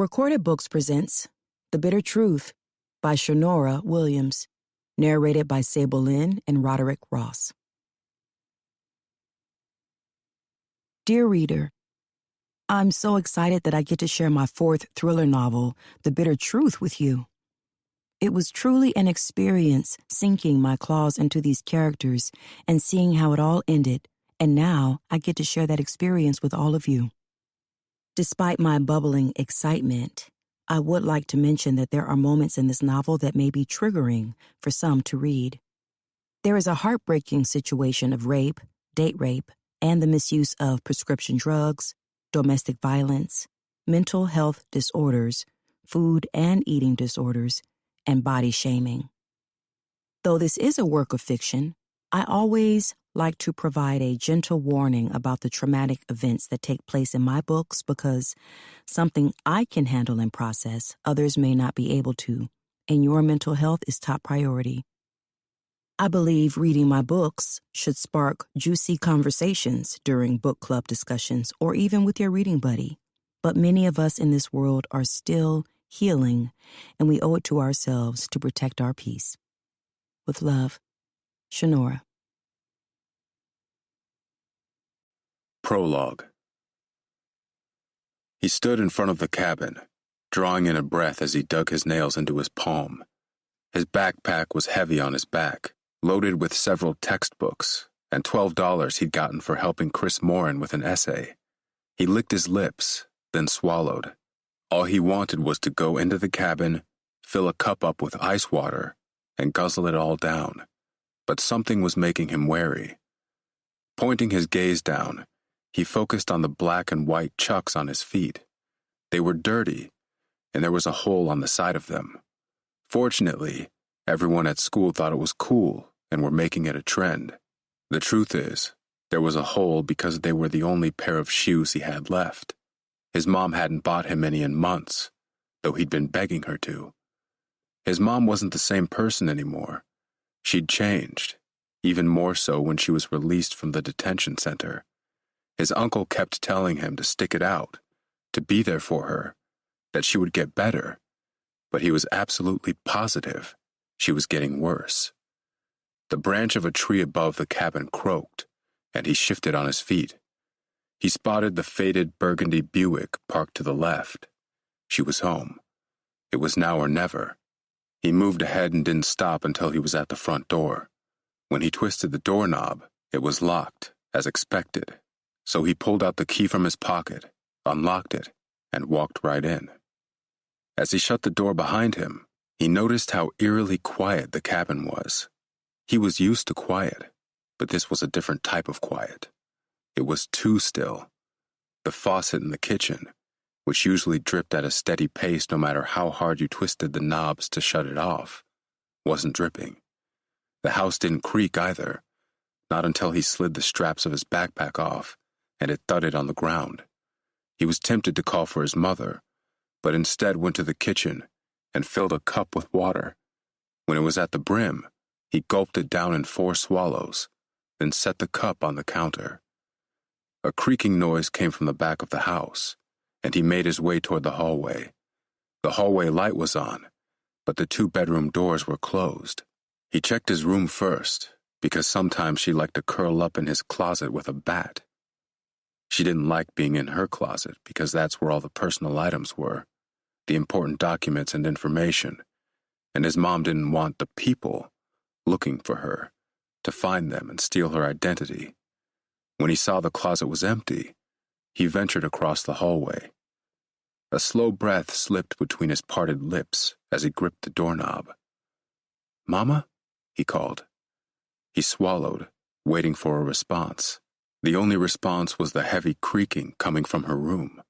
Recorded Books presents The Bitter Truth by Shanora Williams, narrated by Sable Lynn and Roderick Ross. Dear reader, I'm so excited that I get to share my fourth thriller novel, The Bitter Truth, with you. It was truly an experience sinking my claws into these characters and seeing how it all ended, and now I get to share that experience with all of you. Despite my bubbling excitement, I would like to mention that there are moments in this novel that may be triggering for some to read. There is a heartbreaking situation of rape, date rape, and the misuse of prescription drugs, domestic violence, mental health disorders, food and eating disorders, and body shaming. Though this is a work of fiction, I always like to provide a gentle warning about the traumatic events that take place in my books because something I can handle and process, others may not be able to, and your mental health is top priority. I believe reading my books should spark juicy conversations during book club discussions or even with your reading buddy, but many of us in this world are still healing, and we owe it to ourselves to protect our peace. With love, Shanora. Prologue. He stood in front of the cabin, drawing in a breath as he dug his nails into his palm. His backpack was heavy on his back, loaded with several textbooks, and $12 he'd gotten for helping Chris Morin with an essay. He licked his lips, then swallowed. All he wanted was to go into the cabin, fill a cup up with ice water, and guzzle it all down. But something was making him wary. Pointing his gaze down, he focused on the black and white chucks on his feet. They were dirty, and there was a hole on the side of them. Fortunately, everyone at school thought it was cool and were making it a trend. The truth is, there was a hole because they were the only pair of shoes he had left. His mom hadn't bought him any in months, though he'd been begging her to. His mom wasn't the same person anymore. She'd changed, even more so when she was released from the detention center. His uncle kept telling him to stick it out, to be there for her, that she would get better, but he was absolutely positive she was getting worse. The branch of a tree above the cabin croaked, and he shifted on his feet. He spotted the faded burgundy Buick parked to the left. She was home. It was now or never. He moved ahead and didn't stop until he was at the front door. When he twisted the doorknob, it was locked, as expected. So he pulled out the key from his pocket, unlocked it, and walked right in. As he shut the door behind him, he noticed how eerily quiet the cabin was. He was used to quiet, but this was a different type of quiet. It was too still. The faucet in the kitchen, which usually dripped at a steady pace no matter how hard you twisted the knobs to shut it off, wasn't dripping. The house didn't creak either, not until he slid the straps of his backpack off, and it thudded on the ground. He was tempted to call for his mother, but instead went to the kitchen and filled a cup with water. When it was at the brim, he gulped it down in 4 swallows, then set the cup on the counter. A creaking noise came from the back of the house, and he made his way toward the hallway. The hallway light was on, but the 2 bedroom doors were closed. He checked his room first, because sometimes she liked to curl up in his closet with a bat. She didn't like being in her closet because that's where all the personal items were, the important documents and information, and his mom didn't want the people looking for her to find them and steal her identity. When he saw the closet was empty, he ventured across the hallway. A slow breath slipped between his parted lips as he gripped the doorknob. "Mama?" he called. He swallowed, waiting for a response. The only response was the heavy creaking coming from her room.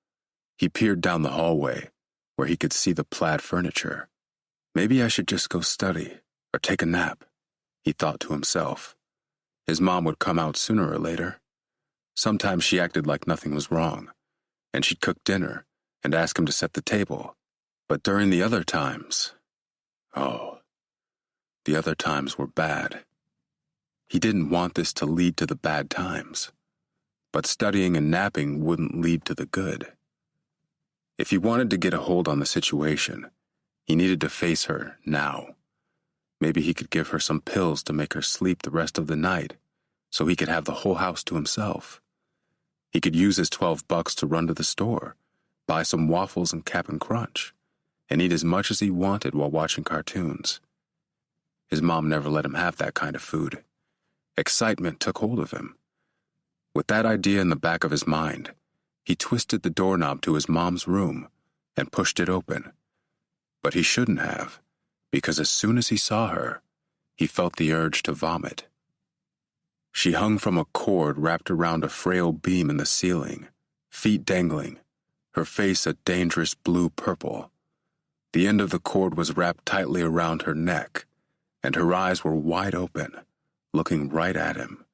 He peered down the hallway, where he could see the plaid furniture. Maybe I should just go study, or take a nap, he thought to himself. His mom would come out sooner or later. Sometimes she acted like nothing was wrong, and she'd cook dinner and ask him to set the table. But during the other times, the other times were bad. He didn't want this to lead to the bad times, but studying and napping wouldn't lead to the good. If he wanted to get a hold on the situation, he needed to face her now. Maybe he could give her some pills to make her sleep the rest of the night, so he could have the whole house to himself. He could use his $12 to run to the store, buy some waffles and Cap'n Crunch, and eat as much as he wanted while watching cartoons. His mom never let him have that kind of food. Excitement took hold of him. With that idea in the back of his mind, he twisted the doorknob to his mom's room and pushed it open. But he shouldn't have, because as soon as he saw her, he felt the urge to vomit. She hung from a cord wrapped around a frail beam in the ceiling, feet dangling, her face a dangerous blue-purple. The end of the cord was wrapped tightly around her neck, and her eyes were wide open, looking right at him.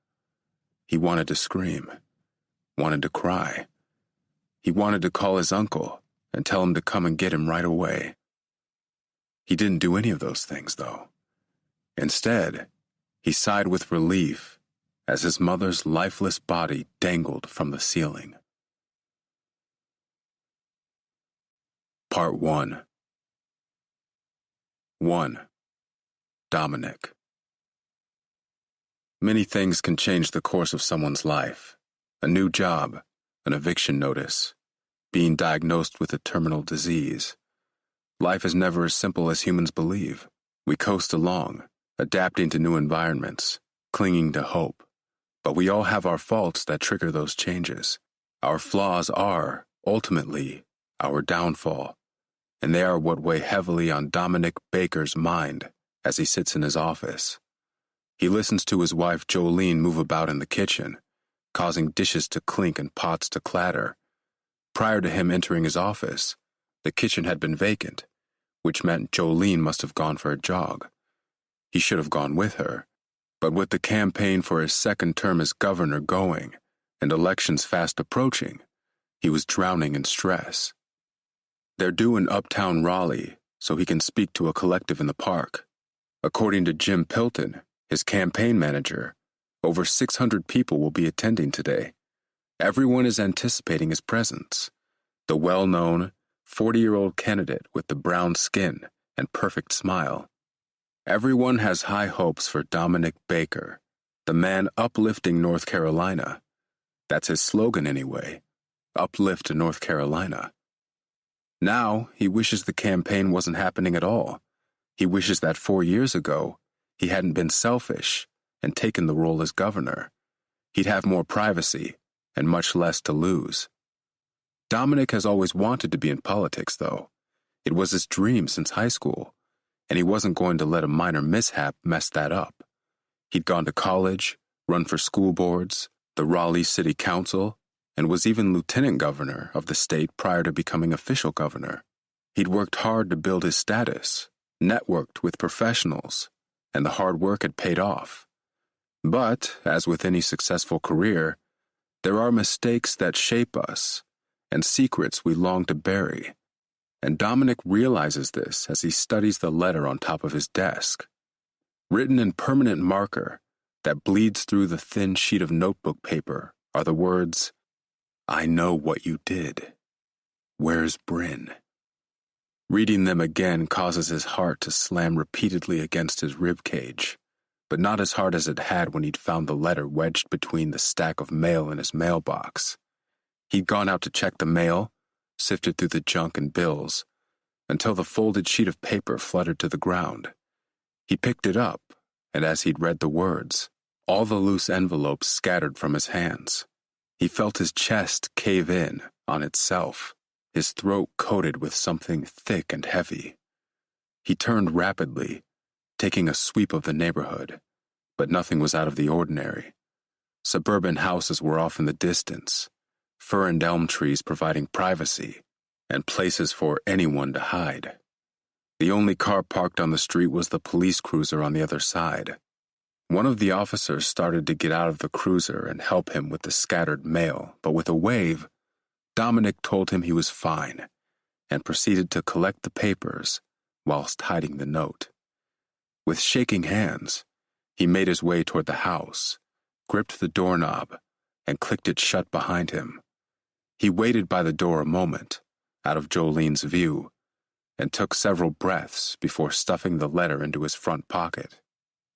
He wanted to scream, wanted to cry. He wanted to call his uncle and tell him to come and get him right away. He didn't do any of those things, though. Instead, he sighed with relief as his mother's lifeless body dangled from the ceiling. Part 1. 1. Dominic. Many things can change the course of someone's life. A new job, an eviction notice, being diagnosed with a terminal disease. Life is never as simple as humans believe. We coast along, adapting to new environments, clinging to hope. But we all have our faults that trigger those changes. Our flaws are, ultimately, our downfall, and they are what weigh heavily on Dominic Baker's mind as he sits in his office. He listens to his wife Jolene move about in the kitchen, causing dishes to clink and pots to clatter. Prior to him entering his office, the kitchen had been vacant, which meant Jolene must have gone for a jog. He should have gone with her, but with the campaign for his second term as governor going and elections fast approaching, he was drowning in stress. They're due in uptown Raleigh, so he can speak to a collective in the park. According to Jim Pilton, his campaign manager, over 600 people will be attending today. Everyone is anticipating his presence. The well-known, 40-year-old candidate with the brown skin and perfect smile. Everyone has high hopes for Dominic Baker, the man uplifting North Carolina. That's his slogan anyway, uplift North Carolina. Now, he wishes the campaign wasn't happening at all. He wishes that 4 years ago, he hadn't been selfish and taken the role as governor. He'd have more privacy and much less to lose. Dominic has always wanted to be in politics, though. It was his dream since high school, and he wasn't going to let a minor mishap mess that up. He'd gone to college, run for school boards, the Raleigh City Council, and was even lieutenant governor of the state prior to becoming official governor. He'd worked hard to build his status, networked with professionals, and the hard work had paid off. But, as with any successful career, there are mistakes that shape us and secrets we long to bury. And Dominic realizes this as he studies the letter on top of his desk. Written in permanent marker that bleeds through the thin sheet of notebook paper are the words, "I know what you did. Where's Bryn?" Reading them again causes his heart to slam repeatedly against his rib cage, but not as hard as it had when he'd found the letter wedged between the stack of mail in his mailbox. He'd gone out to check the mail, sifted through the junk and bills, until the folded sheet of paper fluttered to the ground. He picked it up, and as he'd read the words, all the loose envelopes scattered from his hands. He felt his chest cave in on itself, his throat coated with something thick and heavy. He turned rapidly, taking a sweep of the neighborhood, but nothing was out of the ordinary. Suburban houses were off in the distance, fir and elm trees providing privacy and places for anyone to hide. The only car parked on the street was the police cruiser on the other side. One of the officers started to get out of the cruiser and help him with the scattered mail, but with a wave, Dominic told him he was fine and proceeded to collect the papers whilst hiding the note. With shaking hands, he made his way toward the house, gripped the doorknob, and clicked it shut behind him. He waited by the door a moment out of Jolene's view, and took several breaths before stuffing the letter into his front pocket.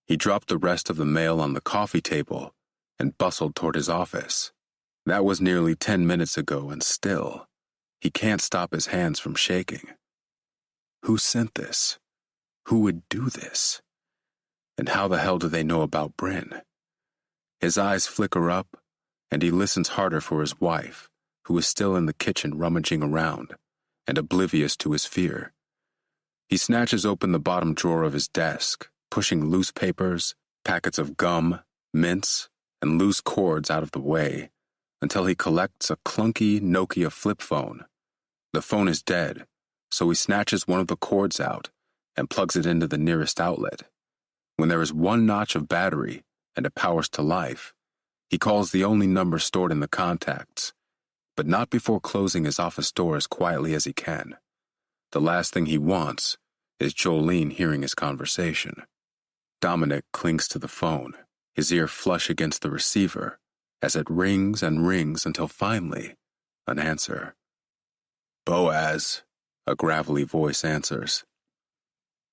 He dropped the rest of the mail on the coffee table and bustled toward his office. That was nearly 10 minutes ago, and still, he can't stop his hands from shaking. Who sent this? Who would do this? And how the hell do they know about Bryn? His eyes flicker up, and he listens harder for his wife, who is still in the kitchen rummaging around and oblivious to his fear. He snatches open the bottom drawer of his desk, pushing loose papers, packets of gum, mints, and loose cords out of the way, until he collects a clunky Nokia flip phone. The phone is dead, so he snatches one of the cords out and plugs it into the nearest outlet. When there is one notch of battery and it powers to life, he calls the only number stored in the contacts, but not before closing his office door as quietly as he can. The last thing he wants is Jolene hearing his conversation. Dominic clings to the phone, his ear flush against the receiver, as it rings and rings until finally, an answer. "Boaz," a gravelly voice answers.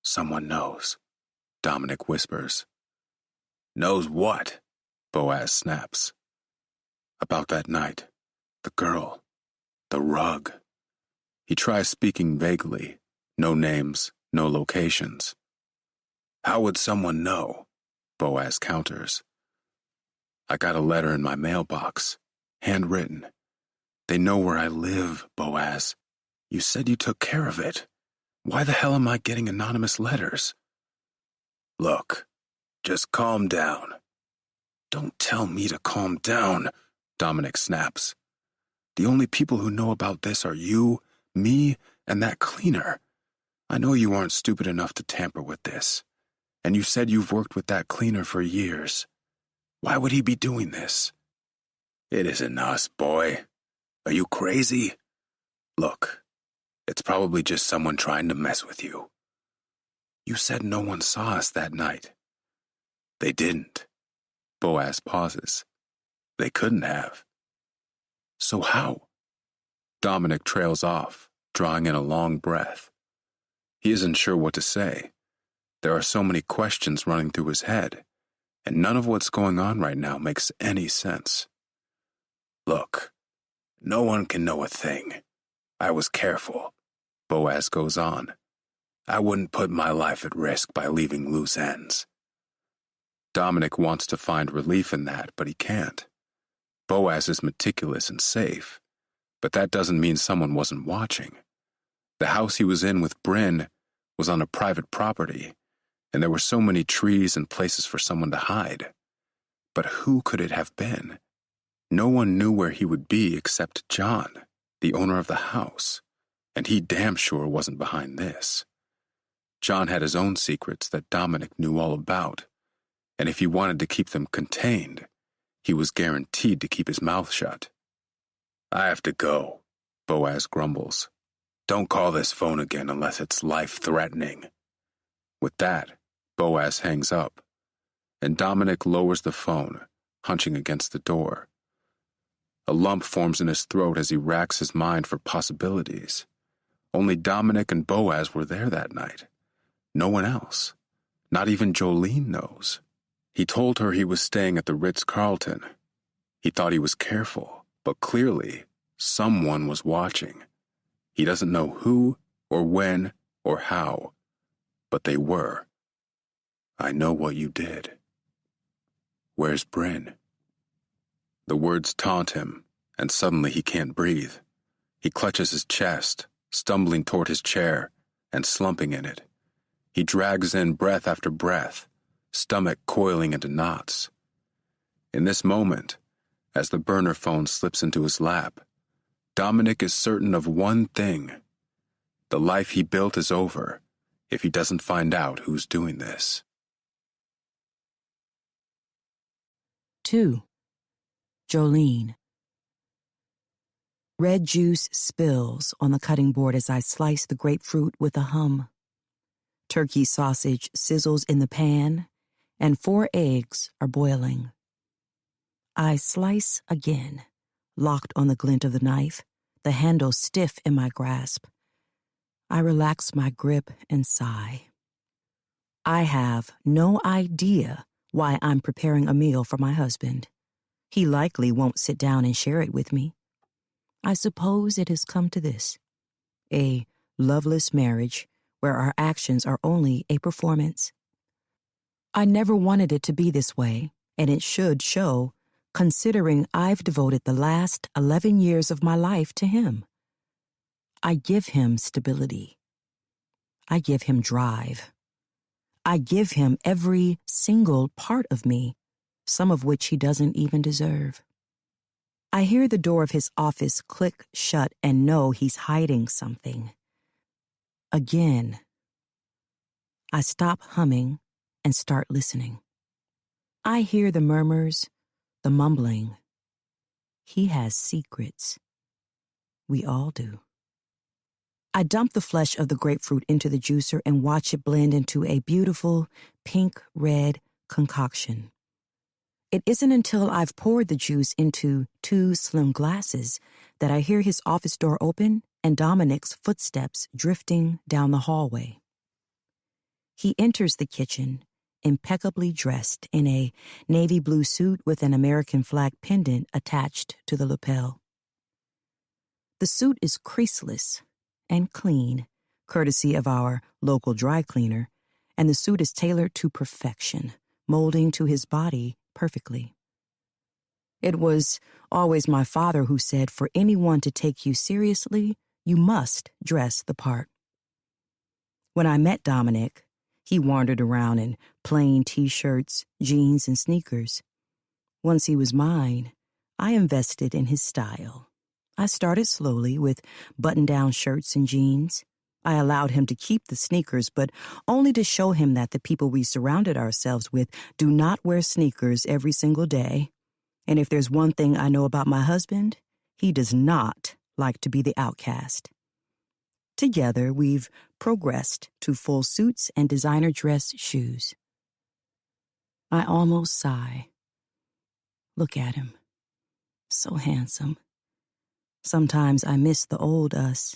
"Someone knows," Dominic whispers. "Knows what?" Boaz snaps. "About that night. The girl. The rug." He tries speaking vaguely. No names, no locations. "How would someone know?" Boaz counters. "I got a letter in my mailbox. Handwritten. They know where I live, Boaz. You said you took care of it. Why the hell am I getting anonymous letters?" "Look, just calm down." "Don't tell me to calm down," Dominic snaps. "The only people who know about this are you, me, and that cleaner. I know you aren't stupid enough to tamper with this. And you said you've worked with that cleaner for years. Why would he be doing this?" "It isn't us, boy. Are you crazy? Look, it's probably just someone trying to mess with you." "You said no one saw us that night." "They didn't." Boaz pauses. "They couldn't have." "So how?" Dominic trails off, drawing in a long breath. He isn't sure what to say. There are so many questions running through his head, and none of what's going on right now makes any sense. "Look, no one can know a thing. I was careful," Boaz goes on. "I wouldn't put my life at risk by leaving loose ends." Dominic wants to find relief in that, but he can't. Boaz is meticulous and safe, but that doesn't mean someone wasn't watching. The house he was in with Bryn was on a private property, and there were so many trees and places for someone to hide. But who could it have been? No one knew where he would be except John, the owner of the house, and he damn sure wasn't behind this. John had his own secrets that Dominic knew all about, and if he wanted to keep them contained, he was guaranteed to keep his mouth shut. "I have to go," Boaz grumbles. "Don't call this phone again unless it's life-threatening." With that, Boaz hangs up, and Dominic lowers the phone, hunching against the door. A lump forms in his throat as he racks his mind for possibilities. Only Dominic and Boaz were there that night. No one else. Not even Jolene knows. He told her he was staying at the Ritz-Carlton. He thought he was careful, but clearly, someone was watching. He doesn't know who, or when, or how, but they were. "I know what you did." "Where's Bryn?" The words taunt him, and suddenly he can't breathe. He clutches his chest, stumbling toward his chair, and slumping in it. He drags in breath after breath, stomach coiling into knots. In this moment, as the burner phone slips into his lap, Dominic is certain of one thing. The life he built is over if he doesn't find out who's doing this. 2. Jolene. Red juice spills on the cutting board as I slice the grapefruit with a hum. Turkey sausage sizzles in the pan, and 4 eggs are boiling. I slice again, locked on the glint of the knife, the handle stiff in my grasp. I relax my grip and sigh. I have no idea why I'm preparing a meal for my husband. He likely won't sit down and share it with me. I suppose it has come to this: a loveless marriage where our actions are only a performance. I never wanted it to be this way, and it should show, considering I've devoted the last 11 years of my life to him. I give him stability. I give him drive. I give him every single part of me, some of which he doesn't even deserve. I hear the door of his office click shut and know he's hiding something. Again, I stop humming and start listening. I hear the murmurs, the mumbling. He has secrets. We all do. I dump the flesh of the grapefruit into the juicer and watch it blend into a beautiful pink-red concoction. It isn't until I've poured the juice into 2 slim glasses that I hear his office door open and Dominic's footsteps drifting down the hallway. He enters the kitchen, impeccably dressed in a navy blue suit with an American flag pendant attached to the lapel. The suit is creaseless and clean, courtesy of our local dry cleaner, and the suit is tailored to perfection, molding to his body perfectly. It was always my father who said, for anyone to take you seriously, you must dress the part. When I met Dominic, he wandered around in plain t-shirts, jeans, and sneakers. Once he was mine, I invested in his style. I started slowly with button-down shirts and jeans. I allowed him to keep the sneakers, but only to show him that the people we surrounded ourselves with do not wear sneakers every single day. And if there's one thing I know about my husband, he does not like to be the outcast. Together, we've progressed to full suits and designer dress shoes. I almost sigh. Look at him. So handsome. Sometimes I miss the old us.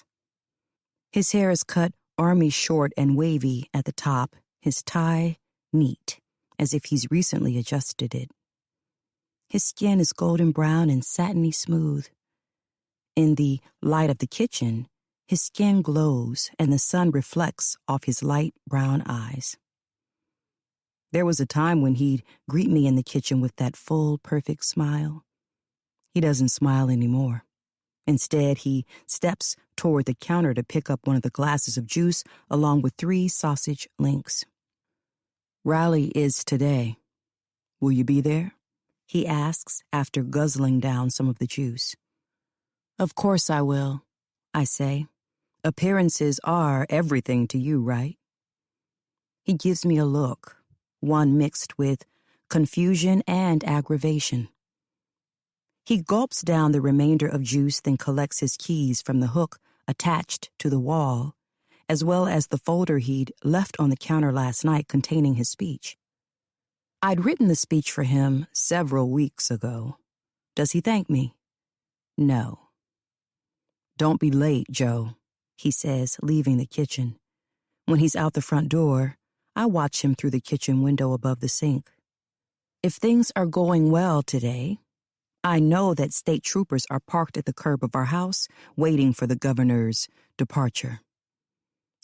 His hair is cut army short and wavy at the top, his tie neat, as if he's recently adjusted it. His skin is golden brown and satiny smooth. In the light of the kitchen, his skin glows and the sun reflects off his light brown eyes. There was a time when he'd greet me in the kitchen with that full, perfect smile. He doesn't smile anymore. Instead, he steps toward the counter to pick up one of the glasses of juice along with 3 sausage links. Rally is today. Will you be there? He asks after guzzling down some of the juice. Of course I will, I say. Appearances are everything to you, right? He gives me a look, one mixed with confusion and aggravation. He gulps down the remainder of juice, then collects his keys from the hook attached to the wall, as well as the folder he'd left on the counter last night containing his speech. I'd written the speech for him several weeks ago. Does he thank me? No. Don't be late, Joe, he says, leaving the kitchen. When he's out the front door, I watch him through the kitchen window above the sink. If things are going well today, I know that state troopers are parked at the curb of our house, waiting for the governor's departure.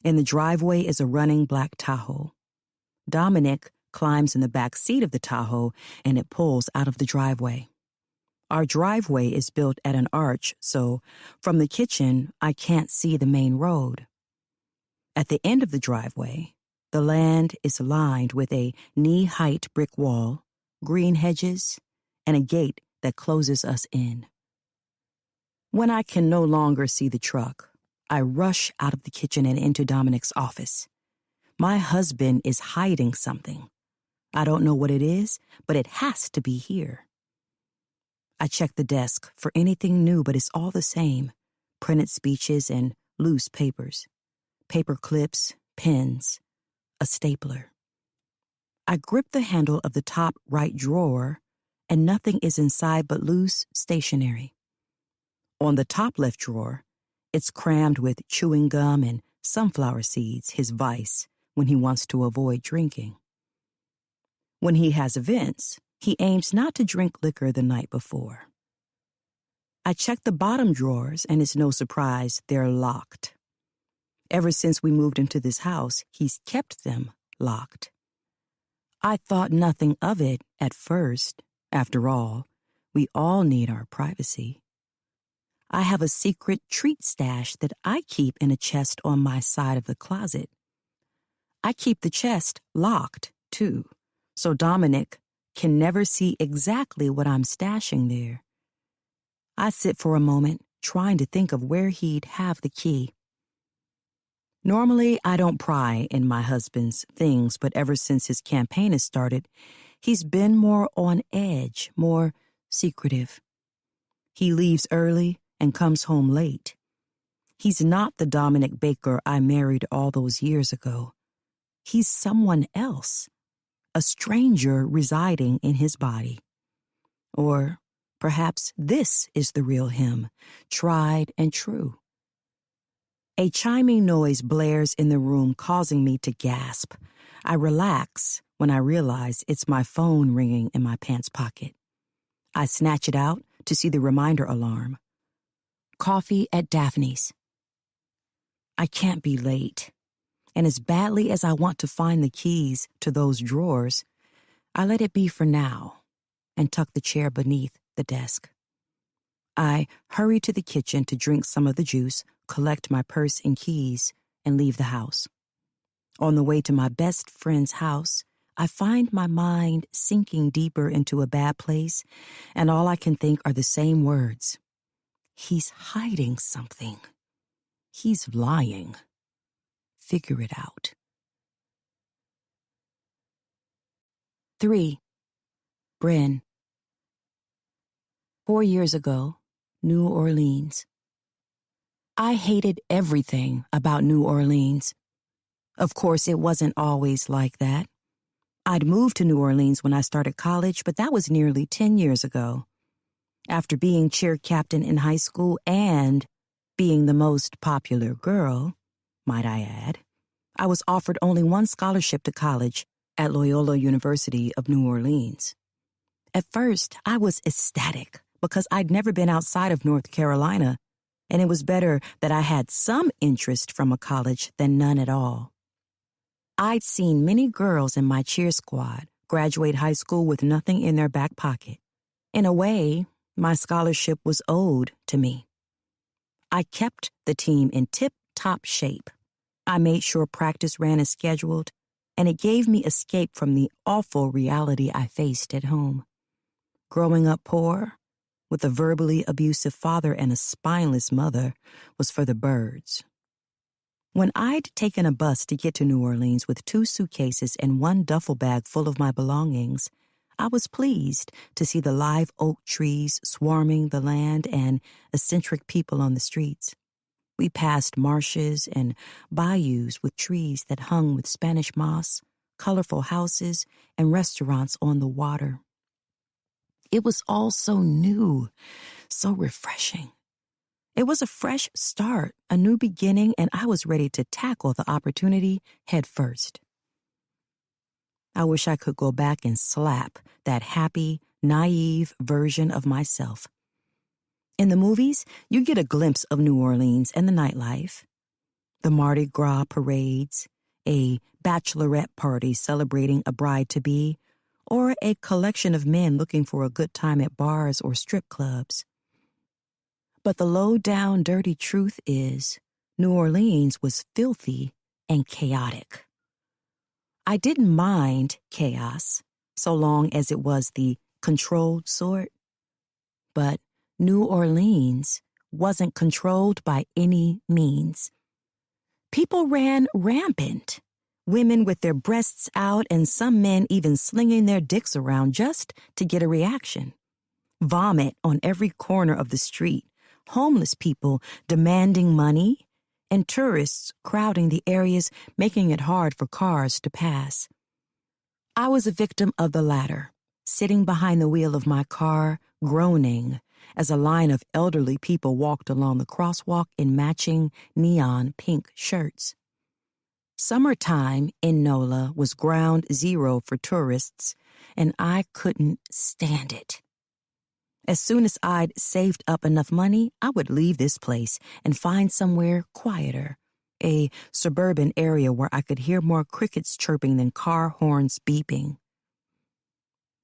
In the driveway is a running black Tahoe. Dominic climbs in the back seat of the Tahoe, and it pulls out of the driveway. Our driveway is built at an arch, so from the kitchen, I can't see the main road. At the end of the driveway, the land is lined with a knee-height brick wall, green hedges, and a gate that closes us in. When I can no longer see the truck, I rush out of the kitchen and into Dominic's office. My husband is hiding something. I don't know what it is, but it has to be here. I check the desk for anything new, but it's all the same. Printed speeches and loose papers. Paper clips, pens, a stapler. I grip the handle of the top right drawer, and nothing is inside but loose stationery. On the top left drawer, it's crammed with chewing gum and sunflower seeds, his vice when he wants to avoid drinking. When he has events, he aims not to drink liquor the night before. I check the bottom drawers, and it's no surprise they're locked. Ever since we moved into this house, he's kept them locked. I thought nothing of it at first. After all, we all need our privacy. I have a secret treat stash that I keep in a chest on my side of the closet. I keep the chest locked, too, so Dominic can never see exactly what I'm stashing there. I sit for a moment, trying to think of where he'd have the key. Normally, I don't pry in my husband's things, but ever since his campaign has started, he's been more on edge, more secretive. He leaves early and comes home late. He's not the Dominic Baker I married all those years ago. He's someone else, a stranger residing in his body. Or perhaps this is the real him, tried and true. A chiming noise blares in the room, causing me to gasp. I relax when I realize it's my phone ringing in my pants pocket. I snatch it out to see the reminder alarm. Coffee at Daphne's. I can't be late, and as badly as I want to find the keys to those drawers, I let it be for now and tuck the chair beneath the desk. I hurry to the kitchen to drink some of the juice, collect my purse and keys, and leave the house. On the way to my best friend's house, I find my mind sinking deeper into a bad place, and all I can think are the same words. He's hiding something. He's lying. Figure it out. 3. Bryn. 4 years ago, New Orleans. I hated everything about New Orleans. Of course, it wasn't always like that. I'd moved to New Orleans when I started college, but that was nearly 10 years ago. After being cheer captain in high school and being the most popular girl, might I add, I was offered only one scholarship to college at Loyola University of New Orleans. At first, I was ecstatic because I'd never been outside of North Carolina, and it was better that I had some interest from a college than none at all. I'd seen many girls in my cheer squad graduate high school with nothing in their back pocket. In a way, my scholarship was owed to me. I kept the team in tip-top shape. I made sure practice ran as scheduled, and it gave me escape from the awful reality I faced at home. Growing up poor, with a verbally abusive father and a spineless mother, was for the birds. When I'd taken a bus to get to New Orleans with 2 suitcases and 1 duffel bag full of my belongings, I was pleased to see the live oak trees swarming the land and eccentric people on the streets. We passed marshes and bayous with trees that hung with Spanish moss, colorful houses, and restaurants on the water. It was all so new, so refreshing. It was a fresh start, a new beginning, and I was ready to tackle the opportunity head first. I wish I could go back and slap that happy, naive version of myself. In the movies, you get a glimpse of New Orleans and the nightlife. The Mardi Gras parades, a bachelorette party celebrating a bride-to-be, or a collection of men looking for a good time at bars or strip clubs. But the low-down, dirty truth is, New Orleans was filthy and chaotic. I didn't mind chaos, so long as it was the controlled sort. But New Orleans wasn't controlled by any means. People ran rampant, women with their breasts out and some men even slinging their dicks around just to get a reaction. Vomit on every corner of the street, homeless people demanding money, and tourists crowding the areas, making it hard for cars to pass. I was a victim of the latter, sitting behind the wheel of my car, groaning as a line of elderly people walked along the crosswalk in matching neon pink shirts. Summertime in NOLA was ground zero for tourists, and I couldn't stand it. As soon as I'd saved up enough money, I would leave this place and find somewhere quieter, a suburban area where I could hear more crickets chirping than car horns beeping.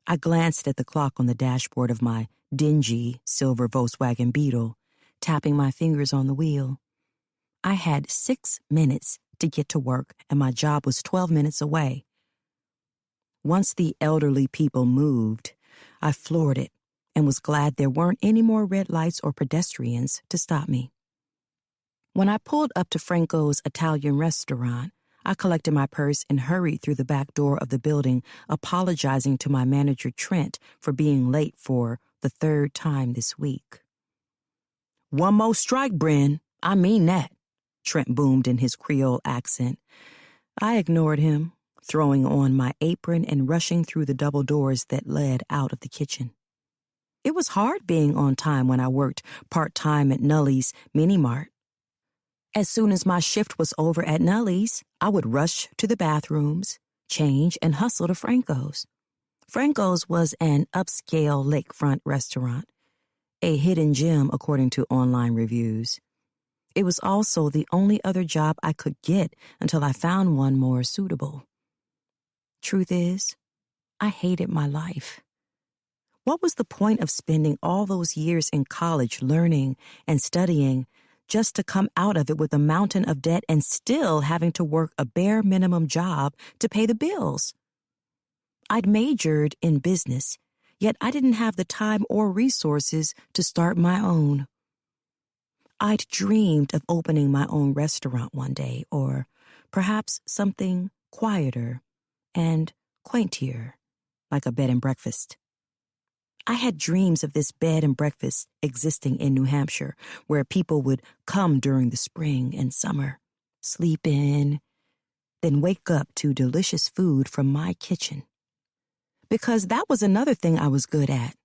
I glanced at the clock on the dashboard of my dingy silver Volkswagen Beetle, tapping my fingers on the wheel. I had 6 minutes to get to work, and my job was 12 minutes away. Once the elderly people moved, I floored it and was glad there weren't any more red lights or pedestrians to stop me. When I pulled up to Franco's Italian restaurant, I collected my purse and hurried through the back door of the building, apologizing to my manager, Trent, for being late for the 3rd time this week. "One more strike, Bren. I mean that," Trent boomed in his Creole accent. I ignored him, throwing on my apron and rushing through the double doors that led out of the kitchen. It was hard being on time when I worked part-time at Nully's Mini Mart. As soon as my shift was over at Nully's, I would rush to the bathrooms, change, and hustle to Franco's. Franco's was an upscale lakefront restaurant, a hidden gem according to online reviews. It was also the only other job I could get until I found one more suitable. Truth is, I hated my life. What was the point of spending all those years in college learning and studying just to come out of it with a mountain of debt and still having to work a bare minimum job to pay the bills? I'd majored in business, yet I didn't have the time or resources to start my own. I'd dreamed of opening my own restaurant one day, or perhaps something quieter and quaintier, like a bed and breakfast. I had dreams of this bed and breakfast existing in New Hampshire, where people would come during the spring and summer, sleep in, then wake up to delicious food from my kitchen. Because that was another thing I was good at,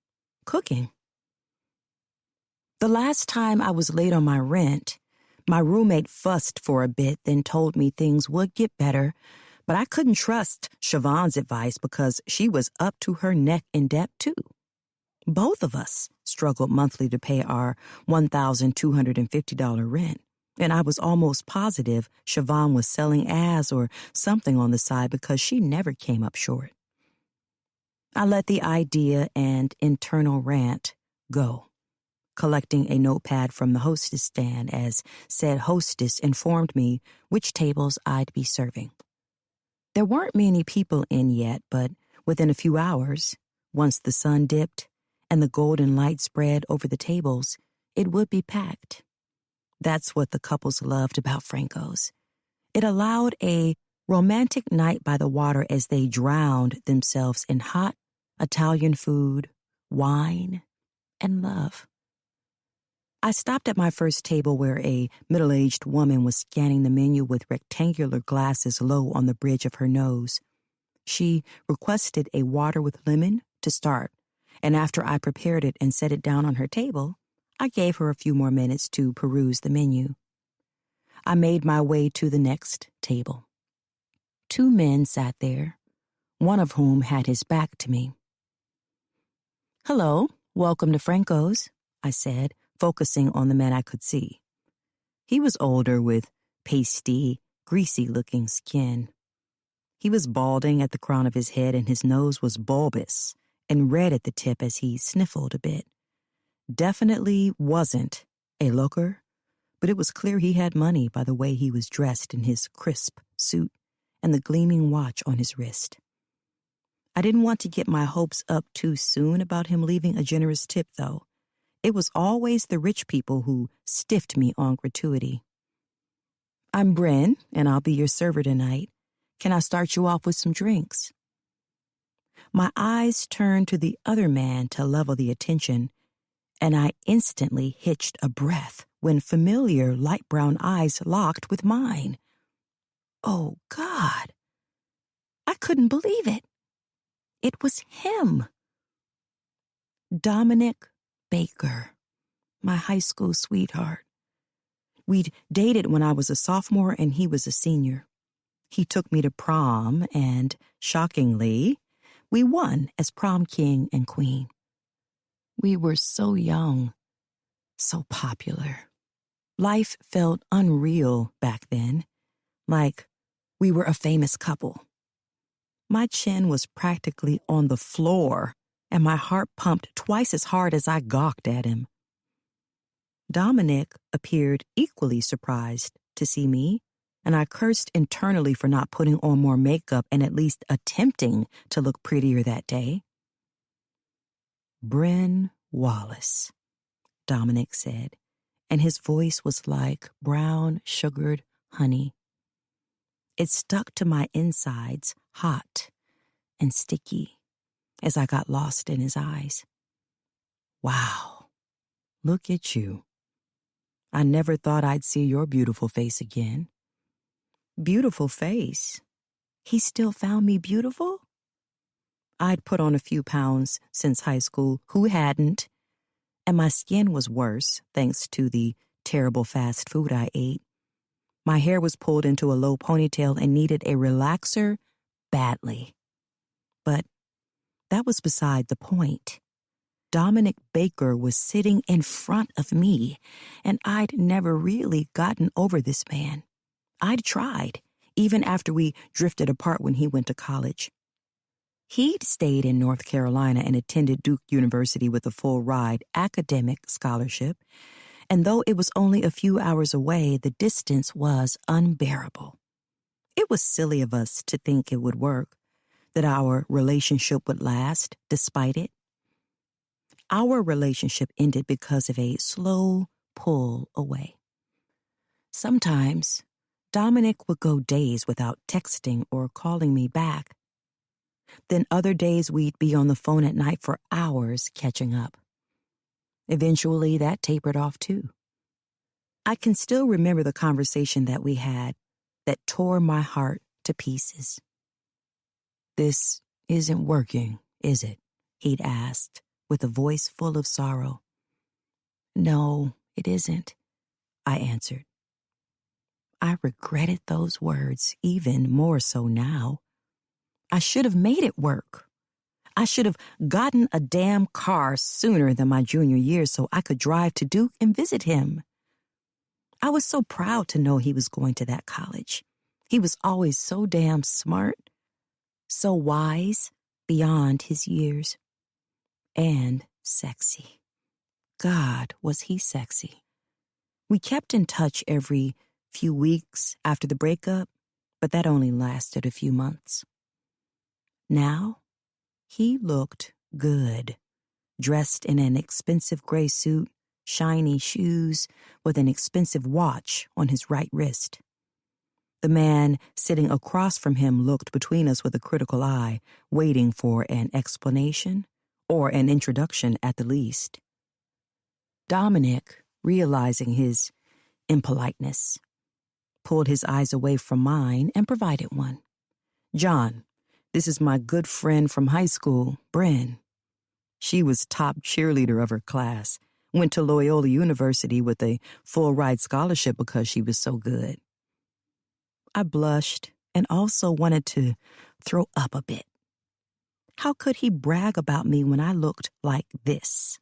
cooking. The last time I was late on my rent, my roommate fussed for a bit, then told me things would get better, but I couldn't trust Siobhan's advice because she was up to her neck in debt too. Both of us struggled monthly to pay our $1,250 rent, and I was almost positive Siobhan was selling ads or something on the side because she never came up short. I let the idea and internal rant go, collecting a notepad from the hostess stand as said hostess informed me which tables I'd be serving. There weren't many people in yet, but within a few hours, once the sun dipped and the golden light spread over the tables, it would be packed. That's what the couples loved about Franco's. It allowed a romantic night by the water as they drowned themselves in hot Italian food, wine, and love. I stopped at my first table where a middle-aged woman was scanning the menu with rectangular glasses low on the bridge of her nose. She requested a water with lemon to start, and after I prepared it and set it down on her table, I gave her a few more minutes to peruse the menu. I made my way to the next table. 2 men sat there, one of whom had his back to me. "Hello, welcome to Franco's," I said, focusing on the man I could see. He was older with pasty, greasy-looking skin. He was balding at the crown of his head and his nose was bulbous and red at the tip as he sniffled a bit. Definitely wasn't a looker, but it was clear he had money by the way he was dressed in his crisp suit and the gleaming watch on his wrist. I didn't want to get my hopes up too soon about him leaving a generous tip, though. It was always the rich people who stiffed me on gratuity. "I'm Bren, and I'll be your server tonight. Can I start you off with some drinks?" My eyes turned to the other man to level the attention, and I instantly hitched a breath when familiar light brown eyes locked with mine. Oh, God. I couldn't believe it. It was him. Dominic Baker. my high school sweetheart. We'd dated when I was a sophomore and he was a senior. He took me to prom and, shockingly, we won as prom king and queen. We were so young, so popular. Life felt unreal back then, like we were a famous couple. My chin was practically on the floor, and my heart pumped twice as hard as I gawked at him. Dominic appeared equally surprised to see me, and I cursed internally for not putting on more makeup and at least attempting to look prettier that day. "Bryn Wallace," Dominic said, and his voice was like brown sugared honey. It stuck to my insides, hot and sticky, as I got lost in his eyes. "Wow, look at you. I never thought I'd see your beautiful face again." Beautiful face? He still found me beautiful? I'd put on a few pounds since high school. Who hadn't? And my skin was worse, thanks to the terrible fast food I ate. My hair was pulled into a low ponytail and needed a relaxer badly. But that was beside the point. Dominic Baker was sitting in front of me, and I'd never really gotten over this man. I'd tried, even after we drifted apart when he went to college. He'd stayed in North Carolina and attended Duke University with a full-ride academic scholarship, and though it was only a few hours away, the distance was unbearable. It was silly of us to think it would work, that our relationship would last despite it. Our relationship ended because of a slow pull away. Sometimes, Dominic would go days without texting or calling me back. Then other days we'd be on the phone at night for hours catching up. Eventually, that tapered off too. I can still remember the conversation that we had that tore my heart to pieces. "This isn't working, is it?" he'd asked, with a voice full of sorrow. "No, it isn't," I answered. I regretted those words even more so now. I should have made it work. I should have gotten a damn car sooner than my junior year so I could drive to Duke and visit him. I was so proud to know he was going to that college. He was always so damn smart, so wise beyond his years, and sexy. God, was he sexy. We kept in touch every few weeks after the breakup, but that only lasted a few months. Now, he looked good, dressed in an expensive gray suit, shiny shoes, with an expensive watch on his right wrist. The man sitting across from him looked between us with a critical eye, waiting for an explanation or an introduction at the least. Dominic, realizing his impoliteness, pulled his eyes away from mine and provided one. "John, this is my good friend from high school, Bryn. She was top cheerleader of her class, went to Loyola University with a full-ride scholarship because she was so good." I blushed and also wanted to throw up a bit. How could he brag about me when I looked like this?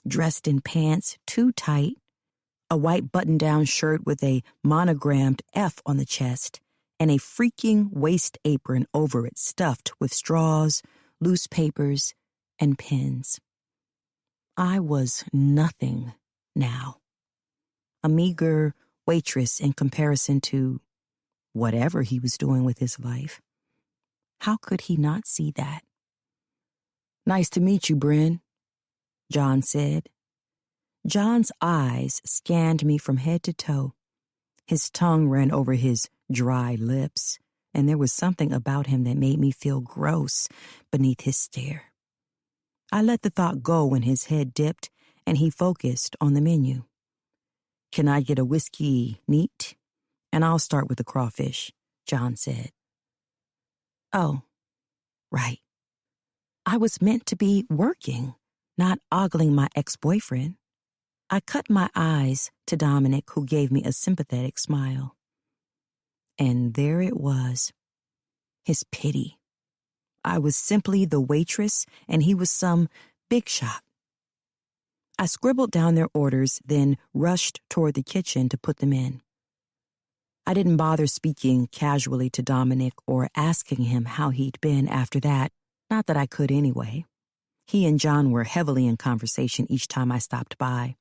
Dressed in pants too tight, a white button-down shirt with a monogrammed F on the chest, and a freaking waist apron over it stuffed with straws, loose papers, and pens. I was nothing now. A meager waitress in comparison to whatever he was doing with his life. How could he not see that? "Nice to meet you, Bryn," John said. John's eyes scanned me from head to toe. His tongue ran over his dry lips, and there was something about him that made me feel gross beneath his stare. I let the thought go when his head dipped and he focused on the menu. "Can I get a whiskey neat? And I'll start with the crawfish," John said. Oh, right. I was meant to be working, not ogling my ex-boyfriend. I cut my eyes to Dominic, who gave me a sympathetic smile. And there it was, his pity. I was simply the waitress, and he was some big shot. I scribbled down their orders, then rushed toward the kitchen to put them in. I didn't bother speaking casually to Dominic or asking him how he'd been after that, not that I could anyway. He and John were heavily in conversation each time I stopped by.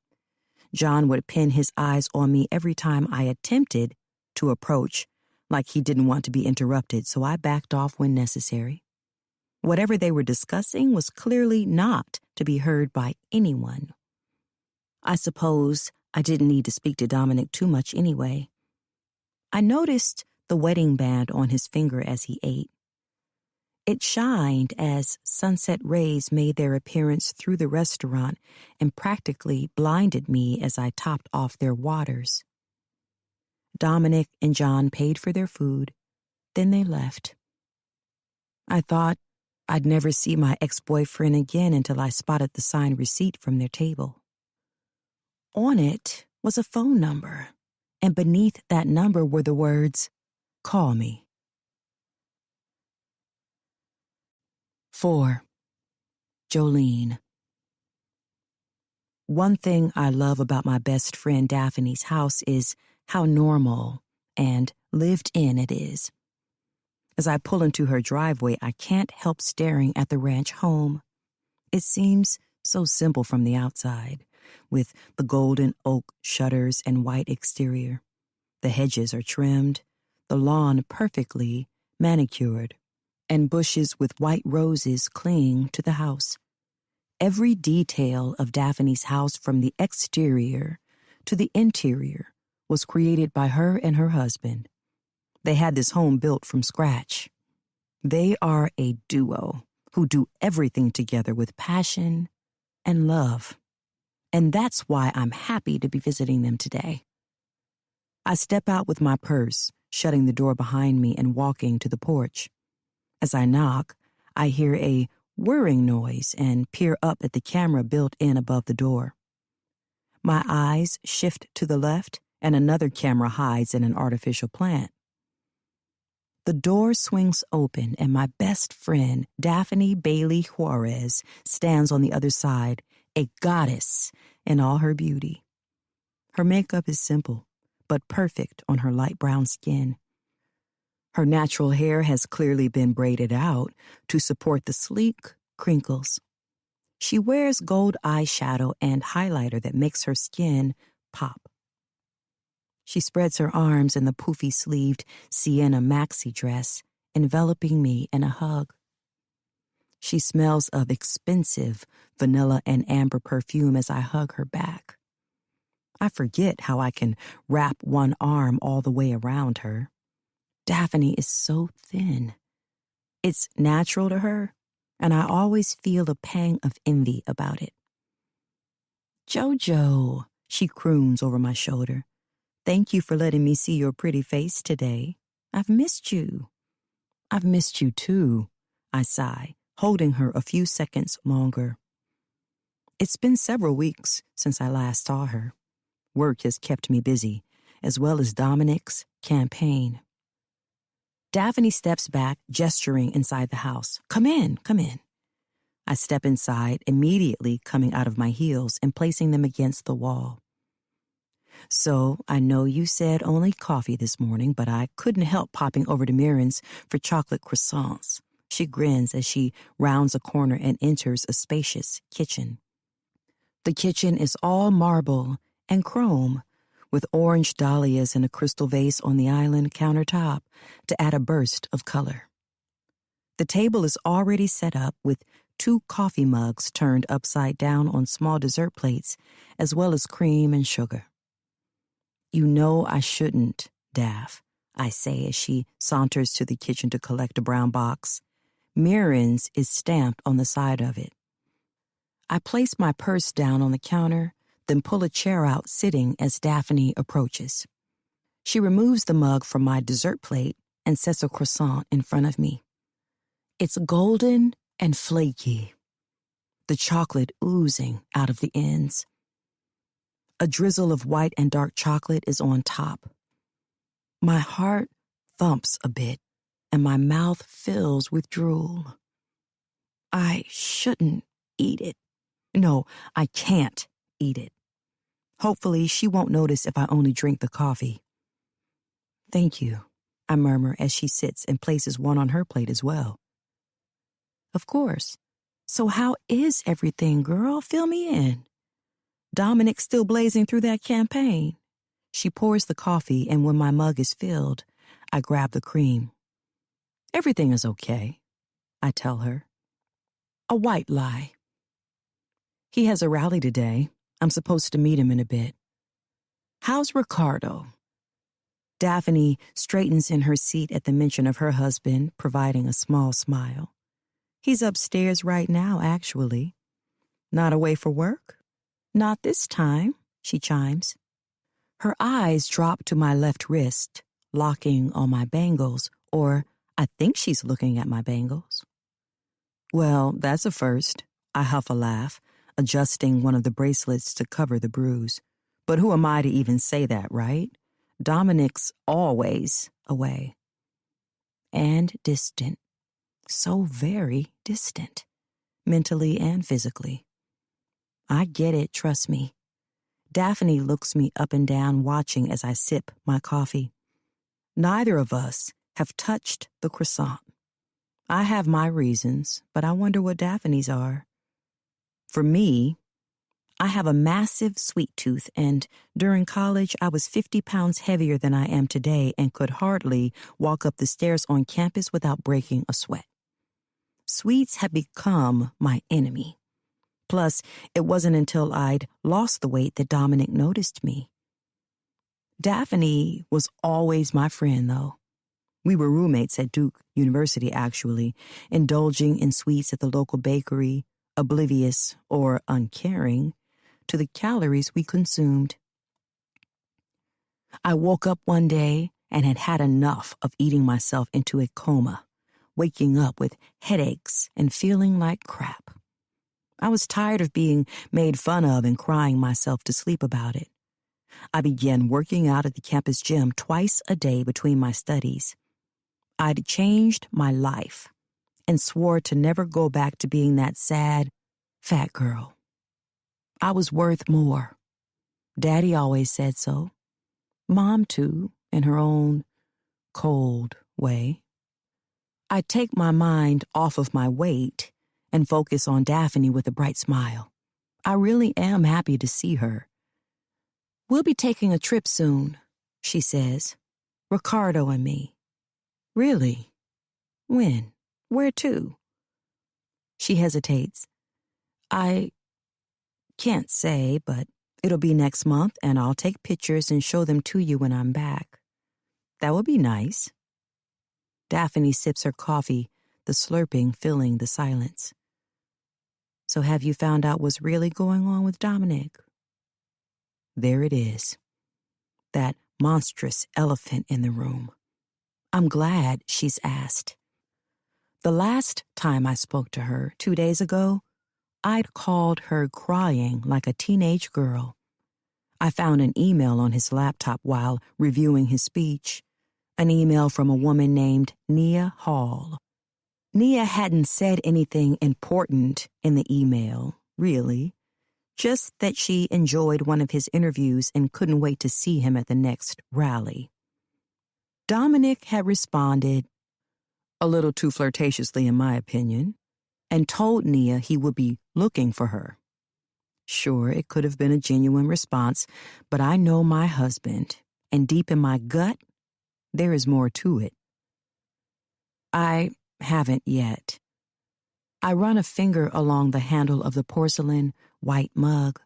John would pin his eyes on me every time I attempted to approach, like he didn't want to be interrupted, so I backed off when necessary. Whatever they were discussing was clearly not to be heard by anyone. I suppose I didn't need to speak to Dominic too much anyway. I noticed the wedding band on his finger as he ate. It shined as sunset rays made their appearance through the restaurant and practically blinded me as I topped off their waters. Dominic and John paid for their food, then they left. I thought I'd never see my ex-boyfriend again until I spotted the signed receipt from their table. On it was a phone number, and beneath that number were the words, "Call me." 4. Jolene. One thing I love about my best friend Daphne's house is how normal and lived in it is. As I pull into her driveway, I can't help staring at the ranch home. It seems so simple from the outside, with the golden oak shutters and white exterior. The hedges are trimmed, the lawn perfectly manicured, and bushes with white roses cling to the house. Every detail of Daphne's house, from the exterior to the interior, was created by her and her husband. They had this home built from scratch. They are a duo who do everything together with passion and love. And that's why I'm happy to be visiting them today. I step out with my purse, shutting the door behind me and walking to the porch. As I knock, I hear a whirring noise and peer up at the camera built in above the door. My eyes shift to the left, and another camera hides in an artificial plant. The door swings open, and my best friend, Daphne Bailey Juarez, stands on the other side, a goddess in all her beauty. Her makeup is simple, but perfect on her light brown skin. Her natural hair has clearly been braided out to support the sleek crinkles. She wears gold eyeshadow and highlighter that makes her skin pop. She spreads her arms in the poofy-sleeved sienna maxi dress, enveloping me in a hug. She smells of expensive vanilla and amber perfume as I hug her back. I forget how I can wrap one arm all the way around her. Daphne is so thin. It's natural to her, and I always feel a pang of envy about it. "Jojo," she croons over my shoulder. "Thank you for letting me see your pretty face today. I've missed you." "I've missed you too," I sigh, holding her a few seconds longer. It's been several weeks since I last saw her. Work has kept me busy, as well as Dominic's campaign. Daphne steps back, gesturing inside the house. "Come in, come in." I step inside, immediately coming out of my heels and placing them against the wall. "So, I know you said only coffee this morning, but I couldn't help popping over to Mirren's for chocolate croissants." She grins as she rounds a corner and enters a spacious kitchen. The kitchen is all marble and chrome, with orange dahlias in a crystal vase on the island countertop to add a burst of color. The table is already set up with 2 coffee mugs turned upside down on small dessert plates, as well as cream and sugar. "You know I shouldn't, Daph," I say as she saunters to the kitchen to collect a brown box. Mirren's is stamped on the side of it. I place my purse down on the counter, then pull a chair out, sitting as Daphne approaches. She removes the mug from my dessert plate and sets a croissant in front of me. It's golden and flaky, the chocolate oozing out of the ends. A drizzle of white and dark chocolate is on top. My heart thumps a bit, and my mouth fills with drool. I shouldn't eat it. No, I can't eat it. Hopefully, she won't notice if I only drink the coffee. Thank you, I murmur as she sits and places one on her plate as well. Of course. So how is everything, girl? Fill me in. Dominic's still blazing through that campaign. She pours the coffee, and when my mug is filled, I grab the cream. Everything is okay, I tell her. A white lie. He has a rally today. I'm supposed to meet him in a bit. How's Ricardo? Daphne straightens in her seat at the mention of her husband, providing a small smile. He's upstairs right now, actually. Not away for work? Not this time, she chimes. Her eyes drop to my left wrist, locking on my bangles, or I think she's looking at my bangles. Well, that's a first. I huff a laugh, adjusting one of the bracelets to cover the bruise. But who am I to even say that, right? Dominic's always away. And distant. So very distant. Mentally and physically. I get it, trust me. Daphne looks me up and down, watching as I sip my coffee. Neither of us have touched the croissant. I have my reasons, but I wonder what Daphne's are. For me, I have a massive sweet tooth, and during college I was 50 pounds heavier than I am today and could hardly walk up the stairs on campus without breaking a sweat. Sweets had become my enemy. Plus, it wasn't until I'd lost the weight that Dominic noticed me. Daphne was always my friend, though. We were roommates at Duke University, actually, indulging in sweets at the local bakery, oblivious or uncaring to the calories we consumed. I woke up one day and had had enough of eating myself into a coma, waking up with headaches and feeling like crap. I was tired of being made fun of and crying myself to sleep about it. I began working out at the campus gym twice a day between my studies. I'd changed my life and swore to never go back to being that sad, fat girl. I was worth more. Daddy always said so. Mom, too, in her own cold way. I'd take my mind off of my weight and focus on Daphne with a bright smile. I really am happy to see her. We'll be taking a trip soon, she says. Ricardo and me. Really? When? Where to? She hesitates. I can't say, but it'll be next month, and I'll take pictures and show them to you when I'm back. That would be nice. Daphne sips her coffee, the slurping filling the silence. So have you found out what's really going on with Dominic? There it is. That monstrous elephant in the room. I'm glad she's asked. The last time I spoke to her, 2 days ago, I'd called her crying like a teenage girl. I found an email on his laptop while reviewing his speech, an email from a woman named Nia Hall. Nia hadn't said anything important in the email, really, just that she enjoyed one of his interviews and couldn't wait to see him at the next rally. Dominic had responded, a little too flirtatiously in my opinion, and told Nia he would be looking for her. Sure, it could have been a genuine response, but I know my husband, and deep in my gut, there is more to it. I haven't yet. I run a finger along the handle of the porcelain white mug,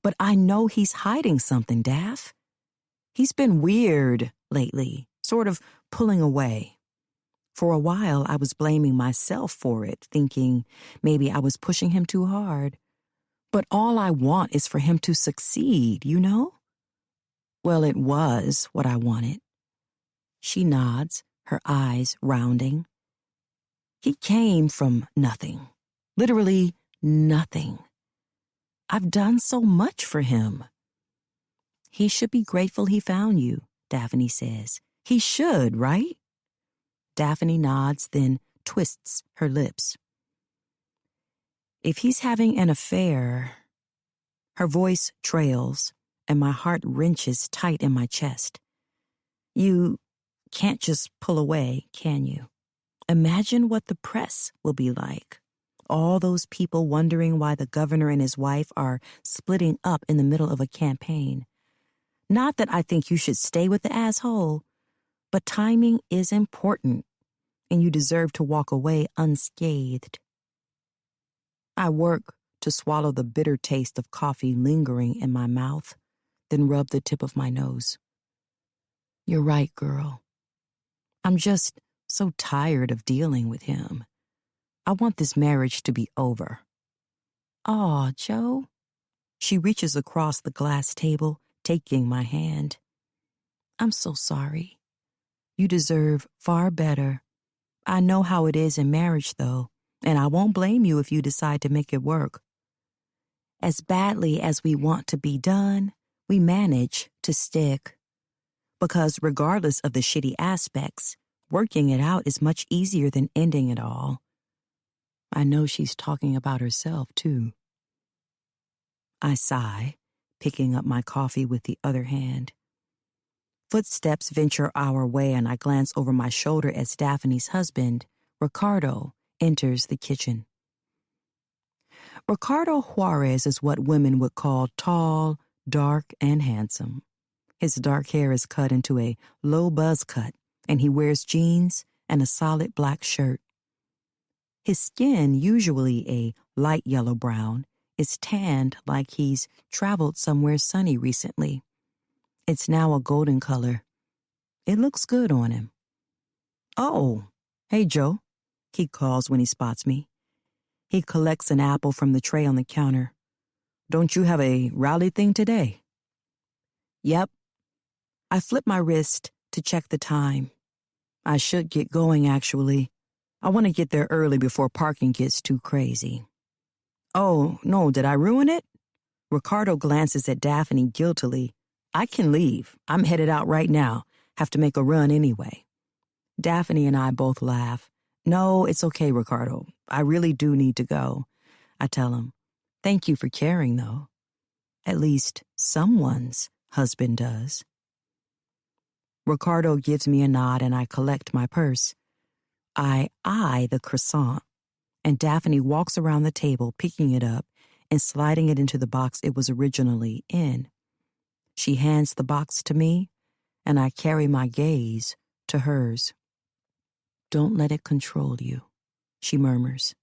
but I know he's hiding something, Daph. He's been weird lately, sort of pulling away. For a while, I was blaming myself for it, thinking maybe I was pushing him too hard. But all I want is for him to succeed, you know? Well, it was what I wanted. She nods, her eyes rounding. He came from nothing, literally nothing. I've done so much for him. He should be grateful he found you, Daphne says. He should, right? Daphne nods, then twists her lips. If he's having an affair, her voice trails, and my heart wrenches tight in my chest. You can't just pull away, can you? Imagine what the press will be like. All those people wondering why the governor and his wife are splitting up in the middle of a campaign. Not that I think you should stay with the asshole, but timing is important, and you deserve to walk away unscathed. I work to swallow the bitter taste of coffee lingering in my mouth, then rub the tip of my nose. You're right, girl. I'm just so tired of dealing with him. I want this marriage to be over. Aw, Joe. She reaches across the glass table, taking my hand. I'm so sorry. You deserve far better. I know how it is in marriage, though, and I won't blame you if you decide to make it work. As badly as we want to be done, we manage to stick. Because regardless of the shitty aspects, working it out is much easier than ending it all. I know she's talking about herself, too. I sigh, picking up my coffee with the other hand. Footsteps venture our way, and I glance over my shoulder as Daphne's husband, Ricardo, enters the kitchen. Ricardo Juarez is what women would call tall, dark, and handsome. His dark hair is cut into a low buzz cut, and he wears jeans and a solid black shirt. His skin, usually a light yellow-brown, is tanned like he's traveled somewhere sunny recently. It's now a golden color. It looks good on him. Oh, hey, Joe, he calls when he spots me. He collects an apple from the tray on the counter. Don't you have a rally thing today? Yep. I flip my wrist to check the time. I should get going, actually. I want to get there early before parking gets too crazy. Oh, no, did I ruin it? Ricardo glances at Daphne guiltily. I can leave. I'm headed out right now. Have to make a run anyway. Daphne and I both laugh. No, it's okay, Ricardo. I really do need to go. I tell him, thank you for caring, though. At least someone's husband does. Ricardo gives me a nod and I collect my purse. I eye the croissant, and Daphne walks around the table picking it up and sliding it into the box it was originally in. She hands the box to me, and I carry my gaze to hers. Don't let it control you, she murmurs.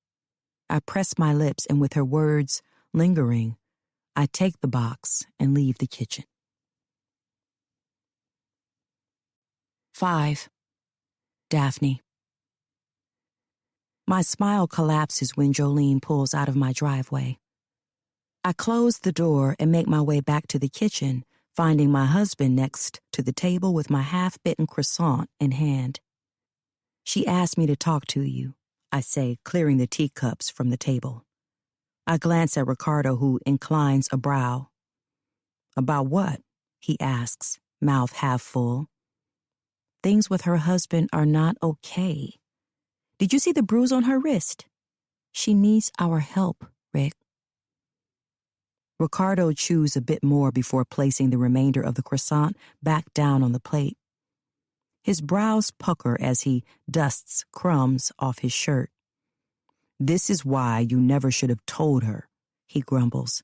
I press my lips, and with her words lingering, I take the box and leave the kitchen. 5. Daphne. My smile collapses when Jolene pulls out of my driveway. I close the door and make my way back to the kitchen, finding my husband next to the table with my half-bitten croissant in hand. She asked me to talk to you, I say, clearing the teacups from the table. I glance at Ricardo, who inclines a brow. About what? He asks, mouth half full. Things with her husband are not okay. Did you see the bruise on her wrist? She needs our help, Rick. Ricardo chews a bit more before placing the remainder of the croissant back down on the plate. His brows pucker as he dusts crumbs off his shirt. This is why you never should have told her, he grumbles.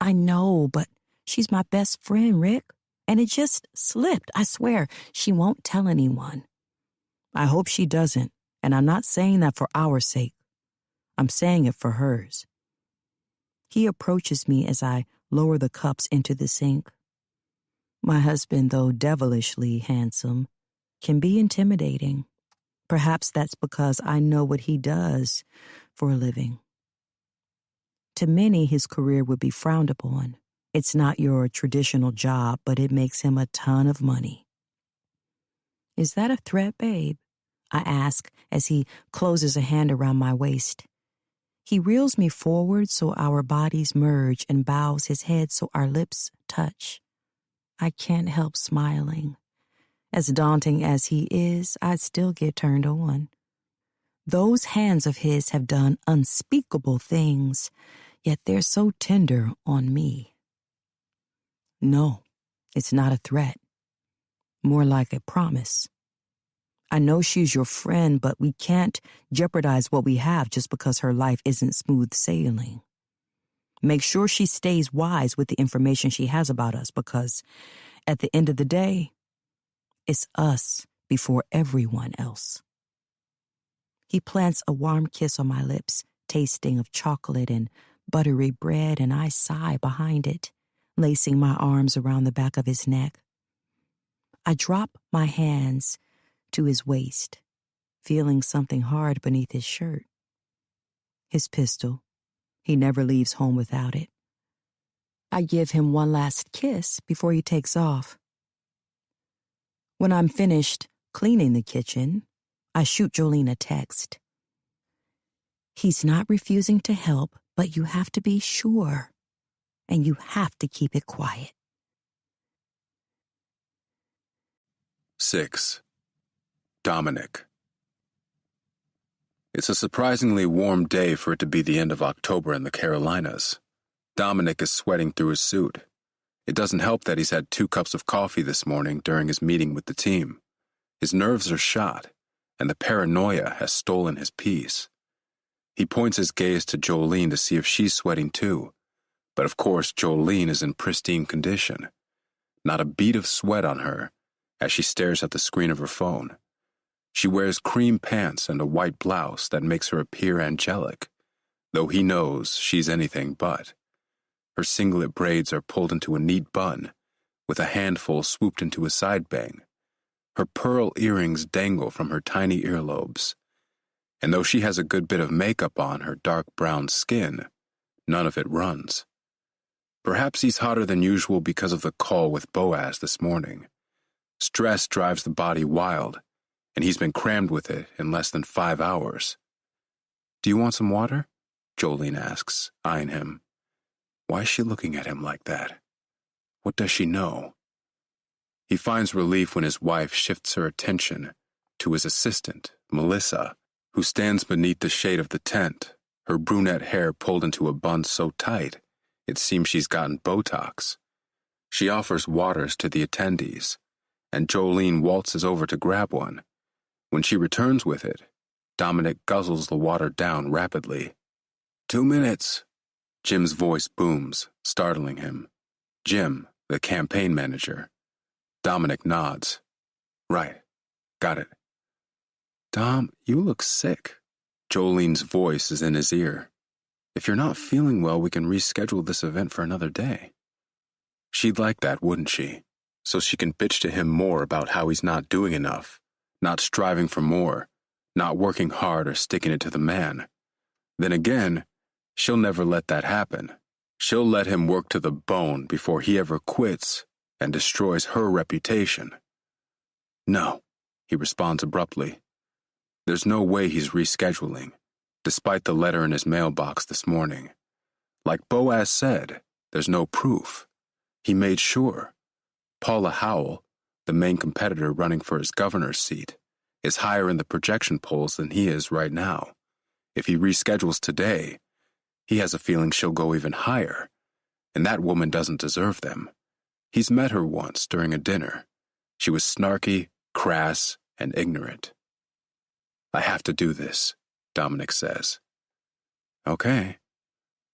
I know, but she's my best friend, Rick, and it just slipped. I swear, she won't tell anyone. I hope she doesn't, and I'm not saying that for our sake. I'm saying it for hers. He approaches me as I lower the cups into the sink. My husband, though devilishly handsome, can be intimidating. Perhaps that's because I know what he does for a living. To many, his career would be frowned upon. It's not your traditional job, but it makes him a ton of money. Is that a threat, babe? I ask as he closes a hand around my waist. He reels me forward so our bodies merge and bows his head so our lips touch. I can't help smiling. As daunting as he is, I still get turned on. Those hands of his have done unspeakable things, yet they're so tender on me. No, it's not a threat. More like a promise. I know she's your friend, but we can't jeopardize what we have just because her life isn't smooth sailing. Make sure she stays wise with the information she has about us, because at the end of the day, it's us before everyone else. He plants a warm kiss on my lips, tasting of chocolate and buttery bread, and I sigh behind it, lacing my arms around the back of his neck. I drop my hands to his waist, feeling something hard beneath his shirt. His pistol. He never leaves home without it. I give him one last kiss before he takes off. When I'm finished cleaning the kitchen, I shoot Jolene a text. He's not refusing to help, but you have to be sure, and you have to keep it quiet. 6. Dominic. It's a surprisingly warm day for it to be the end of October in the Carolinas. Dominic is sweating through his suit. It doesn't help that he's had 2 cups of coffee this morning during his meeting with the team. His nerves are shot, and the paranoia has stolen his peace. He points his gaze to Jolene to see if she's sweating too, but of course Jolene is in pristine condition. Not a bead of sweat on her as she stares at the screen of her phone. She wears cream pants and a white blouse that makes her appear angelic, though he knows she's anything but. Her singlet braids are pulled into a neat bun, with a handful swooped into a side bang. Her pearl earrings dangle from her tiny earlobes. And though she has a good bit of makeup on her dark brown skin, none of it runs. Perhaps he's hotter than usual because of the call with Boaz this morning. Stress drives the body wild, and he's been crammed with it in less than 5 hours. "Do you want some water?" Jolene asks, eyeing him. Why is she looking at him like that? What does she know? He finds relief when his wife shifts her attention to his assistant, Melissa, who stands beneath the shade of the tent, her brunette hair pulled into a bun so tight it seems she's gotten Botox. She offers waters to the attendees, and Jolene waltzes over to grab one. When she returns with it, Dominic guzzles the water down rapidly. 2 minutes, Jim's voice booms, startling him. Jim, the campaign manager. Dominic nods. Right, got it. Dom, you look sick. Jolene's voice is in his ear. If you're not feeling well, we can reschedule this event for another day. She'd like that, wouldn't she? So she can bitch to him more about how he's not doing enough, not striving for more, not working hard or sticking it to the man. Then again, she'll never let that happen. She'll let him work to the bone before he ever quits and destroys her reputation. No, he responds abruptly. There's no way he's rescheduling, despite the letter in his mailbox this morning. Like Boaz said, there's no proof. He made sure. Paula Howell, the main competitor running for his governor's seat, is higher in the projection polls than he is right now. If he reschedules today, he has a feeling she'll go even higher, and that woman doesn't deserve them. He's met her once during a dinner. She was snarky, crass, and ignorant. I have to do this, Dominic says. Okay.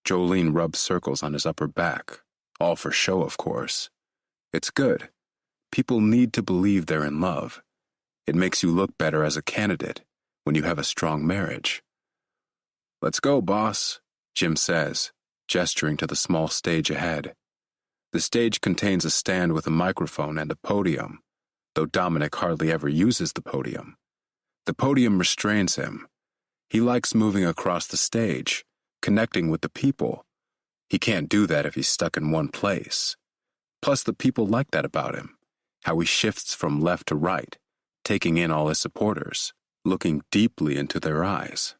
Jolene rubs circles on his upper back, all for show, of course. It's good. People need to believe they're in love. It makes you look better as a candidate when you have a strong marriage. Let's go, boss, Jim says, gesturing to the small stage ahead. The stage contains a stand with a microphone and a podium, though Dominic hardly ever uses the podium. The podium restrains him. He likes moving across the stage, connecting with the people. He can't do that if he's stuck in one place. Plus, the people like that about him, how he shifts from left to right, taking in all his supporters, looking deeply into their eyes.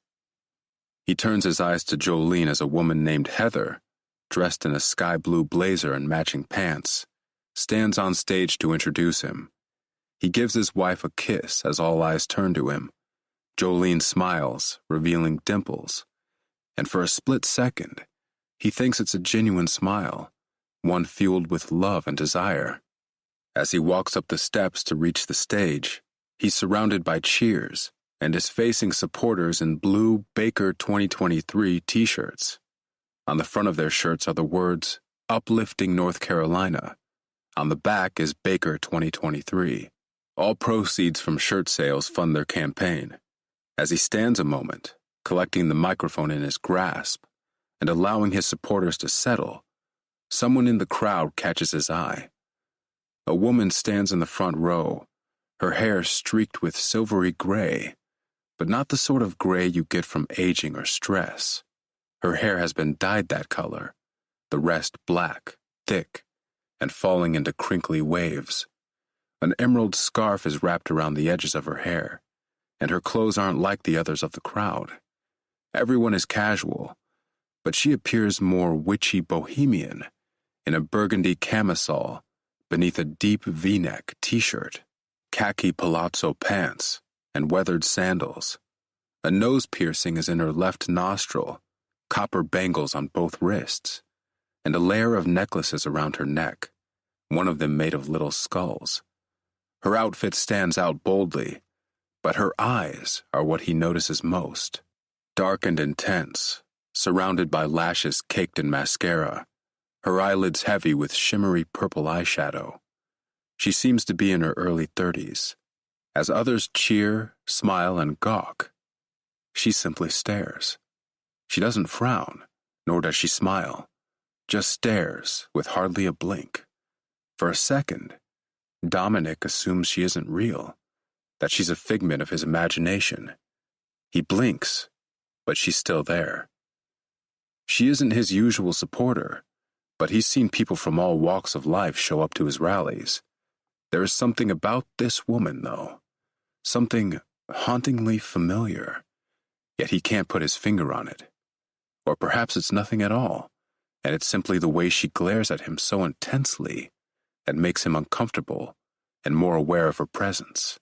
He turns his eyes to Jolene as a woman named Heather, dressed in a sky blue blazer and matching pants, stands on stage to introduce him. He gives his wife a kiss as all eyes turn to him. Jolene smiles, revealing dimples, and for a split second, he thinks it's a genuine smile, one fueled with love and desire. As he walks up the steps to reach the stage, he's surrounded by cheers and is facing supporters in blue Baker 2023 t-shirts. On the front of their shirts are the words, "Uplifting North Carolina." On the back is Baker 2023. All proceeds from shirt sales fund their campaign. As he stands a moment, collecting the microphone in his grasp and allowing his supporters to settle, someone in the crowd catches his eye. A woman stands in the front row, her hair streaked with silvery gray, but not the sort of gray you get from aging or stress. Her hair has been dyed that color, the rest black, thick, and falling into crinkly waves. An emerald scarf is wrapped around the edges of her hair, and her clothes aren't like the others of the crowd. Everyone is casual, but she appears more witchy bohemian in a burgundy camisole beneath a deep V-neck t-shirt, khaki palazzo pants, and weathered sandals. A nose piercing is in her left nostril, copper bangles on both wrists, and a layer of necklaces around her neck, one of them made of little skulls. Her outfit stands out boldly, but her eyes are what he notices most. Dark and intense, surrounded by lashes caked in mascara, her eyelids heavy with shimmery purple eyeshadow. She seems to be in her early 30s. As others cheer, smile, and gawk, she simply stares. She doesn't frown, nor does she smile, just stares with hardly a blink. For a second, Dominic assumes she isn't real, that she's a figment of his imagination. He blinks, but she's still there. She isn't his usual supporter, but he's seen people from all walks of life show up to his rallies. There is something about this woman, though, something hauntingly familiar, yet he can't put his finger on it. Or perhaps it's nothing at all, and it's simply the way she glares at him so intensely that makes him uncomfortable and more aware of her presence.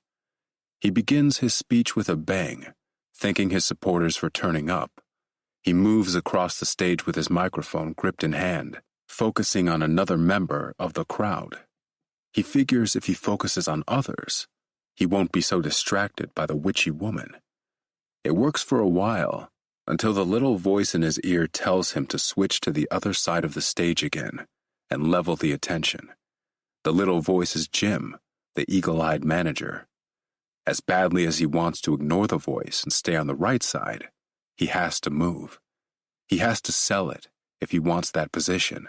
He begins his speech with a bang, thanking his supporters for turning up. He moves across the stage with his microphone gripped in hand, focusing on another member of the crowd. He figures if he focuses on others, he won't be so distracted by the witchy woman. It works for a while, until the little voice in his ear tells him to switch to the other side of the stage again and level the attention. The little voice is Jim, the eagle-eyed manager. As badly as he wants to ignore the voice and stay on the right side, he has to move. He has to sell it if he wants that position.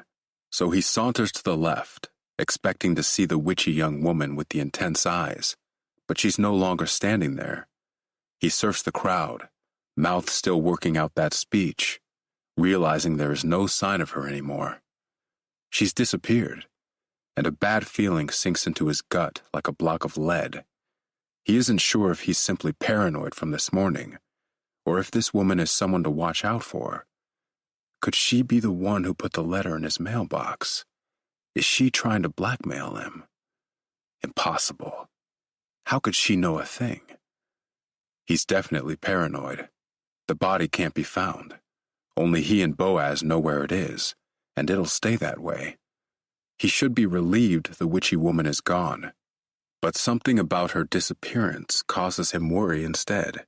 So he saunters to the left, expecting to see the witchy young woman with the intense eyes, but she's no longer standing there. He surfs the crowd, mouth still working out that speech, realizing there is no sign of her anymore. She's disappeared, and a bad feeling sinks into his gut like a block of lead. He isn't sure if he's simply paranoid from this morning, or if this woman is someone to watch out for. Could she be the one who put the letter in his mailbox? Is she trying to blackmail him? Impossible. How could she know a thing? He's definitely paranoid. The body can't be found. Only he and Boaz know where it is, and it'll stay that way. He should be relieved the witchy woman is gone, but something about her disappearance causes him worry instead.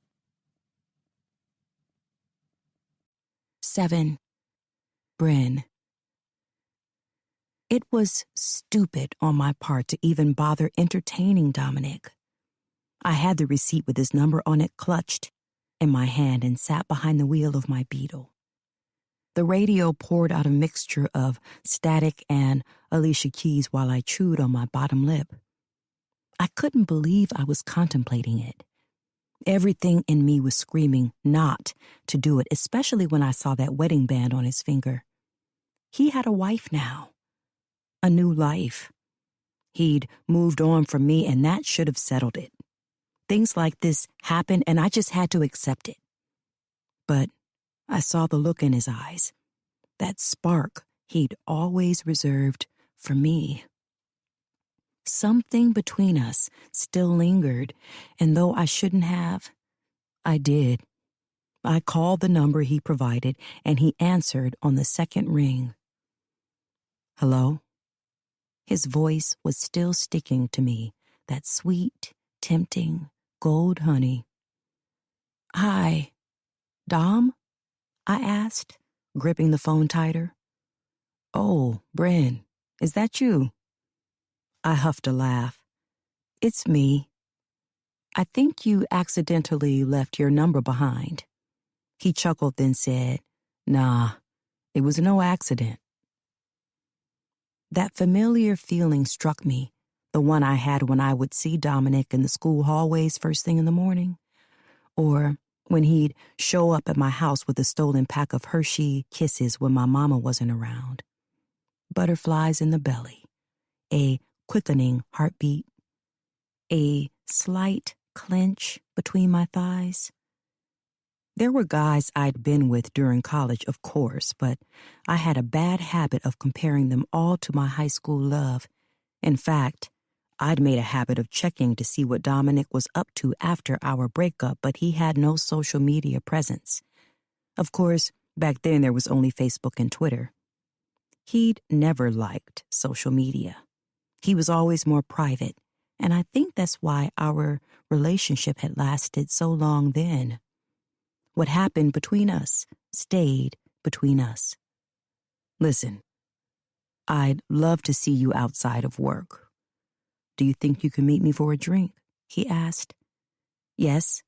7. Bryn. It was stupid on my part to even bother entertaining Dominic. I had the receipt with his number on it clutched in my hand and sat behind the wheel of my Beetle. The radio poured out a mixture of static and Alicia Keys while I chewed on my bottom lip. I couldn't believe I was contemplating it. Everything in me was screaming not to do it, especially when I saw that wedding band on his finger. He had a wife now, a new life. He'd moved on from me, and that should have settled it. Things like this happened, and I just had to accept it. But I saw the look in his eyes, that spark he'd always reserved for me. Something between us still lingered, and though I shouldn't have, I did. I called the number he provided, and he answered on the second ring. Hello? His voice was still sticking to me, that sweet, tempting gold honey. Hi, Dom? I asked, gripping the phone tighter. Oh, Bryn, is that you? I huffed a laugh. It's me. I think you accidentally left your number behind. He chuckled, then said, Nah, it was no accident. That familiar feeling struck me, the one I had when I would see Dominic in the school hallways first thing in the morning, or when he'd show up at my house with a stolen pack of Hershey Kisses when my mama wasn't around. Butterflies in the belly, a quickening heartbeat, a slight clench between my thighs. There were guys I'd been with during college, of course, but I had a bad habit of comparing them all to my high school love. In fact, I'd made a habit of checking to see what Dominic was up to after our breakup, but he had no social media presence. Of course, back then there was only Facebook and Twitter. He'd never liked social media. He was always more private, and I think that's why our relationship had lasted so long then. What happened between us stayed between us. Listen, I'd love to see you outside of work. Do you think you can meet me for a drink? He asked. Yes,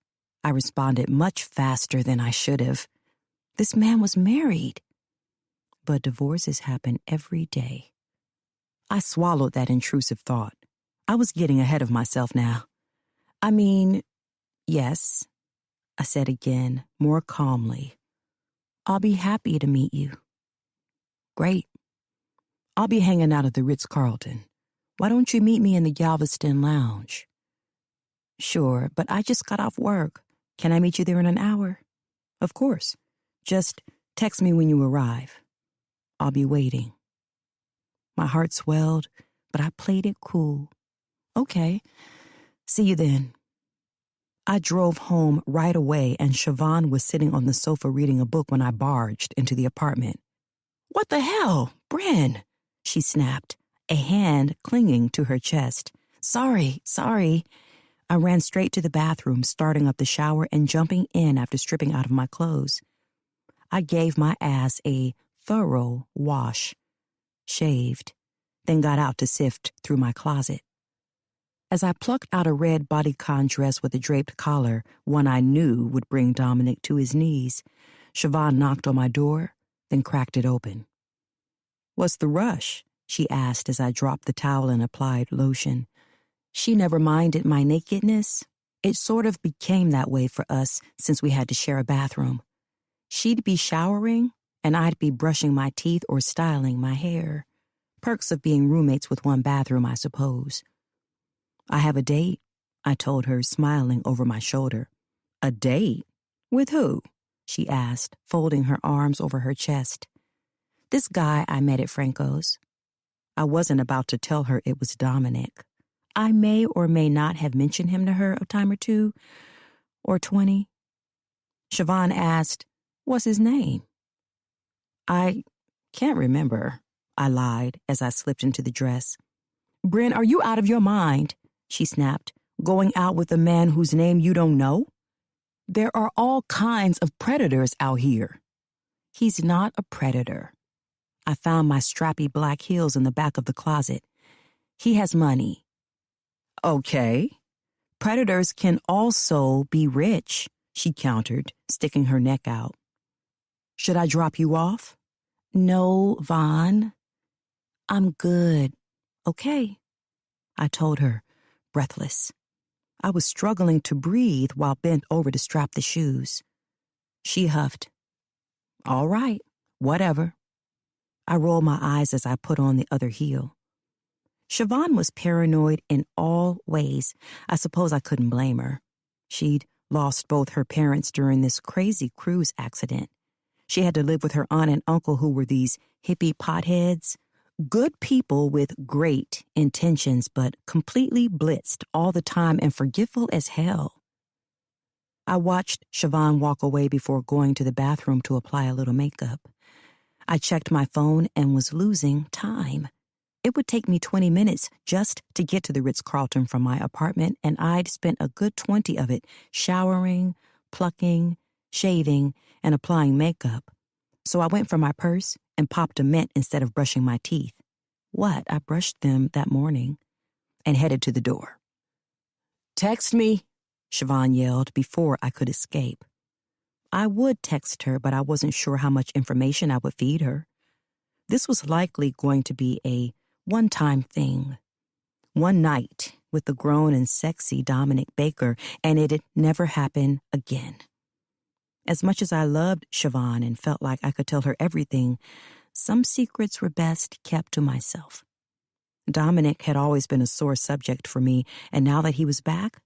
I responded much faster than I should have. This man was married. But divorces happen every day. I swallowed that intrusive thought. I was getting ahead of myself now. I mean, yes, I said again, more calmly. I'll be happy to meet you. Great. I'll be hanging out at the Ritz-Carlton. Why don't you meet me in the Galveston Lounge? Sure, but I just got off work. Can I meet you there in an hour? Of course. Just text me when you arrive. I'll be waiting. My heart swelled, but I played it cool. Okay, see you then. I drove home right away, and Siobhan was sitting on the sofa reading a book when I barged into the apartment. What the hell, Bryn? She snapped, a hand clinging to her chest. Sorry. I ran straight to the bathroom, starting up the shower and jumping in after stripping out of my clothes. I gave my ass a thorough wash, shaved, then got out to sift through my closet. As I plucked out a red bodycon dress with a draped collar, one I knew would bring Dominic to his knees, Siobhan knocked on my door, then cracked it open. What's the rush? She asked as I dropped the towel and applied lotion. She never minded my nakedness. It sort of became that way for us since we had to share a bathroom. She'd be showering, and I'd be brushing my teeth or styling my hair. Perks of being roommates with one bathroom, I suppose. I have a date, I told her, smiling over my shoulder. A date? With who? She asked, folding her arms over her chest. This guy I met at Franco's. I wasn't about to tell her it was Dominic. I may or may not have mentioned him to her a time or two, or 20. Siobhan asked, what's his name? I can't remember, I lied as I slipped into the dress. Bryn, are you out of your mind? She snapped, going out with a man whose name you don't know? There are all kinds of predators out here. He's not a predator. I found my strappy black heels in the back of the closet. He has money. Okay. Predators can also be rich, she countered, sticking her neck out. Should I drop you off? No, Vaughn. I'm good. Okay, I told her, breathless. I was struggling to breathe while bent over to strap the shoes. She huffed. All right, whatever. I rolled my eyes as I put on the other heel. Siobhan was paranoid in all ways. I suppose I couldn't blame her. She'd lost both her parents during this crazy cruise accident. She had to live with her aunt and uncle who were these hippie potheads, Good people with great intentions, but completely blitzed all the time and forgetful as hell. I watched Siobhan walk away before going to the bathroom to apply a little makeup. I checked my phone and was losing time. It would take me 20 minutes just to get to the Ritz-Carlton from my apartment, and I'd spent a good 20 of it showering, plucking, shaving, and applying makeup. So I went for my purse and popped a mint instead of brushing my teeth. I brushed them that morning and headed to the door. "Text me," Siobhan yelled before I could escape. I would text her, but I wasn't sure how much information I would feed her. This was likely going to be a one-time thing. One night with the grown and sexy Dominic Baker, and it'd never happen again. As much as I loved Siobhan and felt like I could tell her everything, some secrets were best kept to myself. Dominic had always been a sore subject for me, and now that he was back,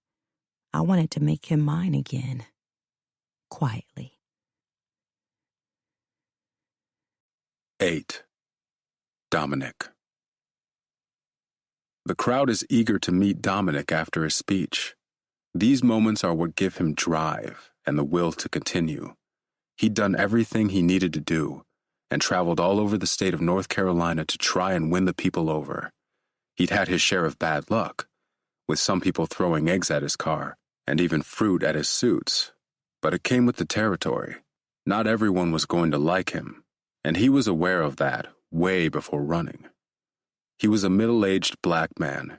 I wanted to make him mine again. Quietly. 8. Dominic. The crowd is eager to meet Dominic after his speech. These moments are what give him drive and the will to continue. He'd done everything he needed to do and traveled all over the state of North Carolina to try and win the people over. He'd had his share of bad luck, with some people throwing eggs at his car and even fruit at his suits. But it came with the territory. Not everyone was going to like him, and he was aware of that way before running. He was a middle-aged black man,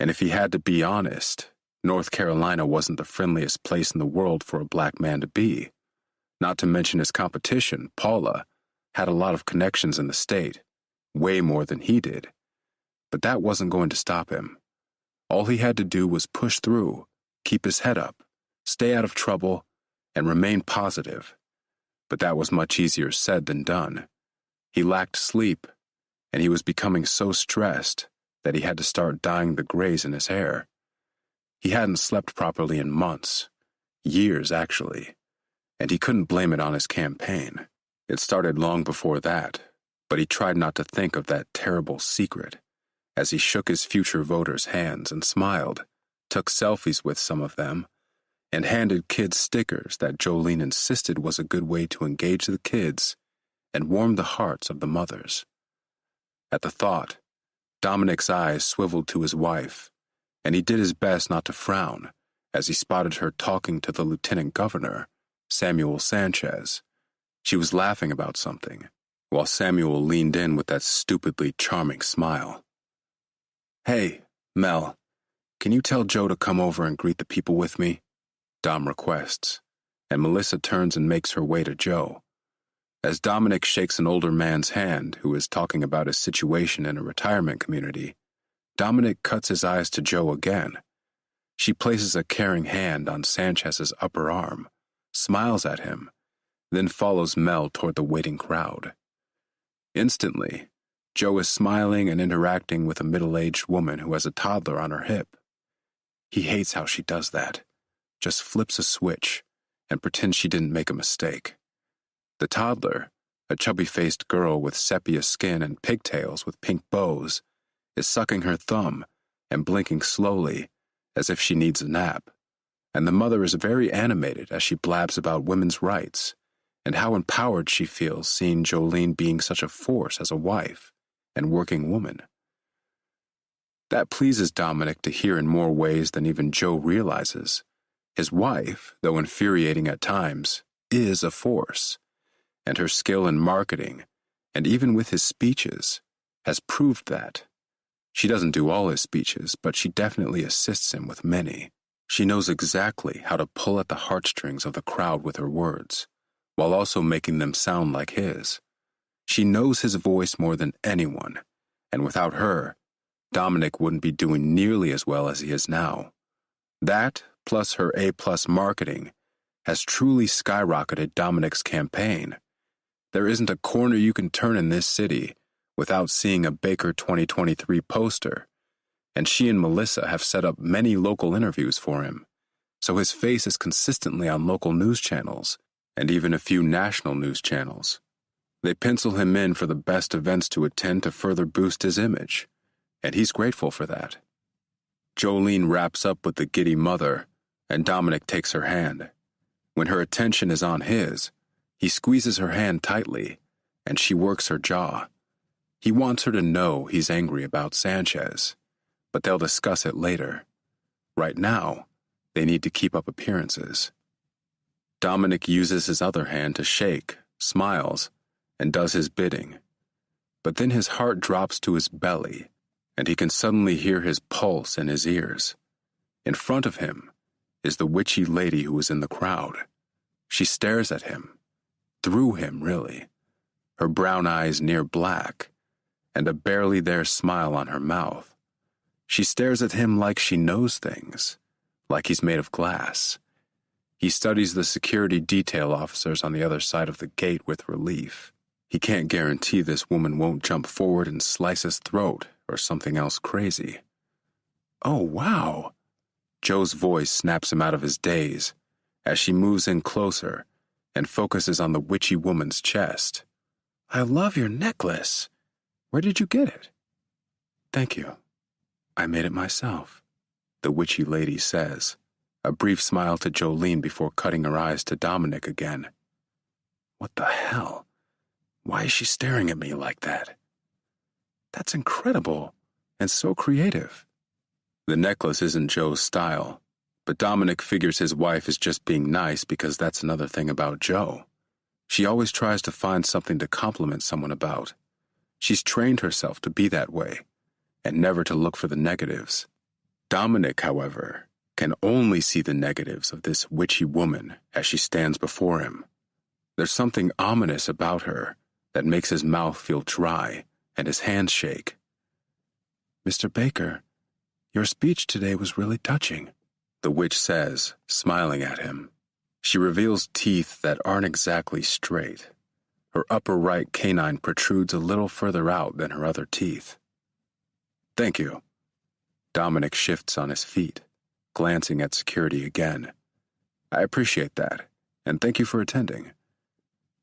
and if he had to be honest, North Carolina wasn't the friendliest place in the world for a black man to be. Not to mention his competition, Paula, had a lot of connections in the state, way more than he did. But that wasn't going to stop him. All he had to do was push through, keep his head up, stay out of trouble, and remain positive. But that was much easier said than done. He lacked sleep, and he was becoming so stressed that he had to start dyeing the grays in his hair. He hadn't slept properly in months, years actually, and he couldn't blame it on his campaign. It started long before that, but he tried not to think of that terrible secret as he shook his future voters' hands and smiled, took selfies with some of them, and handed kids stickers that Jolene insisted was a good way to engage the kids and warm the hearts of the mothers. At the thought, Dominic's eyes swiveled to his wife, and he did his best not to frown as he spotted her talking to the lieutenant governor, Samuel Sanchez. She was laughing about something, while Samuel leaned in with that stupidly charming smile. "Hey, Mel, can you tell Joe to come over and greet the people with me?" Dom requests, and Melissa turns and makes her way to Joe. As Dominic shakes an older man's hand who is talking about his situation in a retirement community, Dominic cuts his eyes to Joe again. She places a caring hand on Sanchez's upper arm, smiles at him, then follows Mel toward the waiting crowd. Instantly, Joe is smiling and interacting with a middle-aged woman who has a toddler on her hip. He hates how she does that, just flips a switch, and pretends she didn't make a mistake. The toddler, a chubby-faced girl with sepia skin and pigtails with pink bows, is sucking her thumb and blinking slowly as if she needs a nap, and the mother is very animated as she blabs about women's rights and how empowered she feels seeing Jolene being such a force as a wife and working woman. That pleases Dominic to hear in more ways than even Joe realizes. His wife, though infuriating at times, is a force, and her skill in marketing, and even with his speeches, has proved that. She doesn't do all his speeches, but she definitely assists him with many. She knows exactly how to pull at the heartstrings of the crowd with her words, while also making them sound like his. She knows his voice more than anyone, and without her, Dominic wouldn't be doing nearly as well as he is now. That, plus her A+ marketing, has truly skyrocketed Dominic's campaign. There isn't a corner you can turn in this city without seeing a Baker 2023 poster, and she and Melissa have set up many local interviews for him, so his face is consistently on local news channels and even a few national news channels. They pencil him in for the best events to attend to further boost his image, and he's grateful for that. Jolene wraps up with the giddy mother, and Dominic takes her hand. When her attention is on his, he squeezes her hand tightly, and she works her jaw. He wants her to know he's angry about Sanchez, but they'll discuss it later. Right now, they need to keep up appearances. Dominic uses his other hand to shake, smiles, and does his bidding. But then his heart drops to his belly, and he can suddenly hear his pulse in his ears. In front of him is the witchy lady who was in the crowd. She stares at him, through him really, her brown eyes near black, and a barely there smile on her mouth. She stares at him like she knows things, like he's made of glass. He studies the security detail officers on the other side of the gate with relief. He can't guarantee this woman won't jump forward and slice his throat or something else crazy. Oh, wow. Joe's voice snaps him out of his daze as she moves in closer and focuses on the witchy woman's chest. I love your necklace. Where did you get it? Thank you. I made it myself, the witchy lady says, a brief smile to Jolene before cutting her eyes to Dominic again. What the hell? Why is she staring at me like that? That's incredible and so creative. The necklace isn't Joe's style, but Dominic figures his wife is just being nice because that's another thing about Joe. She always tries to find something to compliment someone about. She's trained herself to be that way and never to look for the negatives. Dominic, however, can only see the negatives of this witchy woman as she stands before him. There's something ominous about her that makes his mouth feel dry and his hands shake. Mr. Baker, your speech today was really touching, the witch says, smiling at him. She reveals teeth that aren't exactly straight. Her upper right canine protrudes a little further out than her other teeth. Thank you. Dominic shifts on his feet, glancing at security again. I appreciate that, and thank you for attending.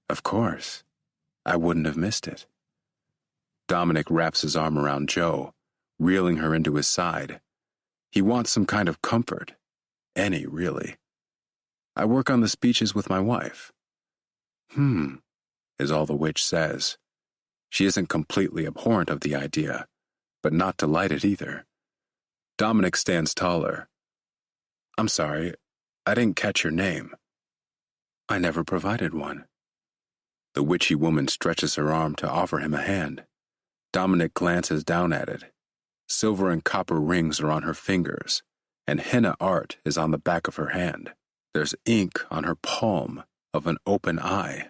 Of course. I wouldn't have missed it. Dominic wraps his arm around Joe, reeling her into his side. He wants some kind of comfort. Any, really. I work on the speeches with my wife. Is all the witch says. She isn't completely abhorrent of the idea, but not delighted either. Dominic stands taller. I'm sorry, I didn't catch your name. I never provided one. The witchy woman stretches her arm to offer him a hand. Dominic glances down at it. Silver and copper rings are on her fingers, and henna art is on the back of her hand. There's ink on her palm of an open eye.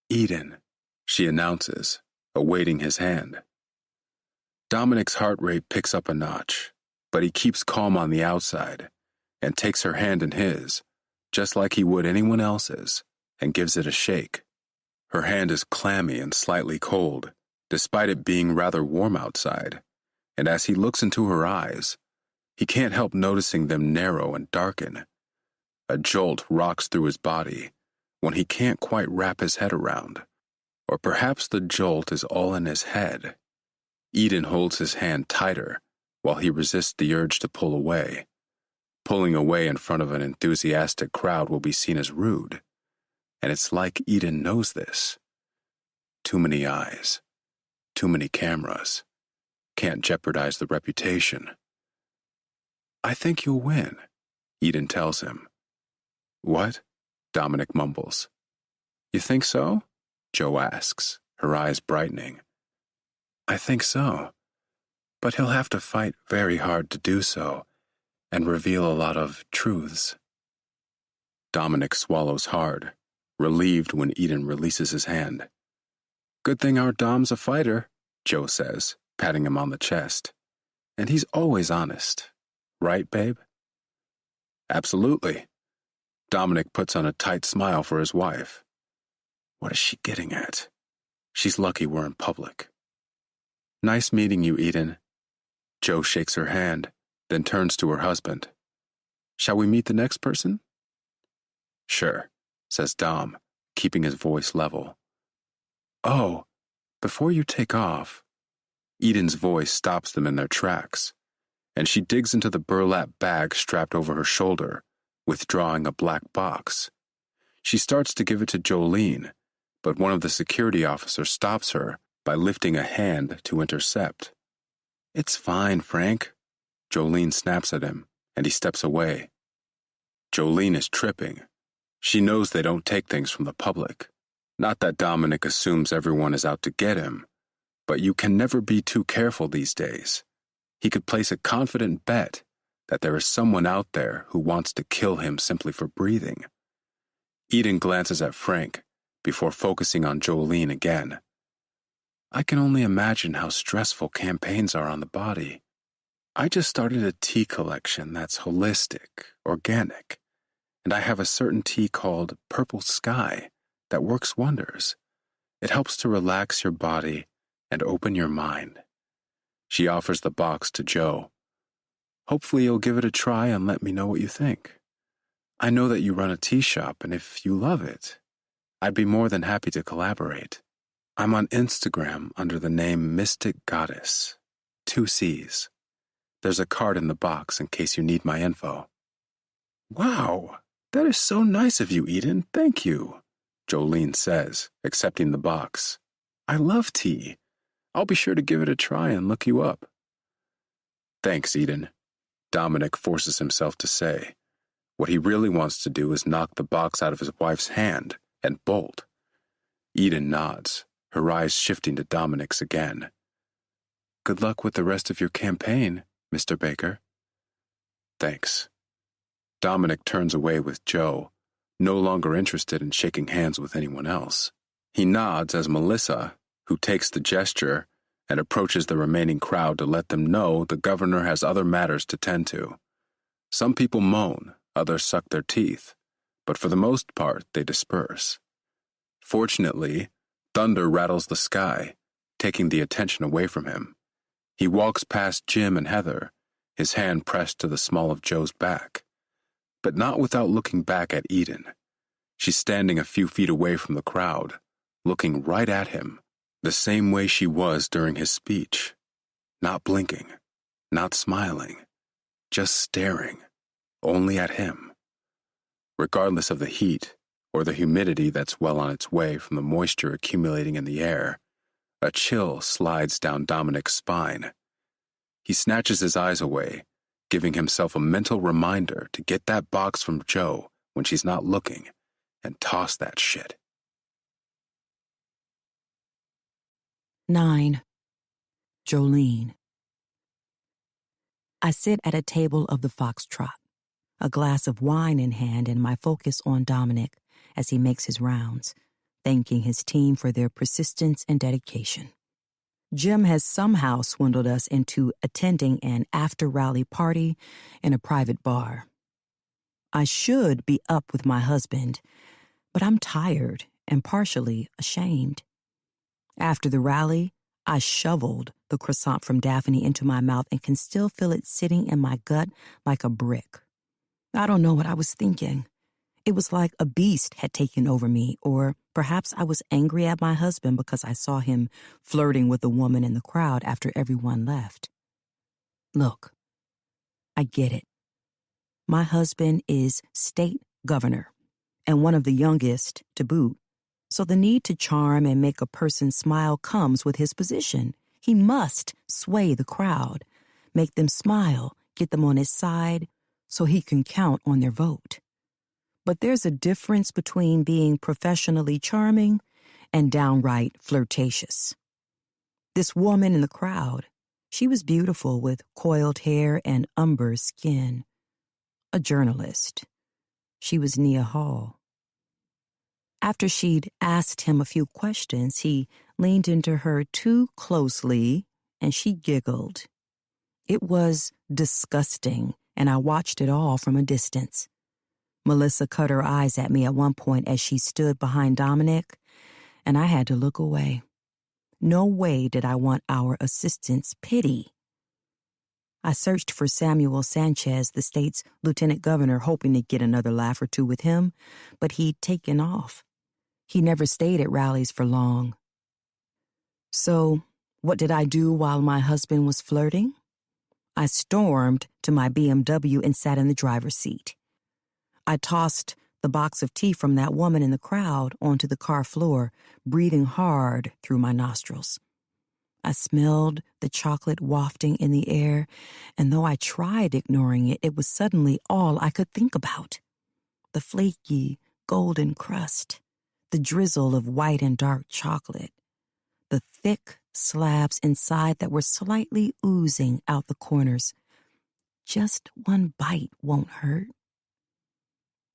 Eden, she announces, awaiting his hand. Dominic's heart rate picks up a notch, but he keeps calm on the outside and takes her hand in his, just like he would anyone else's, and gives it a shake. Her hand is clammy and slightly cold, despite it being rather warm outside, and as he looks into her eyes, he can't help noticing them narrow and darken. A jolt rocks through his body, one he can't quite wrap his head around. Or perhaps the jolt is all in his head. Eden holds his hand tighter while he resists the urge to pull away. Pulling away in front of an enthusiastic crowd will be seen as rude. And it's like Eden knows this. Too many eyes. Too many cameras. Can't jeopardize the reputation. I think you'll win, Eden tells him. What? Dominic mumbles. You think so? Joe asks, her eyes brightening. I think so, but he'll have to fight very hard to do so and reveal a lot of truths. Dominic swallows hard, relieved when Eden releases his hand. Good thing our Dom's a fighter, Joe says, patting him on the chest. And he's always honest. Right, babe? Absolutely. Dominic puts on a tight smile for his wife. What is she getting at? She's lucky we're in public. Nice meeting you, Eden. Joe shakes her hand, then turns to her husband. Shall we meet the next person? Sure, says Dom, keeping his voice level. Oh, before you take off, Eden's voice stops them in their tracks, and she digs into the burlap bag strapped over her shoulder, withdrawing a black box. She starts to give it to Jolene, but one of the security officers stops her by lifting a hand to intercept. "It's fine, Frank." Jolene snaps at him, and he steps away. Jolene is tripping. She knows they don't take things from the public. Not that Dominic assumes everyone is out to get him, but you can never be too careful these days. He could place a confident bet that there is someone out there who wants to kill him simply for breathing. Eden glances at Frank before focusing on Jolene again. "I can only imagine how stressful campaigns are on the body. I just started a tea collection that's holistic, organic, and I have a certain tea called Purple Sky that works wonders. It helps to relax your body and open your mind." She offers the box to Joe. "Hopefully you'll give it a try and let me know what you think. I know that you run a tea shop, and if you love it, I'd be more than happy to collaborate. I'm on Instagram under the name Mystic Goddess, 2 C's. There's a card in the box in case you need my info." "Wow, that is so nice of you, Eden. Thank you," Jolene says, accepting the box. "I love tea. I'll be sure to give it a try and look you up." "Thanks, Eden," Dominic forces himself to say. What he really wants to do is knock the box out of his wife's hand and bolt. Eden nods, her eyes shifting to Dominic's again. "Good luck with the rest of your campaign, Mr. Baker." "Thanks." Dominic turns away with Joe, no longer interested in shaking hands with anyone else. He nods as Melissa, who takes the gesture and approaches the remaining crowd to let them know the governor has other matters to tend to. Some people moan, others suck their teeth, but for the most part they disperse. Fortunately, thunder rattles the sky, taking the attention away from him. He walks past Jim and Heather, his hand pressed to the small of Joe's back, but not without looking back at Eden. She's standing a few feet away from the crowd, looking right at him, the same way she was during his speech. Not blinking, not smiling, just staring, only at him. Regardless of the heat or the humidity that's well on its way from the moisture accumulating in the air, a chill slides down Dominic's spine. He snatches his eyes away, giving himself a mental reminder to get that box from Joe when she's not looking and toss that shit. 9. Jolene. I sit at a table of the Foxtrot, a glass of wine in hand and my focus on Dominic as he makes his rounds, thanking his team for their persistence and dedication. Jim has somehow swindled us into attending an after-rally party in a private bar. I should be up with my husband, but I'm tired and partially ashamed. After the rally, I shoveled the croissant from Daphne into my mouth and can still feel it sitting in my gut like a brick. I don't know what I was thinking. It was like a beast had taken over me, or perhaps I was angry at my husband because I saw him flirting with a woman in the crowd after everyone left. Look, I get it. My husband is state governor, and one of the youngest to boot, so the need to charm and make a person smile comes with his position. He must sway the crowd, make them smile, get them on his side, so he can count on their vote. But there's a difference between being professionally charming and downright flirtatious. This woman in the crowd, she was beautiful with coiled hair and umber skin. A journalist. She was Nia Hall. After she'd asked him a few questions, he leaned into her too closely and she giggled. It was disgusting, and I watched it all from a distance. Melissa cut her eyes at me at one point as she stood behind Dominic, and I had to look away. No way did I want our assistant's pity. I searched for Samuel Sanchez, the state's lieutenant governor, hoping to get another laugh or two with him, but he'd taken off. He never stayed at rallies for long. So, what did I do while my husband was flirting? I stormed to my BMW and sat in the driver's seat. I tossed the box of tea from that woman in the crowd onto the car floor, breathing hard through my nostrils. I smelled the chocolate wafting in the air, and though I tried ignoring it, it was suddenly all I could think about. The flaky, golden crust, the drizzle of white and dark chocolate, the thick slabs inside that were slightly oozing out the corners. Just one bite won't hurt.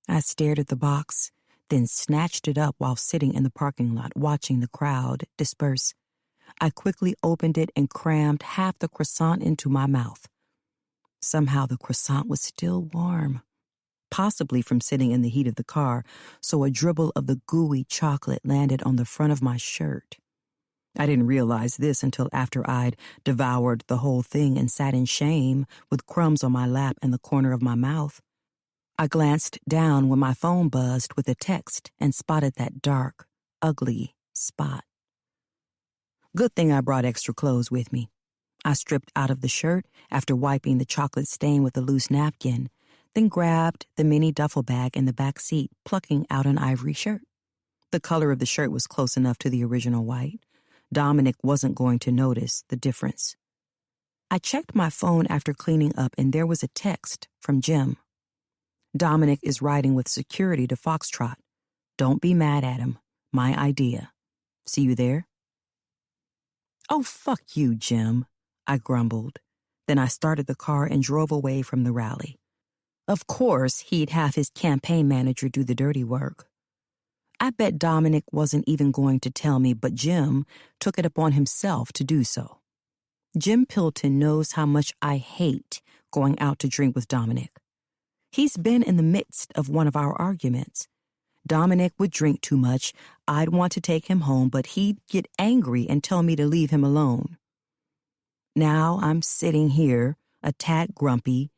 I stared at the box, then snatched it up while sitting in the parking lot watching the crowd disperse. I quickly opened it and crammed half the croissant into my mouth. Somehow the croissant was still warm, possibly from sitting in the heat of the car, so a dribble of the gooey chocolate landed on the front of my shirt. I didn't realize this until after I'd devoured the whole thing and sat in shame with crumbs on my lap and the corner of my mouth. I glanced down when my phone buzzed with a text and spotted that dark, ugly spot. Good thing I brought extra clothes with me. I stripped out of the shirt after wiping the chocolate stain with a loose napkin, then grabbed the mini duffel bag in the back seat, plucking out an ivory shirt. The color of the shirt was close enough to the original white. Dominic wasn't going to notice the difference. I checked my phone after cleaning up, and there was a text from Jim. Dominic is riding with security to Foxtrot. Don't be mad at him. My idea. See you there? Oh, fuck you, Jim, I grumbled. Then I started the car and drove away from the rally. Of course, he'd have his campaign manager do the dirty work. I bet Dominic wasn't even going to tell me, but Jim took it upon himself to do so. Jim Pilton knows how much I hate going out to drink with Dominic. He's been in the midst of one of our arguments. Dominic would drink too much. I'd want to take him home, but he'd get angry and tell me to leave him alone. Now I'm sitting here, a tad grumpy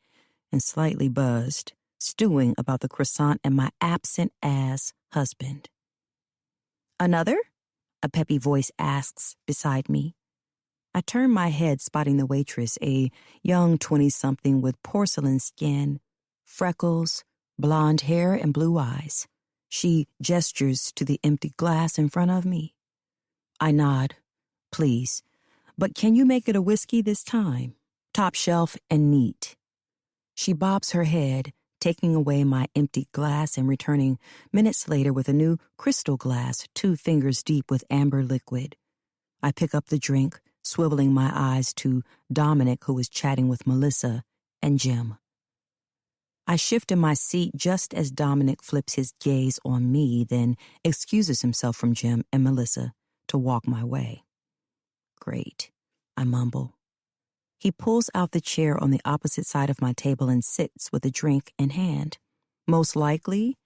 and slightly buzzed, stewing about the croissant and my absent-ass husband. Another? A peppy voice asks beside me. I turn my head, spotting the waitress, a young 20-something with porcelain skin, freckles, blonde hair, and blue eyes. She gestures to the empty glass in front of me. I nod. Please, but can you make it a whiskey this time? Top shelf and neat. She bobs her head, taking away my empty glass and returning minutes later with a new crystal glass 2 fingers deep with amber liquid. I pick up the drink, swiveling my eyes to Dominic, who is chatting with Melissa and Jim. I shift in my seat just as Dominic flips his gaze on me, then excuses himself from Jim and Melissa to walk my way. Great, I mumble. He pulls out the chair on the opposite side of my table and sits with a drink in hand. Most likely,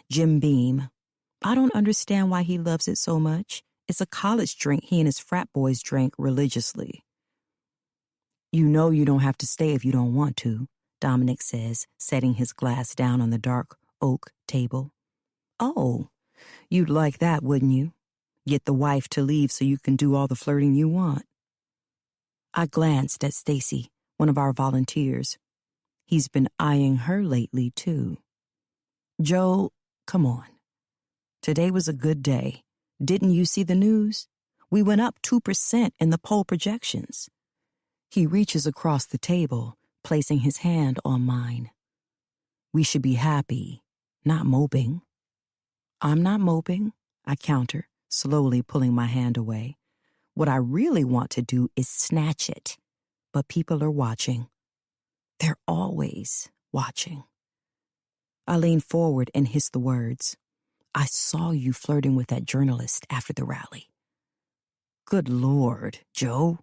Jim Beam. I don't understand why he loves it so much. It's a college drink he and his frat boys drank religiously. You know you don't have to stay if you don't want to, Dominic says, setting his glass down on the dark oak table. Oh, you'd like that, wouldn't you? Get the wife to leave so you can do all the flirting you want. I glanced at Stacy, one of our volunteers. He's been eyeing her lately, too. Joe, come on. Today was a good day. Didn't you see the news? We went up 2% in the poll projections. He reaches across the table, placing his hand on mine. We should be happy, not moping. I'm not moping, I counter, slowly pulling my hand away. What I really want to do is snatch it, but people are watching. They're always watching. I lean forward and hiss the words. I saw you flirting with that journalist after the rally. Good Lord, Joe.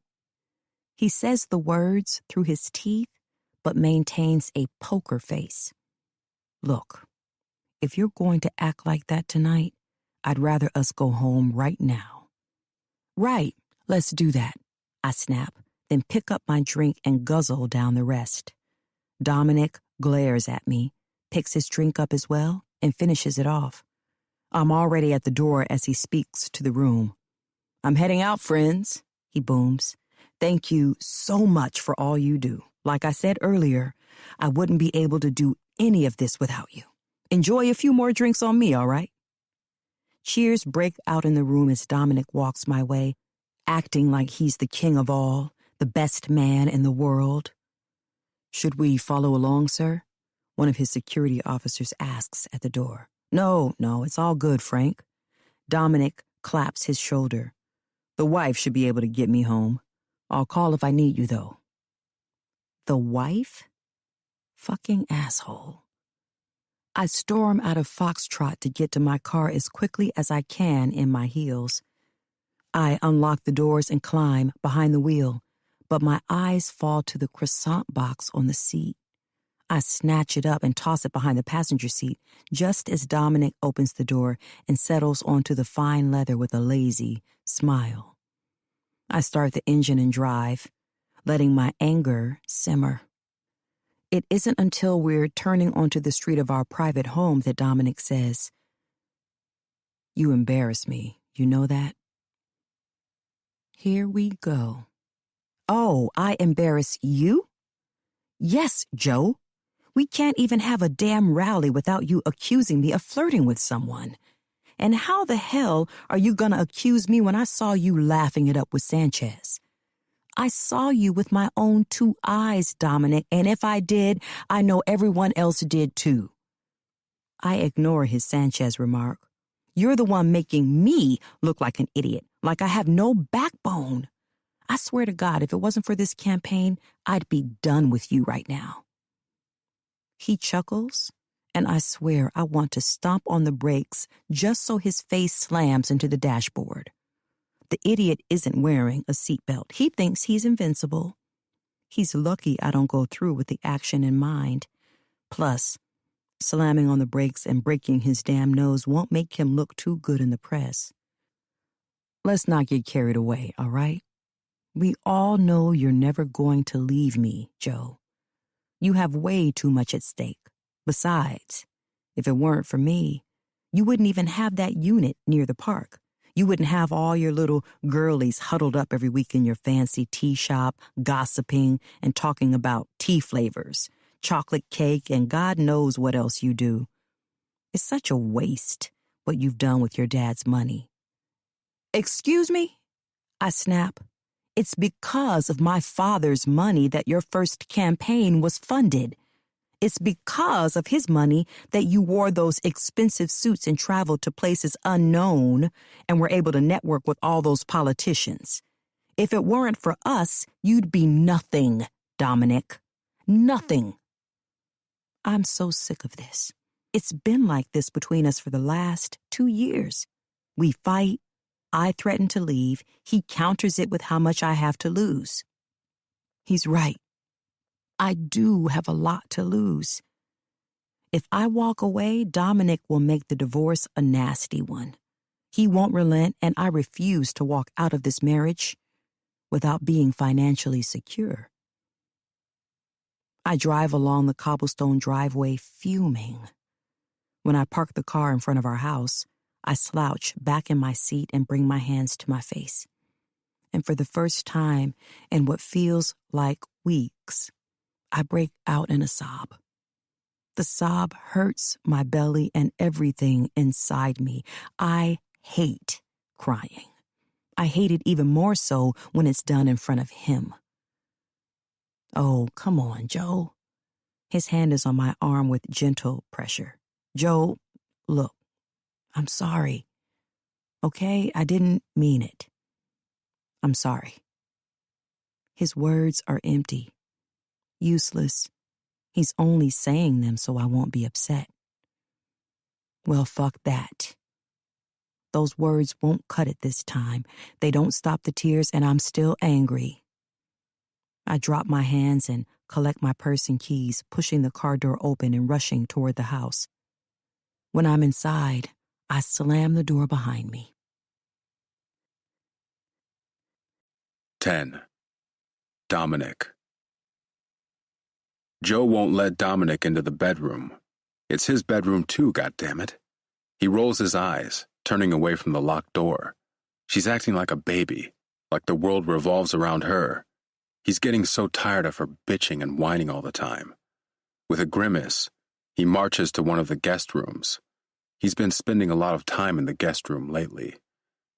He says the words through his teeth, but maintains a poker face. Look, if you're going to act like that tonight, I'd rather us go home right now. Right, let's do that, I snap, then pick up my drink and guzzle down the rest. Dominic glares at me, picks his drink up as well, and finishes it off. I'm already at the door as he speaks to the room. I'm heading out, friends. he booms. Thank you so much for all you do. Like I said earlier, I wouldn't be able to do any of this without you. Enjoy a few more drinks on me, all right? Cheers break out in the room as Dominic walks my way, acting like he's the king of all, the best man in the world. Should we follow along, sir? One of his security officers asks at the door. No, it's all good, Frank. Dominic claps his shoulder. The wife should be able to get me home. I'll call if I need you, though. The wife? Fucking asshole. I storm out of Foxtrot to get to my car as quickly as I can in my heels. I unlock the doors and climb behind the wheel, but my eyes fall to the croissant box on the seat. I snatch it up and toss it behind the passenger seat just as Dominic opens the door and settles onto the fine leather with a lazy smile. I start the engine and drive, letting my anger simmer. It isn't until we're turning onto the street of our private home that Dominic says, "You embarrass me, you know that?" Here we go. Oh, I embarrass you? Yes, Joe. We can't even have a damn rally without you accusing me of flirting with someone. And how the hell are you gonna accuse me when I saw you laughing it up with Sanchez? I saw you with my own 2 eyes, Dominic, and if I did, I know everyone else did too. I ignore his Sanchez remark. You're the one making me look like an idiot, like I have no backbone. I swear to God, if it wasn't for this campaign, I'd be done with you right now. He chuckles, and I swear I want to stomp on the brakes just so his face slams into the dashboard. The idiot isn't wearing a seatbelt. He thinks he's invincible. He's lucky I don't go through with the action in mind. Plus, slamming on the brakes and breaking his damn nose won't make him look too good in the press. Let's not get carried away, all right? We all know you're never going to leave me, Joe. You have way too much at stake. Besides, if it weren't for me, you wouldn't even have that unit near the park. You wouldn't have all your little girlies huddled up every week in your fancy tea shop, gossiping and talking about tea flavors, chocolate cake, and God knows what else you do. It's such a waste what you've done with your dad's money. Excuse me? I snap. It's because of my father's money that your first campaign was funded. It's because of his money that you wore those expensive suits and traveled to places unknown and were able to network with all those politicians. If it weren't for us, you'd be nothing, Dominic. Nothing. I'm so sick of this. It's been like this between us for the last 2 years. We fight. I threaten to leave. He counters it with how much I have to lose. He's right. I do have a lot to lose. If I walk away, Dominic will make the divorce a nasty one. He won't relent, and I refuse to walk out of this marriage without being financially secure. I drive along the cobblestone driveway fuming. When I park the car in front of our house, I slouch back in my seat and bring my hands to my face. And for the first time in what feels like weeks, I break out in a sob. The sob hurts my belly and everything inside me. I hate crying. I hate it even more so when it's done in front of him. Oh, come on, Joe. His hand is on my arm with gentle pressure. Joe, look, I'm sorry. Okay, I didn't mean it. I'm sorry. His words are empty. Useless. He's only saying them so I won't be upset. Well, fuck that. Those words won't cut it this time. They don't stop the tears, and I'm still angry. I drop my hands and collect my purse and keys, pushing the car door open and rushing toward the house. When I'm inside, I slam the door behind me. 10. Dominic. Joe won't let Dominic into the bedroom. It's his bedroom too, goddammit. He rolls his eyes, turning away from the locked door. She's acting like a baby, like the world revolves around her. He's getting so tired of her bitching and whining all the time. With a grimace, he marches to one of the guest rooms. He's been spending a lot of time in the guest room lately.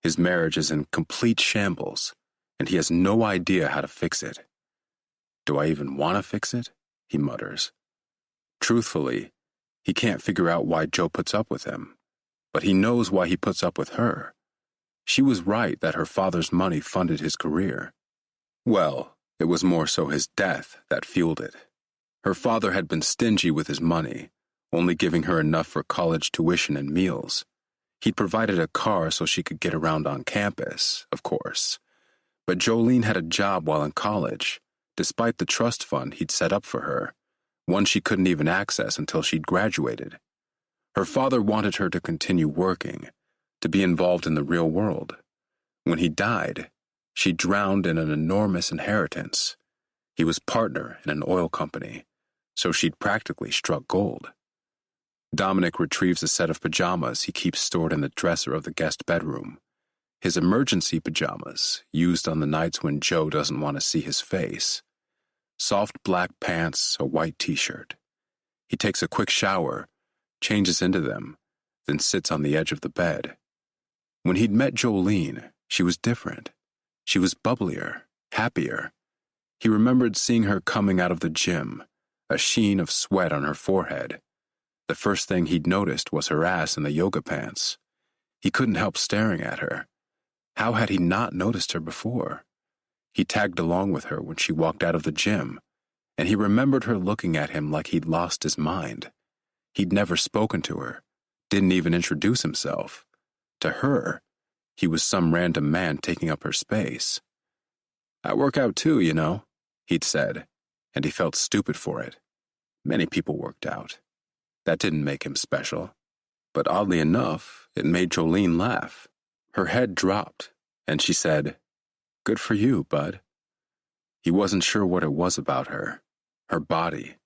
His marriage is in complete shambles, and he has no idea how to fix it. Do I even want to fix it? He mutters. Truthfully, he can't figure out why Joe puts up with him, but he knows why he puts up with her. She was right that her father's money funded his career. Well, it was more so his death that fueled it. Her father had been stingy with his money, only giving her enough for college tuition and meals. He'd provided a car so she could get around on campus, of course. But Jolene had a job while in college, despite the trust fund he'd set up for her, one she couldn't even access until she'd graduated. Her father wanted her to continue working, to be involved in the real world. When he died, she drowned in an enormous inheritance. He was partner in an oil company, so she'd practically struck gold. Dominic retrieves a set of pajamas he keeps stored in the dresser of the guest bedroom. His emergency pajamas, used on the nights when Joe doesn't want to see his face. Soft black pants, a white t-shirt. He takes a quick shower, changes into them, then sits on the edge of the bed. When he'd met Jolene, she was different. She was bubblier, happier. He remembered seeing her coming out of the gym, a sheen of sweat on her forehead. The first thing he'd noticed was her ass in the yoga pants. He couldn't help staring at her. How had he not noticed her before? He tagged along with her when she walked out of the gym, and he remembered her looking at him like he'd lost his mind. He'd never spoken to her, didn't even introduce himself. To her, he was some random man taking up her space. "I work out too, you know," he'd said, and he felt stupid for it. Many people worked out. That didn't make him special. But oddly enough, it made Jolene laugh. Her head dropped, and she said, "Good for you, bud." He wasn't sure what it was about her. Her body,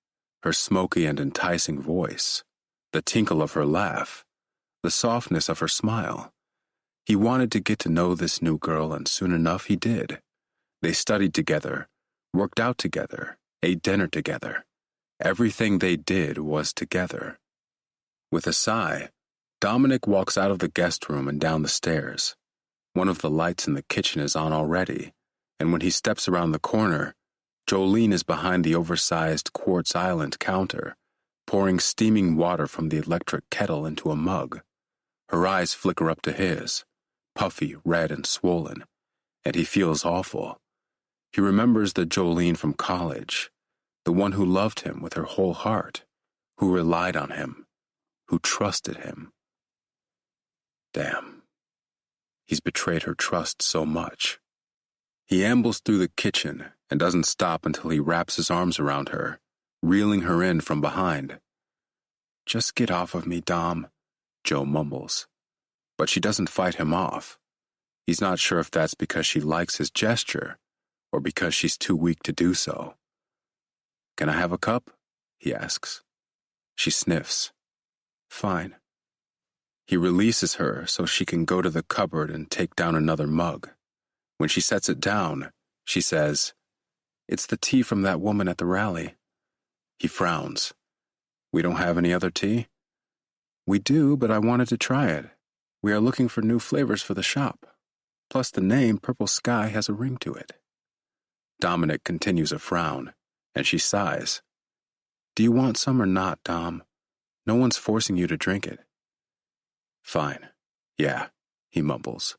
her smoky and enticing voice, the tinkle of her laugh, the softness of her smile. He wanted to get to know this new girl, and soon enough he did. They studied together, worked out together, ate dinner together. Everything they did was together. With a sigh, Dominic walks out of the guest room and down the stairs. One of the lights in the kitchen is on already, and when he steps around the corner, Jolene is behind the oversized quartz island counter, pouring steaming water from the electric kettle into a mug. Her eyes flicker up to his, puffy, red, and swollen, and he feels awful. He remembers the Jolene from college, the one who loved him with her whole heart, who relied on him, who trusted him. Damn. He's betrayed her trust so much. He ambles through the kitchen and doesn't stop until he wraps his arms around her, reeling her in from behind. "Just get off of me, Dom," Joe mumbles. But she doesn't fight him off. He's not sure if that's because she likes his gesture or because she's too weak to do so. "Can I have a cup?" he asks. She sniffs. "Fine." He releases her so she can go to the cupboard and take down another mug. When she sets it down, she says, "It's the tea from that woman at the rally." He frowns. "We don't have any other tea?" "We do, but I wanted to try it. We are looking for new flavors for the shop. Plus the name Purple Sky has a ring to it." Dominic continues a frown, and she sighs. "Do you want some or not, Dom? No one's forcing you to drink it." "Fine. Yeah," he mumbles.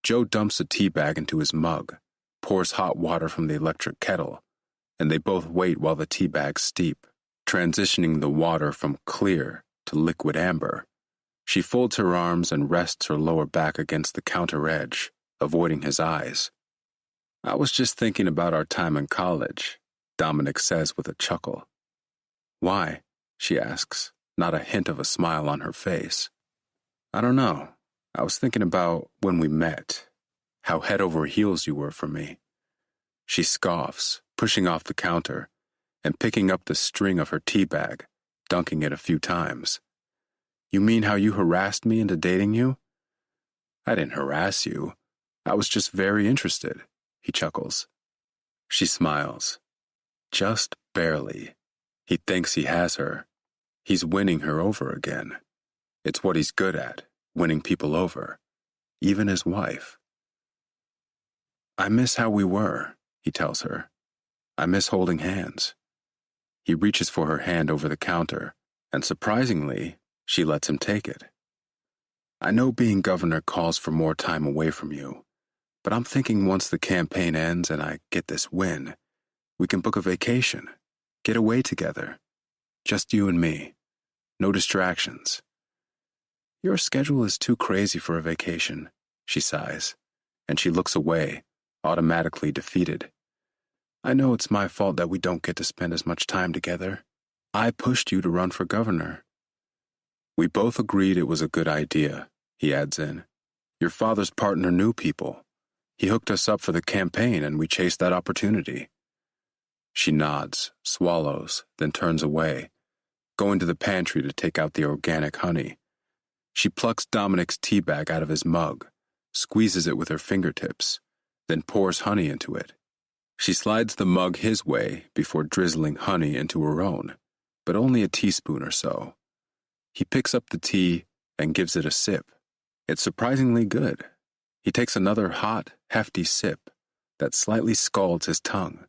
Joe dumps a tea bag into his mug, pours hot water from the electric kettle, and they both wait while the tea bags steep, transitioning the water from clear to liquid amber. She folds her arms and rests her lower back against the counter edge, avoiding his eyes. "I was just thinking about our time in college," Dominic says with a chuckle. "Why?" she asks, not a hint of a smile on her face. "I don't know. I was thinking about when we met, how head over heels you were for me." She scoffs, pushing off the counter and picking up the string of her tea bag, dunking it a few times. "You mean how you harassed me into dating you?" "I didn't harass you. I was just very interested, he chuckles. She smiles. Just barely. He thinks he has her. He's winning her over again. It's what he's good at, winning people over, even his wife. I miss how we were, he tells her. I miss holding hands. He reaches for her hand over the counter, and surprisingly, she lets him take it. I know being governor calls for more time away from you, but I'm thinking once the campaign ends and I get this win, we can book a vacation, get away together. Just you and me. No distractions. Your schedule is too crazy for a vacation, she sighs, and she looks away, automatically defeated. I know it's my fault that we don't get to spend as much time together. I pushed you to run for governor. We both agreed it was a good idea, he adds in. Your father's partner knew people. He hooked us up for the campaign and we chased that opportunity. She nods, swallows, then turns away, going to the pantry to take out the organic honey. She plucks Dominic's tea bag out of his mug, squeezes it with her fingertips, then pours honey into it. She slides the mug his way before drizzling honey into her own, but only a teaspoon or so. He picks up the tea and gives it a sip. It's surprisingly good. He takes another hot, hefty sip that slightly scalds his tongue.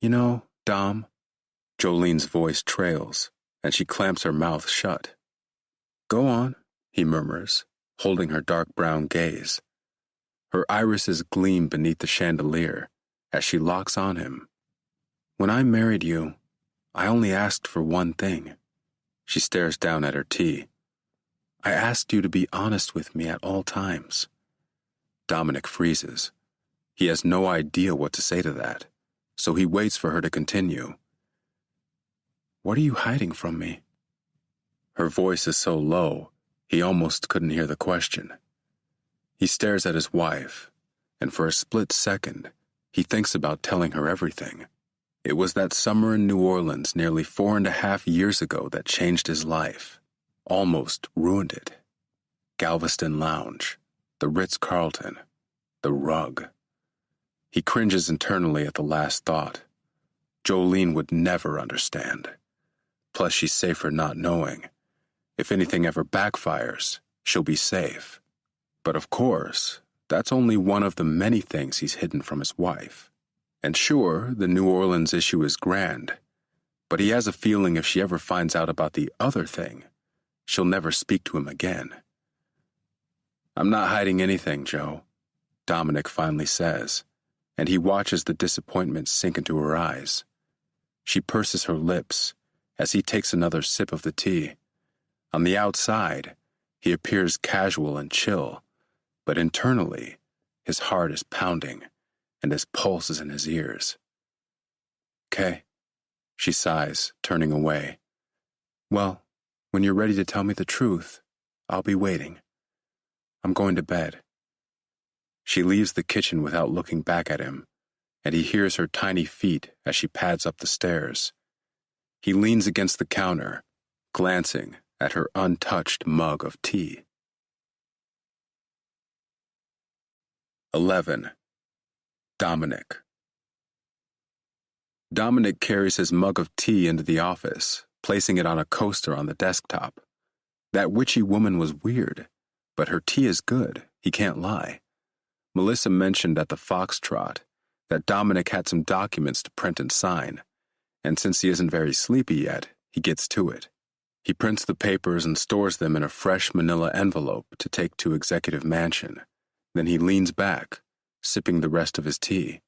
You know, Dom, Jolene's voice trails, and she clamps her mouth shut. Go on, he murmurs, holding her dark brown gaze. Her irises gleam beneath the chandelier as she locks on him. When I married you, I only asked for one thing. She stares down at her tea. I asked you to be honest with me at all times. Dominic freezes. He has no idea what to say to that, so he waits for her to continue. What are you hiding from me? Her voice is so low, he almost couldn't hear the question. He stares at his wife, and for a split second, he thinks about telling her everything. It was that summer in New Orleans nearly 4.5 years ago that changed his life, almost ruined it. Galveston Lounge, the Ritz-Carlton, the rug. He cringes internally at the last thought. Jolene would never understand. Plus, she's safer not knowing. If anything ever backfires, she'll be safe. But of course, that's only one of the many things he's hidden from his wife. And sure, the New Orleans issue is grand, but he has a feeling if she ever finds out about the other thing, she'll never speak to him again. I'm not hiding anything, Joe, Dominic finally says, and he watches the disappointment sink into her eyes. She purses her lips as he takes another sip of the tea. On the outside, he appears casual and chill, but internally, his heart is pounding, and his pulse is in his ears. "'Kay," she sighs, turning away. "Well, when you're ready to tell me the truth, I'll be waiting. I'm going to bed." She leaves the kitchen without looking back at him, and he hears her tiny feet as she pads up the stairs. He leans against the counter, glancing at her untouched mug of tea. 11. Dominic. Dominic carries his mug of tea into the office, placing it on a coaster on the desktop. That witchy woman was weird, but her tea is good, he can't lie. Melissa mentioned at the Foxtrot that Dominic had some documents to print and sign, and since he isn't very sleepy yet, he gets to it. He prints the papers and stores them in a fresh manila envelope to take to Executive Mansion. Then he leans back, sipping the rest of his tea.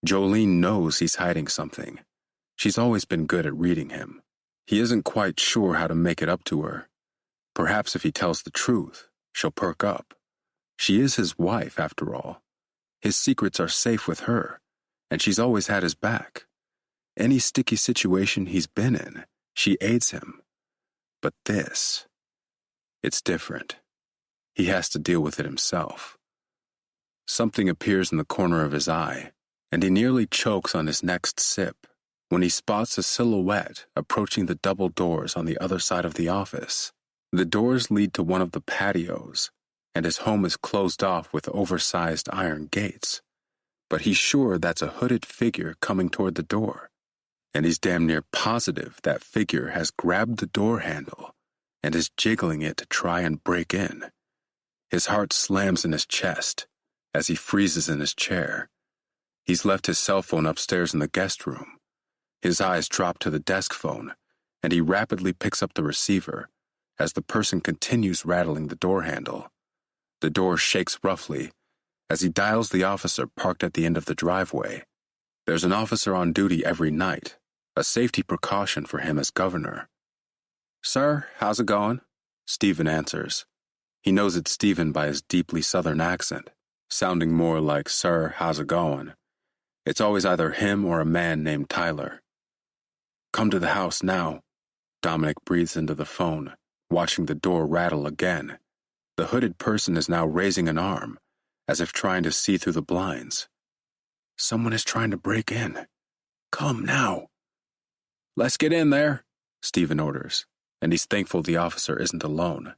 Jolene knows he's hiding something. She's always been good at reading him. He isn't quite sure how to make it up to her. Perhaps if he tells the truth, she'll perk up. She is his wife, after all. His secrets are safe with her, and she's always had his back. Any sticky situation he's been in, she aids him. But this, it's different. He has to deal with it himself. Something appears in the corner of his eye, and he nearly chokes on his next sip when he spots a silhouette approaching the double doors on the other side of the office. The doors lead to one of the patios, and his home is closed off with oversized iron gates. But he's sure that's a hooded figure coming toward the door, and he's damn near positive that figure has grabbed the door handle and is jiggling it to try and break in. His heart slams in his chest as he freezes in his chair. He's left his cell phone upstairs in the guest room. His eyes drop to the desk phone, and he rapidly picks up the receiver as the person continues rattling the door handle. The door shakes roughly as he dials the officer parked at the end of the driveway. There's an officer on duty every night, a safety precaution for him as governor. "Sir, how's it going?" Stephen answers. He knows it's Stephen by his deeply southern accent, sounding more like "Sir, how's it going?" It's always either him or a man named Tyler. "Come to the house now," Dominic breathes into the phone, watching the door rattle again. The hooded person is now raising an arm, as if trying to see through the blinds. "Someone is trying to break in. Come now." "Let's get in there," Stephen orders, and he's thankful the officer isn't alone.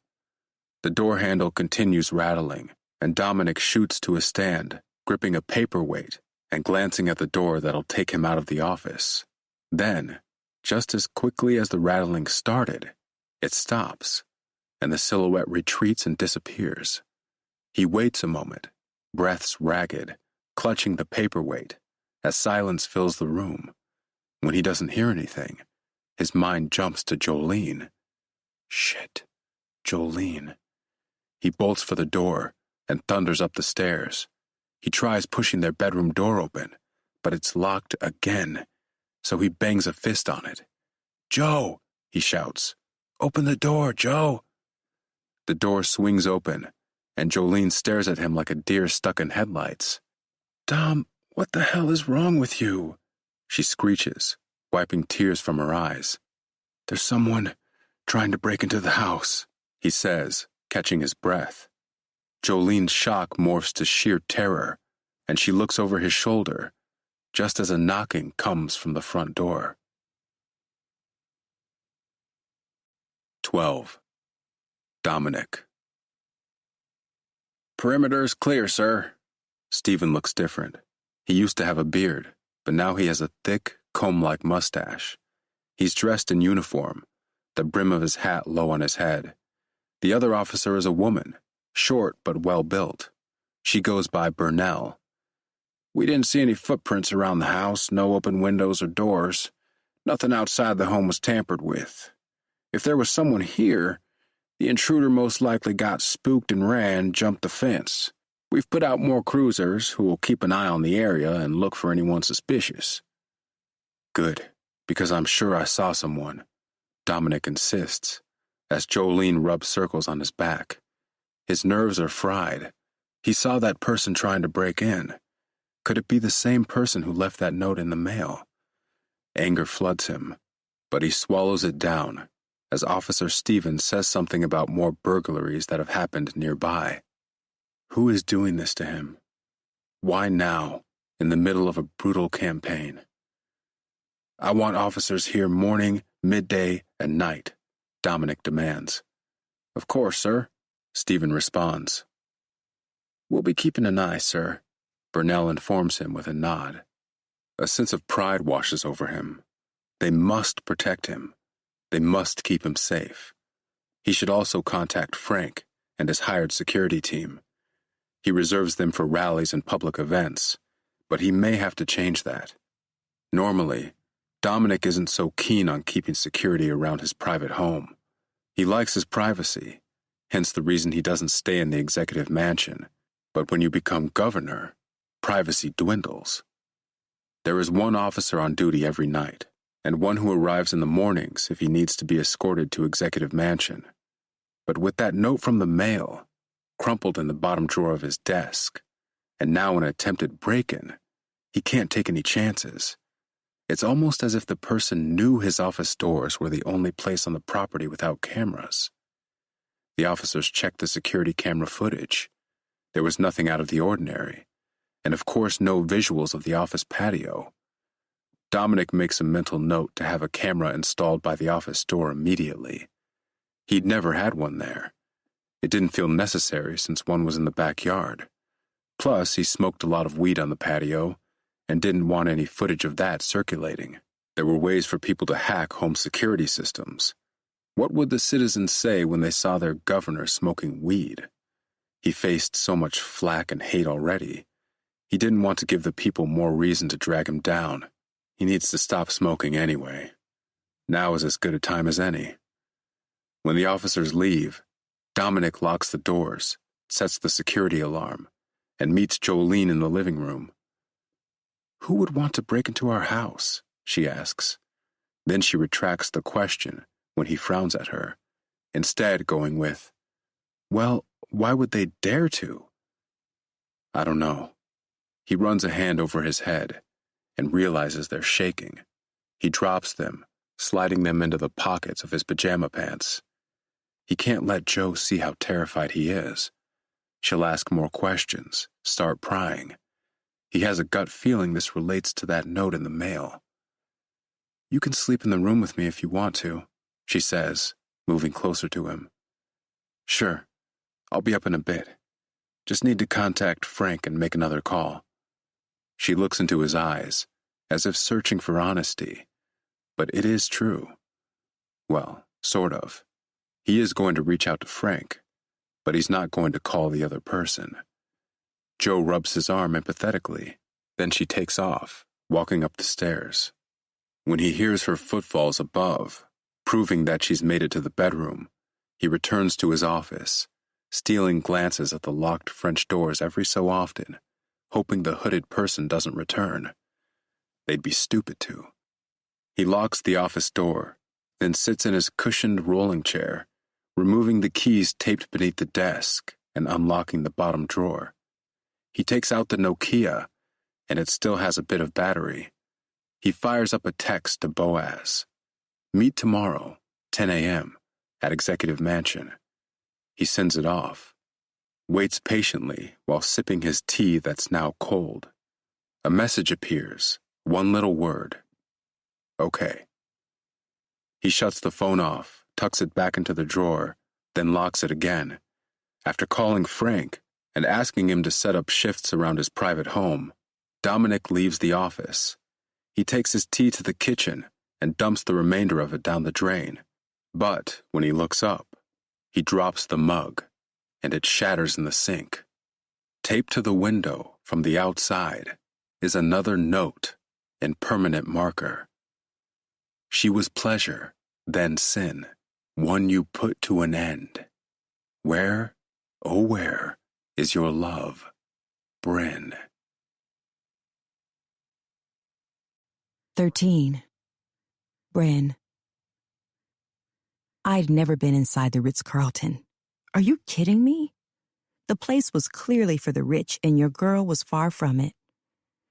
The door handle continues rattling, and Dominic shoots to a stand, gripping a paperweight and glancing at the door that'll take him out of the office. Then, just as quickly as the rattling started, it stops, and the silhouette retreats and disappears. He waits a moment, breaths ragged, clutching the paperweight, as silence fills the room. When he doesn't hear anything, his mind jumps to Jolene. Shit, Jolene. He bolts for the door and thunders up the stairs. He tries pushing their bedroom door open, but it's locked again, so he bangs a fist on it. "Joe," he shouts. "Open the door, Joe." The door swings open, and Jolene stares at him like a deer stuck in headlights. "Dom, what the hell is wrong with you?" she screeches, wiping tears from her eyes. "There's someone trying to break into the house," he says, catching his breath. Jolene's shock morphs to sheer terror, and she looks over his shoulder, just as a knocking comes from the front door. 12. Dominic. "Perimeter's clear, sir." Stephen looks different. He used to have a beard, but now he has a thick, comb-like mustache. He's dressed in uniform, the brim of his hat low on his head. The other officer is a woman, short but well-built. She goes by Burnell. "We didn't see any footprints around the house, no open windows or doors. Nothing outside the home was tampered with. If there was someone here, the intruder most likely got spooked and ran, jumped the fence. We've put out more cruisers who will keep an eye on the area and look for anyone suspicious." "Good, because I'm sure I saw someone," Dominic insists, as Jolene rubs circles on his back. His nerves are fried. He saw that person trying to break in. Could it be the same person who left that note in the mail? Anger floods him, but he swallows it down as Officer Stevens says something about more burglaries that have happened nearby. Who is doing this to him? Why now, in the middle of a brutal campaign? "I want officers here morning, midday, and night," Dominic demands. "Of course, sir," Stephen responds. "We'll be keeping an eye, sir," Burnell informs him with a nod. A sense of pride washes over him. They must protect him. They must keep him safe. He should also contact Frank and his hired security team. He reserves them for rallies and public events, but he may have to change that. Normally, Dominic isn't so keen on keeping security around his private home. He likes his privacy, hence the reason he doesn't stay in the executive mansion. But when you become governor, privacy dwindles. There is one officer on duty every night, and one who arrives in the mornings if he needs to be escorted to executive mansion. But with that note from the mail, crumpled in the bottom drawer of his desk, and now an attempted break-in, he can't take any chances. It's almost as if the person knew his office doors were the only place on the property without cameras. The officers checked the security camera footage. There was nothing out of the ordinary, and of course no visuals of the office patio. Dominic makes a mental note to have a camera installed by the office door immediately. He'd never had one there, It didn't feel necessary since one was in the backyard. Plus, he smoked a lot of weed on the patio and didn't want any footage of that circulating. There were ways for people to hack home security systems. What would the citizens say when they saw their governor smoking weed? He faced so much flack and hate already. He didn't want to give the people more reason to drag him down. He needs to stop smoking anyway. Now is as good a time as any. When the officers leave, Dominic locks the doors, sets the security alarm, and meets Jolene in the living room. "Who would want to break into our house?" she asks. Then she retracts the question when he frowns at her, instead going with, "Well, why would they dare to?" "I don't know." He runs a hand over his head and realizes they're shaking. He drops them, sliding them into the pockets of his pajama pants. He can't let Jo see how terrified he is. She'll ask more questions, start prying. He has a gut feeling this relates to that note in the mail. "You can sleep in the room with me if you want to," she says, moving closer to him. "Sure, I'll be up in a bit. Just need to contact Frank and make another call." She looks into his eyes, as if searching for honesty. But it is true. Well, sort of. He is going to reach out to Frank, but he's not going to call the other person. Jo rubs his arm empathetically, then she takes off, walking up the stairs. When he hears her footfalls above, proving that she's made it to the bedroom, he returns to his office, stealing glances at the locked French doors every so often, hoping the hooded person doesn't return. They'd be stupid to. He locks the office door, then sits in his cushioned rolling chair, removing the keys taped beneath the desk and unlocking the bottom drawer. He takes out the Nokia, and it still has a bit of battery. He fires up a text to Boaz. "Meet tomorrow, 10 a.m., at Executive Mansion." He sends it off, waits patiently while sipping his tea that's now cold. A message appears, one little word. "Okay." He shuts the phone off, tucks it back into the drawer, then locks it again. After calling Frank and asking him to set up shifts around his private home, Dominic leaves the office. He takes his tea to the kitchen and dumps the remainder of it down the drain. But when he looks up, he drops the mug, and it shatters in the sink. Taped to the window from the outside is another note in permanent marker. "She was pleasure, then sin, one you put to an end. Where, oh where, is your love, Bryn?" 13. Bryn. I'd never been inside the Ritz-Carlton. Are you kidding me? The place was clearly for the rich, and your girl was far from it.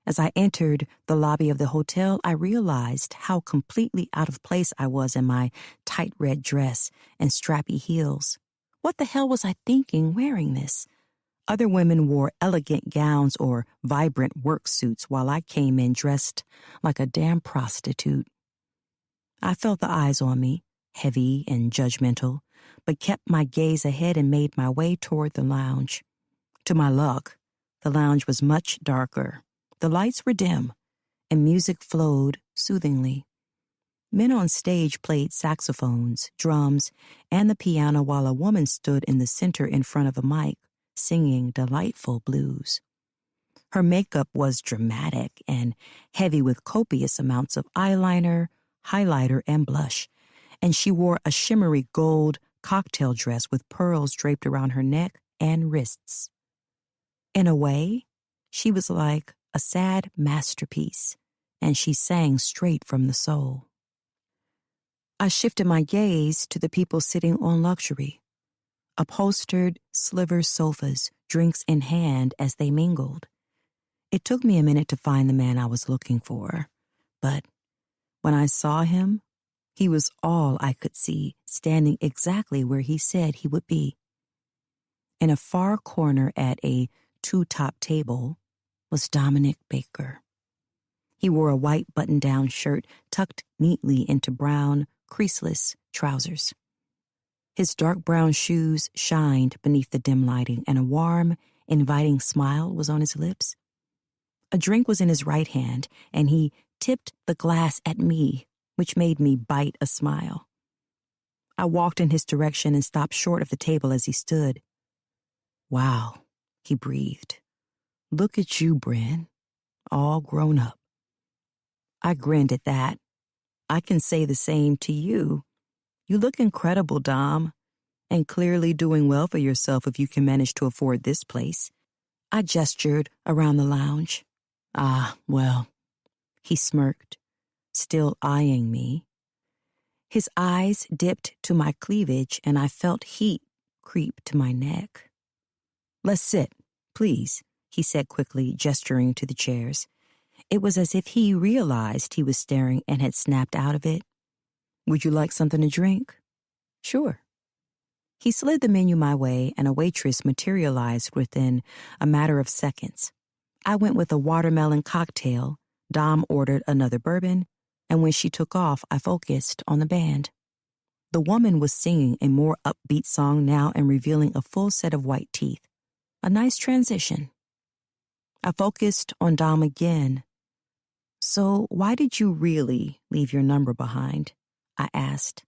As I entered the lobby of the hotel, I realized how completely out of place I was in my tight red dress and strappy heels. What the hell was I thinking wearing this? Other women wore elegant gowns or vibrant work suits while I came in dressed like a damn prostitute. I felt the eyes on me, heavy and judgmental, but kept my gaze ahead and made my way toward the lounge. To my luck, the lounge was much darker. The lights were dim, and music flowed soothingly. Men on stage played saxophones, drums, and the piano while a woman stood in the center in front of a mic, singing delightful blues. Her makeup was dramatic and heavy with copious amounts of eyeliner, highlighter, and blush, and she wore a shimmery gold cocktail dress with pearls draped around her neck and wrists. In a way, she was like a sad masterpiece, and she sang straight from the soul. I shifted my gaze to the people sitting on luxury, upholstered sliver sofas, drinks in hand as they mingled. It took me a minute to find the man I was looking for, but when I saw him, he was all I could see, standing exactly where he said he would be. In a far corner at a two-top table was Jolene Baker. He wore a white button-down shirt tucked neatly into brown, creaseless trousers. His dark brown shoes shined beneath the dim lighting, and a warm, inviting smile was on his lips. A drink was in his right hand, and he tipped the glass at me, which made me bite a smile. I walked in his direction and stopped short of the table as he stood. "Wow," he breathed. "Look at you, Bryn, all grown up." I grinned at that. "I can say the same to you. You look incredible, Dom, and clearly doing well for yourself if you can manage to afford this place." I gestured around the lounge. "Ah, well," he smirked, still eyeing me. His eyes dipped to my cleavage, and I felt heat creep to my neck. "Let's sit, please," he said quickly, gesturing to the chairs. It was as if he realized he was staring and had snapped out of it. "Would you like something to drink?" "Sure." He slid the menu my way, and a waitress materialized within a matter of seconds. I went with a watermelon cocktail. Dom ordered another bourbon, and when she took off, I focused on the band. The woman was singing a more upbeat song now and revealing a full set of white teeth. A nice transition. I focused on Dom again. "So why did you really leave your number behind?" I asked.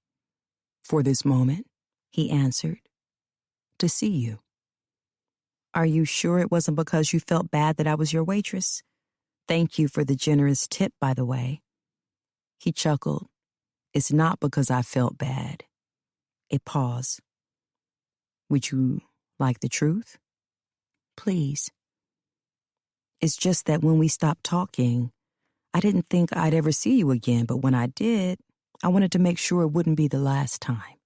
"For this moment," he answered. "To see you." "Are you sure it wasn't because you felt bad that I was your waitress? Thank you for the generous tip, by the way." He chuckled. "It's not because I felt bad." A pause. "Would you like the truth?" "Please." "It's just that when we stopped talking, I didn't think I'd ever see you again, but when I did, I wanted to make sure it wouldn't be the last time."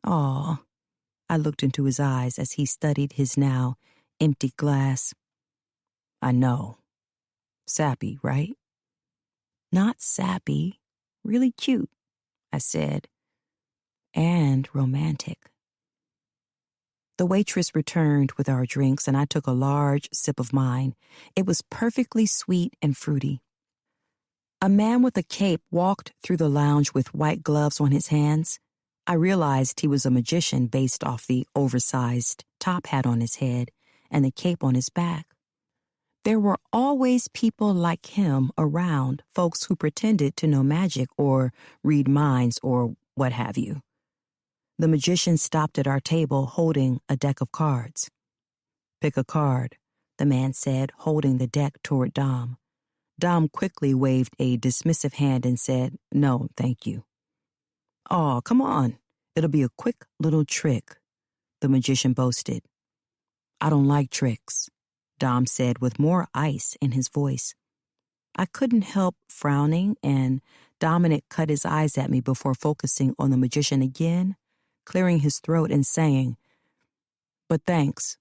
"Aw." I looked into his eyes as he studied his now empty glass. "I know. Sappy, right?" "Not sappy. Really cute," I said. "And romantic." The waitress returned with our drinks, and I took a large sip of mine. It was perfectly sweet and fruity. A man with a cape walked through the lounge with white gloves on his hands. I realized he was a magician based off the oversized top hat on his head and the cape on his back. There were always people like him around, folks who pretended to know magic or read minds or what have you. The magician stopped at our table holding a deck of cards. "Pick a card," the man said, holding the deck toward Dom. Dom quickly waved a dismissive hand and said, "No, thank you." "Aw, come on. It'll be a quick little trick," the magician boasted. "I don't like tricks," Dom said with more ice in his voice. I couldn't help frowning, and Dominic cut his eyes at me before focusing on the magician again, clearing his throat and saying, "But thanks."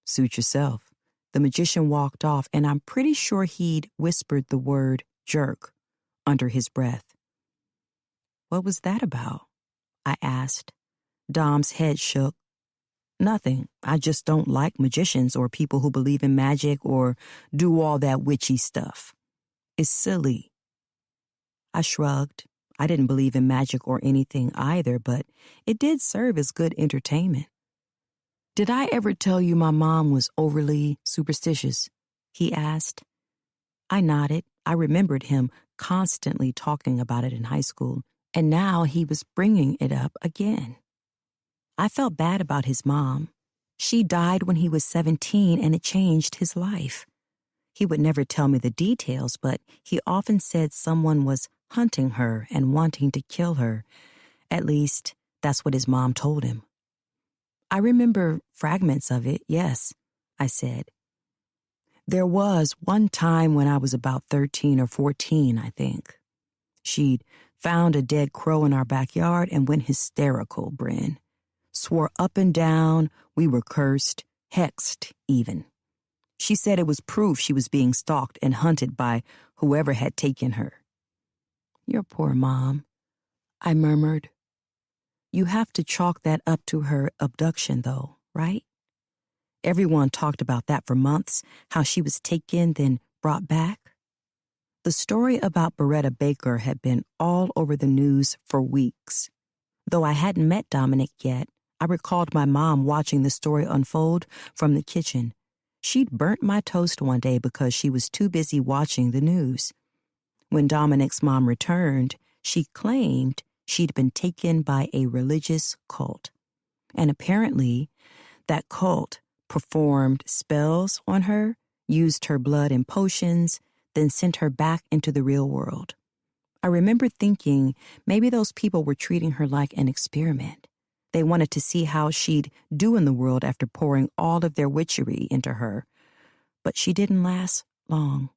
"Suit yourself." The magician walked off, and I'm pretty sure he'd whispered the word jerk under his breath. "What was that about?" I asked. Dom's head shook. "Nothing. I just don't like magicians or people who believe in magic or do all that witchy stuff. It's silly." I shrugged. I didn't believe in magic or anything either, but it did serve as good entertainment. "Did I ever tell you my mom was overly superstitious?" he asked. I nodded. I remembered him constantly talking about it in high school, and now he was bringing it up again. I felt bad about his mom. She died when he was 17, and it changed his life. He would never tell me the details, but he often said someone was hunting her and wanting to kill her. At least, that's what his mom told him. "I remember fragments of it, yes," I said. "There was one time when I was about 13 or 14, I think. She'd found a dead crow in our backyard and went hysterical, Bryn. Swore up and down we were cursed, hexed even. She said it was proof she was being stalked and hunted by whoever had taken her." "Your poor mom," I murmured. "You have to chalk that up to her abduction, though, right? Everyone talked about that for months, how she was taken, then brought back. The story about Beretta Baker had been all over the news for weeks. Though I hadn't met Dominic yet, I recalled my mom watching the story unfold from the kitchen. She'd burnt my toast one day because she was too busy watching the news. When Dominic's mom returned, she claimed she'd been taken by a religious cult. And apparently, that cult performed spells on her, used her blood in potions, then sent her back into the real world. I remember thinking maybe those people were treating her like an experiment. They wanted to see how she'd do in the world after pouring all of their witchery into her. But she didn't last long.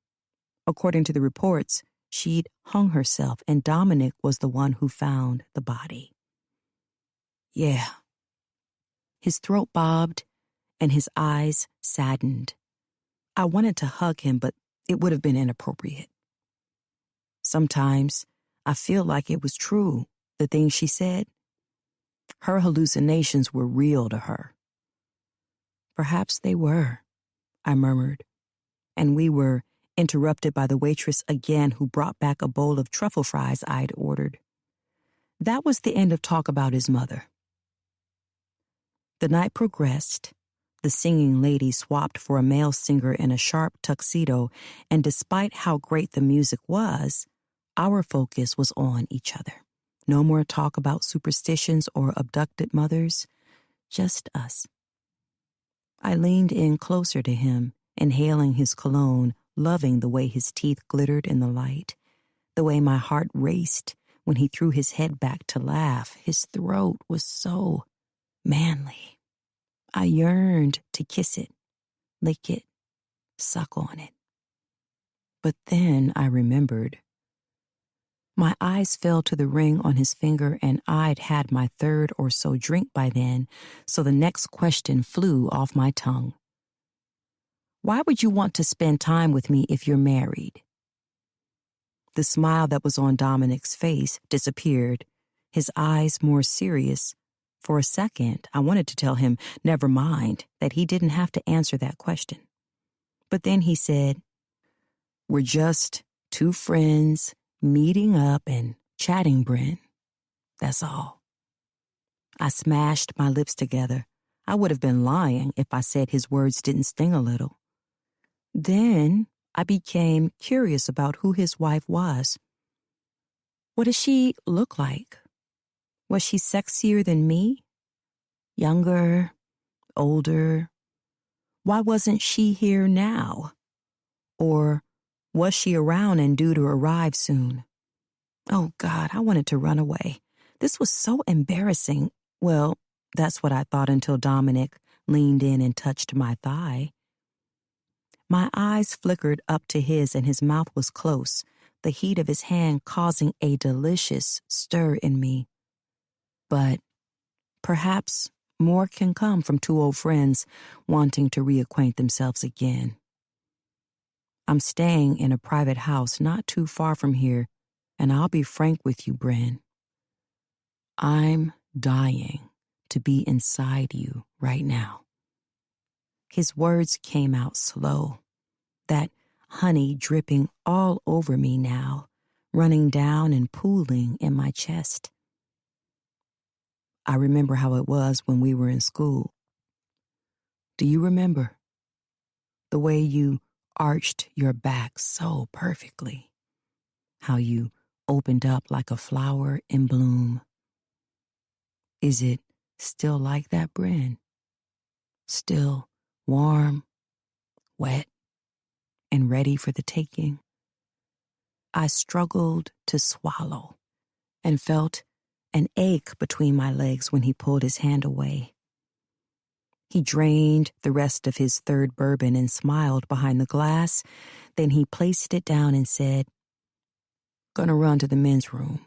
According to the reports, she'd hung herself, and Dominic was the one who found the body. Yeah. His throat bobbed, and his eyes saddened. I wanted to hug him, but it would have been inappropriate. Sometimes I feel like it was true, the things she said. Her hallucinations were real to her. Perhaps they were, I murmured, and we were interrupted by the waitress again, who brought back a bowl of truffle fries I'd ordered. That was the end of talk about his mother. The night progressed. The singing lady swapped for a male singer in a sharp tuxedo, and despite how great the music was, our focus was on each other. No more talk about superstitions or abducted mothers, just us. I leaned in closer to him, inhaling his cologne, loving the way his teeth glittered in the light, the way my heart raced when he threw his head back to laugh. His throat was so manly. I yearned to kiss it, lick it, suck on it. But then I remembered. My eyes fell to the ring on his finger, and I'd had my third or so drink by then, so the next question flew off my tongue. Why would you want to spend time with me if you're married? The smile that was on Dominic's face disappeared, his eyes more serious. For a second, I wanted to tell him, never mind, that he didn't have to answer that question. But then he said, "We're just two friends meeting up and chatting, Bryn. That's all." I smashed my lips together. I would have been lying if I said his words didn't sting a little. Then I became curious about who his wife was. What did she look like? Was she sexier than me? Younger? Older? Why wasn't she here now? Or was she around and due to arrive soon? Oh, God, I wanted to run away. This was so embarrassing. Well, that's what I thought until Dominic leaned in and touched my thigh. My eyes flickered up to his, and his mouth was close, the heat of his hand causing a delicious stir in me. But perhaps more can come from two old friends wanting to reacquaint themselves again. I'm staying in a private house not too far from here, and I'll be frank with you, Bryn. I'm dying to be inside you right now. His words came out slow, that honey dripping all over me now, running down and pooling in my chest. I remember how it was when we were in school. Do you remember? The way you arched your back so perfectly. How you opened up like a flower in bloom. Is it still like that, Bryn? Still warm, wet, and ready for the taking? I struggled to swallow and felt an ache between my legs when he pulled his hand away. He drained the rest of his third bourbon and smiled behind the glass. Then he placed it down and said, "Gonna run to the men's room.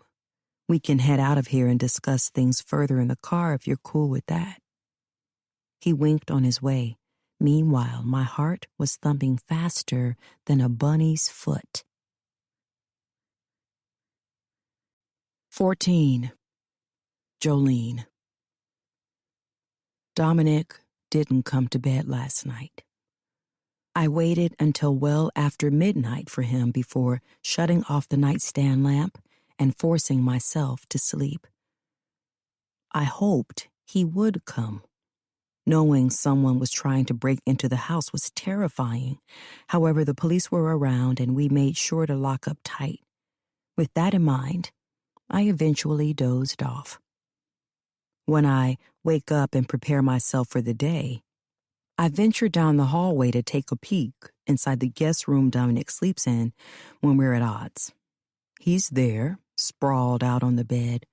We can head out of here and discuss things further in the car if you're cool with that." He winked on his way. Meanwhile, my heart was thumping faster than a bunny's foot. 14. Jolene. Dominic didn't come to bed last night. I waited until well after midnight for him before shutting off the nightstand lamp and forcing myself to sleep. I hoped he would come. Knowing someone was trying to break into the house was terrifying. However, the police were around and we made sure to lock up tight. With that in mind, I eventually dozed off. When I wake up and prepare myself for the day, I venture down the hallway to take a peek inside the guest room Dominic sleeps in when we're at odds. He's there, sprawled out on the bed,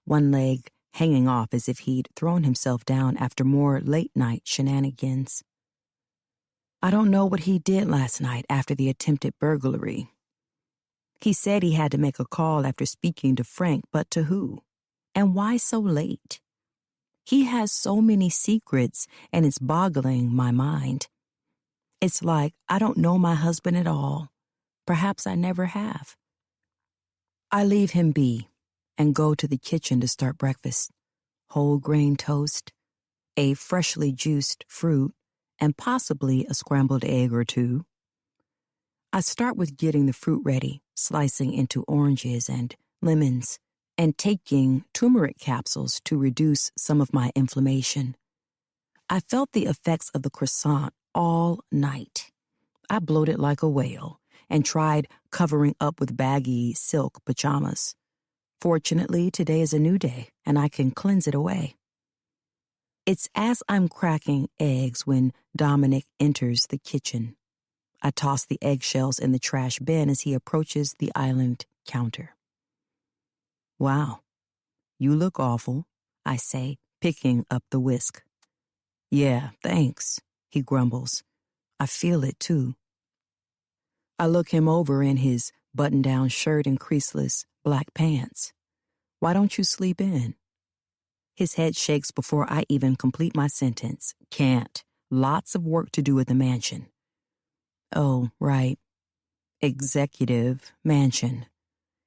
one leg hanging off as if he'd thrown himself down after more late-night shenanigans. I don't know what he did last night after the attempted burglary. He said he had to make a call after speaking to Frank, but to who? And why so late? He has so many secrets, and it's boggling my mind. It's like I don't know my husband at all. Perhaps I never have. I leave him be and go to the kitchen to start breakfast. Whole grain toast, a freshly juiced fruit, and possibly a scrambled egg or two. I start with getting the fruit ready, slicing into oranges and lemons, and taking turmeric capsules to reduce some of my inflammation. I felt the effects of the croissant all night. I bloated like a whale and tried covering up with baggy silk pajamas. Fortunately, today is a new day, and I can cleanse it away. It's as I'm cracking eggs when Dominic enters the kitchen. I toss the eggshells in the trash bin as he approaches the island counter. "Wow, you look awful," I say, picking up the whisk. "Yeah, thanks," he grumbles. I feel it, too. I look him over in his button-down shirt and creaseless black pants. "Why don't you sleep in?" His head shakes before I even complete my sentence. "Can't. Lots of work to do at the mansion." "Oh, right. Executive mansion."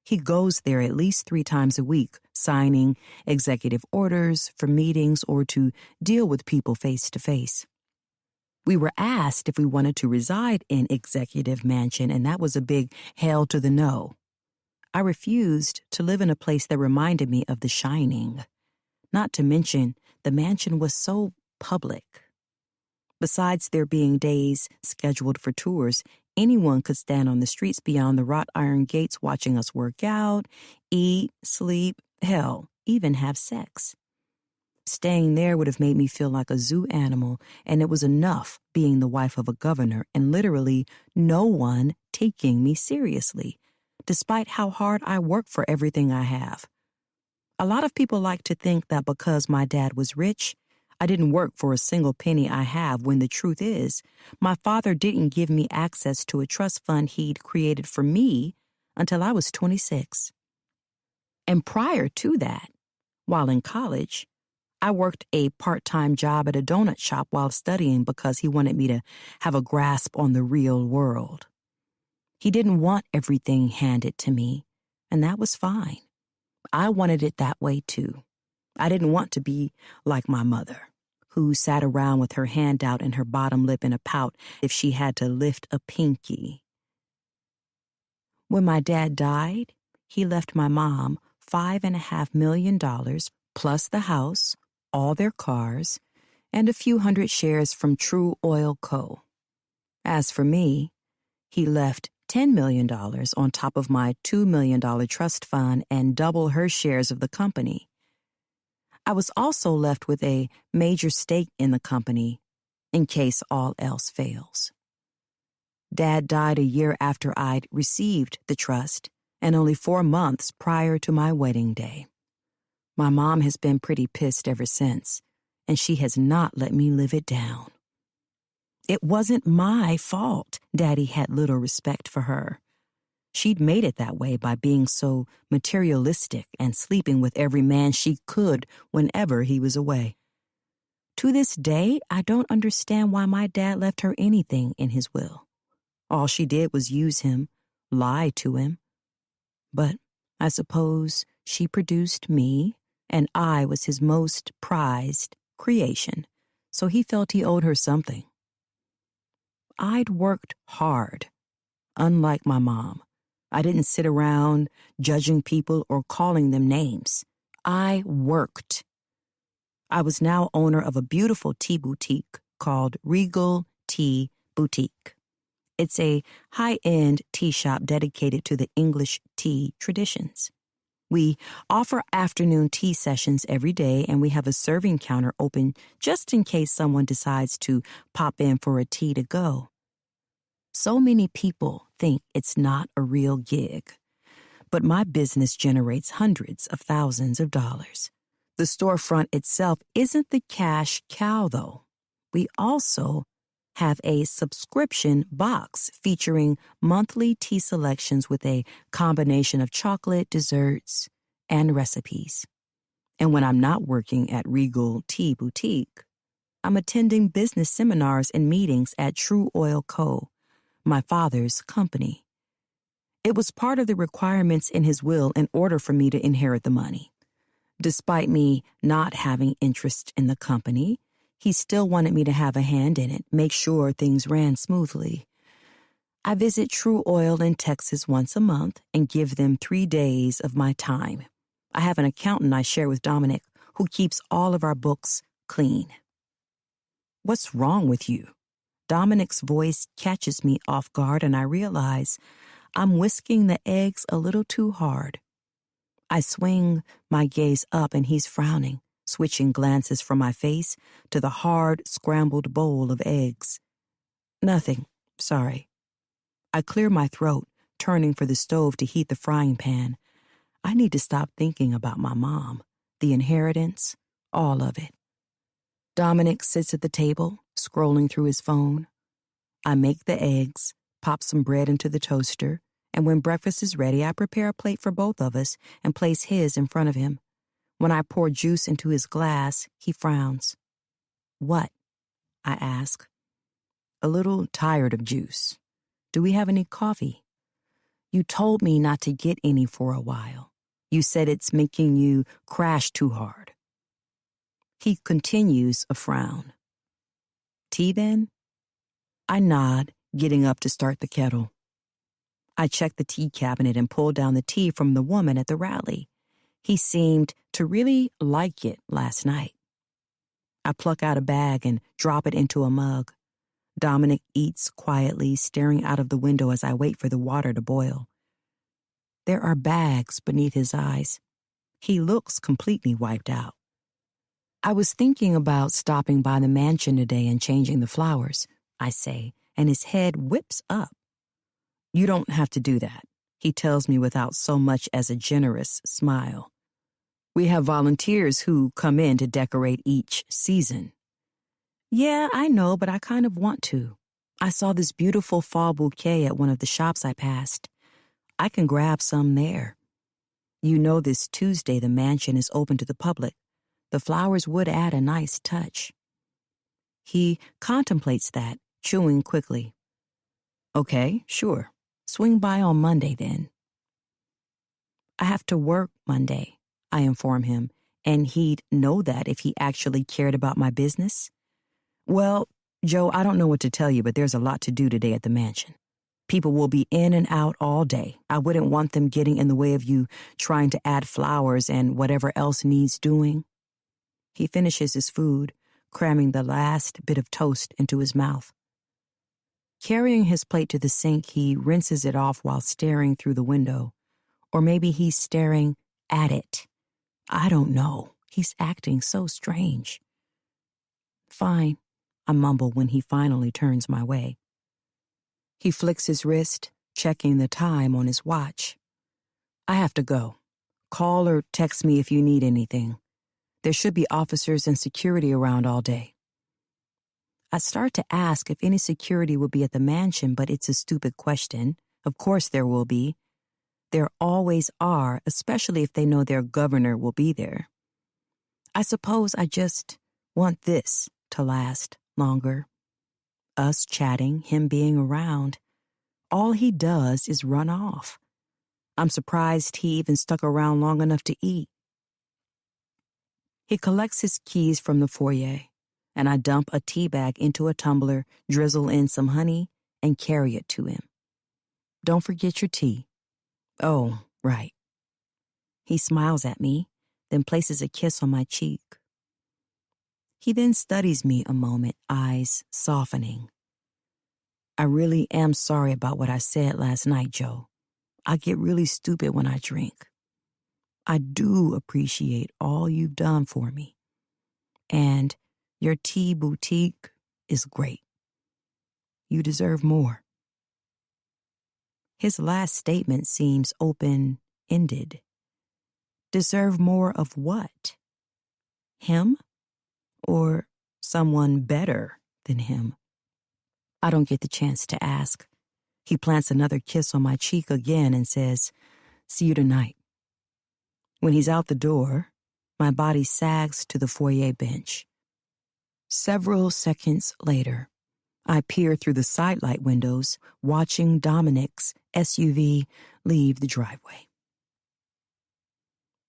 He goes there at least 3 times a week, signing executive orders for meetings or to deal with people face to face. We were asked if we wanted to reside in executive mansion, and that was a big hell to the no. I refused to live in a place that reminded me of The Shining. Not to mention, the mansion was so public. Besides there being days scheduled for tours, anyone could stand on the streets beyond the wrought iron gates watching us work out, eat, sleep, hell, even have sex. Staying there would have made me feel like a zoo animal, and it was enough being the wife of a governor and literally no one taking me seriously, despite how hard I work for everything I have. A lot of people like to think that because my dad was rich, I didn't work for a single penny I have, when the truth is, my father didn't give me access to a trust fund he'd created for me until I was 26. And prior to that, while in college, I worked a part-time job at a donut shop while studying because he wanted me to have a grasp on the real world. He didn't want everything handed to me, and that was fine. I wanted it that way too. I didn't want to be like my mother, who sat around with her hand out and her bottom lip in a pout if she had to lift a pinky. When my dad died, he left my mom $5.5 million plus the house, all their cars, and a few hundred shares from True Oil Co. As for me, he left $10 million on top of my $2 million trust fund and double her shares of the company. I was also left with a major stake in the company in case all else fails. Dad died a year after I'd received the trust and only 4 months prior to my wedding day. My mom has been pretty pissed ever since, and she has not let me live it down. It wasn't my fault Daddy had little respect for her. She'd made it that way by being so materialistic and sleeping with every man she could whenever he was away. To this day, I don't understand why my dad left her anything in his will. All she did was use him, lie to him. But I suppose she produced me, and I was his most prized creation, so he felt he owed her something. I'd worked hard. Unlike my mom, I didn't sit around judging people or calling them names. I worked. I was now owner of a beautiful tea boutique called Regal Tea Boutique. It's a high-end tea shop dedicated to the English tea traditions. We offer afternoon tea sessions every day, and we have a serving counter open just in case someone decides to pop in for a tea to go. So many people think it's not a real gig, but my business generates hundreds of thousands of dollars. The storefront itself isn't the cash cow, though. We also have a subscription box featuring monthly tea selections with a combination of chocolate, desserts, and recipes. And when I'm not working at Regal Tea Boutique, I'm attending business seminars and meetings at True Oil Co., my father's company. It was part of the requirements in his will in order for me to inherit the money. Despite me not having interest in the company, he still wanted me to have a hand in it, make sure things ran smoothly. I visit True Oil in Texas once a month and give them 3 days of my time. I have an accountant I share with Dominic who keeps all of our books clean. What's wrong with you? Dominic's voice catches me off guard and I realize I'm whisking the eggs a little too hard. I swing my gaze up and he's frowning, switching glances from my face to the hard, scrambled bowl of eggs. Nothing, sorry. I clear my throat, turning for the stove to heat the frying pan. I need to stop thinking about my mom, the inheritance, all of it. Dominic sits at the table, scrolling through his phone. I make the eggs, pop some bread into the toaster, and when breakfast is ready, I prepare a plate for both of us and place his in front of him. When I pour juice into his glass, he frowns. What? I ask. A little tired of juice. Do we have any coffee? You told me not to get any for a while. You said it's making you crash too hard. He continues a frown. Tea then? I nod, getting up to start the kettle. I check the tea cabinet and pull down the tea from the woman at the rally. He seemed to really like it last night. I pluck out a bag and drop it into a mug. Dominic eats quietly, staring out of the window as I wait for the water to boil. There are bags beneath his eyes. He looks completely wiped out. I was thinking about stopping by the mansion today and changing the flowers, I say, and his head whips up. You don't have to do that, he tells me without so much as a generous smile. We have volunteers who come in to decorate each season. Yeah, I know, but I kind of want to. I saw this beautiful fall bouquet at one of the shops I passed. I can grab some there. You know this Tuesday the mansion is open to the public. The flowers would add a nice touch. He contemplates that, chewing quickly. Okay, sure. Swing by on Monday then. I have to work Monday, I inform him, and he'd know that if he actually cared about my business. Well, Joe, I don't know what to tell you, but there's a lot to do today at the mansion. People will be in and out all day. I wouldn't want them getting in the way of you trying to add flowers and whatever else needs doing. He finishes his food, cramming the last bit of toast into his mouth. Carrying his plate to the sink, he rinses it off while staring through the window. Or maybe he's staring at it. I don't know. He's acting so strange. Fine, I mumble when he finally turns my way. He flicks his wrist, checking the time on his watch. I have to go. Call or text me if you need anything. There should be officers and security around all day. I start to ask if any security will be at the mansion, but it's a stupid question. Of course there will be. There always are, especially if they know their governor will be there. I suppose I just want this to last longer. Us chatting, him being around. All he does is run off. I'm surprised he even stuck around long enough to eat. He collects his keys from the foyer, and I dump a tea bag into a tumbler, drizzle in some honey, and carry it to him. Don't forget your tea. Oh, right. He smiles at me, then places a kiss on my cheek. He then studies me a moment, eyes softening. I really am sorry about what I said last night, Joe. I get really stupid when I drink. I do appreciate all you've done for me. And your tea boutique is great. You deserve more. His last statement seems open-ended. Deserve more of what? Him? Or someone better than him? I don't get the chance to ask. He plants another kiss on my cheek again and says, "See you tonight." When he's out the door, my body sags to the foyer bench. Several seconds later, I peer through the sidelight windows, watching Dominic's SUV leave the driveway.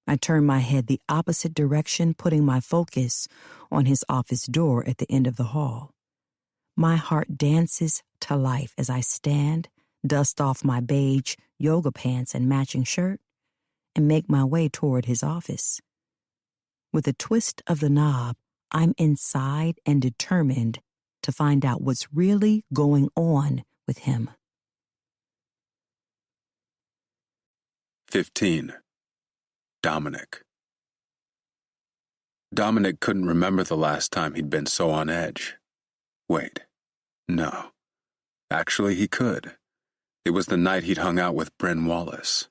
I turn my head the opposite direction, putting my focus on his office door at the end of the hall. My heart dances to life as I stand, dust off my beige yoga pants and matching shirt, and make my way toward his office. With a twist of the knob, I'm inside and determined to find out what's really going on with him. 15. Dominic. Dominic couldn't remember the last time he'd been so on edge. Wait, no. Actually, he could. It was the night he'd hung out with Bryn Wallace.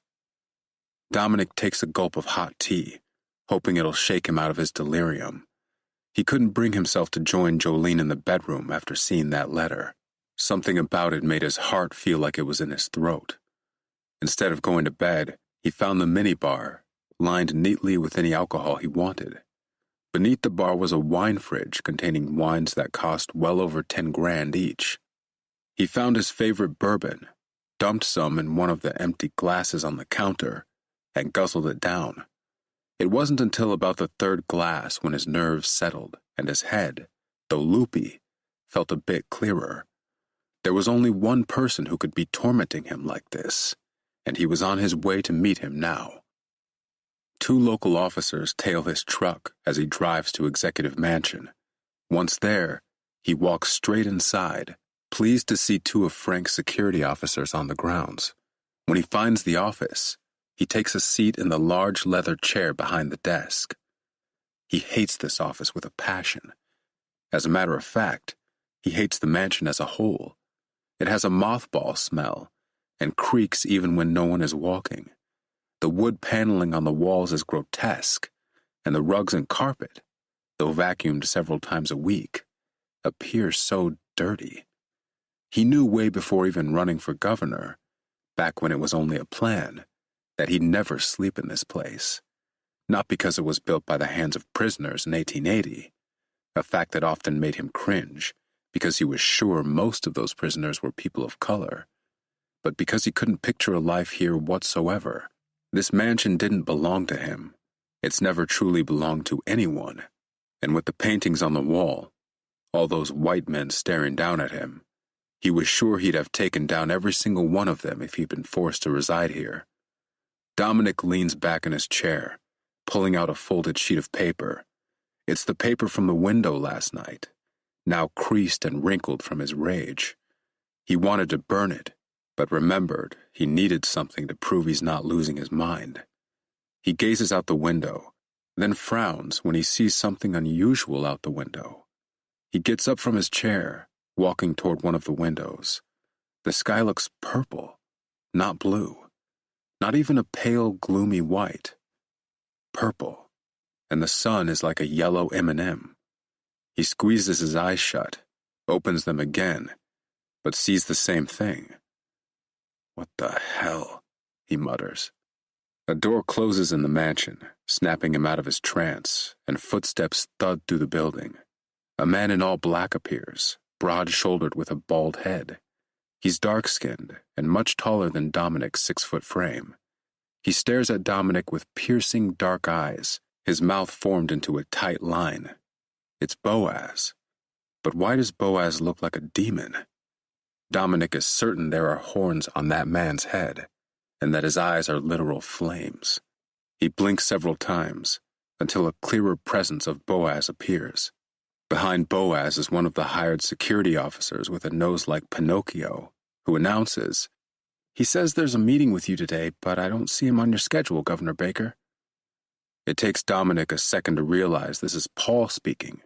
Dominic takes a gulp of hot tea, hoping it'll shake him out of his delirium. He couldn't bring himself to join Jolene in the bedroom after seeing that letter. Something about it made his heart feel like it was in his throat. Instead of going to bed, he found the minibar, lined neatly with any alcohol he wanted. Beneath the bar was a wine fridge containing wines that cost well over 10 grand each. He found his favorite bourbon, dumped some in one of the empty glasses on the counter, and guzzled it down. It wasn't until about the third glass when his nerves settled and his head, though loopy, felt a bit clearer. There was only one person who could be tormenting him like this, and he was on his way to meet him now. 2 local officers tail his truck as he drives to Executive Mansion. Once there, he walks straight inside, pleased to see 2 of Frank's security officers on the grounds. When he finds the office, he takes a seat in the large leather chair behind the desk. He hates this office with a passion. As a matter of fact, he hates the mansion as a whole. It has a mothball smell and creaks even when no one is walking. The wood paneling on the walls is grotesque, and the rugs and carpet, though vacuumed several times a week, appear so dirty. He knew way before even running for governor, back when it was only a plan, that he'd never sleep in this place. Not because it was built by the hands of prisoners in 1880, a fact that often made him cringe, because he was sure most of those prisoners were people of color, but because he couldn't picture a life here whatsoever. This mansion didn't belong to him. It's never truly belonged to anyone. And with the paintings on the wall, all those white men staring down at him, he was sure he'd have taken down every single one of them if he'd been forced to reside here. Dominic leans back in his chair, pulling out a folded sheet of paper. It's the paper from the window last night, now creased and wrinkled from his rage. He wanted to burn it, but remembered he needed something to prove he's not losing his mind. He gazes out the window, then frowns when he sees something unusual out the window. He gets up from his chair, walking toward one of the windows. The sky looks purple, not blue. Not even a pale, gloomy white. Purple, and the sun is like a yellow M&M. He squeezes his eyes shut, opens them again, but sees the same thing. "What the hell?" he mutters. A door closes in the mansion, snapping him out of his trance, and footsteps thud through the building. A man in all black appears, broad-shouldered with a bald head. He's dark-skinned and much taller than Dominic's 6-foot frame. He stares at Dominic with piercing dark eyes, his mouth formed into a tight line. It's Boaz. But why does Boaz look like a demon? Dominic is certain there are horns on that man's head, and that his eyes are literal flames. He blinks several times, until a clearer presence of Boaz appears. Behind Boaz is one of the hired security officers with a nose like Pinocchio, who announces, "He says there's a meeting with you today, but I don't see him on your schedule, Governor Baker." It takes Dominic a second to realize this is Paul speaking.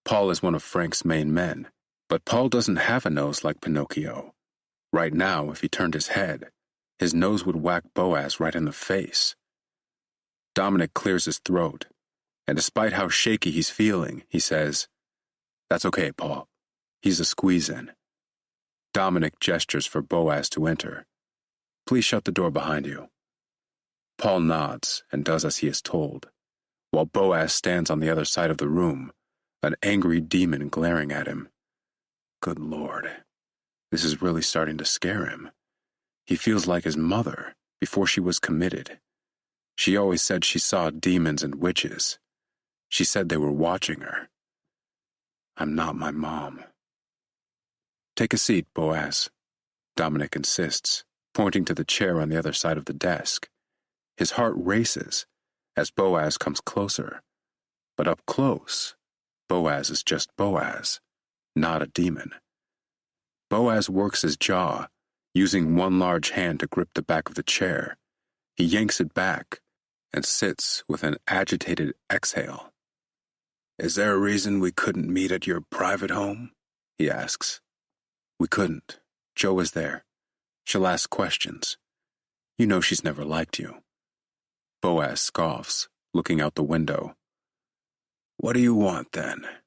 Paul is one of Frank's main men, but Paul doesn't have a nose like Pinocchio. Right now, if he turned his head, his nose would whack Boaz right in the face. Dominic clears his throat, and despite how shaky he's feeling, he says, "That's okay, Paul. He's a squeeze-in." Dominic gestures for Boaz to enter. "Please shut the door behind you." Paul nods and does as he is told, while Boaz stands on the other side of the room, an angry demon glaring at him. Good Lord, this is really starting to scare him. He feels like his mother before she was committed. She always said she saw demons and witches. She said they were watching her. I'm not my mom. "Take a seat, Boaz," Dominic insists, pointing to the chair on the other side of the desk. His heart races as Boaz comes closer. But up close, Boaz is just Boaz, not a demon. Boaz works his jaw, using one large hand to grip the back of the chair. He yanks it back and sits with an agitated exhale. "Is there a reason we couldn't meet at your private home?" he asks. "We couldn't. Jo is there. She'll ask questions. You know she's never liked you." Boaz scoffs, looking out the window. "What do you want, then?"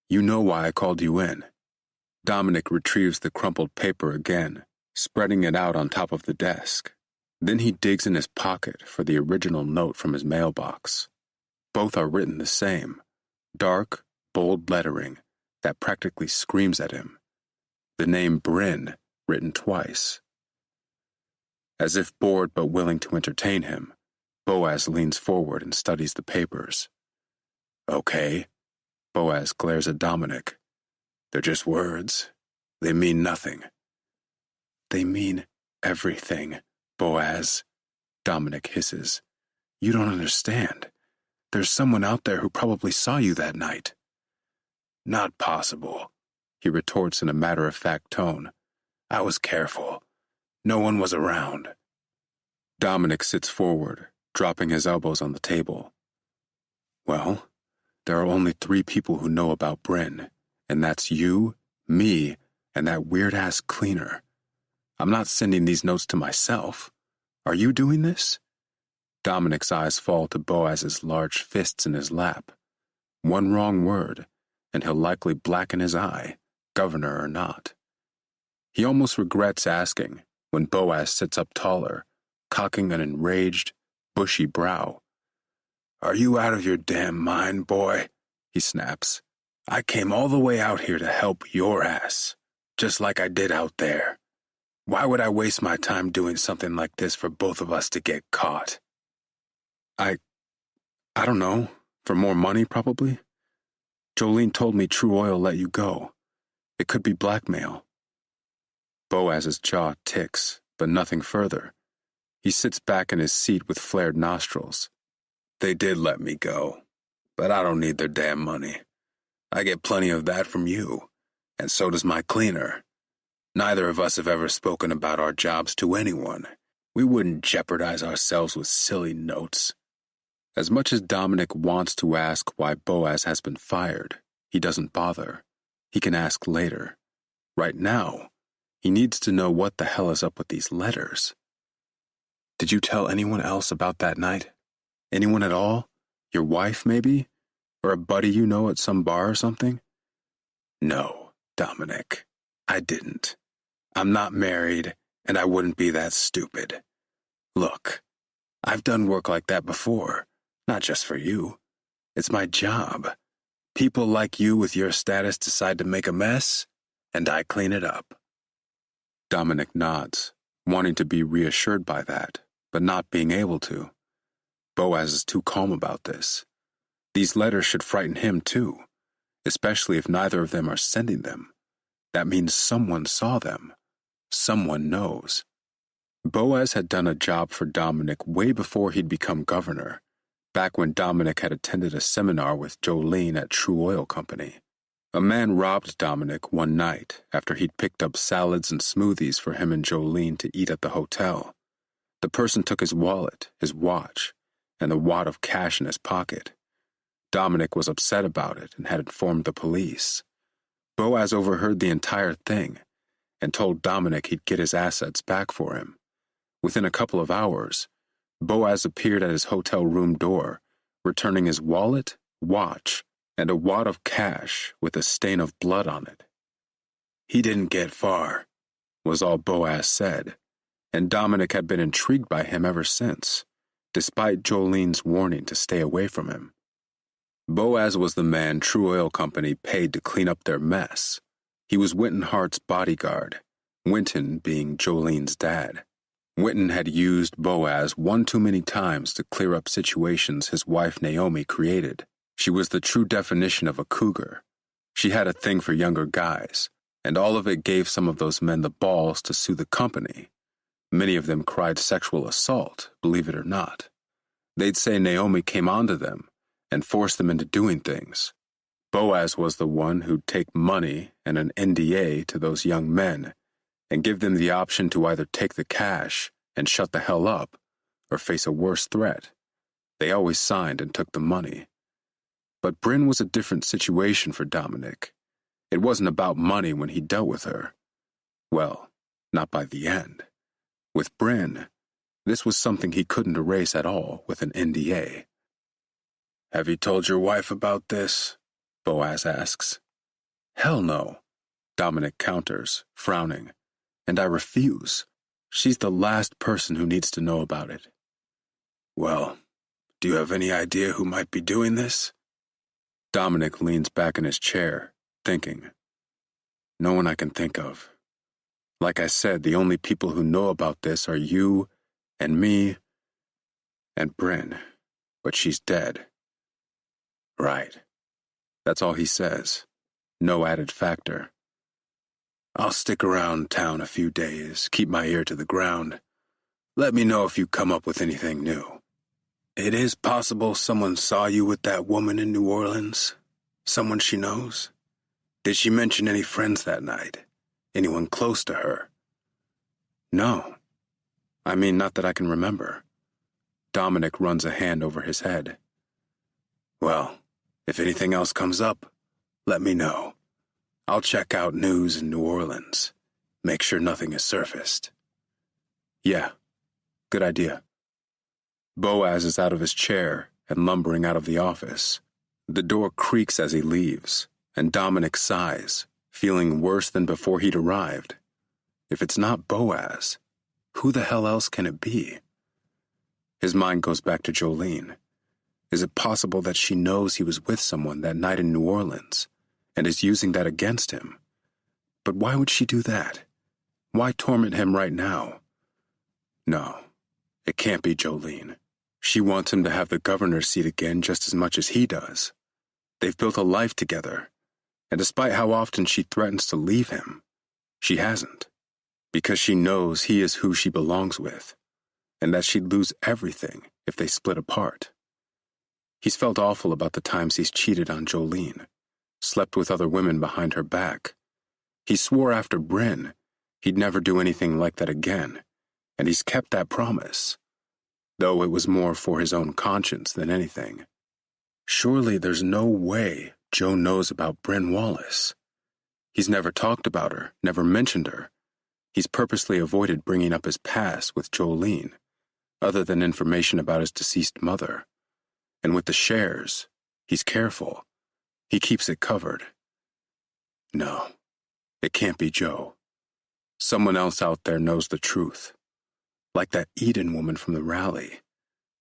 "You know why I called you in." Dominic retrieves the crumpled paper again, spreading it out on top of the desk. Then he digs in his pocket for the original note from his mailbox. Both are written the same, dark, bold lettering that practically screams at him. The name Bryn written twice. As if bored but willing to entertain him, Boaz leans forward and studies the papers. "Okay," Boaz glares at Dominic. "They're just words. They mean nothing." "They mean everything, Boaz," Dominic hisses. "You don't understand. There's someone out there who probably saw you that night." "Not possible," he retorts in a matter-of-fact tone. "I was careful. No one was around." Dominic sits forward, dropping his elbows on the table. "Well, there are only 3 people who know about Bryn, and that's you, me, and that weird-ass cleaner. I'm not sending these notes to myself. Are you doing this?" Dominic's eyes fall to Boaz's large fists in his lap. One wrong word, and he'll likely blacken his eye, governor or not. He almost regrets asking when Boaz sits up taller, cocking an enraged, bushy brow. "Are you out of your damn mind, boy?" he snaps. "I came all the way out here to help your ass, just like I did out there. Why would I waste my time doing something like this for both of us to get caught?" I don't know. For more money, probably. Jolene told me True Oil let you go. It could be blackmail. Boaz's jaw ticks, but nothing further. He sits back in his seat with flared nostrils. "They did let me go, but I don't need their damn money. I get plenty of that from you, and so does my cleaner. Neither of us have ever spoken about our jobs to anyone. We wouldn't jeopardize ourselves with silly notes." As much as Dominic wants to ask why Boaz has been fired, he doesn't bother. He can ask later. Right now, he needs to know what the hell is up with these letters. "Did you tell anyone else about that night? Anyone at all? Your wife, maybe? Or a buddy you know at some bar or something?" "No, Dominic, I didn't. I'm not married, and I wouldn't be that stupid. Look, I've done work like that before, not just for you. It's my job. People like you with your status decide to make a mess, and I clean it up." Dominic nods, wanting to be reassured by that, but not being able to. Boaz is too calm about this. These letters should frighten him too, especially if neither of them are sending them. That means someone saw them. Someone knows. Boaz had done a job for Dominic way before he'd become governor, back when Dominic had attended a seminar with Jolene at True Oil Company. A man robbed Dominic one night after he'd picked up salads and smoothies for him and Jolene to eat at the hotel. The person took his wallet, his watch, and the wad of cash in his pocket. Dominic was upset about it and had informed the police. Boaz overheard the entire thing and told Dominic he'd get his assets back for him. Within a couple of hours, Boaz appeared at his hotel room door, returning his wallet, watch, and a wad of cash with a stain of blood on it. "He didn't get far," was all Boaz said, and Dominic had been intrigued by him ever since, despite Jolene's warning to stay away from him. Boaz was the man True Oil Company paid to clean up their mess. He was Winton Hart's bodyguard, Winton being Jolene's dad. Winton had used Boaz one too many times to clear up situations his wife Naomi created. She was the true definition of a cougar. She had a thing for younger guys, and all of it gave some of those men the balls to sue the company. Many of them cried sexual assault, believe it or not. They'd say Naomi came onto them and forced them into doing things. Boaz was the one who'd take money and an NDA to those young men and give them the option to either take the cash and shut the hell up or face a worse threat. They always signed and took the money. But Bryn was a different situation for Dominic. It wasn't about money when he dealt with her. Well, not by the end. With Bryn, this was something he couldn't erase at all with an NDA. "Have you told your wife about this?" Boaz asks. "Hell no," Dominic counters, frowning. "And I refuse. She's the last person who needs to know about it." "Well, do you have any idea who might be doing this?" Dominic leans back in his chair, thinking. "No one I can think of. Like I said, the only people who know about this are you and me and Bryn, but she's dead." "Right." That's all he says. No added factor. "I'll stick around town a few days, keep my ear to the ground. Let me know if you come up with anything new. It is possible someone saw you with that woman in New Orleans? Someone she knows? Did she mention any friends that night? Anyone close to her?" "No. I mean, not that I can remember." Dominic runs a hand over his head. "Well, if anything else comes up, let me know. I'll check out news in New Orleans. Make sure nothing has surfaced." "Yeah, good idea." Boaz is out of his chair and lumbering out of the office. The door creaks as he leaves, and Dominic sighs, feeling worse than before he'd arrived. If it's not Boaz, who the hell else can it be? His mind goes back to Jolene. Is it possible that she knows he was with someone that night in New Orleans and is using that against him? But why would she do that? Why torment him right now? No, it can't be Jolene. She wants him to have the governor's seat again just as much as he does. They've built a life together, and despite how often she threatens to leave him, she hasn't, because she knows he is who she belongs with, and that she'd lose everything if they split apart. He's felt awful about the times he's cheated on Jolene, slept with other women behind her back. He swore after Bryn he'd never do anything like that again, and he's kept that promise, though it was more for his own conscience than anything. Surely there's no way Joe knows about Bryn Wallace. He's never talked about her, never mentioned her. He's purposely avoided bringing up his past with Jolene, other than information about his deceased mother. And with the shares, he's careful. He keeps it covered. No, it can't be Joe. Someone else out there knows the truth. Like that Eden woman from the rally.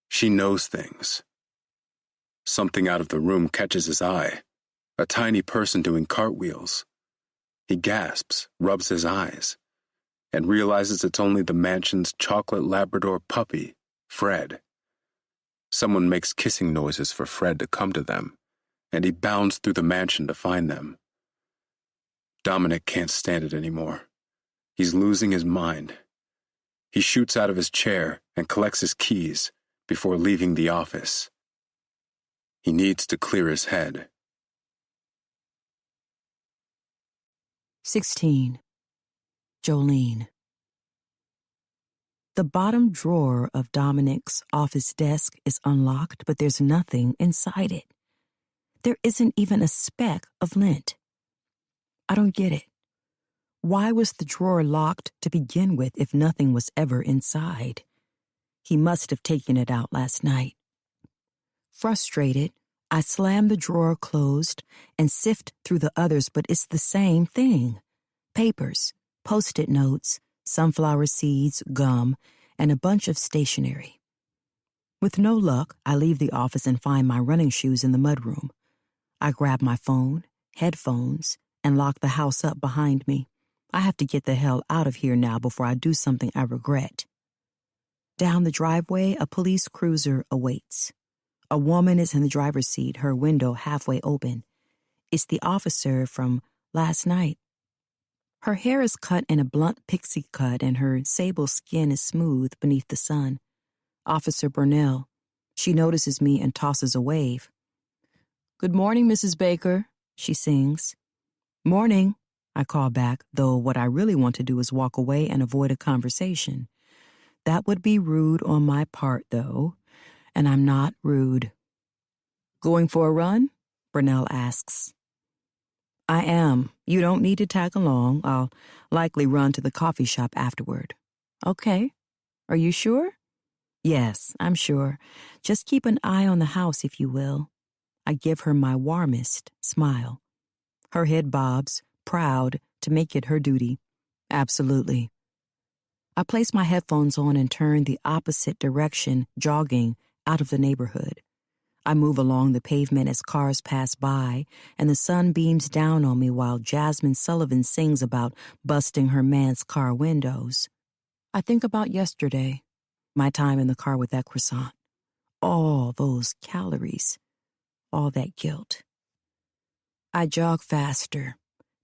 She knows things. Something out of the room catches his eye. A tiny person doing cartwheels. He gasps, rubs his eyes, and realizes it's only the mansion's chocolate Labrador puppy, Fred. Someone makes kissing noises for Fred to come to them, and he bounds through the mansion to find them. Dominic can't stand it anymore. He's losing his mind. He shoots out of his chair and collects his keys before leaving the office. He needs to clear his head. 16. Jolene. The bottom drawer of Dominic's office desk is unlocked, but there's nothing inside it. There isn't even a speck of lint. I don't get it. Why was the drawer locked to begin with if nothing was ever inside? He must have taken it out last night. Frustrated, I slam the drawer closed and sift through the others, but it's the same thing. Papers, Post-it notes, sunflower seeds, gum, and a bunch of stationery. With no luck, I leave the office and find my running shoes in the mudroom. I grab my phone, headphones, and lock the house up behind me. I have to get the hell out of here now before I do something I regret. Down the driveway, a police cruiser awaits. A woman is in the driver's seat, her window halfway open. It's the officer from last night. Her hair is cut in a blunt pixie cut and her sable skin is smooth beneath the sun. Officer Burnell. She notices me and tosses a wave. "Good morning, Mrs. Baker," she sings. "Morning," I call back, though what I really want to do is walk away and avoid a conversation. That would be rude on my part, though, and I'm not rude. "Going for a run?" Burnell asks. "I am. You don't need to tag along. I'll likely run to the coffee shop afterward." "Okay. Are you sure?" "Yes, I'm sure. Just keep an eye on the house, if you will." I give her my warmest smile. Her head bobs, proud to make it her duty. "Absolutely." I place my headphones on and turn the opposite direction, jogging out of the neighborhood. I move along the pavement as cars pass by, and the sun beams down on me while Jasmine Sullivan sings about busting her man's car windows. I think about yesterday, my time in the car with that croissant. All those calories, all that guilt. I jog faster,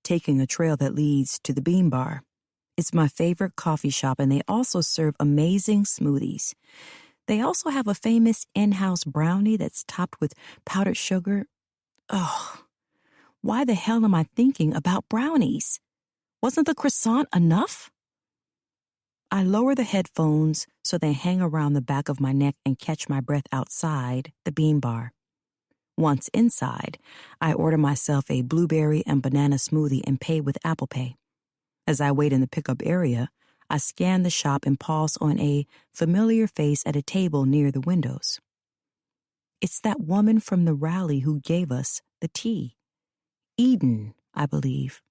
taking a trail that leads to the Bean Bar. It's my favorite coffee shop, and they also serve amazing smoothies. They also have a famous in-house brownie that's topped with powdered sugar. Oh, why the hell am I thinking about brownies? Wasn't the croissant enough? I lower the headphones so they hang around the back of my neck and catch my breath outside the Bean Bar. Once inside, I order myself a blueberry and banana smoothie and pay with Apple Pay. As I wait in the pickup area, I scan the shop and pause on a familiar face at a table near the windows. It's that woman from the rally who gave us the tea. Eden, I believe.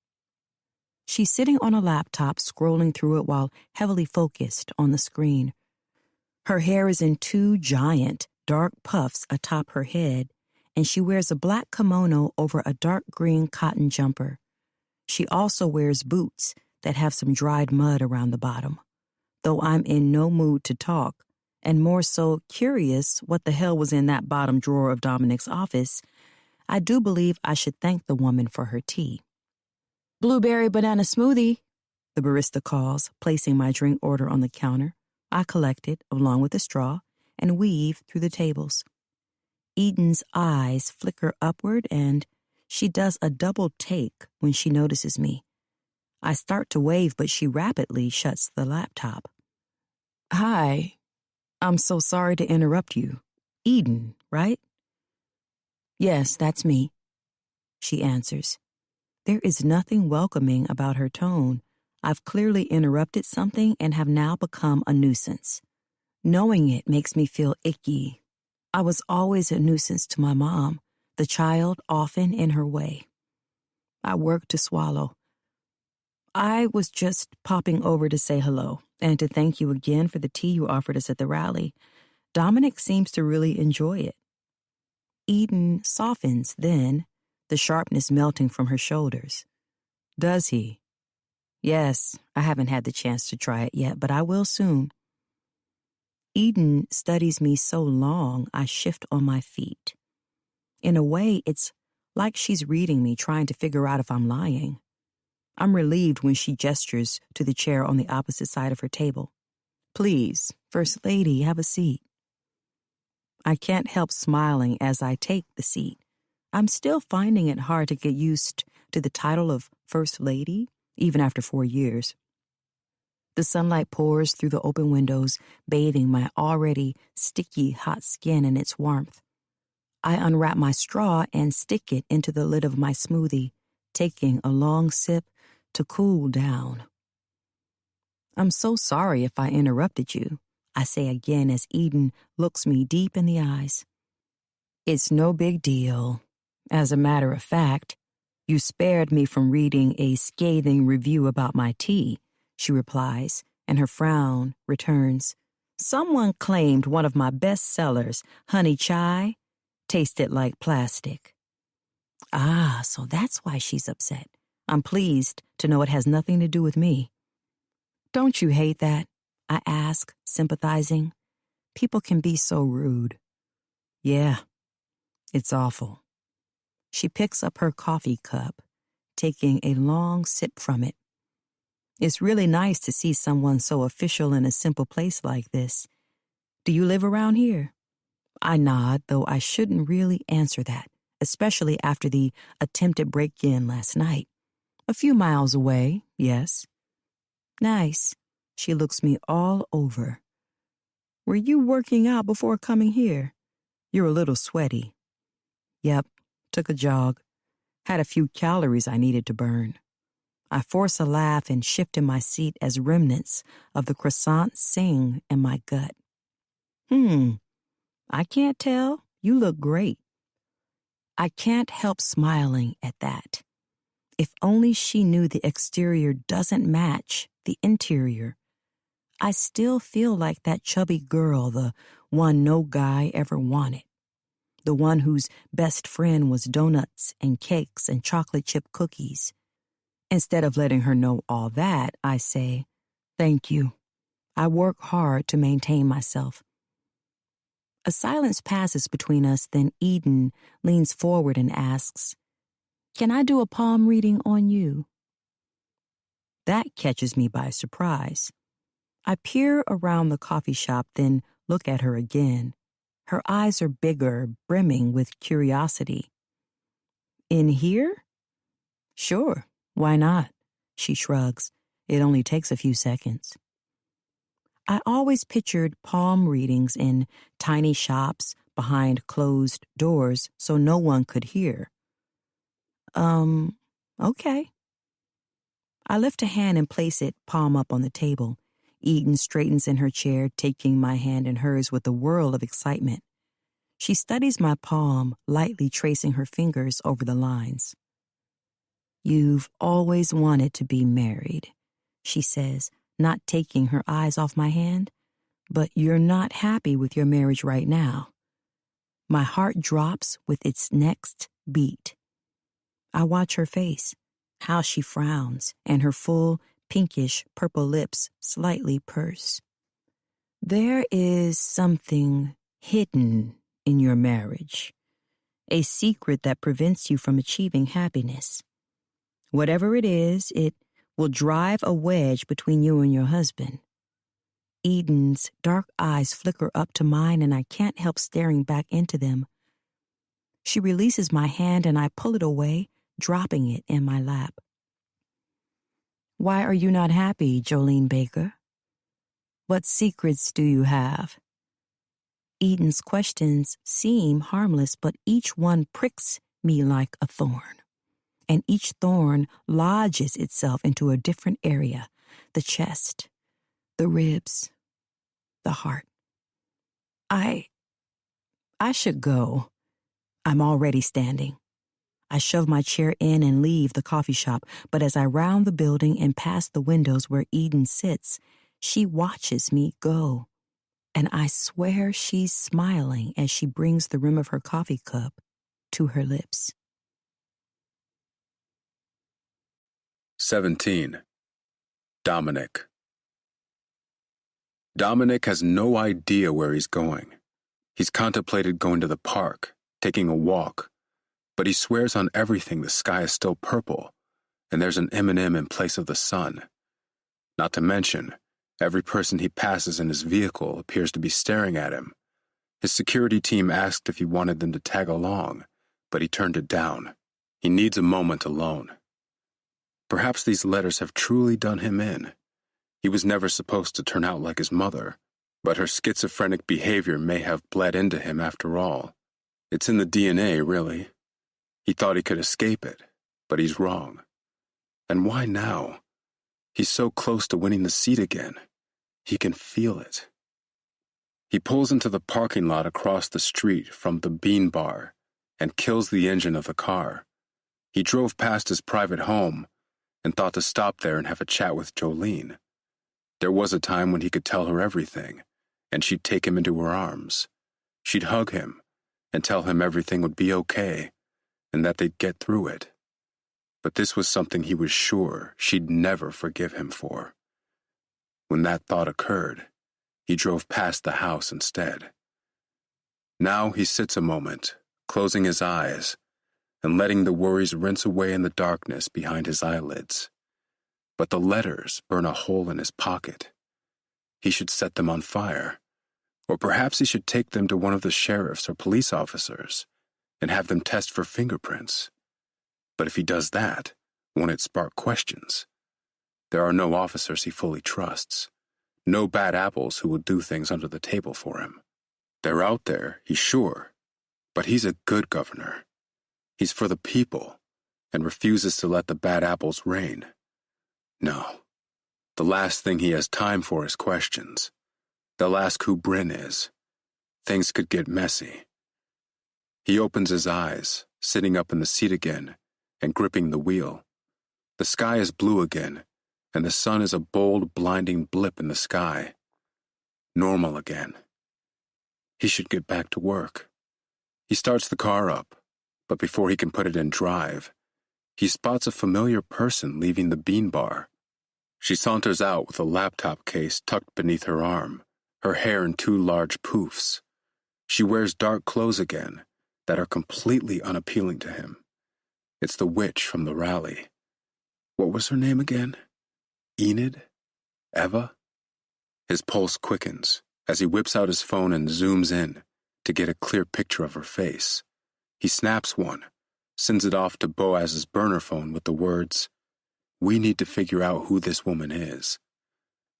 She's sitting on a laptop, scrolling through it while heavily focused on the screen. Her hair is in two giant, dark puffs atop her head, and she wears a black kimono over a dark green cotton jumper. She also wears boots that have some dried mud around the bottom. Though I'm in no mood to talk, and more so curious what the hell was in that bottom drawer of Dominic's office, I do believe I should thank the woman for her tea. "Blueberry banana smoothie," the barista calls, placing my drink order on the counter. I collect it, along with a straw, and weave through the tables. Eden's eyes flicker upward, and she does a double take when she notices me. I start to wave, but she rapidly shuts the laptop. "Hi. I'm so sorry to interrupt you. Eden, right?" "Yes, that's me," she answers. There is nothing welcoming about her tone. I've clearly interrupted something and have now become a nuisance. Knowing it makes me feel icky. I was always a nuisance to my mom, the child often in her way. I work to swallow. "I was just popping over to say hello and to thank you again for the tea you offered us at the rally. Dominic seems to really enjoy it." Eden softens then, the sharpness melting from her shoulders. "Does he?" "Yes, I haven't had the chance to try it yet, but I will soon." Eden studies me so long, I shift on my feet. In a way, it's like she's reading me, trying to figure out if I'm lying. I'm relieved when she gestures to the chair on the opposite side of her table. "Please, First Lady, have a seat." I can't help smiling as I take the seat. I'm still finding it hard to get used to the title of First Lady, even after 4 years. The sunlight pours through the open windows, bathing my already sticky hot skin in its warmth. I unwrap my straw and stick it into the lid of my smoothie, taking a long sip to cool down. I'm so sorry if I interrupted you, I say again as Eden looks me deep in the eyes. It's no big deal. As a matter of fact, you spared me from reading a scathing review about my tea, she replies, and her frown returns. Someone claimed one of my best sellers, honey chai, tasted like plastic. Ah, so that's why she's upset. I'm pleased to know it has nothing to do with me. Don't you hate that? I ask, sympathizing. People can be so rude. Yeah, it's awful. She picks up her coffee cup, taking a long sip from it. It's really nice to see someone so official in a simple place like this. Do you live around here? I nod, though I shouldn't really answer that, especially after the attempted break-in last night. A few miles away, yes. Nice. She looks me all over. Were you working out before coming here? You're a little sweaty. Yep, took a jog. Had a few calories I needed to burn. I force a laugh and shift in my seat as remnants of the croissant sing in my gut. I can't tell. You look great. I can't help smiling at that. If only she knew the exterior doesn't match the interior. I still feel like that chubby girl, the one no guy ever wanted. The one whose best friend was donuts and cakes and chocolate chip cookies. Instead of letting her know all that, I say, thank you. I work hard to maintain myself. A silence passes between us, then Eden leans forward and asks, can I do a palm reading on you? That catches me by surprise. I peer around the coffee shop, then look at her again. Her eyes are bigger, brimming with curiosity. In here? Sure, why not? She shrugs. It only takes a few seconds. I always pictured palm readings in tiny shops behind closed doors so no one could hear. Okay. I lift a hand and place it palm up on the table. Eden straightens in her chair, taking my hand in hers with a whirl of excitement. She studies my palm, lightly tracing her fingers over the lines. You've always wanted to be married, she says, not taking her eyes off my hand, but you're not happy with your marriage right now. My heart drops with its next beat. I watch her face, how she frowns, and her full, pinkish purple lips slightly purse. There is something hidden in your marriage, a secret that prevents you from achieving happiness. Whatever it is, it will drive a wedge between you and your husband. Eden's dark eyes flicker up to mine, and I can't help staring back into them. She releases my hand, and I pull it away, dropping it in my lap. Why are you not happy, Jolene Baker? What secrets do you have? Eden's questions seem harmless, but each one pricks me like a thorn. And each thorn lodges itself into a different area, the chest, the ribs, the heart. I should go. I'm already standing. I shove my chair in and leave the coffee shop, but as I round the building and past the windows where Eden sits, she watches me go. And I swear she's smiling as she brings the rim of her coffee cup to her lips. 17. Dominic. Dominic has no idea where he's going. He's contemplated going to the park, taking a walk, but he swears on everything the sky is still purple, and there's an M&M in place of the sun. Not to mention, every person he passes in his vehicle appears to be staring at him, His security team asked if he wanted them to tag along, but he turned it down. He needs a moment alone. Perhaps these letters have truly done him in. He was never supposed to turn out like his mother, but her schizophrenic behavior may have bled into him after all. It's in the DNA, really. He thought he could escape it, but he's wrong. And why now? He's so close to winning the seat again. He can feel it. He pulls into the parking lot across the street from the Bean Bar and kills the engine of the car. He drove past his private home and thought to stop there and have a chat with Jolene. There was a time when he could tell her everything, and she'd take him into her arms. She'd hug him and tell him everything would be okay and that they'd get through it. But this was something he was sure she'd never forgive him for. When that thought occurred, he drove past the house instead. Now he sits a moment, closing his eyes and letting the worries rinse away in the darkness behind his eyelids. But the letters burn a hole in his pocket. He should set them on fire, or perhaps he should take them to one of the sheriffs or police officers and have them test for fingerprints. But if he does that, won't it spark questions? There are no officers he fully trusts, no bad apples who will do things under the table for him. They're out there, he's sure, but he's a good governor. He's for the people and refuses to let the bad apples reign. No, the last thing he has time for is questions. They'll ask who Bryn is. Things could get messy. He opens his eyes, sitting up in the seat again and gripping the wheel. The sky is blue again, and the sun is a bold, blinding blip in the sky. Normal again. He should get back to work. He starts the car up, but before he can put it in drive, he spots a familiar person leaving the Bean Bar. She saunters out with a laptop case tucked beneath her arm, her hair in two large poofs. She wears dark clothes again that are completely unappealing to him. It's the witch from the rally. What was her name again? Enid? Eva? His pulse quickens as he whips out his phone and zooms in to get a clear picture of her face. He snaps one, sends it off to Boaz's burner phone with the words, "We need to figure out who this woman is,"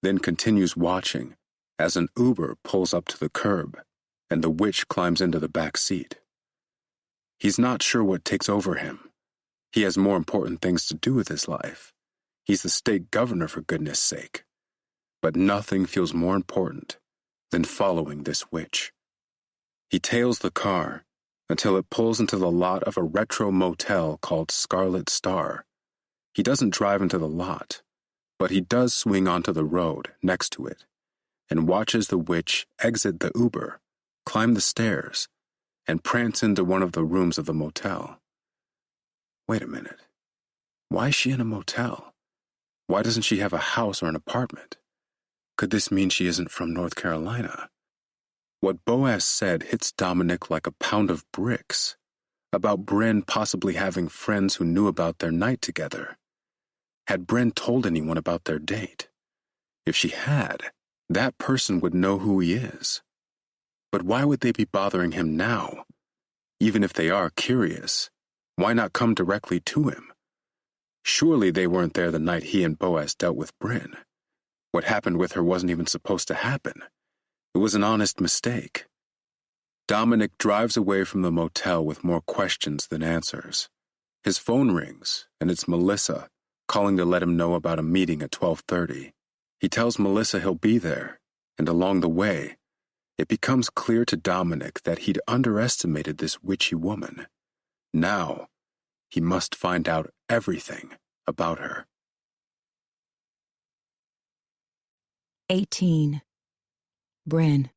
then continues watching as an Uber pulls up to the curb and the witch climbs into the back seat. He's not sure what takes over him. He has more important things to do with his life. He's the state governor, for goodness sake. But nothing feels more important than following this witch. He tails the car until it pulls into the lot of a retro motel called Scarlet Star. He doesn't drive into the lot, but he does swing onto the road next to it and watches the witch exit the Uber, climb the stairs, and prance into one of the rooms of the motel. Wait a minute. Why is she in a motel? Why doesn't she have a house or an apartment? Could this mean she isn't from North Carolina? What Boaz said hits Dominic like a pound of bricks about Bryn possibly having friends who knew about their night together. Had Bryn told anyone about their date? If she had, that person would know who he is. But why would they be bothering him now? Even if they are curious, why not come directly to him? Surely they weren't there the night he and Boaz dealt with Bryn. What happened with her wasn't even supposed to happen. It was an honest mistake. Dominic drives away from the motel with more questions than answers. His phone rings, and it's Melissa, calling to let him know about a meeting at 12:30. He tells Melissa he'll be there, and along the way, it becomes clear to Dominic that he'd underestimated this witchy woman. Now, he must find out everything about her. 18. Bryn.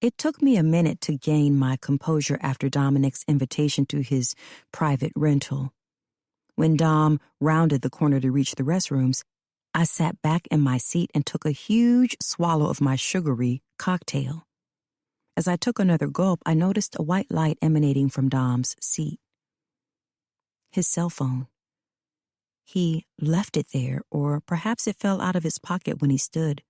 It took me a minute to gain my composure after Dominic's invitation to his private rental. When Dom rounded the corner to reach the restrooms, I sat back in my seat and took a huge swallow of my sugary cocktail. As I took another gulp, I noticed a white light emanating from Dom's seat. His cell phone. He left it there, or perhaps it fell out of his pocket when he stood.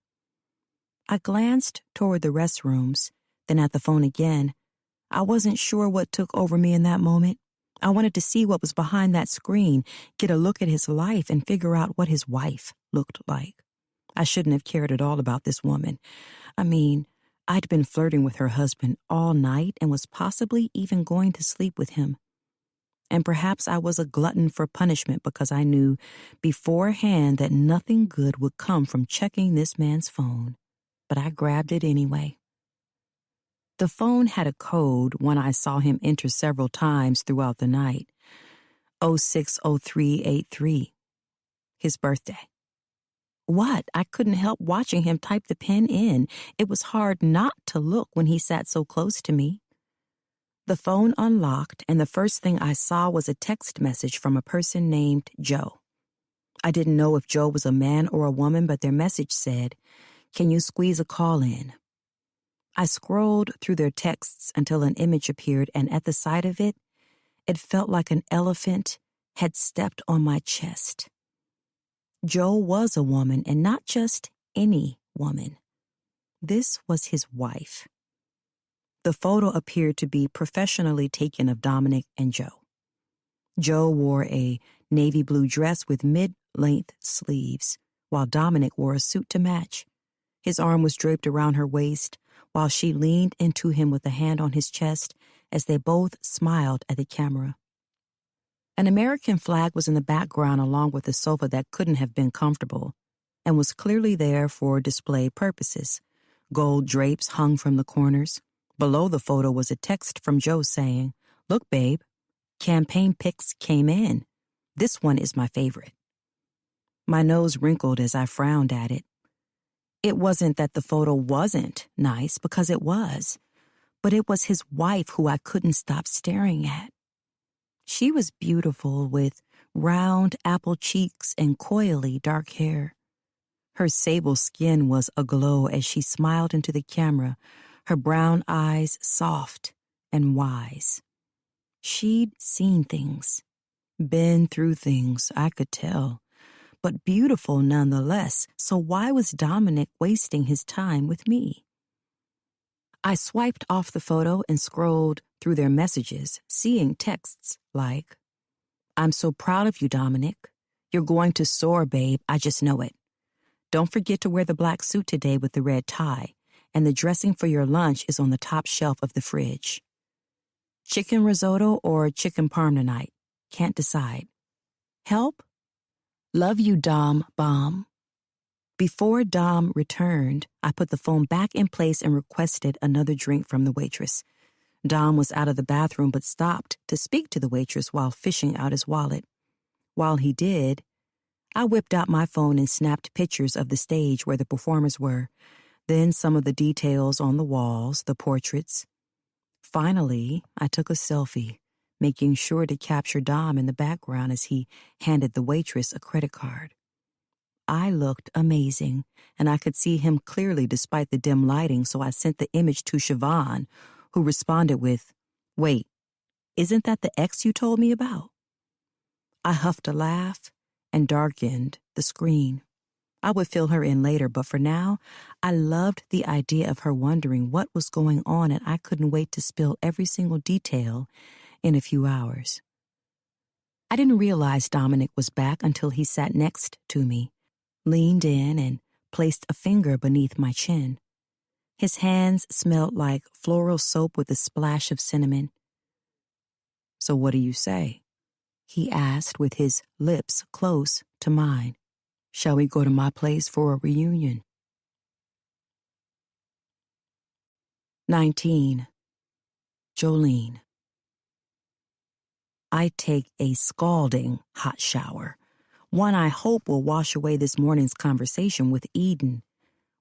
I glanced toward the restrooms, then at the phone again. I wasn't sure what took over me in that moment. I wanted to see what was behind that screen, get a look at his life, and figure out what his wife looked like. I shouldn't have cared at all about this woman. I mean, I'd been flirting with her husband all night and was possibly even going to sleep with him. And perhaps I was a glutton for punishment because I knew beforehand that nothing good would come from checking this man's phone. But I grabbed it anyway. The phone had a code, one I saw him enter several times throughout the night. 060383. His birthday. What? I couldn't help watching him type the PIN in. It was hard not to look when he sat so close to me. The phone unlocked, and the first thing I saw was a text message from a person named Joe. I didn't know if Joe was a man or a woman, but their message said, "Can you squeeze a call in?" I scrolled through their texts until an image appeared, and at the sight of it, it felt like an elephant had stepped on my chest. Joe was a woman, and not just any woman. This was his wife. The photo appeared to be professionally taken of Dominic and Joe. Joe wore a navy blue dress with mid-length sleeves, while Dominic wore a suit to match. His arm was draped around her waist, while she leaned into him with a hand on his chest as they both smiled at the camera. An American flag was in the background along with a sofa that couldn't have been comfortable and was clearly there for display purposes. Gold drapes hung from the corners. Below the photo was a text from Joe saying, "Look, babe, campaign pics came in. This one is my favorite." My nose wrinkled as I frowned at it. It wasn't that the photo wasn't nice, because it was, but it was his wife who I couldn't stop staring at. She was beautiful, with round apple cheeks and coily dark hair. Her sable skin was aglow as she smiled into the camera, her brown eyes soft and wise. She'd seen things, been through things, I could tell, but beautiful nonetheless, so why was Dominic wasting his time with me? I swiped off the photo and scrolled through their messages, seeing texts like, "I'm so proud of you, Dominic. You're going to soar, babe, I just know it. Don't forget to wear the black suit today with the red tie, and the dressing for your lunch is on the top shelf of the fridge. Chicken risotto or chicken parm tonight? Can't decide. Help? Love you, Dom Bomb." Before Dom returned, I put the phone back in place and requested another drink from the waitress. Dom was out of the bathroom but stopped to speak to the waitress while fishing out his wallet. While he did, I whipped out my phone and snapped pictures of the stage where the performers were, then some of the details on the walls, the portraits. Finally, I took a selfie, making sure to capture Dom in the background as he handed the waitress a credit card. I looked amazing, and I could see him clearly despite the dim lighting, so I sent the image to Siobhan, who responded with, "Wait, isn't that the ex you told me about?" I huffed a laugh and darkened the screen. I would fill her in later, but for now, I loved the idea of her wondering what was going on, and I couldn't wait to spill every single detail in a few hours. I didn't realize Dominic was back until he sat next to me, leaned in, and placed a finger beneath my chin. His hands smelled like floral soap with a splash of cinnamon. "So what do you say?" he asked with his lips close to mine. "Shall we go to my place for a reunion?" 19. Jolene. I take a scalding hot shower, one I hope will wash away this morning's conversation with Eden.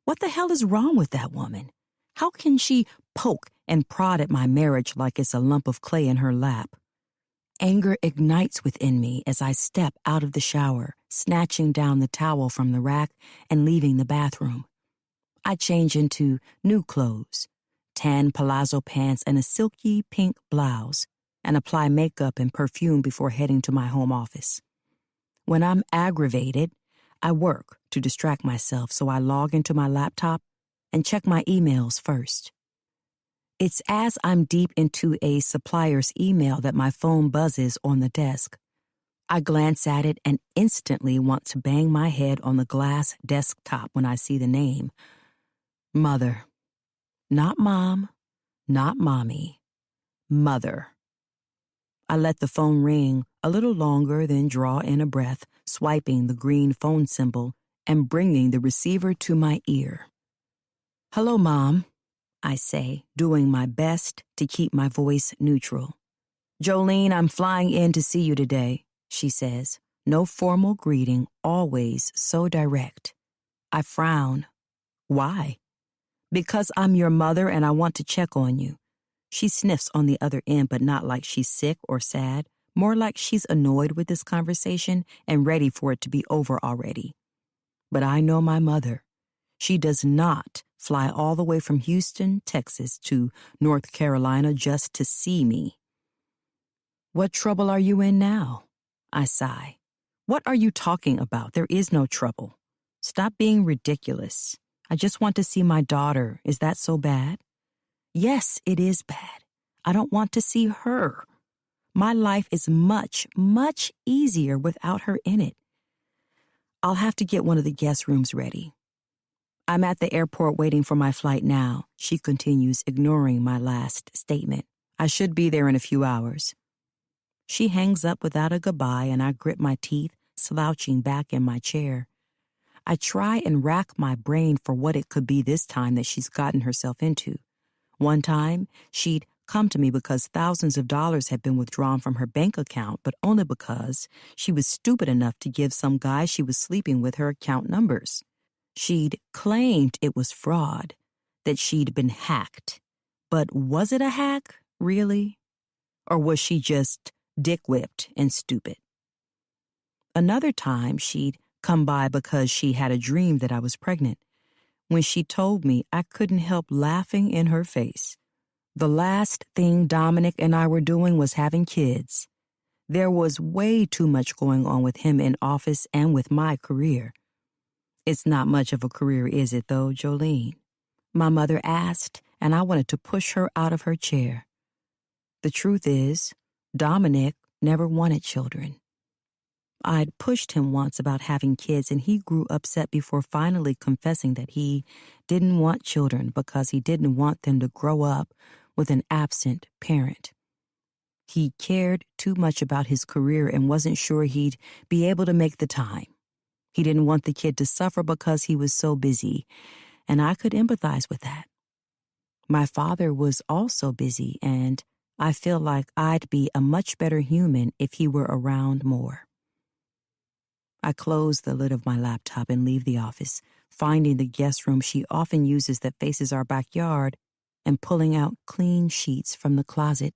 What the hell is wrong with that woman? How can she poke and prod at my marriage like it's a lump of clay in her lap? Anger ignites within me as I step out of the shower, snatching down the towel from the rack and leaving the bathroom. I change into new clothes, tan palazzo pants and a silky pink blouse, and apply makeup and perfume before heading to my home office. When I'm aggravated, I work to distract myself, so I log into my laptop, and check my emails first. It's as I'm deep into a supplier's email that my phone buzzes on the desk. I glance at it and instantly want to bang my head on the glass desktop when I see the name. Mother. Not mom, not mommy. Mother. I let the phone ring a little longer, then draw in a breath, swiping the green phone symbol and bringing the receiver to my ear. Hello, Mom, I say, doing my best to keep my voice neutral. Jolene, I'm flying in to see you today, she says. No formal greeting, always so direct. I frown. Why? Because I'm your mother and I want to check on you. She sniffs on the other end, but not like she's sick or sad, more like she's annoyed with this conversation and ready for it to be over already. But I know my mother. She does not fly all the way from Houston, Texas to North Carolina just to see me. What trouble are you in now? I sigh. What are you talking about? There is no trouble. Stop being ridiculous. I just want to see my daughter. Is that so bad? Yes, it is bad. I don't want to see her. My life is much, much easier without her in it. I'll have to get one of the guest rooms ready. I'm at the airport waiting for my flight now, she continues, ignoring my last statement. I should be there in a few hours. She hangs up without a goodbye and I grit my teeth, slouching back in my chair. I try and rack my brain for what it could be this time that she's gotten herself into. One time, she'd come to me because thousands of dollars had been withdrawn from her bank account, but only because she was stupid enough to give some guy she was sleeping with her account numbers. She'd claimed it was fraud, that she'd been hacked. But was it a hack, really? Or was she just dick-whipped and stupid? Another time, she'd come by because she had a dream that I was pregnant. When she told me, I couldn't help laughing in her face. The last thing Dominic and I were doing was having kids. There was way too much going on with him in office and with my career. It's not much of a career, is it, though, Jolene? My mother asked, and I wanted to push her out of her chair. The truth is, Dominic never wanted children. I'd pushed him once about having kids, and he grew upset before finally confessing that he didn't want children because he didn't want them to grow up with an absent parent. He cared too much about his career and wasn't sure he'd be able to make the time. He didn't want the kid to suffer because he was so busy, and I could empathize with that. My father was also busy, and I feel like I'd be a much better human if he were around more. I close the lid of my laptop and leave the office, finding the guest room she often uses that faces our backyard and pulling out clean sheets from the closet.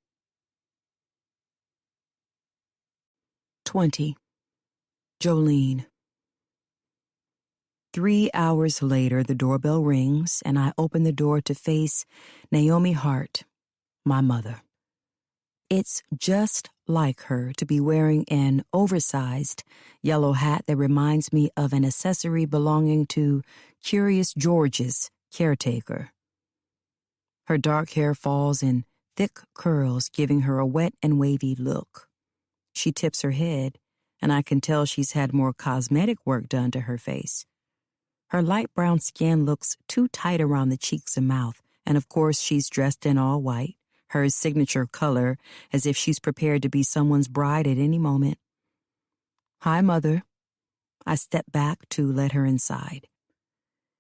20. Jolene. 3 hours later, the doorbell rings, and I open the door to face Naomi Hart, my mother. It's just like her to be wearing an oversized yellow hat that reminds me of an accessory belonging to Curious George's caretaker. Her dark hair falls in thick curls, giving her a wet and wavy look. She tips her head, and I can tell she's had more cosmetic work done to her face. Her light brown skin looks too tight around the cheeks and mouth, and of course she's dressed in all white, her signature color, as if she's prepared to be someone's bride at any moment. Hi, Mother. I step back to let her inside.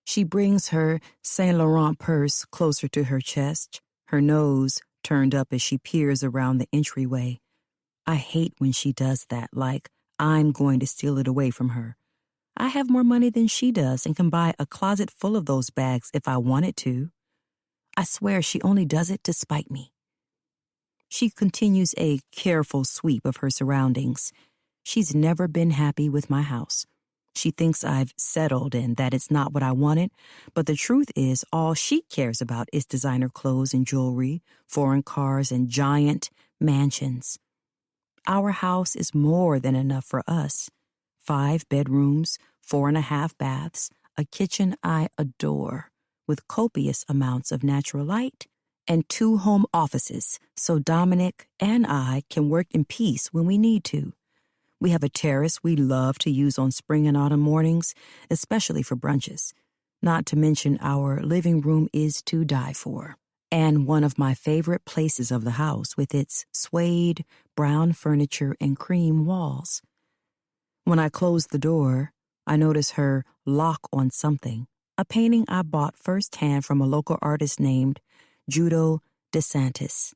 She brings her Saint Laurent purse closer to her chest, her nose turned up as she peers around the entryway. I hate when she does that, like I'm going to steal it away from her. I have more money than she does and can buy a closet full of those bags if I wanted to. I swear she only does it to spite me. She continues a careful sweep of her surroundings. She's never been happy with my house. She thinks I've settled and that it's not what I wanted, but the truth is all she cares about is designer clothes and jewelry, foreign cars, and giant mansions. Our house is more than enough for us. 5 bedrooms, 4.5 baths, a kitchen I adore, with copious amounts of natural light, and 2 home offices so Dominic and I can work in peace when we need to. We have a terrace we love to use on spring and autumn mornings, especially for brunches. Not to mention our living room is to die for, and one of my favorite places of the house with its suede, brown furniture and cream walls. When I close the door, I notice her lock on something, a painting I bought firsthand from a local artist named Judo DeSantis.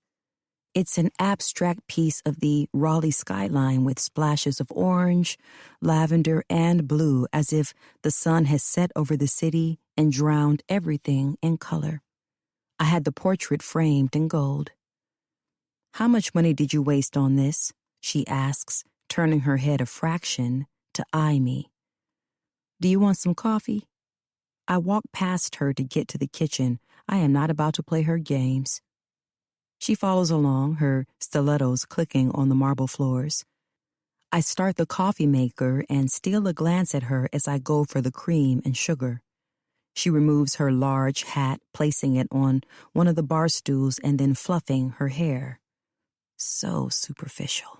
It's an abstract piece of the Raleigh skyline with splashes of orange, lavender, and blue, as if the sun has set over the city and drowned everything in color. I had the portrait framed in gold. "How much money did you waste on this?" she asks, turning her head a fraction to eye me. "Do you want some coffee?" I walk past her to get to the kitchen. I am not about to play her games. She follows along, her stilettos clicking on the marble floors. I start the coffee maker and steal a glance at her as I go for the cream and sugar. She removes her large hat, placing it on one of the bar stools and then fluffing her hair. So superficial.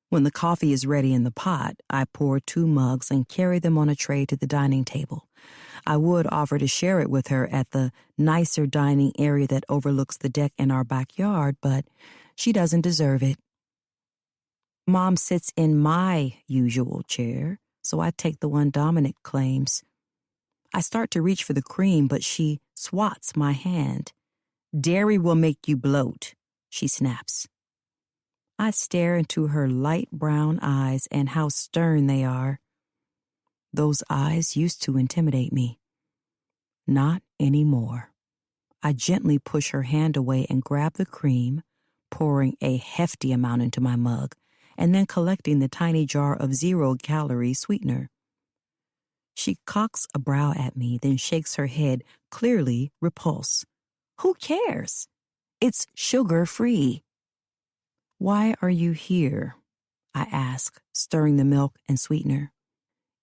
When the coffee is ready in the pot, I pour 2 mugs and carry them on a tray to the dining table. I would offer to share it with her at the nicer dining area that overlooks the deck in our backyard, but she doesn't deserve it. Mom sits in my usual chair, so I take the one Dominic claims. I start to reach for the cream, but she swats my hand. "Dairy will make you bloat," she snaps. I stare into her light brown eyes, and how stern they are. Those eyes used to intimidate me. Not anymore. I gently push her hand away and grab the cream, pouring a hefty amount into my mug, and then collecting the tiny jar of 0-calorie sweetener. She cocks a brow at me, then shakes her head, clearly repulsed. "Who cares? It's sugar-free." "Why are you here?" I ask, stirring the milk and sweetener.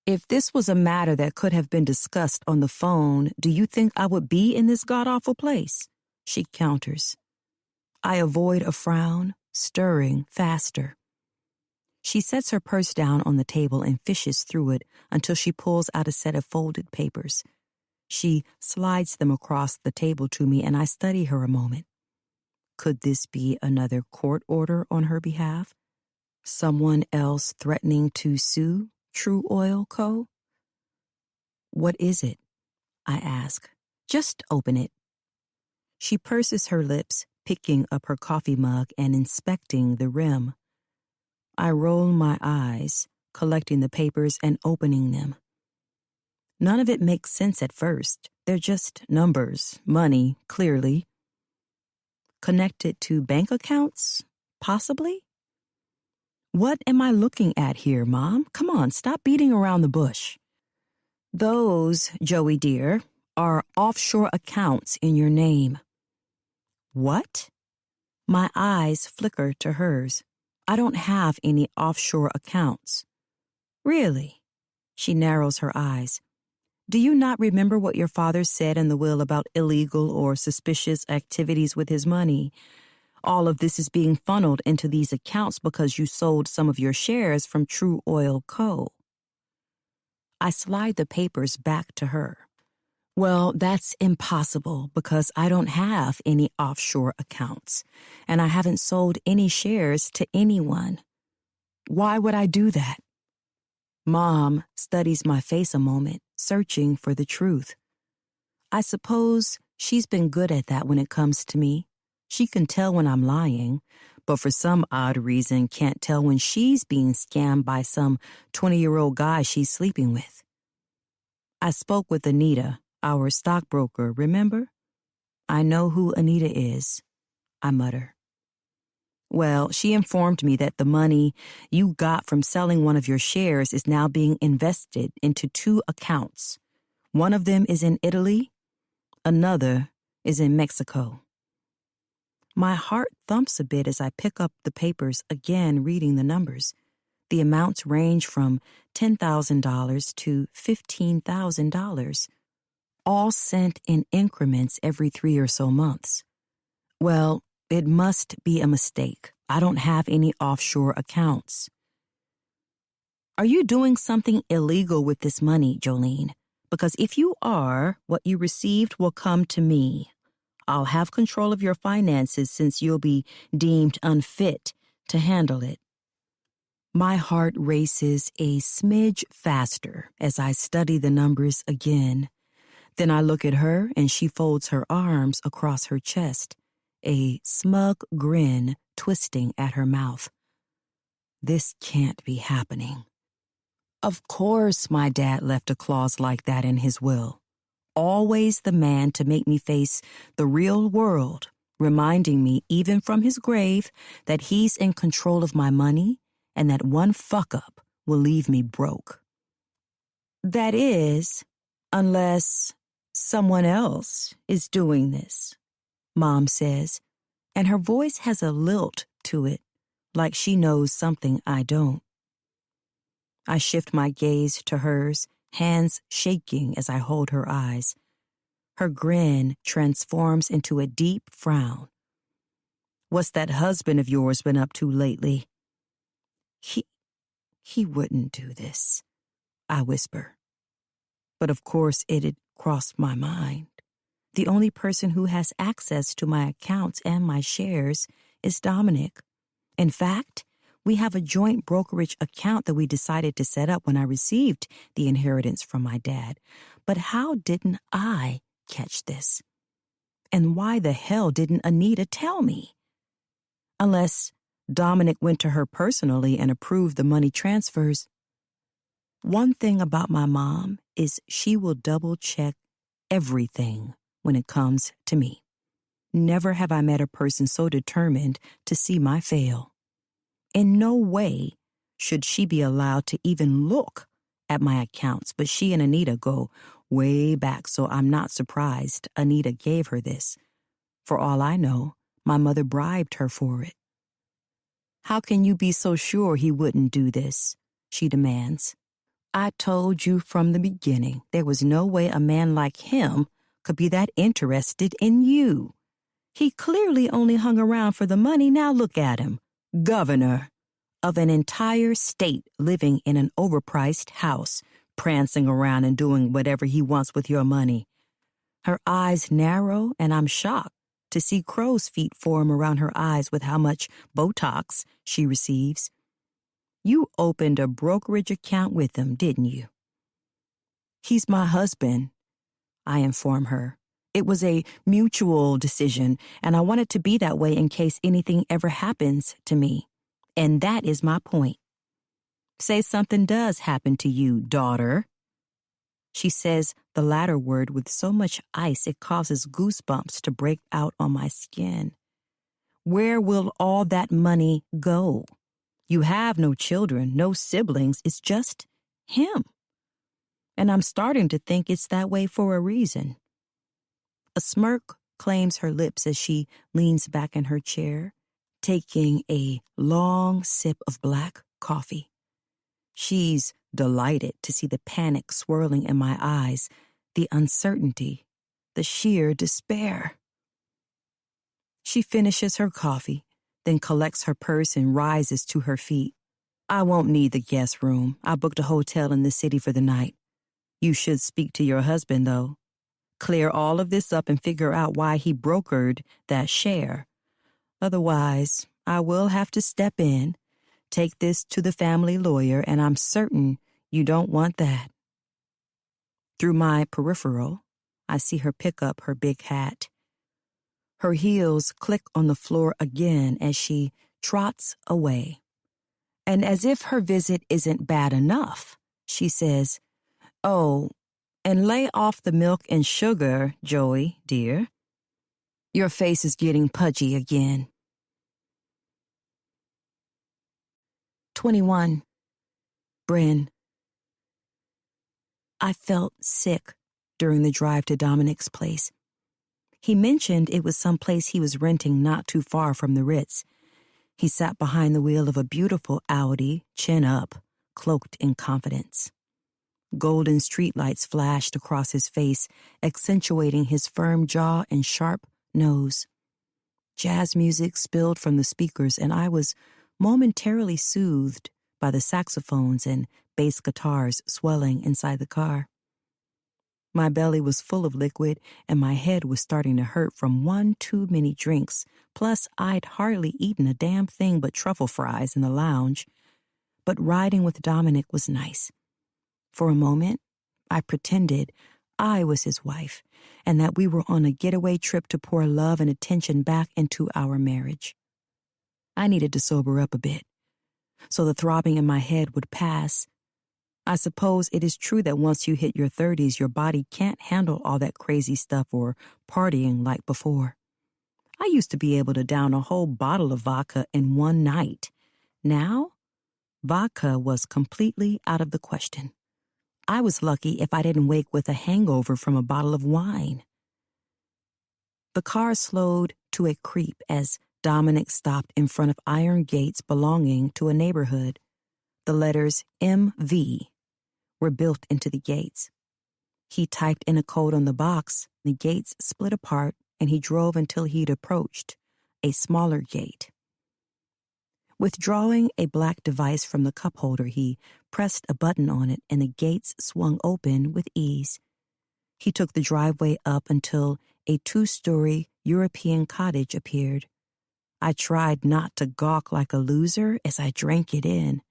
"If this was a matter that could have been discussed on the phone, do you think I would be in this god-awful place?" she counters. I avoid a frown, stirring faster. She sets her purse down on the table and fishes through it until she pulls out a set of folded papers. She slides them across the table to me, and I study her a moment. Could this be another court order on her behalf? Someone else threatening to sue True Oil Co.? "What is it?" I ask. "Just open it." She purses her lips, picking up her coffee mug and inspecting the rim. I roll my eyes, collecting the papers and opening them. None of it makes sense at first. They're just numbers, money, clearly. Connected to bank accounts? Possibly? What am I looking at here, Mom? Come on, stop beating around the bush. "Those, Joey dear, are offshore accounts in your name." "What?" My eyes flicker to hers. "I don't have any offshore accounts." "Really?" She narrows her eyes. "Do you not remember what your father said in the will about illegal or suspicious activities with his money? All of this is being funneled into these accounts because you sold some of your shares from True Oil Co." I slide the papers back to her. "Well, that's impossible because I don't have any offshore accounts, and I haven't sold any shares to anyone. Why would I do that?" Mom studies my face a moment, searching for the truth. I suppose she's been good at that when it comes to me. She can tell when I'm lying, but for some odd reason can't tell when she's being scammed by some 20-year-old guy she's sleeping with. "I spoke with Anita, our stockbroker, remember?" "I know who Anita is," I mutter. "Well, she informed me that the money you got from selling one of your shares is now being invested into 2 accounts. One of them is in Italy, another is in Mexico." My heart thumps a bit as I pick up the papers again, reading the numbers. The amounts range from $10,000 to $15,000. all sent in increments every 3 or so months. Well, it must be a mistake. I don't have any offshore accounts. Are you doing something illegal with this money, Jolene? Because if you are, what you received will come to me. I'll have control of your finances since you'll be deemed unfit to handle it. My heart races a smidge faster as I study the numbers again. Then I look at her and she folds her arms across her chest, a smug grin twisting at her mouth. This can't be happening. Of course my dad left a clause like that in his will. Always the man to make me face the real world, reminding me even from his grave that he's in control of my money and that one fuck-up will leave me broke. That is, unless someone else is doing this, Mom says, and her voice has a lilt to it, like she knows something I don't. I shift my gaze to hers, hands shaking as I hold her eyes. Her grin transforms into a deep frown. What's that husband of yours been up to lately? He wouldn't do this, I whisper. But of course it had crossed my mind. The only person who has access to my accounts and my shares is Dominic. In fact, we have a joint brokerage account that we decided to set up when I received the inheritance from my dad. But how didn't I catch this? And why the hell didn't Anita tell me? Unless Dominic went to her personally and approved the money transfers. One thing about my mom is she will double-check everything when it comes to me. Never have I met a person so determined to see my fail. In no way should she be allowed to even look at my accounts, but she and Anita go way back, so I'm not surprised Anita gave her this. For all I know, my mother bribed her for it. How can you be so sure he wouldn't do this? She demands. I told you from the beginning there was no way a man like him could be that interested in you. He clearly only hung around for the money. Now look at him. Governor of an entire state living in an overpriced house, prancing around and doing whatever he wants with your money. Her eyes narrow, and I'm shocked to see crow's feet form around her eyes with how much Botox she receives. You opened a brokerage account with him, didn't you? He's my husband, I inform her. It was a mutual decision, and I want it to be that way in case anything ever happens to me. And that is my point. Say something does happen to you, daughter. She says the latter word with so much ice it causes goosebumps to break out on my skin. Where will all that money go? You have no children, no siblings. It's just him. And I'm starting to think it's that way for a reason. A smirk claims her lips as she leans back in her chair, taking a long sip of black coffee. She's delighted to see the panic swirling in my eyes, the uncertainty, the sheer despair. She finishes her coffee, then collects her purse and rises to her feet. I won't need the guest room. I booked a hotel in the city for the night. You should speak to your husband, though. Clear all of this up and figure out why he brokered that share. Otherwise, I will have to step in, take this to the family lawyer, and I'm certain you don't want that. Through my peripheral, I see her pick up her big hat. Her heels click on the floor again as she trots away. And as if her visit isn't bad enough, she says, "Oh, and lay off the milk and sugar, Joey, dear. Your face is getting pudgy again." 21. Bryn. I felt sick during the drive to Dominic's place. He mentioned it was some place he was renting not too far from the Ritz. He sat behind the wheel of a beautiful Audi, chin up, cloaked in confidence. Golden streetlights flashed across his face, accentuating his firm jaw and sharp nose. Jazz music spilled from the speakers, and I was momentarily soothed by the saxophones and bass guitars swelling inside the car. My belly was full of liquid, and my head was starting to hurt from one too many drinks, plus I'd hardly eaten a damn thing but truffle fries in the lounge. But riding with Dominic was nice. For a moment, I pretended I was his wife, and that we were on a getaway trip to pour love and attention back into our marriage. I needed to sober up a bit, so the throbbing in my head would pass. I suppose it is true that once you hit your 30s, your body can't handle all that crazy stuff or partying like before. I used to be able to down a whole bottle of vodka in one night. Now, vodka was completely out of the question. I was lucky if I didn't wake with a hangover from a bottle of wine. The car slowed to a creep as Dominic stopped in front of iron gates belonging to a neighborhood. The letters MV were built into the gates. He typed in a code on the box, the gates split apart, and he drove until he'd approached a smaller gate. Withdrawing a black device from the cup holder, he pressed a button on it, and the gates swung open with ease. He took the driveway up until a 2-story European cottage appeared. I tried not to gawk like a loser as I drank it in.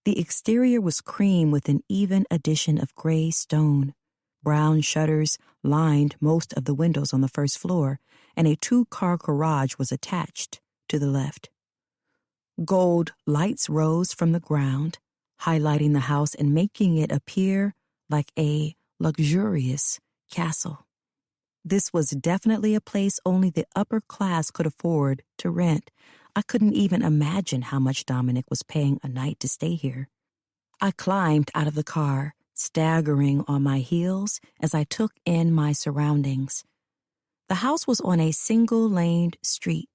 The exterior was cream with an even addition of gray stone. Brown shutters lined most of the windows on the first floor, and a 2-car garage was attached to the left. Gold lights rose from the ground, highlighting the house and making it appear like a luxurious castle. This was definitely a place only the upper class could afford to rent. I couldn't even imagine how much Dominic was paying a night to stay here. I climbed out of the car, staggering on my heels as I took in my surroundings. The house was on a single-laned street.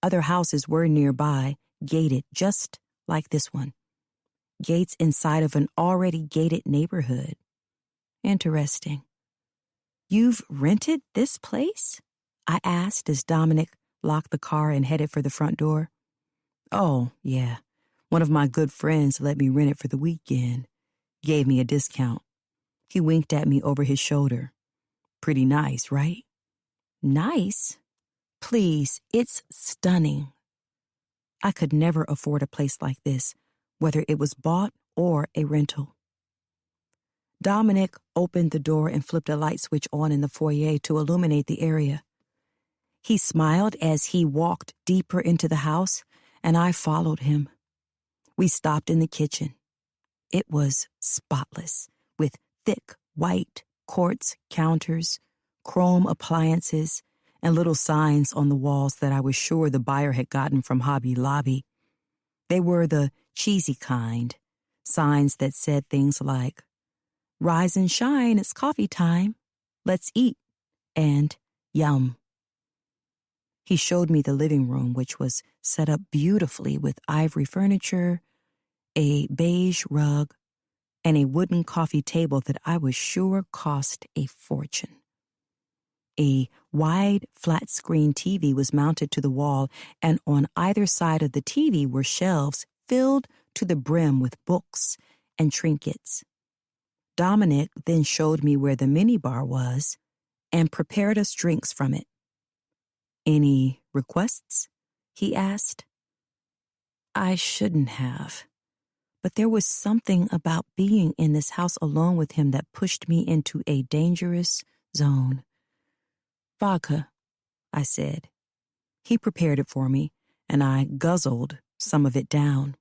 Other houses were nearby, gated just like this one. Gates inside of an already gated neighborhood. Interesting. "You've rented this place?" I asked as Dominic locked the car and headed for the front door. "Oh, yeah. One of my good friends let me rent it for the weekend. Gave me a discount." He winked at me over his shoulder. "Pretty nice, right?" "Nice? Please, it's stunning." I could never afford a place like this, whether it was bought or a rental. Dominic opened the door and flipped a light switch on in the foyer to illuminate the area. He smiled as he walked deeper into the house, and I followed him. We stopped in the kitchen. It was spotless, with thick white quartz counters, chrome appliances, and little signs on the walls that I was sure the buyer had gotten from Hobby Lobby. They were the cheesy kind, signs that said things like, "Rise and shine, it's coffee time. Let's eat," and "Yum." He showed me the living room, which was set up beautifully with ivory furniture, a beige rug, and a wooden coffee table that I was sure cost a fortune. A wide, flat-screen TV was mounted to the wall, and on either side of the TV were shelves filled to the brim with books and trinkets. Dominic then showed me where the minibar was and prepared us drinks from it. "Any requests?" he asked. I shouldn't have, but there was something about being in this house alone with him that pushed me into a dangerous zone. "Vodka," I said. He prepared it for me, and I guzzled some of it down.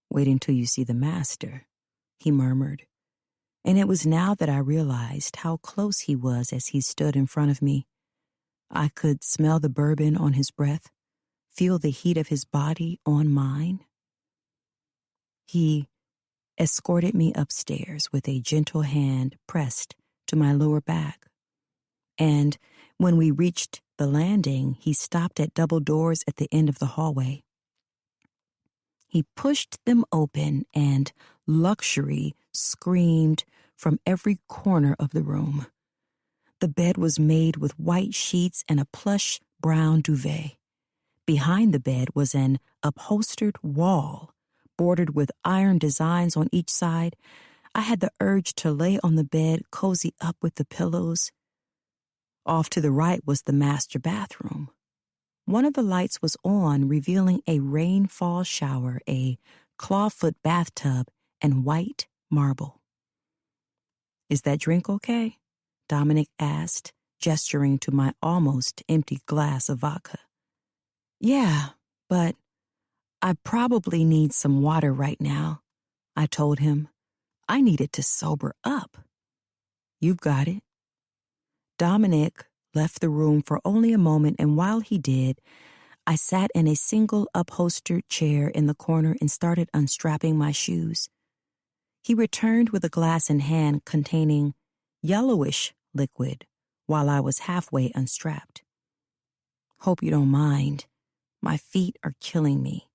"Wait until you see the master," he murmured. And it was now that I realized how close he was as he stood in front of me. I could smell the bourbon on his breath, feel the heat of his body on mine. He escorted me upstairs with a gentle hand pressed to my lower back. And when we reached the landing, he stopped at double doors at the end of the hallway. He pushed them open, and luxury screamed from every corner of the room. The bed was made with white sheets and a plush brown duvet. Behind the bed was an upholstered wall, bordered with iron designs on each side. I had the urge to lay on the bed, cozy up with the pillows. Off to the right was the master bathroom. One of the lights was on, revealing a rainfall shower, a clawfoot bathtub, and white marble. "Is that drink okay?" Dominic asked, gesturing to my almost empty glass of vodka. "Yeah, but I probably need some water right now," I told him. "I need it to sober up." "You've got it." Dominic left the room for only a moment, and while he did, I sat in a single upholstered chair in the corner and started unstrapping my shoes. He returned with a glass in hand containing yellowish liquid while I was halfway unstrapped. "Hope you don't mind. My feet are killing me."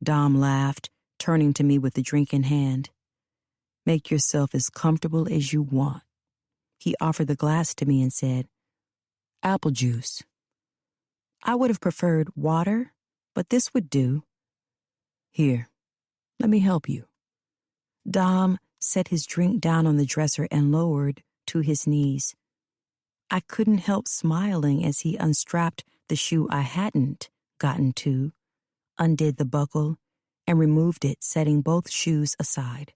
Dom laughed, turning to me with the drink in hand. "Make yourself as comfortable as you want." He offered the glass to me and said, "Apple juice." I would have preferred water, but this would do. "Here, let me help you." Dom set his drink down on the dresser and lowered to his knees. I couldn't help smiling as he unstrapped the shoe I hadn't gotten to, undid the buckle, and removed it, setting both shoes aside.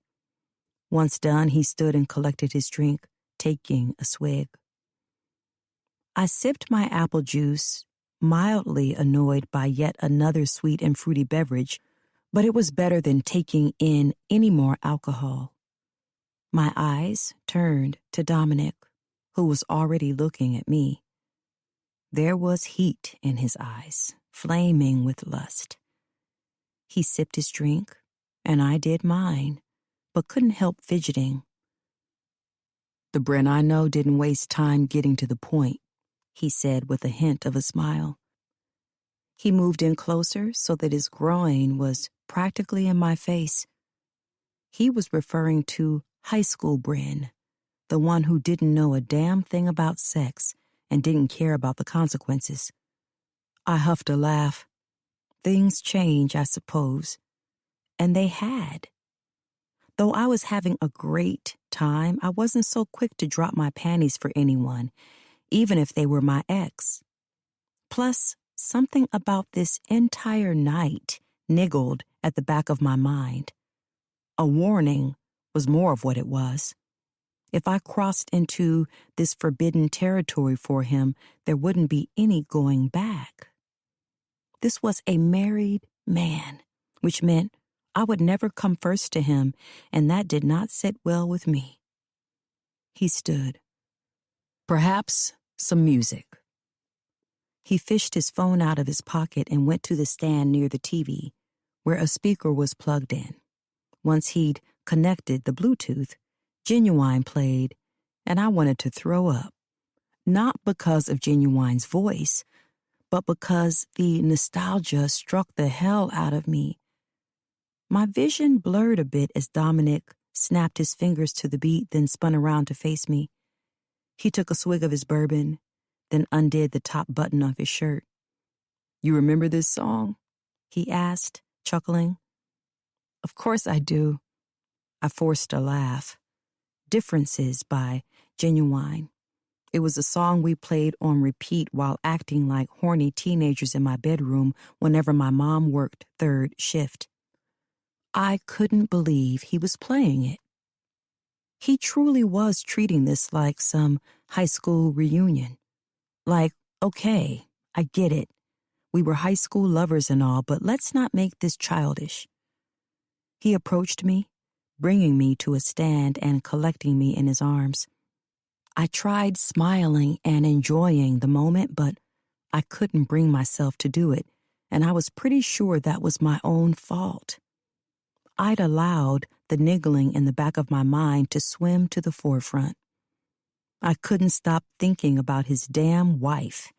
Once done, he stood and collected his drink, taking a swig. I sipped my apple juice, mildly annoyed by yet another sweet and fruity beverage, but it was better than taking in any more alcohol. My eyes turned to Dominic, who was already looking at me. There was heat in his eyes, flaming with lust. He sipped his drink, and I did mine, but couldn't help fidgeting. "The Bren I know didn't waste time getting to the point," he said with a hint of a smile. He moved in closer so that his groin was practically in my face. He was referring to high school Bren, the one who didn't know a damn thing about sex and didn't care about the consequences. I huffed a laugh. Things change, I suppose. And they had. Though I was having a great time, I wasn't so quick to drop my panties for anyone, even if they were my ex. Plus, something about this entire night niggled at the back of my mind. A warning was more of what it was. If I crossed into this forbidden territory for him, there wouldn't be any going back. This was a married man, which meant I would never come first to him, and that did not sit well with me. He stood. "Perhaps some music." He fished his phone out of his pocket and went to the stand near the TV, where a speaker was plugged in. Once he'd connected the Bluetooth, Genuine played, and I wanted to throw up. Not because of Genuine's voice, but because the nostalgia struck the hell out of me. My vision blurred a bit as Dominic snapped his fingers to the beat, then spun around to face me. He took a swig of his bourbon, then undid the top button of his shirt. "You remember this song?" he asked, chuckling. "Of course I do." I forced a laugh. Differences by Genuine. It was a song we played on repeat while acting like horny teenagers in my bedroom whenever my mom worked third shift. I couldn't believe he was playing it. He truly was treating this like some high school reunion. Like, okay, I get it. We were high school lovers and all, but let's not make this childish. He approached me, bringing me to a stand and collecting me in his arms. I tried smiling and enjoying the moment, but I couldn't bring myself to do it, and I was pretty sure that was my own fault. I'd allowed the niggling in the back of my mind to swim to the forefront. I couldn't stop thinking about his damn wife,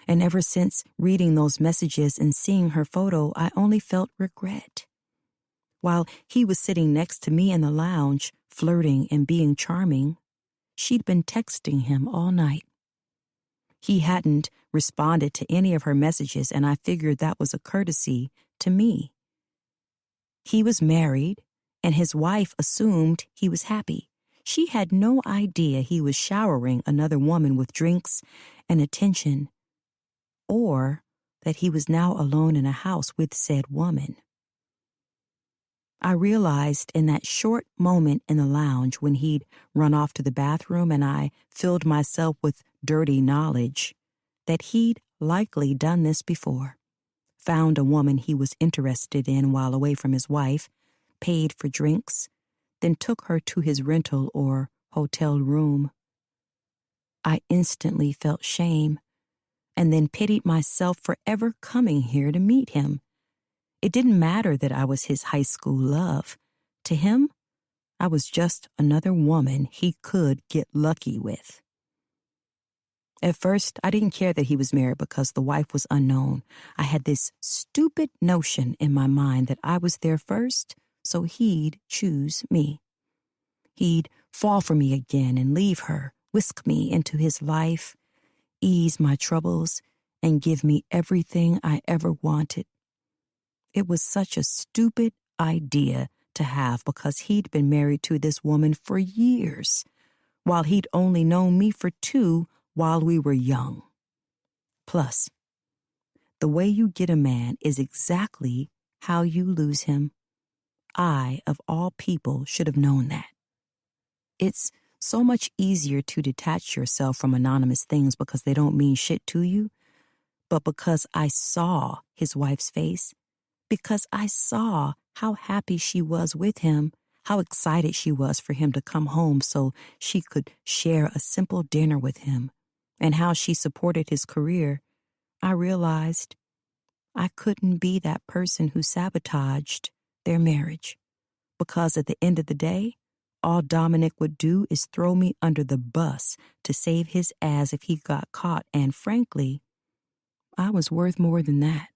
and ever since reading those messages and seeing her photo, I only felt regret. While he was sitting next to me in the lounge, flirting and being charming, she'd been texting him all night. He hadn't responded to any of her messages, and I figured that was a courtesy to me. He was married, and his wife assumed he was happy. She had no idea he was showering another woman with drinks and attention, or that he was now alone in a house with said woman. I realized in that short moment in the lounge when he'd run off to the bathroom and I filled myself with dirty knowledge that he'd likely done this before. Found a woman he was interested in while away from his wife, paid for drinks, then took her to his rental or hotel room. I instantly felt shame and then pitied myself for ever coming here to meet him. It didn't matter that I was his high school love. To him, I was just another woman he could get lucky with. At first, I didn't care that he was married because the wife was unknown. I had this stupid notion in my mind that I was there first, so he'd choose me. He'd fall for me again and leave her, whisk me into his life, ease my troubles, and give me everything I ever wanted. It was such a stupid idea to have because he'd been married to this woman for years, while he'd only known me for 2 while we were young. Plus, the way you get a man is exactly how you lose him. I, of all people, should have known that. It's so much easier to detach yourself from anonymous things because they don't mean shit to you, but because I saw his wife's face, because I saw how happy she was with him, how excited she was for him to come home so she could share a simple dinner with him, and how she supported his career, I realized I couldn't be that person who sabotaged their marriage. Because at the end of the day, all Dominic would do is throw me under the bus to save his ass if he got caught, and frankly, I was worth more than that.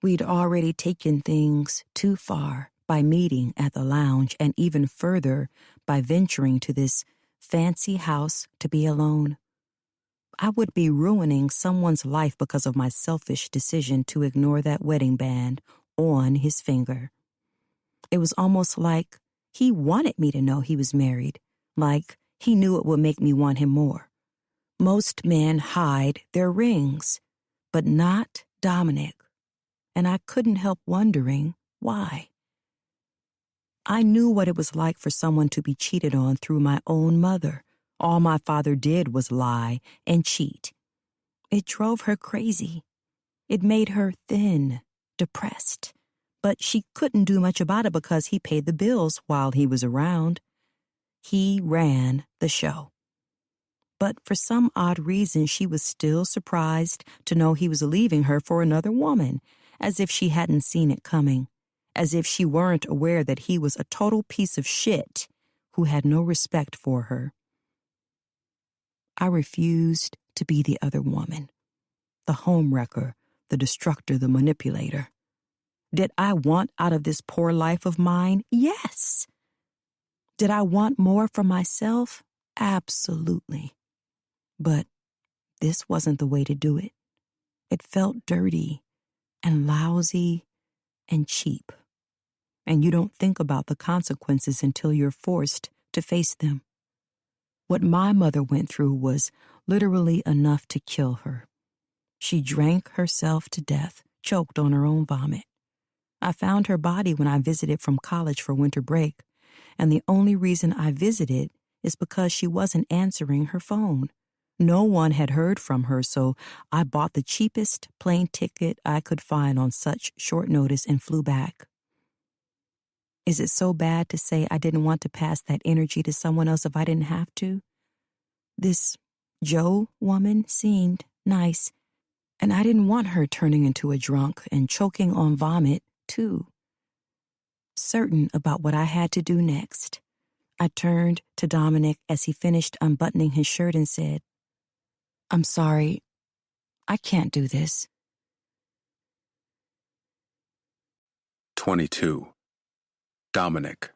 We'd already taken things too far by meeting at the lounge and even further by venturing to this fancy house to be alone. I would be ruining someone's life because of my selfish decision to ignore that wedding band on his finger. It was almost like he wanted me to know he was married, like he knew it would make me want him more. Most men hide their rings, but not Dominic. And I couldn't help wondering why. I knew what it was like for someone to be cheated on through my own mother. All my father did was lie and cheat. It drove her crazy. It made her thin, depressed. But she couldn't do much about it because he paid the bills while he was around. He ran the show. But for some odd reason, she was still surprised to know he was leaving her for another woman, as if she hadn't seen it coming, as if she weren't aware that he was a total piece of shit who had no respect for her. I refused to be the other woman, the homewrecker, the destructor, the manipulator. Did I want out of this poor life of mine? Yes. Did I want more for myself? Absolutely. But this wasn't the way to do it. It felt dirty and lousy and cheap. And you don't think about the consequences until you're forced to face them. What my mother went through was literally enough to kill her. She drank herself to death, choked on her own vomit. I found her body when I visited from college for winter break, and the only reason I visited is because she wasn't answering her phone. No one had heard from her, so I bought the cheapest plane ticket I could find on such short notice and flew back. Is it so bad to say I didn't want to pass that energy to someone else if I didn't have to? This Jo woman seemed nice, and I didn't want her turning into a drunk and choking on vomit, too. Certain about what I had to do next, I turned to Dominic as he finished unbuttoning his shirt and said, "I'm sorry, I can't do this." 22. Dominic.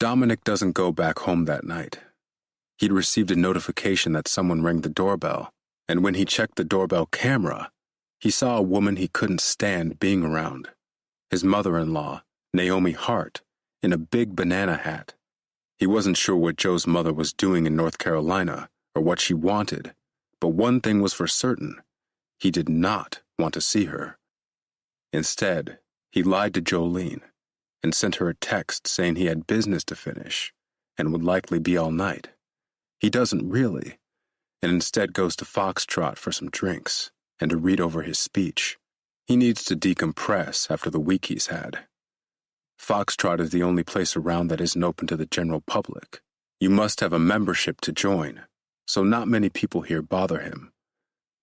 Dominic doesn't go back home that night. He'd received a notification that someone rang the doorbell, and when he checked the doorbell camera, he saw a woman he couldn't stand being around. His mother-in-law, Naomi Hart, in a big banana hat. He wasn't sure what Joe's mother was doing in North Carolina or what she wanted, but one thing was for certain. He did not want to see her. Instead, he lied to Jolene and sent her a text saying he had business to finish and would likely be all night. He doesn't really, and instead goes to Foxtrot for some drinks and to read over his speech. He needs to decompress after the week he's had. Foxtrot is the only place around that isn't open to the general public. You must have a membership to join, so not many people here bother him.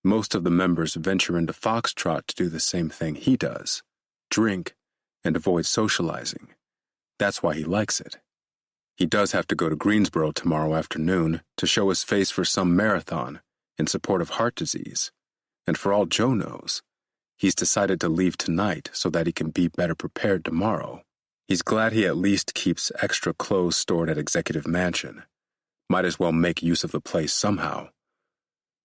Most of the members venture into Foxtrot to do the same thing he does, drink, and avoid socializing. That's why he likes it. He does have to go to Greensboro tomorrow afternoon to show his face for some marathon in support of heart disease, and for all Joe knows, he's decided to leave tonight so that he can be better prepared tomorrow. He's glad he at least keeps extra clothes stored at Executive Mansion. Might as well make use of the place somehow.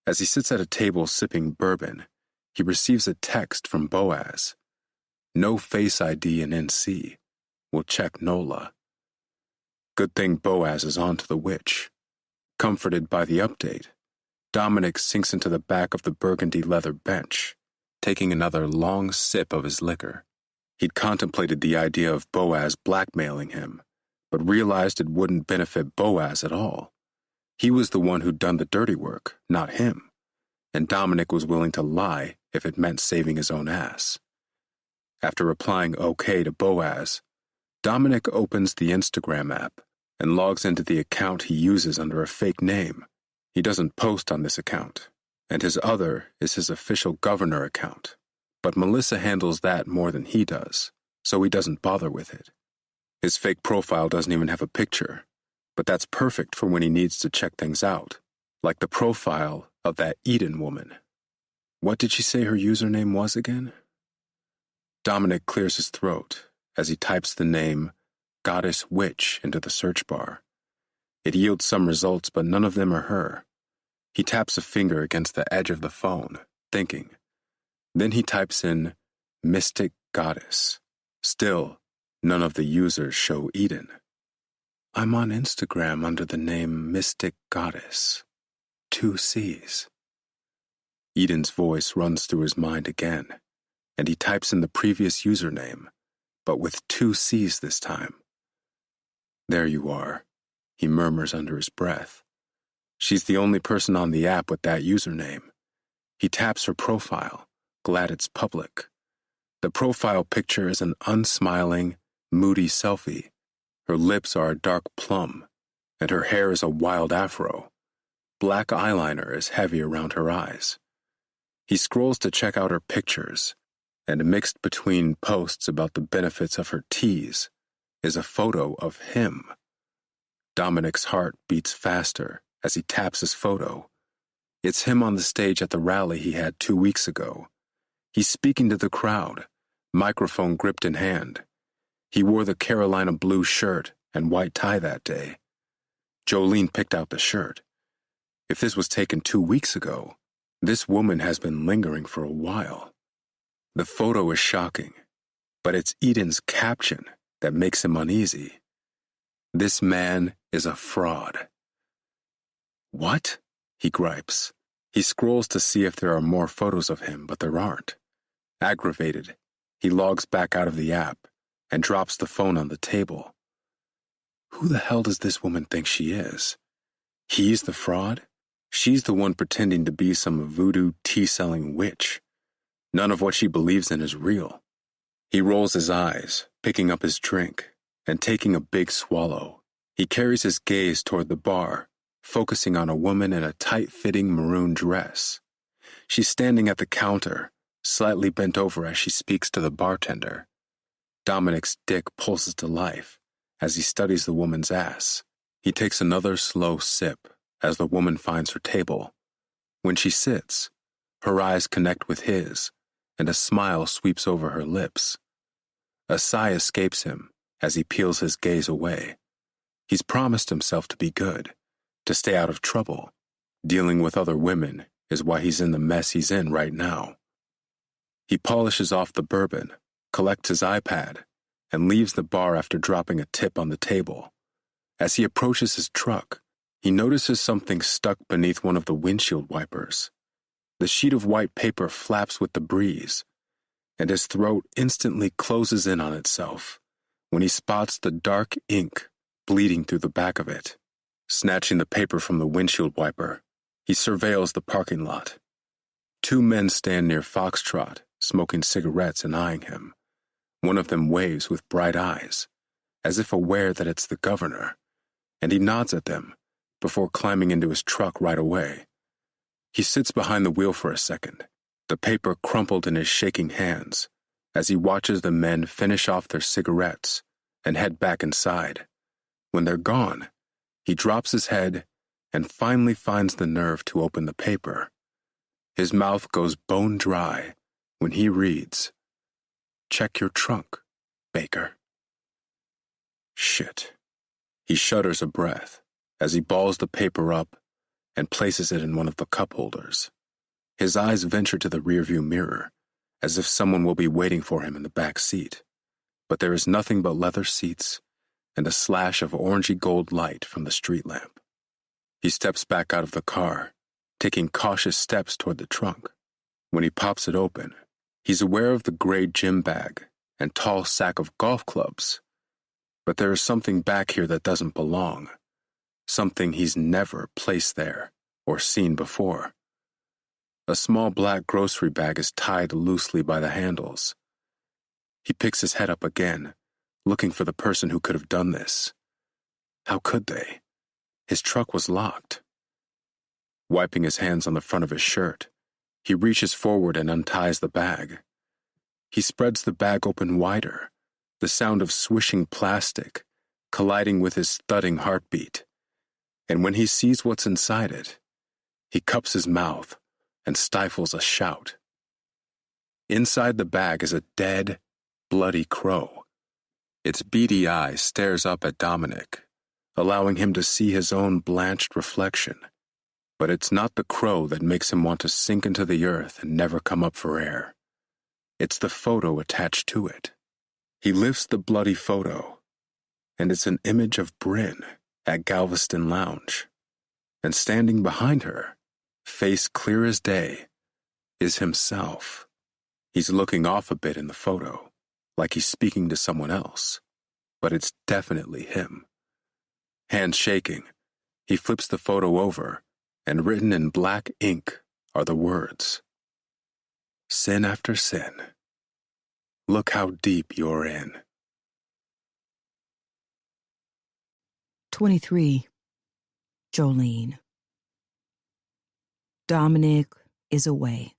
As he sits at a table sipping bourbon, he receives a text from Boaz. No Face ID in NC. We'll check NOLA. Good thing Boaz is on to the witch. Comforted by the update, Dominic sinks into the back of the burgundy leather bench, taking another long sip of his liquor. He'd contemplated the idea of Boaz blackmailing him, but realized it wouldn't benefit Boaz at all. He was the one who'd done the dirty work, not him, and Dominic was willing to lie if it meant saving his own ass. After replying okay to Boaz, Dominic opens the Instagram app and logs into the account he uses under a fake name. He doesn't post on this account, and his other is his official governor account. But Melissa handles that more than he does, so he doesn't bother with it. His fake profile doesn't even have a picture, but that's perfect for when he needs to check things out, like the profile of that Eden woman. What did she say her username was again? Dominic clears his throat as he types the name Goddess Witch into the search bar. It yields some results, but none of them are her. He taps a finger against the edge of the phone, thinking. Then he types in Mystic Goddess. Still, none of the users show Eden. I'm on Instagram under the name Mystic Goddess. 2 C's. Eden's voice runs through his mind again, and he types in the previous username, but with 2 C's this time. There you are, he murmurs under his breath. She's the only person on the app with that username. He taps her profile, glad it's public. The profile picture is an unsmiling, moody selfie. Her lips are a dark plum, and her hair is a wild afro. Black eyeliner is heavy around her eyes. He scrolls to check out her pictures, and mixed between posts about the benefits of her teas is a photo of him. Dominic's heart beats faster as he taps his photo. It's him on the stage at the rally he had 2 weeks ago. He's speaking to the crowd, microphone gripped in hand. He wore the Carolina blue shirt and white tie that day. Jolene picked out the shirt. If this was taken 2 weeks ago, this woman has been lingering for a while. The photo is shocking, but it's Eden's caption that makes him uneasy. This man is a fraud. What? He gripes. He scrolls to see if there are more photos of him, but there aren't. Aggravated, he logs back out of the app and drops the phone on the table. Who the hell does this woman think she is? He's the fraud? She's the one pretending to be some voodoo tea-selling witch. None of what she believes in is real. He rolls his eyes, picking up his drink, and taking a big swallow. He carries his gaze toward the bar, focusing on a woman in a tight-fitting maroon dress. She's standing at the counter, slightly bent over as she speaks to the bartender. Dominic's dick pulses to life as he studies the woman's ass. He takes another slow sip as the woman finds her table. When she sits, her eyes connect with his, and a smile sweeps over her lips. A sigh escapes him as he peels his gaze away. He's promised himself to be good, to stay out of trouble. Dealing with other women is why he's in the mess he's in right now. He polishes off the bourbon, collects his iPad, and leaves the bar after dropping a tip on the table. As he approaches his truck, he notices something stuck beneath one of the windshield wipers. The sheet of white paper flaps with the breeze, and his throat instantly closes in on itself when he spots the dark ink bleeding through the back of it. Snatching the paper from the windshield wiper, he surveils the parking lot. 2 men stand near Foxtrot, smoking cigarettes and eyeing him. One of them waves with bright eyes, as if aware that it's the governor, and he nods at them before climbing into his truck right away. He sits behind the wheel for a second, the paper crumpled in his shaking hands, as he watches the men finish off their cigarettes and head back inside. When they're gone, he drops his head and finally finds the nerve to open the paper. His mouth goes bone dry when he reads, "Check your trunk, Baker." Shit. He shudders a breath as he balls the paper up and places it in one of the cup holders. His eyes venture to the rearview mirror, as if someone will be waiting for him in the back seat. But there is nothing but leather seats and a slash of orangey gold light from the street lamp. He steps back out of the car, taking cautious steps toward the trunk. When he pops it open, he's aware of the gray gym bag and tall sack of golf clubs. But there is something back here that doesn't belong, something he's never placed there or seen before. A small black grocery bag is tied loosely by the handles. He picks his head up again, looking for the person who could have done this. How could they? His truck was locked. Wiping his hands on the front of his shirt, he reaches forward and unties the bag. He spreads the bag open wider, the sound of swishing plastic colliding with his thudding heartbeat. And when he sees what's inside it, he cups his mouth and stifles a shout. Inside the bag is a dead, bloody crow. Its beady eye stares up at Dominic, allowing him to see his own blanched reflection. But it's not the crow that makes him want to sink into the earth and never come up for air. It's the photo attached to it. He lifts the bloody photo, and it's an image of Bryn at Galveston Lounge. And standing behind her, face clear as day, is himself. He's looking off a bit in the photo, like he's speaking to someone else, but it's definitely him. Hands shaking, he flips the photo over, and written in black ink are the words, "Sin after sin. Look how deep you're in." 23. Jolene. Dominic is away,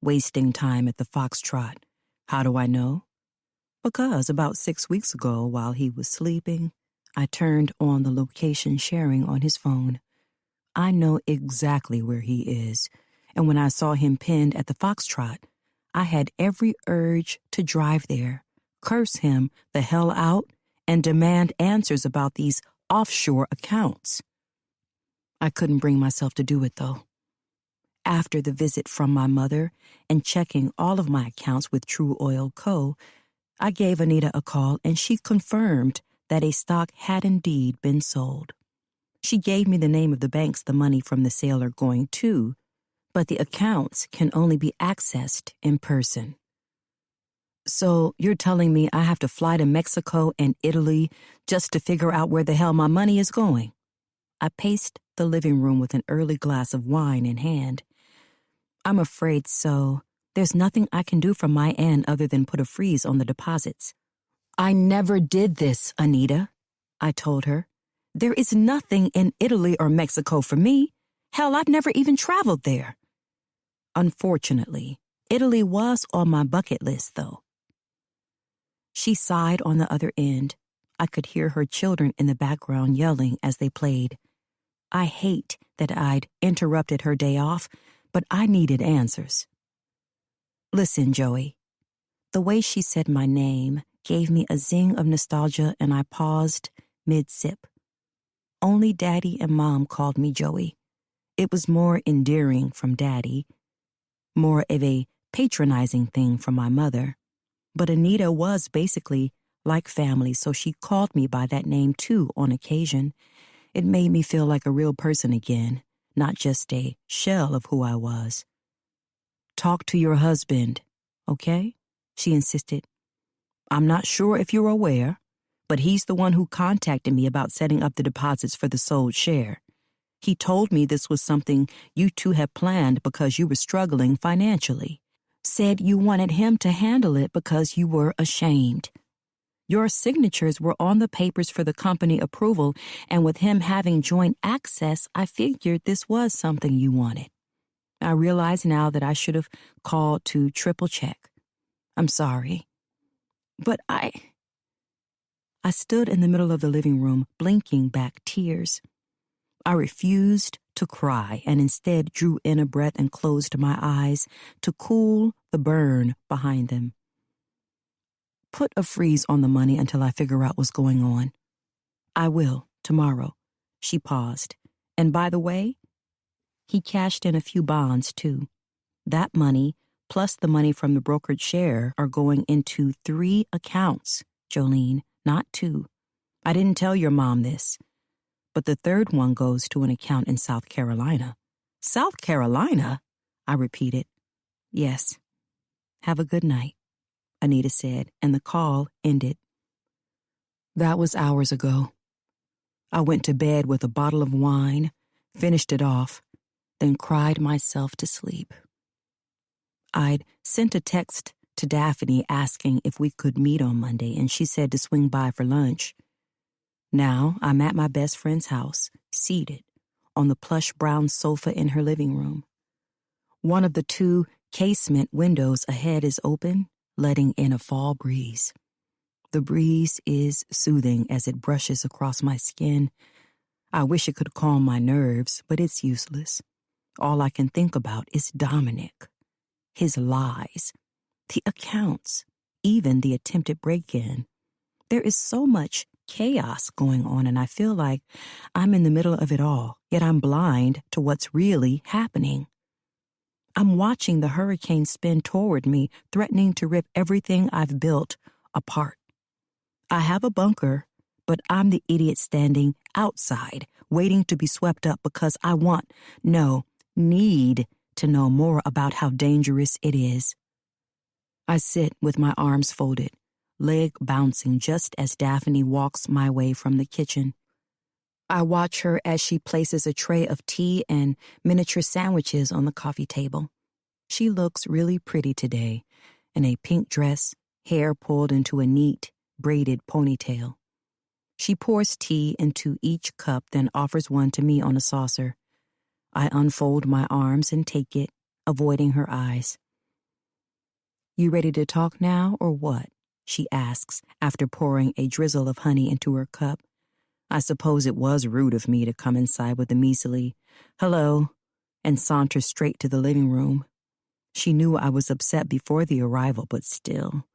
wasting time at the Foxtrot. How do I know? Because about 6 weeks ago, while he was sleeping, I turned on the location sharing on his phone. I know exactly where he is, and when I saw him pinned at the Foxtrot, I had every urge to drive there, curse him the hell out, and demand answers about these offshore accounts. I couldn't bring myself to do it, though. After the visit from my mother and checking all of my accounts with True Oil Co., I gave Anita a call and she confirmed that a stock had indeed been sold. She gave me the name of the banks the money from the sale are going to, but the accounts can only be accessed in person. So you're telling me I have to fly to Mexico and Italy just to figure out where the hell my money is going? I paced the living room with an early glass of wine in hand. I'm afraid so. There's nothing I can do from my end other than put a freeze on the deposits. I never did this, Anita, I told her. There is nothing in Italy or Mexico for me. Hell, I've never even traveled there. Unfortunately, Italy was on my bucket list, though. She sighed on the other end. I could hear her children in the background yelling as they played. I hate that I'd interrupted her day off, but I needed answers. Listen, Joey. The way she said my name gave me a zing of nostalgia and I paused mid-sip. Only Daddy and Mom called me Joey. It was more endearing from Daddy, more of a patronizing thing from my mother. But Anita was basically like family, so she called me by that name too on occasion. It made me feel like a real person again, not just a shell of who I was. "Talk to your husband, okay?" she insisted. "I'm not sure if you're aware, but he's the one who contacted me about setting up the deposits for the sold share. He told me this was something you two had planned because you were struggling financially. Said you wanted him to handle it because you were ashamed. Your signatures were on the papers for the company approval, and with him having joint access, I figured this was something you wanted. I realize now that I should have called to triple check. I'm sorry. But I stood in the middle of the living room, blinking back tears. I refused to cry and instead drew in a breath and closed my eyes to cool the burn behind them. "Put a freeze on the money until I figure out what's going on." "I will, tomorrow." She paused. "And by the way, he cashed in a few bonds, too. That money, plus the money from the brokered share, are going into 3 accounts, Jolene, not 2. I didn't tell your mom this, but the 3rd one goes to an account in South Carolina." "South Carolina?" I repeated. "Yes. Have a good night," Anita said, and the call ended. That was hours ago. I went to bed with a bottle of wine, finished it off, then cried myself to sleep. I'd sent a text to Daphne asking if we could meet on Monday, and she said to swing by for lunch. Now I'm at my best friend's house, seated on the plush brown sofa in her living room. One of the 2 casement windows ahead is open, letting in a fall breeze. The breeze is soothing as it brushes across my skin. I wish it could calm my nerves, but it's useless. All I can think about is Dominic, his lies, the accounts, even the attempted break-in. There is so much chaos going on, and I feel like I'm in the middle of it all, yet I'm blind to what's really happening. I'm watching the hurricane spin toward me, threatening to rip everything I've built apart. I have a bunker, but I'm the idiot standing outside, waiting to be swept up because I need to know more about how dangerous it is. I sit with my arms folded, leg bouncing just as Daphne walks my way from the kitchen. I watch her as she places a tray of tea and miniature sandwiches on the coffee table. She looks really pretty today, in a pink dress, hair pulled into a neat, braided ponytail. She pours tea into each cup, then offers one to me on a saucer. I unfold my arms and take it, avoiding her eyes. "You ready to talk now, or what?" she asks, after pouring a drizzle of honey into her cup. I suppose it was rude of me to come inside with a measly "hello" and saunter straight to the living room. She knew I was upset before the arrival, but still,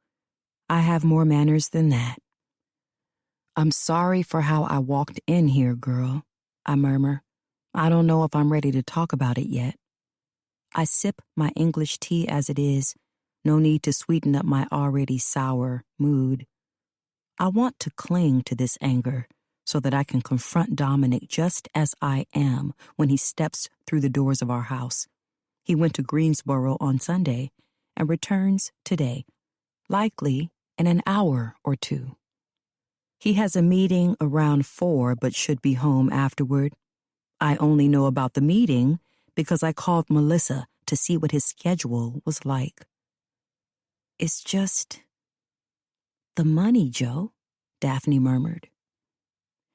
I have more manners than that. "I'm sorry for how I walked in here, girl," I murmur. "I don't know if I'm ready to talk about it yet." I sip my English tea as it is. No need to sweeten up my already sour mood. I want to cling to this anger so that I can confront Dominic just as I am when he steps through the doors of our house. He went to Greensboro on Sunday and returns today, likely in an hour or 2. He has a meeting around 4 but should be home afterward. I only know about the meeting because I called Melissa to see what his schedule was like. "It's just the money, Joe," Daphne murmured.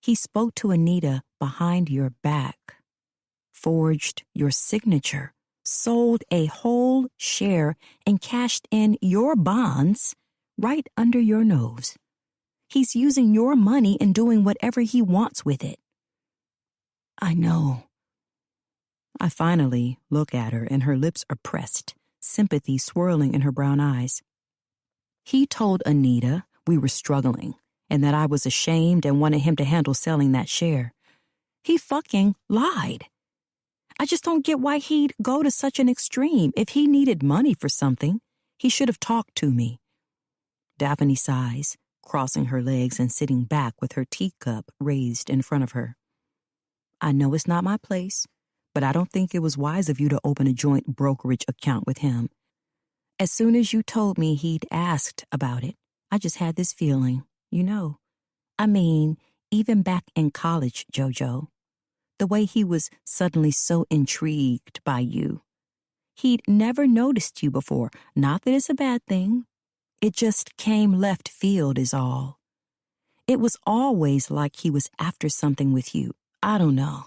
"He spoke to Anita behind your back, forged your signature, sold a whole share, and cashed in your bonds right under your nose. He's using your money and doing whatever he wants with it." "I know." I finally look at her, and her lips are pressed, sympathy swirling in her brown eyes. "He told Anita we were struggling and that I was ashamed and wanted him to handle selling that share. He fucking lied. I just don't get why he'd go to such an extreme. If he needed money for something, he should have talked to me. Daphne sighs, crossing her legs and sitting back with her teacup raised in front of her. I know it's not my place, but I don't think it was wise of you to open a joint brokerage account with him. As soon as you told me he'd asked about it, I just had this feeling, you know. I mean, even back in college, JoJo. The way he was suddenly so intrigued by you. He'd never noticed you before. Not that it's a bad thing. It just came left field is all. It was always like he was after something with you. I don't know.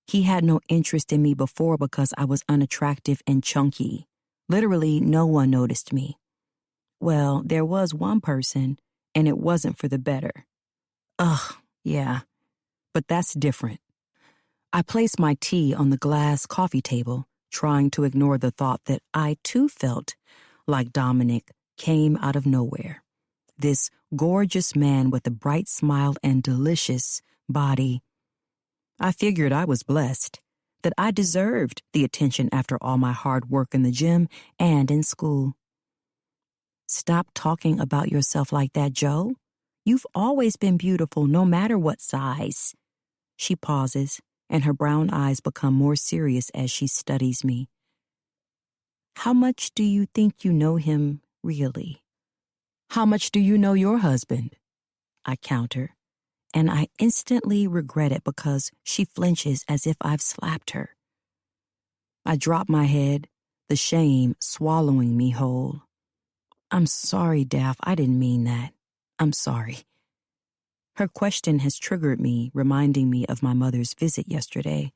He had no interest in me before because I was unattractive and chunky. Literally, no one noticed me. Well, there was one person, and it wasn't for the better. Ugh, yeah. But that's different. I placed my tea on the glass coffee table, trying to ignore the thought that I too felt like Dominic came out of nowhere. This gorgeous man with a bright smile and delicious body. I figured I was blessed, that I deserved the attention after all my hard work in the gym and in school. Stop talking about yourself like that, Joe. You've always been beautiful, no matter what size. She pauses, and her brown eyes become more serious as she studies me. How much do you think you know him, really? How much do you know your husband? I counter, and I instantly regret it because she flinches as if I've slapped her. I drop my head, the shame swallowing me whole. I'm sorry, Daph, I didn't mean that. I'm sorry. Her question has triggered me, reminding me of my mother's visit yesterday,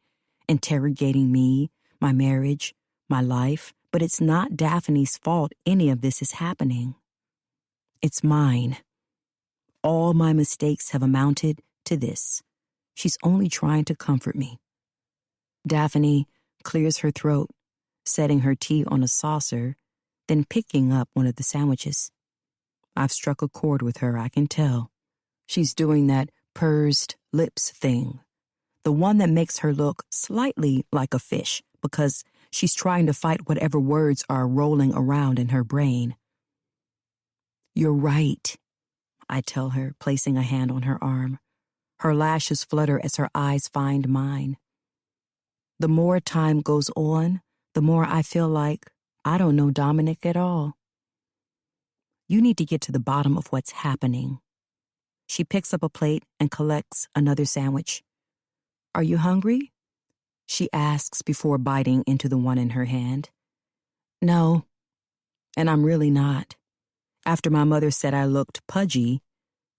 interrogating me, my marriage, my life, but it's not Daphne's fault any of this is happening. It's mine. All my mistakes have amounted to this. She's only trying to comfort me. Daphne clears her throat, setting her tea on a saucer, then picking up one of the sandwiches. I've struck a chord with her, I can tell. She's doing that pursed lips thing, the one that makes her look slightly like a fish because she's trying to fight whatever words are rolling around in her brain. You're right, I tell her, placing a hand on her arm. Her lashes flutter as her eyes find mine. The more time goes on, the more I feel like I don't know Dominic at all. You need to get to the bottom of what's happening. She picks up a plate and collects another sandwich. Are you hungry? She asks before biting into the one in her hand. No, and I'm really not. After my mother said I looked pudgy,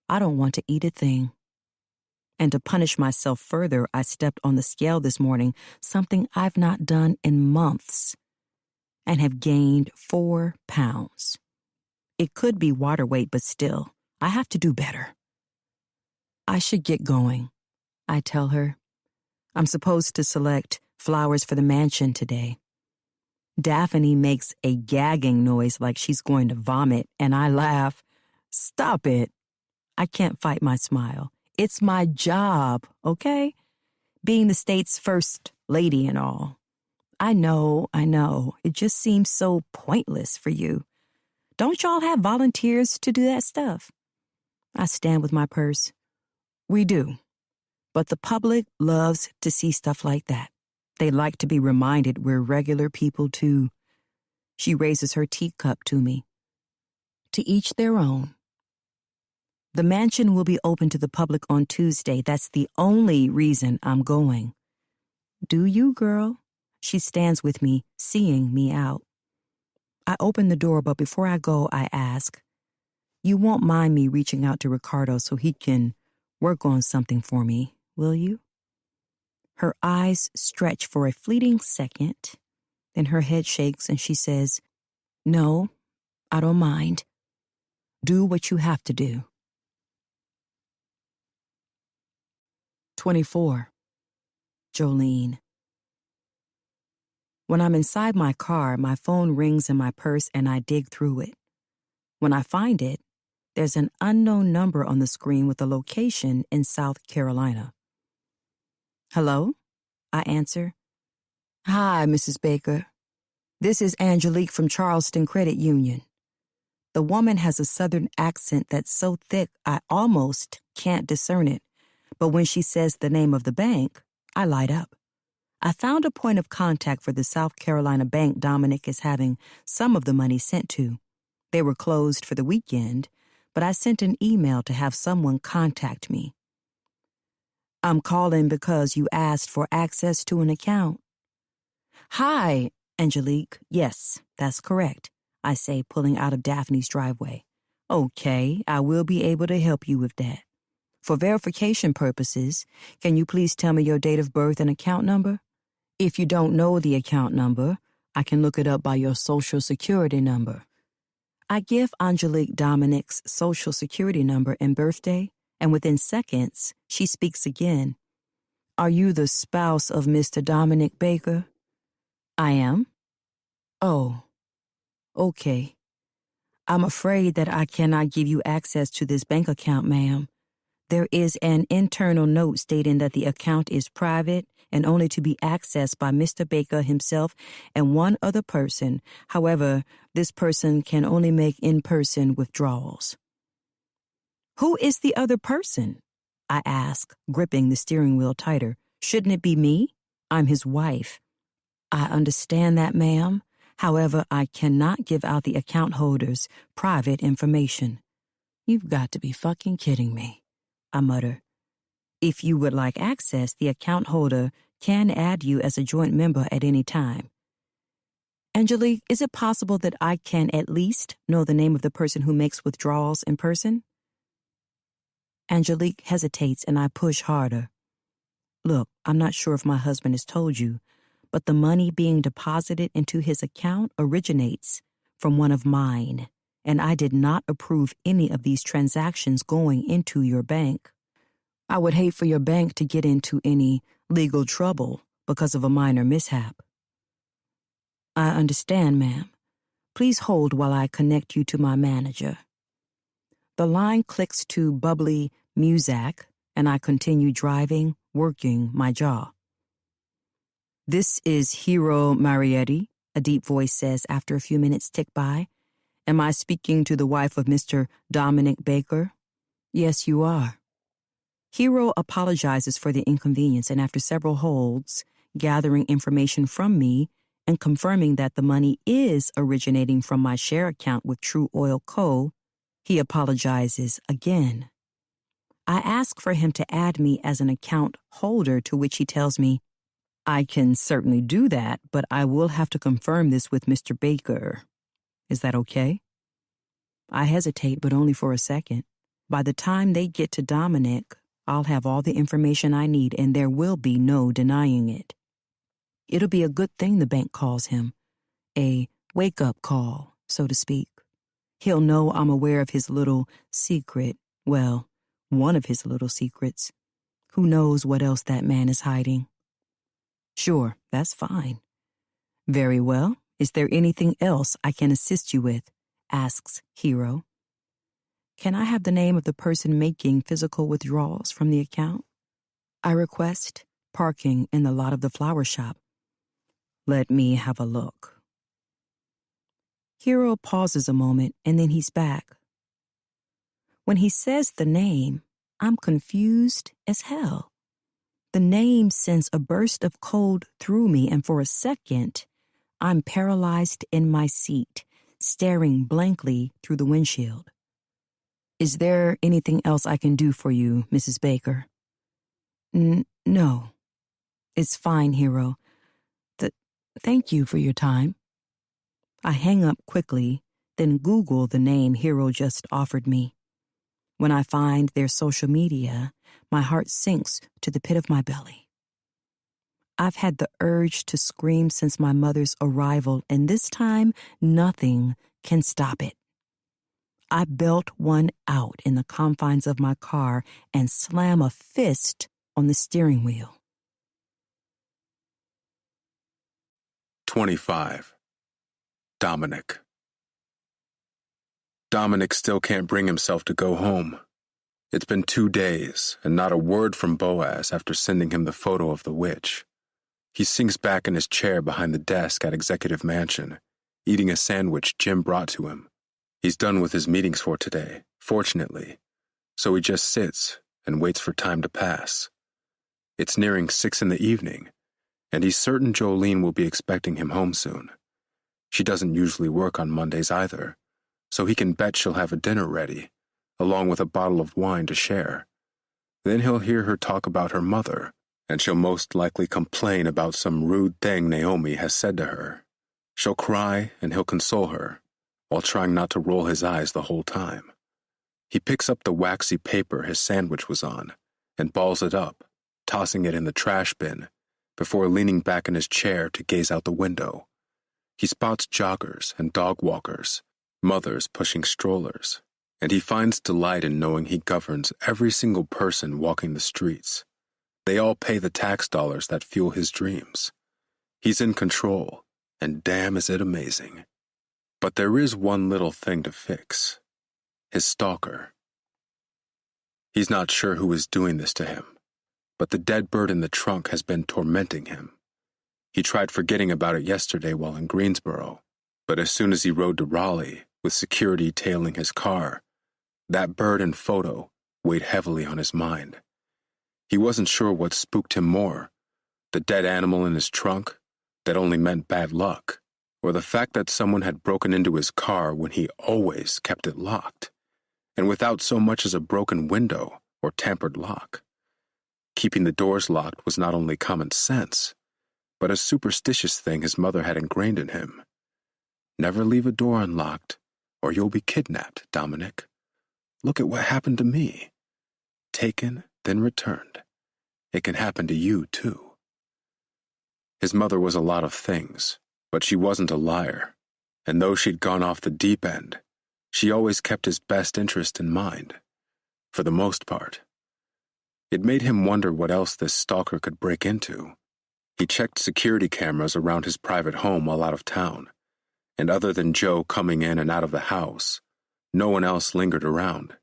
I don't want to eat a thing. And to punish myself further, I stepped on the scale this morning, something I've not done in months, and have gained 4 pounds. It could be water weight, but still, I have to do better. I should get going, I tell her. I'm supposed to select flowers for the mansion today. Daphne makes a gagging noise like she's going to vomit, and I laugh. Stop it. I can't fight my smile. It's my job, okay? Being the state's first lady and all. I know. It just seems so pointless for you. Don't y'all have volunteers to do that stuff? I stand with my purse. We do. But the public loves to see stuff like that. They like to be reminded we're regular people too. She raises her teacup to me. To each their own. The mansion will be open to the public on Tuesday. That's the only reason I'm going. Do you, girl? She stands with me, seeing me out. I open the door, but before I go, I ask, you won't mind me reaching out to Ricardo so he can work on something for me, will you? Her eyes stretch for a fleeting second, then her head shakes and she says, no, I don't mind. Do what you have to do. 24. Jolene. When I'm inside my car, my phone rings in my purse and I dig through it. When I find it, there's an unknown number on the screen with a location in South Carolina. Hello? I answer. Hi, Mrs. Baker. This is Angelique from Charleston Credit Union. The woman has a southern accent that's so thick I almost can't discern it, but when she says the name of the bank, I light up. I found a point of contact for the South Carolina bank Dominic is having some of the money sent to. They were closed for the weekend, but I sent an email to have someone contact me. I'm calling because you asked for access to an account. Hi, Angelique. Yes, that's correct, I say, pulling out of Daphne's driveway. Okay, I will be able to help you with that. For verification purposes, can you please tell me your date of birth and account number? If you don't know the account number, I can look it up by your social security number. I give Angelique Dominic's social security number and birthday, and within seconds, she speaks again. Are you the spouse of Mr. Dominic Baker? I am. Oh, okay. I'm afraid that I cannot give you access to this bank account, ma'am. There is an internal note stating that the account is private and only to be accessed by Mr. Baker himself and one other person. However, this person can only make in-person withdrawals. Who is the other person? I ask, gripping the steering wheel tighter. Shouldn't it be me? I'm his wife. I understand that, ma'am. However, I cannot give out the account holder's private information. You've got to be fucking kidding me, I mutter. If you would like access, the account holder can add you as a joint member at any time. Angelique, is it possible that I can at least know the name of the person who makes withdrawals in person? Angelique hesitates and I push harder. Look, I'm not sure if my husband has told you, but the money being deposited into his account originates from one of mine, and I did not approve any of these transactions going into your bank. I would hate for your bank to get into any legal trouble because of a minor mishap. I understand, ma'am. Please hold while I connect you to my manager. The line clicks to bubbly Muzak, and I continue driving, working my jaw. This is Hero Marietti, a deep voice says after a few minutes tick by. Am I speaking to the wife of Mr. Dominic Baker? Yes, you are. Hero apologizes for the inconvenience and after several holds, gathering information from me and confirming that the money is originating from my share account with True Oil Co., he apologizes again. I ask for him to add me as an account holder, to which he tells me, I can certainly do that, but I will have to confirm this with Mr. Baker. Is that okay? I hesitate, but only for a second. By the time they get to Dominic, I'll have all the information I need and there will be no denying it. It'll be a good thing the bank calls him. A wake-up call, so to speak. He'll know I'm aware of his little secret. Well, one of his little secrets. Who knows what else that man is hiding? Sure, that's fine. Very well. Is there anything else I can assist you with? Asks Hero. Can I have the name of the person making physical withdrawals from the account? I request, parking in the lot of the flower shop. Let me have a look. Hero pauses a moment and then he's back. When he says the name, I'm confused as hell. The name sends a burst of cold through me, and for a second, I'm paralyzed in my seat, staring blankly through the windshield. Is there anything else I can do for you, Mrs. Baker? No. It's fine, Hero. Thank you for your time. I hang up quickly, then Google the name Hero just offered me. When I find their social media, my heart sinks to the pit of my belly. I've had the urge to scream since my mother's arrival, and this time, nothing can stop it. I belt one out in the confines of my car and slam a fist on the steering wheel. 25. Dominic. Dominic still can't bring himself to go home. It's been 2 days, and not a word from Boaz after sending him the photo of the witch. He sinks back in his chair behind the desk at Executive Mansion, eating a sandwich Jim brought to him. He's done with his meetings for today, fortunately, so he just sits and waits for time to pass. It's nearing 6 in the evening, and he's certain Jolene will be expecting him home soon. She doesn't usually work on Mondays either, so he can bet she'll have a dinner ready, along with a bottle of wine to share. Then he'll hear her talk about her mother, and she'll most likely complain about some rude thing Naomi has said to her. She'll cry, and he'll console her, while trying not to roll his eyes the whole time. He picks up the waxy paper his sandwich was on, and balls it up, tossing it in the trash bin, before leaning back in his chair to gaze out the window. He spots joggers and dog walkers, mothers pushing strollers, and he finds delight in knowing he governs every single person walking the streets. They all pay the tax dollars that fuel his dreams. He's in control, and damn is it amazing. But there is one little thing to fix. His stalker. He's not sure who is doing this to him, but the dead bird in the trunk has been tormenting him. He tried forgetting about it yesterday while in Greensboro, but as soon as he rode to Raleigh, with security tailing his car, that bird and photo weighed heavily on his mind. He wasn't sure what spooked him more, the dead animal in his trunk that only meant bad luck, or the fact that someone had broken into his car when he always kept it locked, and without so much as a broken window or tampered lock. Keeping the doors locked was not only common sense, but a superstitious thing his mother had ingrained in him. Never leave a door unlocked, or you'll be kidnapped, Dominic. Look at what happened to me. Taken, then returned. It can happen to you, too. His mother was a lot of things, but she wasn't a liar, and though she'd gone off the deep end, she always kept his best interest in mind, for the most part. It made him wonder what else this stalker could break into. He checked security cameras around his private home while out of town, and other than Joe coming in and out of the house, no one else lingered around.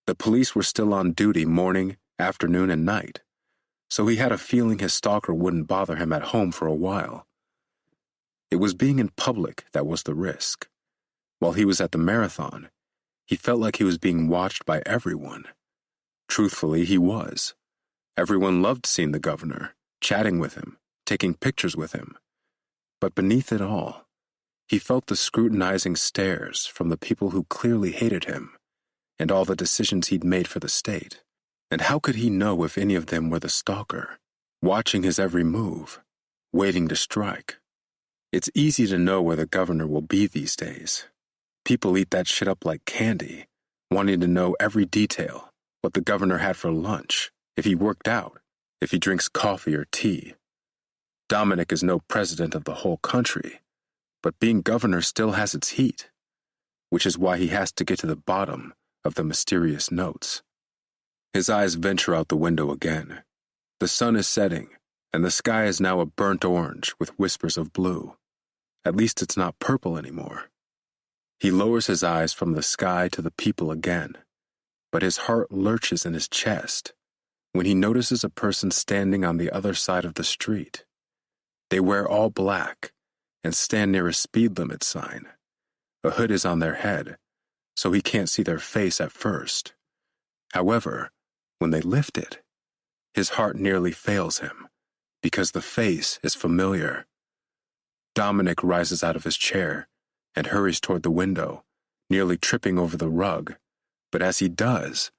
The police were still on duty morning, afternoon, and night, so he had a feeling his stalker wouldn't bother him at home for a while. It was being in public that was the risk. While he was at the marathon, he felt like he was being watched by everyone. Truthfully, he was. Everyone loved seeing the governor, chatting with him, taking pictures with him. But beneath it all, he felt the scrutinizing stares from the people who clearly hated him, and all the decisions he'd made for the state. And how could he know if any of them were the stalker, watching his every move, waiting to strike? It's easy to know where the governor will be these days. People eat that shit up like candy, wanting to know every detail, what the governor had for lunch, if he worked out, if he drinks coffee or tea. Dominic is no president of the whole country, but being governor still has its heat, which is why he has to get to the bottom of the mysterious notes. His eyes venture out the window again. The sun is setting, and the sky is now a burnt orange with whispers of blue. At least it's not purple anymore. He lowers his eyes from the sky to the people again, but his heart lurches in his chest when he notices a person standing on the other side of the street. They wear all black and stand near a speed limit sign. A hood is on their head, so he can't see their face at first. However, when they lift it, his heart nearly fails him, because the face is familiar. Dominic rises out of his chair and hurries toward the window, nearly tripping over the rug, but as he does,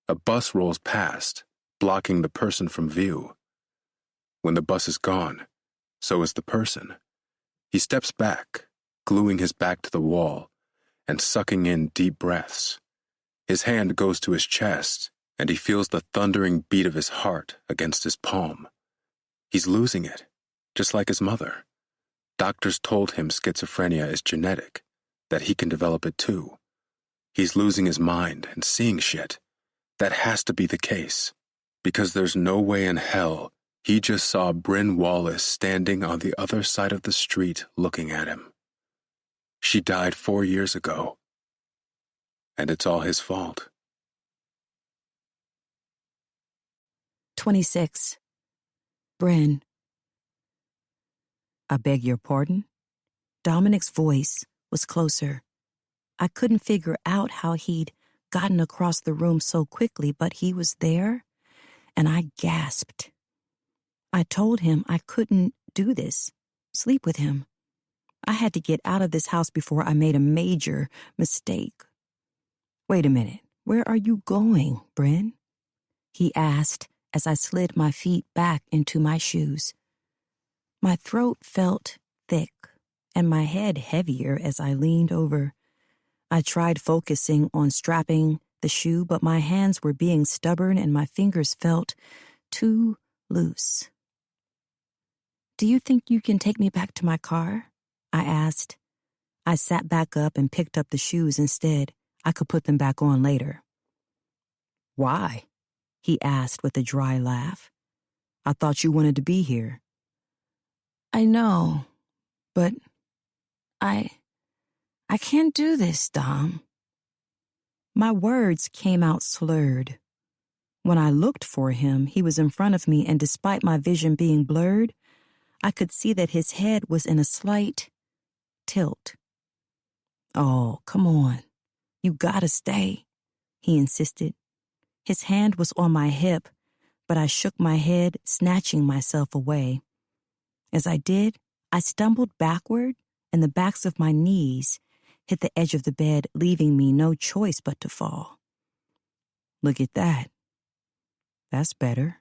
a bus rolls past, blocking the person from view. When the bus is gone, so is the person. He steps back, gluing his back to the wall and sucking in deep breaths. His hand goes to his chest, and he feels the thundering beat of his heart against his palm. He's losing it, just like his mother. Doctors told him schizophrenia is genetic, that he can develop it too. He's losing his mind and seeing shit. That has to be the case, because there's no way in hell he just saw Bryn Wallace standing on the other side of the street looking at him. She died 4 years ago. and it's all his fault. 26. Bryn. I beg your pardon? Dominic's voice was closer. I couldn't figure out how he'd gotten across the room so quickly, but he was there, and I gasped. I told him I couldn't do this, sleep with him. I had to get out of this house before I made a major mistake. Wait a minute, where are you going, Bryn? He asked as I slid my feet back into my shoes. My throat felt thick and my head heavier as I leaned over. I tried focusing on strapping the shoe, but my hands were being stubborn and my fingers felt too loose. Do you think you can take me back to my car? I asked. I sat back up and picked up the shoes instead. I could put them back on later. Why? He asked with a dry laugh. I thought you wanted to be here. I know, but I can't do this, Dom. My words came out slurred. When I looked for him, he was in front of me, and despite my vision being blurred, I could see that his head was in a slight tilt. Oh, come on. You gotta stay, he insisted. His hand was on my hip, but I shook my head, snatching myself away. As I did, I stumbled backward, and the backs of my knees hit the edge of the bed, leaving me no choice but to fall. Look at that. That's better,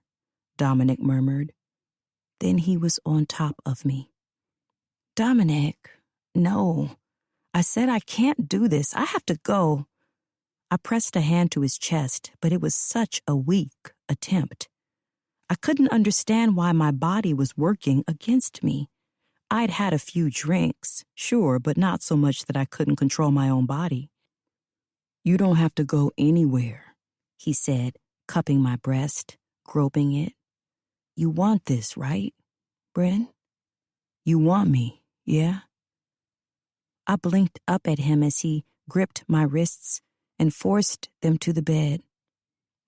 Dominic murmured. Then he was on top of me. Dominic, no. I said I can't do this. I have to go. I pressed a hand to his chest, but it was such a weak attempt. I couldn't understand why my body was working against me. I'd had a few drinks, sure, but not so much that I couldn't control my own body. You don't have to go anywhere, he said, cupping my breast, groping it. You want this, right, Bryn? You want me, yeah? I blinked up at him as he gripped my wrists and forced them to the bed.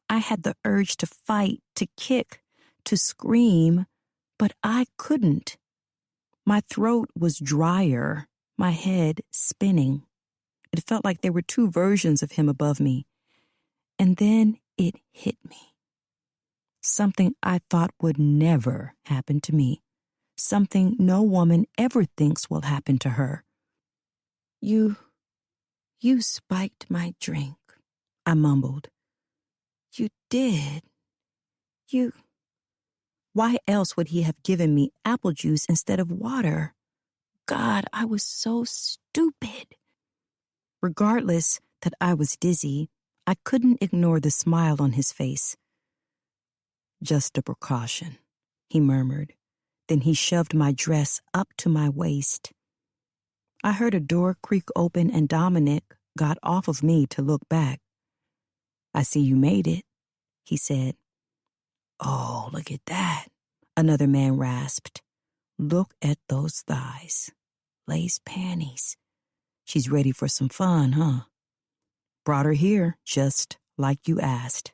I had the urge to fight, to kick, to scream, but I couldn't. My throat was drier, my head spinning. It felt like there were two versions of him above me. And then it hit me. Something I thought would never happen to me. Something no woman ever thinks will happen to her. You spiked my drink, I mumbled. You did. Why else would he have given me apple juice instead of water? God, I was so stupid. Regardless that I was dizzy, I couldn't ignore the smile on his face. Just a precaution, he murmured. Then he shoved my dress up to my waist. I heard a door creak open and Dominic got off of me to look back. I see you made it, he said. Oh, look at that, another man rasped. Look at those thighs. Lace panties. She's ready for some fun, huh? Brought her here, just like you asked.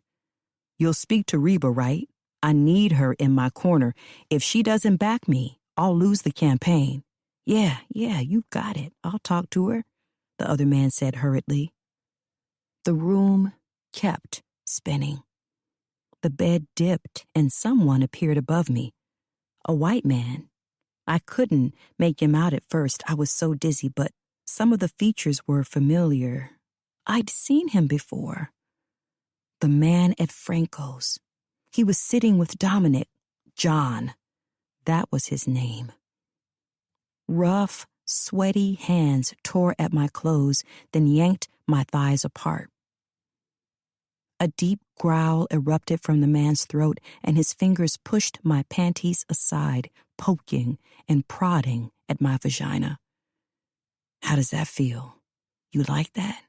You'll speak to Reba, right? I need her in my corner. If she doesn't back me, I'll lose the campaign. Yeah, you got it. I'll talk to her, the other man said hurriedly. The room kept spinning. The bed dipped and someone appeared above me. A white man. I couldn't make him out at first. I was so dizzy, but some of the features were familiar. I'd seen him before. The man at Franco's. He was sitting with Dominic. John. That was his name. Rough, sweaty hands tore at my clothes, then yanked my thighs apart. A deep growl erupted from the man's throat, and his fingers pushed my panties aside, poking and prodding at my vagina. How does that feel? You like that?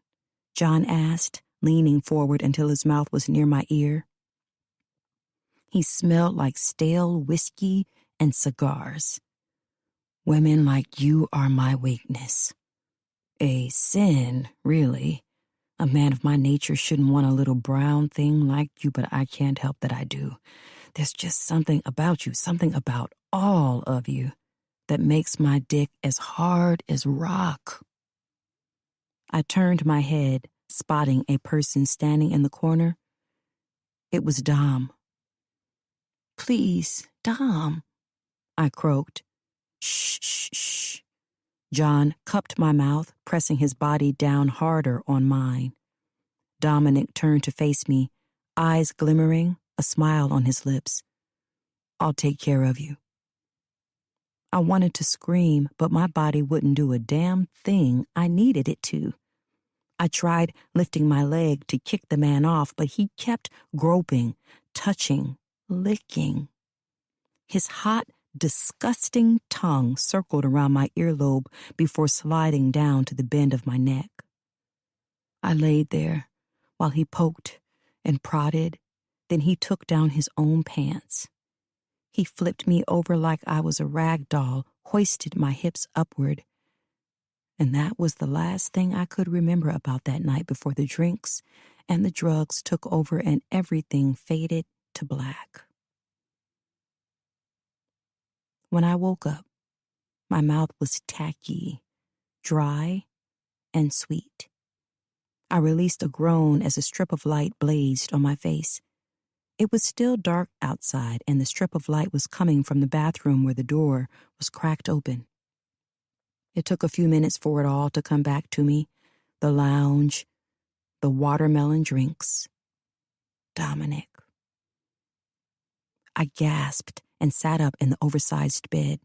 John asked, leaning forward until his mouth was near my ear. He smelled like stale whiskey and cigars. Women like you are my weakness. A sin, really. A man of my nature shouldn't want a little brown thing like you, but I can't help that I do. There's just something about you, something about all of you, that makes my dick as hard as rock. I turned my head, spotting a person standing in the corner. It was Dom. "Please, Dom," I croaked. "Shh, shh, shh." John cupped my mouth, pressing his body down harder on mine. Dominic turned to face me, eyes glimmering, a smile on his lips. "I'll take care of you." I wanted to scream, but my body wouldn't do a damn thing I needed it to. I tried lifting my leg to kick the man off, but he kept groping, touching, licking. His hot, disgusting tongue circled around my earlobe before sliding down to the bend of my neck. I laid there while he poked and prodded, then he took down his own pants. He flipped me over like I was a rag doll, hoisted my hips upward. And that was the last thing I could remember about that night before the drinks and the drugs took over and everything faded to black. When I woke up, my mouth was tacky, dry, and sweet. I released a groan as a strip of light blazed on my face. It was still dark outside, and the strip of light was coming from the bathroom where the door was cracked open. It took a few minutes for it all to come back to me. The lounge, the watermelon drinks, Dominic. I gasped and sat up in the oversized bed.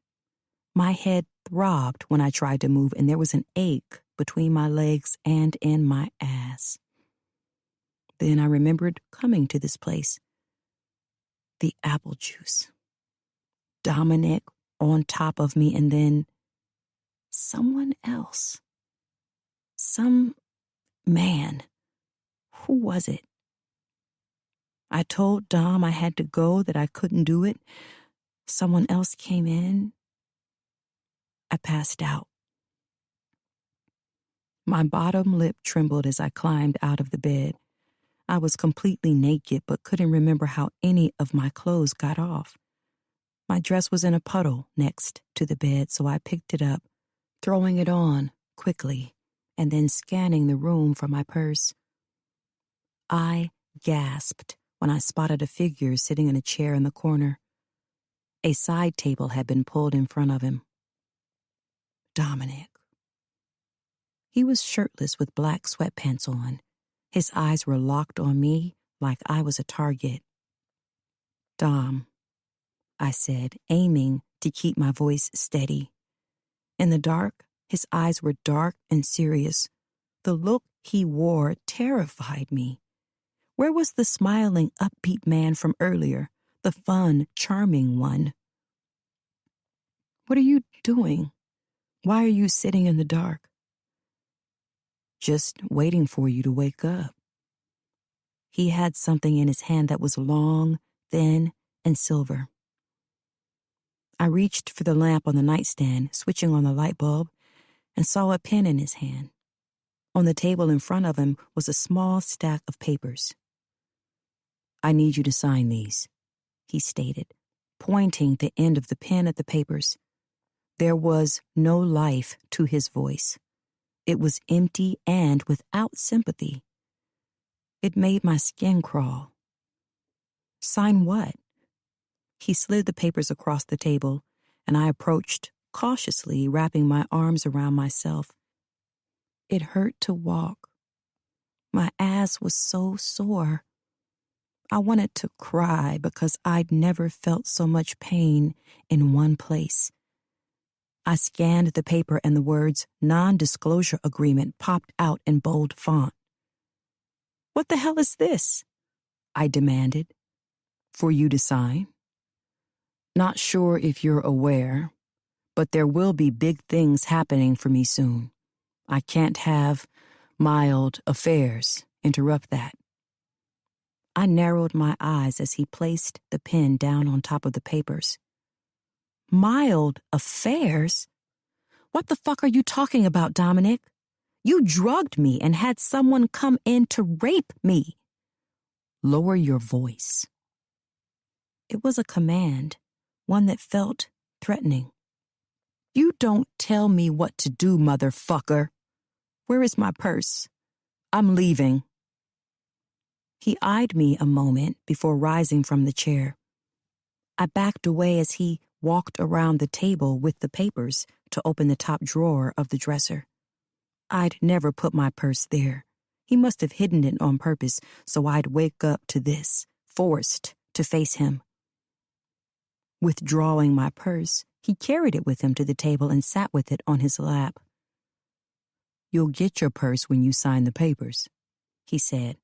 My head throbbed when I tried to move, and there was an ache between my legs and in my ass. Then I remembered coming to this place. The apple juice. Dominic on top of me, and then someone else. Some man. Who was it? I told Dom I had to go, that I couldn't do it. Someone else came in. I passed out. My bottom lip trembled as I climbed out of the bed. I was completely naked, but couldn't remember how any of my clothes got off. My dress was in a puddle next to the bed, so I picked it up, throwing it on quickly, and then scanning the room for my purse. I gasped when I spotted a figure sitting in a chair in the corner. A side table had been pulled in front of him. Dominic. He was shirtless with black sweatpants on. His eyes were locked on me like I was a target. "Dom," I said, aiming to keep my voice steady. In the dark, his eyes were dark and serious. The look he wore terrified me. Where was the smiling, upbeat man from earlier, the fun, charming one? "What are you doing? Why are you sitting in the dark?" "Just waiting for you to wake up." He had something in his hand that was long, thin, and silver. I reached for the lamp on the nightstand, switching on the light bulb, and saw a pen in his hand. On the table in front of him was a small stack of papers. "I need you to sign these," he stated, pointing the end of the pen at the papers. There was no life to his voice. It was empty and without sympathy. It made my skin crawl. "Sign what?" He slid the papers across the table, and I approached, cautiously wrapping my arms around myself. It hurt to walk. My ass was so sore. I wanted to cry because I'd never felt so much pain in one place. I scanned the paper and the words "non-disclosure agreement" popped out in bold font. "What the hell is this?" I demanded. "For you to sign. Not sure if you're aware, but there will be big things happening for me soon. I can't have mild affairs interrupt that." I narrowed my eyes as he placed the pen down on top of the papers. "Mild affairs? What the fuck are you talking about, Dominic? You drugged me and had someone come in to rape me. Lower your voice. It was a command, one that felt threatening. You don't tell me what to do, motherfucker. Where is my purse? I'm leaving. He eyed me a moment before rising from the chair. I backed away as he walked around the table with the papers to open the top drawer of the dresser. I'd never put my purse there. He must have hidden it on purpose so I'd wake up to this, forced to face him. Withdrawing my purse, he carried it with him to the table and sat with it on his lap. You'll get your purse when you sign the papers, he said.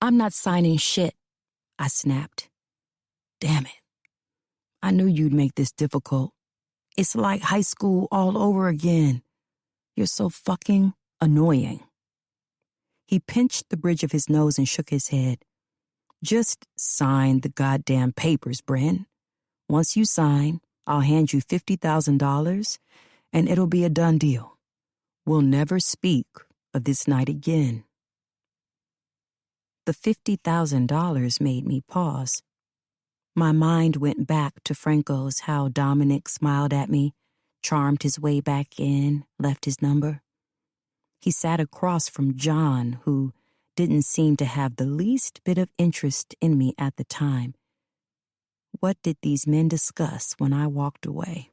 I'm not signing shit, I snapped. Damn it. I knew you'd make this difficult. It's like high school all over again. You're so fucking annoying. He pinched the bridge of his nose and shook his head. Just sign the goddamn papers, Bryn. Once you sign, I'll hand you $50,000 and it'll be a done deal. We'll never speak of this night again. The $50,000 made me pause. My mind went back to Franco's, how Dominic smiled at me, charmed his way back in, left his number. He sat across from John, who didn't seem to have the least bit of interest in me at the time. What did these men discuss when I walked away?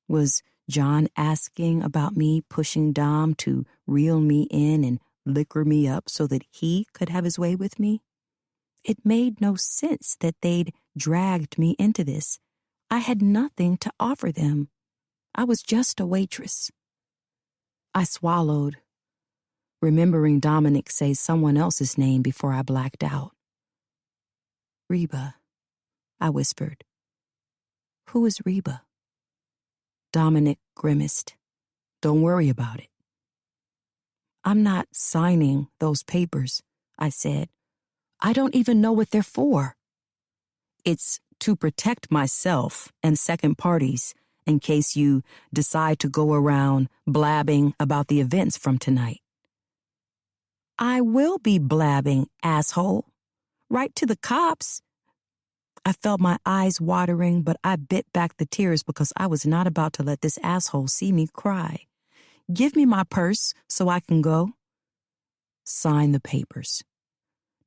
Was John asking about me pushing Dom to reel me in and liquor me up so that he could have his way with me? It made no sense that they'd dragged me into this. I had nothing to offer them. I was just a waitress. I swallowed, remembering Dominic say someone else's name before I blacked out. Reba, I whispered. Who is Reba? Dominic grimaced. Don't worry about it. I'm not signing those papers, I said. I don't even know what they're for. It's to protect myself and second parties in case you decide to go around blabbing about the events from tonight. I will be blabbing, asshole. Right to the cops. I felt my eyes watering, but I bit back the tears because I was not about to let this asshole see me cry. Give me my purse so I can go. Sign the papers.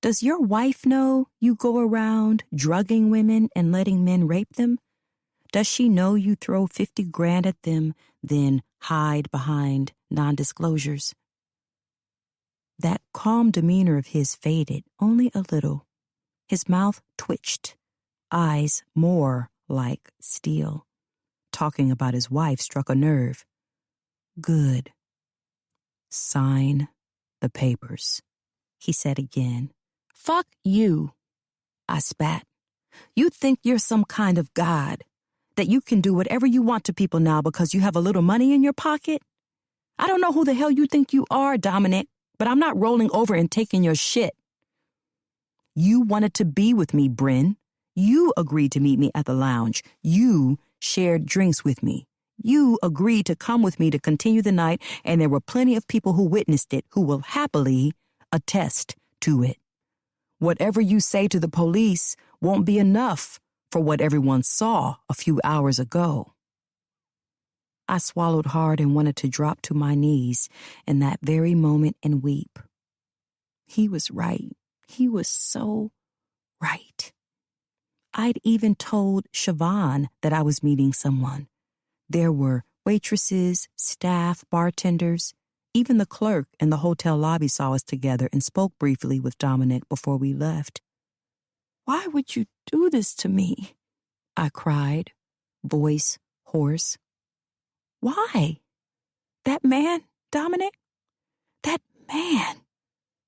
Does your wife know you go around drugging women and letting men rape them? Does she know you throw $50,000 at them, then hide behind non-disclosures? That calm demeanor of his faded only a little. His mouth twitched, eyes more like steel. Talking about his wife struck a nerve. Good. Sign the papers, he said again. Fuck you, I spat. You think you're some kind of god, that you can do whatever you want to people now because you have a little money in your pocket? I don't know who the hell you think you are, Dominic, but I'm not rolling over and taking your shit. You wanted to be with me, Bryn. You agreed to meet me at the lounge. You shared drinks with me. You agreed to come with me to continue the night, and there were plenty of people who witnessed it who will happily attest to it. Whatever you say to the police won't be enough for what everyone saw a few hours ago. I swallowed hard and wanted to drop to my knees in that very moment and weep. He was right. He was so right. I'd even told Siobhan that I was meeting someone. There were waitresses, staff, bartenders. Even the clerk in the hotel lobby saw us together and spoke briefly with Dominic before we left. Why would you do this to me? I cried, voice hoarse. Why? That man, Dominic? That man.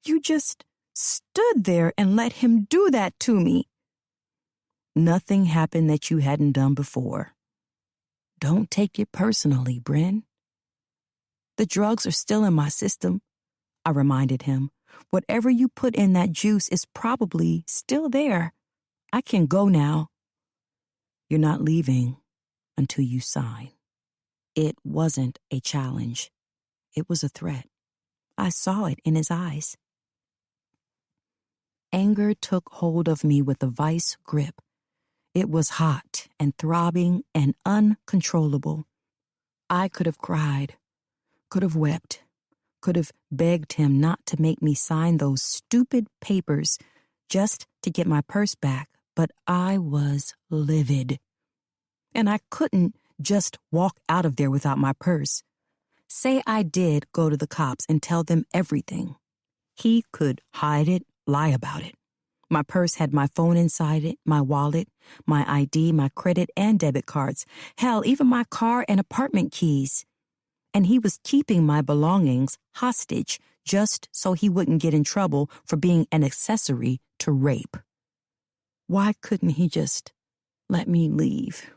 You just stood there and let him do that to me. Nothing happened that you hadn't done before. Don't take it personally, Bryn. The drugs are still in my system, I reminded him. Whatever you put in that juice is probably still there. I can go now. You're not leaving until you sign. It wasn't a challenge. it was a threat. I saw it in his eyes. Anger took hold of me with a vice grip. It was hot and throbbing and uncontrollable. I could have cried, could have wept, could have begged him not to make me sign those stupid papers just to get my purse back, but I was livid. And I couldn't just walk out of there without my purse. Say I did go to the cops and tell them everything. He could hide it, lie about it. My purse had my phone inside it, my wallet, my ID, my credit and debit cards, hell, even my car and apartment keys. And he was keeping my belongings hostage just so he wouldn't get in trouble for being an accessory to rape. Why couldn't he just let me leave?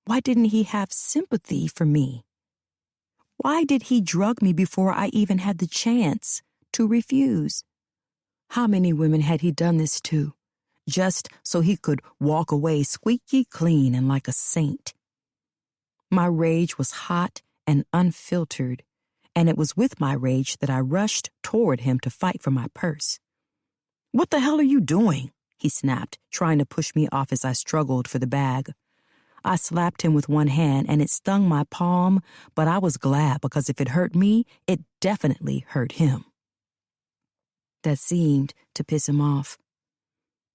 Why didn't he have sympathy for me? Why did he drug me before I even had the chance to refuse? How many women had he done this to, just so he could walk away squeaky clean and like a saint? My rage was hot and unfiltered, and it was with my rage that I rushed toward him to fight for my purse. "What the hell are you doing?" he snapped, trying to push me off as I struggled for the bag. I slapped him with one hand, and it stung my palm, but I was glad because if it hurt me, it definitely hurt him. That seemed to piss him off.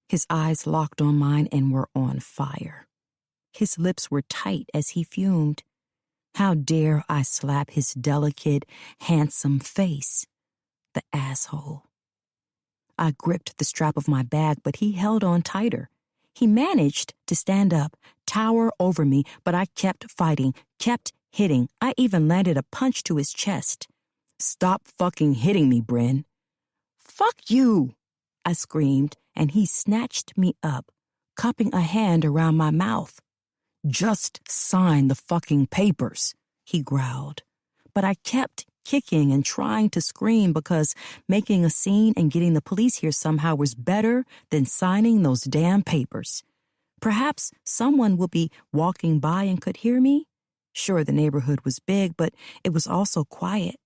His eyes locked on mine and were on fire. His lips were tight as he fumed. How dare I slap his delicate, handsome face? The asshole. I gripped the strap of my bag, but he held on tighter. He managed to stand up, tower over me, but I kept fighting, kept hitting. I even landed a punch to his chest. "Stop fucking hitting me, Bryn." "Fuck you," I screamed, and he snatched me up, cupping a hand around my mouth. "Just sign the fucking papers," he growled. But I kept kicking and trying to scream because making a scene and getting the police here somehow was better than signing those damn papers. Perhaps someone would be walking by and could hear me. Sure, the neighborhood was big, but it was also quiet.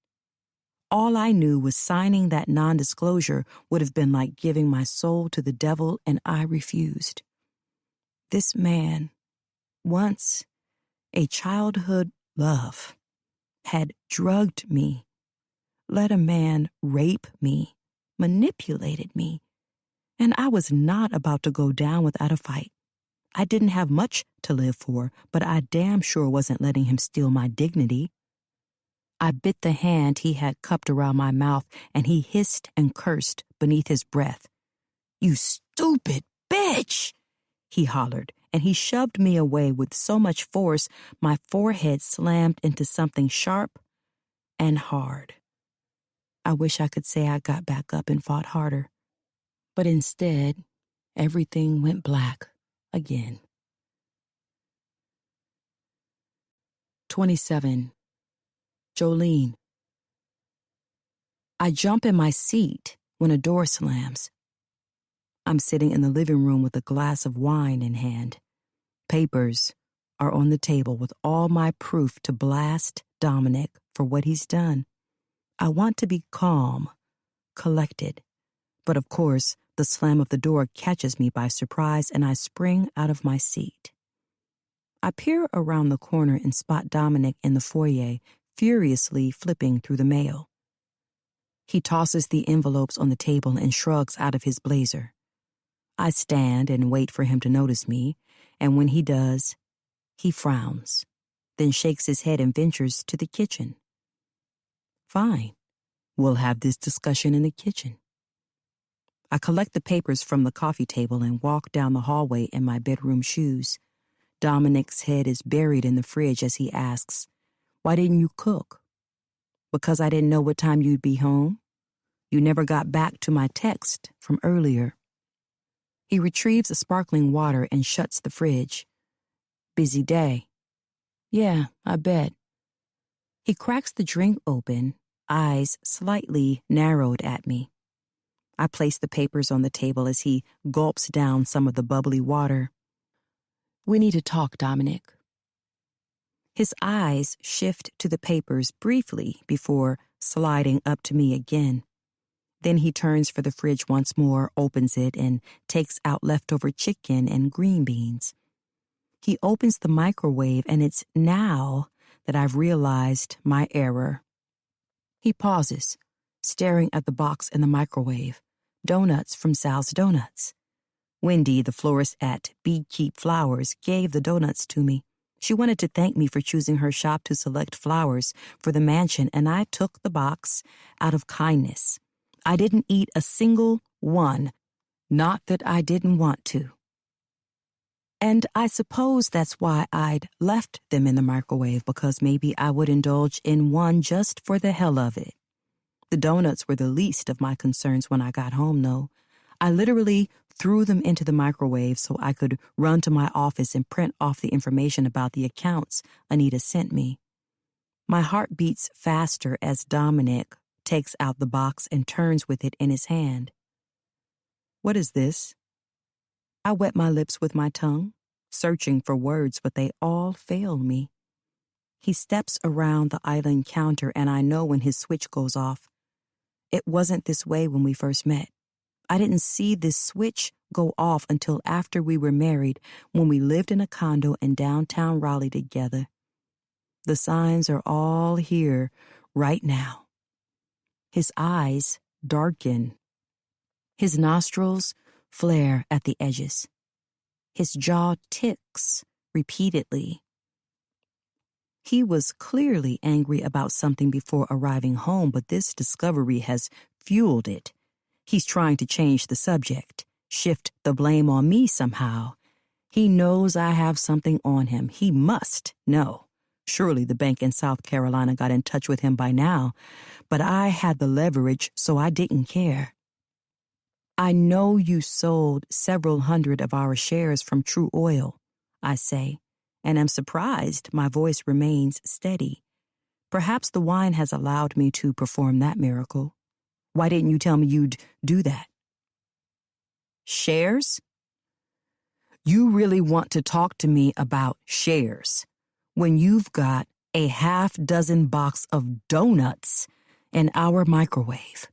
All I knew was signing that non-disclosure would have been like giving my soul to the devil, and I refused. This man, once a childhood love, had drugged me, let a man rape me, manipulated me, and I was not about to go down without a fight. I didn't have much to live for, but I damn sure wasn't letting him steal my dignity. I bit the hand he had cupped around my mouth, and he hissed and cursed beneath his breath. "You stupid bitch!" he hollered, and he shoved me away with so much force my forehead slammed into something sharp and hard. I wish I could say I got back up and fought harder, but instead, everything went black again. 27. Jolene. I jump in my seat when a door slams. I'm sitting in the living room with a glass of wine in hand. Papers are on the table with all my proof to blast Dominic for what he's done. I want to be calm, collected, but of course, the slam of the door catches me by surprise and I spring out of my seat. I peer around the corner and spot Dominic in the foyer, furiously flipping through the mail. He tosses the envelopes on the table and shrugs out of his blazer. I stand and wait for him to notice me, and when he does, he frowns, then shakes his head and ventures to the kitchen. Fine, we'll have this discussion in the kitchen. I collect the papers from the coffee table and walk down the hallway in my bedroom shoes. Dominic's head is buried in the fridge as he asks, "Why didn't you cook?" "Because I didn't know what time you'd be home. You never got back to my text from earlier." He retrieves the sparkling water and shuts the fridge. "Busy day." "Yeah, I bet." He cracks the drink open, eyes slightly narrowed at me. I place the papers on the table as he gulps down some of the bubbly water. "We need to talk, Dominic." His eyes shift to the papers briefly before sliding up to me again. Then he turns for the fridge once more, opens it, and takes out leftover chicken and green beans. He opens the microwave, and it's now that I've realized my error. He pauses, staring at the box in the microwave. Donuts from Sal's Donuts. Wendy, the florist at Beekeep Flowers, gave the donuts to me. She wanted to thank me for choosing her shop to select flowers for the mansion, and I took the box out of kindness. I didn't eat a single one, not that I didn't want to. And I suppose that's why I'd left them in the microwave, because maybe I would indulge in one just for the hell of it. The donuts were the least of my concerns when I got home, though. I literally threw them into the microwave so I could run to my office and print off the information about the accounts Anita sent me. My heart beats faster as Dominic takes out the box and turns with it in his hand. What is this? I wet my lips with my tongue, searching for words, but they all fail me. He steps around the island counter, and I know when his switch goes off. It wasn't this way when we first met. I didn't see this switch go off until after we were married, when we lived in a condo in downtown Raleigh together. The signs are all here right now. His eyes darken. His nostrils flare at the edges. His jaw ticks repeatedly. He was clearly angry about something before arriving home, but this discovery has fueled it. He's trying to change the subject, shift the blame on me somehow. He knows I have something on him. He must know. Surely the bank in South Carolina got in touch with him by now, but I had the leverage, so I didn't care. I know you sold several hundred of our shares from True Oil, I say, and am surprised my voice remains steady. Perhaps the wine has allowed me to perform that miracle. Why didn't you tell me you'd do that? Shares? You really want to talk to me about shares when you've got a half-dozen box of donuts in our microwave?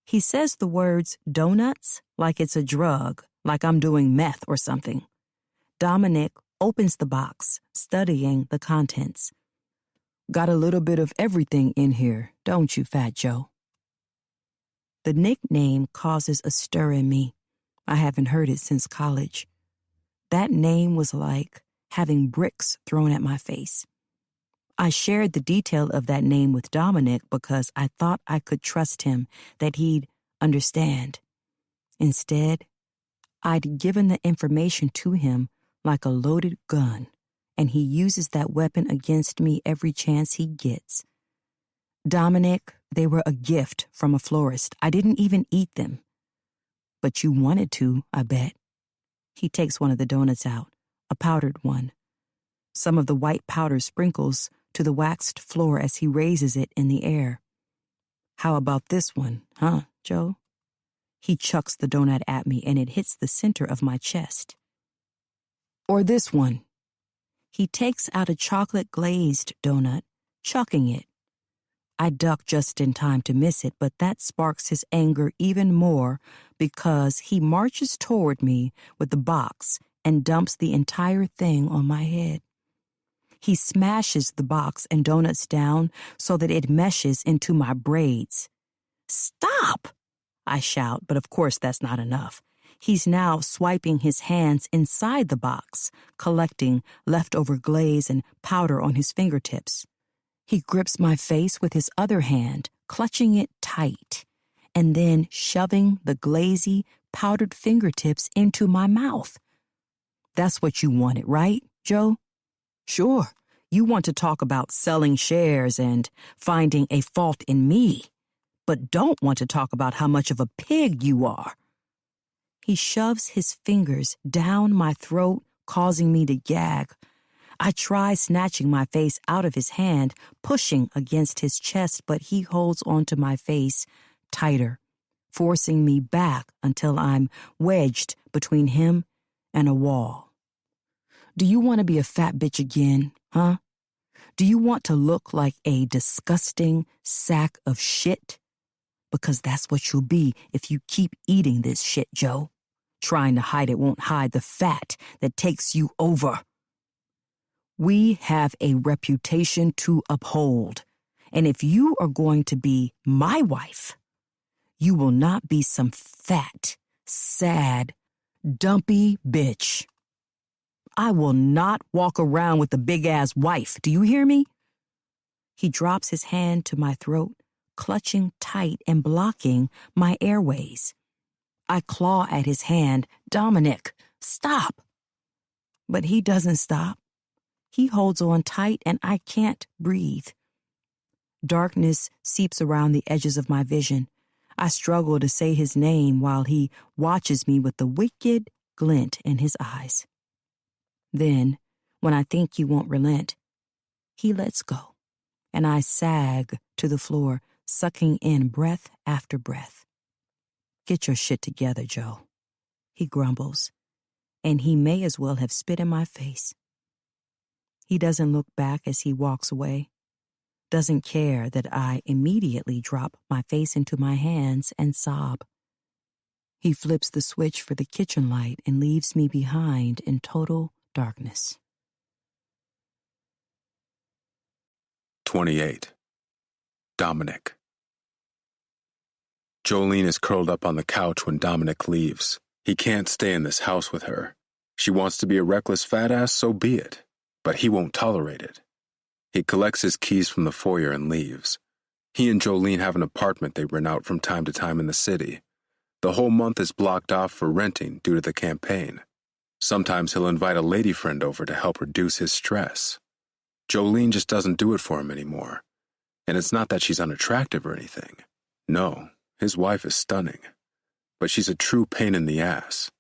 He says the words donuts like it's a drug, like I'm doing meth or something. Dominic opens the box, studying the contents. Got a little bit of everything in here, don't you, Fat Joe? The nickname causes a stir in me. I haven't heard it since college. That name was like having bricks thrown at my face. I shared the detail of that name with Dominic because I thought I could trust him, that he'd understand. Instead, I'd given the information to him like a loaded gun, and he uses that weapon against me every chance he gets. Dominic, they were a gift from a florist. I didn't even eat them. But you wanted to, I bet. He takes one of the donuts out, a powdered one. Some of the white powder sprinkles to the waxed floor as he raises it in the air. How about this one, huh, Joe? He chucks the donut at me, and it hits the center of my chest. Or this one. He takes out a chocolate-glazed donut, chucking it. I duck just in time to miss it, but that sparks his anger even more because he marches toward me with the box and dumps the entire thing on my head. He smashes the box and donuts down so that it meshes into my braids. Stop! I shout, but of course that's not enough. He's now swiping his hands inside the box, collecting leftover glaze and powder on his fingertips. He grips my face with his other hand, clutching it tight, and then shoving the glazy, powdered fingertips into my mouth. That's what you wanted, right, Joe? Sure, you want to talk about selling shares and finding a fault in me, but don't want to talk about how much of a pig you are. He shoves his fingers down my throat, causing me to gag. I try snatching my face out of his hand, pushing against his chest, but he holds onto my face tighter, forcing me back until I'm wedged between him and a wall. Do you want to be a fat bitch again, huh? Do you want to look like a disgusting sack of shit? Because that's what you'll be if you keep eating this shit, Joe. Trying to hide it won't hide the fat that takes you over. We have a reputation to uphold, and if you are going to be my wife, you will not be some fat, sad, dumpy bitch. I will not walk around with a big-ass wife. Do you hear me? He drops his hand to my throat, clutching tight and blocking my airways. I claw at his hand. Dominic, stop. But he doesn't stop. He holds on tight and I can't breathe. Darkness seeps around the edges of my vision. I struggle to say his name while he watches me with the wicked glint in his eyes. Then, when I think he won't relent, he lets go, and I sag to the floor, sucking in breath after breath. Get your shit together, Joe, he grumbles, and he may as well have spit in my face. He doesn't look back as he walks away, doesn't care that I immediately drop my face into my hands and sob. He flips the switch for the kitchen light and leaves me behind in total darkness. 28. Dominic. Jolene is curled up on the couch when Dominic leaves. He can't stay in this house with her. She wants to be a reckless fat ass, so be it. But he won't tolerate it. He collects his keys from the foyer and leaves. He and Jolene have an apartment they rent out from time to time in the city. The whole month is blocked off for renting due to the campaign. Sometimes he'll invite a lady friend over to help reduce his stress. Jolene just doesn't do it for him anymore. And it's not that she's unattractive or anything. No, his wife is stunning. But she's a true pain in the ass.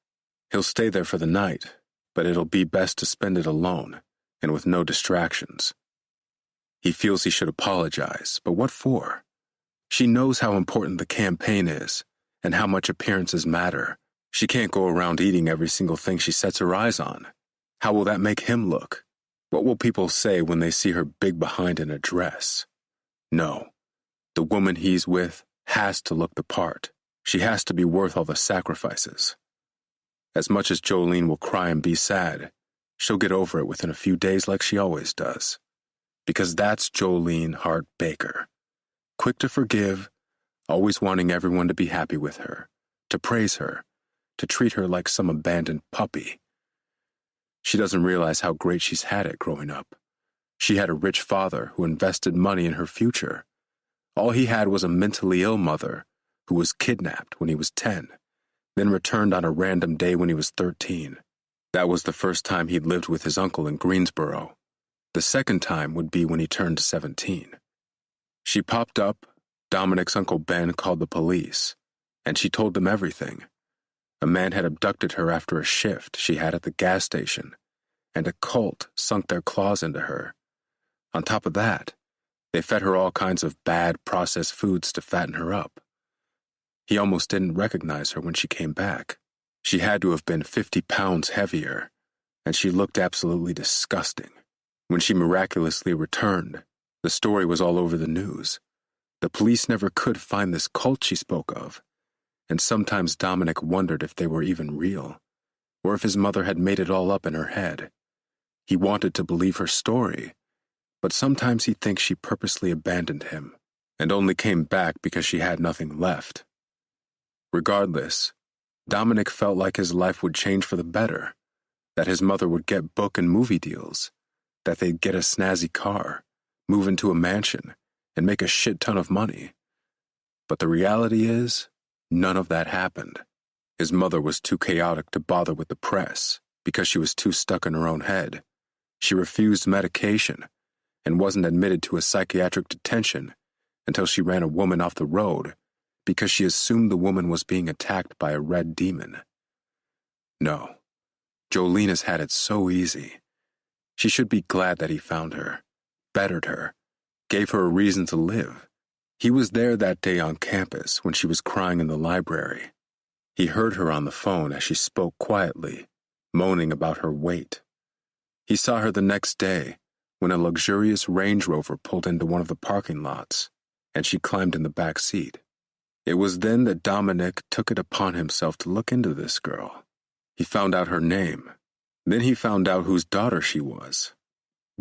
He'll stay there for the night, but it'll be best to spend it alone and with no distractions. He feels he should apologize, but what for? She knows how important the campaign is and how much appearances matter. She can't go around eating every single thing she sets her eyes on. How will that make him look? What will people say when they see her big behind in a dress? No, the woman he's with has to look the part. She has to be worth all the sacrifices. As much as Jolene will cry and be sad, she'll get over it within a few days like she always does. Because that's Jolene Hart Baker. Quick to forgive, always wanting everyone to be happy with her, to praise her, to treat her like some abandoned puppy. She doesn't realize how great she's had it growing up. She had a rich father who invested money in her future. All he had was a mentally ill mother who was kidnapped when he was 10, then returned on a random day when he was 13. That was the first time he'd lived with his uncle in Greensboro. The second time would be when he turned 17. She popped up, Dominic's Uncle Ben called the police, and she told them everything. A man had abducted her after a shift she had at the gas station, and a cult sunk their claws into her. On top of that, they fed her all kinds of bad processed foods to fatten her up. He almost didn't recognize her when she came back. She had to have been 50 pounds heavier, and she looked absolutely disgusting. When she miraculously returned, the story was all over the news. The police never could find this cult she spoke of, and sometimes Dominic wondered if they were even real, or if his mother had made it all up in her head. He wanted to believe her story, but sometimes he'd think she purposely abandoned him, and only came back because she had nothing left. Regardless, Dominic felt like his life would change for the better, that his mother would get book and movie deals, that they'd get a snazzy car, move into a mansion, and make a shit ton of money. But the reality is, none of that happened. His mother was too chaotic to bother with the press because she was too stuck in her own head. She refused medication and wasn't admitted to a psychiatric detention until she ran a woman off the road because she assumed the woman was being attacked by a red demon. No, Jolene has had it so easy. She should be glad that he found her, bettered her, gave her a reason to live. He was there that day on campus when she was crying in the library. He heard her on the phone as she spoke quietly, moaning about her weight. He saw her the next day when a luxurious Range Rover pulled into one of the parking lots, and she climbed in the back seat. It was then that Dominic took it upon himself to look into this girl. He found out her name. Then he found out whose daughter she was.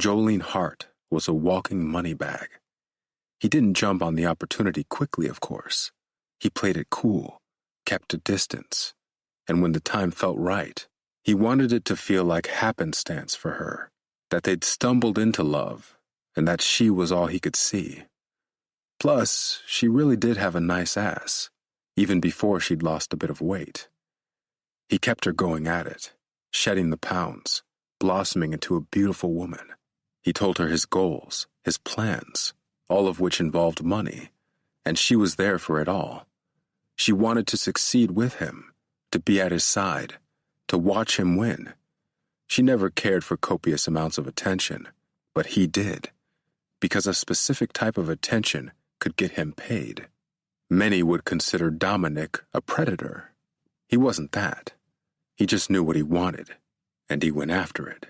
Jolene Hart was a walking money bag. He didn't jump on the opportunity quickly, of course. He played it cool, kept a distance, and when the time felt right, he wanted it to feel like happenstance for her, that they'd stumbled into love, and that she was all he could see. Plus, she really did have a nice ass, even before she'd lost a bit of weight. He kept her going at it, shedding the pounds, blossoming into a beautiful woman. He told her his goals, his plans, all of which involved money, and she was there for it all. She wanted to succeed with him, to be at his side, to watch him win. She never cared for copious amounts of attention, but he did, because a specific type of attention could get him paid. Many would consider Dominic a predator. He wasn't that. He just knew what he wanted, and he went after it.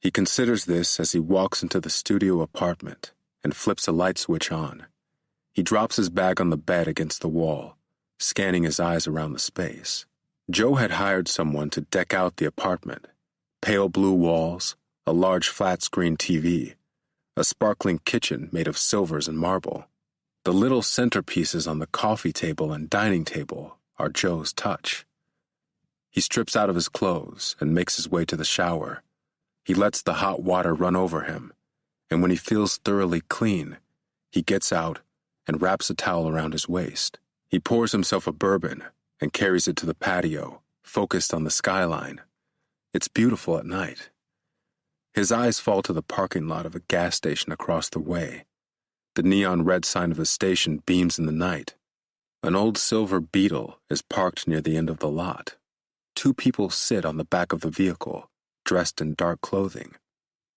He considers this as he walks into the studio apartment and flips a light switch on. He drops his bag on the bed against the wall, scanning his eyes around the space. Joe had hired someone to deck out the apartment. Pale blue walls, a large flat-screen TV, a sparkling kitchen made of silvers and marble. The little centerpieces on the coffee table and dining table are Joe's touch. He strips out of his clothes and makes his way to the shower. He lets the hot water run over him, and when he feels thoroughly clean, he gets out and wraps a towel around his waist. He pours himself a bourbon and carries it to the patio, focused on the skyline. It's beautiful at night. His eyes fall to the parking lot of a gas station across the way. The neon red sign of the station beams in the night. An old silver Beetle is parked near the end of the lot. 2 people sit on the back of the vehicle, dressed in dark clothing.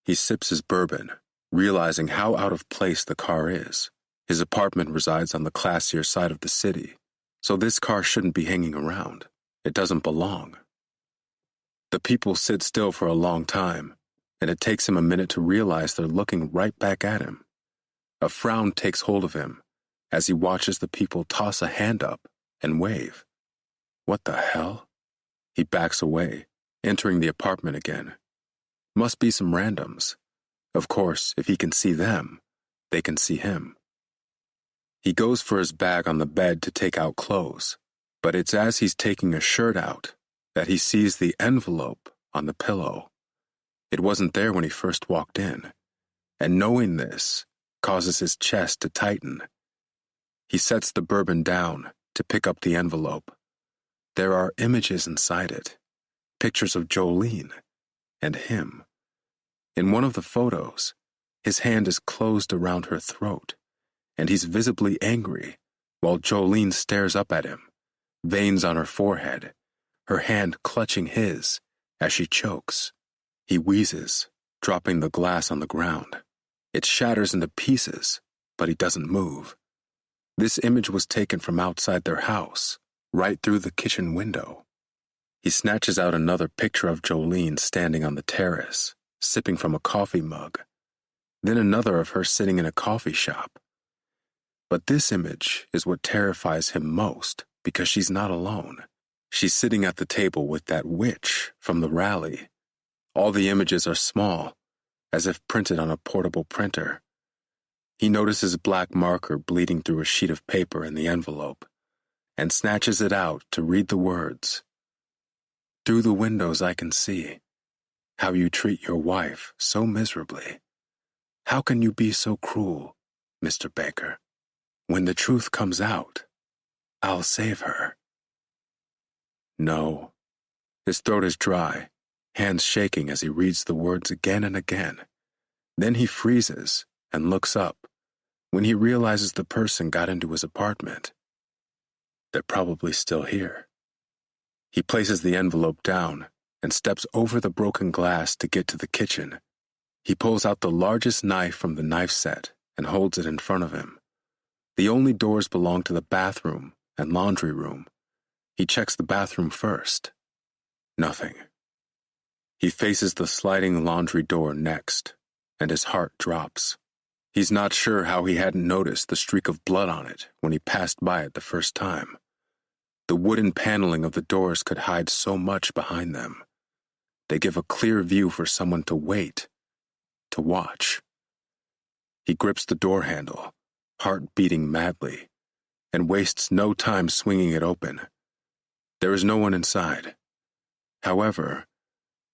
He sips his bourbon, realizing how out of place the car is. His apartment resides on the classier side of the city, so this car shouldn't be hanging around. It doesn't belong. The people sit still for a long time, and it takes him a minute to realize they're looking right back at him. A frown takes hold of him as he watches the people toss a hand up and wave. What the hell? He backs away, entering the apartment again. Must be some randoms. Of course, if he can see them, they can see him. He goes for his bag on the bed to take out clothes, but it's as he's taking a shirt out that he sees the envelope on the pillow. It wasn't there when he first walked in, and knowing this causes his chest to tighten. He sets the bourbon down to pick up the envelope. There are images inside it, pictures of Jolene and him. In one of the photos, his hand is closed around her throat, and he's visibly angry while Jolene stares up at him, veins on her forehead, her hand clutching his as she chokes. He wheezes, dropping the glass on the ground. It shatters into pieces, but he doesn't move. This image was taken from outside their house, right through the kitchen window. He snatches out another picture of Jolene standing on the terrace, sipping from a coffee mug, then another of her sitting in a coffee shop. But this image is what terrifies him most because she's not alone. She's sitting at the table with that witch from the rally. All the images are small, as if printed on a portable printer. He notices black marker bleeding through a sheet of paper in the envelope, and snatches it out to read the words. Through the windows I can see how you treat your wife so miserably. How can you be so cruel, Mr. Baker? When the truth comes out, I'll save her. No. His throat is dry, hands shaking as he reads the words again and again. Then he freezes and looks up when he realizes the person got into his apartment. They're probably still here. He places the envelope down and steps over the broken glass to get to the kitchen. He pulls out the largest knife from the knife set and holds it in front of him. The only doors belong to the bathroom and laundry room. He checks the bathroom first. Nothing. He faces the sliding laundry door next and his heart drops. He's not sure how he hadn't noticed the streak of blood on it when he passed by it the first time. The wooden paneling of the doors could hide so much behind them. They give a clear view for someone to wait, to watch. He grips the door handle, heart beating madly, and wastes no time swinging it open. There is no one inside. However,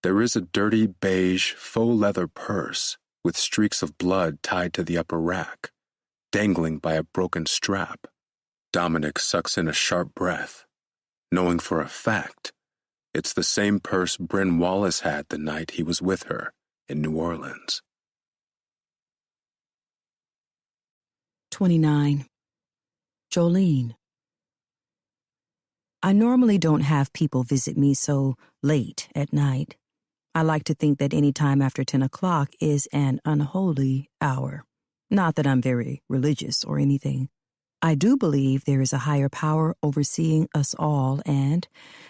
there is a dirty beige faux leather purse with streaks of blood tied to the upper rack, dangling by a broken strap. Dominic sucks in a sharp breath, knowing for a fact it's the same purse Bryn Wallace had the night he was with her in New Orleans. 29. Jolene. I normally don't have people visit me so late at night. I like to think that any time after 10 o'clock is an unholy hour. Not that I'm very religious or anything. I do believe there is a higher power overseeing us all and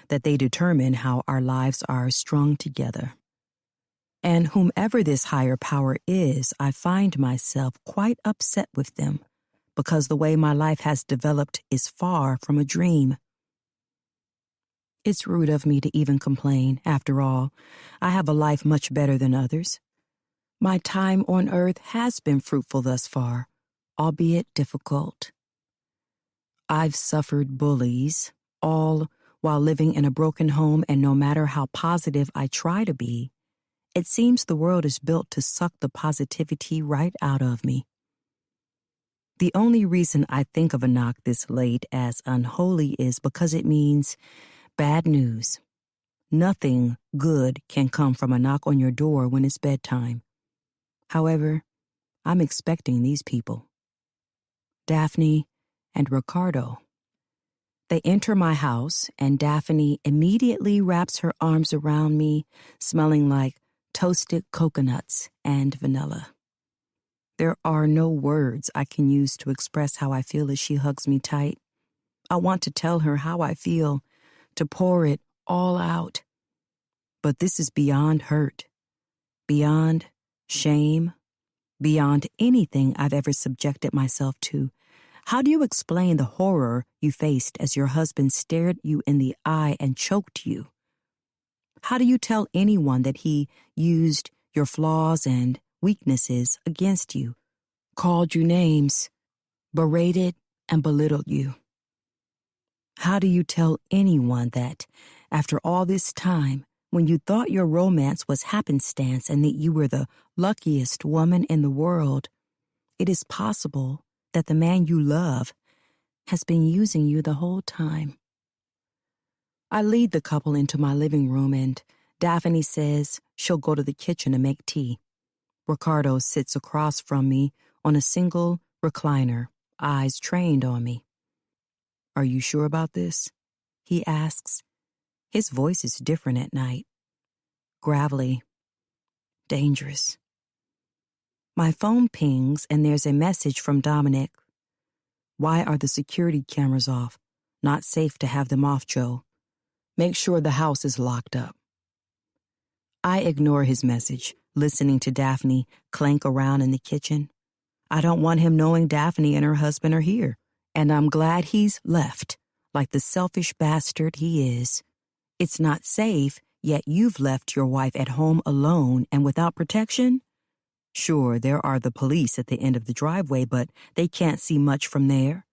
that they determine how our lives are strung together. And whomever this higher power is, I find myself quite upset with them because the way my life has developed is far from a dream. It's rude of me to even complain. After all, I have a life much better than others. My time on earth has been fruitful thus far, albeit difficult. I've suffered bullies, all while living in a broken home, and no matter how positive I try to be, it seems the world is built to suck the positivity right out of me. The only reason I think of a knock this late as unholy is because it means bad news. Nothing good can come from a knock on your door when it's bedtime. However, I'm expecting these people. Daphne and Ricardo. They enter my house, and Daphne immediately wraps her arms around me, smelling like toasted coconuts and vanilla. There are no words I can use to express how I feel as she hugs me tight. I want to tell her how I feel, to pour it all out. But this is beyond hurt, beyond shame, beyond anything I've ever subjected myself to. How do you explain the horror you faced as your husband stared you in the eye and choked you? How do you tell anyone that he used your flaws and weaknesses against you, called you names, berated and belittled you? How do you tell anyone that, after all this time, when you thought your romance was happenstance and that you were the luckiest woman in the world, it is possible that the man you love has been using you the whole time? I lead the couple into my living room, and Daphne says she'll go to the kitchen to make tea. Ricardo sits across from me on a single recliner, eyes trained on me. "Are you sure about this?" he asks. His voice is different at night. Gravelly. Dangerous. My phone pings, and there's a message from Dominic. "Why are the security cameras off? Not safe to have them off, Joe. Make sure the house is locked up." I ignore his message, listening to Daphne clank around in the kitchen. I don't want him knowing Daphne and her husband are here, and I'm glad he's left, like the selfish bastard he is. It's not safe, yet you've left your wife at home alone and without protection? Sure, there are the police at the end of the driveway, but they can't see much from there.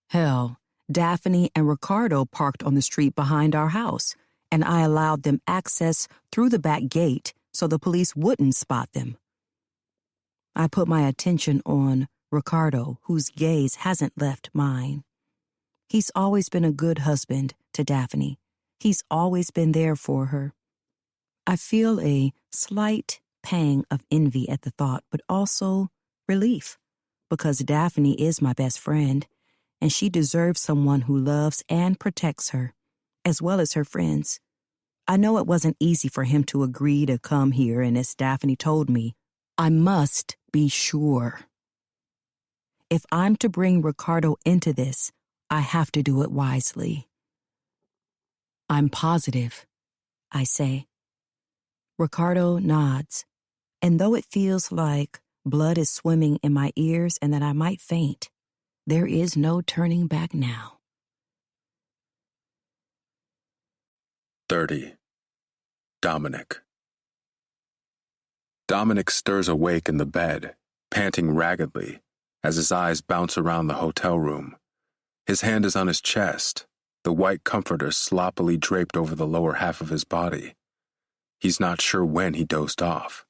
Hell, Daphne and Ricardo parked on the street behind our house, and I allowed them access through the back gate so the police wouldn't spot them. I put my attention on Ricardo, whose gaze hasn't left mine. He's always been a good husband to Daphne. He's always been there for her. I feel a slight pang of envy at the thought, but also relief, because Daphne is my best friend, and she deserves someone who loves and protects her, as well as her friends. I know it wasn't easy for him to agree to come here, and as Daphne told me, I must be sure. If I'm to bring Ricardo into this, I have to do it wisely. "I'm positive," I say. Ricardo nods. And though it feels like blood is swimming in my ears and that I might faint, there is no turning back now. 30. Dominic. Dominic stirs awake in the bed, panting raggedly, as his eyes bounce around the hotel room. His hand is on his chest, the white comforter sloppily draped over the lower half of his body. He's not sure when he dozed off.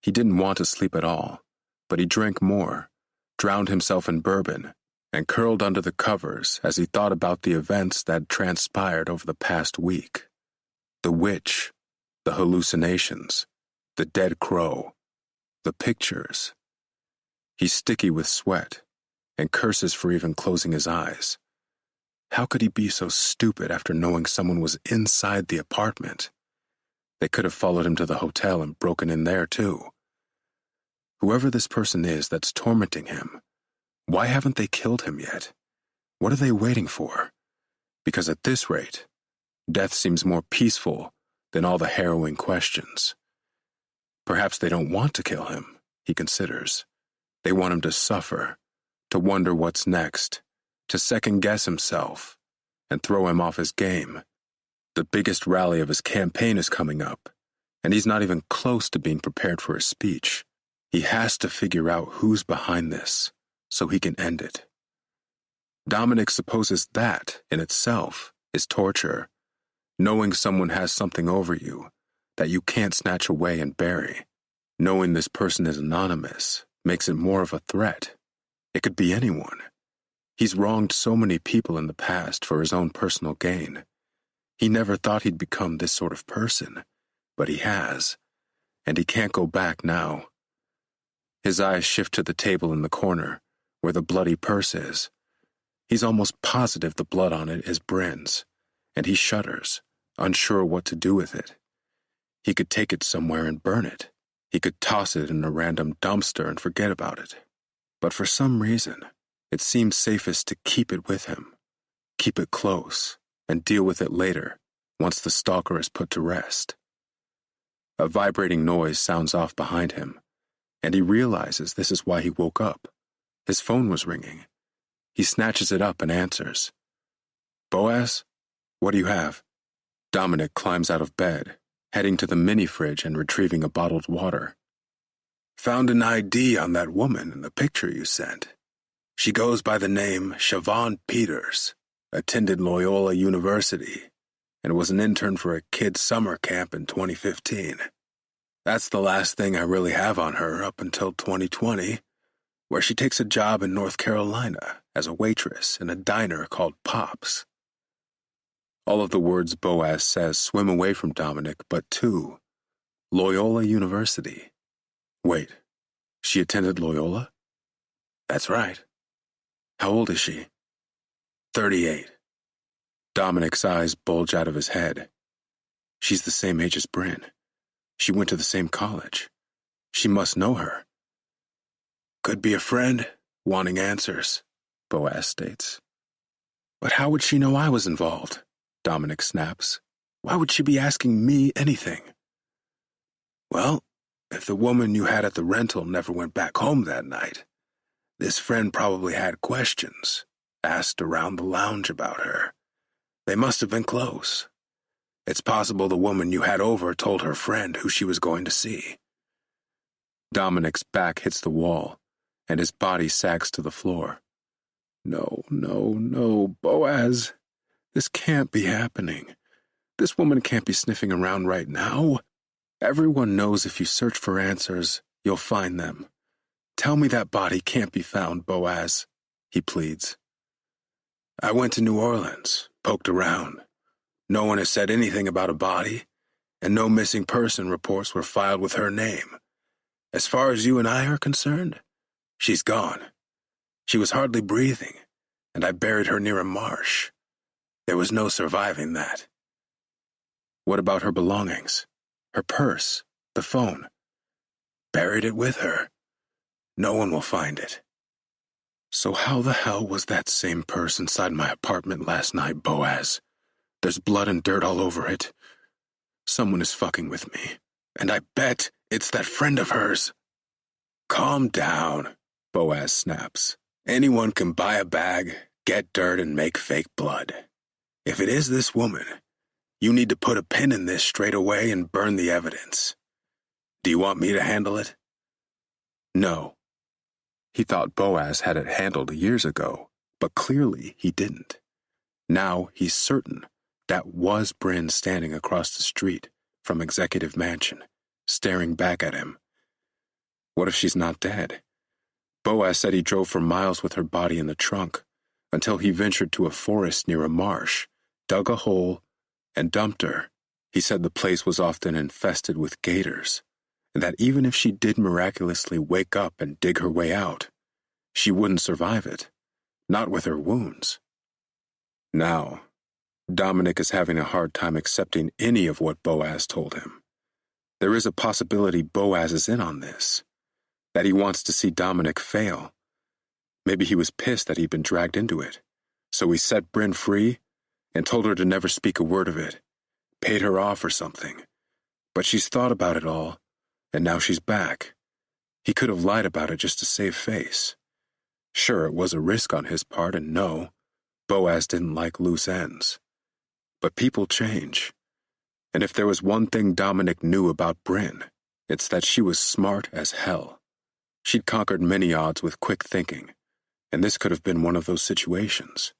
He didn't want to sleep at all, but he drank more, drowned himself in bourbon, and curled under the covers as he thought about the events that had transpired over the past week. The witch, the hallucinations, the dead crow, the pictures. He's sticky with sweat, and curses for even closing his eyes. How could he be so stupid after knowing someone was inside the apartment? They could have followed him to the hotel and broken in there too. Whoever this person is that's tormenting him, why haven't they killed him yet? What are they waiting for? Because at this rate, death seems more peaceful than all the harrowing questions. Perhaps they don't want to kill him, he considers. They want him to suffer, to wonder what's next, to second-guess himself, and throw him off his game. The biggest rally of his campaign is coming up, and he's not even close to being prepared for his speech. He has to figure out who's behind this, so he can end it. Dominic supposes that, in itself, is torture, knowing someone has something over you that you can't snatch away and bury. Knowing this person is anonymous makes it more of a threat. It could be anyone. He's wronged so many people in the past for his own personal gain. He never thought he'd become this sort of person, but he has, and he can't go back now. His eyes shift to the table in the corner, where the bloody purse is. He's almost positive the blood on it is Bryn's, and he shudders, unsure what to do with it. He could take it somewhere and burn it. He could toss it in a random dumpster and forget about it. But for some reason, it seems safest to keep it with him, keep it close, and deal with it later, once the stalker is put to rest. A vibrating noise sounds off behind him, and he realizes this is why he woke up. His phone was ringing. He snatches it up and answers. "Boaz? What do you have?" Dominic climbs out of bed, heading to the mini-fridge and retrieving a bottled water. "Found an ID on that woman in the picture you sent. She goes by the name Siobhan Peters, attended Loyola University, and was an intern for a kids' summer camp in 2015. That's the last thing I really have on her up until 2020, where she takes a job in North Carolina as a waitress in a diner called Pops." All of the words Boaz says swim away from Dominic, but two. Loyola University. Wait, she attended Loyola? That's right. How old is she? 38. Dominic's eyes bulge out of his head. She's the same age as Bryn. She went to the same college. She must know her. "Could be a friend, wanting answers," Boaz states. "But how would she know I was involved?" Dominic snaps. "Why would she be asking me anything?" "Well, if the woman you had at the rental never went back home that night, this friend probably had questions, asked around the lounge about her. They must have been close. It's possible the woman you had over told her friend who she was going to see." Dominic's back hits the wall, and his body sags to the floor. No, Boaz. This can't be happening. This woman can't be sniffing around right now. Everyone knows if you search for answers, you'll find them. Tell me that body can't be found, Boaz, he pleads. "I went to New Orleans, poked around. No one has said anything about a body, and no missing person reports were filed with her name. As far as you and I are concerned, she's gone. She was hardly breathing, and I buried her near a marsh. There was no surviving that." "What about her belongings? Her purse? The phone?" "Buried it with her. No one will find it." "So how the hell was that same purse inside my apartment last night, Boaz? There's blood and dirt all over it. Someone is fucking with me, and I bet It's that friend of hers. Calm down, Boaz snaps. Anyone can buy a bag, get dirt, and make fake blood. If it is this woman, you need to put a pin in this straight away and burn the evidence. Do you want me to handle it? No. He thought Boaz had it handled years ago, but clearly he didn't. Now he's certain that was Bryn standing across the street from Executive Mansion, staring back at him. What if she's not dead? Boaz said he drove for miles with her body in the trunk, until he ventured to a forest near a marsh, dug a hole, and dumped her. He said the place was often infested with gators, and that even if she did miraculously wake up and dig her way out, she wouldn't survive it, not with her wounds. Now, Dominic is having a hard time accepting any of what Boaz told him. There is a possibility Boaz is in on this, that he wants to see Dominic fail. Maybe he was pissed that he'd been dragged into it, so he set Bryn free and told her to never speak a word of it, paid her off or something. But she's thought about it all, and now she's back. He could have lied about it just to save face. Sure, it was a risk on his part, and no, Boaz didn't like loose ends. But people change. And if there was one thing Dominic knew about Bryn, it's that she was smart as hell. She'd conquered many odds with quick thinking, and this could have been one of those situations.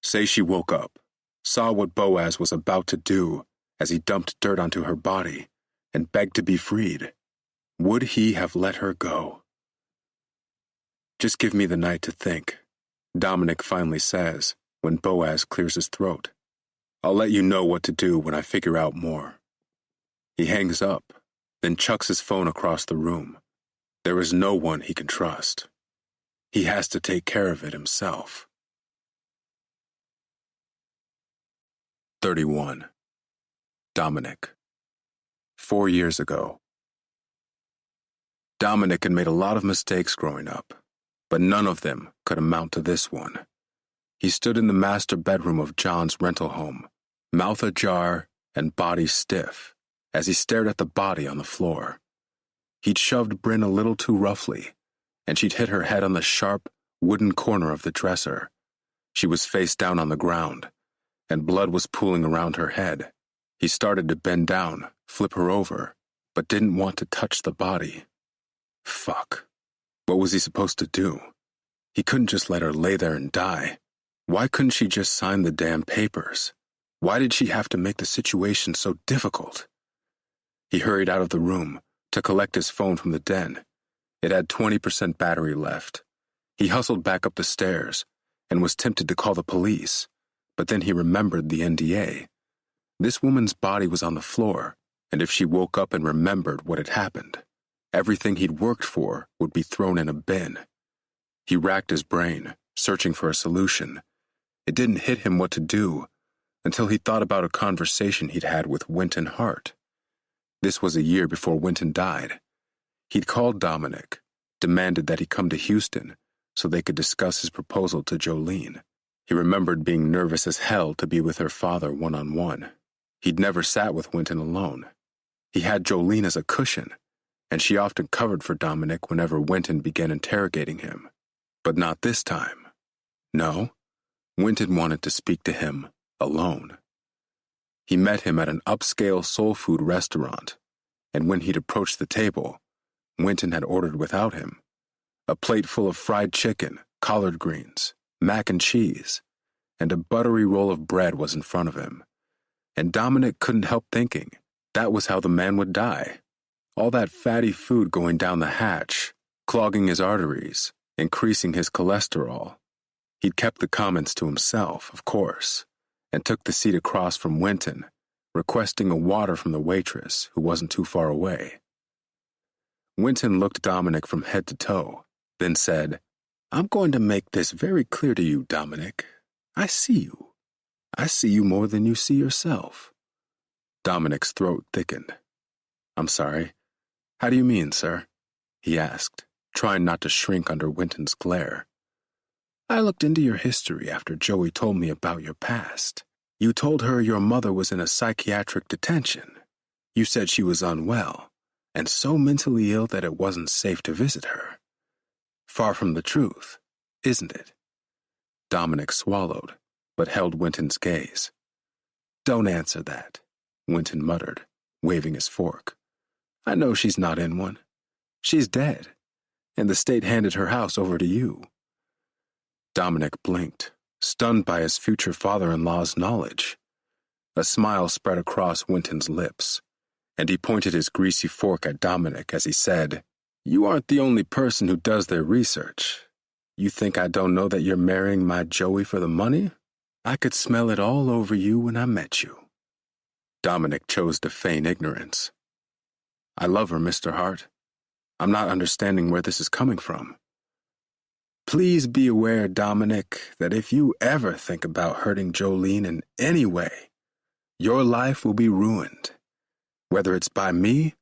Say she woke up, saw what Boaz was about to do as he dumped dirt onto her body, and begged to be freed. Would he have let her go? Just give me the night to think, Dominic finally says when Boaz clears his throat. I'll let you know what to do when I figure out more. He hangs up, then chucks his phone across the room. There is no one he can trust. He has to take care of it himself. 31. Dominic. 4 years ago. Dominic had made a lot of mistakes growing up, but none of them could amount to this one. He stood in the master bedroom of John's rental home, mouth ajar and body stiff, as he stared at the body on the floor. He'd shoved Bryn a little too roughly, and she'd hit her head on the sharp, wooden corner of the dresser. She was face down on the ground, and blood was pooling around her head. He started to bend down, flip her over, but didn't want to touch the body. Fuck. What was he supposed to do? He couldn't just let her lay there and die. Why couldn't she just sign the damn papers? Why did she have to make the situation so difficult? He hurried out of the room to collect his phone from the den. It had 20% battery left. He hustled back up the stairs and was tempted to call the police, but then he remembered the NDA. This woman's body was on the floor, and if she woke up and remembered what had happened, everything he'd worked for would be thrown in a bin. He racked his brain, searching for a solution. It didn't hit him what to do until he thought about a conversation he'd had with Winton Hart. This was a year before Winton died. He'd called Dominic, demanded that he come to Houston so they could discuss his proposal to Jolene. He remembered being nervous as hell to be with her father one-on-one. He'd never sat with Winton alone. He had Jolene as a cushion, and she often covered for Dominic whenever Winton began interrogating him. But not this time. No, Winton wanted to speak to him alone. He met him at an upscale soul food restaurant, and when he'd approached the table, Winton had ordered without him. A plate full of fried chicken, collard greens, mac and cheese, and a buttery roll of bread was in front of him. And Dominic couldn't help thinking that was how the man would die. All that fatty food going down the hatch, clogging his arteries, increasing his cholesterol. He'd kept the comments to himself, of course, and took the seat across from Winton, requesting a water from the waitress who wasn't too far away. Winton looked Dominic from head to toe, then said, "I'm going to make this very clear to you, Dominic. I see you. I see you more than you see yourself." Dominic's throat thickened. "I'm sorry. How do you mean, sir?" he asked, trying not to shrink under Winton's glare. "I looked into your history after Joey told me about your past. You told her your mother was in a psychiatric detention. You said she was unwell, and so mentally ill that it wasn't safe to visit her. Far from the truth, isn't it? Dominic swallowed, but held Winton's gaze. Don't answer that, Winton muttered, waving his fork. I know she's not in one. She's dead, and the state handed her house over to you. Dominic blinked, stunned by his future father-in-law's knowledge. A smile spread across Winton's lips, and he pointed his greasy fork at Dominic as he said, You aren't the only person who does their research. You think I don't know that you're marrying my Joey for the money? I could smell it all over you when I met you. Dominic chose to feign ignorance. I love her, Mr. Hart. I'm not understanding where this is coming from. Please be aware, Dominic, that if you ever think about hurting Jolene in any way, your life will be ruined, whether it's by me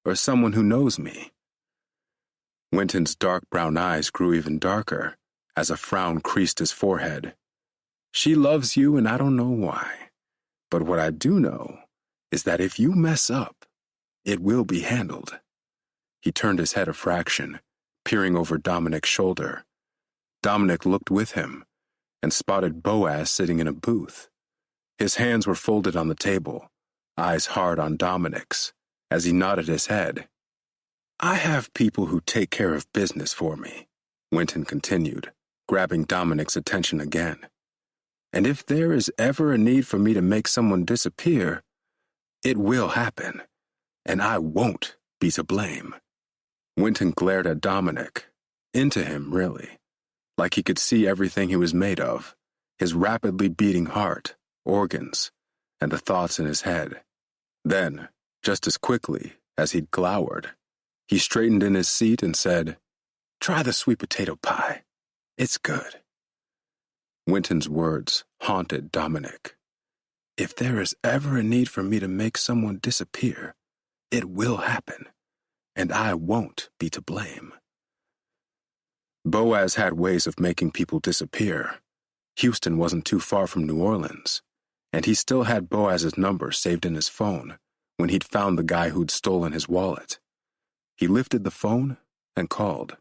or someone who knows me. Winton's dark brown eyes grew even darker as a frown creased his forehead. She loves you, and I don't know why. But what I do know is that if you mess up, it will be handled. He turned his head a fraction, peering over Dominic's shoulder. Dominic looked with him and spotted Boaz sitting in a booth. His hands were folded on the table, eyes hard on Dominic's, as he nodded his head. I have people who take care of business for me, Winton continued, grabbing Dominic's attention again. And if there is ever a need for me to make someone disappear, it will happen, and I won't be to blame. Winton glared at Dominic, into him, really, like he could see everything he was made of, his rapidly beating heart, organs, and the thoughts in his head. Then, just as quickly as he'd glowered, he straightened in his seat and said, Try the sweet potato pie. It's good. Winton's words haunted Dominic. If there is ever a need for me to make someone disappear, it will happen, and I won't be to blame. Boaz had ways of making people disappear. Houston wasn't too far from New Orleans, and he still had Boaz's number saved in his phone when he'd found the guy who'd stolen his wallet. He lifted the phone and called.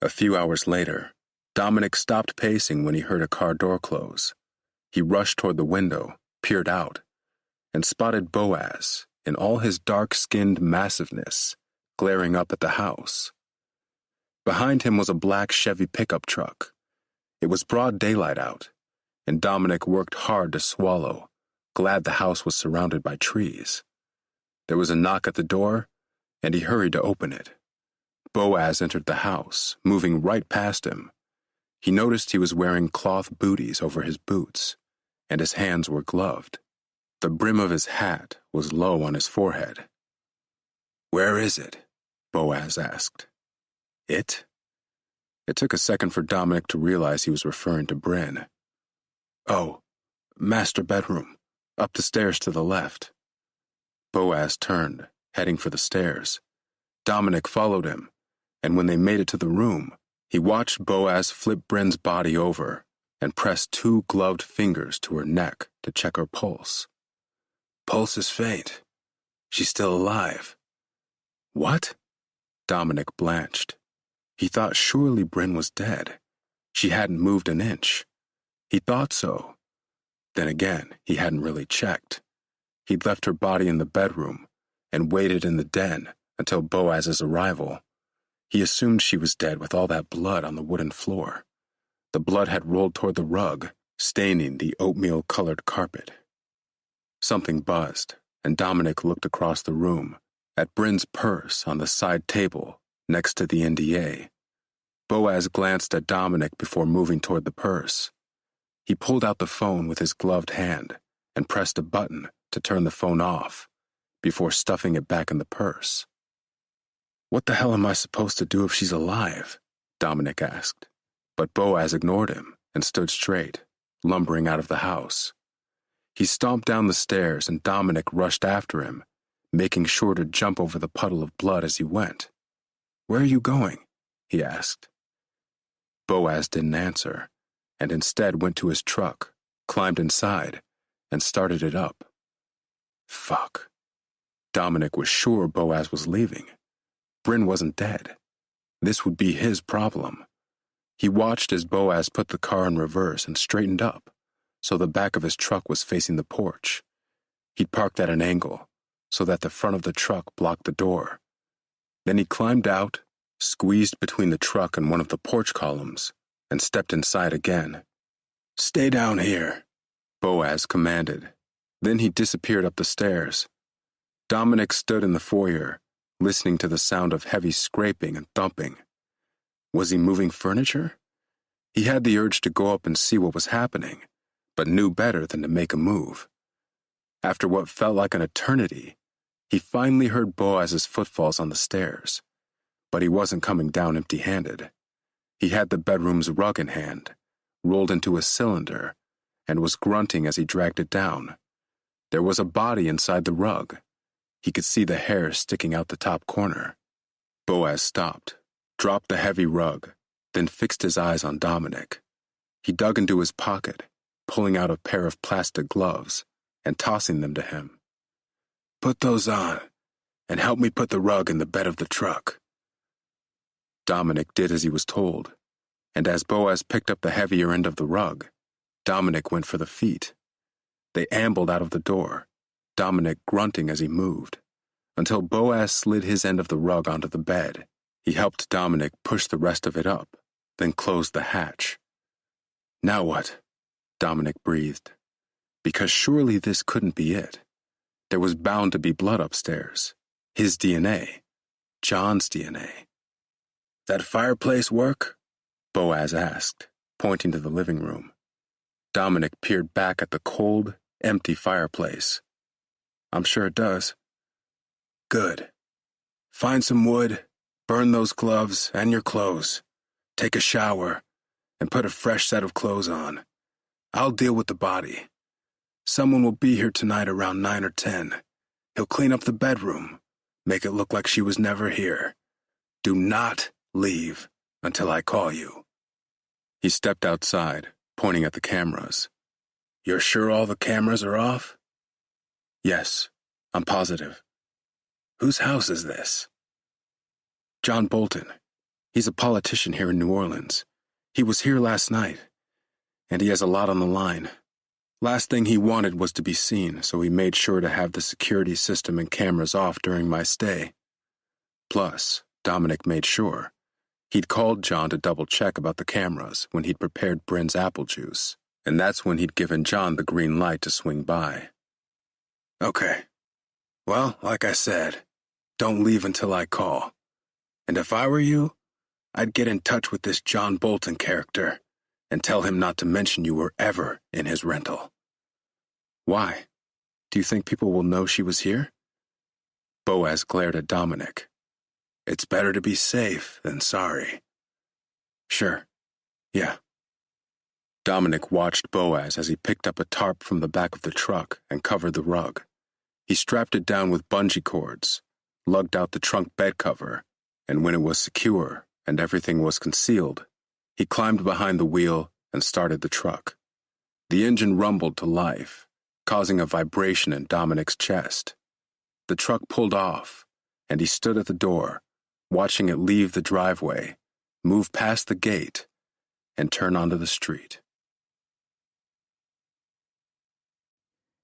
A few hours later, Dominic stopped pacing when he heard a car door close. He rushed toward the window, peered out, and spotted Boaz, in all his dark-skinned massiveness, glaring up at the house. Behind him was a black Chevy pickup truck. It was broad daylight out, and Dominic worked hard to swallow, glad the house was surrounded by trees. There was a knock at the door, and he hurried to open it. Boaz entered the house, moving right past him. He noticed he was wearing cloth booties over his boots, and his hands were gloved. The brim of his hat was low on his forehead. Where is it? Boaz asked. It? It took a second for Dominic to realize he was referring to Bryn. Oh, master bedroom, up the stairs to the left. Boaz turned, heading for the stairs. Dominic followed him, and when they made it to the room, he watched Boaz flip Bryn's body over and press 2 gloved fingers to her neck to check her pulse. Pulse is faint. She's still alive. What? Dominic blanched. He thought surely Bryn was dead. She hadn't moved an inch. He thought so. Then again, he hadn't really checked. He'd left her body in the bedroom and waited in the den until Boaz's arrival. He assumed she was dead with all that blood on the wooden floor. The blood had rolled toward the rug, staining the oatmeal-colored carpet. Something buzzed, and Dominic looked across the room at Bryn's purse on the side table next to the NDA. Boaz glanced at Dominic before moving toward the purse. He pulled out the phone with his gloved hand and pressed a button to turn the phone off before stuffing it back in the purse. What the hell am I supposed to do if she's alive? Dominic asked, but Boaz ignored him and stood straight, lumbering out of the house. He stomped down the stairs and Dominic rushed after him, making sure to jump over the puddle of blood as he went. Where are you going? He asked. Boaz didn't answer, and instead went to his truck, climbed inside, and started it up. Fuck. Dominic was sure Boaz was leaving. Bryn wasn't dead. This would be his problem. He watched as Boaz put the car in reverse and straightened up, so the back of his truck was facing the porch. He'd parked at an angle, so that the front of the truck blocked the door. Then he climbed out, squeezed between the truck and one of the porch columns, and stepped inside again. "Stay down here," Boaz commanded. Then he disappeared up the stairs. Dominic stood in the foyer, listening to the sound of heavy scraping and thumping. Was he moving furniture? He had the urge to go up and see what was happening, but knew better than to make a move. After what felt like an eternity, he finally heard Boaz's footfalls on the stairs, but he wasn't coming down empty-handed. He had the bedroom's rug in hand, rolled into a cylinder, and was grunting as he dragged it down. There was a body inside the rug. He could see the hair sticking out the top corner. Boaz stopped, dropped the heavy rug, then fixed his eyes on Dominic. He dug into his pocket, pulling out a pair of plastic gloves and tossing them to him. "Put those on, and help me put the rug in the bed of the truck." Dominic did as he was told, and as Boaz picked up the heavier end of the rug, Dominic went for the feet. They ambled out of the door, Dominic grunting as he moved, until Boaz slid his end of the rug onto the bed. He helped Dominic push the rest of it up, then closed the hatch. "Now what?" Dominic breathed, because surely this couldn't be it. There was bound to be blood upstairs. His DNA. John's DNA. "That fireplace work?" Boaz asked, pointing to the living room. Dominic peered back at the cold, empty fireplace. "I'm sure it does." "Good. Find some wood, burn those gloves and your clothes, take a shower, and put a fresh set of clothes on. I'll deal with the body. Someone will be here tonight around 9 or 10. He'll clean up the bedroom, make it look like she was never here. Do not leave until I call you." He stepped outside, pointing at the cameras. "You're sure all the cameras are off?" "Yes, I'm positive." "Whose house is this?" "John Bolton. He's a politician here in New Orleans. He was here last night, and he has a lot on the line. Last thing he wanted was to be seen, so he made sure to have the security system and cameras off during my stay. Plus, Dominic made sure. He'd called John to double-check about the cameras when he'd prepared Bryn's apple juice, and that's when he'd given John the green light to swing by. "Okay. Well, like I said, don't leave until I call. And if I were you, I'd get in touch with this John Bolton character and tell him not to mention you were ever in his rental." "Why? Do you think people will know she was here?" Boaz glared at Dominic. "It's better to be safe than sorry." "Sure. Yeah." Dominic watched Boaz as he picked up a tarp from the back of the truck and covered the rug. He strapped it down with bungee cords, lugged out the trunk bed cover, and when it was secure and everything was concealed, he climbed behind the wheel and started the truck. The engine rumbled to life, causing a vibration in Dominic's chest. The truck pulled off, and he stood at the door, watching it leave the driveway, move past the gate, and turn onto the street.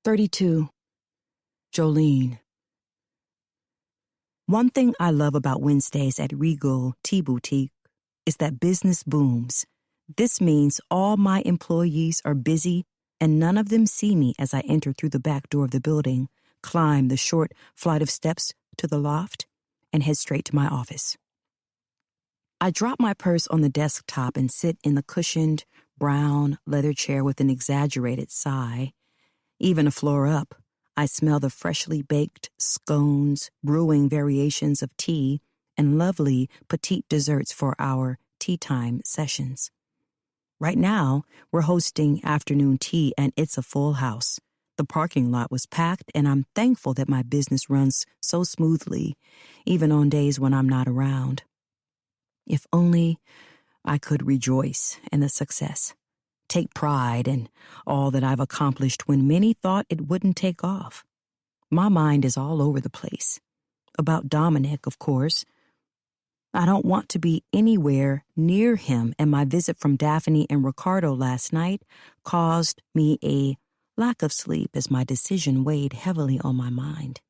32. Jolene. One thing I love about Wednesdays at Regal Tea Boutique is that business booms. This means all my employees are busy and none of them see me as I enter through the back door of the building, climb the short flight of steps to the loft, and head straight to my office. I drop my purse on the desktop and sit in the cushioned, brown leather chair with an exaggerated sigh. Even a floor up, I smell the freshly baked scones, brewing variations of tea, and lovely petite desserts for our tea time sessions. Right now, we're hosting afternoon tea, and it's a full house. The parking lot was packed, and I'm thankful that my business runs so smoothly, even on days when I'm not around. If only I could rejoice in the success, take pride in all that I've accomplished when many thought it wouldn't take off. My mind is all over the place. About Dominic, of course. I don't want to be anywhere near him, and my visit from Daphne and Ricardo last night caused me a lack of sleep as my decision weighed heavily on my mind.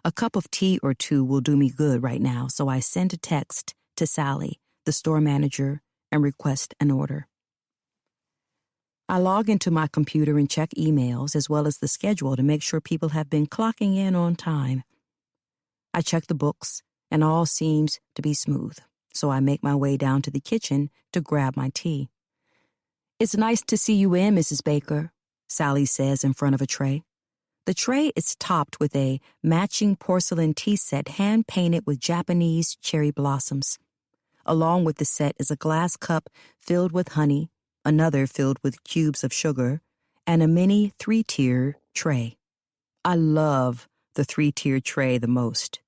A cup of tea or two will do me good right now, so I send a text to Sally, the store manager, and request an order. I log into my computer and check emails as well as the schedule to make sure people have been clocking in on time. I check the books, and all seems to be smooth, so I make my way down to the kitchen to grab my tea. "It's nice to see you in, Mrs. Baker," Sally says in front of a tray. The tray is topped with a matching porcelain tea set hand-painted with Japanese cherry blossoms. Along with the set is a glass cup filled with honey, another filled with cubes of sugar, and a mini 3-tier tray. I love the 3-tier tray the most.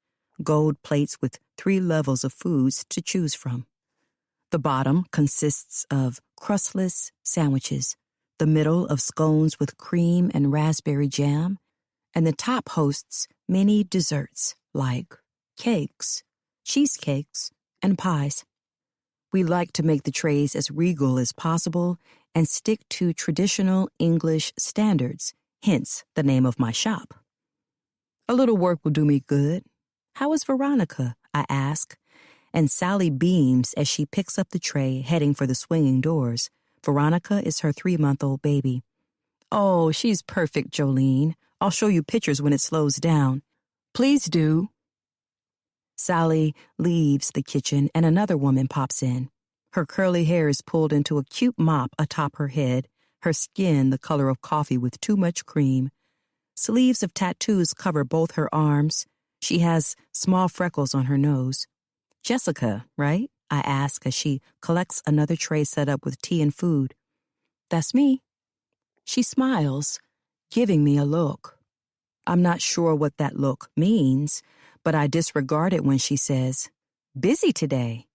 Gold plates with 3 levels of foods to choose from. The bottom consists of crustless sandwiches, the middle of scones with cream and raspberry jam, and the top hosts many desserts like cakes, cheesecakes, and pies. We like to make the trays as regal as possible and stick to traditional English standards, hence the name of my shop. A little work will do me good. "How is Veronica?" I ask, and Sally beams as she picks up the tray, heading for the swinging doors. Veronica is her 3-month-old baby. "Oh, she's perfect, Jolene. I'll show you pictures when it slows down." "Please do." Sally leaves the kitchen and another woman pops in. Her curly hair is pulled into a cute mop atop her head, her skin the color of coffee with too much cream. Sleeves of tattoos cover both her arms. She has small freckles on her nose. "Jessica, right?" I ask as she collects another tray set up with tea and food. "That's me." She smiles, giving me a look. I'm not sure what that look means, but I disregard it when she says, "Busy today."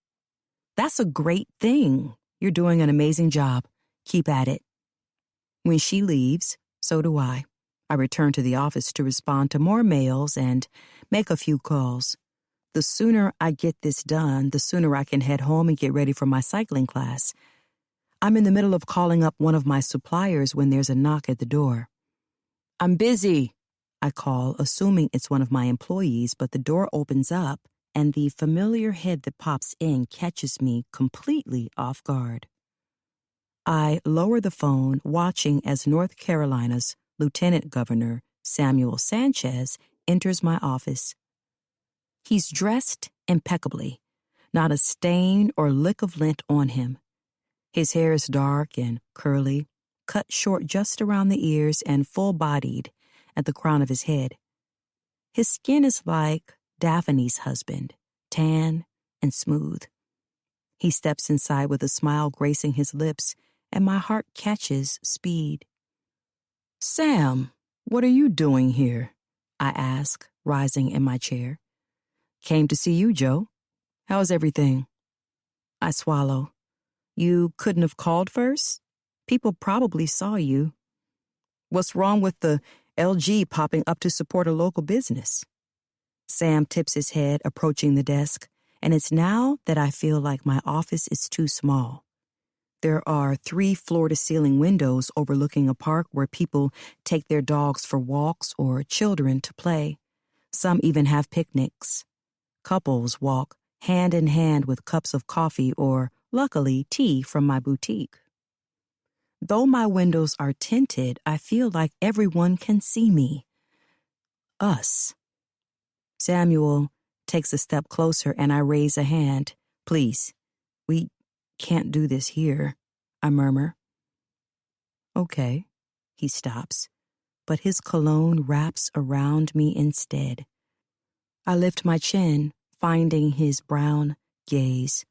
"That's a great thing. You're doing an amazing job. Keep at it." When she leaves, so do I. I return to the office to respond to more mails and make a few calls. The sooner I get this done, the sooner I can head home and get ready for my cycling class. I'm in the middle of calling up one of my suppliers when there's a knock at the door. "I'm busy," I call, assuming it's one of my employees, but the door opens up and the familiar head that pops in catches me completely off guard. I lower the phone, watching as North Carolina's Lieutenant Governor Samuel Sanchez enters my office. He's dressed impeccably, not a stain or lick of lint on him. His hair is dark and curly, cut short just around the ears and full-bodied at the crown of his head. His skin is like Daphne's husband, tan and smooth. He steps inside with a smile gracing his lips, and my heart catches speed. "Sam, what are you doing here?" I ask, rising in my chair. "Came to see you, Joe. How's everything?" I swallow. "You couldn't have called first? People probably saw you. What's wrong with the LG popping up to support a local business?" Sam tips his head, approaching the desk, and it's now that I feel like my office is too small. There are 3 floor-to-ceiling windows overlooking a park where people take their dogs for walks or children to play. Some even have picnics. Couples walk hand in hand with cups of coffee or, luckily, tea from my boutique. Though my windows are tinted, I feel like everyone can see me. Us. Samuel takes a step closer and I raise a hand. "Please, we can't do this here," I murmur. "Okay." He stops, but his cologne wraps around me instead. I lift my chin, finding his brown gaze.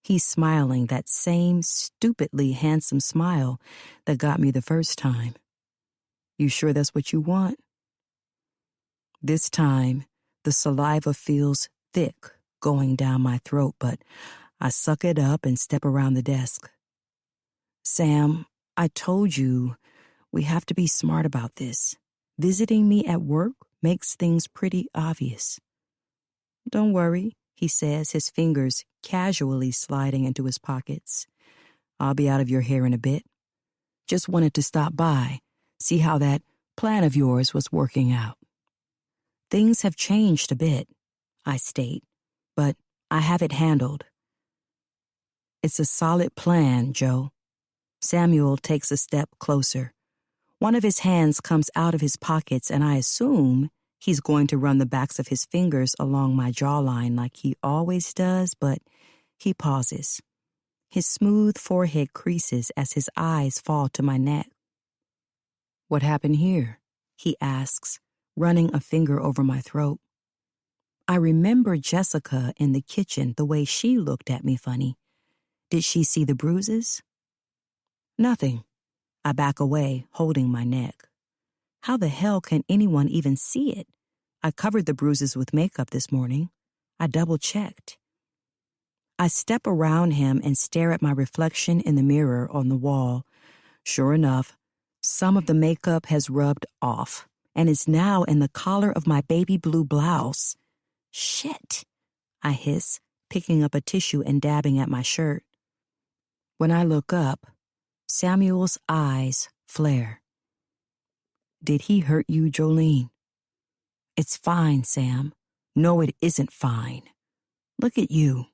He's smiling, that same stupidly handsome smile that got me the first time. "You sure that's what you want?" This time, the saliva feels thick going down my throat, but I suck it up and step around the desk. "Sam, I told you we have to be smart about this. Visiting me at work makes things pretty obvious. Don't worry, he says, his fingers casually sliding into his pockets. I'll be out of your hair in a bit. Just wanted to stop by, see how that plan of yours was working out. Things have changed a bit, I state, but I have it handled. It's a solid plan, Joe. Samuel takes a step closer. One of his hands comes out of his pockets, and I assume he's going to run the backs of his fingers along my jawline like he always does, but he pauses. His smooth forehead creases as his eyes fall to my neck. What happened here? He asks, running a finger over my throat. I remember Jessica in the kitchen, the way she looked at me funny. Did she see the bruises? Nothing. I back away, holding my neck. How the hell can anyone even see it? I covered the bruises with makeup this morning. I double-checked. I step around him and stare at my reflection in the mirror on the wall. Sure enough, some of the makeup has rubbed off and is now in the collar of my baby blue blouse. Shit, I hiss, picking up a tissue and dabbing at my shirt. When I look up, Samuel's eyes flare. Did he hurt you, Jolene? It's fine, Sam. No, it isn't fine. Look at you.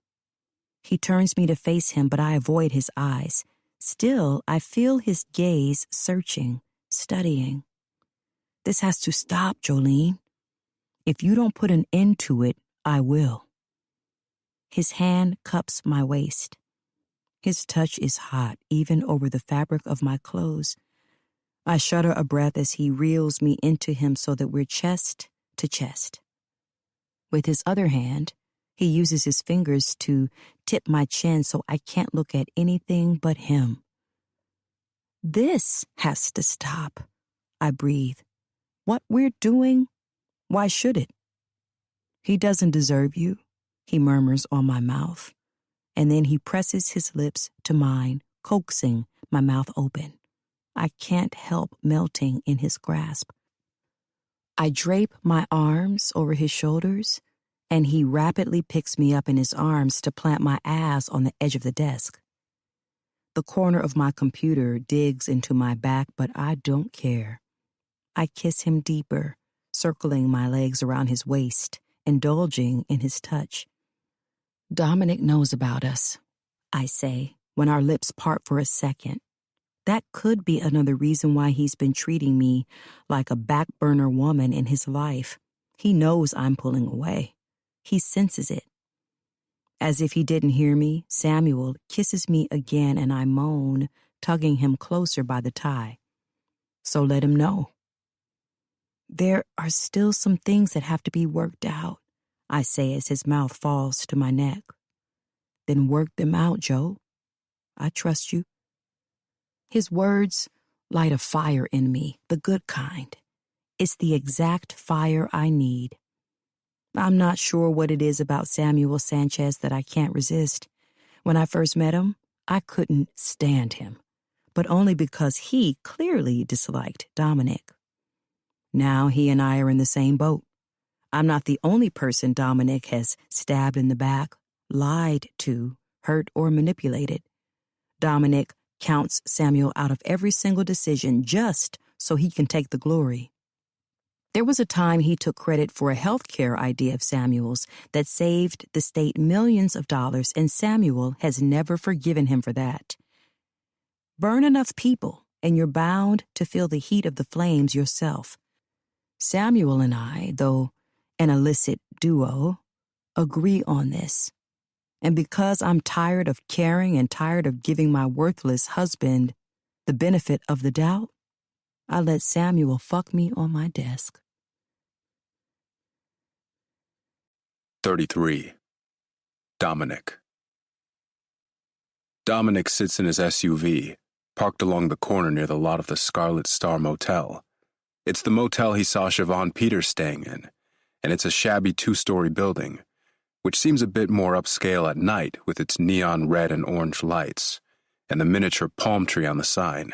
He turns me to face him, but I avoid his eyes. Still, I feel his gaze searching, studying. This has to stop, Jolene. If you don't put an end to it, I will. His hand cups my waist. His touch is hot, even over the fabric of my clothes. I shudder a breath as he reels me into him so that we're chest to chest. With his other hand, he uses his fingers to tip my chin so I can't look at anything but him. This has to stop, I breathe. What we're doing, why should it? He doesn't deserve you, he murmurs on my mouth, and then he presses his lips to mine, coaxing my mouth open. I can't help melting in his grasp. I drape my arms over his shoulders, and he rapidly picks me up in his arms to plant my ass on the edge of the desk. The corner of my computer digs into my back, but I don't care. I kiss him deeper, circling my legs around his waist, indulging in his touch. Dominic knows about us, I say, when our lips part for a second. That could be another reason why he's been treating me like a back-burner woman in his life. He knows I'm pulling away. He senses it. As if he didn't hear me, Samuel kisses me again and I moan, tugging him closer by the tie. So let him know. There are still some things that have to be worked out, I say as his mouth falls to my neck. Then work them out, Joe. I trust you. His words light a fire in me, the good kind. It's the exact fire I need. I'm not sure what it is about Samuel Sanchez that I can't resist. When I first met him, I couldn't stand him, but only because he clearly disliked Dominic. Now he and I are in the same boat. I'm not the only person Dominic has stabbed in the back, lied to, hurt, or manipulated. Dominic counts Samuel out of every single decision just so he can take the glory. There was a time he took credit for a healthcare idea of Samuel's that saved the state millions of dollars, and Samuel has never forgiven him for that. Burn enough people, and you're bound to feel the heat of the flames yourself. Samuel and I, though an illicit duo, agree on this. And because I'm tired of caring and tired of giving my worthless husband the benefit of the doubt, I let Samuel fuck me on my desk. 33. Dominic. Dominic sits in his SUV, parked along the corner near the lot of the Scarlet Star Motel. It's the motel he saw Siobhan Peters staying in, and it's a shabby 2-story building, which seems a bit more upscale at night with its neon red and orange lights and the miniature palm tree on the sign.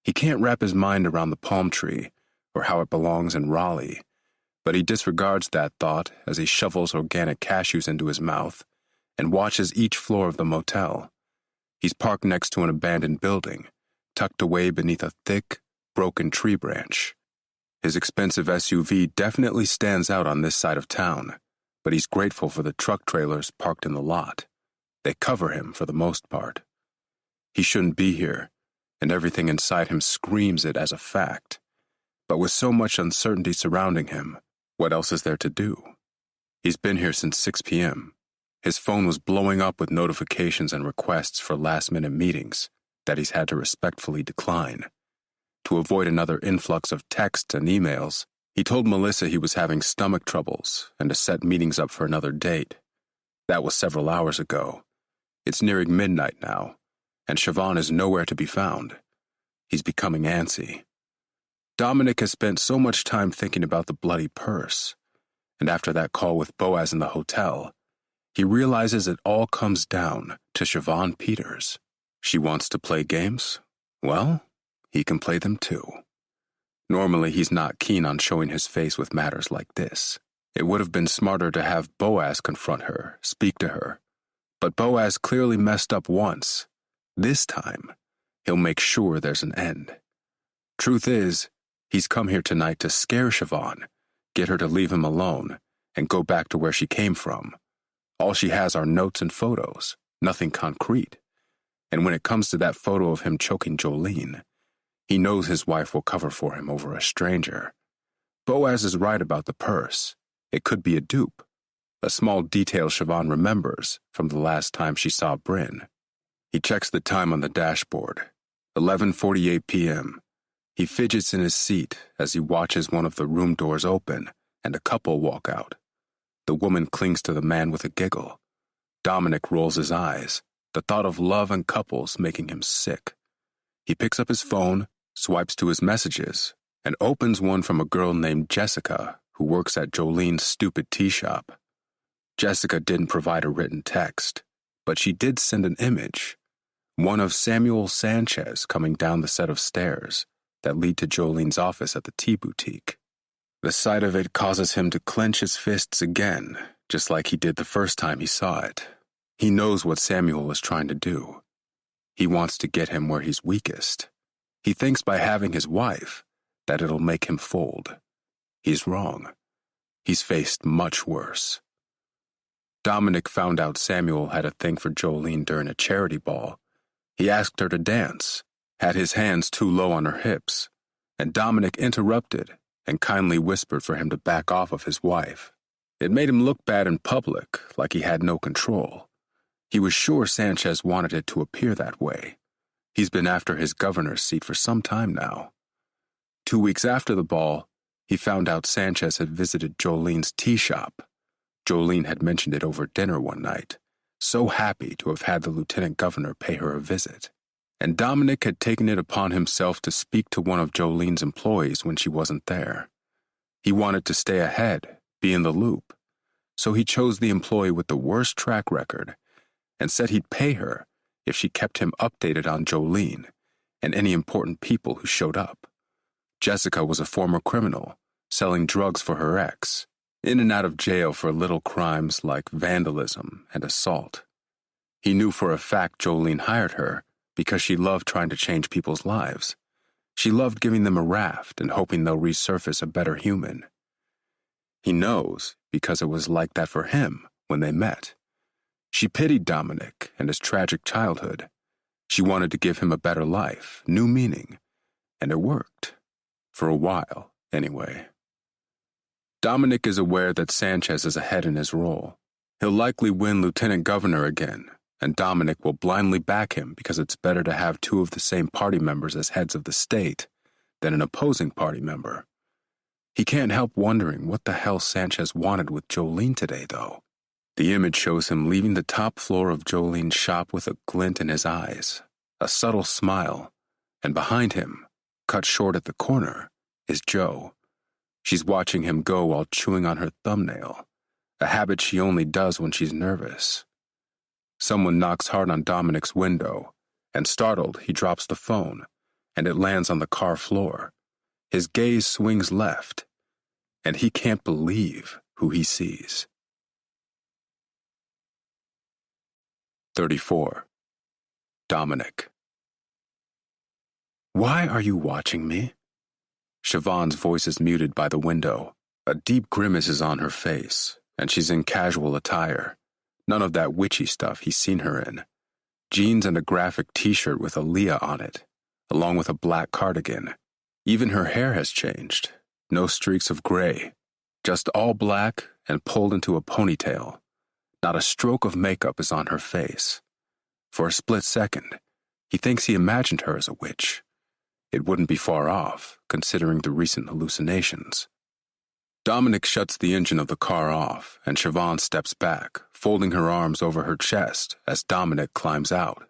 He can't wrap his mind around the palm tree or how it belongs in Raleigh, but he disregards that thought as he shovels organic cashews into his mouth and watches each floor of the motel. He's parked next to an abandoned building, tucked away beneath a thick, broken tree branch. His expensive SUV definitely stands out on this side of town, but he's grateful for the truck trailers parked in the lot. They cover him for the most part. He shouldn't be here, and everything inside him screams it as a fact. But with so much uncertainty surrounding him, what else is there to do? He's been here since 6 p.m. His phone was blowing up with notifications and requests for last-minute meetings that he's had to respectfully decline. To avoid another influx of texts and emails, he told Melissa he was having stomach troubles and to set meetings up for another date. That was several hours ago. It's nearing midnight now, and Siobhan is nowhere to be found. He's becoming antsy. Dominic has spent so much time thinking about the bloody purse, and after that call with Boaz in the hotel, he realizes it all comes down to Siobhan Peters. She wants to play games? Well, he can play them too. Normally, he's not keen on showing his face with matters like this. It would have been smarter to have Boaz confront her, speak to her. But Boaz clearly messed up once. This time, he'll make sure there's an end. Truth is, he's come here tonight to scare Siobhan, get her to leave him alone, and go back to where she came from. All she has are notes and photos, nothing concrete. And when it comes to that photo of him choking Jolene, he knows his wife will cover for him over a stranger. Boaz is right about the purse. It could be a dupe, a small detail Siobhan remembers from the last time she saw Bryn. He checks the time on the dashboard, 11:48 p.m. He fidgets in his seat as he watches one of the room doors open and a couple walk out. The woman clings to the man with a giggle. Dominic rolls his eyes, the thought of love and couples making him sick. He picks up his phone, swipes to his messages, and opens one from a girl named Jessica who works at Jolene's stupid tea shop. Jessica didn't provide a written text, but she did send an image, one of Samuel Sanchez coming down the set of stairs that lead to Jolene's office at the tea boutique. The sight of it causes him to clench his fists again, just like he did the first time he saw it. He knows what Samuel is trying to do. He wants to get him where he's weakest. He thinks by having his wife that it'll make him fold. He's wrong. He's faced much worse. Dominic found out Samuel had a thing for Jolene during a charity ball. He asked her to dance, had his hands too low on her hips, and Dominic interrupted and kindly whispered for him to back off of his wife. It made him look bad in public, like he had no control. He was sure Sanchez wanted it to appear that way. He's been after his governor's seat for some time now. 2 weeks after the ball, he found out Sanchez had visited Jolene's tea shop. Jolene had mentioned it over dinner one night, so happy to have had the lieutenant governor pay her a visit. And Dominic had taken it upon himself to speak to one of Jolene's employees when she wasn't there. He wanted to stay ahead, be in the loop, so he chose the employee with the worst track record and said he'd pay her if she kept him updated on Jolene and any important people who showed up. Jessica was a former criminal, selling drugs for her ex, in and out of jail for little crimes like vandalism and assault. He knew for a fact Jolene hired her because she loved trying to change people's lives. She loved giving them a raft and hoping they'll resurface a better human. He knows because it was like that for him when they met. She pitied Dominic and his tragic childhood. She wanted to give him a better life, new meaning, and it worked. For a while, anyway. Dominic is aware that Sanchez is ahead in his role. He'll likely win lieutenant governor again, and Dominic will blindly back him because it's better to have two of the same party members as heads of the state than an opposing party member. He can't help wondering what the hell Sanchez wanted with Jolene today, though. The image shows him leaving the top floor of Jolene's shop with a glint in his eyes, a subtle smile, and behind him, cut short at the corner, is Jo. She's watching him go while chewing on her thumbnail, a habit she only does when she's nervous. Someone knocks hard on Dominic's window, and startled, he drops the phone, and it lands on the car floor. His gaze swings left, and he can't believe who he sees. 34. Dominic. Why are you watching me? Siobhan's voice is muted by the window. A deep grimace is on her face, and she's in casual attire. None of that witchy stuff he's seen her in. Jeans and a graphic t-shirt with Aaliyah on it, along with a black cardigan. Even her hair has changed. No streaks of gray. Just all black and pulled into a ponytail. Not a stroke of makeup is on her face. For a split second, he thinks he imagined her as a witch. It wouldn't be far off, considering the recent hallucinations. Dominic shuts the engine of the car off, and Siobhan steps back, folding her arms over her chest as Dominic climbs out.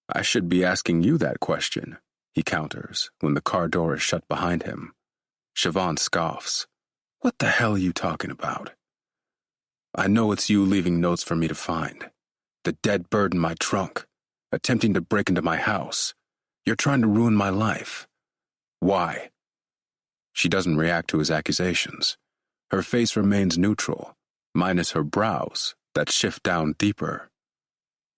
I should be asking you that question, he counters when the car door is shut behind him. Siobhan scoffs. What the hell are you talking about? I know it's you leaving notes for me to find. The dead bird in my trunk, attempting to break into my house. You're trying to ruin my life. Why? She doesn't react to his accusations. Her face remains neutral, minus her brows that shift down deeper.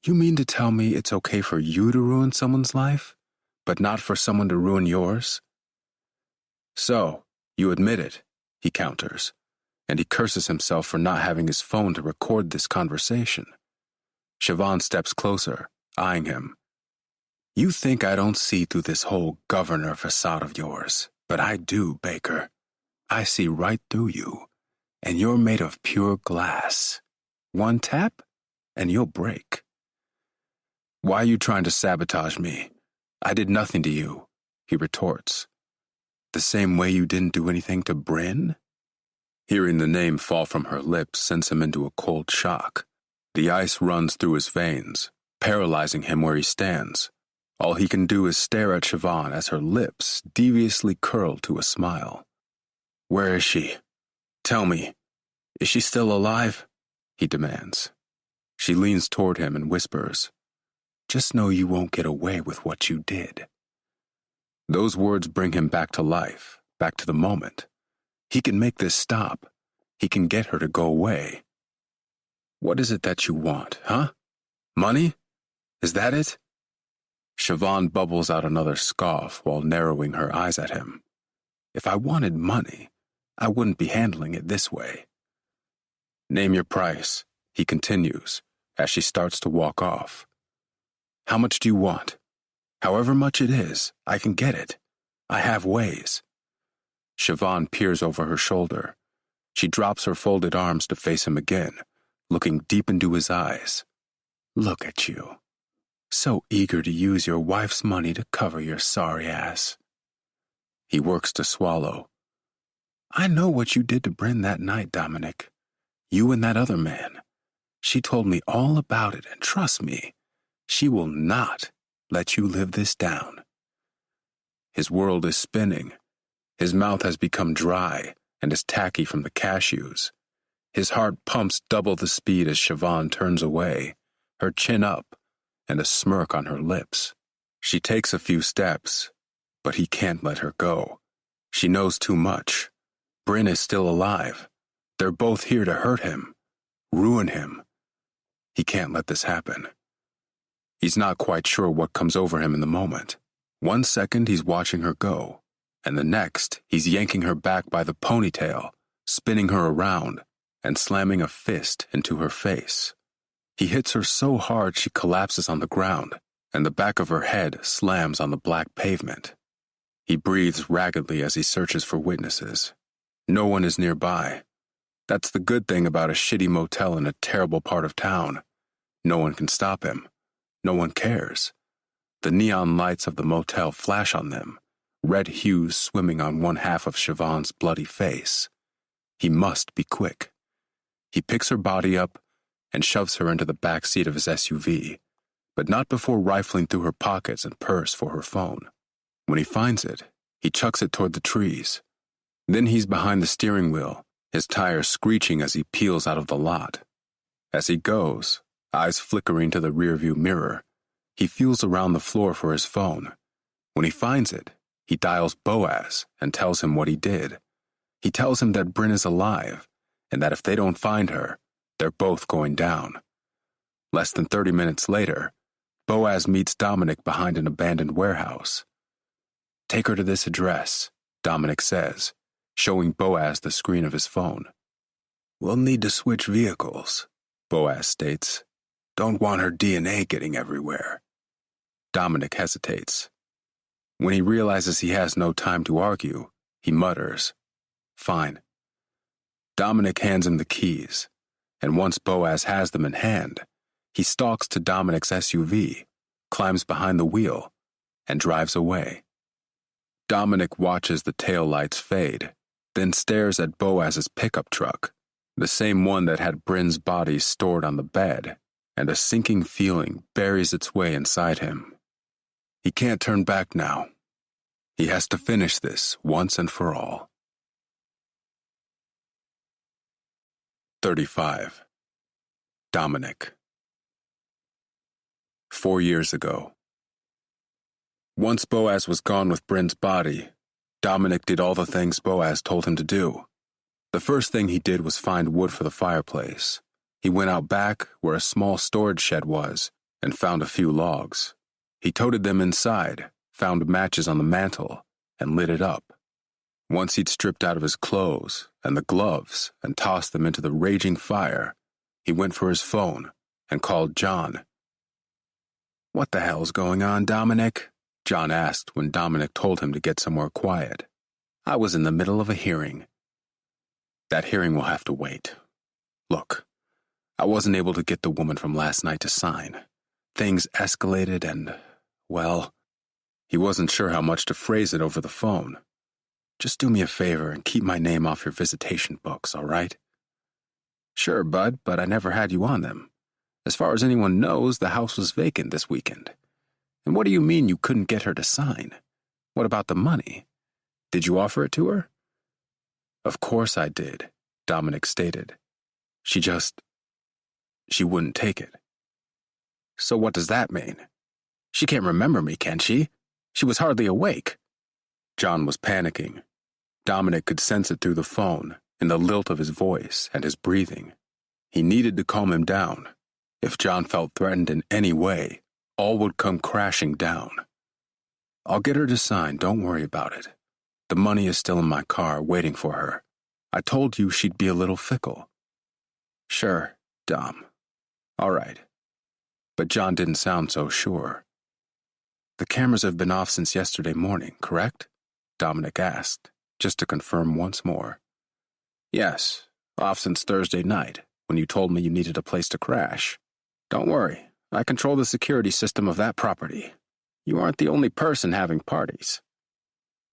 You mean to tell me it's okay for you to ruin someone's life, but not for someone to ruin yours? So, you admit it, he counters, and he curses himself for not having his phone to record this conversation. Siobhan steps closer, eyeing him. You think I don't see through this whole governor facade of yours, but I do, Baker. I see right through you, and you're made of pure glass. One tap, and you'll break. Why are you trying to sabotage me? I did nothing to you, he retorts. The same way you didn't do anything to Bryn? Hearing the name fall from her lips sends him into a cold shock. The ice runs through his veins, paralyzing him where he stands. All he can do is stare at Siobhan as her lips deviously curl to a smile. Where is she? Tell me. Is she still alive? He demands. She leans toward him and whispers, Just know you won't get away with what you did. Those words bring him back to life, back to the moment. He can make this stop. He can get her to go away. What is it that you want, huh? Money? Is that it? Siobhan bubbles out another scoff while narrowing her eyes at him. If I wanted money, I wouldn't be handling it this way. Name your price, he continues, as she starts to walk off. How much do you want? However much it is, I can get it. I have ways. Siobhan peers over her shoulder. She drops her folded arms to face him again, looking deep into his eyes. Look at you. So eager to use your wife's money to cover your sorry ass. He works to swallow. I know what you did to Bryn that night, Dominic. You and that other man. She told me all about it, and trust me, she will not let you live this down. His world is spinning. His mouth has become dry and is tacky from the cashews. His heart pumps double the speed as Siobhan turns away, her chin up, and a smirk on her lips. She takes a few steps, but he can't let her go. She knows too much. Bryn is still alive. They're both here to hurt him, ruin him. He can't let this happen. He's not quite sure what comes over him in the moment. 1 second he's watching her go, and the next he's yanking her back by the ponytail, spinning her around, and slamming a fist into her face. He hits her so hard she collapses on the ground, and the back of her head slams on the black pavement. He breathes raggedly as he searches for witnesses. No one is nearby. That's the good thing about a shitty motel in a terrible part of town. No one can stop him. No one cares. The neon lights of the motel flash on them, red hues swimming on one half of Siobhan's bloody face. He must be quick. He picks her body up and shoves her into the back seat of his SUV, but not before rifling through her pockets and purse for her phone. When he finds it, he chucks it toward the trees. Then he's behind the steering wheel, his tires screeching as he peels out of the lot. As he goes, eyes flickering to the rearview mirror, he feels around the floor for his phone. When he finds it, He dials Boaz and tells him what he did. He tells him that Bryn is alive and that if they don't find her, they're both going down. Less than 30 minutes later, Boaz meets Dominic behind an abandoned warehouse. "Take her to this address," Dominic says, showing Boaz the screen of his phone. "We'll need to switch vehicles," Boaz states. "Don't want her DNA getting everywhere." Dominic hesitates. When he realizes he has no time to argue, he mutters, "Fine." Dominic hands him the keys, and once Boaz has them in hand, he stalks to Dominic's SUV, climbs behind the wheel, and drives away. Dominic watches the taillights fade, then stares at Boaz's pickup truck, the same one that had Bryn's body stored on the bed, and a sinking feeling buries its way inside him. He can't turn back now. He has to finish this once and for all. 35. Dominic. 4 years ago. Once Boaz was gone with Bryn's body, Dominic did all the things Boaz told him to do. The first thing he did was find wood for the fireplace. He went out back where a small storage shed was and found a few logs. He toted them inside, found matches on the mantel, and lit it up. Once he'd stripped out of his clothes and the gloves and tossed them into the raging fire, he went for his phone and called John. "What the hell's going on, Dominic?" John asked when Dominic told him to get somewhere quiet. "I was in the middle of a hearing." "That hearing will have to wait. Look, I wasn't able to get the woman from last night to sign. Things escalated and, well," he wasn't sure how much to phrase it over the phone. "Just do me a favor and keep my name off your visitation books, all right?" "Sure, bud, but I never had you on them. As far as anyone knows, the house was vacant this weekend. And what do you mean you couldn't get her to sign? What about the money? Did you offer it to her?" "Of course I did," Dominic stated. She wouldn't take it." "So what does that mean? She can't remember me, can she? She was hardly awake." John was panicking. Dominic could sense it through the phone, in the lilt of his voice and his breathing. He needed to calm him down. If John felt threatened in any way, all would come crashing down. "I'll get her to sign, don't worry about it. The money is still in my car, waiting for her. I told you she'd be a little fickle." "Sure, Dom. All right." But John didn't sound so sure. "The cameras have been off since yesterday morning, correct?" Dominic asked, just to confirm once more. "Yes, off since Thursday night, when you told me you needed a place to crash. Don't worry, I control the security system of that property. You aren't the only person having parties."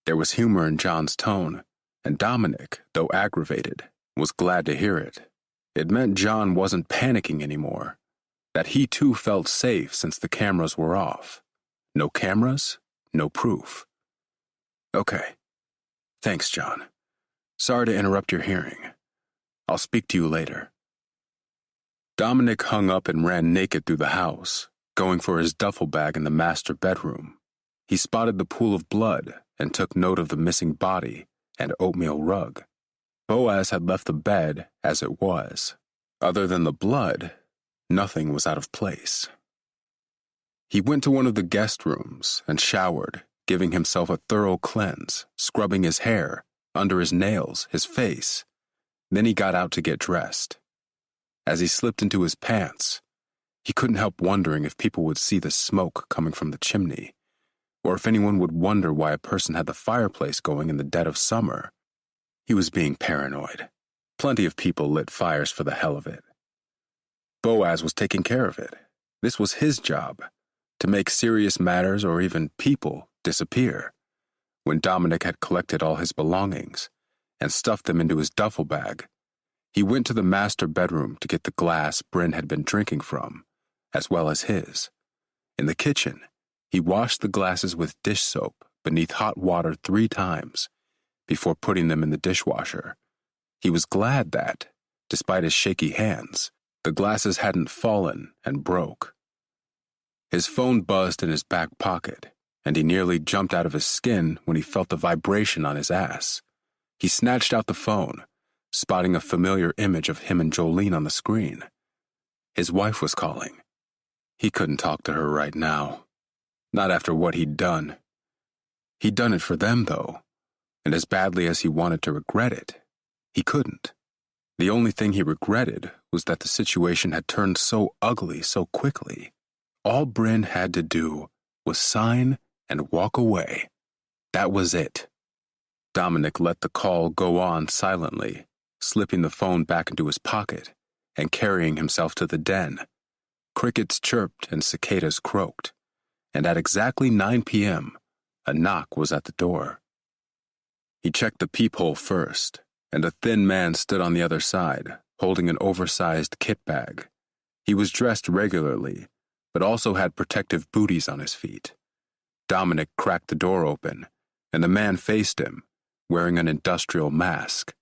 There was humor in John's tone, and Dominic, though aggravated, was glad to hear it. It meant John wasn't panicking anymore, that he too felt safe since the cameras were off. No cameras, no proof. "Okay. Thanks, John. Sorry to interrupt your hearing. I'll speak to you later." Dominic hung up and ran naked through the house, going for his duffel bag in the master bedroom. He spotted the pool of blood and took note of the missing body and oatmeal rug. Boaz had left the bed as it was. Other than the blood, nothing was out of place. He went to one of the guest rooms and showered, giving himself a thorough cleanse, scrubbing his hair, under his nails, his face. Then he got out to get dressed. As he slipped into his pants, he couldn't help wondering if people would see the smoke coming from the chimney, or if anyone would wonder why a person had the fireplace going in the dead of summer. He was being paranoid. Plenty of people lit fires for the hell of it. Boaz was taking care of it. This was his job, to make serious matters or even people disappear. When Dominic had collected all his belongings and stuffed them into his duffel bag, he went to the master bedroom to get the glass Bryn had been drinking from, as well as his. In the kitchen, he washed the glasses with dish soap beneath hot water 3 times before putting them in the dishwasher. He was glad that, despite his shaky hands, the glasses hadn't fallen and broke. His phone buzzed in his back pocket, and he nearly jumped out of his skin when he felt the vibration on his ass. He snatched out the phone, spotting a familiar image of him and Jolene on the screen. His wife was calling. He couldn't talk to her right now. Not after what he'd done. He'd done it for them, though, and as badly as he wanted to regret it, he couldn't. The only thing he regretted was that the situation had turned so ugly so quickly. All Bryn had to do was sign and walk away. That was it. Dominic let the call go on silently, slipping the phone back into his pocket and carrying himself to the den. Crickets chirped and cicadas croaked, and at exactly 9 p.m., a knock was at the door. He checked the peephole first, and a thin man stood on the other side, holding an oversized kit bag. He was dressed regularly, but also had protective booties on his feet. Dominic cracked the door open, and the man faced him, wearing an industrial mask.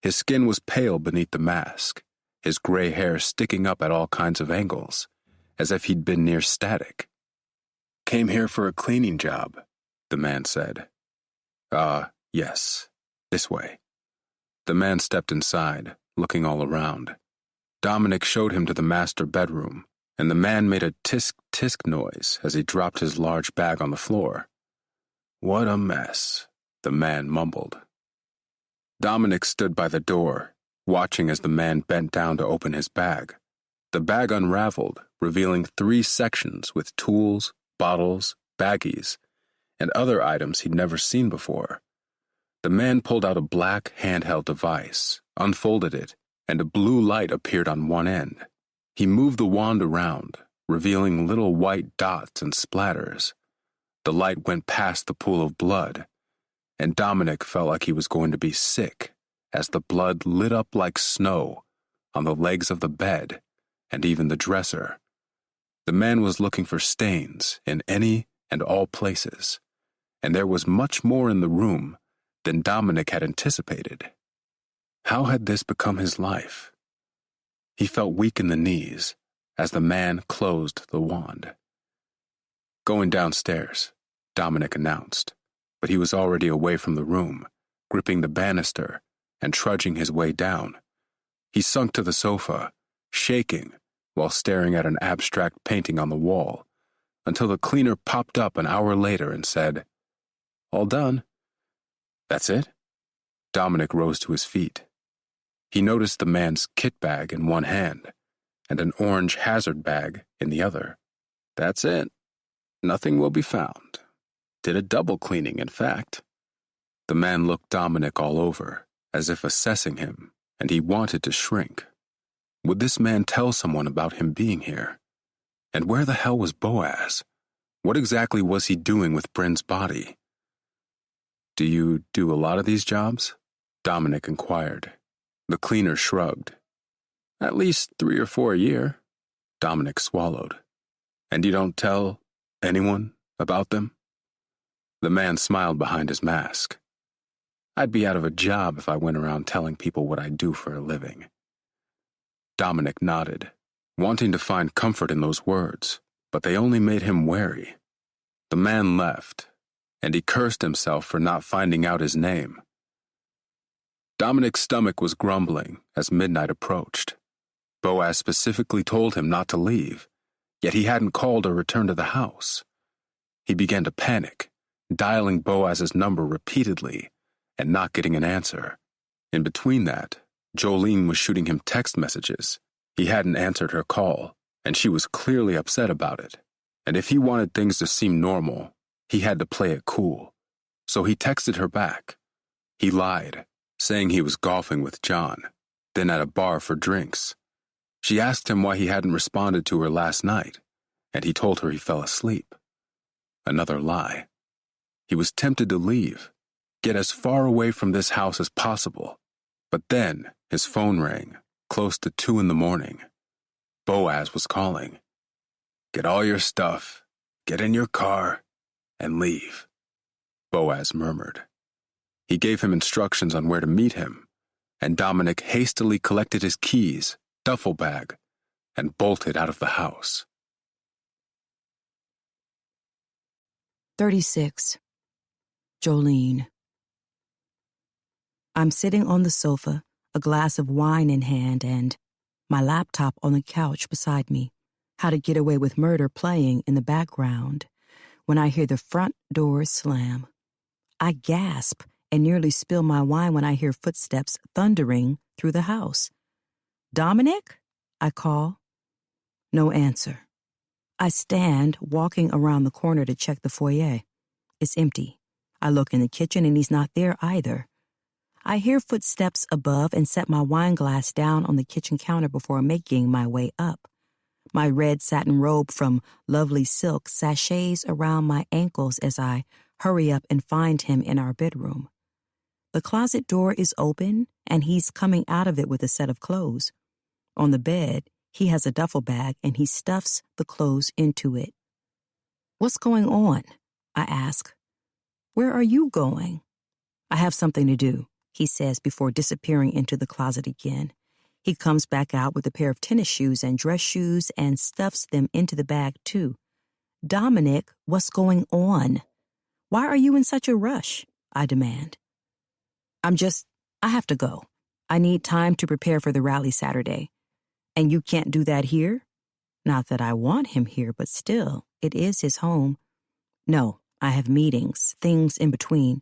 His skin was pale beneath the mask, his gray hair sticking up at all kinds of angles, as if he'd been near static. "Came here for a cleaning job," the man said. Yes, this way." The man stepped inside, looking all around. Dominic showed him to the master bedroom, and the man made a tisk-tisk noise as he dropped his large bag on the floor. "What a mess," the man mumbled. Dominic stood by the door, watching as the man bent down to open his bag. The bag unraveled, revealing 3 sections with tools, bottles, baggies, and other items he'd never seen before. The man pulled out a black handheld device, unfolded it, and a blue light appeared on one end. He moved the wand around, revealing little white dots and splatters. The light went past the pool of blood, and Dominic felt like he was going to be sick as the blood lit up like snow on the legs of the bed and even the dresser. The man was looking for stains in any and all places, and there was much more in the room than Dominic had anticipated. How had this become his life? He felt weak in the knees as the man closed the wand. "Going downstairs," Dominic announced, but he was already away from the room, gripping the banister and trudging his way down. He sunk to the sofa, shaking while staring at an abstract painting on the wall, until the cleaner popped up an hour later and said, "All done." "That's it?" Dominic rose to his feet. He noticed the man's kit bag in one hand and an orange hazard bag in the other. "That's it. Nothing will be found. Did a double cleaning, in fact." The man looked Dominic all over, as if assessing him, and he wanted to shrink. Would this man tell someone about him being here? And where the hell was Boaz? What exactly was he doing with Bryn's body? "Do you do a lot of these jobs?" Dominic inquired. The cleaner shrugged. "At least 3 or 4 a year." Dominic swallowed. "And you don't tell anyone about them?" The man smiled behind his mask. "I'd be out of a job if I went around telling people what I do for a living." Dominic nodded, wanting to find comfort in those words, but they only made him wary. The man left, and he cursed himself for not finding out his name. Dominic's stomach was grumbling as midnight approached. Boaz specifically told him not to leave, yet he hadn't called or returned to the house. He began to panic, dialing Boaz's number repeatedly and not getting an answer. In between that, Jolene was shooting him text messages. He hadn't answered her call, and she was clearly upset about it. And if he wanted things to seem normal, he had to play it cool. So he texted her back. He lied, saying he was golfing with John, then at a bar for drinks. She asked him why he hadn't responded to her last night, and he told her he fell asleep. Another lie. He was tempted to leave, get as far away from this house as possible. But then his phone rang, close to 2 in the morning. Boaz was calling. "Get all your stuff, get in your car, and leave," Boaz murmured. He gave him instructions on where to meet him, and Dominic hastily collected his keys, duffel bag, and bolted out of the house. 36. Jolene. I'm sitting on the sofa, a glass of wine in hand and my laptop on the couch beside me, How to Get Away with Murder playing in the background, when I hear the front door slam. I gasp and nearly spill my wine when I hear footsteps thundering through the house. "Dominic?" I call. No answer. I stand, walking around the corner to check the foyer. It's empty. I look in the kitchen and he's not there either. I hear footsteps above and set my wine glass down on the kitchen counter before making my way up. My red satin robe from lovely silk sachets around my ankles as I hurry up and find him in our bedroom. The closet door is open and he's coming out of it with a set of clothes. On the bed, he has a duffel bag and he stuffs the clothes into it. "What's going on?" I ask. "Where are you going?" "I have something to do," he says before disappearing into the closet again. He comes back out with a pair of tennis shoes and dress shoes and stuffs them into the bag too. "Dominic, what's going on? Why are you in such a rush?" I demand. I have to go. I need time to prepare for the rally Saturday. And you can't do that here?" Not that I want him here, but still, it is his home. "No, I have meetings, things in between.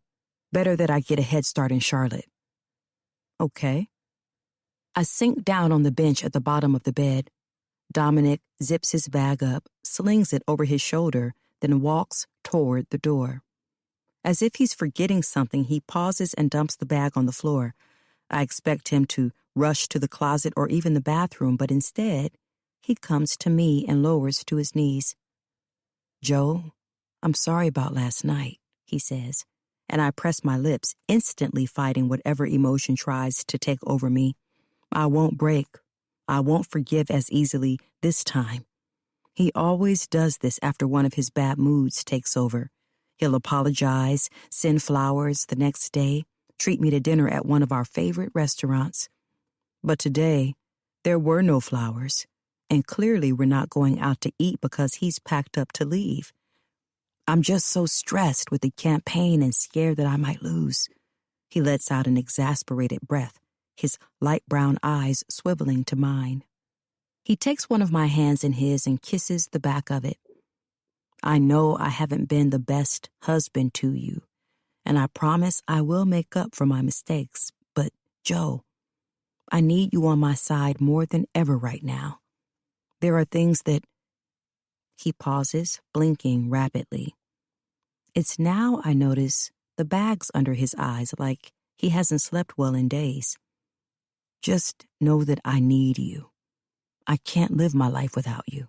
Better that I get a head start in Charlotte." "Okay." I sink down on the bench at the bottom of the bed. Dominic zips his bag up, slings it over his shoulder, then walks toward the door. As if he's forgetting something, he pauses and dumps the bag on the floor. I expect him to rush to the closet or even the bathroom, but instead, he comes to me and lowers to his knees. "Joe, I'm sorry about last night," he says, and I press my lips, instantly fighting whatever emotion tries to take over me. I won't break. I won't forgive as easily this time. He always does this after one of his bad moods takes over. He'll apologize, send flowers the next day, treat me to dinner at one of our favorite restaurants. But today, there were no flowers, and clearly we're not going out to eat because he's packed up to leave. I'm just so stressed with the campaign and scared that I might lose. He lets out an exasperated breath, his light brown eyes swiveling to mine. He takes one of my hands in his and kisses the back of it. "I know I haven't been the best husband to you, and I promise I will make up for my mistakes, but, Joe, I need you on my side more than ever right now. There are things that—" He pauses, blinking rapidly. It's now I notice the bags under his eyes, like he hasn't slept well in days. "Just know that I need you. I can't live my life without you."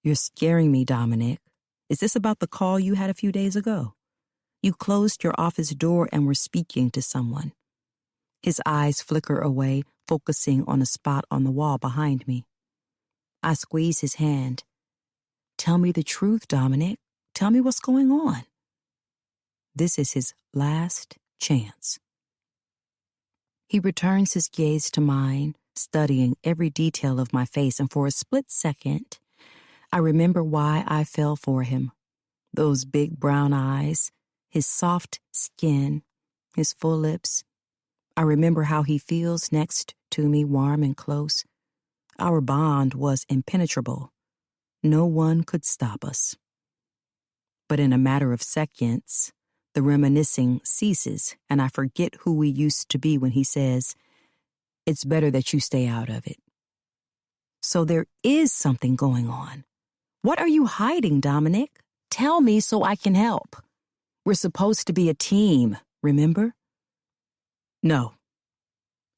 "You're scaring me, Dominic. Is this about the call you had a few days ago? You closed your office door and were speaking to someone." His eyes flicker away, focusing on a spot on the wall behind me. I squeeze his hand. "Tell me the truth, Dominic. Tell me what's going on." This is his last chance. He returns his gaze to mine, studying every detail of my face, and for a split second, I remember why I fell for him. Those big brown eyes, his soft skin, his full lips. I remember how he feels next to me, warm and close. Our bond was impenetrable. No one could stop us. But in a matter of seconds, the reminiscing ceases, and I forget who we used to be when he says, "It's better that you stay out of it." So there is something going on. What are you hiding, Dominic? Tell me so I can help. We're supposed to be a team, remember? No.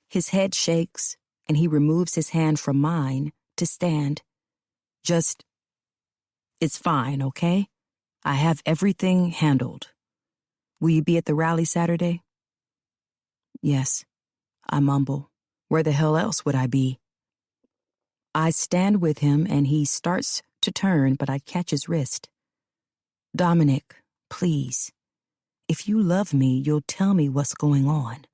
His head shakes, and he removes his hand from mine to stand. It's fine, okay? I have everything handled. Will you be at the rally Saturday? Yes, I mumble. Where the hell else would I be? I stand with him, and he starts to turn, but I catch his wrist. Dominic, please. If you love me, you'll tell me what's going on.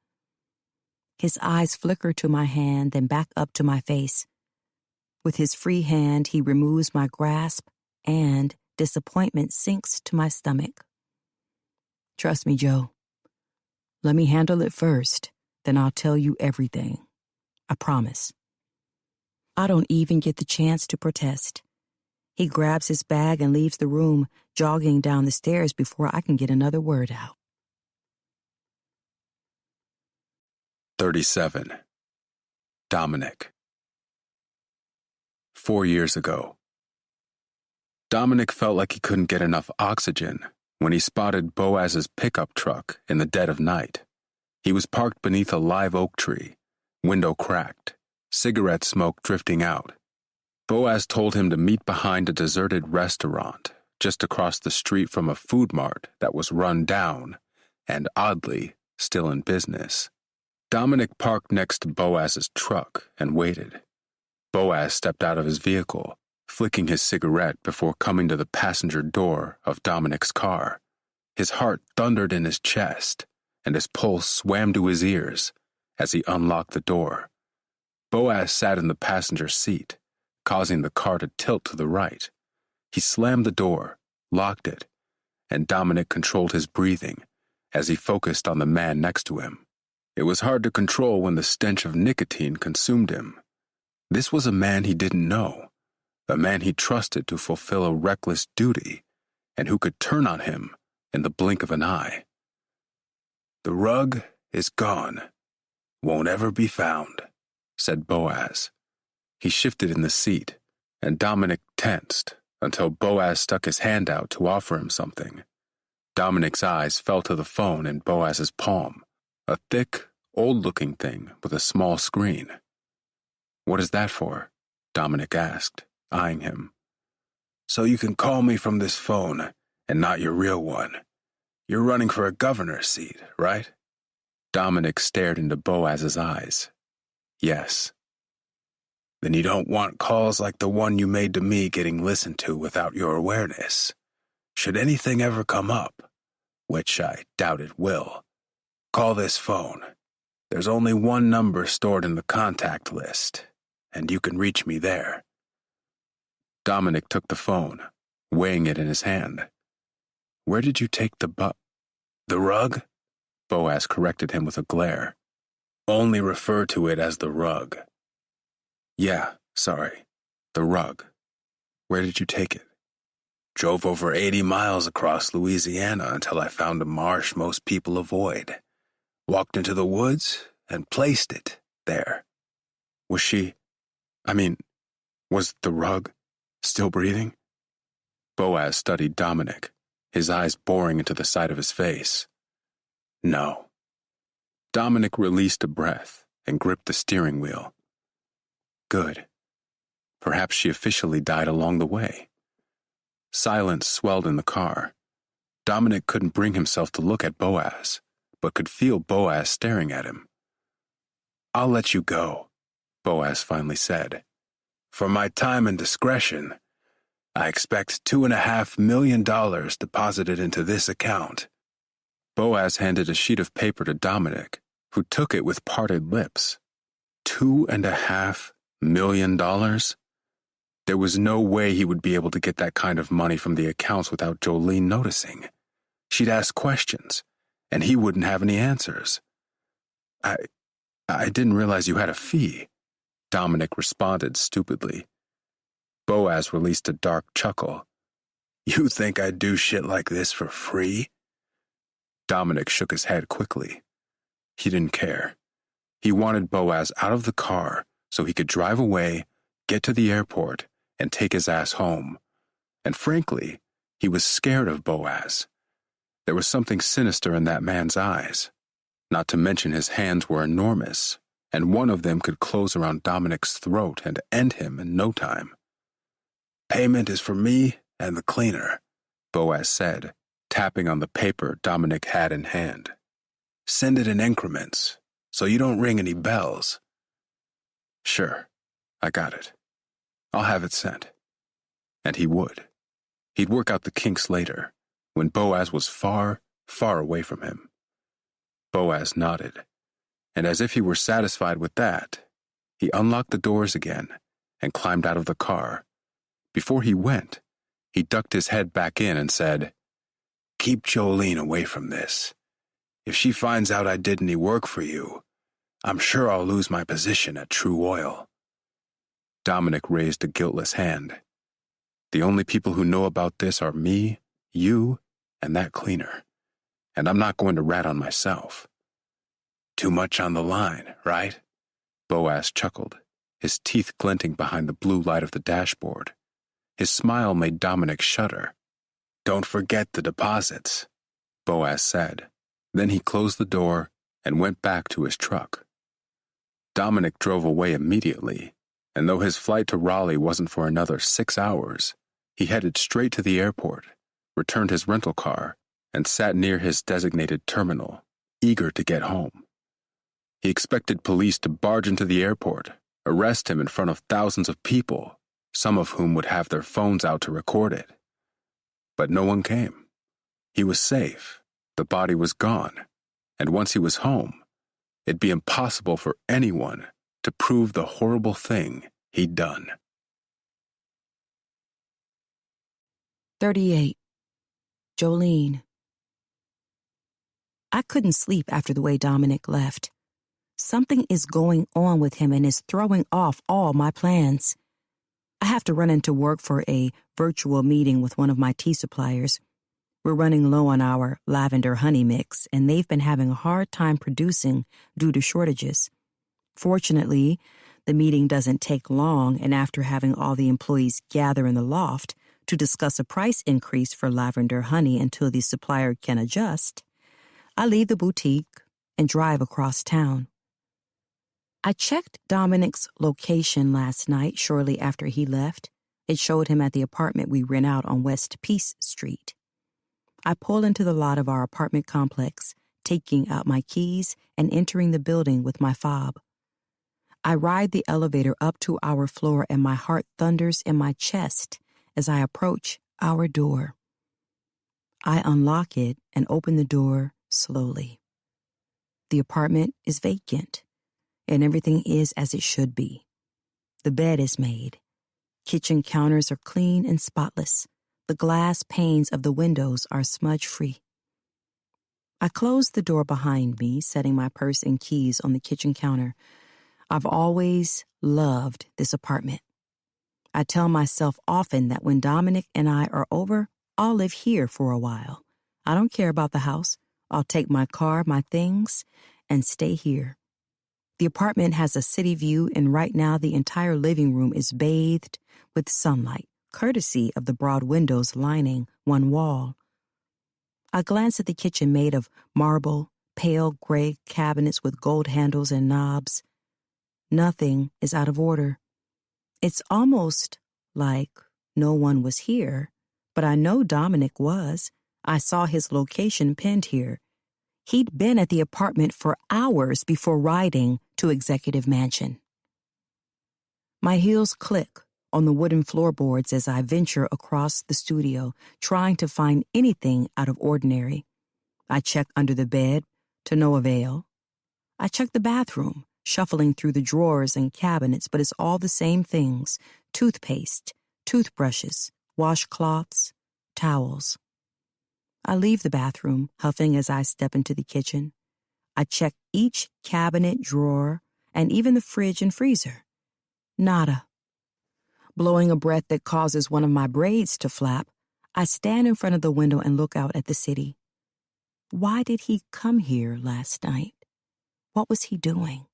His eyes flicker to my hand, then back up to my face. With his free hand, he removes my grasp and disappointment sinks to my stomach. Trust me, Joe. Let me handle it first, then I'll tell you everything. I promise. I don't even get the chance to protest. He grabs his bag and leaves the room, jogging down the stairs before I can get another word out. 37. Dominic. 4 years ago. Dominic felt like he couldn't get enough oxygen when he spotted Boaz's pickup truck in the dead of night. He was parked beneath a live oak tree, window cracked, cigarette smoke drifting out. Boaz told him to meet behind a deserted restaurant just across the street from a food mart that was run down and, oddly, still in business. Dominic parked next to Boaz's truck and waited. Boaz stepped out of his vehicle, flicking his cigarette before coming to the passenger door of Dominic's car. His heart thundered in his chest, and his pulse swam to his ears as he unlocked the door. Boaz sat in the passenger seat, causing the car to tilt to the right. He slammed the door, locked it, and Dominic controlled his breathing as he focused on the man next to him. It was hard to control when the stench of nicotine consumed him. This was a man he didn't know, a man he trusted to fulfill a reckless duty, and who could turn on him in the blink of an eye. "The rug is gone, won't ever be found," said Boaz. He shifted in the seat, and Dominic tensed until Boaz stuck his hand out to offer him something. Dominic's eyes fell to the phone in Boaz's palm, a thick, old-looking thing with a small screen. "What is that for?" Dominic asked, eyeing him. "So you can call me from this phone and not your real one. You're running for a governor's seat, right?" Dominic stared into Boaz's eyes. "Yes." "Then you don't want calls like the one you made to me getting listened to without your awareness. Should anything ever come up, which I doubt it will, call this phone. There's only one number stored in the contact list, and you can reach me there." Dominic took the phone, weighing it in his hand. "Where did you take the rug?" Boaz corrected him with a glare. "Only refer to it as the rug." "Yeah, sorry. The rug. Where did you take it?" "Drove over 80 miles across Louisiana until I found a marsh most people avoid. Walked into the woods and placed it there." Was the rug still breathing? Boaz studied Dominic, his eyes boring into the side of his face. "No." Dominic released a breath and gripped the steering wheel. Good. Perhaps she officially died along the way. Silence swelled in the car. Dominic couldn't bring himself to look at Boaz, but could feel Boaz staring at him. "I'll let you go," Boaz finally said. "For my time and discretion, I expect $2.5 million deposited into this account." Boaz handed a sheet of paper to Dominic, who took it with parted lips. $2.5 million? There was no way he would be able to get that kind of money from the accounts without Jolene noticing. She'd ask questions, and he wouldn't have any answers. I didn't realize you had a fee," Dominic responded stupidly. Boaz released a dark chuckle. "You think I'd do shit like this for free?" Dominic shook his head quickly. He didn't care. He wanted Boaz out of the car so he could drive away, get to the airport, and take his ass home. And frankly, he was scared of Boaz. There was something sinister in that man's eyes. Not to mention his hands were enormous, and one of them could close around Dominic's throat and end him in no time. "Payment is for me and the cleaner," Boaz said, tapping on the paper Dominic had in hand. "Send it in increments, so you don't ring any bells." "Sure, I got it. I'll have it sent." And he would. He'd work out the kinks later, when Boaz was far, far away from him. Boaz nodded, and as if he were satisfied with that, he unlocked the doors again and climbed out of the car. Before he went, He ducked his head back in and said, "Keep Jolene away from this. If she finds out I did any work for you, I'm sure I'll lose my position at True Oil." Dominic raised a guiltless hand. "The only people who know about this are me, you, and that cleaner. And I'm not going to rat on myself." "Too much on the line, right?" Boaz chuckled, his teeth glinting behind the blue light of the dashboard. His smile made Dominic shudder. "Don't forget the deposits," Boaz said. Then he closed the door and went back to his truck. Dominic drove away immediately, and though his flight to Raleigh wasn't for another 6 hours, he headed straight to the airport, returned his rental car, and sat near his designated terminal, eager to get home. He expected police to barge into the airport, arrest him in front of thousands of people, some of whom would have their phones out to record it. But no one came. He was safe, the body was gone, and once he was home, it'd be impossible for anyone to prove the horrible thing he'd done. 38. Jolene. I couldn't sleep after the way Dominic left. Something is going on with him and is throwing off all my plans. I have to run into work for a virtual meeting with one of my tea suppliers. We're running low on our lavender honey mix, and they've been having a hard time producing due to shortages. Fortunately, the meeting doesn't take long, and after having all the employees gather in the loft to discuss a price increase for lavender honey until the supplier can adjust, I leave the boutique and drive across town. I checked Dominic's location last night shortly after he left. It showed him at the apartment we rent out on West Peace Street. I pull into the lot of our apartment complex, taking out my keys and entering the building with my fob. I ride the elevator up to our floor and my heart thunders in my chest as I approach our door. I unlock it and open the door slowly. The apartment is vacant, and everything is as it should be. The bed is made. Kitchen counters are clean and spotless. The glass panes of the windows are smudge-free. I close the door behind me, setting my purse and keys on the kitchen counter. I've always loved this apartment. I tell myself often that when Dominic and I are over, I'll live here for a while. I don't care about the house. I'll take my car, my things, and stay here. The apartment has a city view, and right now the entire living room is bathed with sunlight, courtesy of the broad windows lining one wall. I glance at the kitchen made of marble, pale gray cabinets with gold handles and knobs. Nothing is out of order. It's almost like no one was here, but I know Dominic was. I saw his location pinned here. He'd been at the apartment for hours before riding to Executive Mansion. My heels click on the wooden floorboards as I venture across the studio, trying to find anything out of ordinary. I check under the bed, to no avail. I check the bathroom, shuffling through the drawers and cabinets, but it's all the same things: toothpaste, toothbrushes, washcloths, towels. I leave the bathroom, huffing as I step into the kitchen. I check each cabinet, drawer, and even the fridge and freezer. Nada. Blowing a breath that causes one of my braids to flap, I stand in front of the window and look out at the city. Why did he come here last night? What was he doing?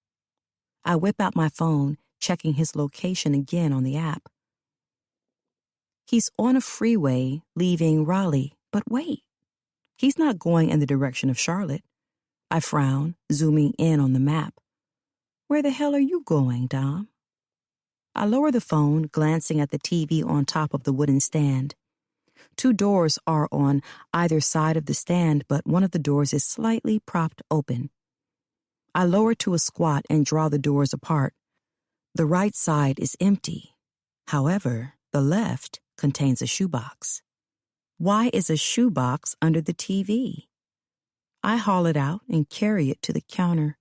I whip out my phone, checking his location again on the app. He's on a freeway leaving Raleigh, but wait. He's not going in the direction of Charlotte. I frown, zooming in on the map. Where the hell are you going, Dom? I lower the phone, glancing at the TV on top of the wooden stand. 2 doors are on either side of the stand, but one of the doors is slightly propped open. I lower to a squat and draw the doors apart. The right side is empty. However, the left contains a shoebox. Why is a shoebox under the TV? I haul it out and carry it to the counter.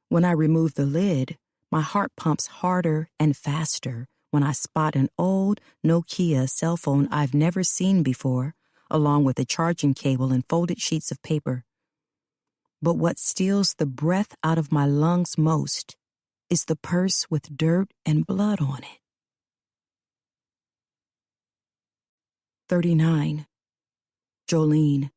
When I remove the lid, my heart pumps harder and faster when I spot an old Nokia cell phone I've never seen before, along with a charging cable and folded sheets of paper. But what steals the breath out of my lungs most is the purse with dirt and blood on it. 39. Jolene.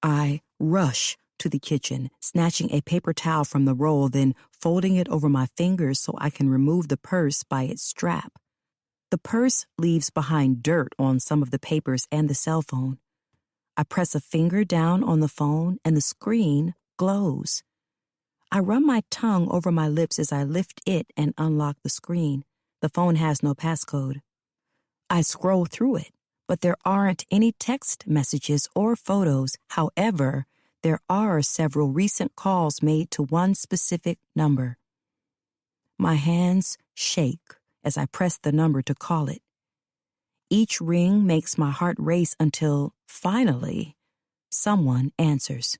I rush to the kitchen, snatching a paper towel from the roll, then folding it over my fingers so I can remove the purse by its strap. The purse leaves behind dirt on some of the papers and the cell phone. I press a finger down on the phone and the screen glows. I run my tongue over my lips as I lift it and unlock the screen. The phone has no passcode. I scroll through it, but there aren't any text messages or photos. However, there are several recent calls made to one specific number. My hands shake as I press the number to call it. Each ring makes my heart race until, finally, someone answers.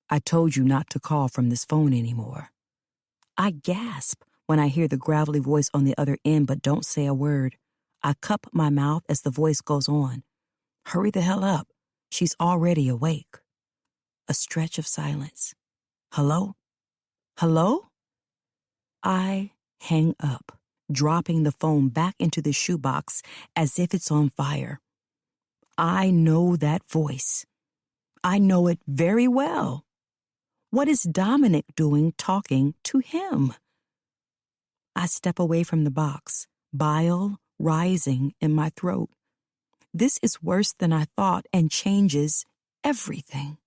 I told you not to call from this phone anymore. I gasp when I hear the gravelly voice on the other end but don't say a word. I cup my mouth as the voice goes on. Hurry the hell up. She's already awake. A stretch of silence. Hello? Hello? I hang up, dropping the phone back into the shoebox as if it's on fire. I know that voice. I know it very well. What is Dominic doing talking to him? I step away from the box, bile rising in my throat. This is worse than I thought and changes everything.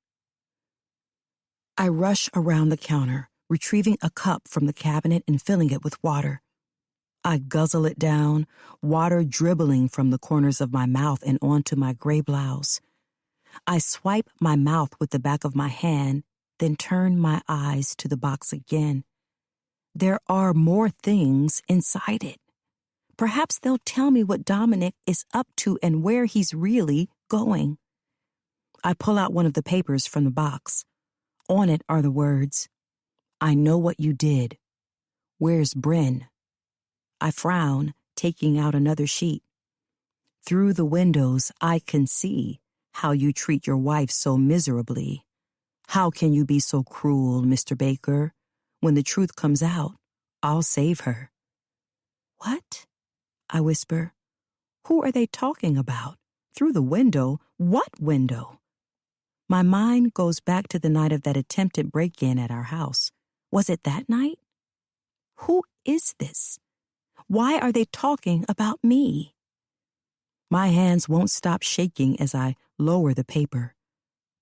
I rush around the counter, retrieving a cup from the cabinet and filling it with water. I guzzle it down, water dribbling from the corners of my mouth and onto my gray blouse. I swipe my mouth with the back of my hand, then turn my eyes to the box again. There are more things inside it. Perhaps they'll tell me what Dominic is up to and where he's really going. I pull out one of the papers from the box. On it are the words, I know what you did. Where's Bryn? I frown, taking out another sheet. Through the windows, I can see how you treat your wife so miserably. How can you be so cruel, Mr. Baker? When the truth comes out, I'll save her. What? I whisper. Who are they talking about? Through the window? What window? My mind goes back to the night of that attempted break-in at our house. Was it that night? Who is this? Why are they talking about me? My hands won't stop shaking as I lower the paper.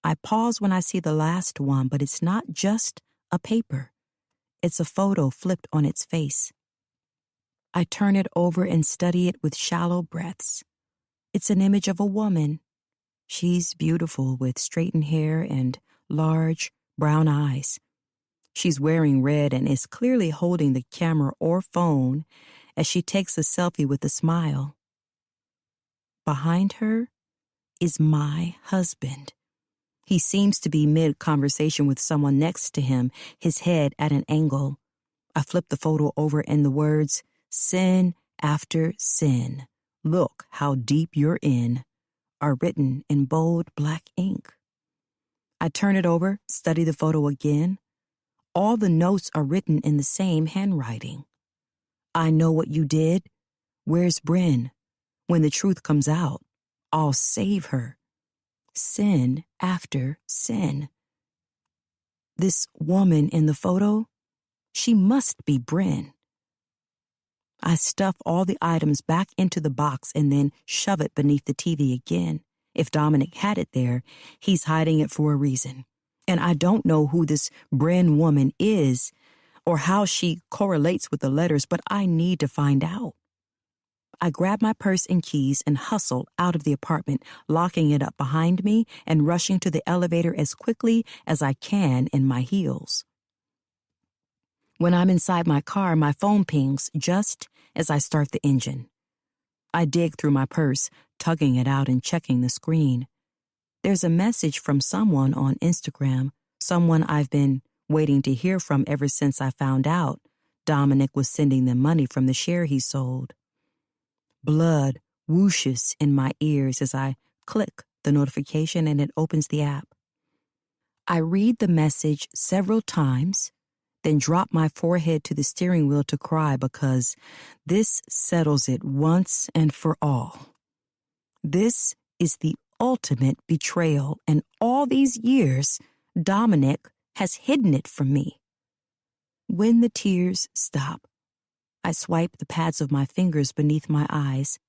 I pause when I see the last one, but it's not just a paper. It's a photo flipped on its face. I turn it over and study it with shallow breaths. It's an image of a woman. She's beautiful with straightened hair and large brown eyes. She's wearing red and is clearly holding the camera or phone as she takes a selfie with a smile. Behind her is my husband. He seems to be mid-conversation with someone next to him, his head at an angle. I flip the photo over and the words, sin after sin, look how deep you're in, are written in bold black ink. I turn it over, study the photo again. All the notes are written in the same handwriting. I know what you did. Where's Bryn? When the truth comes out, I'll save her. Sin after sin. This woman in the photo, she must be Bryn. I stuff all the items back into the box and then shove it beneath the TV again. If Dominic had it there, he's hiding it for a reason. And I don't know who this Bryn woman is or how she correlates with the letters, but I need to find out. I grab my purse and keys and hustle out of the apartment, locking it up behind me and rushing to the elevator as quickly as I can in my heels. When I'm inside my car, my phone pings just as I start the engine. I dig through my purse, tugging it out and checking the screen. There's a message from someone on Instagram, someone I've been waiting to hear from ever since I found out Dominic was sending them money from the share he sold. Blood whooshes in my ears as I click the notification and it opens the app. I read the message several times, then drop my forehead to the steering wheel to cry because this settles it once and for all. This is the ultimate betrayal, and all these years, Dominic has hidden it from me. When the tears stop, I swipe the pads of my fingers beneath my eyes,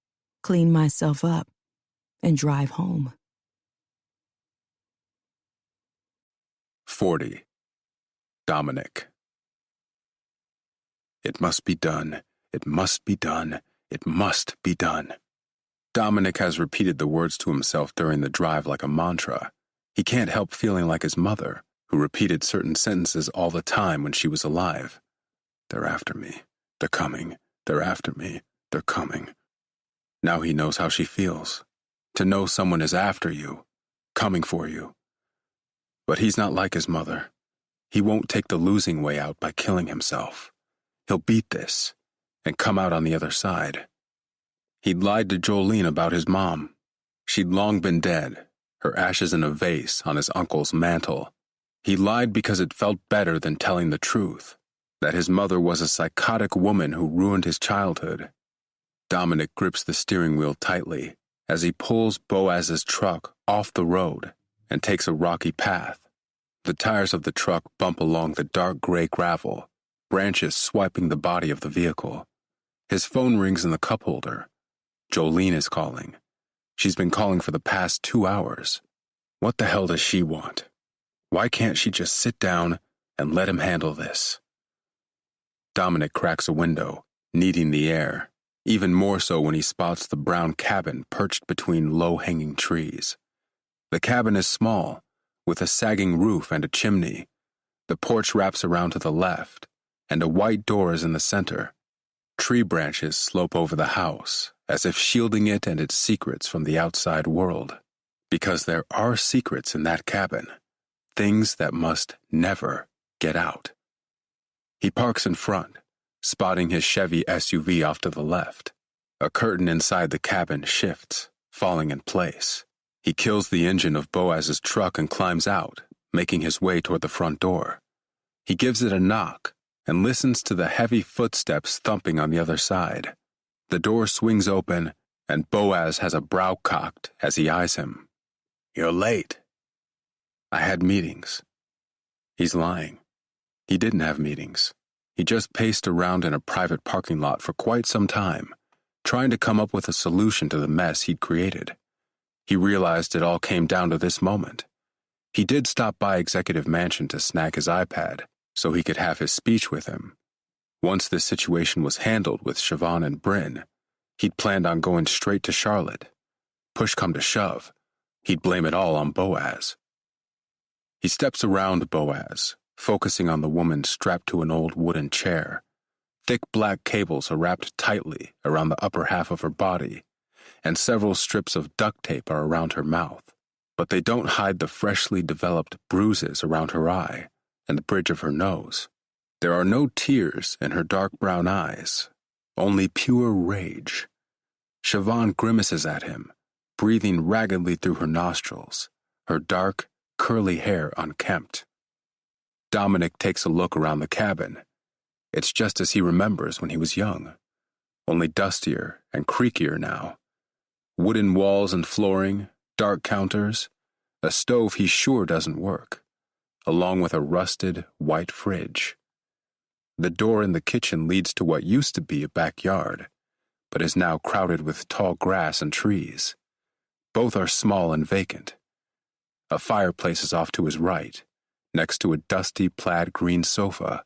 clean myself up, and drive home. 40. Dominic. It must be done. It must be done. It must be done. Dominic has repeated the words to himself during the drive like a mantra. He can't help feeling like his mother, who repeated certain sentences all the time when she was alive. They're after me. They're coming. They're after me. They're coming. Now he knows how she feels. To know someone is after you, coming for you. But he's not like his mother. He won't take the losing way out by killing himself. He'll beat this and come out on the other side. He'd lied to Jolene about his mom. She'd long been dead, her ashes in a vase on his uncle's mantle. He lied because it felt better than telling the truth, that his mother was a psychotic woman who ruined his childhood. Dominic grips the steering wheel tightly as he pulls Boaz's truck off the road and takes a rocky path. The tires of the truck bump along the dark gray gravel, branches swiping the body of the vehicle. His phone rings in the cup holder. Jolene is calling. She's been calling for the past 2 hours. What the hell does she want? Why can't she just sit down and let him handle this? Dominic cracks a window, needing the air, even more so when he spots the brown cabin perched between low-hanging trees. The cabin is small, with a sagging roof and a chimney. The porch wraps around to the left, and a white door is in the center. Tree branches slope over the house, as if shielding it and its secrets from the outside world. Because there are secrets in that cabin, things that must never get out. He parks in front, spotting his Chevy SUV off to the left. A curtain inside the cabin shifts, falling in place. He kills the engine of Boaz's truck and climbs out, making his way toward the front door. He gives it a knock and listens to the heavy footsteps thumping on the other side. The door swings open, and Boaz has a brow cocked as he eyes him. "You're late." "I had meetings." He's lying. He didn't have meetings. He just paced around in a private parking lot for quite some time, trying to come up with a solution to the mess he'd created. He realized it all came down to this moment. He did stop by Executive Mansion to snag his iPad so he could have his speech with him. Once the situation was handled with Siobhan and Bryn, he'd planned on going straight to Charlotte. Push come to shove, he'd blame it all on Boaz. He steps around Boaz, focusing on the woman strapped to an old wooden chair. Thick black cables are wrapped tightly around the upper half of her body, and several strips of duct tape are around her mouth, but they don't hide the freshly developed bruises around her eye and the bridge of her nose. There are no tears in her dark brown eyes, only pure rage. Siobhan grimaces at him, breathing raggedly through her nostrils, her dark, curly hair unkempt. Dominic takes a look around the cabin. It's just as he remembers when he was young, only dustier and creakier now. Wooden walls and flooring, dark counters, a stove he sure doesn't work, along with a rusted, white fridge. The door in the kitchen leads to what used to be a backyard, but is now crowded with tall grass and trees. Both are small and vacant. A fireplace is off to his right, next to a dusty plaid green sofa.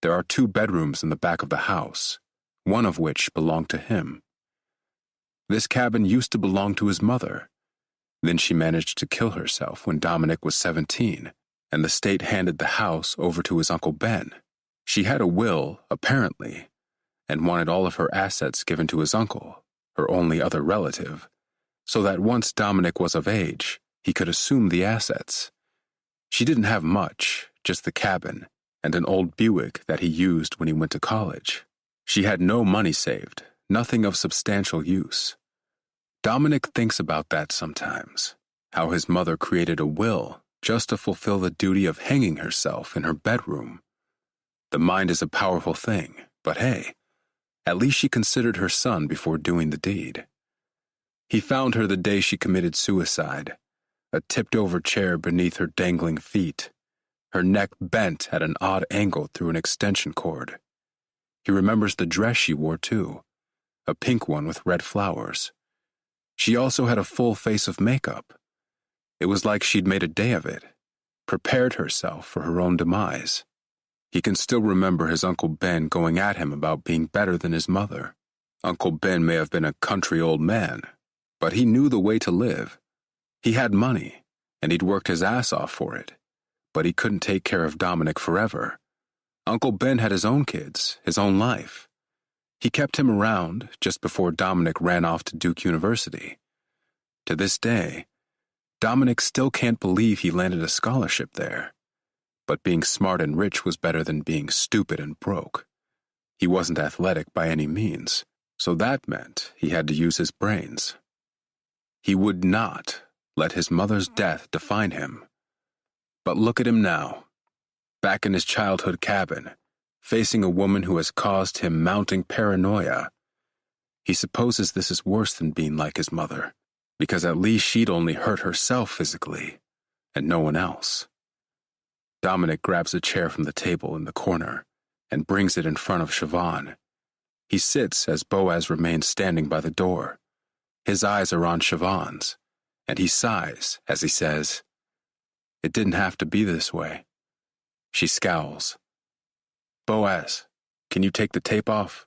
There are 2 bedrooms in the back of the house, one of which belonged to him. This cabin used to belong to his mother. Then she managed to kill herself when Dominic was 17, and the state handed the house over to his Uncle Ben. She had a will, apparently, and wanted all of her assets given to his uncle, her only other relative, so that once Dominic was of age, he could assume the assets. She didn't have much, just the cabin, and an old Buick that he used when he went to college. She had no money saved, nothing of substantial use. Dominic thinks about that sometimes, how his mother created a will just to fulfill the duty of hanging herself in her bedroom. The mind is a powerful thing, but hey, at least she considered her son before doing the deed. He found her the day she committed suicide, a tipped-over chair beneath her dangling feet, her neck bent at an odd angle through an extension cord. He remembers the dress she wore too, a pink one with red flowers. She also had a full face of makeup. It was like she'd made a day of it, prepared herself for her own demise. He can still remember his Uncle Ben going at him about being better than his mother. Uncle Ben may have been a country old man, but he knew the way to live. He had money, and he'd worked his ass off for it, but he couldn't take care of Dominic forever. Uncle Ben had his own kids, his own life. He kept him around just before Dominic ran off to Duke University. To this day, Dominic still can't believe he landed a scholarship there. But being smart and rich was better than being stupid and broke. He wasn't athletic by any means, so that meant he had to use his brains. He would not let his mother's death define him. But look at him now, back in his childhood cabin, facing a woman who has caused him mounting paranoia. He supposes this is worse than being like his mother, because at least she'd only hurt herself physically, and no one else. Dominic grabs a chair from the table in the corner and brings it in front of Siobhan. He sits as Boaz remains standing by the door. His eyes are on Siobhan's, and he sighs as he says, "It didn't have to be this way." She scowls. "Boaz, can you take the tape off?"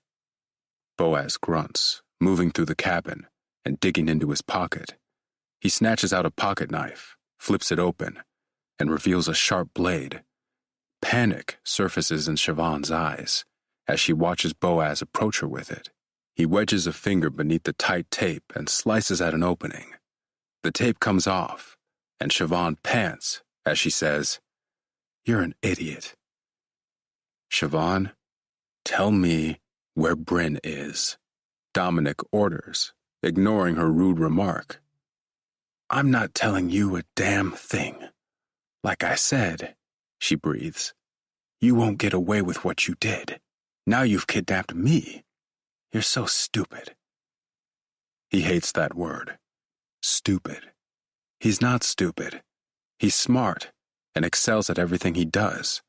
Boaz grunts, moving through the cabin and digging into his pocket. He snatches out a pocket knife, flips it open, and reveals a sharp blade. Panic surfaces in Siobhan's eyes as she watches Boaz approach her with it. He wedges a finger beneath the tight tape and slices at an opening. The tape comes off, and Siobhan pants as she says, "You're an idiot." "Siobhan, tell me where Bryn is," Dominic orders, ignoring her rude remark. "I'm not telling you a damn thing. Like I said," she breathes, "you won't get away with what you did. Now you've kidnapped me. You're so stupid." He hates that word. Stupid. He's not stupid. He's smart and excels at everything he does.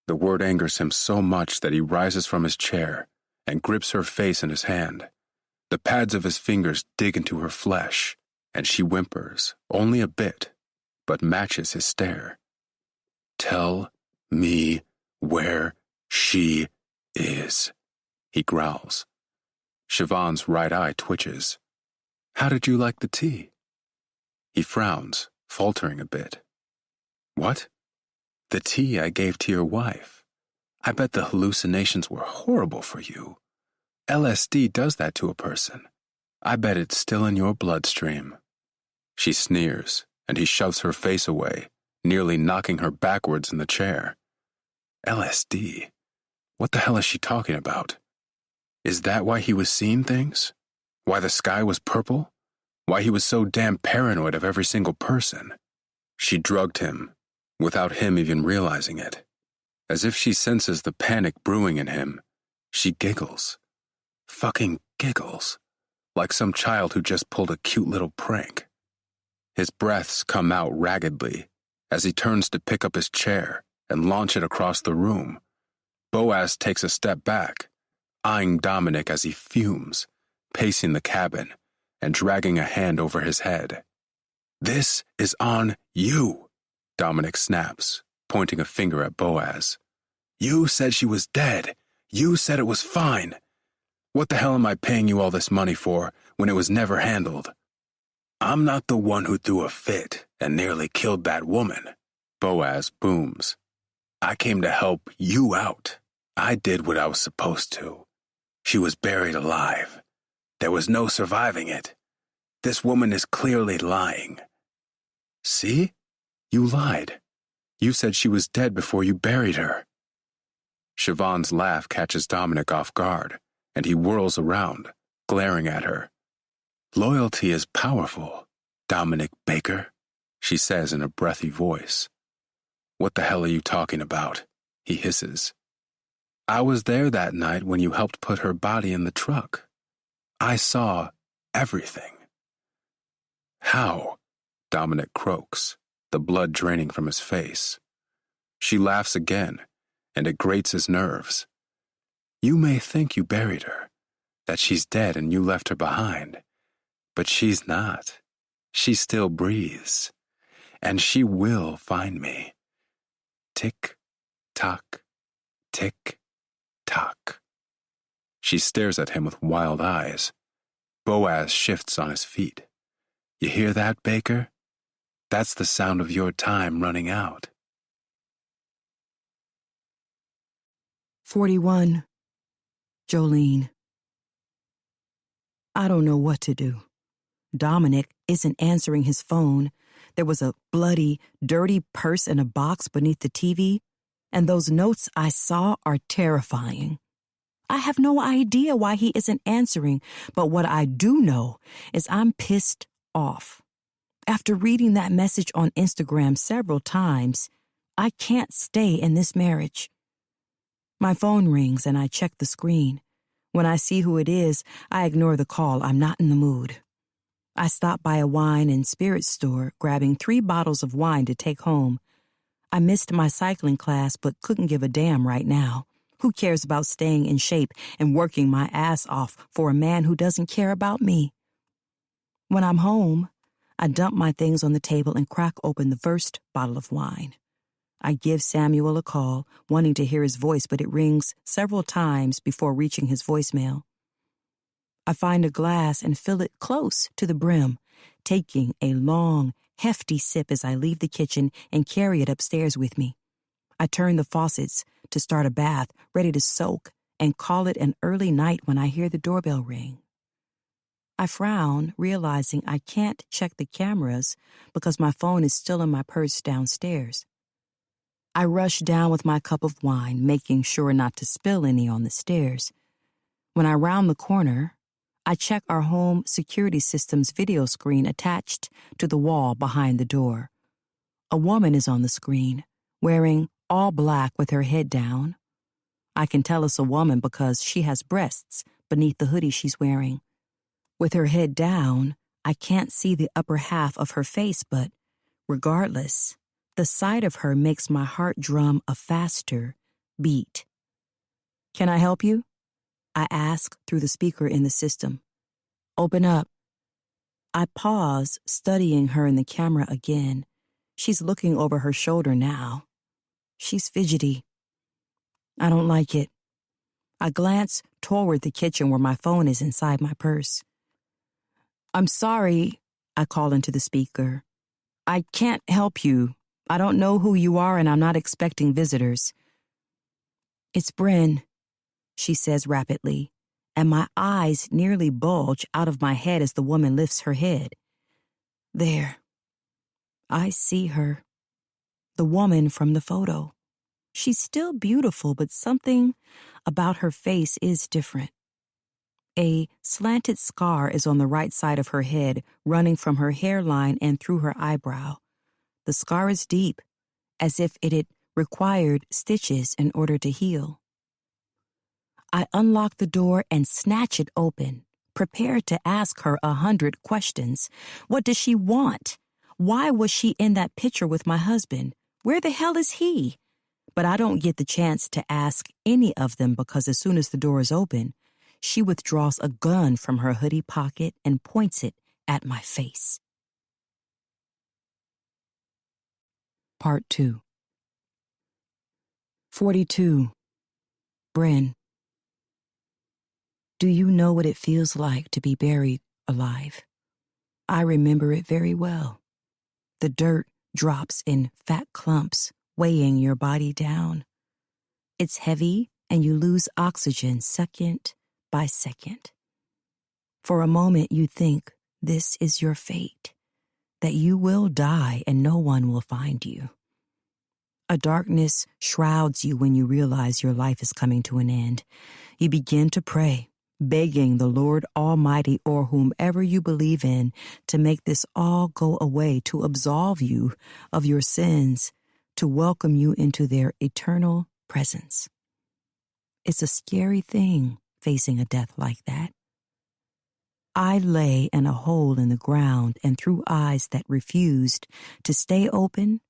The word angers him so much that he rises from his chair and grips her face in his hand. The pads of his fingers dig into her flesh, and she whimpers, only a bit, but matches his stare. "Tell me where she is," he growls. Siobhan's right eye twitches. "How did you like the tea?" He frowns, faltering a bit. "What?" "The tea I gave to your wife. I bet the hallucinations were horrible for you. LSD does that to a person. I bet it's still in your bloodstream." She sneers, and he shoves her face away, nearly knocking her backwards in the chair. LSD? What the hell is she talking about? Is that why he was seeing things? Why the sky was purple? Why he was so damn paranoid of every single person? She drugged him, without him even realizing it. As if she senses the panic brewing in him, she giggles. Fucking giggles. Like some child who just pulled a cute little prank. His breaths come out raggedly as he turns to pick up his chair and launch it across the room. Boaz takes a step back, eyeing Dominic as he fumes, pacing the cabin and dragging a hand over his head. "This is on you," Dominic snaps, pointing a finger at Boaz. "You said she was dead. You said it was fine. What the hell am I paying you all this money for when it was never handled?" "I'm not the one who threw a fit and nearly killed that woman," Boaz booms. "I came to help you out. I did what I was supposed to. She was buried alive. There was no surviving it. This woman is clearly lying." "See? You lied. You said she was dead before you buried her." Siobhan's laugh catches Dominic off guard, and he whirls around, glaring at her. "Loyalty is powerful, Dominic Baker," she says in a breathy voice. "What the hell are you talking about?" he hisses. "I was there that night when you helped put her body in the truck. I saw everything." "How?" Dominic croaks, the blood draining from his face. She laughs again, and it grates his nerves. "You may think you buried her, that she's dead and you left her behind, but she's not. She still breathes, and she will find me. Tick, tock, tick, tock." She stares at him with wild eyes. Boaz shifts on his feet. "You hear that, Baker? That's the sound of your time running out." 41. Jolene. I don't know what to do. Dominic isn't answering his phone. There was a bloody, dirty purse in a box beneath the TV, and those notes I saw are terrifying. I have no idea why he isn't answering, but what I do know is I'm pissed off. After reading that message on Instagram several times, I can't stay in this marriage. My phone rings and I check the screen. When I see who it is, I ignore the call. I'm not in the mood. I stop by a wine and spirits store, grabbing 3 bottles of wine to take home. I missed my cycling class but couldn't give a damn right now. Who cares about staying in shape and working my ass off for a man who doesn't care about me? When I'm home, I dump my things on the table and crack open the first bottle of wine. I give Samuel a call, wanting to hear his voice, but it rings several times before reaching his voicemail. I find a glass and fill it close to the brim, taking a long, hefty sip as I leave the kitchen and carry it upstairs with me. I turn the faucets to start a bath, ready to soak, and call it an early night when I hear the doorbell ring. I frown, realizing I can't check the cameras because my phone is still in my purse downstairs. I rush down with my cup of wine, making sure not to spill any on the stairs. When I round the corner, I check our home security system's video screen attached to the wall behind the door. A woman is on the screen, wearing all black with her head down. I can tell it's a woman because she has breasts beneath the hoodie she's wearing. With her head down, I can't see the upper half of her face, but regardless, the sight of her makes my heart drum a faster beat. "Can I help you?" I ask through the speaker in the system. "Open up." I pause, studying her in the camera again. She's looking over her shoulder now. She's fidgety. I don't like it. I glance toward the kitchen where my phone is inside my purse. "I'm sorry," I call into the speaker. "I can't help you. I don't know who you are and I'm not expecting visitors." "It's Bryn," she says rapidly, and my eyes nearly bulge out of my head as the woman lifts her head. There. I see her. The woman from the photo. She's still beautiful, but something about her face is different. A slanted scar is on the right side of her head, running from her hairline and through her eyebrow. The scar is deep, as if it had required stitches in order to heal. I unlock the door and snatch it open, prepared to ask her 100 questions. What does she want? Why was she in that picture with my husband? Where the hell is he? But I don't get the chance to ask any of them because as soon as the door is open, she withdraws a gun from her hoodie pocket and points it at my face. Part 2. 42. Bryn. Do you know what it feels like to be buried alive? I remember it very well. The dirt drops in fat clumps, weighing your body down. It's heavy, and you lose oxygen second by second. For a moment, you think this is your fate, that you will die and no one will find you. A darkness shrouds you when you realize your life is coming to an end. You begin to pray, begging the Lord Almighty or whomever you believe in to make this all go away, to absolve you of your sins, to welcome you into their eternal presence. It's a scary thing facing a death like that. I lay in a hole in the ground and through eyes that refused to stay open,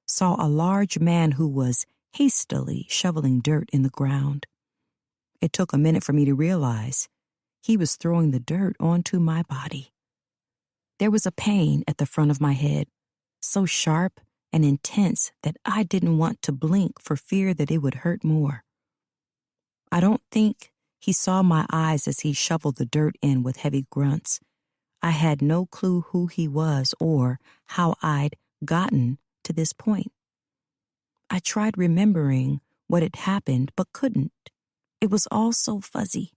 saw a large man who was hastily shoveling dirt in the ground. It took a minute for me to realize he was throwing the dirt onto my body. There was a pain at the front of my head, so sharp and intense that I didn't want to blink for fear that it would hurt more. I don't think he saw my eyes as he shoveled the dirt in with heavy grunts. I had no clue who he was or how I'd gotten to this point. I tried remembering what had happened, but couldn't. It was all so fuzzy.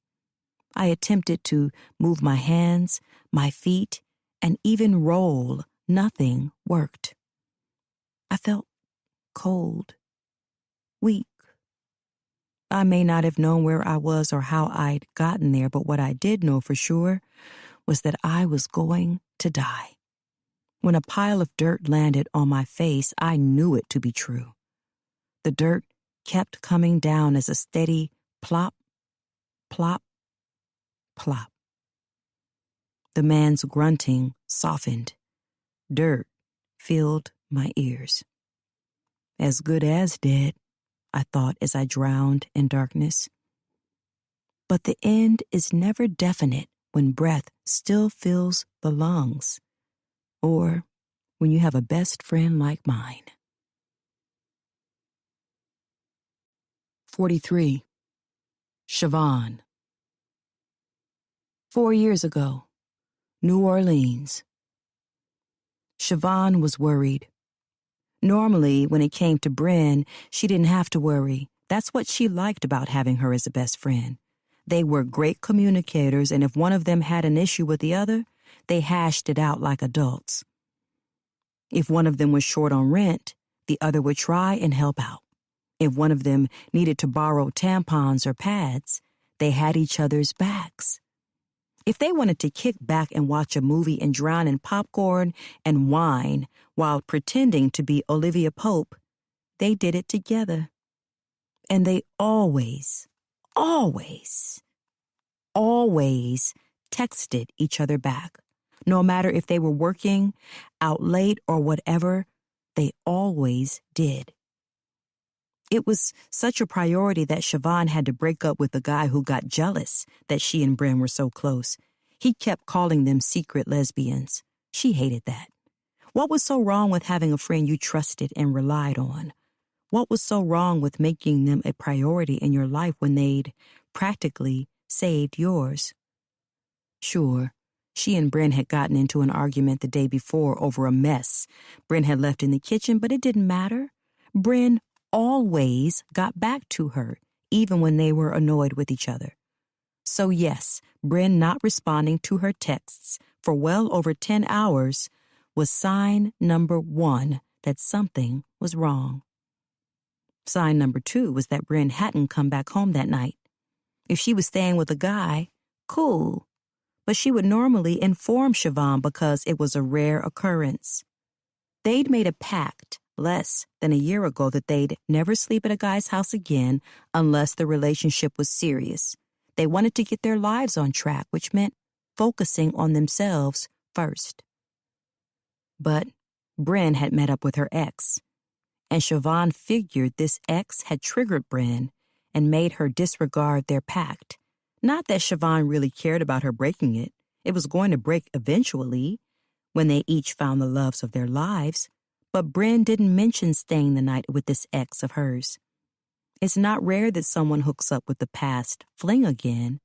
I attempted to move my hands, my feet, and even roll. Nothing worked. I felt cold, weak. I may not have known where I was or how I'd gotten there, but what I did know for sure was that I was going to die. When a pile of dirt landed on my face, I knew it to be true. The dirt kept coming down as a steady plop, plop, plop. The man's grunting softened. Dirt filled my ears. As good as dead, I thought as I drowned in darkness. But the end is never definite when breath still fills the lungs, or when you have a best friend like mine. 43. Siobhan. 4 years ago, New Orleans. Siobhan was worried. Normally, when it came to Bryn, she didn't have to worry. That's what she liked about having her as a best friend. They were great communicators, and if one of them had an issue with the other, they hashed it out like adults. If one of them was short on rent, the other would try and help out. If one of them needed to borrow tampons or pads, they had each other's backs. If they wanted to kick back and watch a movie and drown in popcorn and wine while pretending to be Olivia Pope, they did it together. And they always texted each other back. No matter if they were working, out late, or whatever, they always did. It was such a priority that Siobhan had to break up with the guy who got jealous that she and Bryn were so close. He kept calling them secret lesbians. She hated that. What was so wrong with having a friend you trusted and relied on? What was so wrong with making them a priority in your life when they'd practically saved yours? Sure, she and Bryn had gotten into an argument the day before over a mess Bryn had left in the kitchen, but it didn't matter. Bryn always got back to her, even when they were annoyed with each other. So yes, Bryn not responding to her texts for well over 10 hours was sign number 1 that something was wrong. Sign number 2 was that Bryn hadn't come back home that night. If she was staying with a guy, cool, but she would normally inform Siobhan because it was a rare occurrence. They'd made a pact less than a year ago that they'd never sleep at a guy's house again unless the relationship was serious. They wanted to get their lives on track, which meant focusing on themselves first. But Bryn had met up with her ex, and Siobhan figured this ex had triggered Bryn and made her disregard their pact. Not that Siobhan really cared about her breaking it. It was going to break eventually when they each found the loves of their lives. But Bryn didn't mention staying the night with this ex of hers. It's not rare that someone hooks up with the past fling again,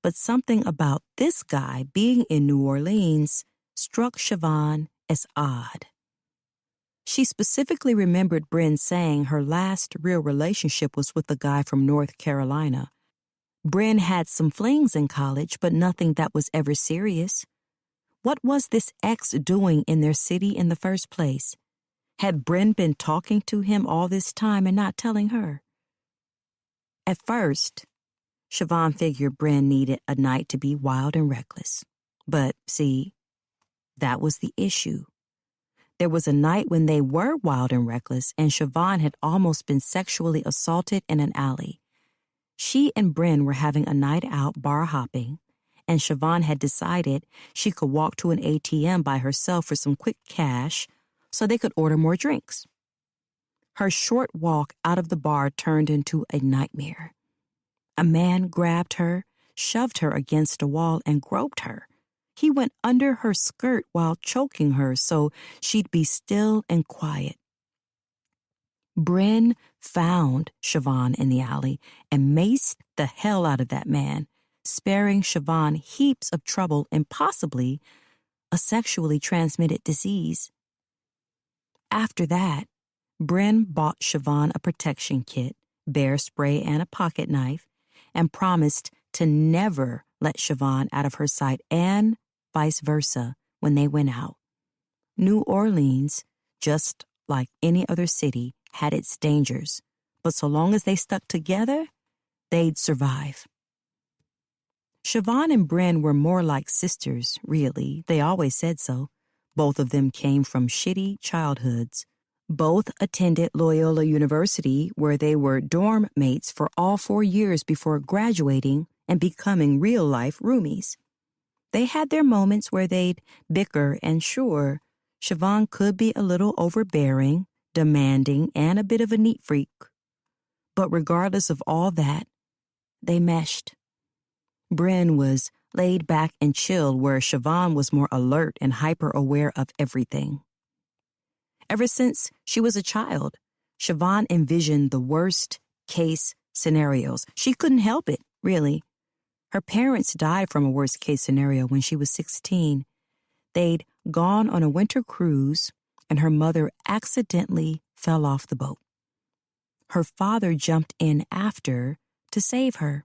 but something about this guy being in New Orleans struck Siobhan as odd. She specifically remembered Bryn saying her last real relationship was with a guy from North Carolina. Bryn had some flings in college, but nothing that was ever serious. What was this ex doing in their city in the first place? Had Bryn been talking to him all this time and not telling her? At first, Siobhan figured Bryn needed a night to be wild and reckless. But, see, that was the issue. There was a night when they were wild and reckless, and Siobhan had almost been sexually assaulted in an alley. She and Bryn were having a night out bar hopping, and Siobhan had decided she could walk to an ATM by herself for some quick cash so they could order more drinks. Her short walk out of the bar turned into a nightmare. A man grabbed her, shoved her against a wall, and groped her. He went under her skirt while choking her so she'd be still and quiet. Bryn found Siobhan in the alley and maced the hell out of that man, sparing Siobhan heaps of trouble and possibly a sexually transmitted disease. After that, Bryn bought Siobhan a protection kit, bear spray, and a pocket knife, and promised to never let Siobhan out of her sight and vice versa when they went out. New Orleans, just like any other city, had its dangers, but so long as they stuck together, they'd survive. Siobhan and Bryn were more like sisters, really. They always said so. Both of them came from shitty childhoods. Both attended Loyola University, where they were dorm mates for all 4 years before graduating and becoming real-life roomies. They had their moments where they'd bicker, and sure, Siobhan could be a little overbearing, demanding, and a bit of a neat freak. But regardless of all that, they meshed. Bryn was laid back and chill, where Siobhan was more alert and hyper-aware of everything. Ever since she was a child, Siobhan envisioned the worst-case scenarios. She couldn't help it, really. Her parents died from a worst-case scenario when she was 16. They'd gone on a winter cruise, and her mother accidentally fell off the boat. Her father jumped in after to save her.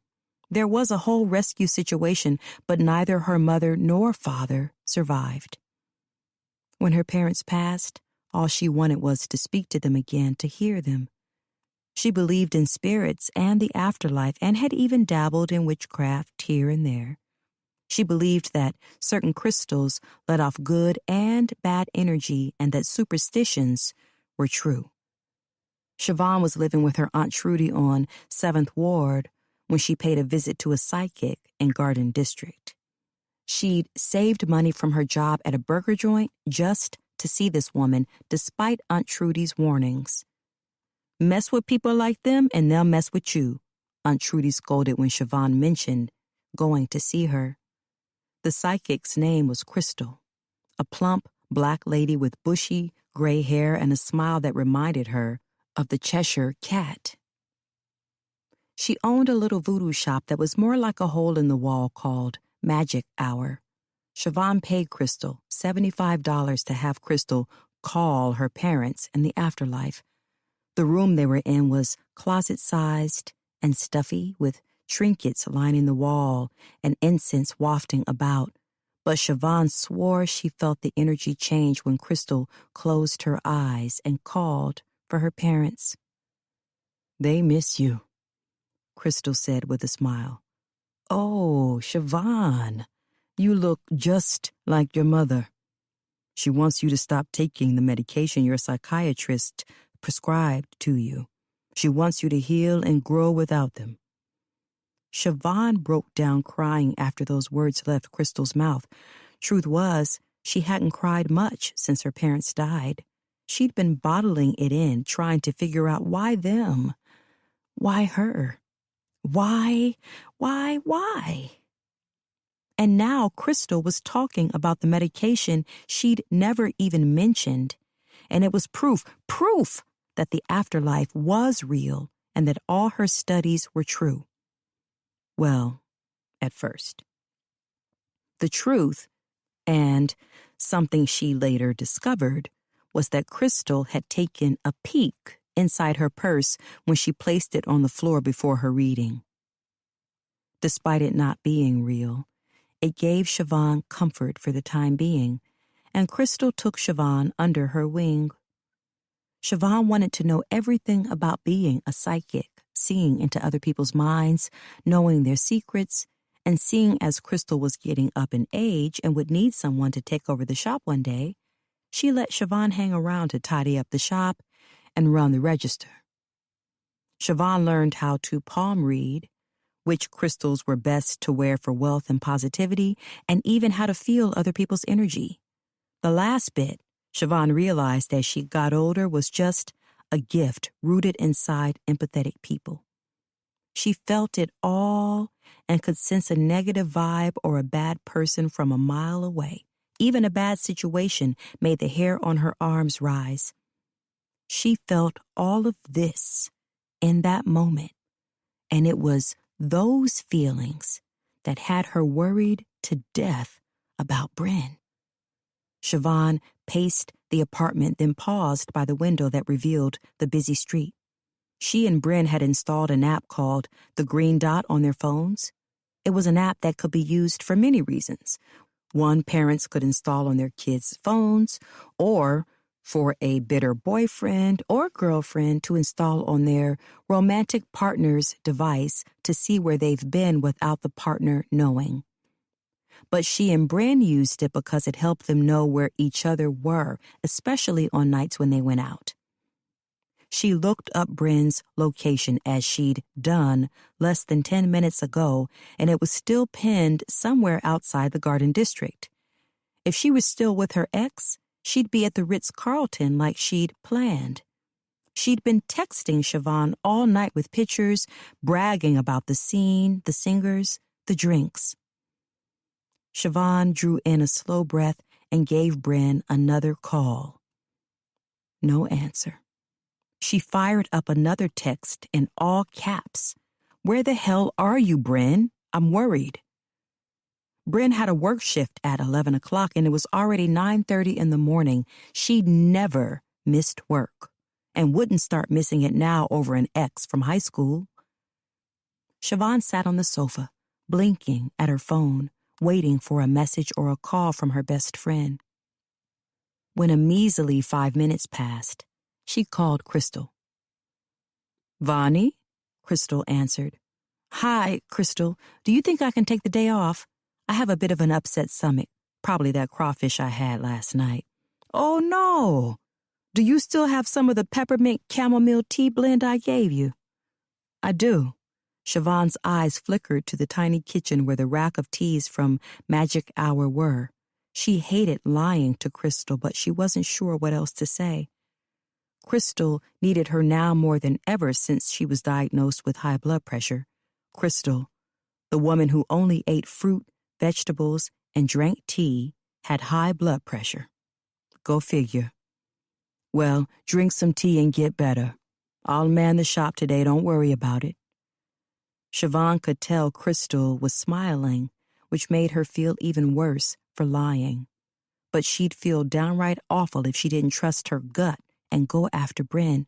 There was a whole rescue situation, but neither her mother nor father survived. When her parents passed, all she wanted was to speak to them again, to hear them. She believed in spirits and the afterlife and had even dabbled in witchcraft here and there. She believed that certain crystals let off good and bad energy and that superstitions were true. Siobhan was living with her Aunt Trudy on 7th Ward when she paid a visit to a psychic in Garden District. She'd saved money from her job at a burger joint just to see this woman, despite Aunt Trudy's warnings. "Mess with people like them and they'll mess with you," Aunt Trudy scolded when Siobhan mentioned going to see her. The psychic's name was Crystal, a plump black lady with bushy gray hair and a smile that reminded her of the Cheshire Cat. She owned a little voodoo shop that was more like a hole in the wall called Magic Hour. Siobhan paid Crystal $75 to have Crystal call her parents in the afterlife. The room they were in was closet-sized and stuffy, with trinkets lining the wall and incense wafting about. But Siobhan swore she felt the energy change when Crystal closed her eyes and called for her parents. "They miss you," Crystal said with a smile. "Oh, Siobhan, you look just like your mother. She wants you to stop taking the medication your psychiatrist prescribed to you. She wants you to heal and grow without them." Siobhan broke down crying after those words left Crystal's mouth. Truth was, she hadn't cried much since her parents died. She'd been bottling it in, trying to figure out why them? Why her? Why? And now Crystal was talking about the medication she'd never even mentioned, and it was proof that the afterlife was real and that all her studies were true. Well, at first. The truth, and something she later discovered, was that Crystal had taken a peek inside her purse when she placed it on the floor before her reading. Despite it not being real, it gave Siobhan comfort for the time being, and Crystal took Siobhan under her wing. Siobhan wanted to know everything about being a psychic, seeing into other people's minds, knowing their secrets, and seeing as Crystal was getting up in age and would need someone to take over the shop one day, she let Siobhan hang around to tidy up the shop and run the register. Siobhan learned how to palm read, which crystals were best to wear for wealth and positivity, and even how to feel other people's energy. The last bit, Siobhan realized as she got older, was just a gift rooted inside empathetic people. She felt it all and could sense a negative vibe or a bad person from a mile away. Even a bad situation made the hair on her arms rise. She felt all of this in that moment, and it was those feelings that had her worried to death about Bryn. Siobhan paced the apartment, then paused by the window that revealed the busy street. She and Bryn had installed an app called the Green Dot on their phones. It was an app that could be used for many reasons. One, parents could install on their kids' phones, or for a bitter boyfriend or girlfriend to install on their romantic partner's device to see where they've been without the partner knowing. But she and Bryn used it because it helped them know where each other were, especially on nights when they went out. She looked up Bryn's location as she'd done less than 10 minutes ago, and it was still pinned somewhere outside the Garden District. If she was still with her ex, she'd be at the Ritz-Carlton like she'd planned. She'd been texting Siobhan all night with pictures, bragging about the scene, the singers, the drinks. Siobhan drew in a slow breath and gave Bryn another call. No answer. She fired up another text in all caps. "Where the hell are you, Bryn? I'm worried." Bryn had a work shift at 11 o'clock, and it was already 9:30 in the morning. She'd never missed work and wouldn't start missing it now over an ex from high school. Siobhan sat on the sofa, blinking at her phone, waiting for a message or a call from her best friend. When a measly 5 minutes passed, she called Crystal. "Vani?" Crystal answered. "Hi, Crystal. Do you think I can take the day off? I have a bit of an upset stomach, probably that crawfish I had last night." "Oh, no. Do you still have some of the peppermint chamomile tea blend I gave you?" "I do." Siobhan's eyes flickered to the tiny kitchen where the rack of teas from Magic Hour were. She hated lying to Crystal, but she wasn't sure what else to say. Crystal needed her now more than ever since she was diagnosed with high blood pressure. Crystal, the woman who only ate fruit, vegetables, and drank tea, had high blood pressure. Go figure. "Well, drink some tea and get better. I'll man the shop today, don't worry about it." Siobhan could tell Crystal was smiling, which made her feel even worse for lying. But she'd feel downright awful if she didn't trust her gut and go after Bryn.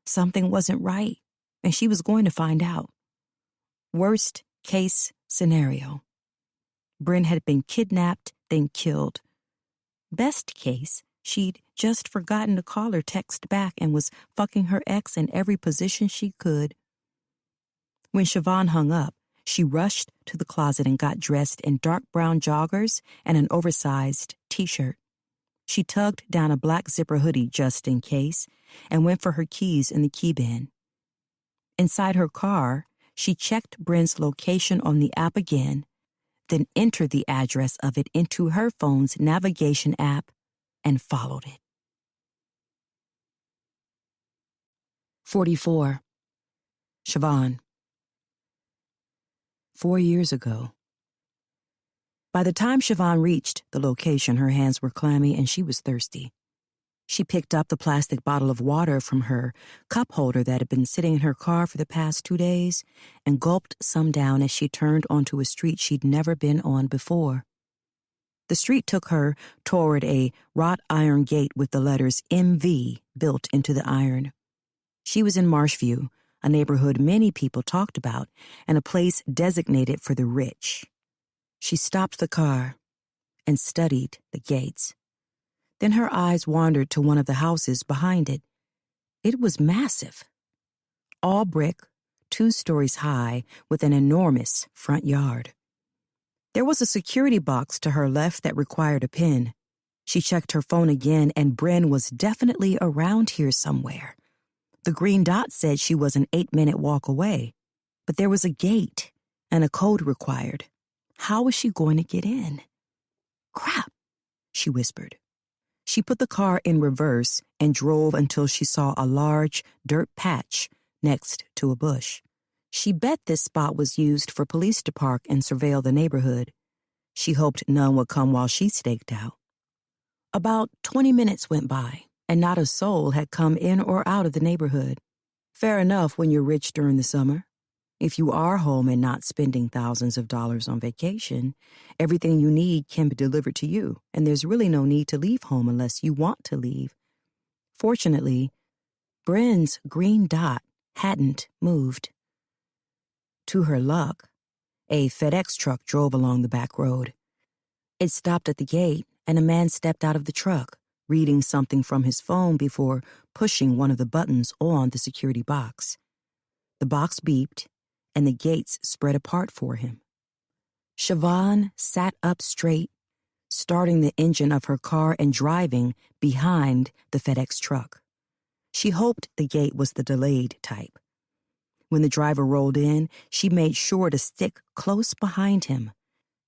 Something wasn't right, and she was going to find out. Worst case scenario. Bryn had been kidnapped, then killed. Best case, she'd just forgotten to call or text back and was fucking her ex in every position she could. When Siobhan hung up, she rushed to the closet and got dressed in dark brown joggers and an oversized t-shirt. She tugged down a black zipper hoodie just in case and went for her keys in the key bin. Inside her car, she checked Bryn's location on the app again, then entered the address of it into her phone's navigation app and followed it. 44. Siobhan. 4 years ago. By the time Siobhan reached the location, her hands were clammy and she was thirsty. She picked up the plastic bottle of water from her cup holder that had been sitting in her car for the past 2 days and gulped some down as she turned onto a street she'd never been on before. The street took her toward a wrought iron gate with the letters MV built into the iron. She was in Marshview, a neighborhood many people talked about, and a place designated for the rich. She stopped the car and studied the gates. Then her eyes wandered to one of the houses behind it. It was massive. All brick, 2 stories high, with an enormous front yard. There was a security box to her left that required a pin. She checked her phone again, and Bryn was definitely around here somewhere. The green dot said she was an 8-minute walk away, but there was a gate and a code required. How was she going to get in? Crap, she whispered. She put the car in reverse and drove until she saw a large dirt patch next to a bush. She bet this spot was used for police to park and surveil the neighborhood. She hoped none would come while she staked out. About 20 minutes went by, and not a soul had come in or out of the neighborhood. Fair enough when you're rich during the summer. If you are home and not spending thousands of dollars on vacation, everything you need can be delivered to you, and there's really no need to leave home unless you want to leave. Fortunately, Bryn's green dot hadn't moved. To her luck, a FedEx truck drove along the back road. It stopped at the gate, and a man stepped out of the truck, reading something from his phone before pushing one of the buttons on the security box. The box beeped, and the gates spread apart for him. Siobhan sat up straight, starting the engine of her car and driving behind the FedEx truck. She hoped the gate was the delayed type. When the driver rolled in, she made sure to stick close behind him.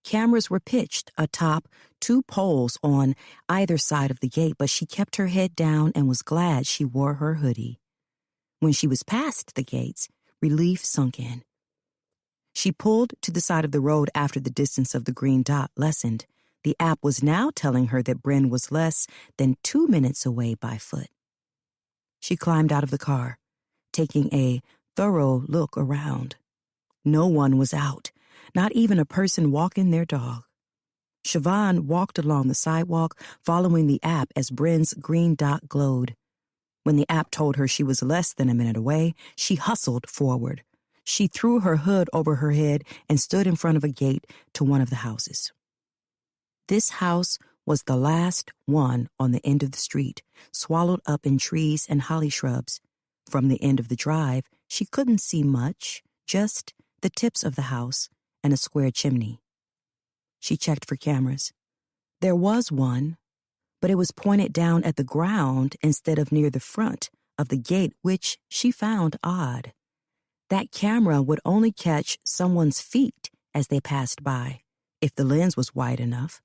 Cameras were pitched atop 2 poles on either side of the gate, but she kept her head down and was glad she wore her hoodie. When she was past the gates, relief sunk in. She pulled to the side of the road after the distance of the green dot lessened. The app was now telling her that Bryn was less than 2 minutes away by foot. She climbed out of the car, taking a thorough look around. No one was out, not even a person walking their dog. Siobhan walked along the sidewalk, following the app as Bryn's green dot glowed. When the app told her she was less than a minute away, she hustled forward. She threw her hood over her head and stood in front of a gate to one of the houses. This house was the last one on the end of the street, swallowed up in trees and holly shrubs. From the end of the drive, she couldn't see much, just the tips of the house and a square chimney. She checked for cameras. There was one, but it was pointed down at the ground instead of near the front of the gate, which she found odd. That camera would only catch someone's feet as they passed by, if the lens was wide enough.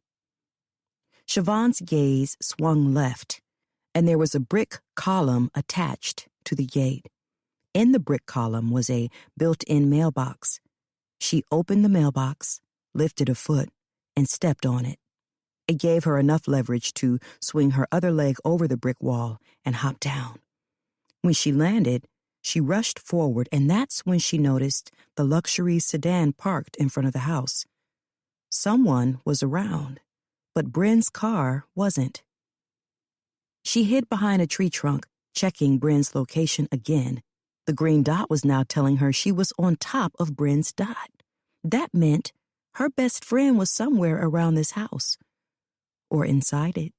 Siobhan's gaze swung left, and there was a brick column attached to the gate. In the brick column was a built-in mailbox. She opened the mailbox, lifted a foot, and stepped on it. It gave her enough leverage to swing her other leg over the brick wall and hop down. When she landed, she rushed forward, and that's when she noticed the luxury sedan parked in front of the house. Someone was around, but Bryn's car wasn't. She hid behind a tree trunk, checking Bryn's location again. The green dot was now telling her she was on top of Bryn's dot. That meant her best friend was somewhere around this house, or inside it.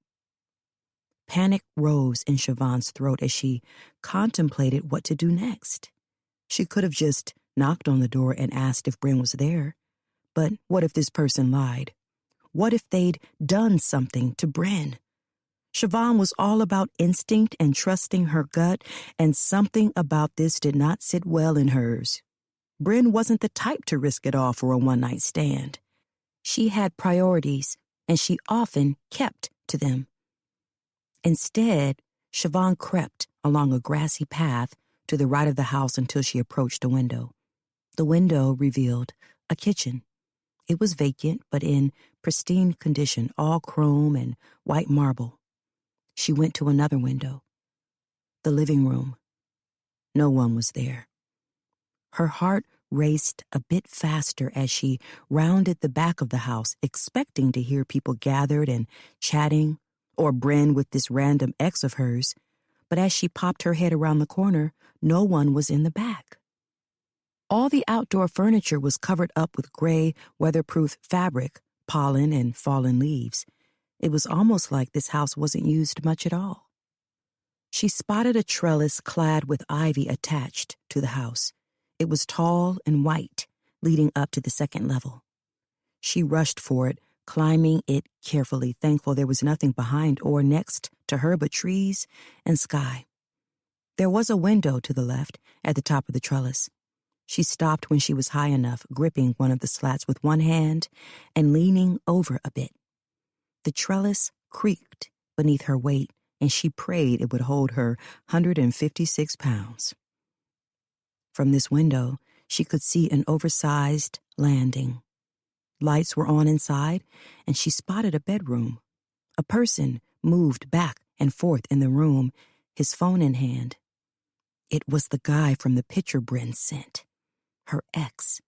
Panic rose in Siobhan's throat as she contemplated what to do next. She could have just knocked on the door and asked if Bryn was there. But what if this person lied? What if they'd done something to Bryn? Siobhan was all about instinct and trusting her gut, and something about this did not sit well in hers. Bryn wasn't the type to risk it all for a one-night stand. She had priorities, and she often kept to them. Instead, Siobhan crept along a grassy path to the right of the house until she approached a window. The window revealed a kitchen. It was vacant, but in pristine condition, all chrome and white marble. She went to another window. The living room. No one was there. Her heart raced a bit faster as she rounded the back of the house, expecting to hear people gathered and chatting, or Bryn with this random ex of hers. But as she popped her head around the corner, no one was in the back. All the outdoor furniture was covered up with gray, weatherproof fabric, pollen, and fallen leaves. It was almost like this house wasn't used much at all. She spotted a trellis clad with ivy attached to the house. It was tall and white, leading up to the second level. She rushed for it, climbing it carefully, thankful there was nothing behind or next to her but trees and sky. There was a window to the left, at the top of the trellis. She stopped when she was high enough, gripping one of the slats with one hand and leaning over a bit. The trellis creaked beneath her weight, and she prayed it would hold her 156 pounds. From this window, she could see an oversized landing. Lights were on inside, and she spotted a bedroom. A person moved back and forth in the room, his phone in hand. It was the guy from the picture Bryn sent. Her ex.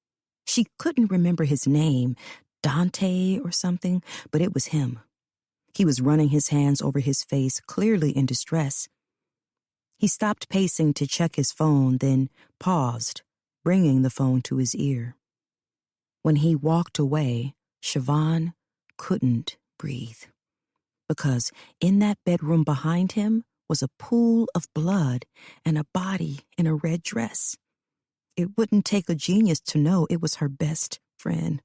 She couldn't remember his name, Dante or something, but it was him. He was running his hands over his face, clearly in distress. He stopped pacing to check his phone, then paused, bringing the phone to his ear. When he walked away, Siobhan couldn't breathe, because in that bedroom behind him was a pool of blood and a body in a red dress. It wouldn't take a genius to know it was her best friend.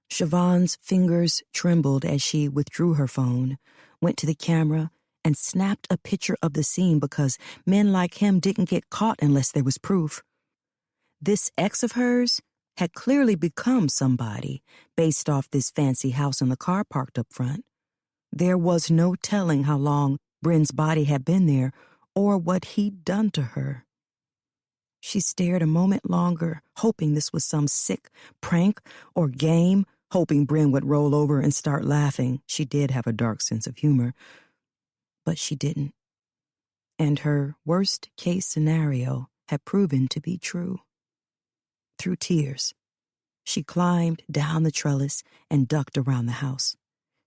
Siobhan's fingers trembled as she withdrew her phone, went to the camera, and snapped a picture of the scene because men like him didn't get caught unless there was proof. This ex of hers had clearly become somebody based off this fancy house and the car parked up front. There was no telling how long Bryn's body had been there or what he'd done to her. She stared a moment longer, hoping this was some sick prank or game, hoping Bryn would roll over and start laughing. She did have a dark sense of humor, but she didn't. And her worst-case scenario had proven to be true. Through tears, she climbed down the trellis and ducked around the house.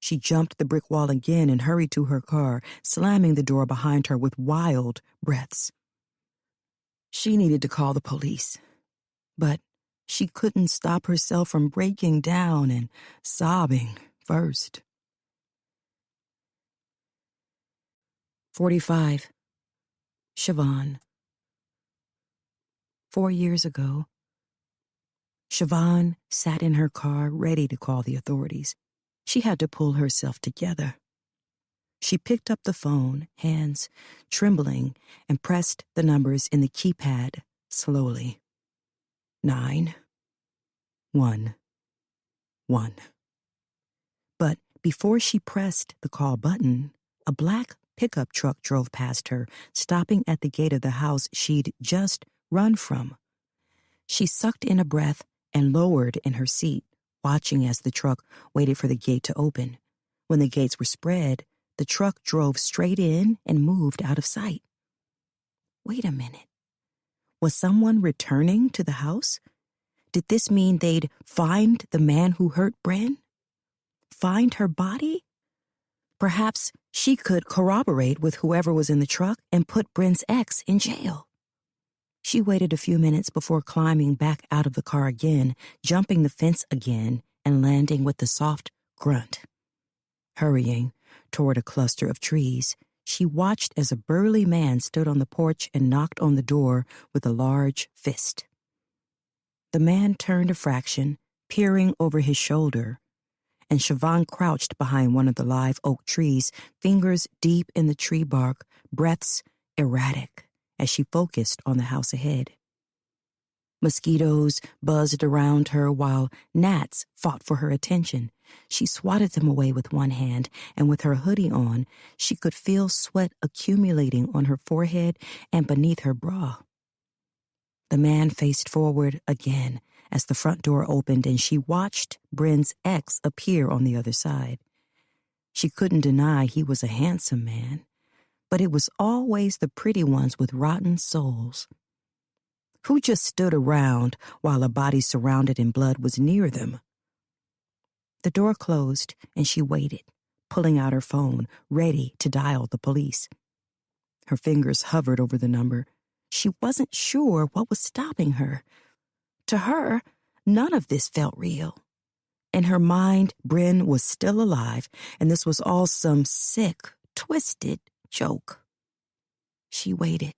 She jumped the brick wall again and hurried to her car, slamming the door behind her with wild breaths. She needed to call the police, but she couldn't stop herself from breaking down and sobbing first. 45. Siobhan. 4 years ago, Siobhan sat in her car ready to call the authorities. She had to pull herself together. She picked up the phone, hands trembling, and pressed the numbers in the keypad slowly. 9, 1, 1. But before she pressed the call button, a black pickup truck drove past her, stopping at the gate of the house she'd just run from. She sucked in a breath and lowered in her seat, watching as the truck waited for the gate to open. When the gates were spread, the truck drove straight in and moved out of sight. Wait a minute. Was someone returning to the house? Did this mean they'd find the man who hurt Bryn? Find her body? Perhaps she could corroborate with whoever was in the truck and put Bryn's ex in jail. She waited a few minutes before climbing back out of the car again, jumping the fence again, and landing with a soft grunt. Hurrying toward a cluster of trees, she watched as a burly man stood on the porch and knocked on the door with a large fist. The man turned a fraction, peering over his shoulder, and Siobhan crouched behind one of the live oak trees, fingers deep in the tree bark, breaths erratic, as she focused on the house ahead. Mosquitoes buzzed around her while gnats fought for her attention. She swatted them away with one hand, and with her hoodie on, she could feel sweat accumulating on her forehead and beneath her bra. The man faced forward again as the front door opened, and she watched Bryn's ex appear on the other side. She couldn't deny he was a handsome man, but it was always the pretty ones with rotten souls. Who just stood around while a body surrounded in blood was near them? The door closed, and she waited, pulling out her phone, ready to dial the police. Her fingers hovered over the number. She wasn't sure what was stopping her. To her, none of this felt real. In her mind, Bryn was still alive, and this was all some sick, twisted joke. She waited.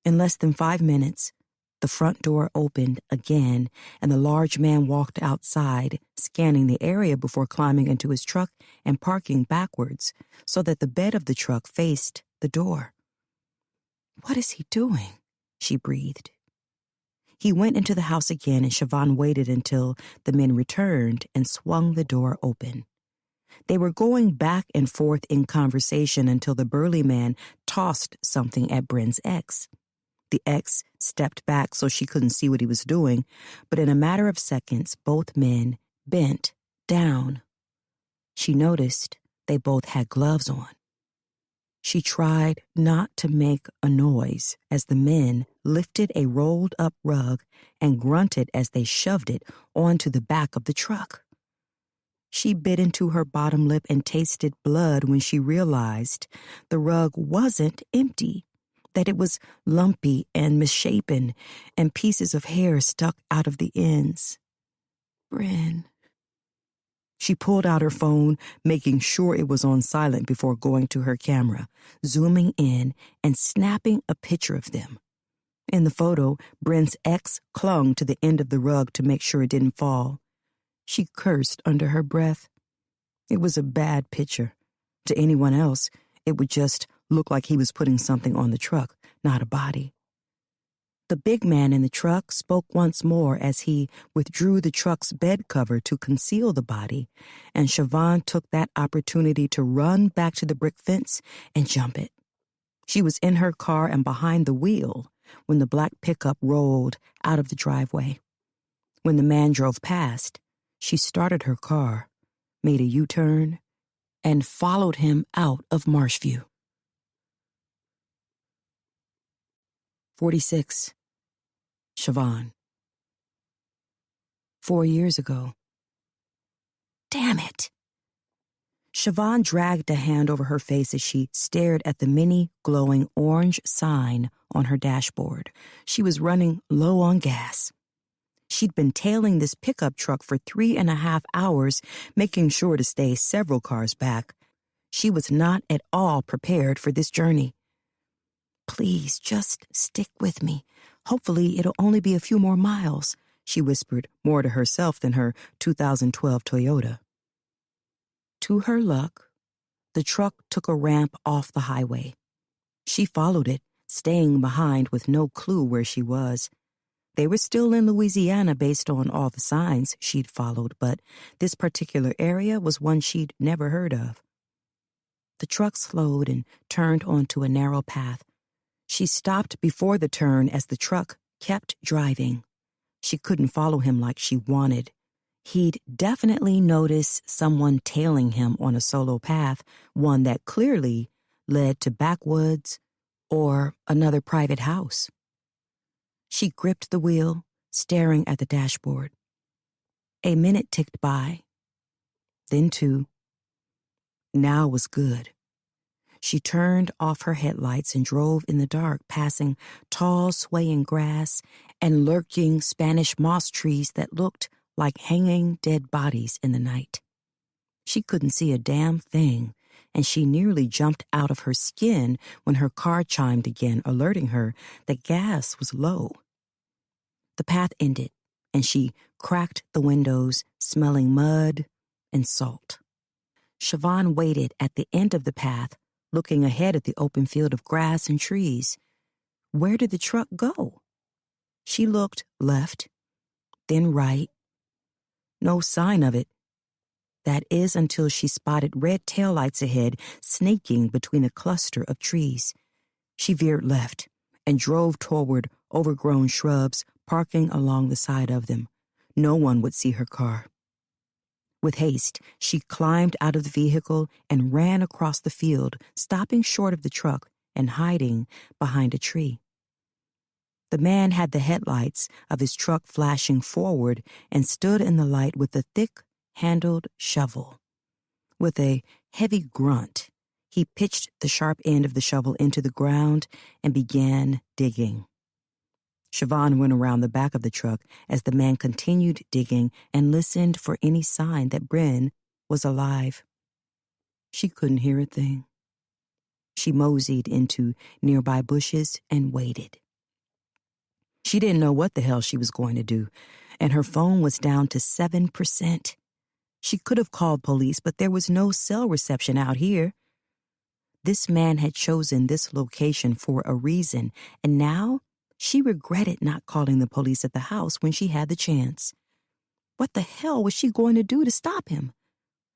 In less than 5 minutes, the front door opened again, and the large man walked outside, scanning the area before climbing into his truck and parking backwards so that the bed of the truck faced the door. "What is he doing?" she breathed. He went into the house again, and Siobhan waited until the men returned and swung the door open. They were going back and forth in conversation until the burly man tossed something at Bryn's ex. The ex stepped back so she couldn't see what he was doing, but in a matter of seconds, both men bent down. She noticed they both had gloves on. She tried not to make a noise as the men lifted a rolled-up rug and grunted as they shoved it onto the back of the truck. She bit into her bottom lip and tasted blood when she realized the rug wasn't empty, that it was lumpy and misshapen, and pieces of hair stuck out of the ends. "Bryn." She pulled out her phone, making sure it was on silent before going to her camera, zooming in and snapping a picture of them. In the photo, Bryn's ex clung to the end of the rug to make sure it didn't fall. She cursed under her breath. It was a bad picture. To anyone else, it would just look like he was putting something on the truck, not a body. The big man in the truck spoke once more as he withdrew the truck's bed cover to conceal the body, and Siobhan took that opportunity to run back to the brick fence and jump it. She was in her car and behind the wheel when the black pickup rolled out of the driveway. When the man drove past, she started her car, made a U-turn, and followed him out of Marshview. 46. Siobhan. 4 years ago. Damn it! Siobhan dragged a hand over her face as she stared at the mini glowing orange sign on her dashboard. She was running low on gas. She'd been tailing this pickup truck for 3.5 hours, making sure to stay several cars back. She was not at all prepared for this journey. "Please, just stick with me. Hopefully it'll only be a few more miles," she whispered, more to herself than her 2012 Toyota. To her luck, the truck took a ramp off the highway. She followed it, staying behind with no clue where she was. They were still in Louisiana based on all the signs she'd followed, but this particular area was one she'd never heard of. The truck slowed and turned onto a narrow path. She stopped before the turn as the truck kept driving. She couldn't follow him like she wanted. He'd definitely noticed someone tailing him on a solo path, one that clearly led to backwoods or another private house. She gripped the wheel, staring at the dashboard. A minute ticked by, then 2. Now was good. She turned off her headlights and drove in the dark, passing tall, swaying grass and lurking Spanish moss trees that looked like hanging dead bodies in the night. She couldn't see a damn thing, and she nearly jumped out of her skin when her car chimed again, alerting her that gas was low. The path ended, and she cracked the windows, smelling mud and salt. Siobhan waited at the end of the path, looking ahead at the open field of grass and trees. Where did the truck go? She looked left, then right. No sign of it. That is until she spotted red taillights ahead, snaking between a cluster of trees. She veered left and drove toward overgrown shrubs, parking along the side of them. No one would see her car. With haste, she climbed out of the vehicle and ran across the field, stopping short of the truck and hiding behind a tree. The man had the headlights of his truck flashing forward and stood in the light with a thick-handled shovel. With a heavy grunt, he pitched the sharp end of the shovel into the ground and began digging. Siobhan went around the back of the truck as the man continued digging and listened for any sign that Bryn was alive. She couldn't hear a thing. She moseyed into nearby bushes and waited. She didn't know what the hell she was going to do, and her phone was down to 7%. She could have called police, but there was no cell reception out here. This man had chosen this location for a reason, and now she regretted not calling the police at the house when she had the chance. What the hell was she going to do to stop him?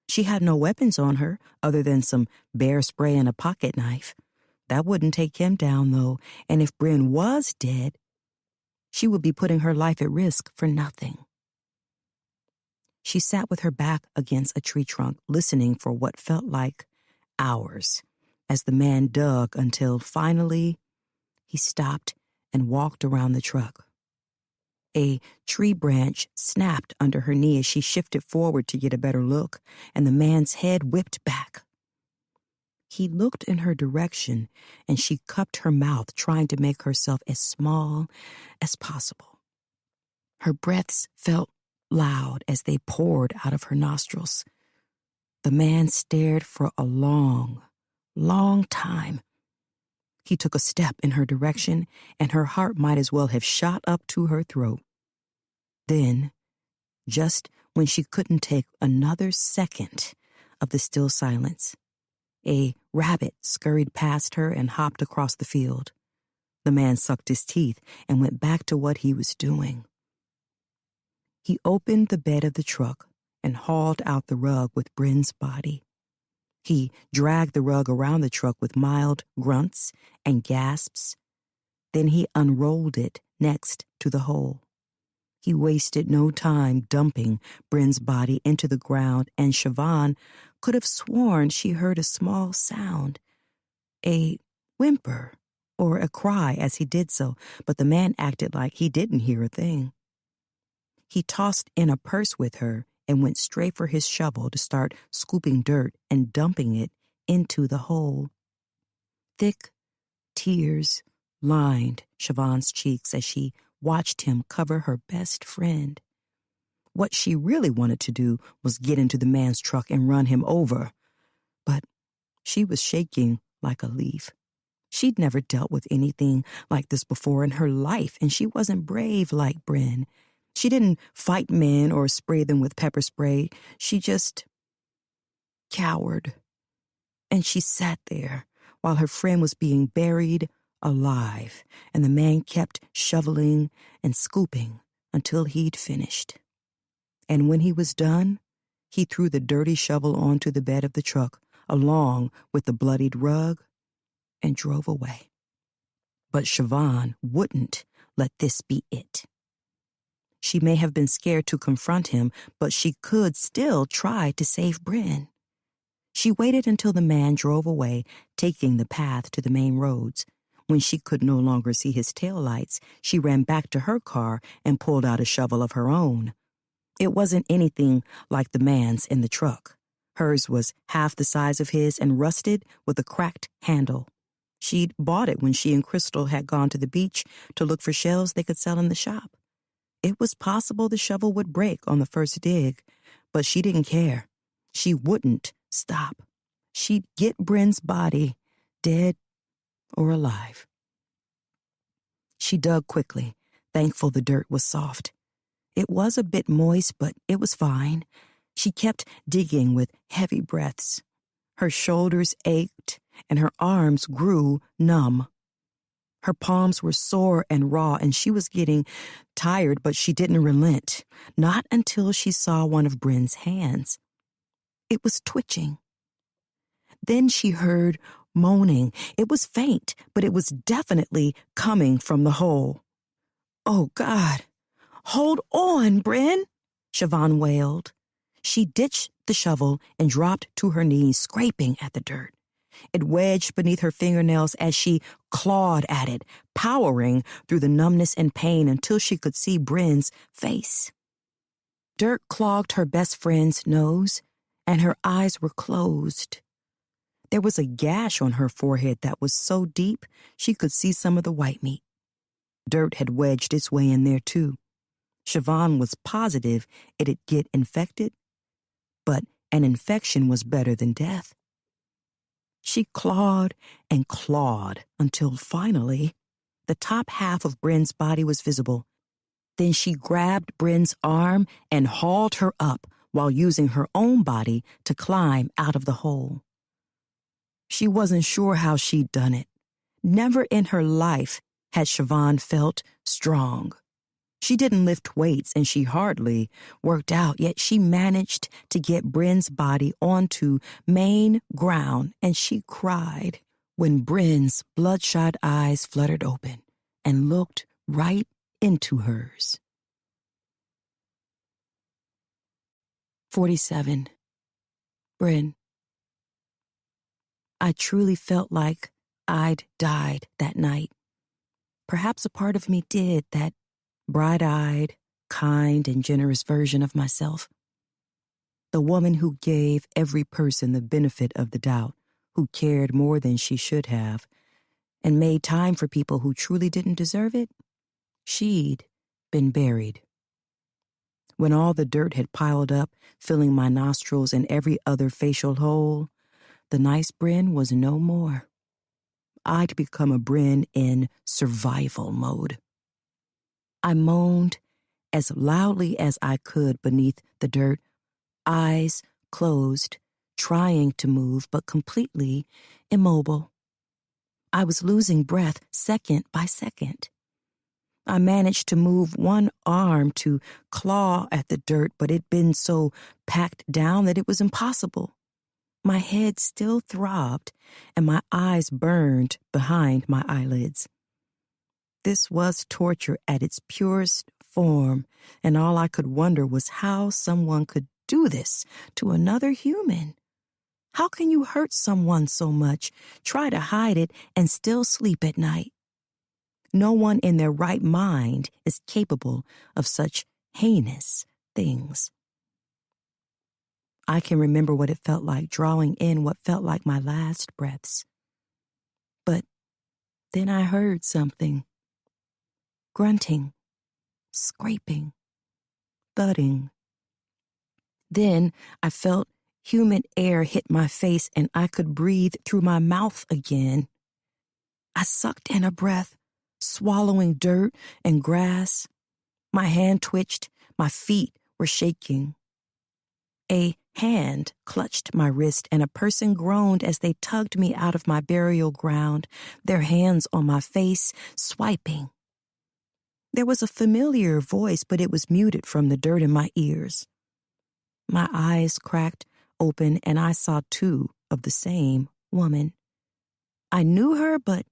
She had no weapons on her other than some bear spray and a pocket knife. That wouldn't take him down, though, and if Bryn was dead, she would be putting her life at risk for nothing. She sat with her back against a tree trunk, listening for what felt like hours, as the man dug until finally he stopped and walked around the truck. A tree branch snapped under her knee as she shifted forward to get a better look, and the man's head whipped back. He looked in her direction, and she cupped her mouth, trying to make herself as small as possible. Her breaths felt loud as they poured out of her nostrils. The man stared for a long, long time. He took a step in her direction, and her heart might as well have shot up to her throat. Then, just when she couldn't take another second of the still silence, a rabbit scurried past her and hopped across the field. The man sucked his teeth and went back to what he was doing. He opened the bed of the truck and hauled out the rug with Bryn's body. He dragged the rug around the truck with mild grunts and gasps. Then he unrolled it next to the hole. He wasted no time dumping Bryn's body into the ground, and Siobhan could have sworn she heard a small sound, a whimper or a cry as he did so, but the man acted like he didn't hear a thing. He tossed in a purse with her and went straight for his shovel to start scooping dirt and dumping it into the hole. Thick tears lined Siobhan's cheeks as she watched him cover her best friend. What she really wanted to do was get into the man's truck and run him over, but she was shaking like a leaf. She'd never dealt with anything like this before in her life, and she wasn't brave like Bryn. She didn't fight men or spray them with pepper spray. She just cowered. And she sat there while her friend was being buried alive, and the man kept shoveling and scooping until he'd finished. And when he was done, he threw the dirty shovel onto the bed of the truck, along with the bloodied rug, and drove away. But Siobhan wouldn't let this be it. She may have been scared to confront him, but she could still try to save Bryn. She waited until the man drove away, taking the path to the main roads. When she could no longer see his taillights, she ran back to her car and pulled out a shovel of her own. It wasn't anything like the man's in the truck. Hers was half the size of his and rusted with a cracked handle. She'd bought it when she and Crystal had gone to the beach to look for shells they could sell in the shop. It was possible the shovel would break on the first dig, but she didn't care. She wouldn't stop. She'd get Bryn's body, dead or alive. She dug quickly, thankful the dirt was soft. It was a bit moist, but it was fine. She kept digging with heavy breaths. Her shoulders ached, and her arms grew numb. Her palms were sore and raw, and she was getting tired, but she didn't relent, not until she saw one of Bryn's hands. It was twitching. Then she heard moaning. It was faint, but it was definitely coming from the hole. "Oh, God. Hold on, Bryn," Siobhan wailed. She ditched the shovel and dropped to her knees, scraping at the dirt. It wedged beneath her fingernails as she clawed at it, powering through the numbness and pain until she could see Bryn's face. Dirt clogged her best friend's nose, and her eyes were closed. There was a gash on her forehead that was so deep she could see some of the white meat. Dirt had wedged its way in there, too. Siobhan was positive it'd get infected, but an infection was better than death. She clawed and clawed until finally the top half of Bryn's body was visible. Then she grabbed Bryn's arm and hauled her up while using her own body to climb out of the hole. She wasn't sure how she'd done it. Never in her life had Siobhan felt strong. She didn't lift weights and she hardly worked out, yet she managed to get Bryn's body onto main ground, and she cried when Bryn's bloodshot eyes fluttered open and looked right into hers. 47. Bryn. I truly felt like I'd died that night. Perhaps a part of me did, that bright-eyed, kind, and generous version of myself. The woman who gave every person the benefit of the doubt, who cared more than she should have, and made time for people who truly didn't deserve it. She'd been buried. When all the dirt had piled up, filling my nostrils and every other facial hole, the nice Bryn was no more. I'd become a Bryn in survival mode. I moaned as loudly as I could beneath the dirt, eyes closed, trying to move but completely immobile. I was losing breath second by second. I managed to move one arm to claw at the dirt, but it'd been so packed down that it was impossible. My head still throbbed, and my eyes burned behind my eyelids. This was torture at its purest form, and all I could wonder was how someone could do this to another human. How can you hurt someone so much, try to hide it, and still sleep at night? No one in their right mind is capable of such heinous things. I can remember what it felt like, drawing in what felt like my last breaths. But then I heard something. Grunting, scraping, thudding. Then I felt humid air hit my face and I could breathe through my mouth again. I sucked in a breath, swallowing dirt and grass. My hand twitched, my feet were shaking. A hand clutched my wrist and a person groaned as they tugged me out of my burial ground, their hands on my face, swiping. There was a familiar voice, but it was muted from the dirt in my ears. My eyes cracked open and I saw two of the same woman. I knew her, but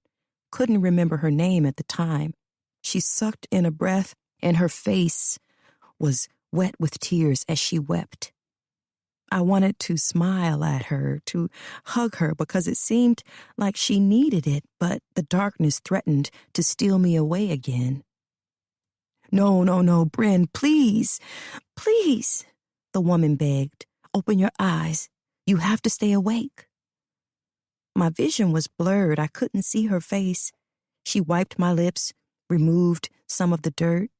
couldn't remember her name at the time. She sucked in a breath and her face was wet with tears as she wept. I wanted to smile at her, to hug her, because it seemed like she needed it, but the darkness threatened to steal me away again. No, Bryn, please, please, the woman begged. Open your eyes. You have to stay awake. My vision was blurred. I couldn't see her face. She wiped my lips, removed some of the dirt.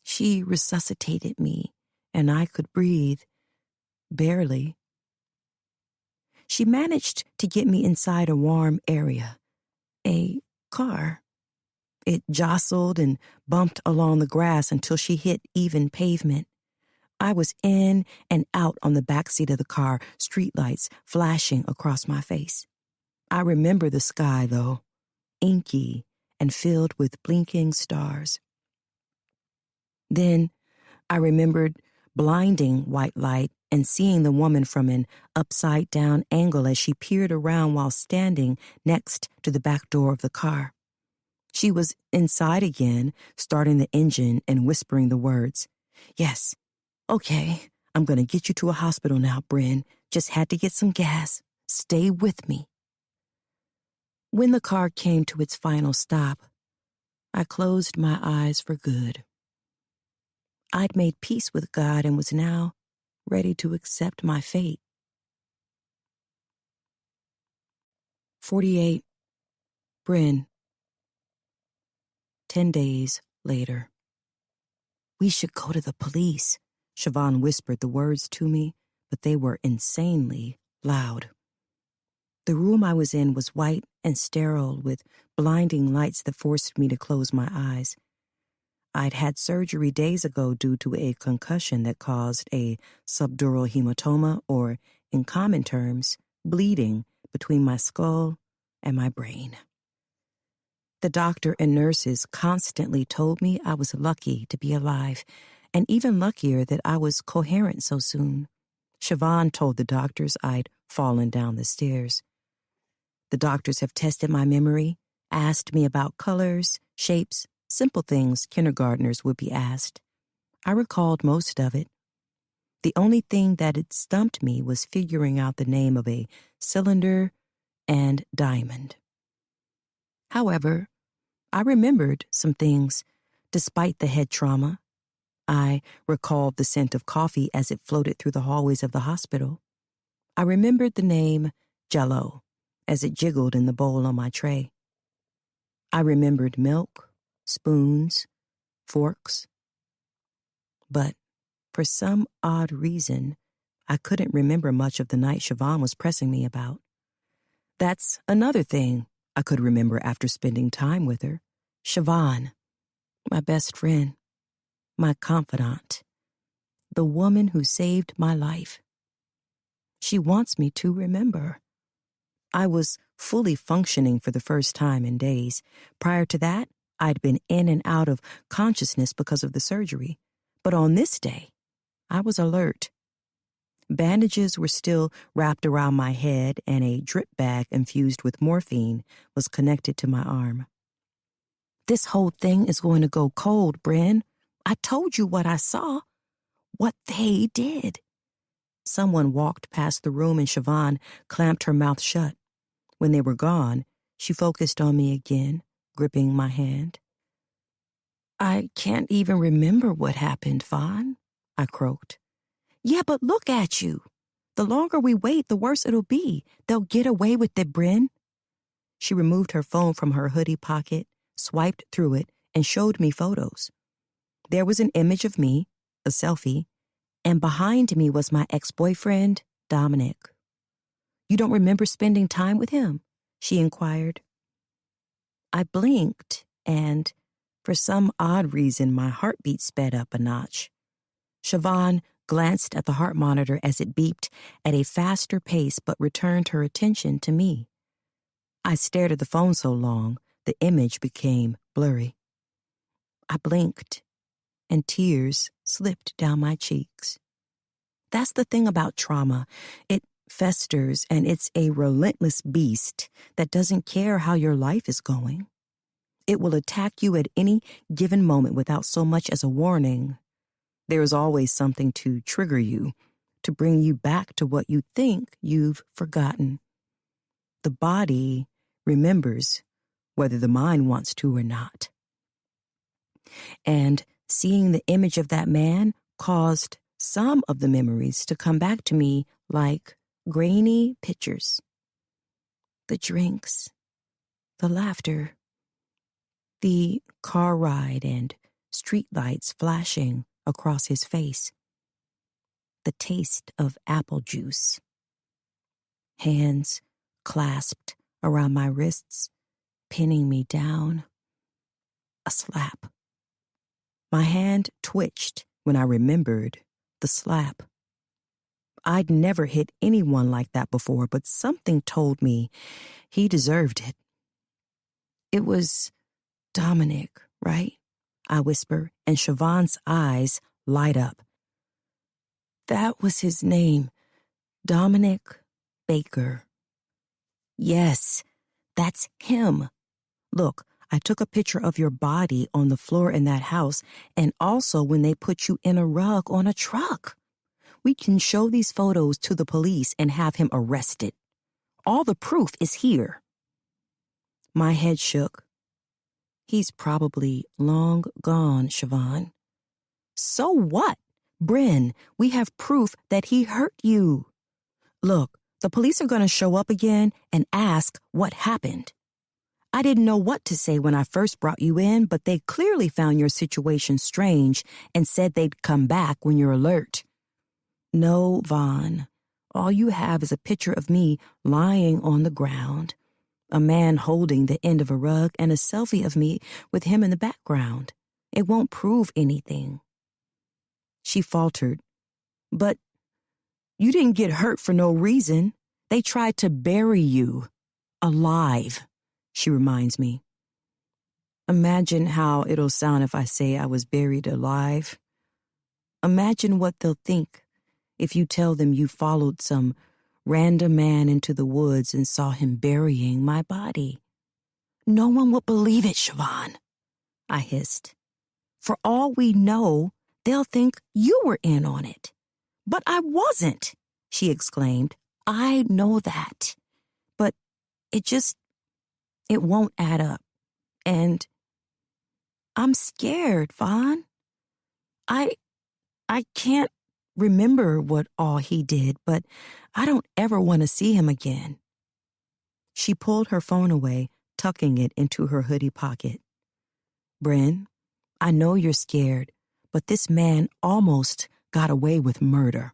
She resuscitated me, and I could breathe. Barely. She managed to get me inside a warm area, a car. It jostled and bumped along the grass until she hit even pavement. I was in and out on the back seat of the car, streetlights flashing across my face. I remember the sky, though, inky and filled with blinking stars. Then I remembered blinding white light and seeing the woman from an upside-down angle as she peered around while standing next to the back door of the car. She was inside again, starting the engine and whispering the words, "Yes, okay, I'm going to get you to a hospital now, Bryn. Just had to get some gas. Stay with me." When the car came to its final stop, I closed my eyes for good. I'd made peace with God and was now ready to accept my fate. 48. Bryn. 10 days later. "We should go to the police," Siobhan whispered the words to me, but they were insanely loud. The room I was in was white and sterile with blinding lights that forced me to close my eyes. I'd had surgery days ago due to a concussion that caused a subdural hematoma, or, in common terms, bleeding between my skull and my brain. The doctor and nurses constantly told me I was lucky to be alive, and even luckier that I was coherent so soon. Siobhan told the doctors I'd fallen down the stairs. The doctors have tested my memory, asked me about colors, shapes, simple things kindergartners would be asked. I recalled most of it. The only thing that had stumped me was figuring out the name of a cylinder and diamond. However, I remembered some things, despite the head trauma. I recalled the scent of coffee as it floated through the hallways of the hospital. I remembered the name Jell-O as it jiggled in the bowl on my tray. I remembered milk, spoons, forks. But for some odd reason, I couldn't remember much of the night Siobhan was pressing me about. That's another thing I could remember after spending time with her. Siobhan, my best friend, my confidant, the woman who saved my life. She wants me to remember. I was fully functioning for the first time in days. Prior to that, I'd been in and out of consciousness because of the surgery. But on this day, I was alert. Bandages were still wrapped around my head, and a drip bag infused with morphine was connected to my arm. This whole thing is going to go cold, Bryn. I told you what I saw, what they did. Someone walked past the room and Siobhan clamped her mouth shut. When they were gone, she focused on me again, gripping my hand. I can't even remember what happened, Vaughn, I croaked. Yeah, but look at you. The longer we wait, the worse it'll be. They'll get away with it, Bryn. She removed her phone from her hoodie pocket, swiped through it, and showed me photos. There was an image of me, a selfie, and behind me was my ex-boyfriend, Dominic. You don't remember spending time with him? She inquired. I blinked, and for some odd reason, my heartbeat sped up a notch. Siobhan glanced at the heart monitor as it beeped at a faster pace but returned her attention to me. I stared at the phone so long, the image became blurry. I blinked, and tears slipped down my cheeks. That's the thing about trauma. It festers, and it's a relentless beast that doesn't care how your life is going. It will attack you at any given moment without so much as a warning. There is always something to trigger you, to bring you back to what you think you've forgotten. The body remembers whether the mind wants to or not. And seeing the image of that man caused some of the memories to come back to me like grainy pictures. The drinks, the laughter, the car ride and streetlights flashing across his face, the taste of apple juice, hands clasped around my wrists, pinning me down, a slap. My hand twitched when I remembered the slap. I'd never hit anyone like that before, but something told me he deserved it. It was Dominic, right? I whisper, and Siobhan's eyes light up. That was his name, Dominic Baker. Yes, that's him. Look, I took a picture of your body on the floor in that house, and also when they put you in a rug on a truck. We can show these photos to the police and have him arrested. All the proof is here. My head shook. He's probably long gone, Siobhan. So what? Bryn, we have proof that he hurt you. Look, the police are going to show up again and ask what happened. I didn't know what to say when I first brought you in, but they clearly found your situation strange and said they'd come back when you're alert. No, Vaughn, All you have is a picture of me lying on the ground, a man holding the end of a rug, and a selfie of me with him in the background. It won't prove anything." She faltered. "But you didn't get hurt for no reason. They tried to bury you. Alive," she reminds me. Imagine how it'll sound if I say I was buried alive. Imagine what they'll think if you tell them you followed some random man into the woods and saw him burying my body. "No one will believe it, Siobhan," I hissed. "For all we know, they'll think you were in on it." "But I wasn't," she exclaimed. "I know that. But it won't add up. And I'm scared, Vaughn. I can't remember what all he did, but I don't ever want to see him again." She pulled her phone away, tucking it into her hoodie pocket. "Bryn, I know you're scared, but this man almost got away with murder."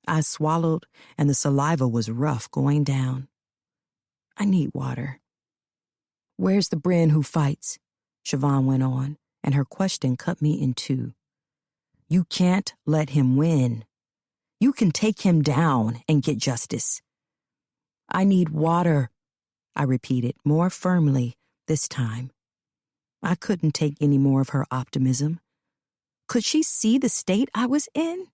I swallowed, and the saliva was rough going down. "I need water." "Where's the Bryn who fights?" Siobhan went on, and her question cut me in two. "You can't let him win. You can take him down and get justice." "I need water," I repeated, more firmly this time. I couldn't take any more of her optimism. Could she see the state I was in?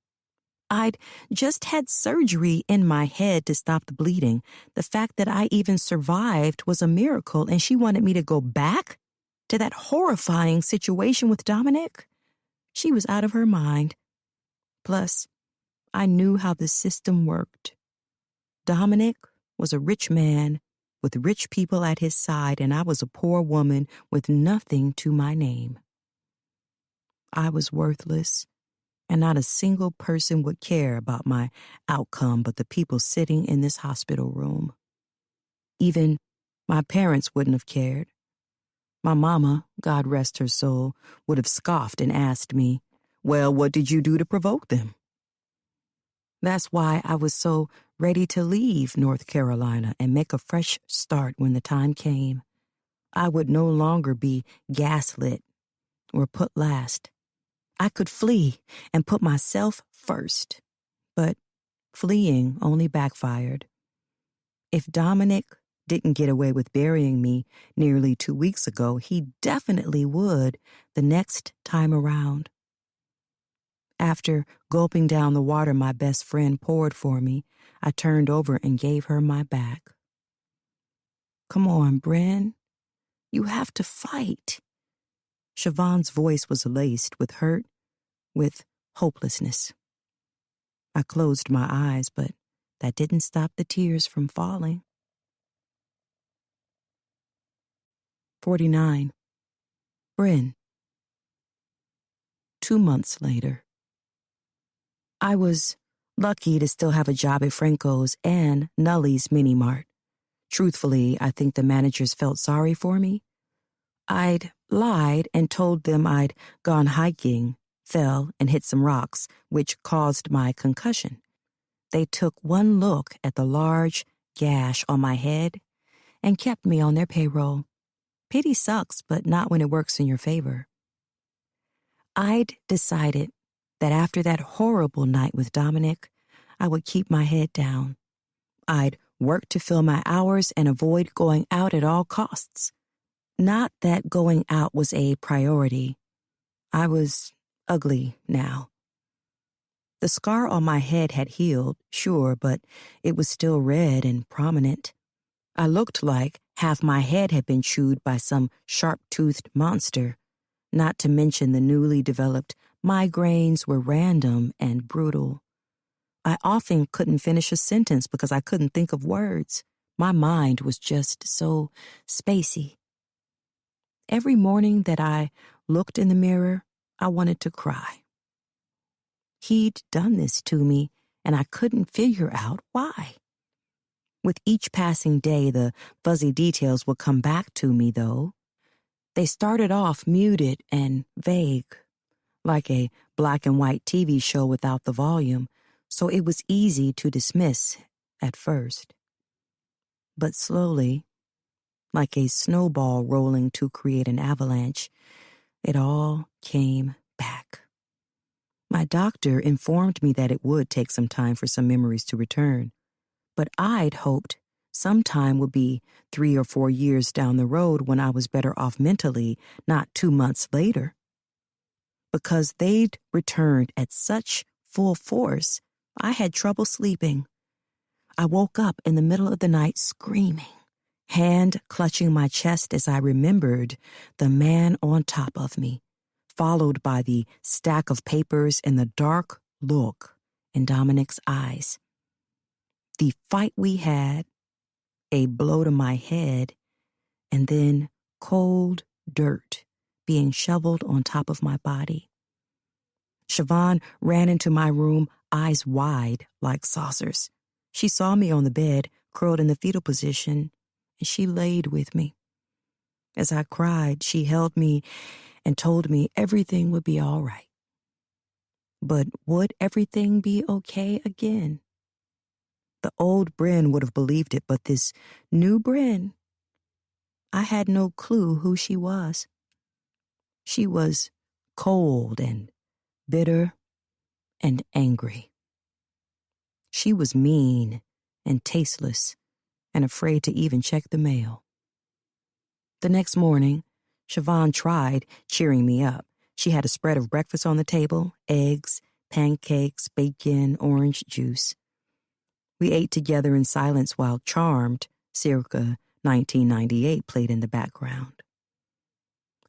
I'd just had surgery in my head to stop the bleeding. The fact that I even survived was a miracle, and she wanted me to go back to that horrifying situation with Dominic? She was out of her mind. Plus, I knew how the system worked. Dominic was a rich man with rich people at his side, and I was a poor woman with nothing to my name. I was worthless, and not a single person would care about my outcome but the people sitting in this hospital room. Even my parents wouldn't have cared. My mama, God rest her soul, would have scoffed and asked me, "Well, what did you do to provoke them?" That's why I was so ready to leave North Carolina and make a fresh start when the time came. I would no longer be gaslit or put last. I could flee and put myself first, but fleeing only backfired. If Dominic didn't get away with burying me nearly 2 weeks ago, he definitely would the next time around. After gulping down the water my best friend poured for me, I turned over and gave her my back. "Come on, Bryn. You have to fight." Siobhan's voice was laced with hurt, with hopelessness. I closed my eyes, but that didn't stop the tears from falling. 49. Bryn. 2 months later. I was lucky to still have a job at Franco's and Nully's Mini Mart. Truthfully, I think the managers felt sorry for me. I'd lied and told them I'd gone hiking, fell, and hit some rocks, which caused my concussion. They took one look at the large gash on my head and kept me on their payroll. Pity sucks, but not when it works in your favor. I'd decided that after that horrible night with Dominic, I would keep my head down. I'd work to fill my hours and avoid going out at all costs. Not that going out was a priority. I was ugly now. The scar on my head had healed, sure, but it was still red and prominent. I looked like half my head had been chewed by some sharp-toothed monster. Not to mention the newly developed migraines were random and brutal. I often couldn't finish a sentence because I couldn't think of words. My mind was just so spacey. Every morning that I looked in the mirror, I wanted to cry. He'd done this to me, and I couldn't figure out why. With each passing day, the fuzzy details would come back to me, though. They started off muted and vague, like a black and white TV show without the volume, so it was easy to dismiss at first. But slowly, like a snowball rolling to create an avalanche, it all came back. My doctor informed me that it would take some time for some memories to return, but I'd hoped some time would be 3 or 4 years down the road when I was better off mentally, not 2 months later. Because they'd returned at such full force, I had trouble sleeping. I woke up in the middle of the night screaming, hand clutching my chest as I remembered the man on top of me, followed by the stack of papers and the dark look in Dominic's eyes. The fight we had, a blow to my head, and then cold dirt being shoveled on top of my body. Siobhan ran into my room, eyes wide like saucers. She saw me on the bed, curled in the fetal position, and she laid with me. As I cried, she held me and told me everything would be all right. But would everything be okay again? The old Bryn would have believed it, but this new Bryn, I had no clue who she was. She was cold and bitter and angry. She was mean and tasteless and afraid to even check the mail. The next morning, Siobhan tried cheering me up. She had a spread of breakfast on the table, eggs, pancakes, bacon, orange juice. We ate together in silence while Charmed, circa 1998, played in the background.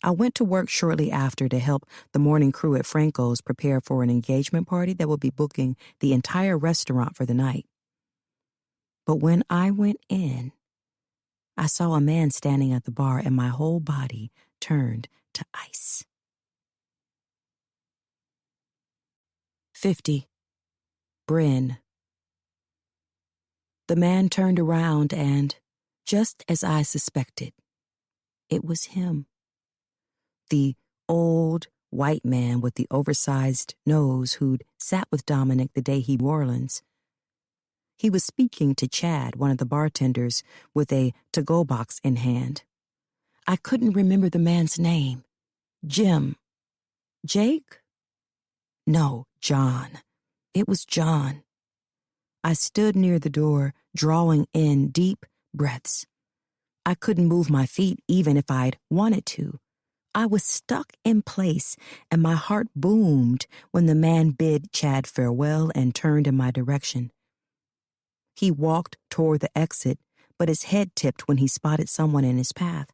I went to work shortly after to help the morning crew at Franco's prepare for an engagement party that would be booking the entire restaurant for the night. But when I went in, I saw a man standing at the bar and my whole body turned to ice. 50. Bryn. The man turned around and, just as I suspected, it was him. The old white man with the oversized nose who'd sat with Dominic the day he New Orleans. He was speaking to Chad, one of the bartenders, with a to-go box in hand. I couldn't remember the man's name. Jim. Jake? No, John. It was John. I stood near the door, drawing in deep breaths. I couldn't move my feet even if I'd wanted to. I was stuck in place, and my heart boomed when the man bid Chad farewell and turned in my direction. He walked toward the exit, but his head tipped when he spotted someone in his path.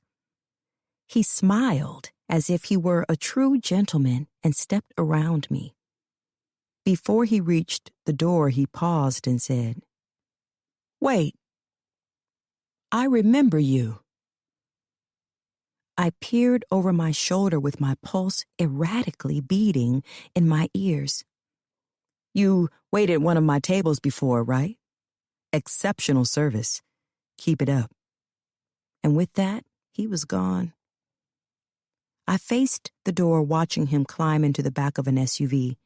He smiled as if he were a true gentleman and stepped around me. Before he reached the door, he paused and said, "Wait, I remember you." I peered over my shoulder with my pulse erratically beating in my ears. "You waited at one of my tables before, right? Exceptional service. Keep it up." And with that, he was gone. I faced the door, watching him climb into the back of an SUV.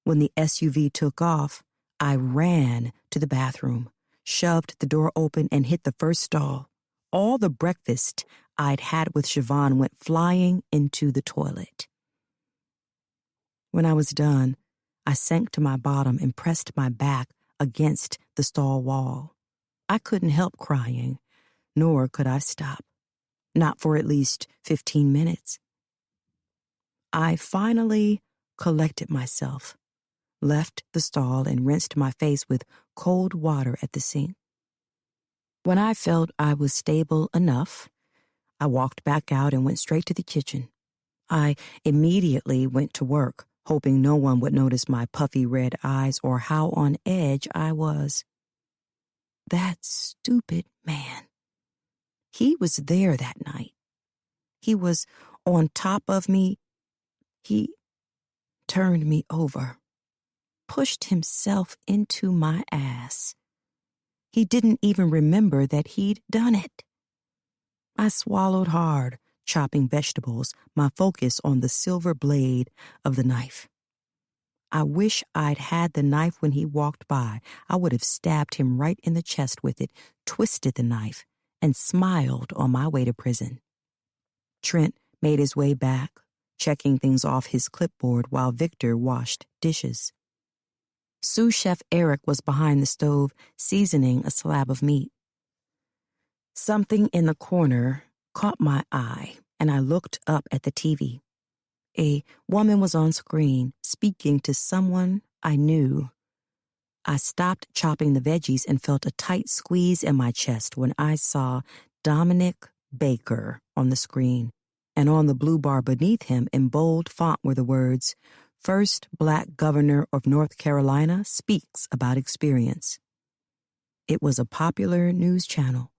When the SUV took off, I ran to the bathroom, shoved the door open, and hit the first stall. All the breakfast I'd had with Siobhan went flying into the toilet. When I was done, I sank to my bottom and pressed my back against the stall wall. I couldn't help crying, nor could I stop. Not for at least 15 minutes. I finally collected myself, left the stall, and rinsed my face with cold water at the sink. When I felt I was stable enough, I walked back out and went straight to the kitchen. I immediately went to work, hoping no one would notice my puffy red eyes or how on edge I was. That stupid man. He was there that night. He was on top of me. He turned me over, pushed himself into my ass. He didn't even remember that he'd done it. I swallowed hard, chopping vegetables, my focus on the silver blade of the knife. I wish I'd had the knife when he walked by. I would have stabbed him right in the chest with it, twisted the knife, and smiled on my way to prison. Trent made his way back, checking things off his clipboard while Victor washed dishes. Sous Chef Eric was behind the stove, seasoning a slab of meat. Something in the corner caught my eye, and I looked up at the TV. A woman was on screen, speaking to someone I knew. I stopped chopping the veggies and felt a tight squeeze in my chest when I saw Jolene Baker on the screen, and on the blue bar beneath him in bold font were the words, "First Black Governor of North Carolina speaks about experience." It was a popular news channel,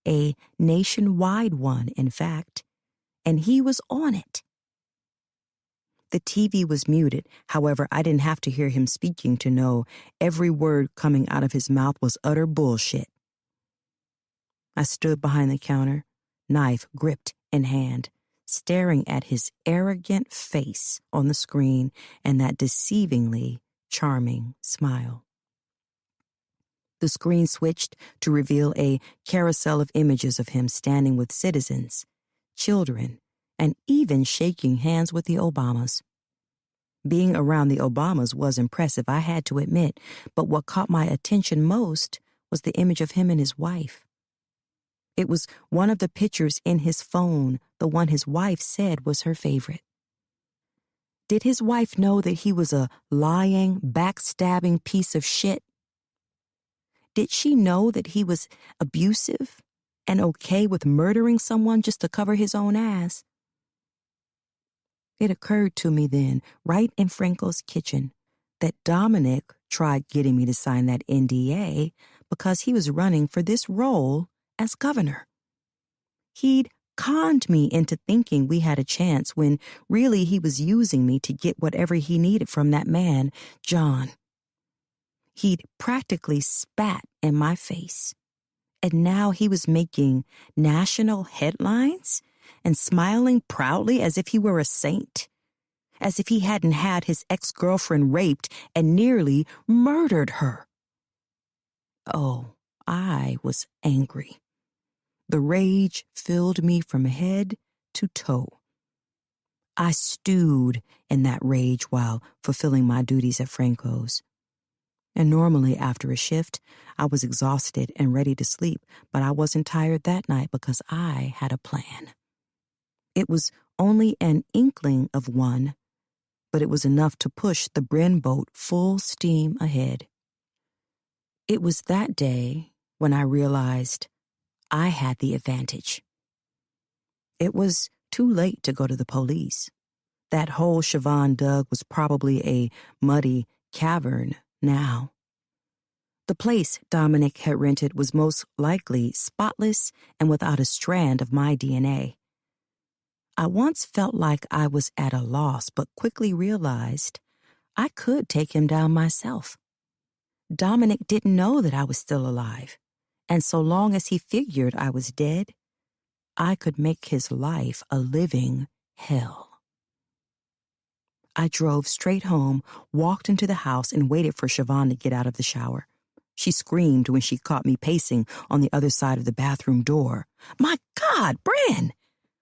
a nationwide one, in fact, and he was on it. The TV was muted. However, I didn't have to hear him speaking to know every word coming out of his mouth was utter bullshit. I stood behind the counter, knife gripped in hand, staring at his arrogant face on the screen and that deceivingly charming smile. The screen switched to reveal a carousel of images of him standing with citizens, children, and even shaking hands with the Obamas. Being around the Obamas was impressive, I had to admit, but what caught my attention most was the image of him and his wife. It was one of the pictures in his phone, the one his wife said was her favorite. Did his wife know that he was a lying, backstabbing piece of shit? Did she know that he was abusive and okay with murdering someone just to cover his own ass? It occurred to me then, right in Franco's kitchen, that Dominic tried getting me to sign that NDA because he was running for this role as governor. He'd conned me into thinking we had a chance when really he was using me to get whatever he needed from that man, John. He'd practically spat in my face, and now he was making national headlines and smiling proudly as if he were a saint, as if he hadn't had his ex-girlfriend raped and nearly murdered her. Oh, I was angry. The rage filled me from head to toe. I stewed in that rage while fulfilling my duties at Franco's. And normally after a shift, I was exhausted and ready to sleep, but I wasn't tired that night because I had a plan. It was only an inkling of one, but it was enough to push the Bren boat full steam ahead. It was that day when I realized I had the advantage. It was too late to go to the police. That hole Siobhan dug was probably a muddy cavern now. The place Dominic had rented was most likely spotless and without a strand of my DNA. I once felt like I was at a loss, but quickly realized I could take him down myself. Dominic didn't know that I was still alive, and so long as he figured I was dead, I could make his life a living hell. I drove straight home, walked into the house, and waited for Siobhan to get out of the shower. She screamed when she caught me pacing on the other side of the bathroom door. "My God, Bren!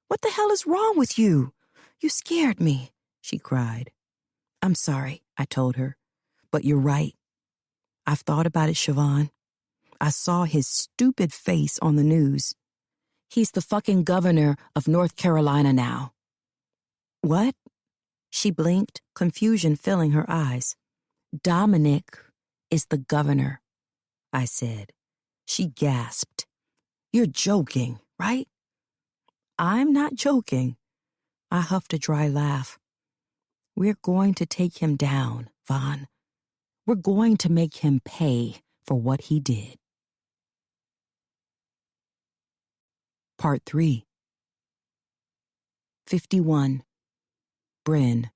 What the hell is wrong with you? You scared me," she cried. "I'm sorry," I told her, "but you're right. I've thought about it, Siobhan. I saw his stupid face on the news. He's the fucking governor of North Carolina now." "What?" She blinked, confusion filling her eyes. "Dominic is the governor," I said. She gasped. "You're joking, right?" "I'm not joking." I huffed a dry laugh. "We're going to take him down, Vaughn. We're going to make him pay for what he did." Part 3. 51. Bren.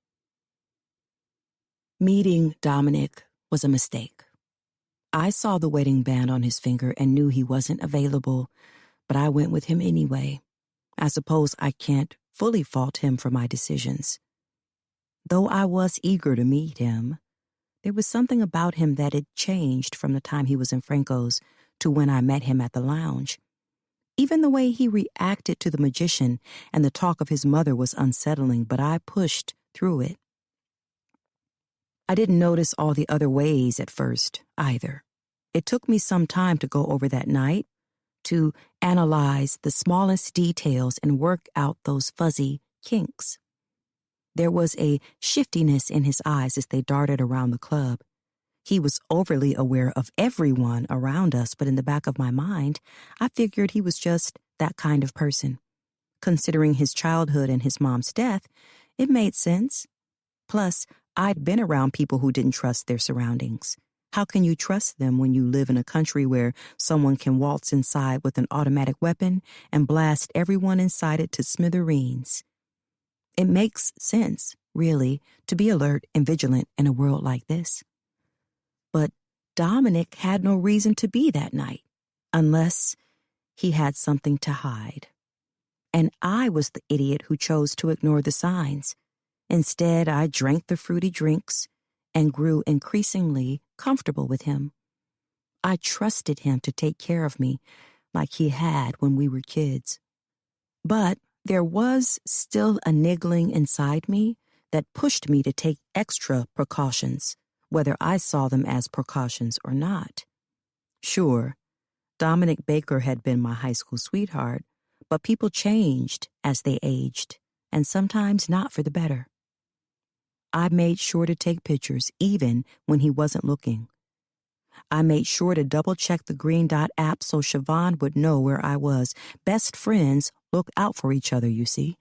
Meeting Dominic was a mistake. I saw the wedding band on his finger and knew he wasn't available, but I went with him anyway. I suppose I can't fully fault him for my decisions. Though I was eager to meet him, There was something about him that had changed from the time he was in Franco's to when I met him at the lounge. Even the way he reacted to the magician and the talk of his mother was unsettling, but I pushed through it. I didn't notice all the other ways at first, either. It took me some time to go over that night, to analyze the smallest details and work out those fuzzy kinks. There was a shiftiness in his eyes as they darted around the club. He was overly aware of everyone around us, but in the back of my mind, I figured he was just that kind of person. Considering his childhood and his mom's death, it made sense. Plus, I'd been around people who didn't trust their surroundings. How can you trust them when you live in a country where someone can waltz inside with an automatic weapon and blast everyone inside it to smithereens? It makes sense, really, to be alert and vigilant in a world like this. But Dominic had no reason to be that night, unless he had something to hide. And I was the idiot who chose to ignore the signs. Instead, I drank the fruity drinks and grew increasingly comfortable with him. I trusted him to take care of me like he had when we were kids. But there was still a niggling inside me that pushed me to take extra precautions, whether I saw them as precautions or not. Sure, Dominic Baker had been my high school sweetheart, but people changed as they aged, and sometimes not for the better. I made sure to take pictures even when he wasn't looking. I made sure to double-check the Green Dot app so Siobhan would know where I was. Best friends look out for each other, you see.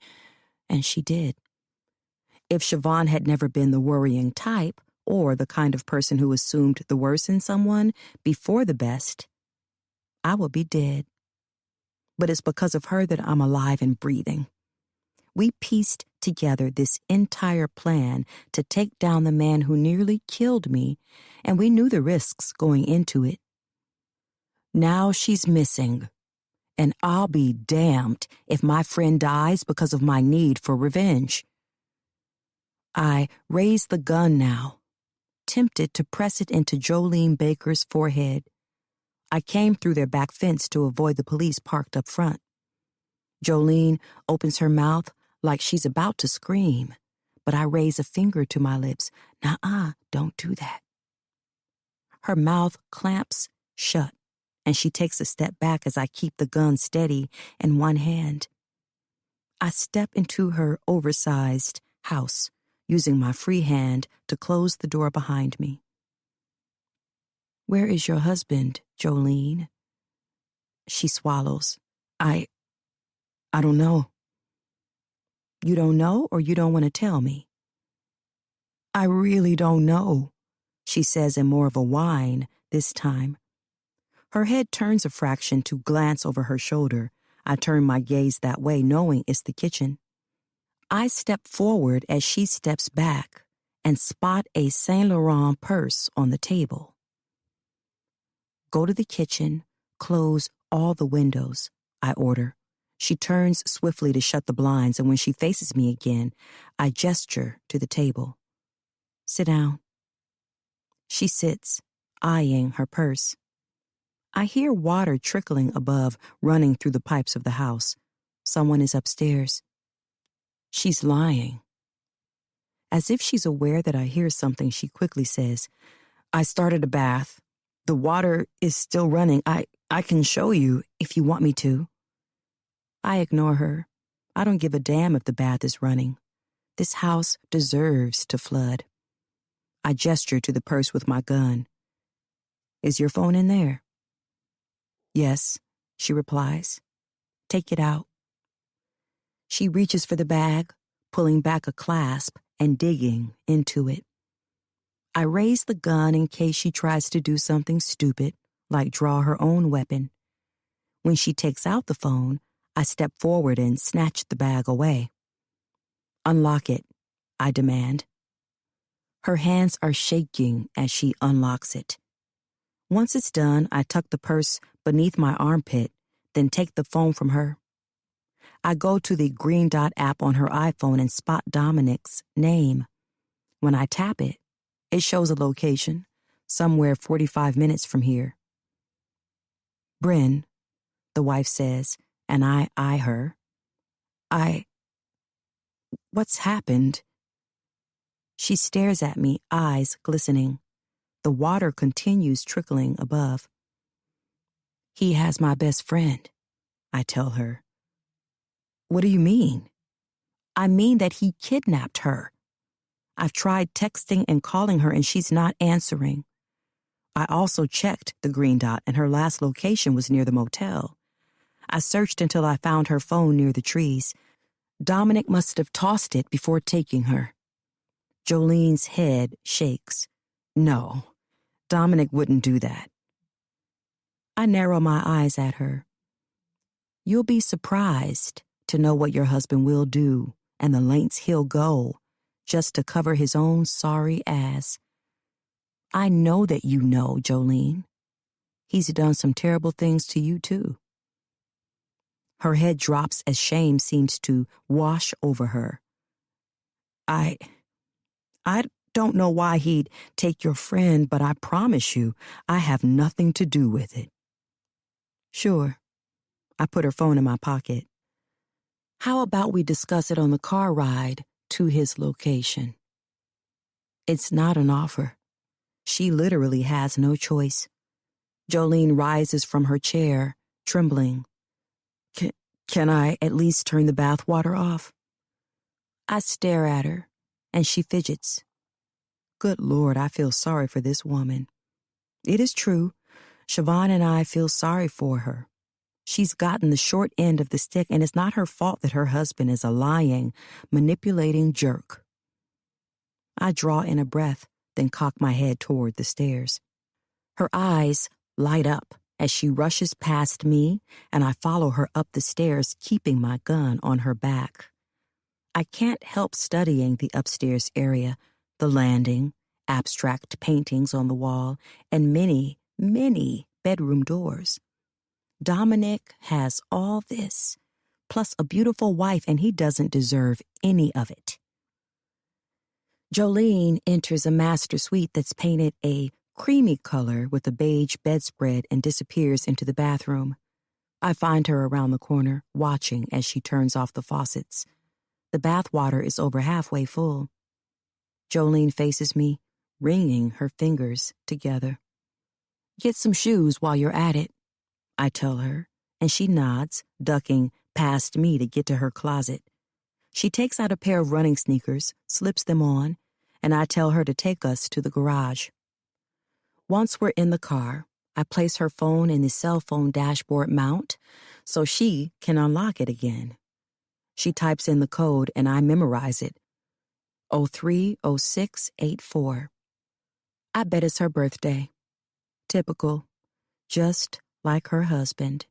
And she did. If Siobhan had never been the worrying type, or the kind of person who assumed the worst in someone before the best, I would be dead. But it's because of her that I'm alive and breathing. We pieced together this entire plan to take down the man who nearly killed me, and we knew the risks going into it. Now she's missing, and I'll be damned if my friend dies because of my need for revenge. I raised the gun now, tempted to press it into Jolene Baker's forehead. I came through their back fence to avoid the police parked up front. Jolene opens her mouth like she's about to scream, but I raise a finger to my lips. Nuh-uh, don't do that. Her mouth clamps shut, and she takes a step back as I keep the gun steady in one hand. I step into her oversized house, using my free hand to close the door behind me. Where is your husband, Jolene? She swallows. I don't know. You don't know, or you don't want to tell me? I really don't know, she says in more of a whine this time. Her head turns a fraction to glance over her shoulder. I turn my gaze that way, knowing it's the kitchen. I step forward as she steps back and spot a Saint Laurent purse on the table. Go to the kitchen, close all the windows, I order. She turns swiftly to shut the blinds, and when she faces me again, I gesture to the table. Sit down. She sits, eyeing her purse. I hear water trickling above, running through the pipes of the house. Someone is upstairs. She's lying. As if she's aware that I hear something, she quickly says, I started a bath. The water is still running. I can show you if you want me to. I ignore her. I don't give a damn if the bath is running. This house deserves to flood. I gesture to the purse with my gun. Is your phone in there? Yes, she replies. Take it out. She reaches for the bag, pulling back a clasp and digging into it. I raise the gun in case she tries to do something stupid, like draw her own weapon. When she takes out the phone, I step forward and snatch the bag away. Unlock it, I demand. Her hands are shaking as she unlocks it. Once it's done, I tuck the purse beneath my armpit, then take the phone from her. I go to the Green Dot app on her iPhone and spot Dominic's name. When I tap it, It shows a location, somewhere 45 minutes from here. Bryn, the wife says, and I eye her. What's happened? She stares at me, eyes glistening. The water continues trickling above. He has my best friend, I tell her. What do you mean? I mean that he kidnapped her. I've tried texting and calling her and she's not answering. I also checked the green dot and her last location was near the motel. I searched until I found her phone near the trees. Dominic must have tossed it before taking her. Jolene's head shakes. No, Dominic wouldn't do that. I narrow my eyes at her. You'll be surprised to know what your husband will do and the lengths he'll go just to cover his own sorry ass. I know that you know, Jolene. He's done some terrible things to you, too. Her head drops as shame seems to wash over her. I don't know why he'd take your friend, but I promise you, I have nothing to do with it. Sure. I put her phone in my pocket. How about we discuss it on the car ride to his location? It's not an offer. She literally has no choice. Jolene rises from her chair, trembling. Can I at least turn the bathwater off? I stare at her, and she fidgets. Good Lord, I feel sorry for this woman. It is true. Siobhan and I feel sorry for her. She's gotten the short end of the stick, and it's not her fault that her husband is a lying, manipulating jerk. I draw in a breath, then cock my head toward the stairs. Her eyes light up as she rushes past me, and I follow her up the stairs, keeping my gun on her back. I can't help studying the upstairs area, the landing, abstract paintings on the wall, and many, many bedroom doors. Dominic has all this, plus a beautiful wife, and he doesn't deserve any of it. Jolene enters a master suite that's painted a creamy color with a beige bedspread and disappears into the bathroom. I find her around the corner, watching as she turns off the faucets. The bathwater is over halfway full. Jolene faces me, wringing her fingers together. Get some shoes while you're at it, I tell her, and she nods, ducking past me to get to her closet. She takes out a pair of running sneakers, slips them on, and I tell her to take us to the garage. Once we're in the car, I place her phone in the cell phone dashboard mount so she can unlock it again. She types in the code and I memorize it. 030684. I bet it's her birthday. Typical. Just like her husband.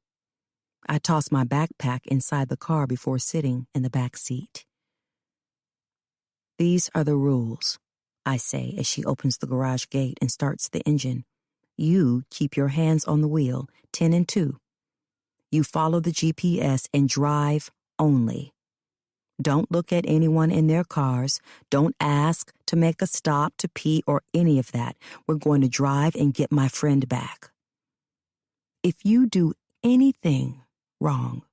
I toss my backpack inside the car before sitting in the back seat. These are the rules, I say as she opens the garage gate and starts the engine. You keep your hands on the wheel, 10 and 2. You follow the GPS and drive only. Don't look at anyone in their cars. Don't ask to make a stop, to pee, or any of that. We're going to drive and get my friend back. If you do anything wrong,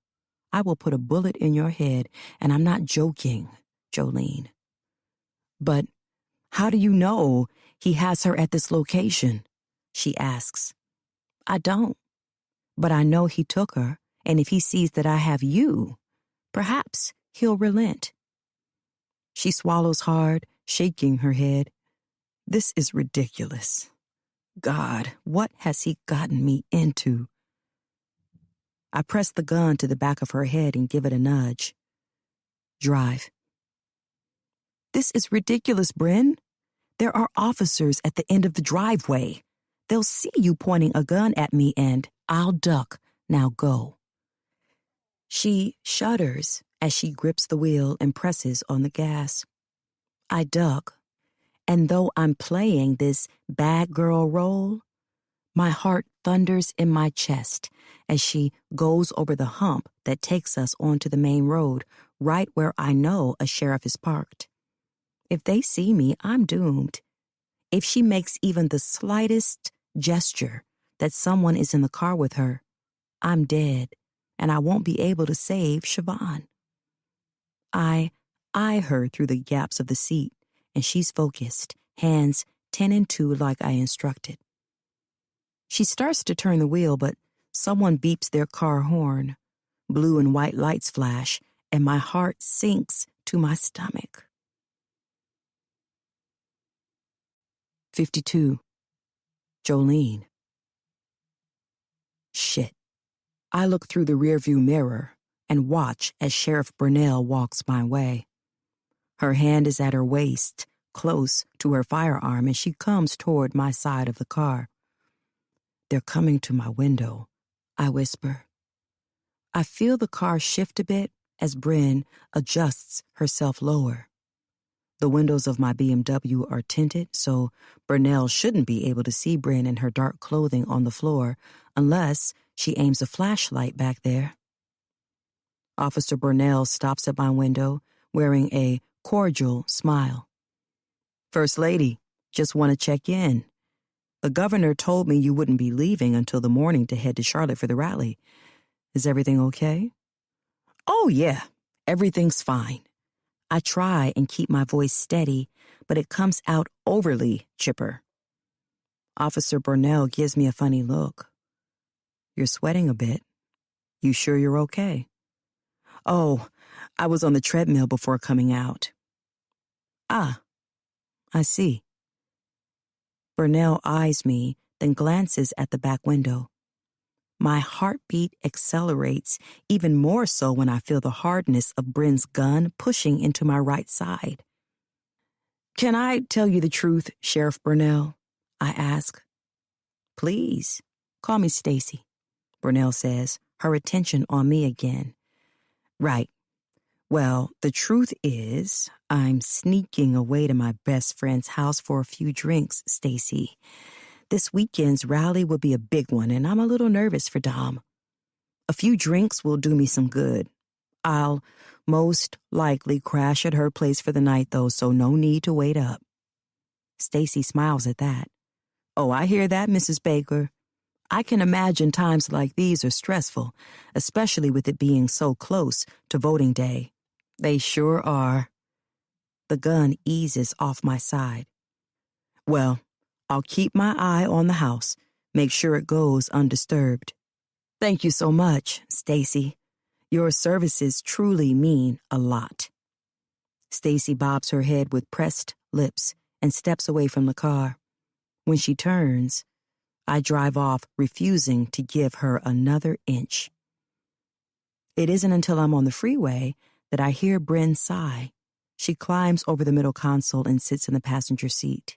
I will put a bullet in your head, and I'm not joking, Jolene. But how do you know he has her at this location? She asks. I don't, but I know he took her, and if he sees that I have you, perhaps he'll relent. She swallows hard, shaking her head. This is ridiculous. God, what has he gotten me into? I press the gun to the back of her head and give it a nudge. Drive. This is ridiculous, Bryn. There are officers at the end of the driveway. They'll see you pointing a gun at me and I'll duck. Now go. She shudders as she grips the wheel and presses on the gas. I duck, and though I'm playing this bad girl role, my heart thunders in my chest as she goes over the hump that takes us onto the main road, right where I know a sheriff is parked. If they see me, I'm doomed. If she makes even the slightest gesture that someone is in the car with her, I'm dead, and I won't be able to save Siobhan. I eye her through the gaps of the seat, and she's focused, hands 10 and 2 like I instructed. She starts to turn the wheel, but someone beeps their car horn. Blue and white lights flash, and my heart sinks to my stomach. 52. Jolene. Shit. I look through the rearview mirror and watch as Sheriff Burnell walks my way. Her hand is at her waist, close to her firearm, and she comes toward my side of the car. They're coming to my window, I whisper. I feel the car shift a bit as Bryn adjusts herself lower. The windows of my BMW are tinted, so Burnell shouldn't be able to see Bryn in her dark clothing on the floor unless she aims a flashlight back there. Officer Burnell stops at my window, wearing a cordial smile. First Lady, just want to check in. The governor told me you wouldn't be leaving until the morning to head to Charlotte for the rally. Is everything okay? Oh, yeah, everything's fine. I try and keep my voice steady, but it comes out overly chipper. Officer Burnell gives me a funny look. You're sweating a bit. You sure you're okay? Oh, I was on the treadmill before coming out. Ah, I see. Burnell eyes me, then glances at the back window. My heartbeat accelerates, even more so when I feel the hardness of Bryn's gun pushing into my right side. Can I tell you the truth, Sheriff Burnell? I ask. Please, call me Stacy, Burnell says, her attention on me again. Right. Well, the truth is, I'm sneaking away to my best friend's house for a few drinks, Stacy. This weekend's rally will be a big one, and I'm a little nervous for Dom. A few drinks will do me some good. I'll most likely crash at her place for the night, though, so no need to wait up. Stacy smiles at that. Oh, I hear that, Mrs. Baker. I can imagine times like these are stressful, especially with it being so close to voting day. They sure are. The gun eases off my side. Well, I'll keep my eye on the house, make sure it goes undisturbed. Thank you so much, Stacy. Your services truly mean a lot. Stacy bobs her head with pressed lips and steps away from the car. When she turns, I drive off, refusing to give her another inch. It isn't until I'm on the freeway that I hear Bryn sigh. She climbs over the middle console and sits in the passenger seat.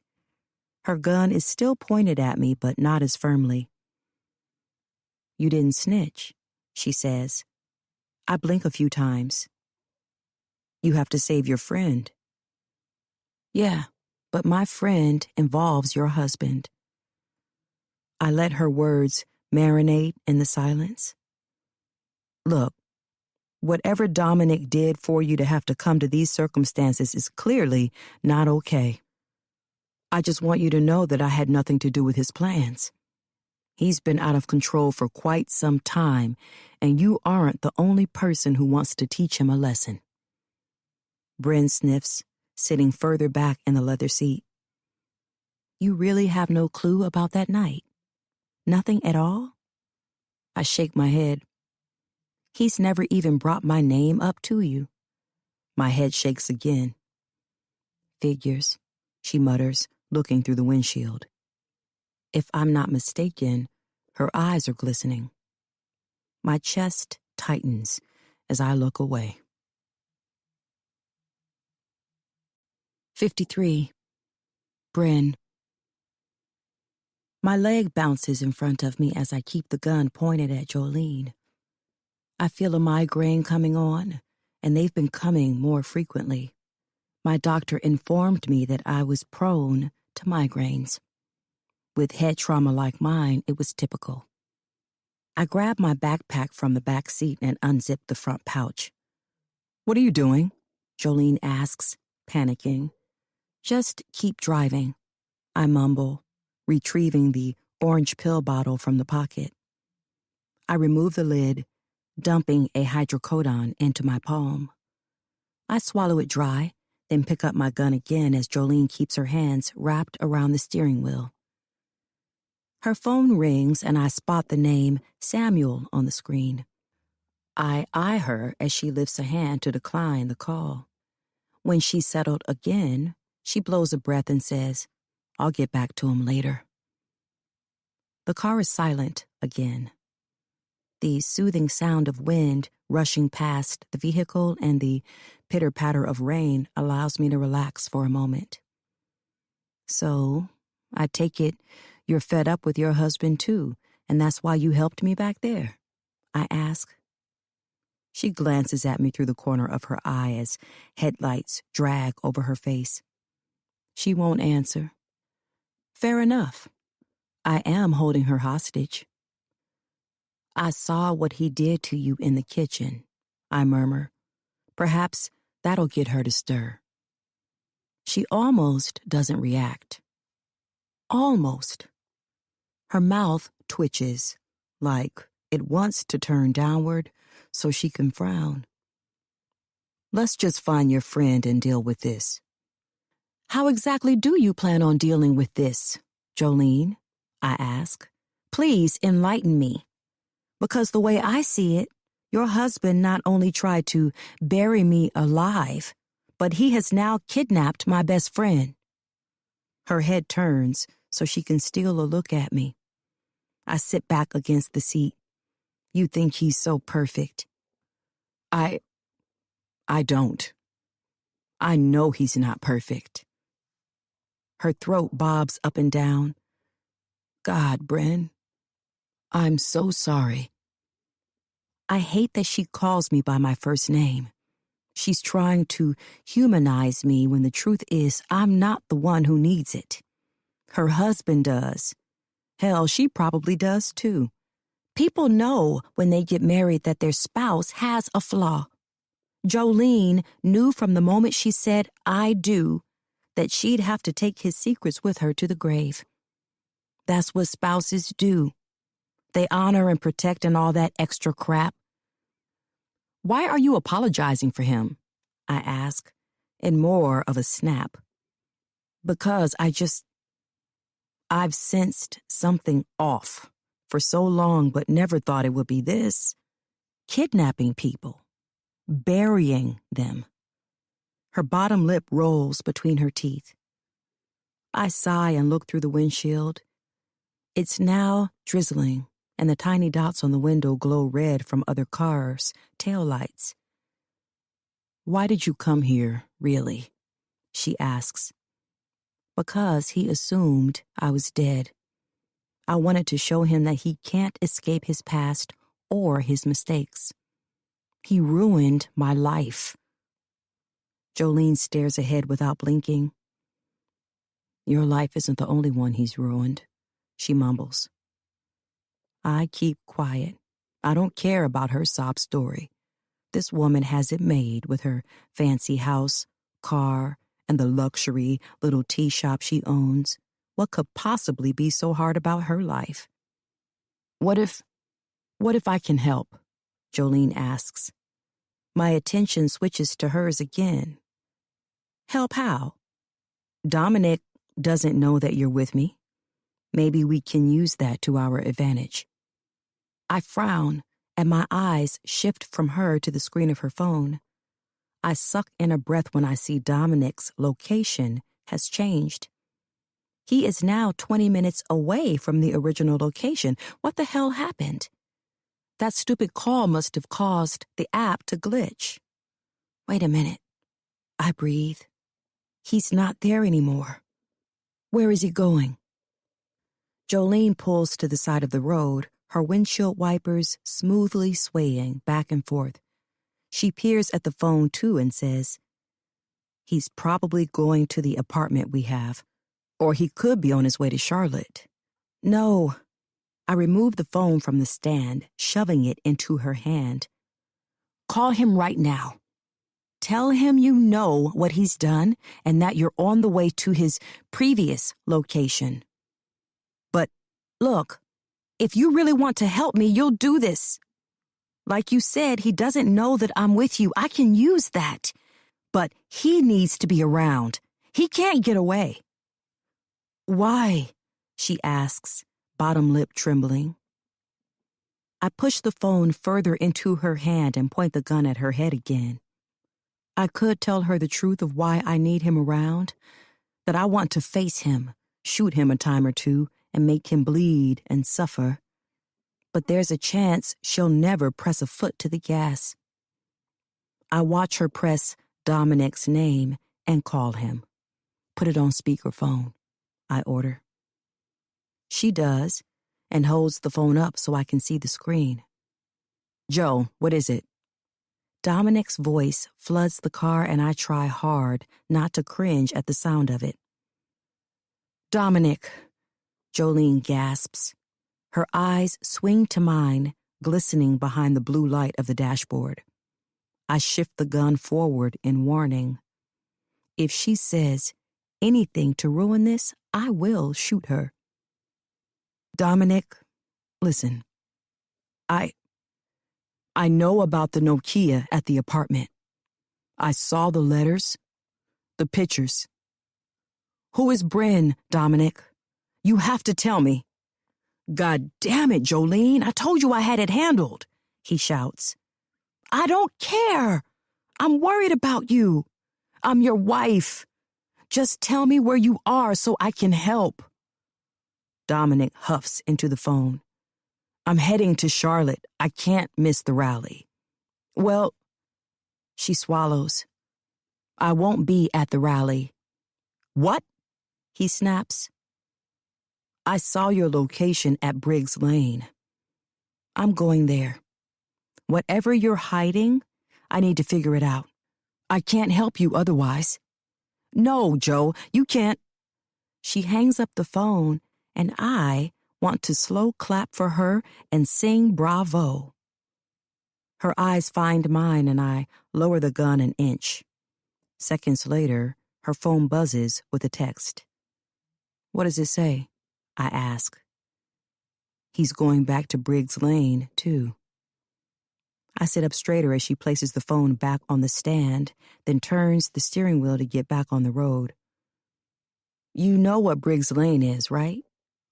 Her gun is still pointed at me, but not as firmly. You didn't snitch, she says. I blink a few times. You have to save your friend. Yeah, but my friend involves your husband. I let her words marinate in the silence. Look, whatever Dominic did for you to have to come to these circumstances is clearly not okay. I just want you to know that I had nothing to do with his plans. He's been out of control for quite some time, and you aren't the only person who wants to teach him a lesson. Bryn sniffs, sitting further back in the leather seat. You really have no clue about that night? Nothing at all? I shake my head. He's never even brought my name up to you. My head shakes again. Figures, she mutters, looking through the windshield. If I'm not mistaken, her eyes are glistening. My chest tightens as I look away. 53. Bryn. My leg bounces in front of me as I keep the gun pointed at Jolene. I feel a migraine coming on, and they've been coming more frequently. My doctor informed me that I was prone to migraines. With head trauma like mine, it was typical. I grab my backpack from the back seat and unzip the front pouch. What are you doing? Jolene asks, panicking. Just keep driving. I mumble, retrieving the orange pill bottle from the pocket. I remove the lid, dumping a hydrocodone into my palm. I swallow it dry, then pick up my gun again as Jolene keeps her hands wrapped around the steering wheel. Her phone rings and I spot the name Samuel on the screen. I eye her as she lifts a hand to decline the call. When she's settled again, she blows a breath and says, "I'll get back to him later." The car is silent again. The soothing sound of wind rushing past the vehicle and the pitter-patter of rain allows me to relax for a moment. "So, I take it you're fed up with your husband too, and that's why you helped me back there?" I ask. She glances at me through the corner of her eye as headlights drag over her face. She won't answer. Fair enough. I am holding her hostage. "I saw what he did to you in the kitchen," I murmur. Perhaps that'll get her to stir. She almost doesn't react. Almost. Her mouth twitches, like it wants to turn downward so she can frown. "Let's just find your friend and deal with this." "How exactly do you plan on dealing with this, Jolene?" I ask. "Please enlighten me. Because the way I see it, your husband not only tried to bury me alive, but he has now kidnapped my best friend." Her head turns so she can steal a look at me. I sit back against the seat. "You think he's so perfect." I don't. I know he's not perfect." Her throat bobs up and down. "God, Bren, I'm so sorry." I hate that she calls me by my first name. She's trying to humanize me when the truth is I'm not the one who needs it. Her husband does. Hell, she probably does too. People know when they get married that their spouse has a flaw. Jolene knew from the moment she said, "I do," that she'd have to take his secrets with her to the grave. That's what spouses do. They honor and protect and all that extra crap. "Why are you apologizing for him?" I ask, in more of a snap. "Because I've sensed something off for so long but never thought it would be this. Kidnapping people. Burying them." Her bottom lip rolls between her teeth. I sigh and look through the windshield. It's now drizzling, and the tiny dots on the window glow red from other cars' taillights. "Why did you come here, really?" she asks. "Because he assumed I was dead. I wanted to show him that he can't escape his past or his mistakes. He ruined my life." Jolene stares ahead without blinking. "Your life isn't the only one he's ruined," she mumbles. I keep quiet. I don't care about her sob story. This woman has it made with her fancy house, car, and the luxury little tea shop she owns. What could possibly be so hard about her life? What if I can help?" Jolene asks. My attention switches to hers again. "Help how?" "Dominic doesn't know that you're with me. Maybe we can use that to our advantage." I frown, and my eyes shift from her to the screen of her phone. I suck in a breath when I see Dominic's location has changed. He is now 20 minutes away from the original location. What the hell happened? That stupid call must have caused the app to glitch. Wait a minute. I breathe. He's not there anymore. Where is he going? Jolene pulls to the side of the road, her windshield wipers smoothly swaying back and forth. She peers at the phone too and says, "He's probably going to the apartment we have, or he could be on his way to Charlotte." "No." I remove the phone from the stand, shoving it into her hand. "Call him right now." Tell him you know what he's done and that you're on the way to his previous location. But look, if you really want to help me, you'll do this. Like you said, he doesn't know that I'm with you. I can use that. But he needs to be around. He can't get away. Why? She asks, bottom lip trembling. I push the phone further into her hand and point the gun at her head again. I could tell her the truth of why I need him around, that I want to face him, shoot him a time or two, and make him bleed and suffer. But there's a chance she'll never press a foot to the gas. I watch her press Dominic's name and call him. Put it on speakerphone, I order. She does, and holds the phone up so I can see the screen. Joe, what is it? Dominic's voice floods the car and I try hard not to cringe at the sound of it. Dominic, Jolene gasps. Her eyes swing to mine, glistening behind the blue light of the dashboard. I shift the gun forward in warning. If she says anything to ruin this, I will shoot her. Dominic, listen. I know about the Nokia at the apartment. I saw the letters, the pictures. Who is Bryn, Dominic? You have to tell me. God damn it, Jolene, I told you I had it handled, he shouts. I don't care. I'm worried about you. I'm your wife. Just tell me where you are so I can help. Dominic huffs into the phone. I'm heading to Charlotte. I can't miss the rally. Well, she swallows. I won't be at the rally. What? He snaps. I saw your location at Briggs Lane. I'm going there. Whatever you're hiding, I need to figure it out. I can't help you otherwise. No, Joe, you can't. She hangs up the phone, and I want to slow clap for her and sing bravo. Her eyes find mine, and I lower the gun an inch. Seconds later, her phone buzzes with a text. What does it say? I ask. He's going back to Briggs Lane, too. I sit up straighter as she places the phone back on the stand, then turns the steering wheel to get back on the road. You know what Briggs Lane is, right?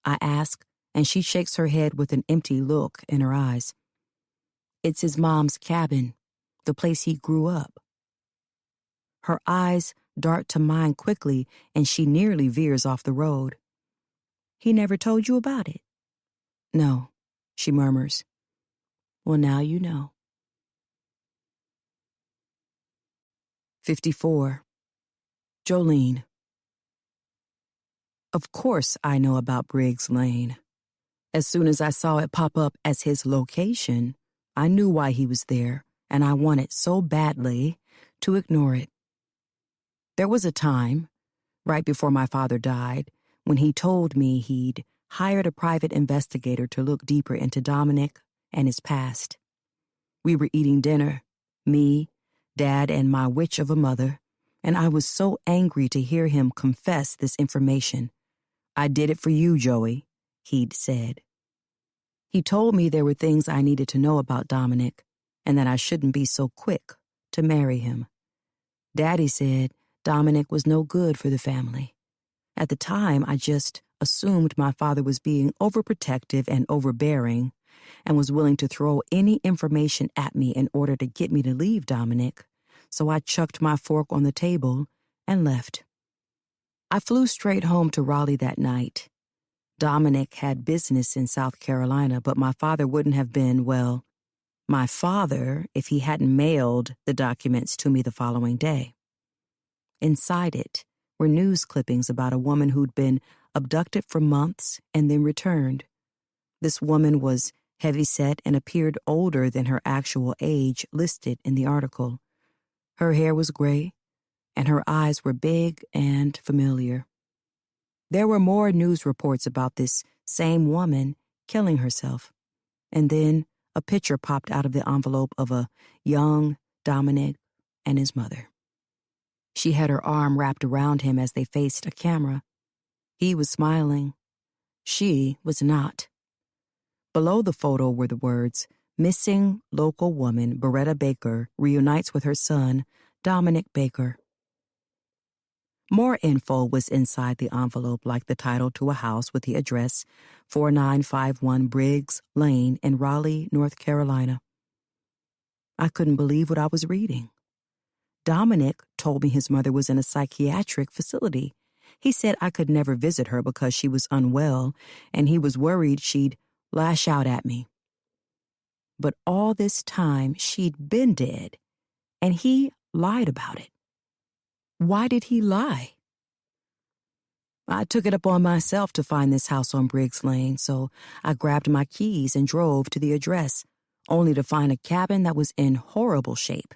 I ask, and she shakes her head with an empty look in her eyes. It's his mom's cabin, the place he grew up. Her eyes dart to mine quickly, and she nearly veers off the road. He never told you about it? No, she murmurs. Well, now you know. 54. Jolene. Of course I know about Briggs Lane. As soon as I saw it pop up as his location, I knew why he was there, and I wanted so badly to ignore it. There was a time, right before my father died, when he told me he'd hired a private investigator to look deeper into Dominic and his past. We were eating dinner, me, Dad, and my witch of a mother, and I was so angry to hear him confess this information. I did it for you, Joey, he'd said. He told me there were things I needed to know about Dominic, and that I shouldn't be so quick to marry him. Daddy said Dominic was no good for the family. At the time, I just assumed my father was being overprotective and overbearing, and was willing to throw any information at me in order to get me to leave Dominic, so I chucked my fork on the table and left. I flew straight home to Raleigh that night. Dominic had business in South Carolina, but my father wouldn't have been, well, my father if he hadn't mailed the documents to me the following day. Inside it were news clippings about a woman who'd been abducted for months and then returned. This woman was heavy-set and appeared older than her actual age listed in the article. Her hair was gray, and her eyes were big and familiar. There were more news reports about this same woman killing herself, and then a picture popped out of the envelope of a young Dominic and his mother. She had her arm wrapped around him as they faced a camera. He was smiling. She was not. Below the photo were the words, "Missing local woman Beretta Baker reunites with her son, Dominic Baker." More info was inside the envelope, like the title to a house with the address 4951 Briggs Lane in Raleigh, North Carolina. I couldn't believe what I was reading. Dominic told me his mother was in a psychiatric facility. He said I could never visit her because she was unwell, and he was worried she'd lash out at me. But all this time, she'd been dead, and he lied about it. Why did he lie? I took it upon myself to find this house on Briggs Lane, so I grabbed my keys and drove to the address, only to find a cabin that was in horrible shape.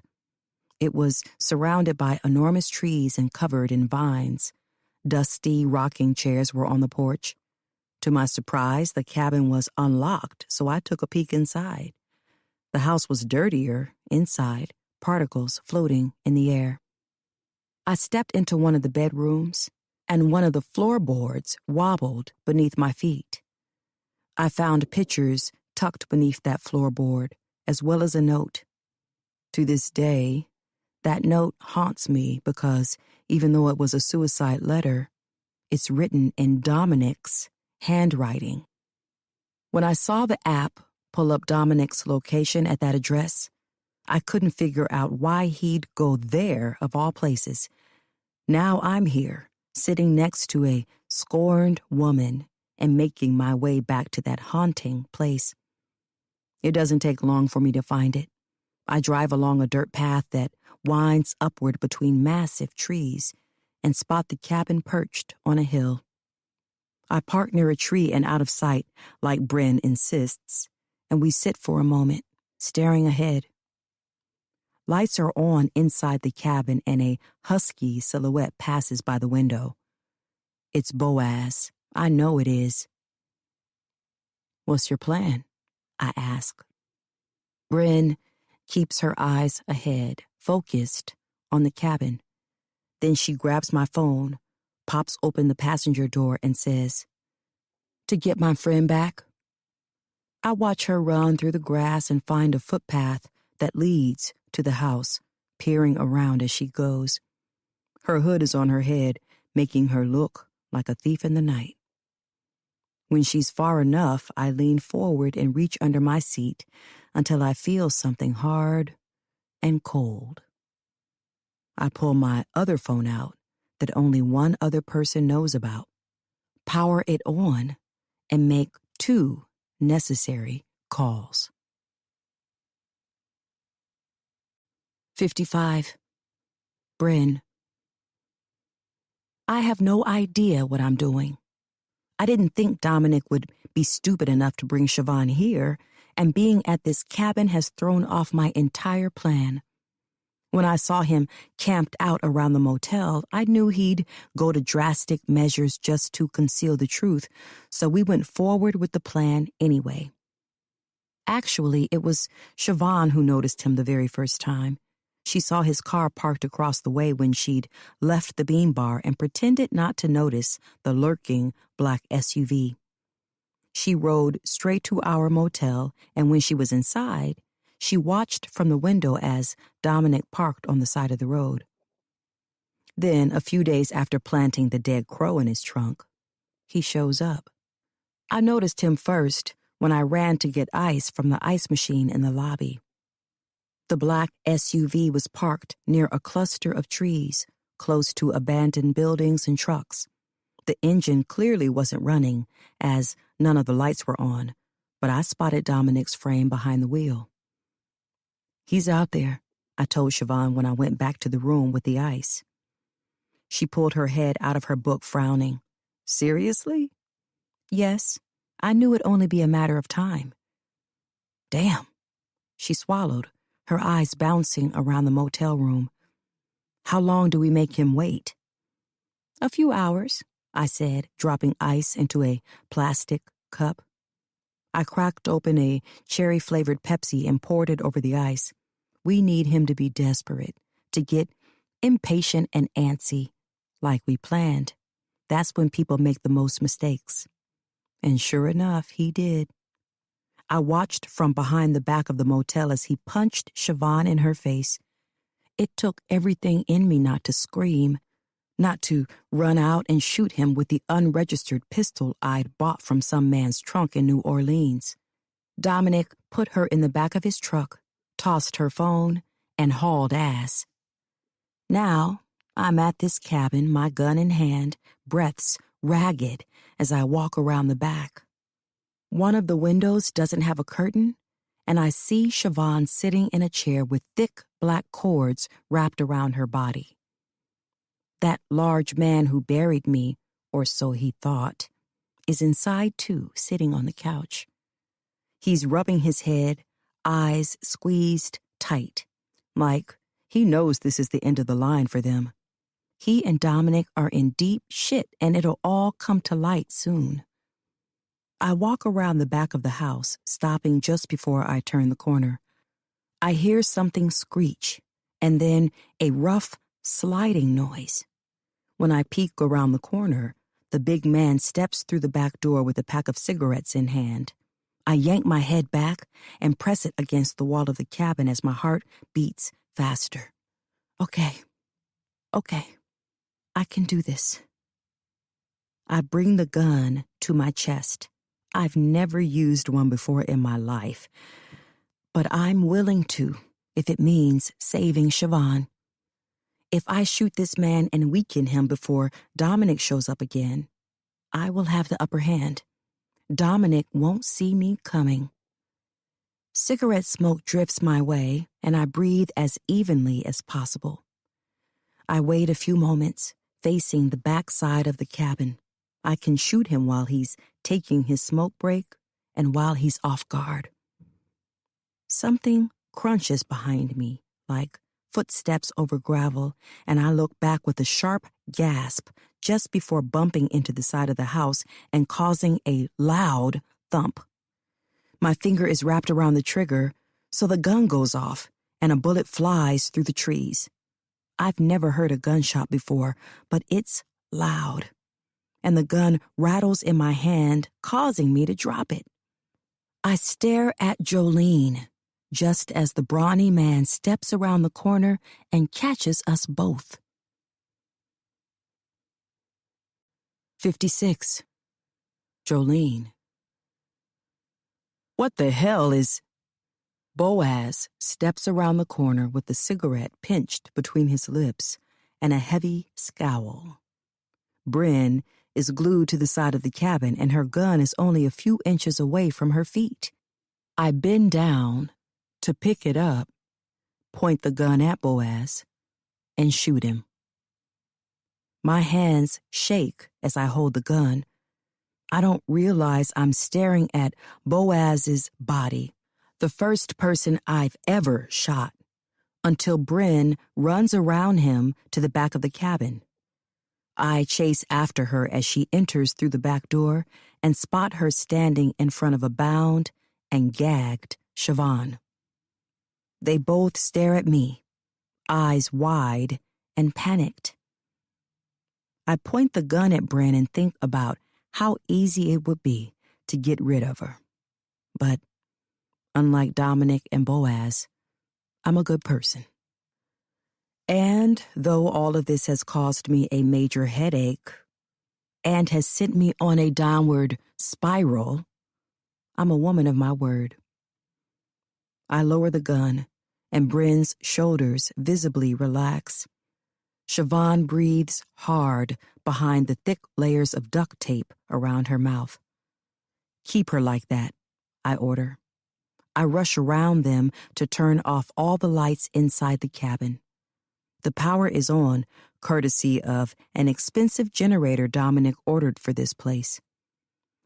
It was surrounded by enormous trees and covered in vines. Dusty rocking chairs were on the porch. To my surprise, the cabin was unlocked, so I took a peek inside. The house was dirtier inside, particles floating in the air. I stepped into one of the bedrooms, and one of the floorboards wobbled beneath my feet. I found pictures tucked beneath that floorboard, as well as a note. To this day, that note haunts me because, even though it was a suicide letter, it's written in Dominic's handwriting. When I saw the app pull up Dominic's location at that address, I couldn't figure out why he'd go there of all places. Now I'm here, sitting next to a scorned woman and making my way back to that haunting place. It doesn't take long for me to find it. I drive along a dirt path that winds upward between massive trees and spot the cabin perched on a hill. I park near a tree and out of sight, like Bryn insists, and we sit for a moment, staring ahead. Lights are on inside the cabin and a husky silhouette passes by the window. It's Boaz. I know it is. "What's your plan?" I ask. Bryn keeps her eyes ahead, focused on the cabin. Then she grabs my phone, pops open the passenger door, and says, "To get my friend back." I watch her run through the grass and find a footpath that leads to the house, peering around as she goes. Her hood is on her head, making her look like a thief in the night. When she's far enough, I lean forward and reach under my seat until I feel something hard and cold. I pull my other phone out that only one other person knows about, power it on, and make 2 necessary calls. 55. Bryn. I have no idea what I'm doing. I didn't think Dominic would be stupid enough to bring Siobhan here, and being at this cabin has thrown off my entire plan. When I saw him camped out around the motel, I knew he'd go to drastic measures just to conceal the truth, so we went forward with the plan anyway. Actually, it was Siobhan who noticed him the very first time. She saw his car parked across the way when she'd left the bean bar and pretended not to notice the lurking black SUV. She rode straight to our motel, and when she was inside, she watched from the window as Dominic parked on the side of the road. Then, a few days after planting the dead crow in his trunk, he shows up. I noticed him first when I ran to get ice from the ice machine in the lobby. The black SUV was parked near a cluster of trees, close to abandoned buildings and trucks. The engine clearly wasn't running, as none of the lights were on, but I spotted Dominic's frame behind the wheel. "He's out there," I told Siobhan when I went back to the room with the ice. She pulled her head out of her book, frowning. "Seriously?" "Yes, I knew it'd only be a matter of time." "Damn." She swallowed, her eyes bouncing around the motel room. "How long do we make him wait?" "A few hours," I said, dropping ice into a plastic cup. I cracked open a cherry-flavored Pepsi and poured it over the ice. "We need him to be desperate, to get impatient and antsy, like we planned. That's when people make the most mistakes. And sure enough, he did. I watched from behind the back of the motel as he punched Siobhan in her face. It took everything in me not to scream, not to run out and shoot him with the unregistered pistol I'd bought from some man's trunk in New Orleans. Dominic put her in the back of his truck, tossed her phone, and hauled ass. Now, I'm at this cabin, my gun in hand, breaths ragged as I walk around the back. One of the windows doesn't have a curtain, and I see Siobhan sitting in a chair with thick black cords wrapped around her body. That large man who buried me, or so he thought, is inside too, sitting on the couch. He's rubbing his head, eyes squeezed tight, like he knows this is the end of the line for them. He and Dominic are in deep shit, and it'll all come to light soon. I walk around the back of the house, stopping just before I turn the corner. I hear something screech, and then a rough, sliding noise. When I peek around the corner, the big man steps through the back door with a pack of cigarettes in hand. I yank my head back and press it against the wall of the cabin as my heart beats faster. Okay, I can do this. I bring the gun to my chest. I've never used one before in my life, but I'm willing to if it means saving Siobhan. If I shoot this man and weaken him before Dominic shows up again, I will have the upper hand. Dominic won't see me coming. Cigarette smoke drifts my way, and I breathe as evenly as possible. I wait a few moments, facing the back side of the cabin. I can shoot him while he's taking his smoke break and while he's off guard. Something crunches behind me, like footsteps over gravel, and I look back with a sharp gasp just before bumping into the side of the house and causing a loud thump. My finger is wrapped around the trigger, so the gun goes off and a bullet flies through the trees. I've never heard a gunshot before, but it's loud, and the gun rattles in my hand, causing me to drop it. I stare at Jolene, just as the brawny man steps around the corner and catches us both. 56. Jolene. What the hell is... Boaz steps around the corner with the cigarette pinched between his lips and a heavy scowl. Bryn is glued to the side of the cabin, and her gun is only a few inches away from her feet. I bend down to pick it up, point the gun at Boaz, and shoot him. My hands shake as I hold the gun. I don't realize I'm staring at Boaz's body, the first person I've ever shot, until Bryn runs around him to the back of the cabin. I chase after her as she enters through the back door and spot her standing in front of a bound and gagged Siobhan. They both stare at me, eyes wide and panicked. I point the gun at Bryn and think about how easy it would be to get rid of her. But unlike Dominic and Boaz, I'm a good person. And though all of this has caused me a major headache and has sent me on a downward spiral, I'm a woman of my word. I lower the gun, and Bryn's shoulders visibly relax. Siobhan breathes hard behind the thick layers of duct tape around her mouth. Keep her like that, I order. I rush around them to turn off all the lights inside the cabin. The power is on, courtesy of an expensive generator Dominic ordered for this place.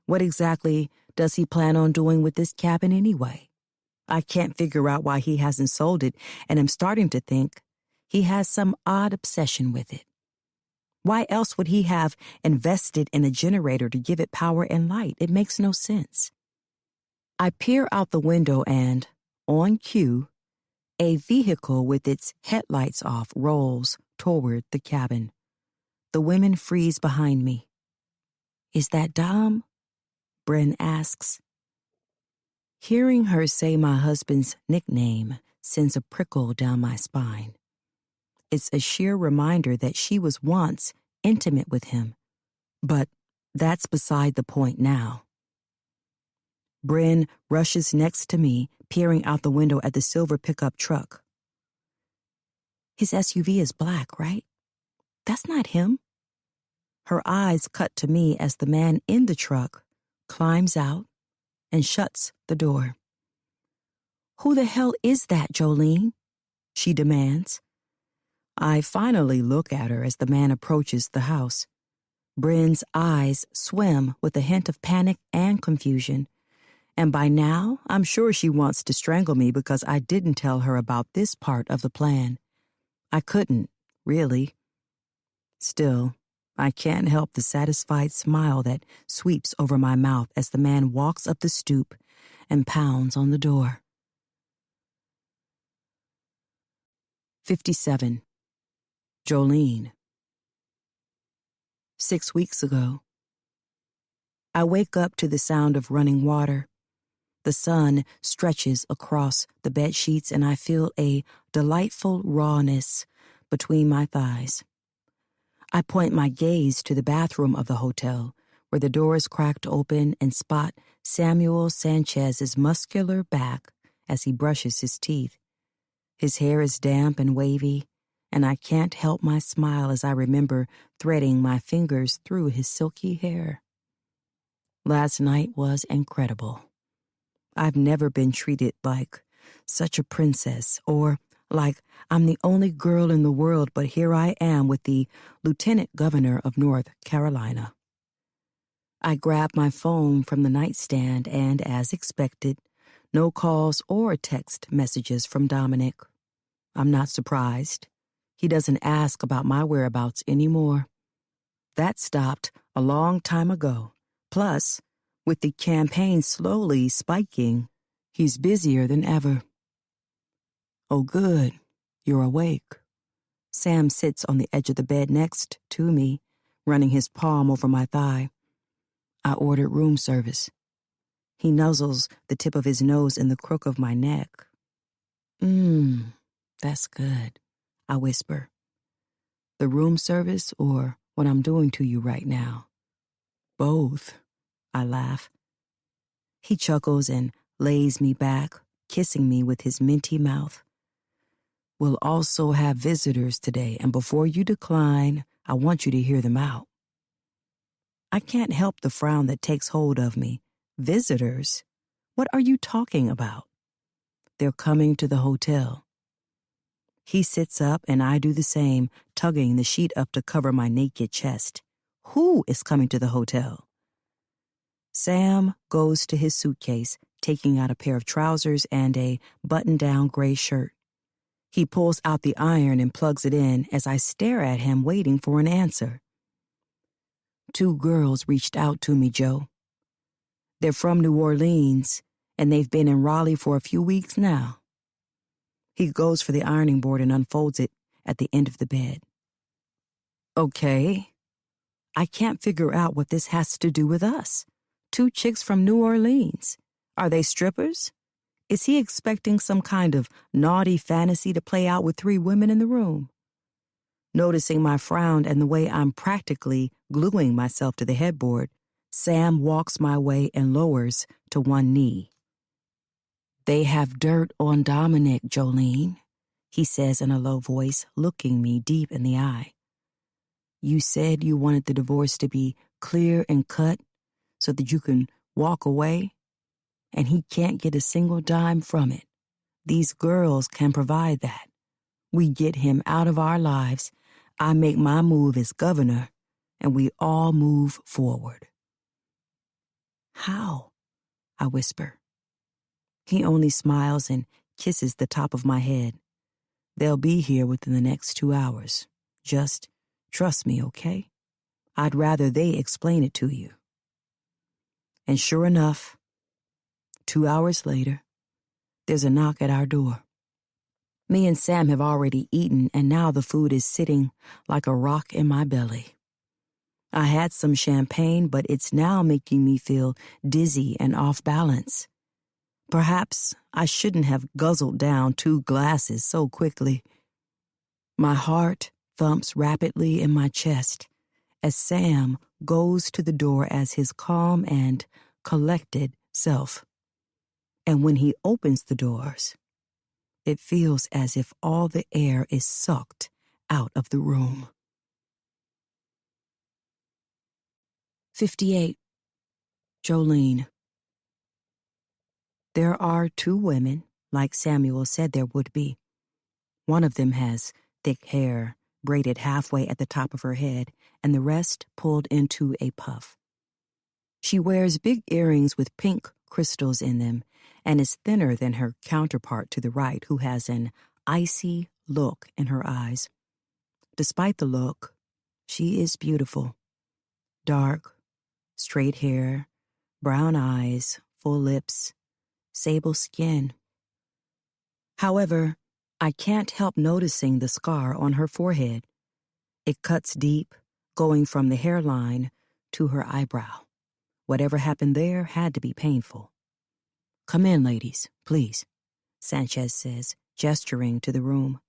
What exactly does he plan on doing with this cabin anyway? I can't figure out why he hasn't sold it, and I'm starting to think he has some odd obsession with it. Why else would he have invested in a generator to give it power and light? It makes no sense. I peer out the window and, on cue, A vehicle with its headlights off rolls toward the cabin. The women freeze behind me. "Is that Dom?" Bryn asks. Hearing her say my husband's nickname sends a prickle down my spine. It's a sheer reminder that she was once intimate with him, but that's beside the point now. Bryn rushes next to me, peering out the window at the silver pickup truck. "His SUV is black, right? That's not him." Her eyes cut to me as the man in the truck climbs out and shuts the door. "Who the hell is that, Jolene?" she demands. I finally look at her as the man approaches the house. Bryn's eyes swim with a hint of panic and confusion, and by now I'm sure she wants to strangle me because I didn't tell her about this part of the plan. I couldn't, really. Still, I can't help the satisfied smile that sweeps over my mouth as the man walks up the stoop and pounds on the door. 57. Jolene. 6 weeks ago. I wake up to the sound of running water. The sun stretches across the bed sheets and I feel a delightful rawness between my thighs. I point my gaze to the bathroom of the hotel, where the door is cracked open, and spot Samuel Sanchez's muscular back as he brushes his teeth. His hair is damp and wavy, and I can't help my smile as I remember threading my fingers through his silky hair. Last night was incredible. I've never been treated like such a princess, or like I'm the only girl in the world, but here I am with the Lieutenant Governor of North Carolina. I grab my phone from the nightstand and, as expected, no calls or text messages from Dominic. I'm not surprised. He doesn't ask about my whereabouts anymore. That stopped a long time ago. Plus, with the campaign slowly spiking, he's busier than ever. "Oh, good. You're awake." Sam sits on the edge of the bed next to me, running his palm over my thigh. I ordered room service. He nuzzles the tip of his nose in the crook of my neck. That's good," I whisper. "The room service or what I'm doing to you right now?" "Both," I laugh. He chuckles and lays me back, kissing me with his minty mouth. "We'll also have visitors today, and before you decline, I want you to hear them out." I can't help the frown that takes hold of me. "Visitors? What are you talking about?" "They're coming to the hotel." He sits up and I do the same, tugging the sheet up to cover my naked chest. "Who is coming to the hotel?" Sam goes to his suitcase, taking out a pair of trousers and a button-down gray shirt. He pulls out the iron and plugs it in as I stare at him, waiting for an answer. "2 girls reached out to me, Joe. They're from New Orleans, and they've been in Raleigh for a few weeks now." He goes for the ironing board and unfolds it at the end of the bed. "Okay. I can't figure out what this has to do with us. 2 chicks from New Orleans. Are they strippers? Is he expecting some kind of naughty fantasy to play out with 3 women in the room?" Noticing my frown and the way I'm practically gluing myself to the headboard, Sam walks my way and lowers to one knee. "They have dirt on Dominic, Jolene," he says in a low voice, looking me deep in the eye. "You said you wanted the divorce to be clear and cut so that you can walk away, and he can't get a single dime from it. These girls can provide that. We get him out of our lives, I make my move as governor, and we all move forward." "How?" I whisper. He only smiles and kisses the top of my head. "They'll be here within the next 2 hours. Just trust me, okay? I'd rather they explain it to you." And sure enough, 2 hours later, there's a knock at our door. Me and Sam have already eaten, and now the food is sitting like a rock in my belly. I had some champagne, but it's now making me feel dizzy and off balance. Perhaps I shouldn't have guzzled down 2 glasses so quickly. My heart thumps rapidly in my chest as Sam goes to the door as his calm and collected self. And when he opens the doors, it feels as if all the air is sucked out of the room. 58. Jolene. There are 2 women, like Samuel said there would be. One of them has thick hair, braided halfway at the top of her head, and the rest pulled into a puff. She wears big earrings with pink crystals in them and is thinner than her counterpart to the right, who has an icy look in her eyes. Despite the look, she is beautiful. Dark, straight hair, brown eyes, full lips, sable skin. However, I can't help noticing the scar on her forehead. It cuts deep, going from the hairline to her eyebrow. Whatever happened there had to be painful. "Come in, ladies, please," Sanchez says, gesturing to the room.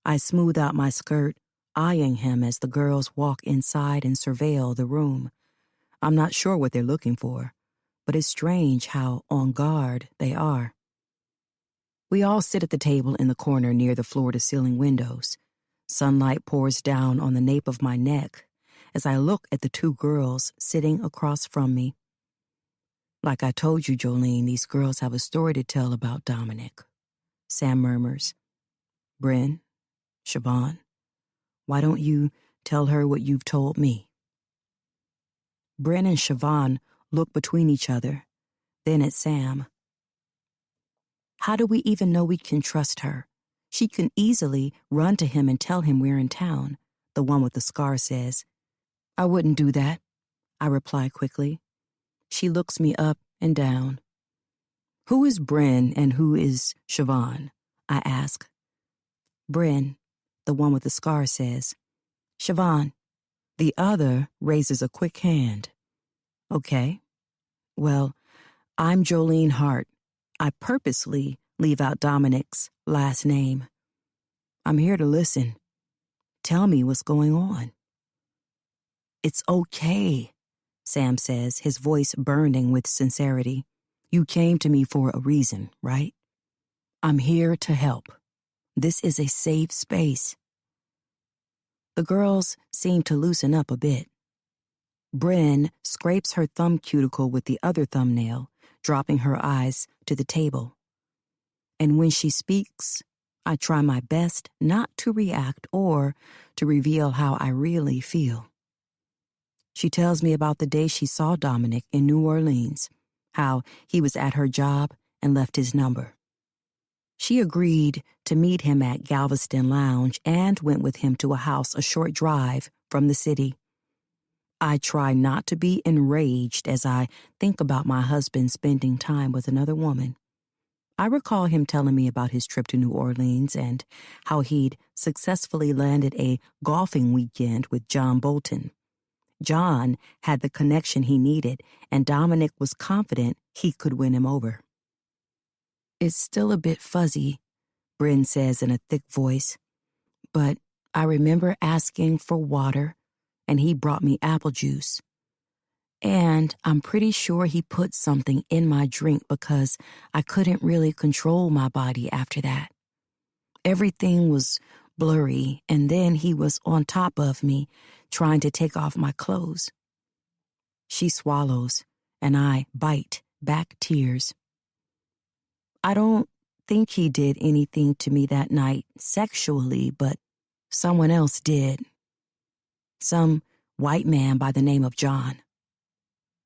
I smooth out my skirt, eyeing him as the girls walk inside and surveil the room. I'm not sure what they're looking for, but it's strange how on guard they are. We all sit at the table in the corner near the floor-to-ceiling windows. Sunlight pours down on the nape of my neck as I look at the 2 girls sitting across from me. "Like I told you, Jolene, these girls have a story to tell about Dominic," Sam murmurs. "Bryn, Siobhan, why don't you tell her what you've told me?" Bryn and Siobhan look between each other, then at Sam. "How do we even know we can trust her? She can easily run to him and tell him we're in town," the one with the scar says. "I wouldn't do that," I reply quickly. She looks me up and down. "Who is Bryn and who is Siobhan?" I ask. "Bryn," the one with the scar says. "Siobhan." The other raises a quick hand. "Okay. Well, I'm Jolene Hart. I purposely leave out Dominic's last name. I'm here to listen. Tell me what's going on." "It's okay," Sam says, his voice burning with sincerity. "You came to me for a reason, right? I'm here to help. This is a safe space." The girls seem to loosen up a bit. Bryn scrapes her thumb cuticle with the other thumbnail, dropping her eyes to the table. And when she speaks, I try my best not to react or to reveal how I really feel. She tells me about the day she saw Dominic in New Orleans, how he was at her job and left his number. She agreed to meet him at Galveston Lounge and went with him to a house a short drive from the city. I try not to be enraged as I think about my husband spending time with another woman. I recall him telling me about his trip to New Orleans and how he'd successfully landed a golfing weekend with John Bolton. John had the connection he needed, and Dominic was confident he could win him over. "It's still a bit fuzzy," Bryn says in a thick voice, "but I remember asking for water, and he brought me apple juice. And I'm pretty sure he put something in my drink because I couldn't really control my body after that. Everything was blurry, and then he was on top of me, trying to take off my clothes." She swallows, and I bite back tears. "I don't think he did anything to me that night sexually, but someone else did. Some white man by the name of John."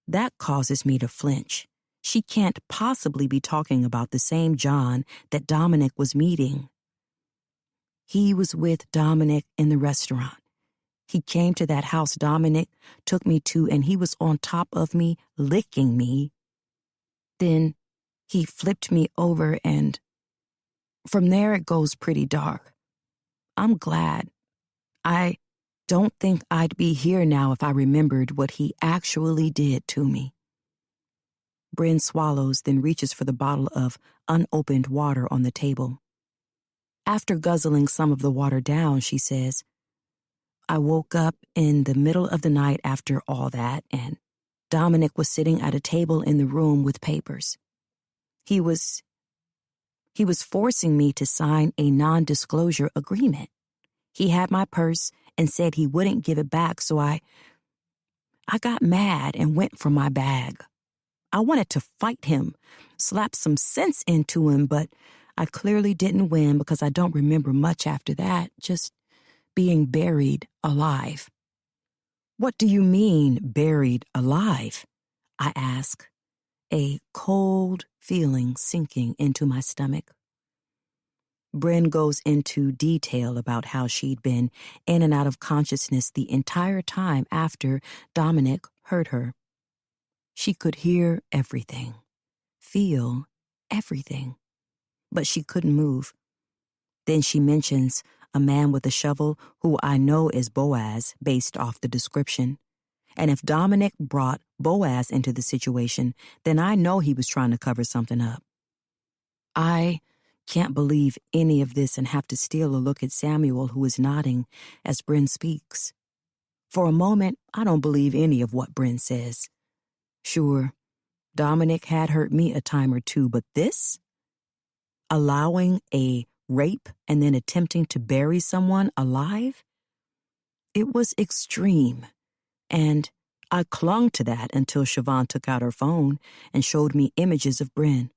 That causes me to flinch. She can't possibly be talking about the same John that Dominic was meeting. "He was with Dominic in the restaurant. He came to that house Dominic took me to, and he was on top of me, licking me. Then he flipped me over and..." From there, it goes pretty dark. I'm glad. I don't think I'd be here now if I remembered what he actually did to me. Bryn swallows, then reaches for the bottle of unopened water on the table. After guzzling some of the water down, she says, I woke up in the middle of the night after all that, and Dominic was sitting at a table in the room with papers. He was forcing me to sign a non-disclosure agreement. He had my purse and said he wouldn't give it back, so I got mad and went for my bag. I wanted to fight him, slap some sense into him, but I clearly didn't win because I don't remember much after that, just being buried alive. What do you mean, buried alive? I ask, a cold feeling sinking into my stomach. Bryn goes into detail about how she'd been in and out of consciousness the entire time after Dominic hurt her. She could hear everything, feel everything, but she couldn't move. Then she mentions a man with a shovel who I know is Boaz based off the description. And if Dominic brought Boaz into the situation, then I know he was trying to cover something up. I can't believe any of this and have to steal a look at Samuel, who is nodding as Bryn speaks. For a moment, I don't believe any of what Bryn says. Sure, Dominic had hurt me a time or two, but this? Allowing a rape and then attempting to bury someone alive? It was extreme, and I clung to that until Siobhan took out her phone and showed me images of Bryn,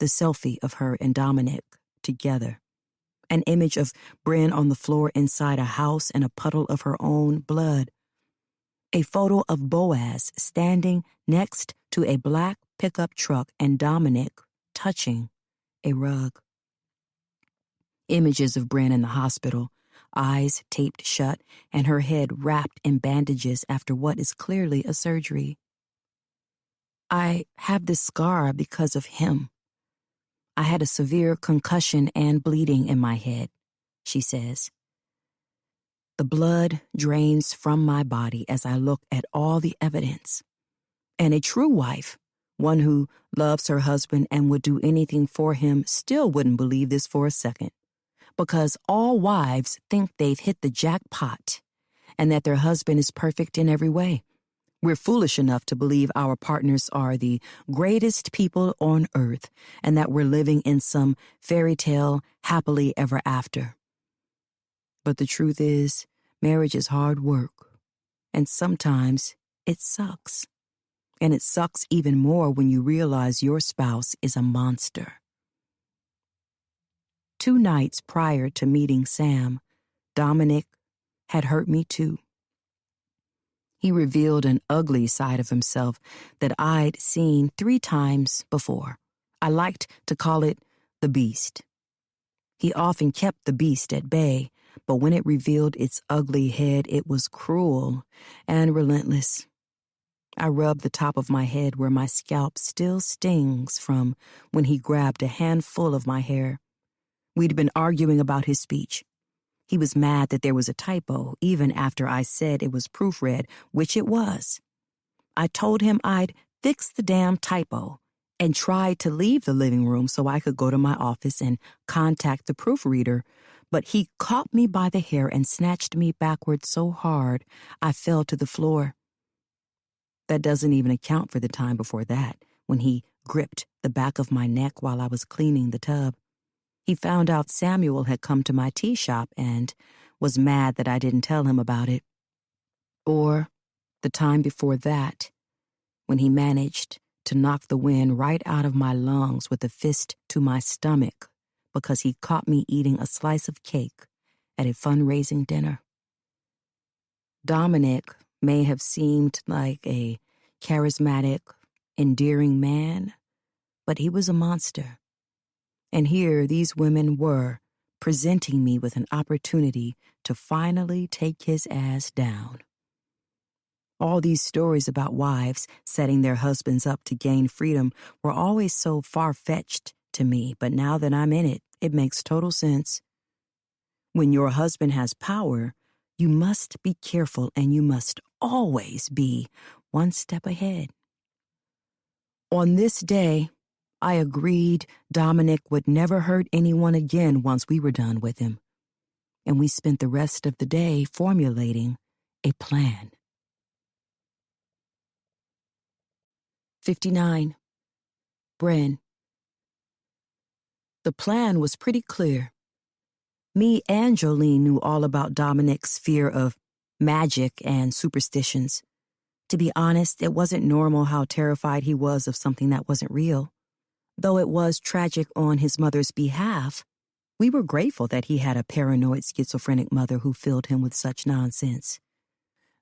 the selfie of her and Dominic together, an image of Bryn on the floor inside a house and a puddle of her own blood, a photo of Boaz standing next to a black pickup truck and Dominic touching a rug. Images of Bryn in the hospital, eyes taped shut and her head wrapped in bandages after what is clearly a surgery. I have this scar because of him. I had a severe concussion and bleeding in my head, she says. The blood drains from my body as I look at all the evidence. And a true wife, one who loves her husband and would do anything for him, still wouldn't believe this for a second. Because all wives think they've hit the jackpot and that their husband is perfect in every way. We're foolish enough to believe our partners are the greatest people on earth and that we're living in some fairy tale happily ever after. But the truth is, marriage is hard work, and sometimes it sucks. And it sucks even more when you realize your spouse is a monster. 2 nights prior to meeting Sam, Dominic had hurt me too. He revealed an ugly side of himself that I'd seen 3 times before. I liked to call it the beast. He often kept the beast at bay, but when it revealed its ugly head, it was cruel and relentless. I rubbed the top of my head where my scalp still stings from when he grabbed a handful of my hair. We'd been arguing about his speech. He was mad that there was a typo, even after I said it was proofread, which it was. I told him I'd fix the damn typo and tried to leave the living room so I could go to my office and contact the proofreader, but he caught me by the hair and snatched me backward so hard I fell to the floor. That doesn't even account for the time before that, when he gripped the back of my neck while I was cleaning the tub. He found out Samuel had come to my tea shop and was mad that I didn't tell him about it. Or the time before that, when he managed to knock the wind right out of my lungs with a fist to my stomach because he caught me eating a slice of cake at a fundraising dinner. Dominic may have seemed like a charismatic, endearing man, but he was a monster. And here these women were, presenting me with an opportunity to finally take his ass down. All these stories about wives setting their husbands up to gain freedom were always so far-fetched to me, but now that I'm in it, It makes total sense. When your husband has power, you must be careful and you must always be one step ahead. On this day, I agreed Dominic would never hurt anyone again once we were done with him, and we spent the rest of the day formulating a plan. 59. Bren. The plan was pretty clear. Me and Jolene knew all about Dominic's fear of magic and superstitions. To be honest, it wasn't normal how terrified he was of something that wasn't real. Though it was tragic on his mother's behalf, we were grateful that he had a paranoid schizophrenic mother who filled him with such nonsense.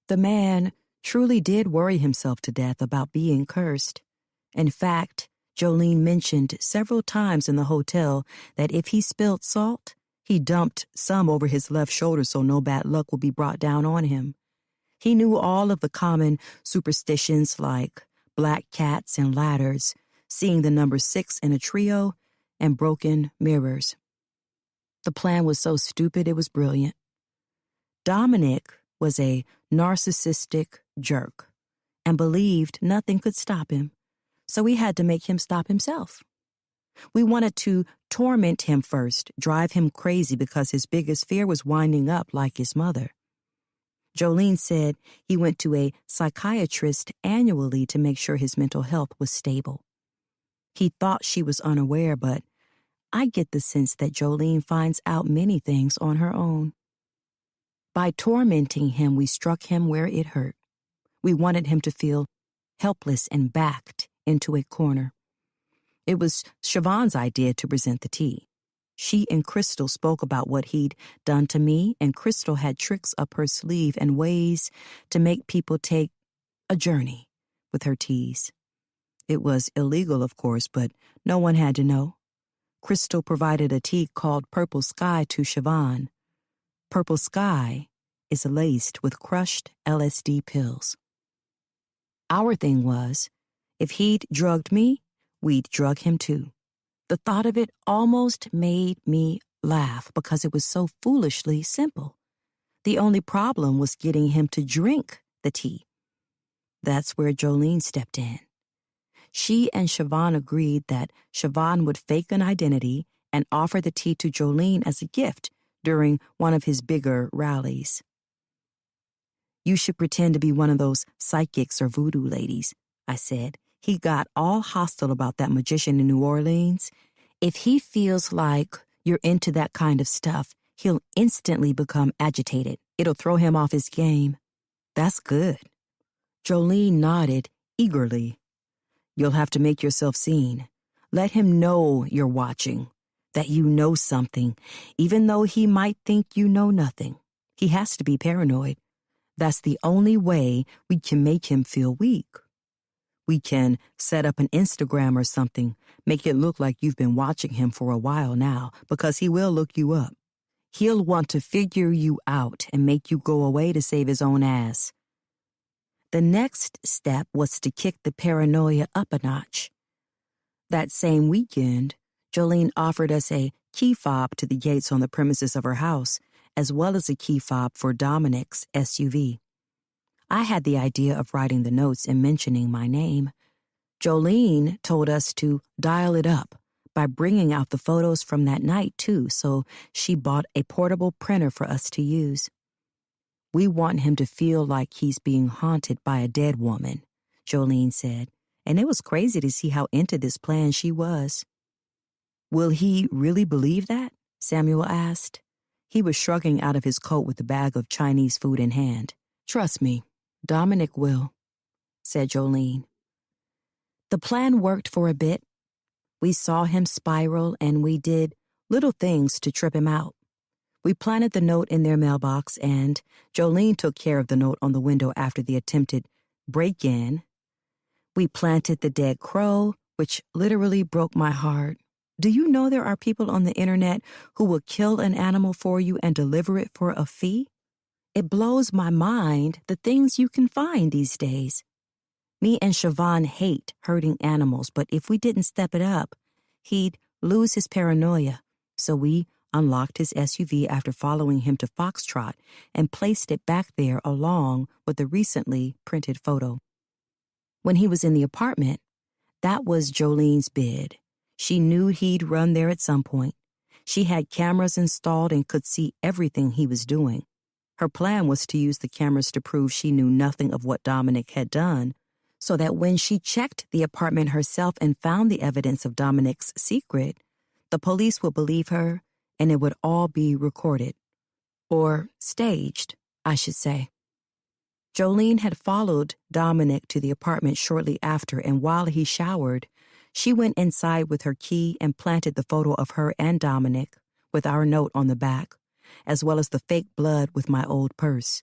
The man truly did worry himself to death about being cursed. In fact, Jolene mentioned several times in the hotel that if he spilled salt, he dumped some over his left shoulder so no bad luck would be brought down on him. He knew all of the common superstitions like black cats and ladders, seeing the number 6 in a trio, and broken mirrors. The plan was so stupid it was brilliant. Dominic was a narcissistic jerk and believed nothing could stop him, so we had to make him stop himself. We wanted to torment him first, drive him crazy because his biggest fear was winding up like his mother. Jolene said he went to a psychiatrist annually to make sure his mental health was stable. He thought she was unaware, but I get the sense that Jolene finds out many things on her own. By tormenting him, we struck him where it hurt. We wanted him to feel helpless and backed into a corner. It was Siobhan's idea to present the tea. She and Crystal spoke about what he'd done to me, and Crystal had tricks up her sleeve and ways to make people take a journey with her teas. It was illegal, of course, but no one had to know. Crystal provided a tea called Purple Sky to Siobhan. Purple Sky is laced with crushed LSD pills. Our thing was, if he'd drugged me, we'd drug him too. The thought of it almost made me laugh because it was so foolishly simple. The only problem was getting him to drink the tea. That's where Jolene stepped in. She and Siobhan agreed that Siobhan would fake an identity and offer the tea to Jolene as a gift during one of his bigger rallies. You should pretend to be one of those psychics or voodoo ladies, I said. He got all hostile about that magician in New Orleans. If he feels like you're into that kind of stuff, he'll instantly become agitated. It'll throw him off his game. That's good. Jolene nodded eagerly. You'll have to make yourself seen. Let him know you're watching, that you know something, even though he might think you know nothing. He has to be paranoid. That's the only way we can make him feel weak. We can set up an Instagram or something, make it look like you've been watching him for a while now, because he will look you up. He'll want to figure you out and make you go away to save his own ass. The next step was to kick the paranoia up a notch. That same weekend, Jolene offered us a key fob to the gates on the premises of her house, as well as a key fob for Dominic's SUV. I had the idea of writing the notes and mentioning my name. Jolene told us to dial it up by bringing out the photos from that night, too, so she bought a portable printer for us to use. We want him to feel like he's being haunted by a dead woman, Jolene said, and it was crazy to see how into this plan she was. Will he really believe that? Samuel asked. He was shrugging out of his coat with a bag of Chinese food in hand. Trust me, Dominic will, said Jolene. The plan worked for a bit. We saw him spiral and we did little things to trip him out. We planted the note in their mailbox and Jolene took care of the note on the window after the attempted break-in. We planted the dead crow, which literally broke my heart. Do you know there are people on the internet who will kill an animal for you and deliver it for a fee? It blows my mind the things you can find these days. Me and Siobhan hate hurting animals, but if we didn't step it up, he'd lose his paranoia. So we unlocked his SUV after following him to Foxtrot and placed it back there along with the recently printed photo. When he was in the apartment, that was Jolene's bid. She knew he'd run there at some point. She had cameras installed and could see everything he was doing. Her plan was to use the cameras to prove she knew nothing of what Dominic had done, so that when she checked the apartment herself and found the evidence of Dominic's secret, the police would believe her and it would all be recorded. Or staged, I should say. Jolene had followed Dominic to the apartment shortly after, and while he showered, she went inside with her key and planted the photo of her and Dominic with our note on the back, as well as the fake blood with my old purse.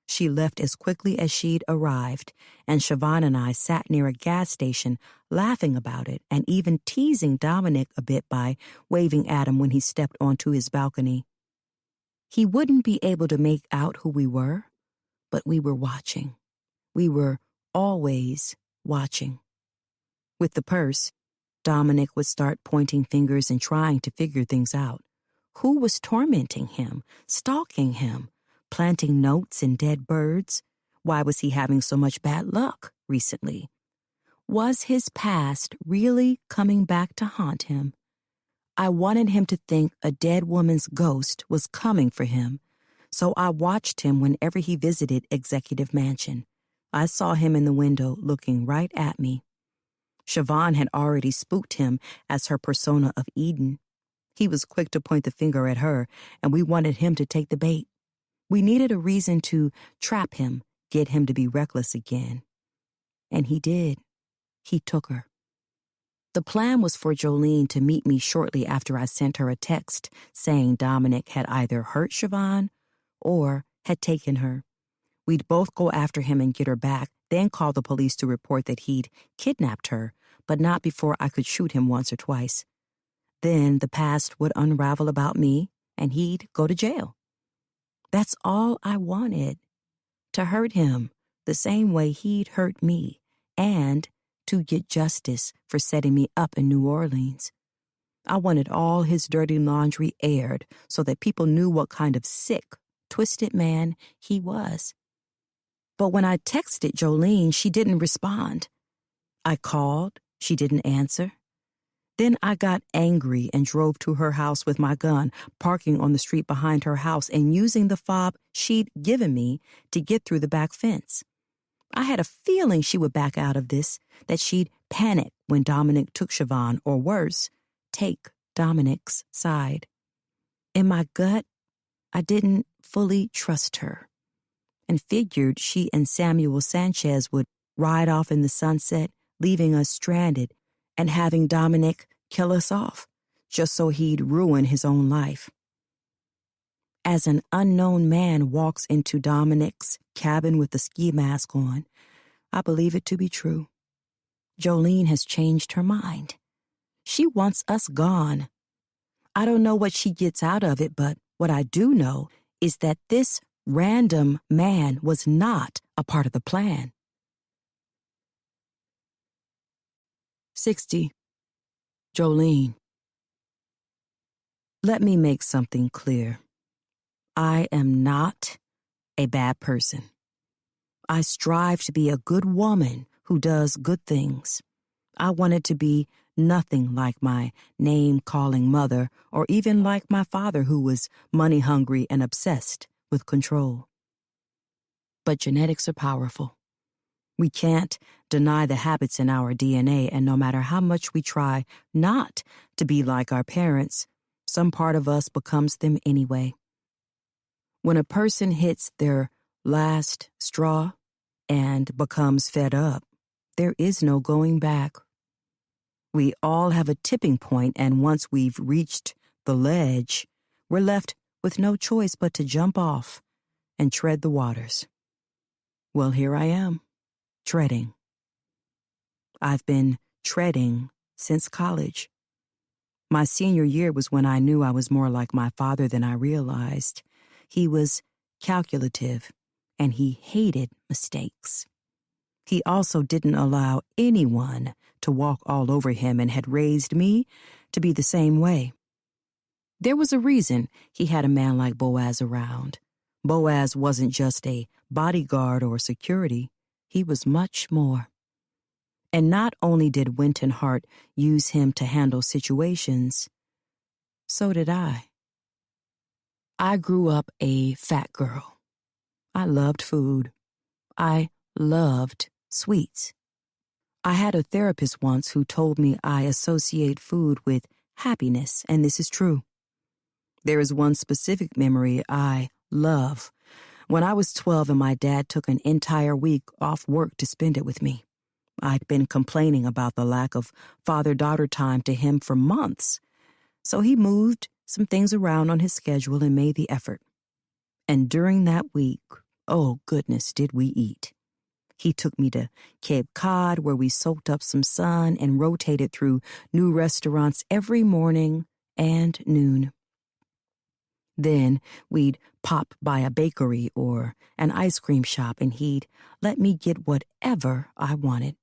She left as quickly as she'd arrived, and Siobhan and I sat near a gas station laughing about it and even teasing Dominic a bit by waving at him when he stepped onto his balcony. He wouldn't be able to make out who we were, but we were watching. We were always watching. With the purse, Dominic would start pointing fingers and trying to figure things out. Who was tormenting him, stalking him, planting notes and dead birds? Why was he having so much bad luck recently? Was his past really coming back to haunt him? I wanted him to think a dead woman's ghost was coming for him, so I watched him whenever he visited Executive Mansion. I saw him in the window looking right at me. Siobhan had already spooked him as her persona of Eden. He was quick to point the finger at her, and we wanted him to take the bait. We needed a reason to trap him, get him to be reckless again. And he did. He took her. The plan was for Jolene to meet me shortly after I sent her a text saying Dominic had either hurt Siobhan or had taken her. We'd both go after him and get her back, then call the police to report that he'd kidnapped her, but not before I could shoot him once or twice. Then the past would unravel about me, and he'd go to jail. That's all I wanted, to hurt him the same way he'd hurt me, and to get justice for setting me up in New Orleans. I wanted all his dirty laundry aired so that people knew what kind of sick, twisted man he was. But when I texted Jolene, she didn't respond. I called, she didn't answer. Then I got angry and drove to her house with my gun, parking on the street behind her house and using the fob she'd given me to get through the back fence. I had a feeling she would back out of this, that she'd panic when Dominic took Siobhan, or worse, take Dominic's side. In my gut, I didn't fully trust her and figured she and Samuel Sanchez would ride off in the sunset, leaving us stranded and having Dominic kill us off, just so he'd ruin his own life. As an unknown man walks into Dominic's cabin with a ski mask on, I believe it to be true. Jolene has changed her mind. She wants us gone. I don't know what she gets out of it, but what I do know is that this random man was not a part of the plan. 60. Jolene. Let me make something clear. I am not a bad person. I strive to be a good woman who does good things. I wanted to be nothing like my name-calling mother or even like my father, who was money-hungry and obsessed with control. But genetics are powerful. We can't deny the habits in our DNA, and no matter how much we try not to be like our parents, some part of us becomes them anyway. When a person hits their last straw and becomes fed up, there is no going back. We all have a tipping point, and once we've reached the ledge, we're left with no choice but to jump off and tread the waters. Well, here I am, treading. I've been treading since college. My senior year was when I knew I was more like my father than I realized. He was calculative, and he hated mistakes. He also didn't allow anyone to walk all over him and had raised me to be the same way. There was a reason he had a man like Boaz around. Boaz wasn't just a bodyguard or security, he was much more. And not only did Winton Hart use him to handle situations, so did I. I grew up a fat girl. I loved food. I loved sweets. I had a therapist once who told me I associate food with happiness, and this is true. There is one specific memory I love. When I was 12 and my dad took an entire week off work to spend it with me. I'd been complaining about the lack of father-daughter time to him for months, so he moved some things around on his schedule and made the effort. And during that week, oh goodness, did we eat. He took me to Cape Cod, where we soaked up some sun and rotated through new restaurants every morning and noon. Then we'd pop by a bakery or an ice cream shop and he'd let me get whatever I wanted.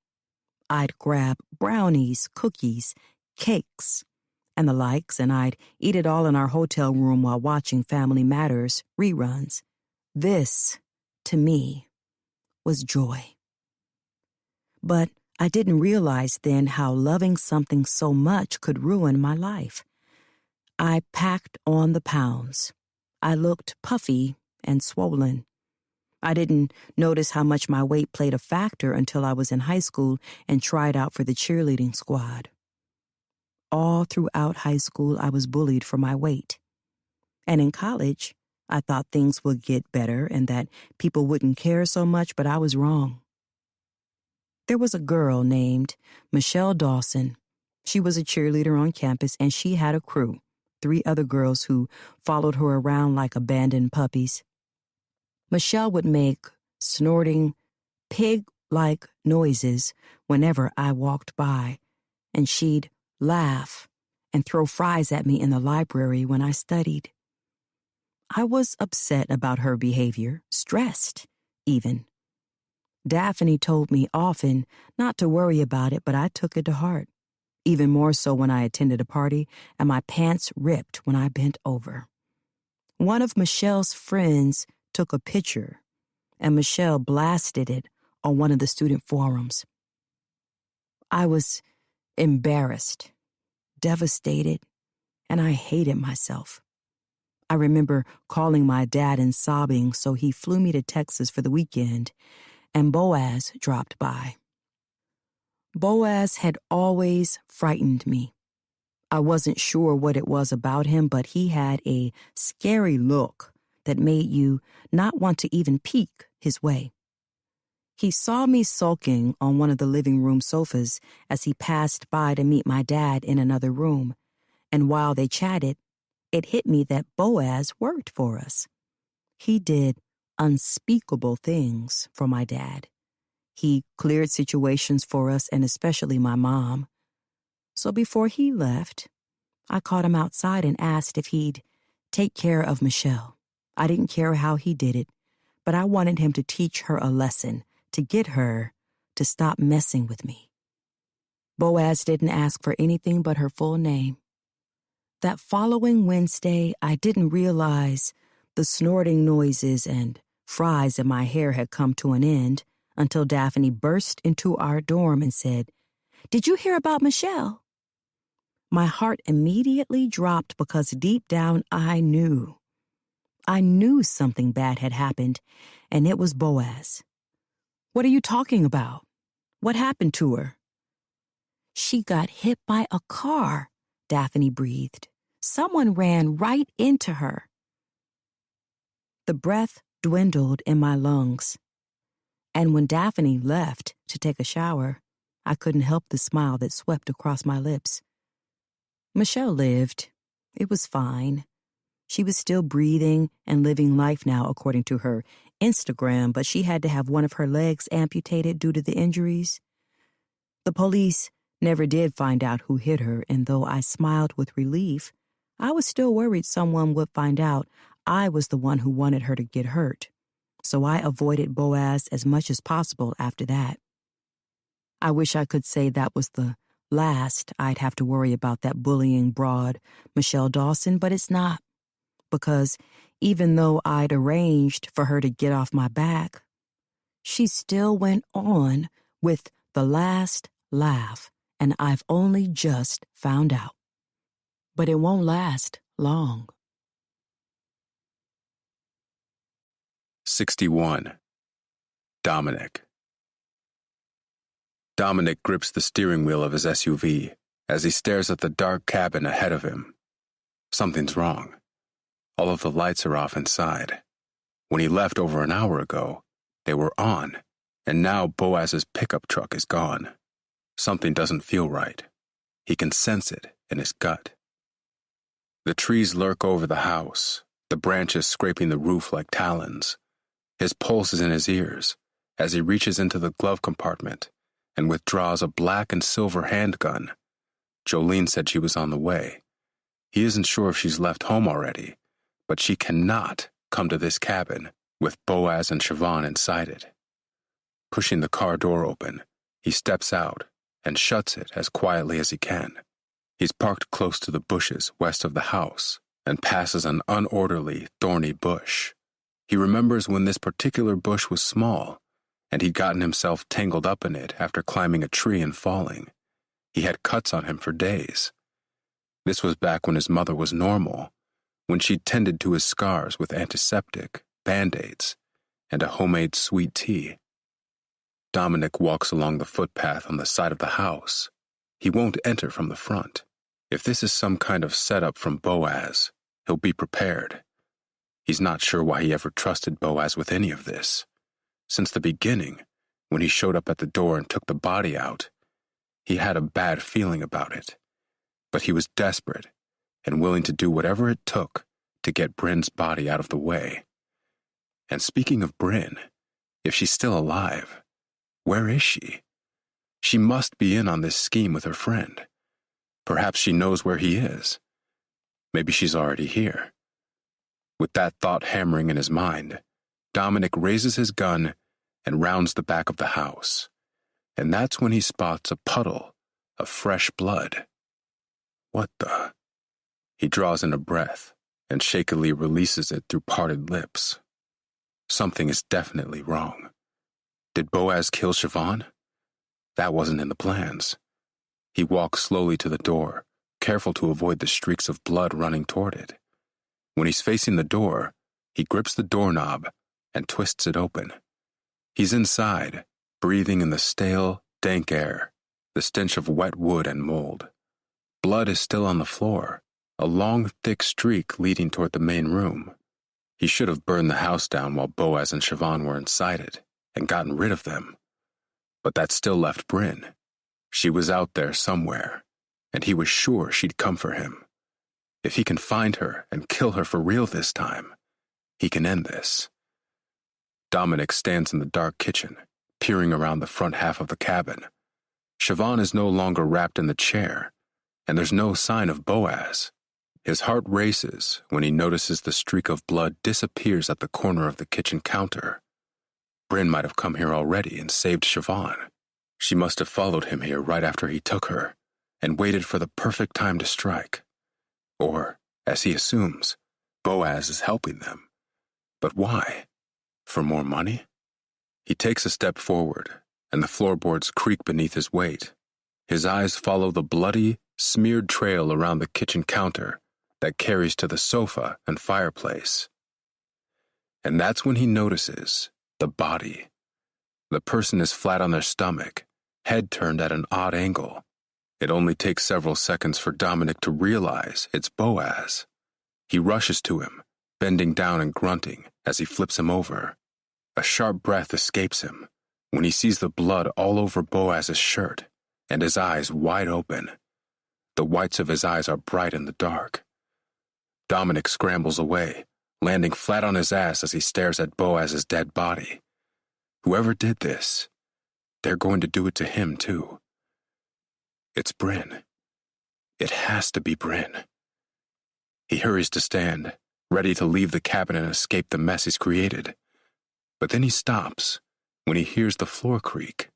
I'd grab brownies, cookies, cakes, and the likes, and I'd eat it all in our hotel room while watching Family Matters reruns. This, to me, was joy. But I didn't realize then how loving something so much could ruin my life. I packed on the pounds. I looked puffy and swollen. I didn't notice how much my weight played a factor until I was in high school and tried out for the cheerleading squad. All throughout high school, I was bullied for my weight. And in college, I thought things would get better and that people wouldn't care so much, but I was wrong. There was a girl named Michelle Dawson. She was a cheerleader on campus, and she had a crew, 3 other girls who followed her around like abandoned puppies. Michelle would make snorting, pig-like noises whenever I walked by, and she'd laugh and throw fries at me in the library when I studied. I was upset about her behavior, stressed, even. Daphne told me often not to worry about it, but I took it to heart, even more so when I attended a party and my pants ripped when I bent over. One of Michelle's friends took a picture, and Michelle blasted it on one of the student forums. I was embarrassed, devastated, and I hated myself. I remember calling my dad and sobbing, so he flew me to Texas for the weekend, and Boaz dropped by. Boaz had always frightened me. I wasn't sure what it was about him, but he had a scary look that made you not want to even peek his way. He saw me sulking on one of the living room sofas as he passed by to meet my dad in another room, and while they chatted, it hit me that Boaz worked for us. He did unspeakable things for my dad. He cleared situations for us, and especially my mom. So before he left, I caught him outside and asked if he'd take care of Michelle. I didn't care how he did it, but I wanted him to teach her a lesson, to get her to stop messing with me. Boaz didn't ask for anything but her full name. That following Wednesday, I didn't realize the snorting noises and fries in my hair had come to an end until Daphne burst into our dorm and said, "Did you hear about Michelle?" My heart immediately dropped because deep down I knew something bad had happened, and it was Boaz. "What are you talking about? What happened to her?" "She got hit by a car," Daphne breathed. "Someone ran right into her." The breath dwindled in my lungs, and when Daphne left to take a shower, I couldn't help the smile that swept across my lips. Michelle lived. It was fine. She was still breathing and living life now, according to her Instagram, but she had to have one of her legs amputated due to the injuries. The police never did find out who hit her, and though I smiled with relief, I was still worried someone would find out I was the one who wanted her to get hurt. So I avoided Boaz as much as possible after that. I wish I could say that was the last I'd have to worry about that bullying broad, Michelle Dawson, but it's not. Because even though I'd arranged for her to get off my back, she still went on with the last laugh, and I've only just found out. But it won't last long. 61. Dominic. Dominic grips the steering wheel of his SUV as he stares at the dark cabin ahead of him. Something's wrong. All of the lights are off inside. When he left over an hour ago, they were on, and now Boaz's pickup truck is gone. Something doesn't feel right. He can sense it in his gut. The trees lurk over the house, the branches scraping the roof like talons. His pulse is in his ears as he reaches into the glove compartment and withdraws a black and silver handgun. Jolene said she was on the way. He isn't sure if she's left home already, but she cannot come to this cabin with Boaz and Siobhan inside it. Pushing the car door open, he steps out and shuts it as quietly as he can. He's parked close to the bushes west of the house and passes an unorderly, thorny bush. He remembers when this particular bush was small, and he'd gotten himself tangled up in it after climbing a tree and falling. He had cuts on him for days. This was back when his mother was normal, when she tended to his scars with antiseptic, Band-Aids, and a homemade sweet tea. Dominic walks along the footpath on the side of the house. He won't enter from the front. If this is some kind of setup from Boaz, he'll be prepared. He's not sure why he ever trusted Boaz with any of this. Since the beginning, when he showed up at the door and took the body out, he had a bad feeling about it. But he was desperate and willing to do whatever it took to get Bryn's body out of the way. And speaking of Bryn, if she's still alive, where is she? She must be in on this scheme with her friend. Perhaps she knows where he is. Maybe she's already here. With that thought hammering in his mind, Dominic raises his gun and rounds the back of the house. And that's when he spots a puddle of fresh blood. What the? He draws in a breath and shakily releases it through parted lips. Something is definitely wrong. Did Boaz kill Siobhan? That wasn't in the plans. He walks slowly to the door, careful to avoid the streaks of blood running toward it. When he's facing the door, he grips the doorknob and twists it open. He's inside, breathing in the stale, dank air, the stench of wet wood and mold. Blood is still on the floor, a long, thick streak leading toward the main room. He should have burned the house down while Boaz and Siobhan were inside it and gotten rid of them. But that still left Bryn. She was out there somewhere, and he was sure she'd come for him. If he can find her and kill her for real this time, he can end this. Dominic stands in the dark kitchen, peering around the front half of the cabin. Siobhan is no longer wrapped in the chair, and there's no sign of Boaz. His heart races when he notices the streak of blood disappears at the corner of the kitchen counter. Bryn might have come here already and saved Siobhan. She must have followed him here right after he took her and waited for the perfect time to strike. Or, as he assumes, Boaz is helping them. But why? For more money? He takes a step forward, and the floorboards creak beneath his weight. His eyes follow the bloody, smeared trail around the kitchen counter that carries to the sofa and fireplace. And that's when he notices the body. The person is flat on their stomach, head turned at an odd angle. It only takes several seconds for Dominic to realize it's Boaz. He rushes to him, bending down and grunting as he flips him over. A sharp breath escapes him when he sees the blood all over Boaz's shirt and his eyes wide open. The whites of his eyes are bright in the dark. Dominic scrambles away, landing flat on his ass as he stares at Boaz's dead body. Whoever did this, they're going to do it to him too. It's Bryn. It has to be Bryn. He hurries to stand, ready to leave the cabin and escape the mess he's created. But then he stops when he hears the floor creak.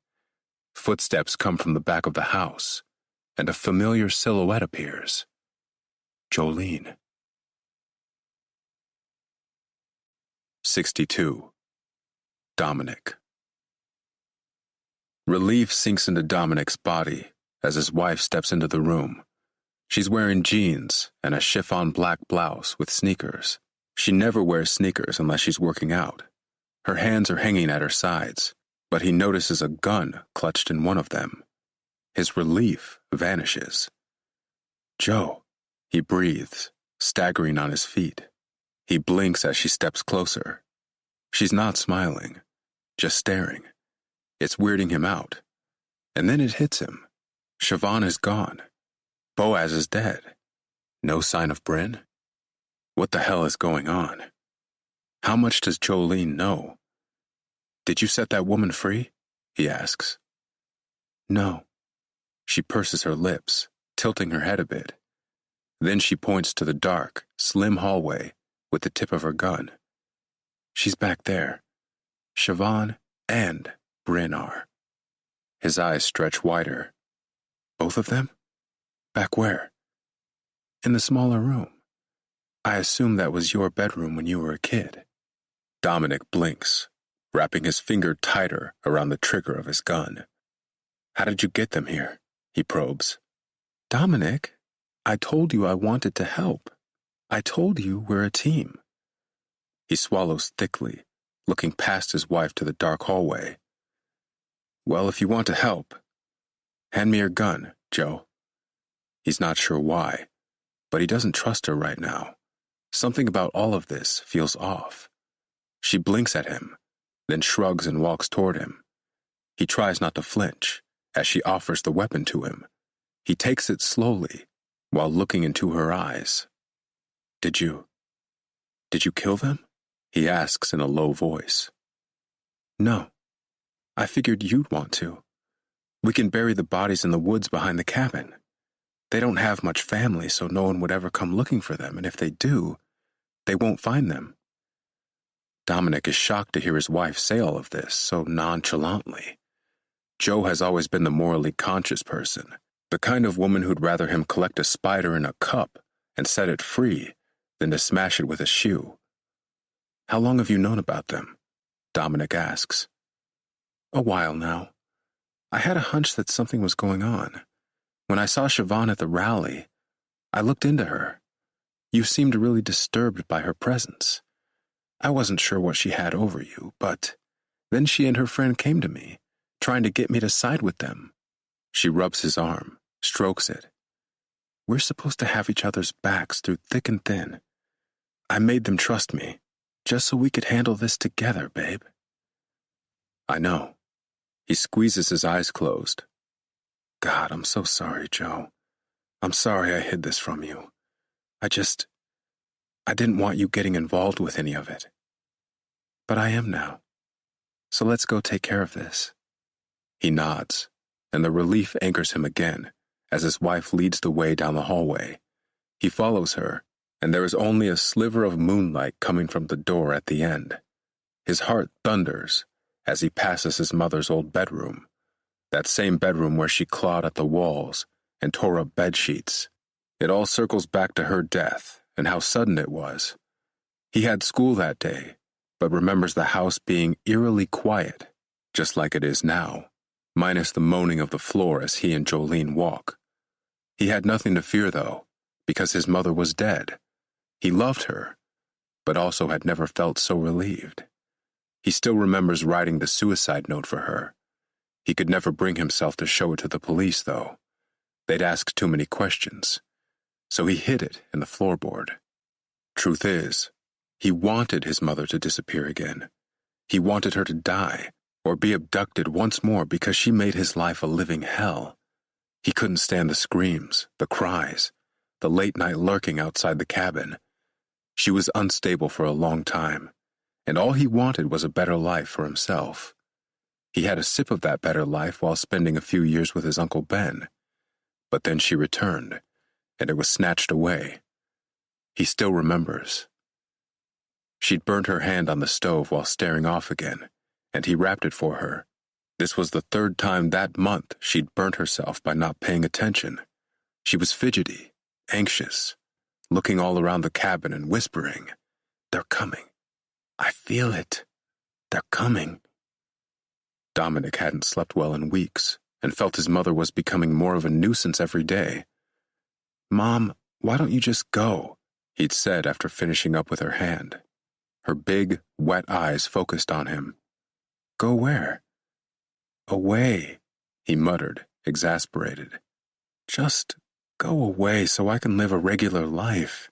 Footsteps come from the back of the house, and a familiar silhouette appears. Jolene. 62. Dominic. Relief sinks into Dominic's body as his wife steps into the room. She's wearing jeans and a chiffon black blouse with sneakers. She never wears sneakers unless she's working out. Her hands are hanging at her sides, but he notices a gun clutched in one of them. His relief vanishes. "Joe," he breathes, staggering on his feet. He blinks as she steps closer. She's not smiling, just staring. It's weirding him out. And then it hits him. Siobhan is gone. Boaz is dead. No sign of Bryn? What the hell is going on? How much does Jolene know? "Did you set that woman free?" he asks. "No." She purses her lips, tilting her head a bit. Then she points to the dark, slim hallway with the tip of her gun. "She's back there. Siobhan and Bryn are." His eyes stretch wider. "Both of them? Back where?" "In the smaller room. I assume that was your bedroom when you were a kid." Dominic blinks, wrapping his finger tighter around the trigger of his gun. "How did you get them here?" he probes. "Dominic, I told you I wanted to help. I told you we're a team." He swallows thickly, looking past his wife to the dark hallway. "Well, if you want to help, hand me your gun, Joe." He's not sure why, but he doesn't trust her right now. Something about all of this feels off. She blinks at him, then shrugs and walks toward him. He tries not to flinch as she offers the weapon to him. He takes it slowly while looking into her eyes. Did you kill them?" he asks in a low voice. "No. I figured you'd want to. We can bury the bodies in the woods behind the cabin. They don't have much family, so no one would ever come looking for them, and if they do, they won't find them." Dominic is shocked to hear his wife say all of this so nonchalantly. Joe has always been the morally conscious person, the kind of woman who'd rather him collect a spider in a cup and set it free than to smash it with a shoe. "How long have you known about them?" Dominic asks. "A while now. I had a hunch that something was going on. When I saw Siobhan at the rally, I looked into her. You seemed really disturbed by her presence. I wasn't sure what she had over you, but then she and her friend came to me, trying to get me to side with them." She rubs his arm, strokes it. "We're supposed to have each other's backs through thick and thin. I made them trust me, just so we could handle this together, babe." "I know." He squeezes his eyes closed. "God, I'm so sorry, Joe. I'm sorry I hid this from you. I didn't want you getting involved with any of it. But I am now. So let's go take care of this." He nods, and the relief anchors him again as his wife leads the way down the hallway. He follows her, and there is only a sliver of moonlight coming from the door at the end. His heart thunders as he passes his mother's old bedroom, that same bedroom where she clawed at the walls and tore up bed sheets. It all circles back to her death and how sudden it was. He had school that day, but remembers the house being eerily quiet, just like it is now, minus the moaning of the floor as he and Jolene walk. He had nothing to fear, though, because his mother was dead. He loved her, but also had never felt so relieved. He still remembers writing the suicide note for her. He could never bring himself to show it to the police, though. They'd ask too many questions. So he hid it in the floorboard. Truth is, he wanted his mother to disappear again. He wanted her to die, or be abducted once more because she made his life a living hell. He couldn't stand the screams, the cries, the late-night lurking outside the cabin. She was unstable for a long time, and all he wanted was a better life for himself. He had a sip of that better life while spending a few years with his Uncle Ben. But then she returned, and it was snatched away. He still remembers. She'd burned her hand on the stove while staring off again, and he wrapped it for her. This was the third time that month she'd burnt herself by not paying attention, She was fidgety, anxious, looking all around the cabin and whispering, "They're coming. I feel it. They're coming." Dominic hadn't slept well in weeks and felt his mother was becoming more of a nuisance every day. "Mom, why don't you just go?" he'd said after finishing up with her hand. Her big, wet eyes focused on him. "Go where?" "Away," he muttered, exasperated. "Just go away so I can live a regular life.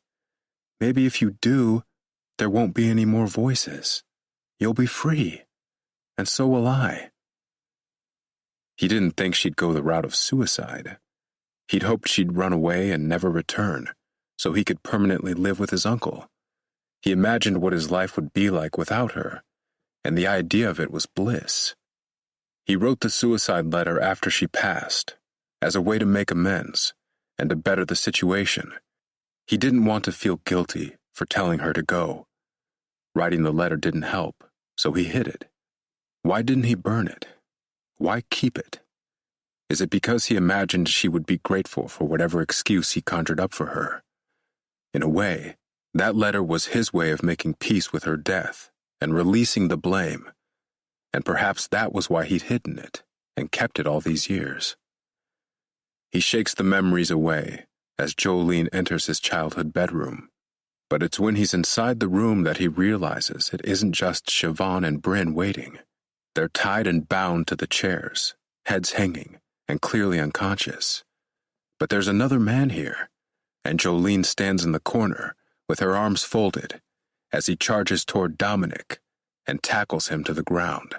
Maybe if you do, there won't be any more voices. You'll be free. And so will I." He didn't think she'd go the route of suicide. He'd hoped she'd run away and never return, so he could permanently live with his uncle. He imagined what his life would be like without her, and the idea of it was bliss. He wrote the suicide letter after she passed, as a way to make amends and to better the situation. He didn't want to feel guilty for telling her to go. Writing the letter didn't help, so he hid it. Why didn't he burn it? Why keep it? Is it because he imagined she would be grateful for whatever excuse he conjured up for her? In a way, that letter was his way of making peace with her death and releasing the blame, and perhaps that was why he'd hidden it and kept it all these years. He shakes the memories away as Jolene enters his childhood bedroom, but it's when he's inside the room that he realizes it isn't just Siobhan and Bryn waiting. They're tied and bound to the chairs, heads hanging, and clearly unconscious. But there's another man here, and Jolene stands in the corner with her arms folded as he charges toward Dominic and tackles him to the ground.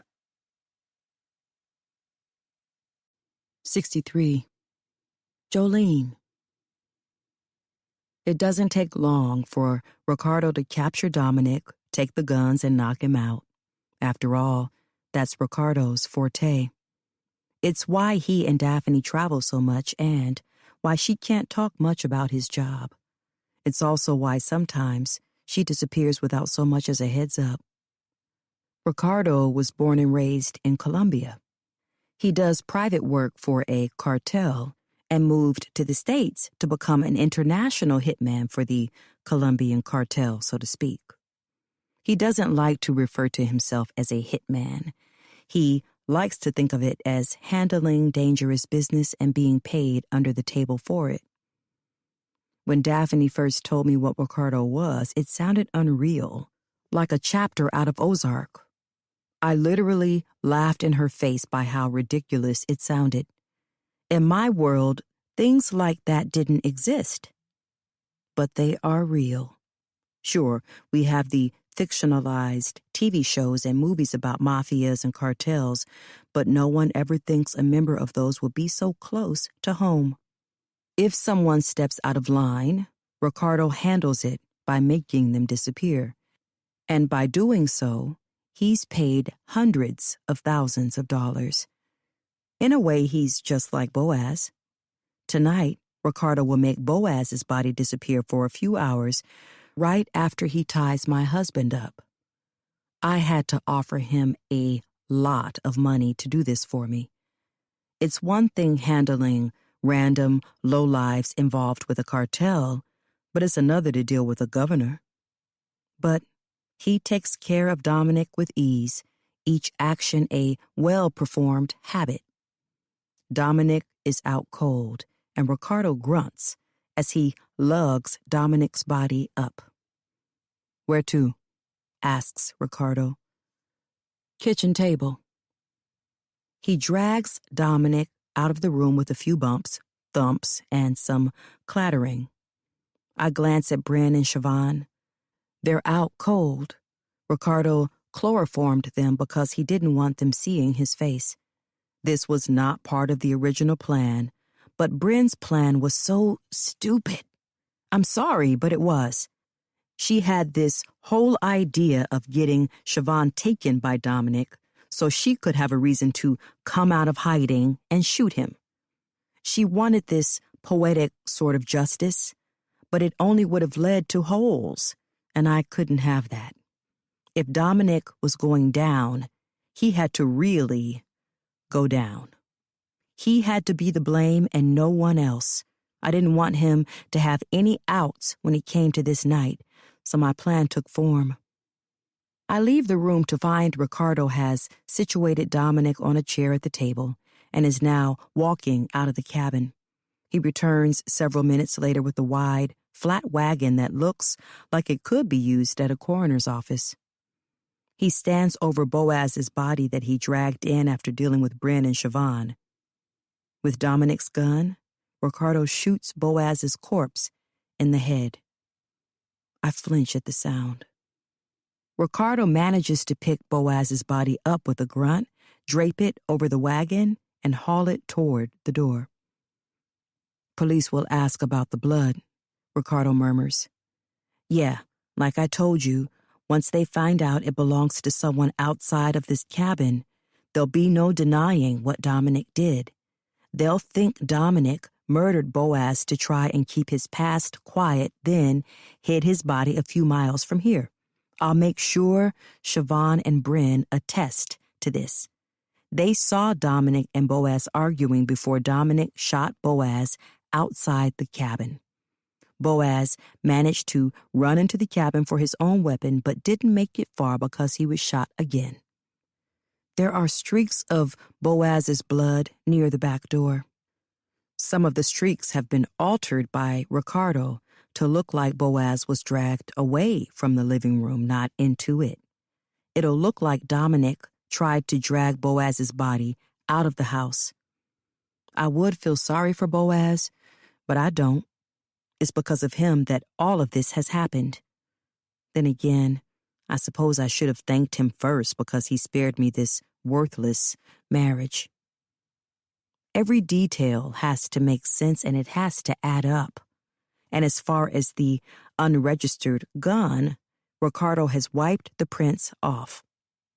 63. Jolene. It doesn't take long for Ricardo to capture Dominic, take the guns, and knock him out. After all, that's Ricardo's forte. It's why he and Daphne travel so much and why she can't talk much about his job. It's also why sometimes she disappears without so much as a heads up. Ricardo was born and raised in Colombia. He does private work for a cartel and moved to the States to become an international hitman for the Colombian cartel, so to speak. He doesn't like to refer to himself as a hitman. He likes to think of it as handling dangerous business and being paid under the table for it. When Daphne first told me what Ricardo was, it sounded unreal, like a chapter out of Ozark. I literally laughed in her face by how ridiculous it sounded. In my world, things like that didn't exist. But they are real. Sure, we have the fictionalized TV shows and movies about mafias and cartels, but no one ever thinks a member of those will be so close to home. If someone steps out of line, Ricardo handles it by making them disappear. And by doing so, he's paid hundreds of thousands of dollars. In a way, he's just like Boaz. Tonight, Ricardo will make Boaz's body disappear for a few hours right after he ties my husband up. I had to offer him a lot of money to do this for me. It's one thing handling random lowlives involved with a cartel, but it's another to deal with a governor. But he takes care of Dominic with ease, each action a well-performed habit. Dominic is out cold, and Ricardo grunts as he lugs Dominic's body up. "Where to?" asks Ricardo. "Kitchen table." He drags Dominic out of the room with a few bumps, thumps, and some clattering. I glance at Bryn and Siobhan. They're out cold. Ricardo chloroformed them because he didn't want them seeing his face. This was not part of the original plan, but Bryn's plan was so stupid. I'm sorry, but it was. She had this whole idea of getting Siobhan taken by Dominic so she could have a reason to come out of hiding and shoot him. She wanted this poetic sort of justice, but it only would have led to holes, and I couldn't have that. If Dominic was going down, he had to really go down. He had to be the blame and no one else. I didn't want him to have any outs when it came to this night, so my plan took form. I leave the room to find Ricardo has situated Dominic on a chair at the table and is now walking out of the cabin. He returns several minutes later with a wide, flat wagon that looks like it could be used at a coroner's office. He stands over Boaz's body that he dragged in after dealing with Bryn and Siobhan. With Dominic's gun, Ricardo shoots Boaz's corpse in the head. I flinch at the sound. Ricardo manages to pick Boaz's body up with a grunt, drape it over the wagon, and haul it toward the door. Police will ask about the blood, Ricardo murmurs. Yeah, like I told you, once they find out it belongs to someone outside of this cabin, there'll be no denying what Dominic did. They'll think Dominic murdered Boaz to try and keep his past quiet, then hid his body a few miles from here. I'll make sure Siobhan and Bryn attest to this. They saw Dominic and Boaz arguing before Dominic shot Boaz outside the cabin. Boaz managed to run into the cabin for his own weapon, but didn't make it far because he was shot again. There are streaks of Boaz's blood near the back door. Some of the streaks have been altered by Ricardo to look like Boaz was dragged away from the living room, not into it. It'll look like Dominic tried to drag Boaz's body out of the house. I would feel sorry for Boaz, but I don't. It's because of him that all of this has happened. Then again, I suppose I should have thanked him first because he spared me this worthless marriage. Every detail has to make sense and it has to add up. And as far as the unregistered gun, Ricardo has wiped the prints off.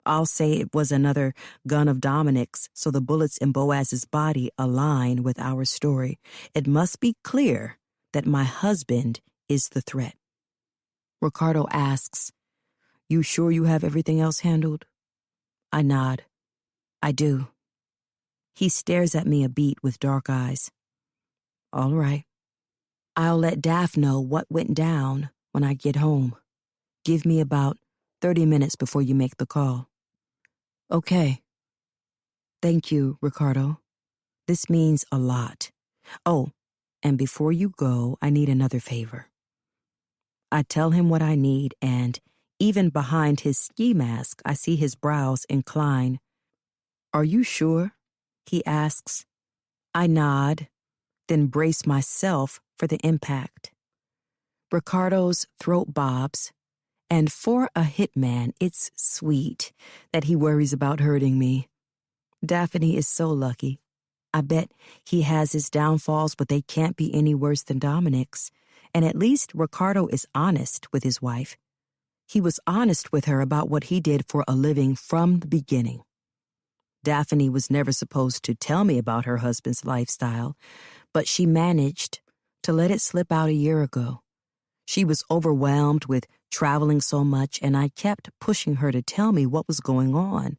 I'll say it was another gun of Dominic's, so the bullets in Boaz's body align with our story. It must be clear that my husband is the threat. Ricardo asks, "You sure you have everything else handled?" I nod. I do. He stares at me a beat with dark eyes. All right. I'll let Daph know what went down when I get home. Give me about 30 minutes before you make the call. Okay. Thank you, Ricardo. This means a lot. Oh, and before you go, I need another favor. I tell him what I need, and even behind his ski mask, I see his brows incline. Are you sure? He asks. I nod, then brace myself for the impact. Ricardo's throat bobs, and for a hitman, it's sweet that he worries about hurting me. Daphne is so lucky. I bet he has his downfalls, but they can't be any worse than Dominic's. And at least Ricardo is honest with his wife. He was honest with her about what he did for a living from the beginning. Daphne was never supposed to tell me about her husband's lifestyle, but she managed to let it slip out a year ago. She was overwhelmed with traveling so much, and I kept pushing her to tell me what was going on.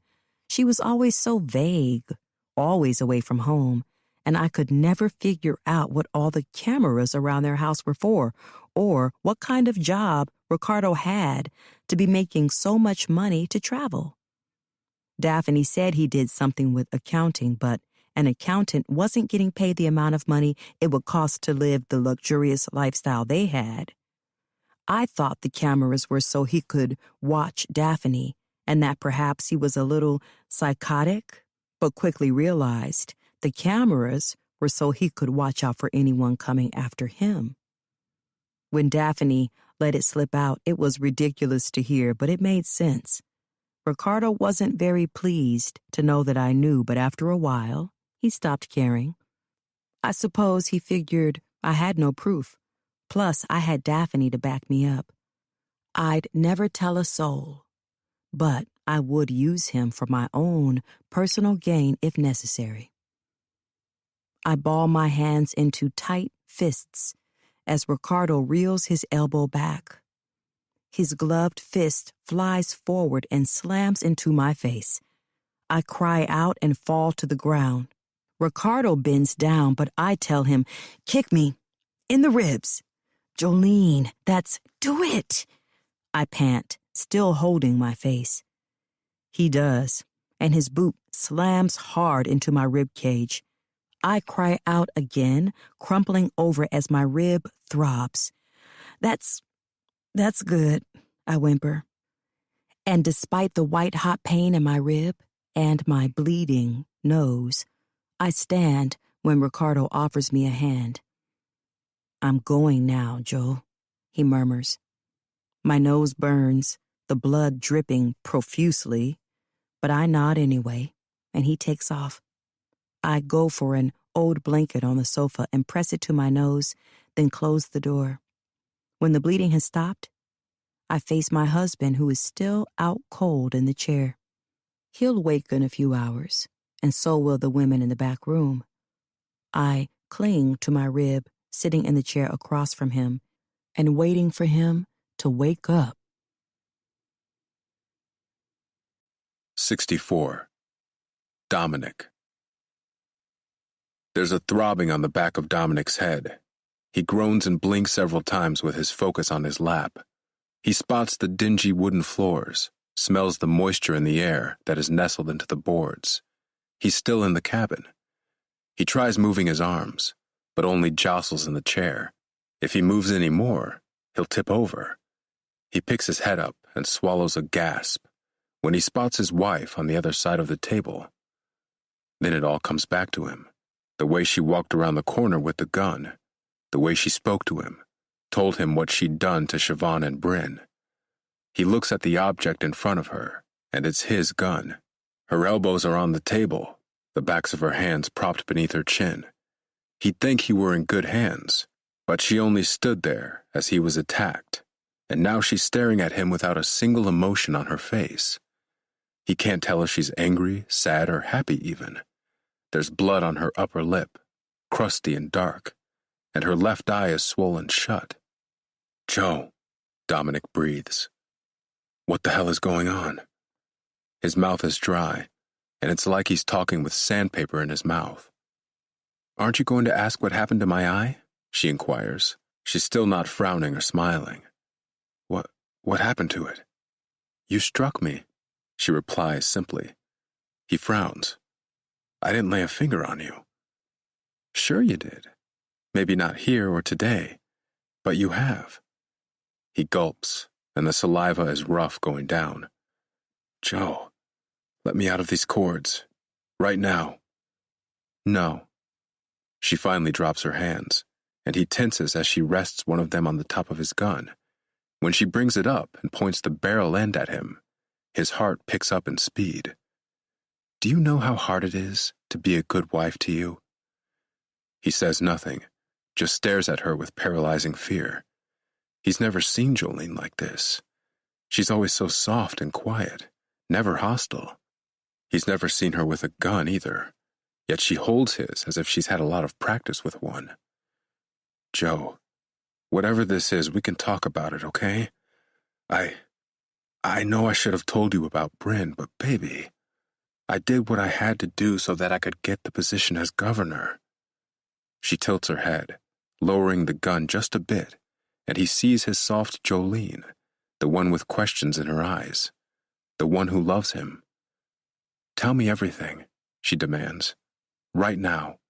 She was always so vague, always away from home, and I could never figure out what all the cameras around their house were for, or what kind of job Ricardo had to be making so much money to travel. Daphne said he did something with accounting, but an accountant wasn't getting paid the amount of money it would cost to live the luxurious lifestyle they had. I thought the cameras were so he could watch Daphne, and that perhaps he was a little psychotic, but quickly realized the cameras were so he could watch out for anyone coming after him. When Daphne let it slip out, it was ridiculous to hear, but it made sense. Ricardo wasn't very pleased to know that I knew, but after a while, he stopped caring. I suppose he figured I had no proof. Plus, I had Daphne to back me up. I'd never tell a soul, but I would use him for my own personal gain if necessary. I ball my hands into tight fists as Ricardo reels his elbow back. His gloved fist flies forward and slams into my face. I cry out and fall to the ground. Ricardo bends down, but I tell him, "Kick me. in the ribs. Jolene, do it. I pant, still holding my face. He does, and his boot slams hard into my rib cage. I cry out again, crumpling over as my rib throbs. That's good, I whimper. And despite the white-hot pain in my rib and my bleeding nose, I stand when Ricardo offers me a hand. I'm going now, Joe, he murmurs. My nose burns, the blood dripping profusely, but I nod anyway, and he takes off. I go for an old blanket on the sofa and press it to my nose, then close the door. When the bleeding has stopped, I face my husband, who is still out cold in the chair. He'll wake in a few hours, and so will the women in the back room. I cling to my rib, sitting in the chair across from him, and waiting for him to wake up. 64. Dominic. There's a throbbing on the back of Dominic's head. He groans and blinks several times with his focus on his lap. He spots the dingy wooden floors, smells the moisture in the air that is nestled into the boards. He's still in the cabin. He tries moving his arms, but only jostles in the chair. If he moves any more, he'll tip over. He picks his head up and swallows a gasp when he spots his wife on the other side of the table. Then it all comes back to him. The way she walked around the corner with the gun, the way she spoke to him, told him what she'd done to Siobhan and Bryn. He looks at the object in front of her, and it's his gun. Her elbows are on the table, the backs of her hands propped beneath her chin. He'd think he were in good hands, but she only stood there as he was attacked, and now she's staring at him without a single emotion on her face. He can't tell if she's angry, sad, or happy even. There's blood on her upper lip, crusty and dark, and her left eye is swollen shut. "Joe," Dominic breathes. "What the hell is going on?" His mouth is dry, and it's like he's talking with sandpaper in his mouth. "Aren't you going to ask what happened to my eye?" she inquires. She's still not frowning or smiling. What happened to it?" "You struck me," she replies simply. He frowns. "I didn't lay a finger on you." "Sure you did. Maybe not here or today, but you have." He gulps, and the saliva is rough going down. "Joe, let me out of these cords. Right now." "No." She finally drops her hands, and he tenses as she rests one of them on the top of his gun. When she brings it up and points the barrel end at him, his heart picks up in speed. "Do you know how hard it is to be a good wife to you?" He says nothing, just stares at her with paralyzing fear. He's never seen Jolene like this. She's always so soft and quiet, never hostile. He's never seen her with a gun either, yet she holds his as if she's had a lot of practice with one. "Joe, whatever this is, we can talk about it, okay? I know I should have told you about Bryn, but baby, I did what I had to do so that I could get the position as governor." She tilts her head, lowering the gun just a bit, and he sees his soft Jolene, the one with questions in her eyes, the one who loves him. "Tell me everything," she demands. "Right now."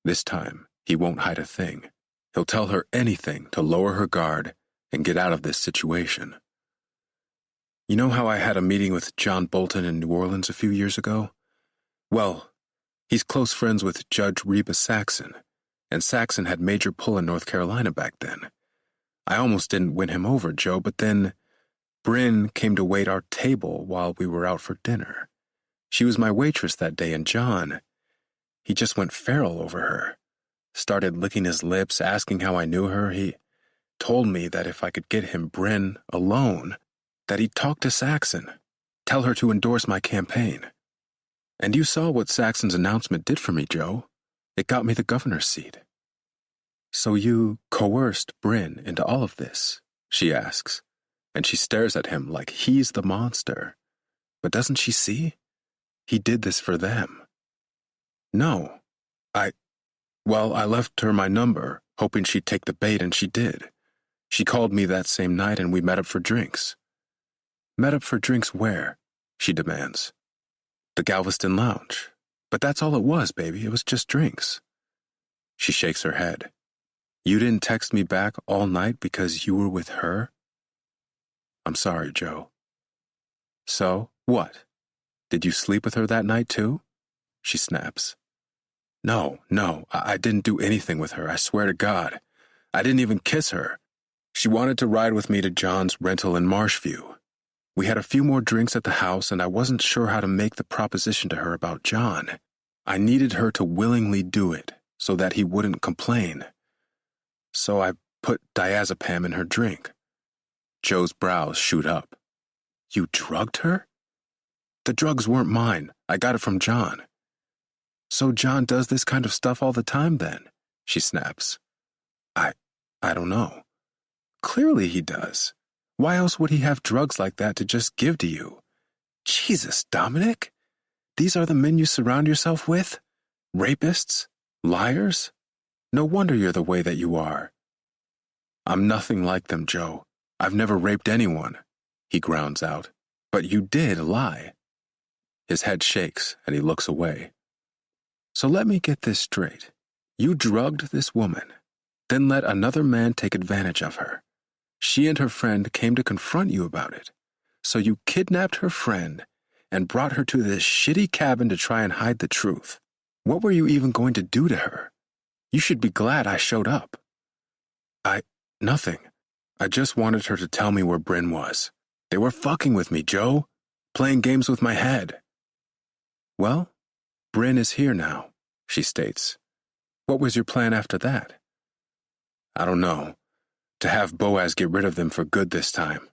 This time, he won't hide a thing. He'll tell her anything to lower her guard and get out of this situation. "You know how I had a meeting with John Bolton in New Orleans a few years ago? Well, he's close friends with Judge Reba Saxon, and Saxon had major pull in North Carolina back then. I almost didn't win him over, Joe, but then Bryn came to wait our table while we were out for dinner. She was my waitress that day, and John, he just went feral over her. Started licking his lips, asking how I knew her. He told me that if I could get him Bryn alone, that he'd talk to Saxon, tell her to endorse my campaign. And you saw what Saxon's announcement did for me, Joe. It got me the governor's seat." "So you coerced Bryn into all of this?" she asks, and she stares at him like he's the monster. But doesn't she see? He did this for them. "No. I left her my number. hoping she'd take the bait, and she did. She called me that same night and we met up for drinks. Met up for drinks where? She demands. The Galveston Lounge. But that's all it was, baby. It was just drinks. She shakes her head. You didn't text me back all night because you were with her? I'm sorry, Joe. So, what? Did you sleep with her that night too? She snaps. No, I didn't do anything with her, I swear to God. I didn't even kiss her. She wanted to ride with me to John's rental in Marshview. We had a few more drinks at the house, and I wasn't sure how to make the proposition to her about John. I needed her to willingly do it so that he wouldn't complain. So I put diazepam in her drink. Joe's brows shoot up. You drugged her? The drugs weren't mine. I got it from John. So John does this kind of stuff all the time then? She snaps. I don't know. Clearly he does. Why else would he have drugs like that to just give to you? Jesus, Dominic. These are the men you surround yourself with? Rapists? Liars? No wonder you're the way that you are. I'm nothing like them, Joe. I've never raped anyone, he grounds out. But you did lie. His head shakes and he looks away. So let me get this straight. You drugged this woman, then let another man take advantage of her. She and her friend came to confront you about it. So you kidnapped her friend and brought her to this shitty cabin to try and hide the truth. What were you even going to do to her? You should be glad I showed up. Nothing. I just wanted her to tell me where Bryn was. They were fucking with me, Joe. Playing games with my head. Well, Bryn is here now, she states. What was your plan after that? I don't know. To have Boaz get rid of them for good this time.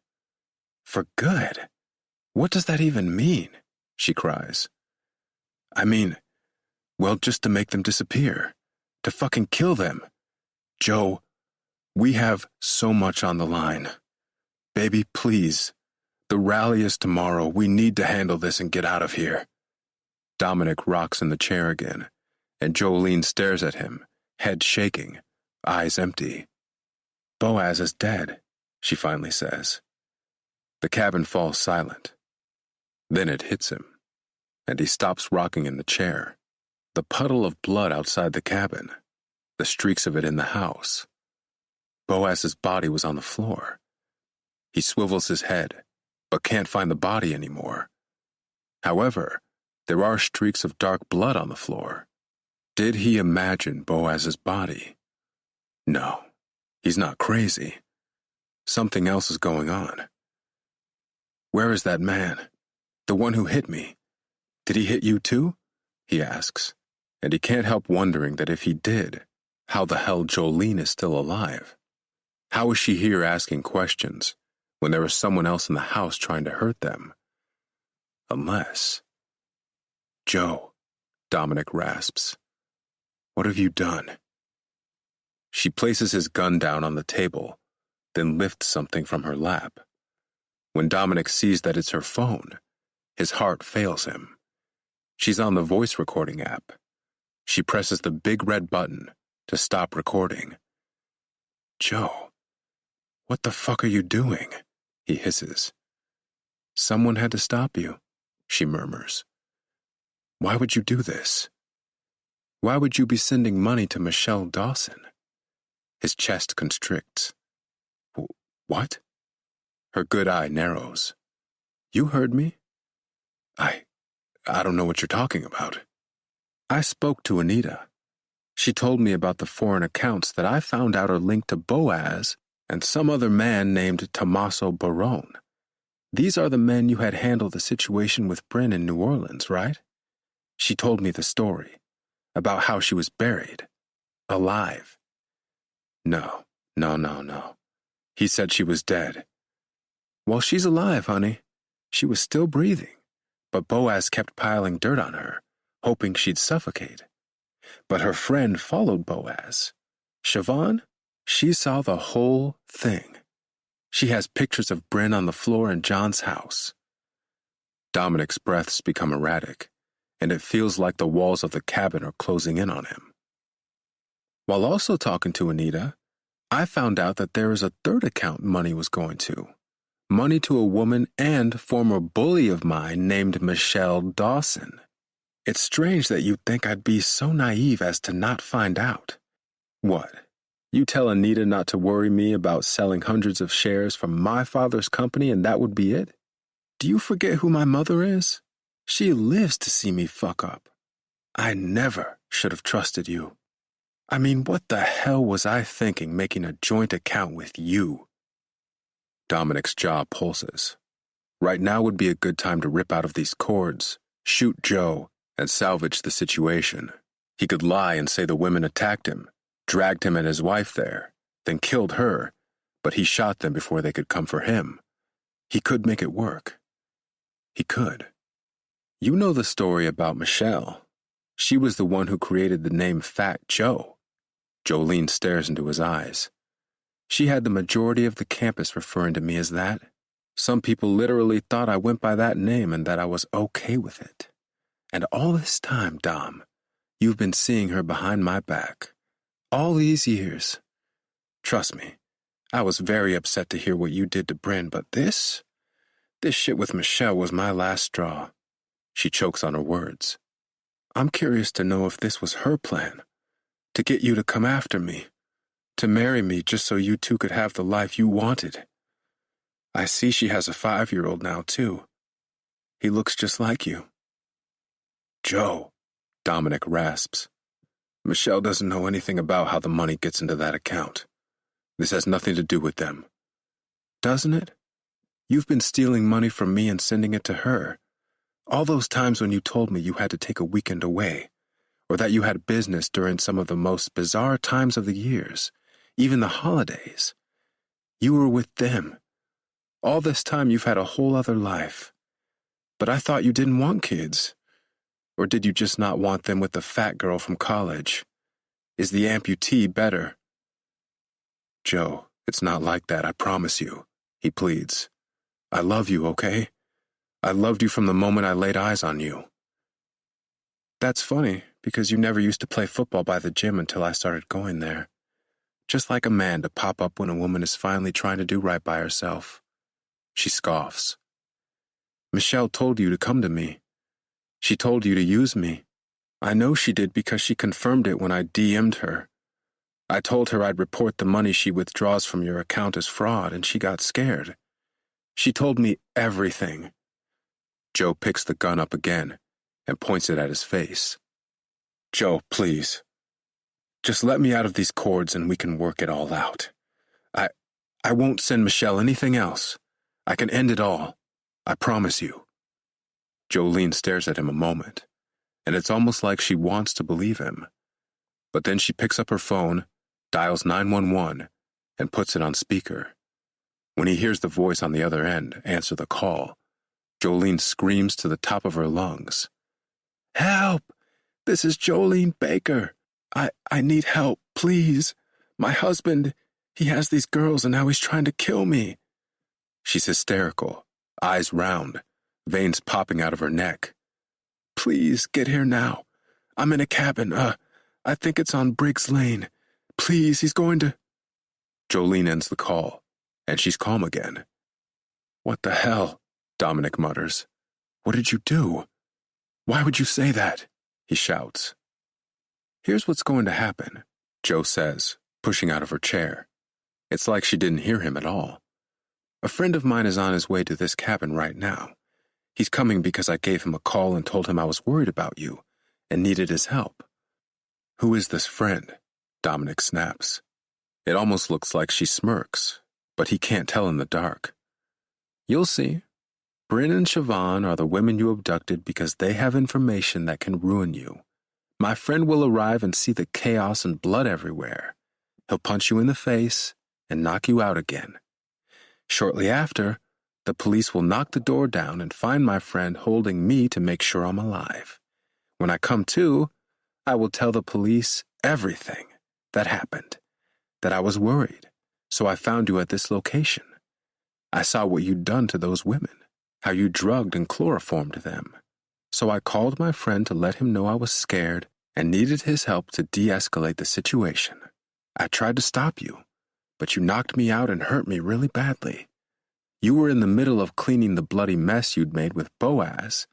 For good? What does that even mean? She cries. I mean, well, just to make them disappear. To fucking kill them. Joe, we have so much on the line. Baby, please. The rally is tomorrow. We need to handle this and get out of here. Dominic rocks in the chair again, and Jolene stares at him, head shaking, eyes empty. Boaz is dead, she finally says. The cabin falls silent. Then it hits him, and he stops rocking in the chair. The puddle of blood outside the cabin, the streaks of it in the house. Boaz's body was on the floor. He swivels his head, but can't find the body anymore. However, there are streaks of dark blood on the floor. Did he imagine Boaz's body? No, he's not crazy. Something else is going on. Where is that man? The one who hit me? Did he hit you too? He asks, and he can't help wondering that if he did, how the hell Jolene is still alive? How is she here asking questions when there is someone else in the house trying to hurt them? Unless... Joe, Dominic rasps. What have you done? She places his gun down on the table, then lifts something from her lap. When Dominic sees that it's her phone, his heart fails him. She's on the voice recording app. She presses the big red button to stop recording. Joe, what the fuck are you doing? He hisses. Someone had to stop you, she murmurs. Why would you do this? Why would you be sending money to Michelle Dawson? His chest constricts. What? Her good eye narrows. You heard me? I don't know what you're talking about. I spoke to Anita. She told me about the foreign accounts that I found out are linked to Boaz and some other man named Tommaso Barone. These are the men you had handled the situation with Bryn in New Orleans, right? She told me the story, about how she was buried, alive. No. He said she was dead. Well, she's alive, honey. She was still breathing, but Boaz kept piling dirt on her, hoping she'd suffocate. But her friend followed Boaz. Siobhan, she saw the whole thing. She has pictures of Bryn on the floor in John's house. Dominic's breaths become erratic, and it feels like the walls of the cabin are closing in on him. While also talking to Anita, I found out that there is a third account money was going to. Money to a woman and former bully of mine named Michelle Dawson. It's strange that you'd think I'd be so naive as to not find out. What? You tell Anita not to worry me about selling hundreds of shares from my father's company and that would be it? Do you forget who my mother is? She lives to see me fuck up. I never should have trusted you. I mean, what the hell was I thinking making a joint account with you? Dominic's jaw pulses. Right now would be a good time to rip out of these cords, shoot Joe, and salvage the situation. He could lie and say the women attacked him, dragged him and his wife there, then killed her, but he shot them before they could come for him. He could make it work. He could. You know the story about Michelle. She was the one who created the name Fat Joe. Jolene stares into his eyes. She had the majority of the campus referring to me as that. Some people literally thought I went by that name and that I was okay with it. And all this time, Dom, you've been seeing her behind my back. All these years. Trust me, I was very upset to hear what you did to Bryn, but this shit with Michelle was my last straw. She chokes on her words. I'm curious to know if this was her plan. To get you to come after me. To marry me just so you two could have the life you wanted. I see she has a 5-year-old now, too. He looks just like you. Joe, Dominic rasps. Michelle doesn't know anything about how the money gets into that account. This has nothing to do with them. Doesn't it? You've been stealing money from me and sending it to her. All those times when you told me you had to take a weekend away, or that you had business during some of the most bizarre times of the years, even the holidays. You were with them. All this time you've had a whole other life. But I thought you didn't want kids. Or did you just not want them with the fat girl from college? Is the amputee better? Joe, it's not like that, I promise you, he pleads. I love you, okay? I loved you from the moment I laid eyes on you. That's funny, because you never used to play football by the gym until I started going there. Just like a man to pop up when a woman is finally trying to do right by herself. She scoffs. Michelle told you to come to me. She told you to use me. I know she did because she confirmed it when I DM'd her. I told her I'd report the money she withdraws from your account as fraud, and she got scared. She told me everything. Joe picks the gun up again and points it at his face. Joe, please. Just let me out of these cords and we can work it all out. I won't send Michelle anything else. I can end it all. I promise you. Jolene stares at him a moment, and it's almost like she wants to believe him. But then she picks up her phone, dials 911, and puts it on speaker. When he hears the voice on the other end answer the call, Jolene screams to the top of her lungs. Help! This is Jolene Baker. I need help, please. My husband, he has these girls and now he's trying to kill me. She's hysterical, eyes round, veins popping out of her neck. Please, get here now. I'm in a cabin, I think it's on Briggs Lane. Please, he's going to... Jolene ends the call, and she's calm again. What the hell? Dominic mutters. What did you do? Why would you say that? He shouts. Here's what's going to happen, Joe says, pushing out of her chair. It's like she didn't hear him at all. A friend of mine is on his way to this cabin right now. He's coming because I gave him a call and told him I was worried about you and needed his help. Who is this friend? Dominic snaps. It almost looks like she smirks, but he can't tell in the dark. You'll see. Bryn and Siobhan are the women you abducted because they have information that can ruin you. My friend will arrive and see the chaos and blood everywhere. He'll punch you in the face and knock you out again. Shortly after, the police will knock the door down and find my friend holding me to make sure I'm alive. When I come to, I will tell the police everything that happened, that I was worried, so I found you at this location. I saw what you'd done to those women, how you drugged and chloroformed them. So I called my friend to let him know I was scared and needed his help to de-escalate the situation. I tried to stop you, but you knocked me out and hurt me really badly. You were in the middle of cleaning the bloody mess you'd made with Boaz,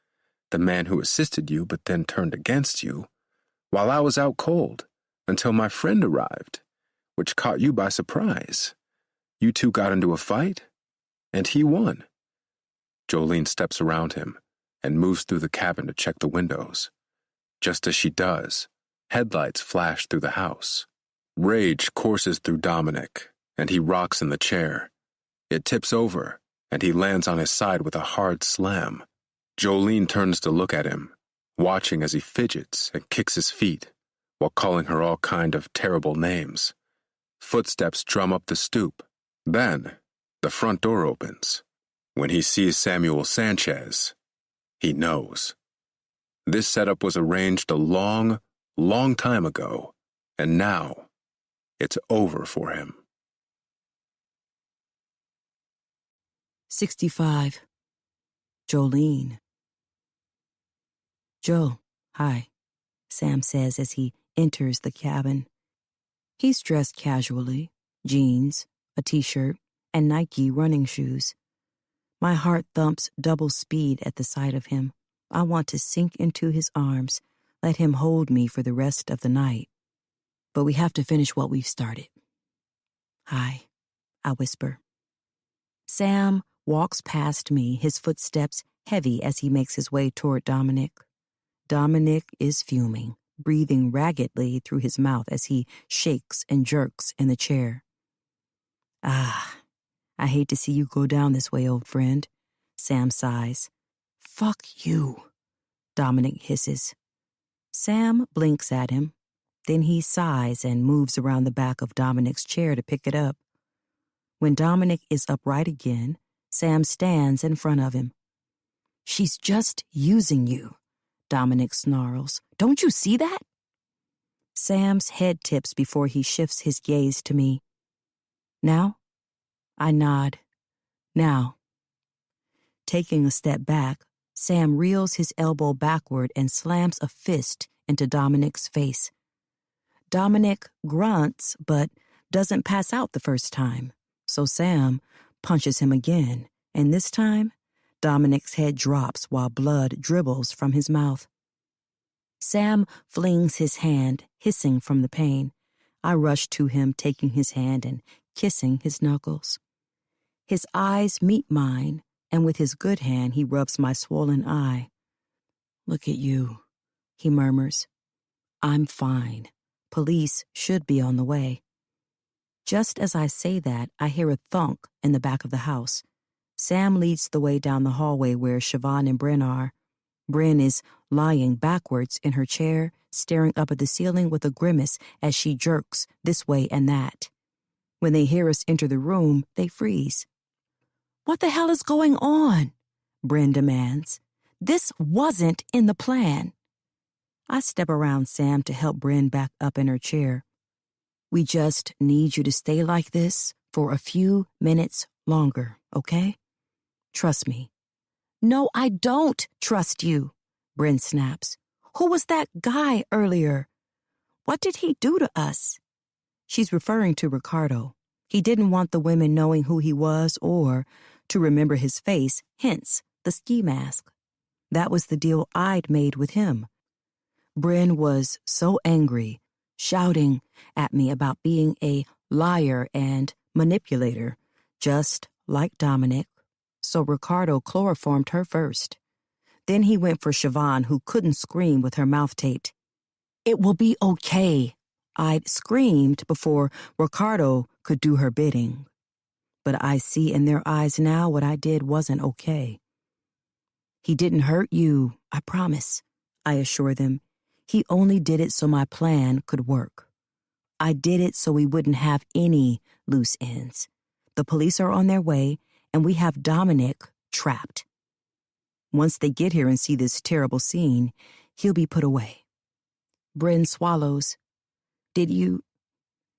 the man who assisted you but then turned against you, while I was out cold until my friend arrived, which caught you by surprise. You two got into a fight, and he won. Jolene steps around him and moves through the cabin to check the windows. Just as she does, headlights flash through the house. Rage courses through Dominic, and he rocks in the chair. It tips over, and he lands on his side with a hard slam. Jolene turns to look at him, watching as he fidgets and kicks his feet, while calling her all kind of terrible names. Footsteps drum up the stoop. Then, the front door opens. When he sees Samuel Sanchez, he knows. This setup was arranged a long, long time ago, and now it's over for him. 65. Jolene. Joe, hi, Sam says as he enters the cabin. He's dressed casually, jeans, a t-shirt, and Nike running shoes. My heart thumps double speed at the sight of him. I want to sink into his arms, let him hold me for the rest of the night. But we have to finish what we've started. Hi, I whisper. Sam walks past me, his footsteps heavy as he makes his way toward Dominic. Dominic is fuming, breathing raggedly through his mouth as he shakes and jerks in the chair. I hate to see you go down this way, old friend, Sam sighs. Fuck you, Dominic hisses. Sam blinks at him. Then he sighs and moves around the back of Dominic's chair to pick it up. When Dominic is upright again, Sam stands in front of him. She's just using you, Dominic snarls. Don't you see that? Sam's head tips before he shifts his gaze to me. Now? I nod. Now. Taking a step back, Sam reels his elbow backward and slams a fist into Dominic's face. Dominic grunts, but doesn't pass out the first time, so Sam punches him again, and this time, Dominic's head drops while blood dribbles from his mouth. Sam flings his hand, hissing from the pain. I rush to him, taking his hand and kissing his knuckles. His eyes meet mine, and with his good hand he rubs my swollen eye. Look at you, he murmurs. I'm fine. Police should be on the way. Just as I say that, I hear a thunk in the back of the house. Sam leads the way down the hallway where Siobhan and Bryn are. Bryn is lying backwards in her chair, staring up at the ceiling with a grimace as she jerks this way and that. When they hear us enter the room, they freeze. What the hell is going on? Bryn demands. This wasn't in the plan. I step around Sam to help Bryn back up in her chair. We just need you to stay like this for a few minutes longer, okay? Trust me. No, I don't trust you, Bryn snaps. Who was that guy earlier? What did he do to us? She's referring to Ricardo. He didn't want the women knowing who he was or to remember his face, hence the ski mask. That was the deal I'd made with him. Bryn was so angry, shouting at me about being a liar and manipulator, just like Dominic. So Ricardo chloroformed her first. Then he went for Siobhan, who couldn't scream with her mouth taped. It will be okay, I'd screamed before Ricardo could do her bidding. But I see in their eyes now what I did wasn't okay. He didn't hurt you, I promise, I assure them. He only did it so my plan could work. I did it so we wouldn't have any loose ends. The police are on their way, and we have Dominic trapped. Once they get here and see this terrible scene, he'll be put away. Bryn swallows. Did you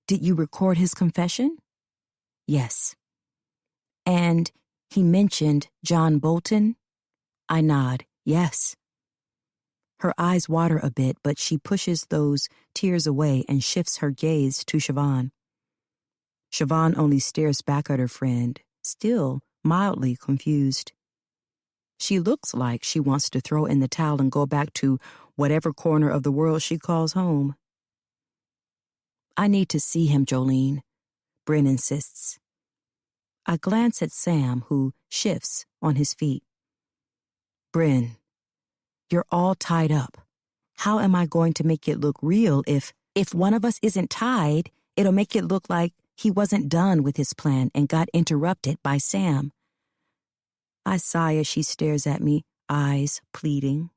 record his confession? Yes. And he mentioned John Bolton? I nod, yes. Her eyes water a bit, but she pushes those tears away and shifts her gaze to Siobhan. Siobhan only stares back at her friend, still mildly confused. She looks like she wants to throw in the towel and go back to whatever corner of the world she calls home. I need to see him, Jolene, Bryn insists. I glance at Sam, who shifts on his feet. Bryn, you're all tied up. How am I going to make it look real if one of us isn't tied, it'll make it look like he wasn't done with his plan and got interrupted by Sam. I sigh as she stares at me, eyes pleading.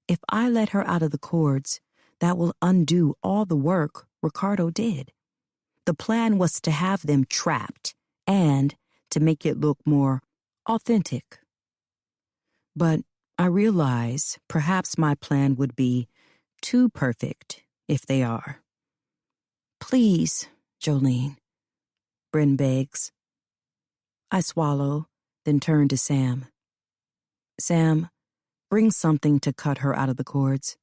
If I let her out of the cords, that will undo all the work Ricardo did. The plan was to have them trapped and to make it look more authentic. But I realize perhaps my plan would be too perfect if they are. Please, Jolene, Bryn begs. I swallow, then turn to Sam. Sam, bring something to cut her out of the cords.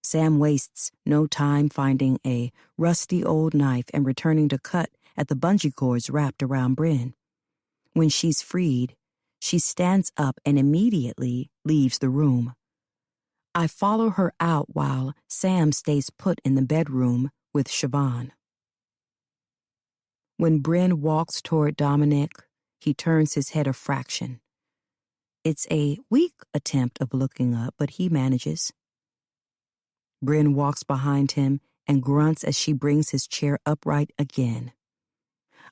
Sam wastes no time finding a rusty old knife and returning to cut at the bungee cords wrapped around Bryn. When she's freed, she stands up and immediately leaves the room. I follow her out while Sam stays put in the bedroom with Siobhan. When Bryn walks toward Dominic, he turns his head a fraction. It's a weak attempt of looking up, but he manages. Bryn walks behind him and grunts as she brings his chair upright again.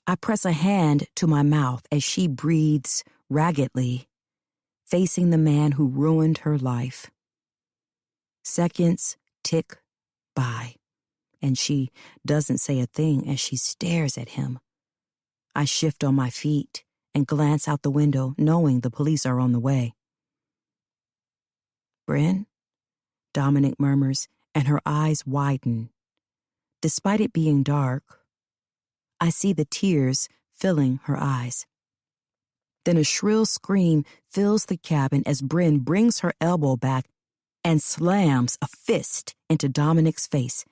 I press a hand to my mouth as she breathes raggedly, facing the man who ruined her life. Seconds tick by, and she doesn't say a thing as she stares at him. I shift on my feet and glance out the window, knowing the police are on the way. Bryn? Dominic murmurs, and her eyes widen. Despite it being dark, I see the tears filling her eyes. Then a shrill scream fills the cabin as Bryn brings her elbow back and slams a fist into Dominic's face.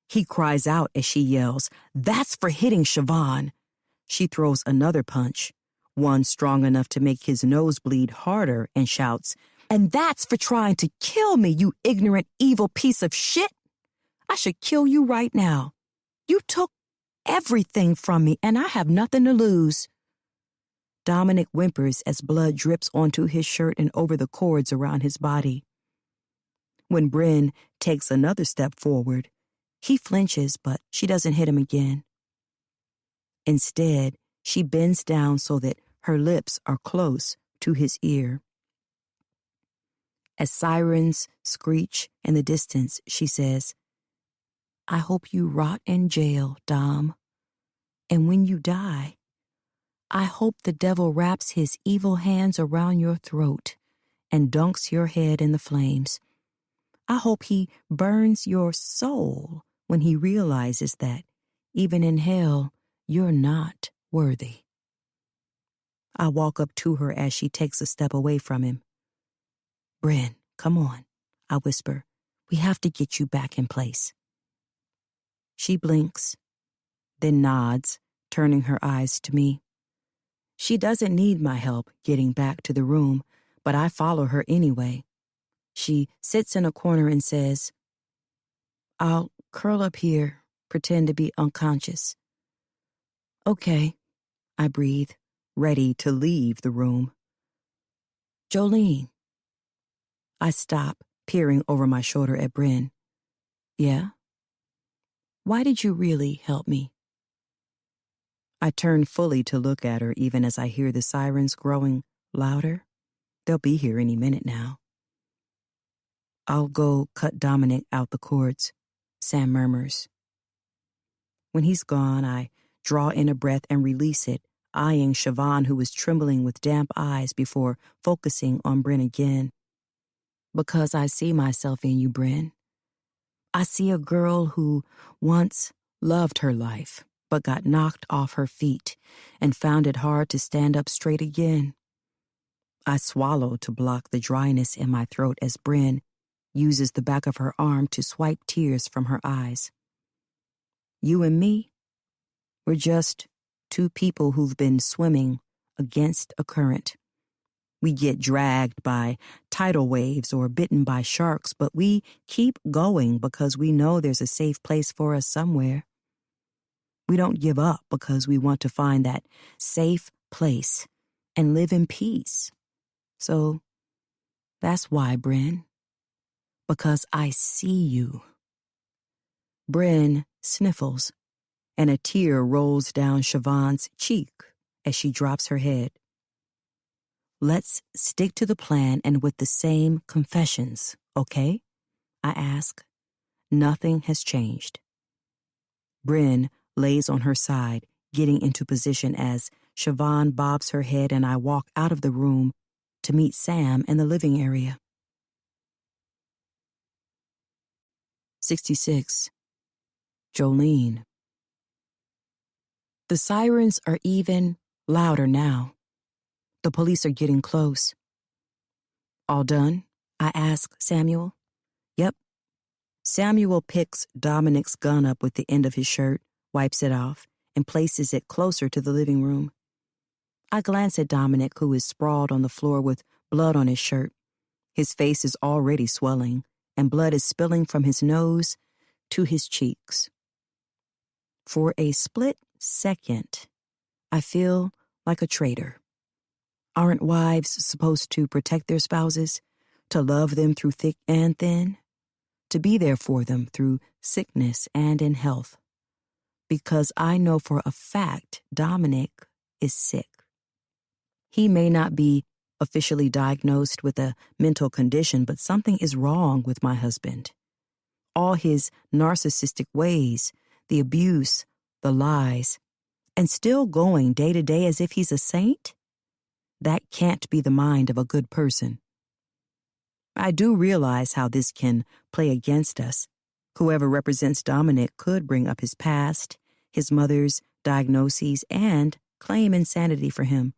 He cries out as she yells, "That's for hitting Siobhan." She throws another punch, one strong enough to make his nose bleed harder, and shouts, "And that's for trying to kill me, you ignorant, evil piece of shit. I should kill you right now. You took everything from me, and I have nothing to lose." Dominic whimpers as blood drips onto his shirt and over the cords around his body. When Bryn takes another step forward, he flinches, but she doesn't hit him again. Instead, she bends down so that her lips are close to his ear. As sirens screech in the distance, she says, "I hope you rot in jail, Dom. And when you die, I hope the devil wraps his evil hands around your throat and dunks your head in the flames. I hope he burns your soul when he realizes that, even in hell, you're not worthy." I walk up to her as she takes a step away from him. "Bryn, come on," I whisper. "We have to get you back in place." She blinks, then nods, turning her eyes to me. She doesn't need my help getting back to the room, but I follow her anyway. She sits in a corner and says, "I'll curl up here, pretend to be unconscious." "Okay," I breathe, ready to leave the room. "Jolene." I stop, peering over my shoulder at Bryn. "Yeah? Why did you really help me?" I turn fully to look at her even as I hear the sirens growing louder. They'll be here any minute now. "I'll go cut Dominic out the cords," Sam murmurs. When he's gone, I draw in a breath and release it, eyeing Siobhan, who is trembling with damp eyes, before focusing on Bryn again. "Because I see myself in you, Bryn. I see a girl who once loved her life, but got knocked off her feet and found it hard to stand up straight again." I swallow to block the dryness in my throat as Bryn uses the back of her arm to swipe tears from her eyes. You and me, we're just two people who've been swimming against a current. We get dragged by tidal waves or bitten by sharks, but we keep going because we know there's a safe place for us somewhere. We don't give up because we want to find that safe place and live in peace. So that's why, Bryn. Because I see you. Bryn sniffles, and a tear rolls down Siobhan's cheek as she drops her head. Let's stick to the plan and with the same confessions, okay? I ask. Nothing has changed. Bryn lays on her side, getting into position as Siobhan bobs her head and I walk out of the room to meet Sam in the living area. 66. Jolene. The sirens are even louder now. The police are getting close. All done? I ask Samuel. Yep. Samuel picks Dominic's gun up with the end of his shirt, wipes it off, and places it closer to the living room. I glance at Dominic, who is sprawled on the floor with blood on his shirt. His face is already swelling, and blood is spilling from his nose to his cheeks. For a split second, I feel like a traitor. Aren't wives supposed to protect their spouses, to love them through thick and thin, to be there for them through sickness and in health? Because I know for a fact Dominic is sick. He may not be officially diagnosed with a mental condition, but something is wrong with my husband. All his narcissistic ways, the abuse, the lies, and still going day to day as if he's a saint? That can't be the mind of a good person. I do realize how this can play against us. Whoever represents Dominic could bring up his past, his mother's diagnoses, and claim insanity for him.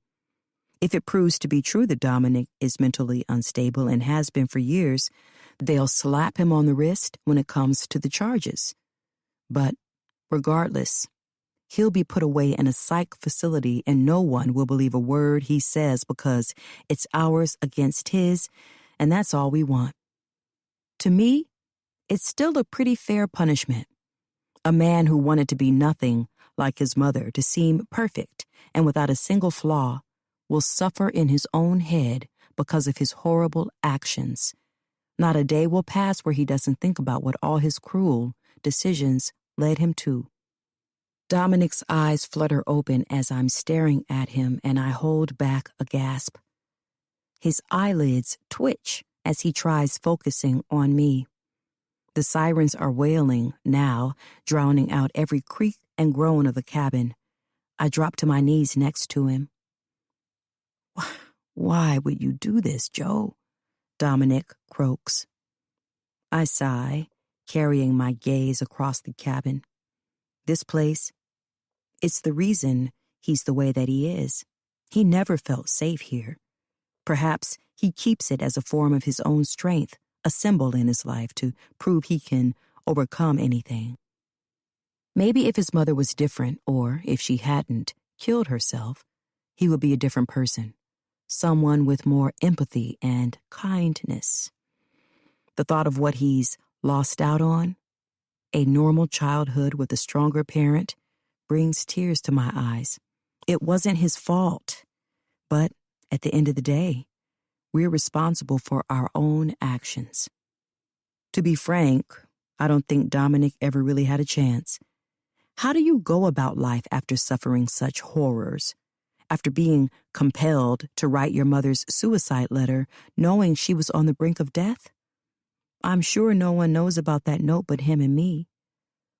If it proves to be true that Dominic is mentally unstable and has been for years, they'll slap him on the wrist when it comes to the charges. But regardless, he'll be put away in a psych facility and no one will believe a word he says because it's ours against his, and that's all we want. To me, it's still a pretty fair punishment. A man who wanted to be nothing like his mother, to seem perfect and without a single flaw, will suffer in his own head because of his horrible actions. Not a day will pass where he doesn't think about what all his cruel decisions led him to. Dominic's eyes flutter open as I'm staring at him, and I hold back a gasp. His eyelids twitch as he tries focusing on me. The sirens are wailing now, drowning out every creak and groan of the cabin. I drop to my knees next to him. Why would you do this, Joe? Dominic croaks. I sigh, carrying my gaze across the cabin. This place, it's the reason he's the way that he is. He never felt safe here. Perhaps he keeps it as a form of his own strength, a symbol in his life to prove he can overcome anything. Maybe if his mother was different, or if she hadn't killed herself, he would be a different person. Someone with more empathy and kindness. The thought of what he's lost out on, a normal childhood with a stronger parent, brings tears to my eyes. It wasn't his fault, but at the end of the day, we're responsible for our own actions. To be frank, I don't think Dominic ever really had a chance. How do you go about life after suffering such horrors? After being compelled to write your mother's suicide letter, knowing she was on the brink of death? I'm sure no one knows about that note but him and me.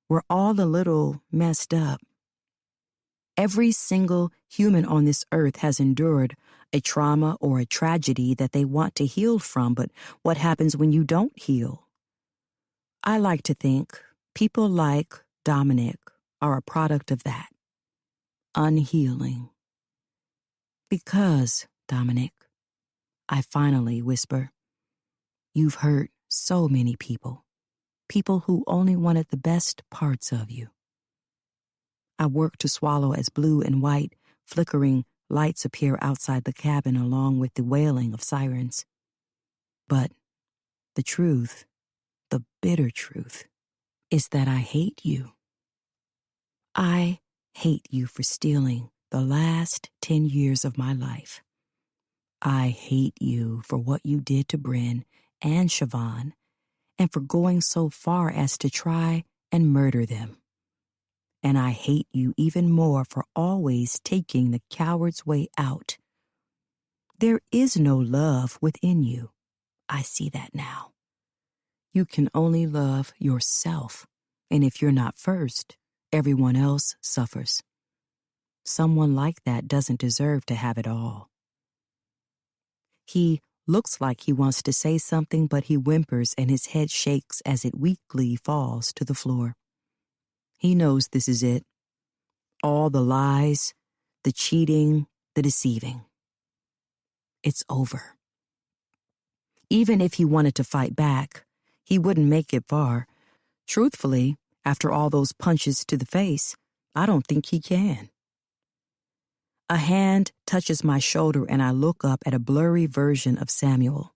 We're all a little messed up. Every single human on this earth has endured a trauma or a tragedy that they want to heal from, but what happens when you don't heal? I like to think people like Dominic are a product of that. Unhealing. Because, Dominic, I finally whisper, you've hurt So many people. People who only wanted the best parts of you. I worked to swallow as blue and white, flickering lights appear outside the cabin along with the wailing of sirens. But the truth, the bitter truth, is that I hate you. I hate you for stealing the last 10 years of my life. I hate you for what you did to Bryn and Siobhan, and for going so far as to try and murder them. And I hate you even more for always taking the coward's way out. There is no love within you. I see that now. You can only love yourself, and if you're not first, everyone else suffers. Someone like that doesn't deserve to have it all. He looks like he wants to say something, but he whimpers and his head shakes as it weakly falls to the floor. He knows this is it. All the lies, the cheating, the deceiving. It's over. Even if he wanted to fight back, he wouldn't make it far. Truthfully, after all those punches to the face, I don't think he can. A hand touches my shoulder and I look up at a blurry version of Samuel.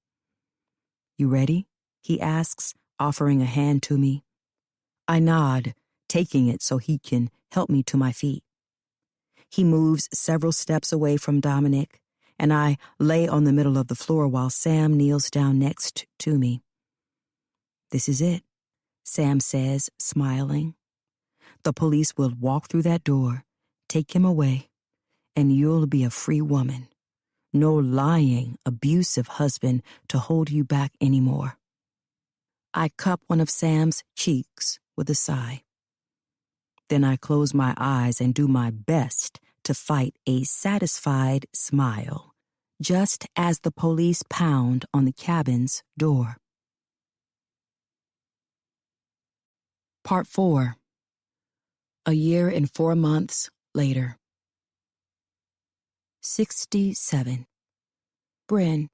"You ready?" he asks, offering a hand to me. I nod, taking it so he can help me to my feet. He moves several steps away from Dominic, and I lay on the middle of the floor while Sam kneels down next to me. "This is it," Sam says, smiling. "The police will walk through that door, take him away, and you'll be a free woman. No lying, abusive husband to hold you back anymore." I cup one of Sam's cheeks with a sigh. Then I close my eyes and do my best to fight a satisfied smile, just as the police pound on the cabin's door. Part 4. A year and 4 months later. 67. Bryn.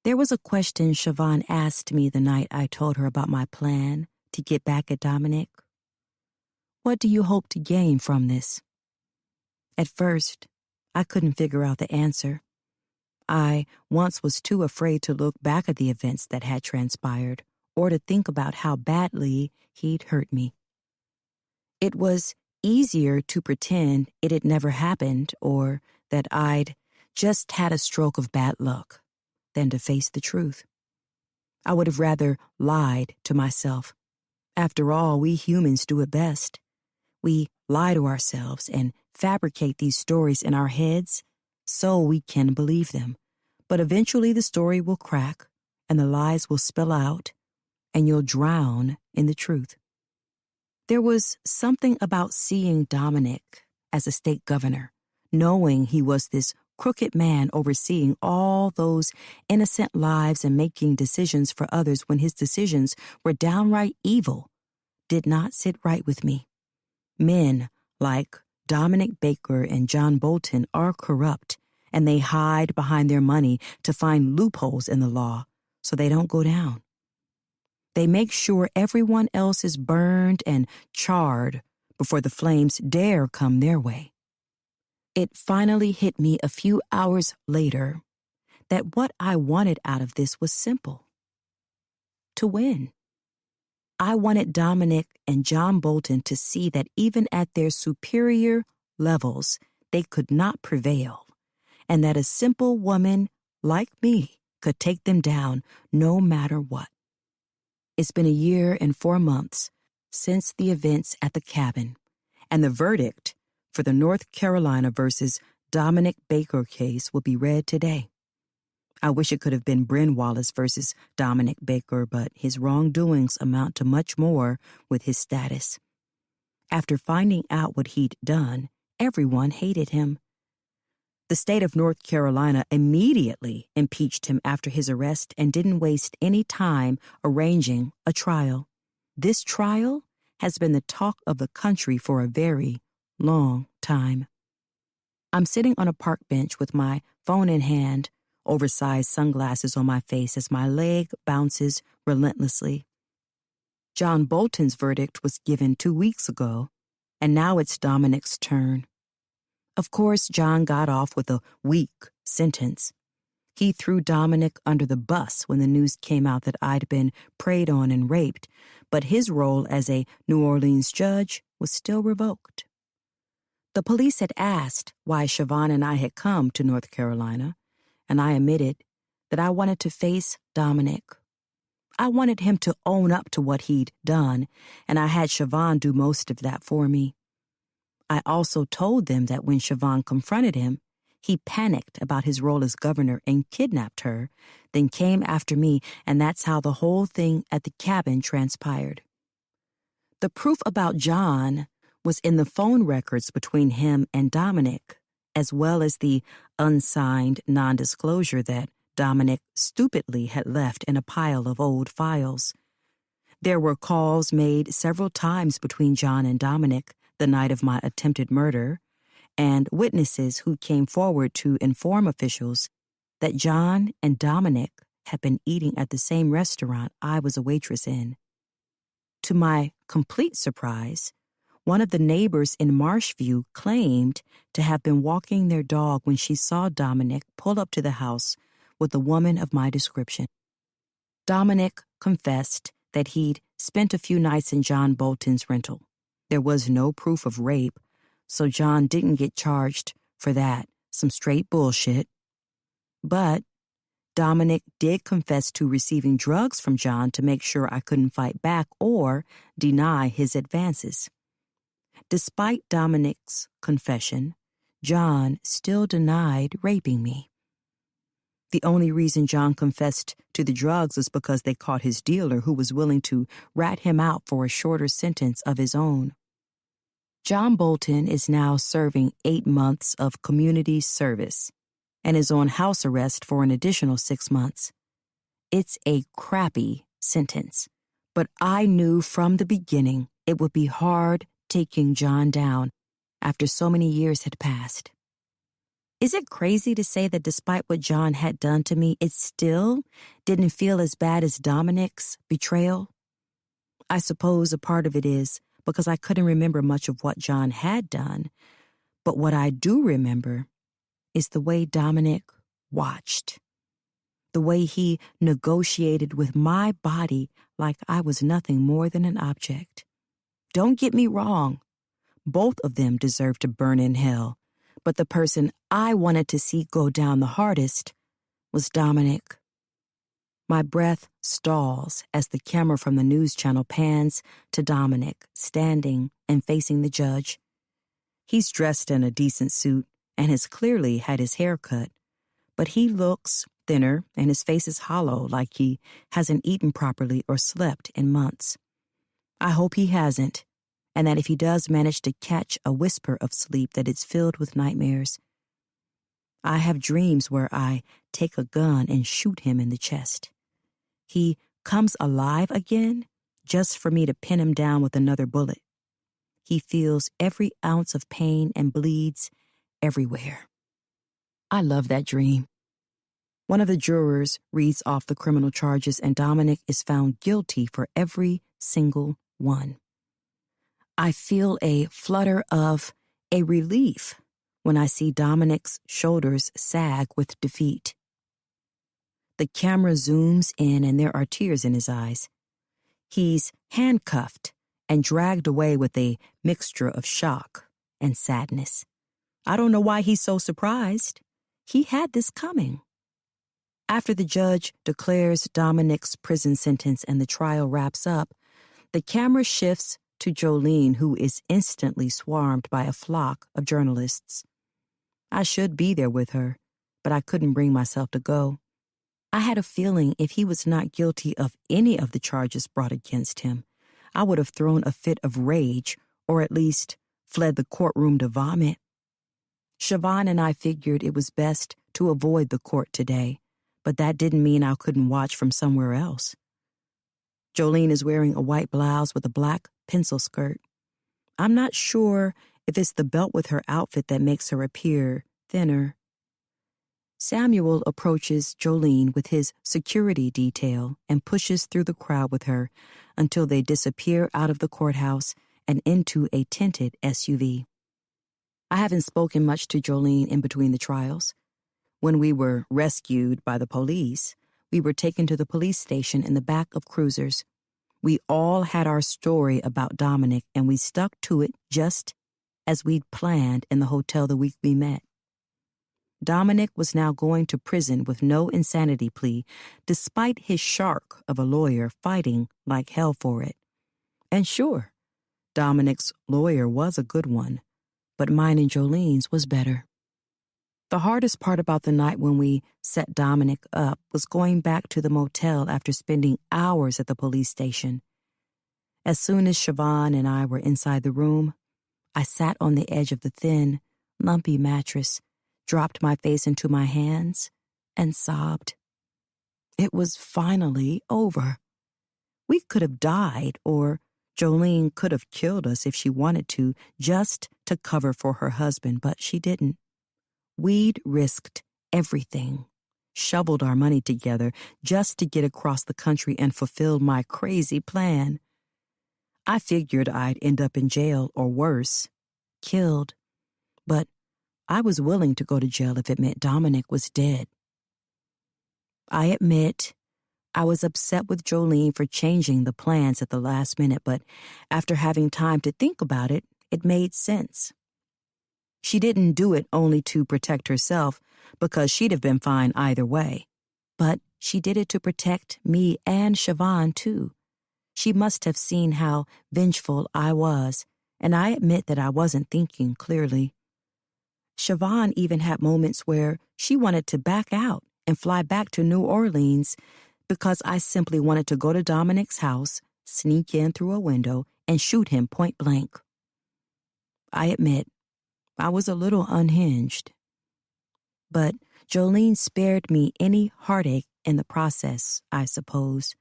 There was a question Siobhan asked me the night I told her about my plan to get back at Dominic. "What do you hope to gain from this?" At first, I couldn't figure out the answer. I once was too afraid to look back at the events that had transpired or to think about how badly he'd hurt me. It was easier to pretend it had never happened or that I'd just had a stroke of bad luck than to face the truth. I would have rather lied to myself. After all, we humans do it best. We lie to ourselves and fabricate these stories in our heads so we can believe them. But eventually the story will crack and the lies will spill out and you'll drown in the truth. There was something about seeing Dominic as a state governor, knowing he was this crooked man overseeing all those innocent lives and making decisions for others when his decisions were downright evil, did not sit right with me. Men like Dominic Baker and John Bolton are corrupt, and they hide behind their money to find loopholes in the law so they don't go down. They make sure everyone else is burned and charred before the flames dare come their way. It finally hit me a few hours later that what I wanted out of this was simple: to win. I wanted Dominic and John Bolton to see that even at their superior levels, they could not prevail, and that a simple woman like me could take them down no matter what. It's been a year and 4 months since the events at the cabin, and the verdict for the North Carolina versus Dominic Baker case will be read today. I wish it could have been Bryn Wallace versus Dominic Baker, but his wrongdoings amount to much more with his status. After finding out what he'd done, everyone hated him. The state of North Carolina immediately impeached him after his arrest and didn't waste any time arranging a trial. This trial has been the talk of the country for a very long time. I'm sitting on a park bench with my phone in hand, oversized sunglasses on my face as my leg bounces relentlessly. John Bolton's verdict was given 2 weeks ago, and now it's Dominic's turn. Of course, John got off with a weak sentence. He threw Dominic under the bus when the news came out that I'd been preyed on and raped, but his role as a New Orleans judge was still revoked. The police had asked why Siobhan and I had come to North Carolina, and I admitted that I wanted to face Dominic. I wanted him to own up to what he'd done, and I had Siobhan do most of that for me. I also told them that when Siobhan confronted him, he panicked about his role as governor and kidnapped her, then came after me, and that's how the whole thing at the cabin transpired. The proof about John was in the phone records between him and Dominic, as well as the unsigned non-disclosure that Dominic stupidly had left in a pile of old files. There were calls made several times between John and Dominic the night of my attempted murder, and witnesses who came forward to inform officials that John and Dominic had been eating at the same restaurant I was a waitress in. To my complete surprise, one of the neighbors in Marshview claimed to have been walking their dog when she saw Dominic pull up to the house with a woman of my description. Dominic confessed that he'd spent a few nights in John Bolton's rental. There was no proof of rape, so John didn't get charged for that, some straight bullshit. But Dominic did confess to receiving drugs from John to make sure I couldn't fight back or deny his advances. Despite Dominic's confession, John still denied raping me. The only reason John confessed to the drugs was because they caught his dealer, who was willing to rat him out for a shorter sentence of his own. John Bolton is now serving 8 months of community service and is on house arrest for an additional 6 months. It's a crappy sentence, but I knew from the beginning it would be hard taking John down after so many years had passed. Is it crazy to say that despite what John had done to me, it still didn't feel as bad as Dominic's betrayal? I suppose a part of it is because I couldn't remember much of what John had done, but what I do remember is the way Dominic watched, the way he negotiated with my body like I was nothing more than an object. Don't get me wrong, both of them deserved to burn in hell, but the person I wanted to see go down the hardest was Dominic. My breath stalls as the camera from the news channel pans to Dominic, standing and facing the judge. He's dressed in a decent suit and has clearly had his hair cut, but he looks thinner and his face is hollow, like he hasn't eaten properly or slept in months. I hope he hasn't, and that if he does manage to catch a whisper of sleep, that it's filled with nightmares. I have dreams where I take a gun and shoot him in the chest. He comes alive again just for me to pin him down with another bullet. He feels every ounce of pain and bleeds everywhere. I love that dream. One of the jurors reads off the criminal charges, and Dominic is found guilty for every single one. I feel a flutter of a relief when I see Dominic's shoulders sag with defeat. The camera zooms in and there are tears in his eyes. He's handcuffed and dragged away with a mixture of shock and sadness. I don't know why he's so surprised. He had this coming. After the judge declares Dominic's prison sentence and the trial wraps up, the camera shifts to Jolene, who is instantly swarmed by a flock of journalists. I should be there with her, but I couldn't bring myself to go. I had a feeling if he was not guilty of any of the charges brought against him, I would have thrown a fit of rage or at least fled the courtroom to vomit. Siobhan and I figured it was best to avoid the court today, but that didn't mean I couldn't watch from somewhere else. Jolene is wearing a white blouse with a black pencil skirt. I'm not sure if it's the belt with her outfit that makes her appear thinner. Samuel approaches Jolene with his security detail and pushes through the crowd with her until they disappear out of the courthouse and into a tinted SUV. I haven't spoken much to Jolene in between the trials. When we were rescued by the police, we were taken to the police station in the back of cruisers. We all had our story about Dominic, and we stuck to it just as we'd planned in the hotel the week we met. Dominic was now going to prison with no insanity plea, despite his shark of a lawyer fighting like hell for it. And sure, Dominic's lawyer was a good one, but mine and Jolene's was better. The hardest part about the night when we set Dominic up was going back to the motel after spending hours at the police station. As soon as Siobhan and I were inside the room, I sat on the edge of the thin, lumpy mattress, dropped my face into my hands, and sobbed. It was finally over. We could have died, or Jolene could have killed us if she wanted to, just to cover for her husband, but she didn't. We'd risked everything, shoveled our money together just to get across the country and fulfill my crazy plan. I figured I'd end up in jail or worse, killed, but I was willing to go to jail if it meant Dominic was dead. I admit I was upset with Jolene for changing the plans at the last minute, but after having time to think about it, it made sense. She didn't do it only to protect herself, because she'd have been fine either way. But she did it to protect me and Siobhan, too. She must have seen how vengeful I was, and I admit that I wasn't thinking clearly. Siobhan even had moments where she wanted to back out and fly back to New Orleans because I simply wanted to go to Dominic's house, sneak in through a window, and shoot him point blank. I admit, I was a little unhinged. But Jolene spared me any heartache in the process, I suppose.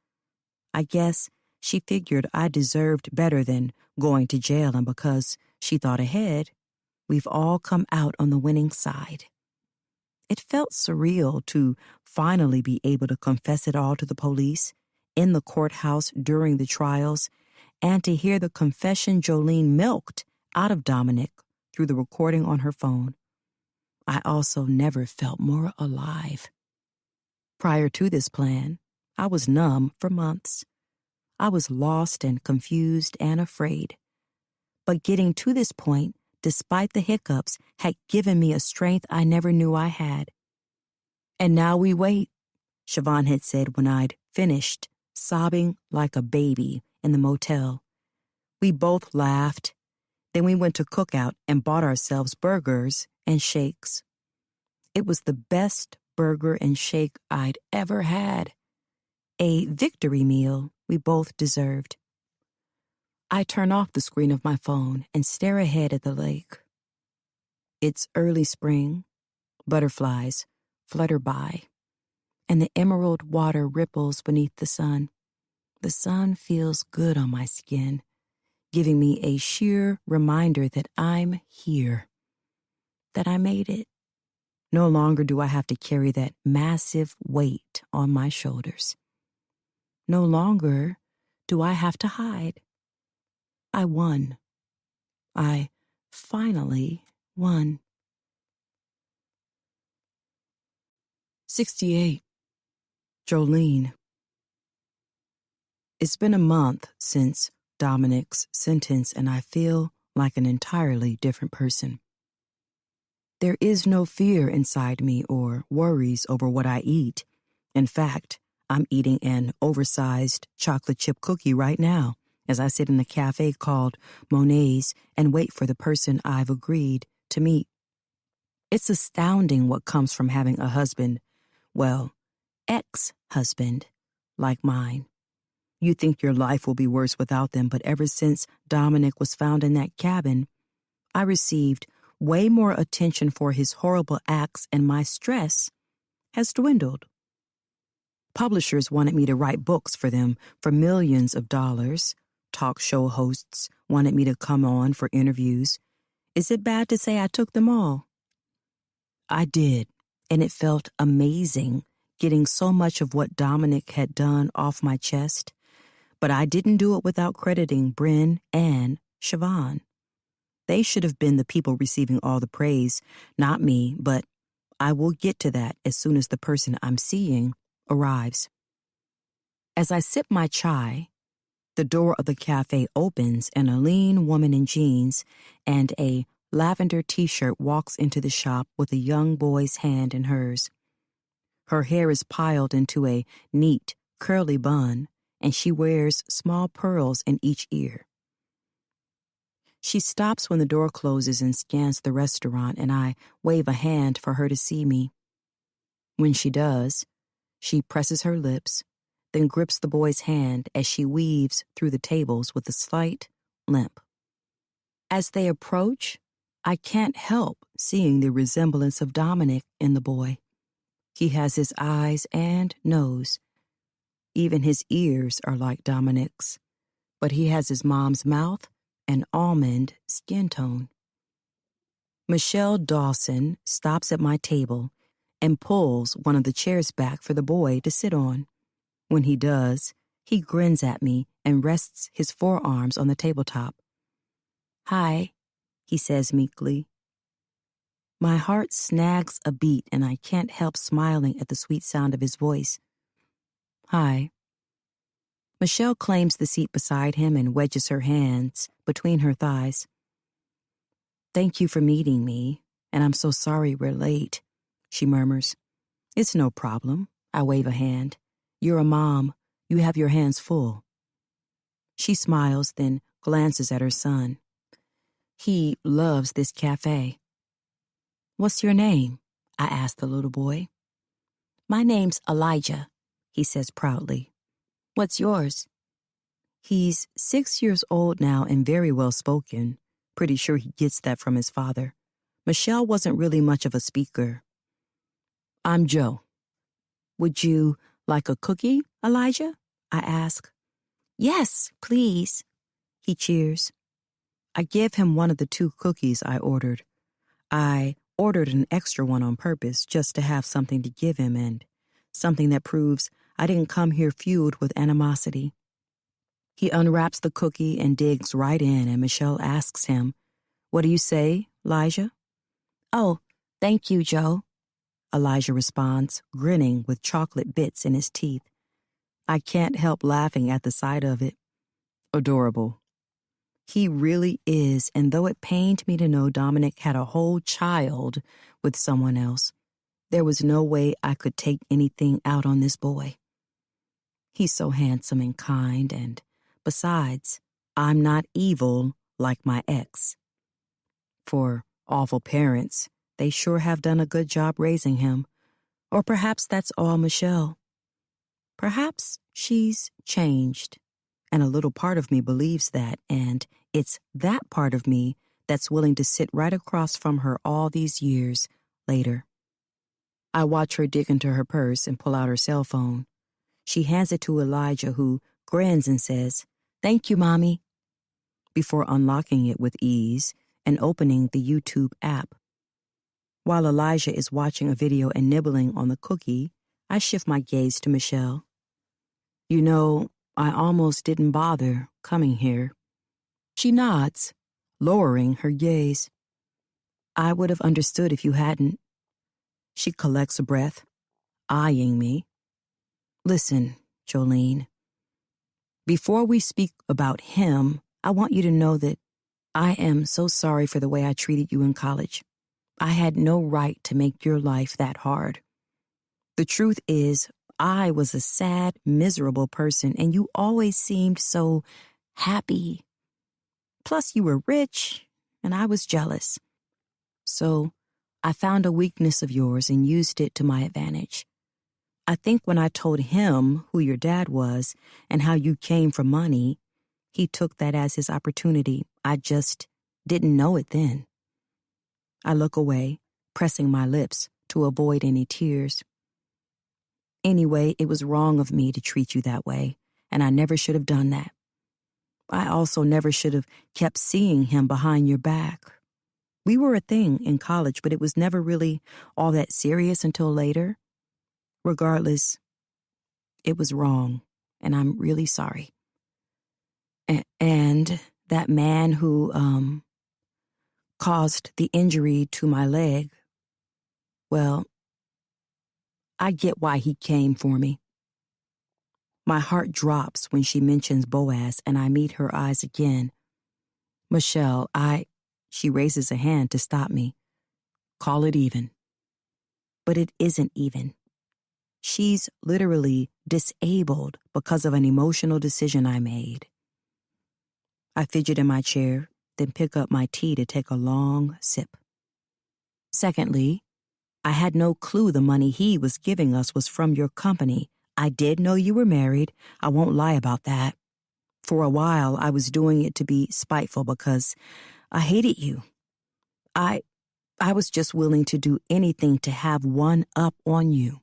I guess she figured I deserved better than going to jail, and because she thought ahead, we've all come out on the winning side. It felt surreal to finally be able to confess it all to the police, in the courthouse during the trials, and to hear the confession Jolene milked out of Dominic through the recording on her phone. I also never felt more alive. Prior to this plan, I was numb for months. I was lost and confused and afraid. But getting to this point, despite the hiccups, had given me a strength I never knew I had. And now we wait, Siobhan had said when I'd finished, sobbing like a baby in the motel. We both laughed. Then we went to Cookout and bought ourselves burgers and shakes. It was the best burger and shake I'd ever had. A victory meal we both deserved. I turn off the screen of my phone and stare ahead at the lake. It's early spring. Butterflies flutter by, and the emerald water ripples beneath the sun. The sun feels good on my skin, giving me a sheer reminder that I'm here, that I made it. No longer do I have to carry that massive weight on my shoulders. No longer do I have to hide. I won. I finally won. 68. Jolene. It's been a month since Dominic's sentence, and I feel like an entirely different person. There is no fear inside me or worries over what I eat. In fact, I'm eating an oversized chocolate chip cookie right now as I sit in a cafe called Monet's and wait for the person I've agreed to meet. It's astounding what comes from having a husband, well, ex-husband, like mine. You think your life will be worse without them, but ever since Dominic was found in that cabin, I received way more attention for his horrible acts, and my stress has dwindled. Publishers wanted me to write books for them for millions of dollars. Talk show hosts wanted me to come on for interviews. Is it bad to say I took them all? I did, and it felt amazing getting so much of what Dominic had done off my chest. But I didn't do it without crediting Bryn and Siobhan. They should have been the people receiving all the praise, not me, but I will get to that as soon as the person I'm seeing arrives. As I sip my chai, the door of the cafe opens and a lean woman in jeans and a lavender t-shirt walks into the shop with a young boy's hand in hers. Her hair is piled into a neat, curly bun, and she wears small pearls in each ear. She stops when the door closes and scans the restaurant, and I wave a hand for her to see me. When she does, she presses her lips, then grips the boy's hand as she weaves through the tables with a slight limp. As they approach, I can't help seeing the resemblance of Dominic in the boy. He has his eyes and nose. Even his ears are like Dominic's, but he has his mom's mouth and almond skin tone. Michelle Dawson stops at my table and pulls one of the chairs back for the boy to sit on. When he does, he grins at me and rests his forearms on the tabletop. "Hi," he says meekly. My heart snags a beat and I can't help smiling at the sweet sound of his voice. "Hi." Michelle claims the seat beside him and wedges her hands between her thighs. "Thank you for meeting me, and I'm so sorry we're late," she murmurs. "It's no problem," I wave a hand. "You're a mom. You have your hands full." She smiles, then glances at her son. "He loves this cafe." "What's your name?" I ask the little boy. "My name's Elijah," he says proudly. "What's yours?" He's 6 years old now and very well spoken. Pretty sure he gets that from his father. Michelle wasn't really much of a speaker. "I'm Joe." "Would you like a cookie, Elijah?" I ask. "Yes, please." He cheers. I give him one of the 2 cookies I ordered. I ordered an extra one on purpose just to have something to give him and something that proves I didn't come here fueled with animosity. He unwraps the cookie and digs right in, and Michelle asks him, "What do you say, Elijah?" "Oh, thank you, Joe," Elijah responds, grinning with chocolate bits in his teeth. I can't help laughing at the sight of it. Adorable. He really is, and though it pained me to know Dominic had a whole child with someone else, there was no way I could take anything out on this boy. He's so handsome and kind, and besides, I'm not evil like my ex. For awful parents, they sure have done a good job raising him. Or perhaps that's all Michelle. Perhaps she's changed, and a little part of me believes that, and it's that part of me that's willing to sit right across from her all these years later. I watch her dig into her purse and pull out her cell phone. She hands it to Elijah, who grins and says, "Thank you, Mommy," before unlocking it with ease and opening the YouTube app. While Elijah is watching a video and nibbling on the cookie, I shift my gaze to Michelle. "You know, I almost didn't bother coming here." She nods, lowering her gaze. "I would have understood if you hadn't." She collects a breath, eyeing me. "Listen, Jolene, before we speak about him, I want you to know that I am so sorry for the way I treated you in college. I had no right to make your life that hard. The truth is, I was a sad, miserable person, and you always seemed so happy. Plus, you were rich, and I was jealous. So, I found a weakness of yours and used it to my advantage. I think when I told him who your dad was and how you came for money, he took that as his opportunity. I just didn't know it then." I look away, pressing my lips to avoid any tears. "Anyway, it was wrong of me to treat you that way, and I never should have done that. I also never should have kept seeing him behind your back. We were a thing in college, but it was never really all that serious until later. Regardless, it was wrong, and I'm really sorry. And that man who caused the injury to my leg, well, I get why he came for me. My heart drops when she mentions Boaz, and I meet her eyes again. Michelle, she raises a hand to stop me. Call it even. But it isn't even. She's literally disabled because of an emotional decision I made. I fidget in my chair, then pick up my tea to take a long sip. Secondly, I had no clue the money he was giving us was from your company. I did know you were married. I won't lie about that. For a while, I was doing it to be spiteful because I hated you. I was just willing to do anything to have one up on you.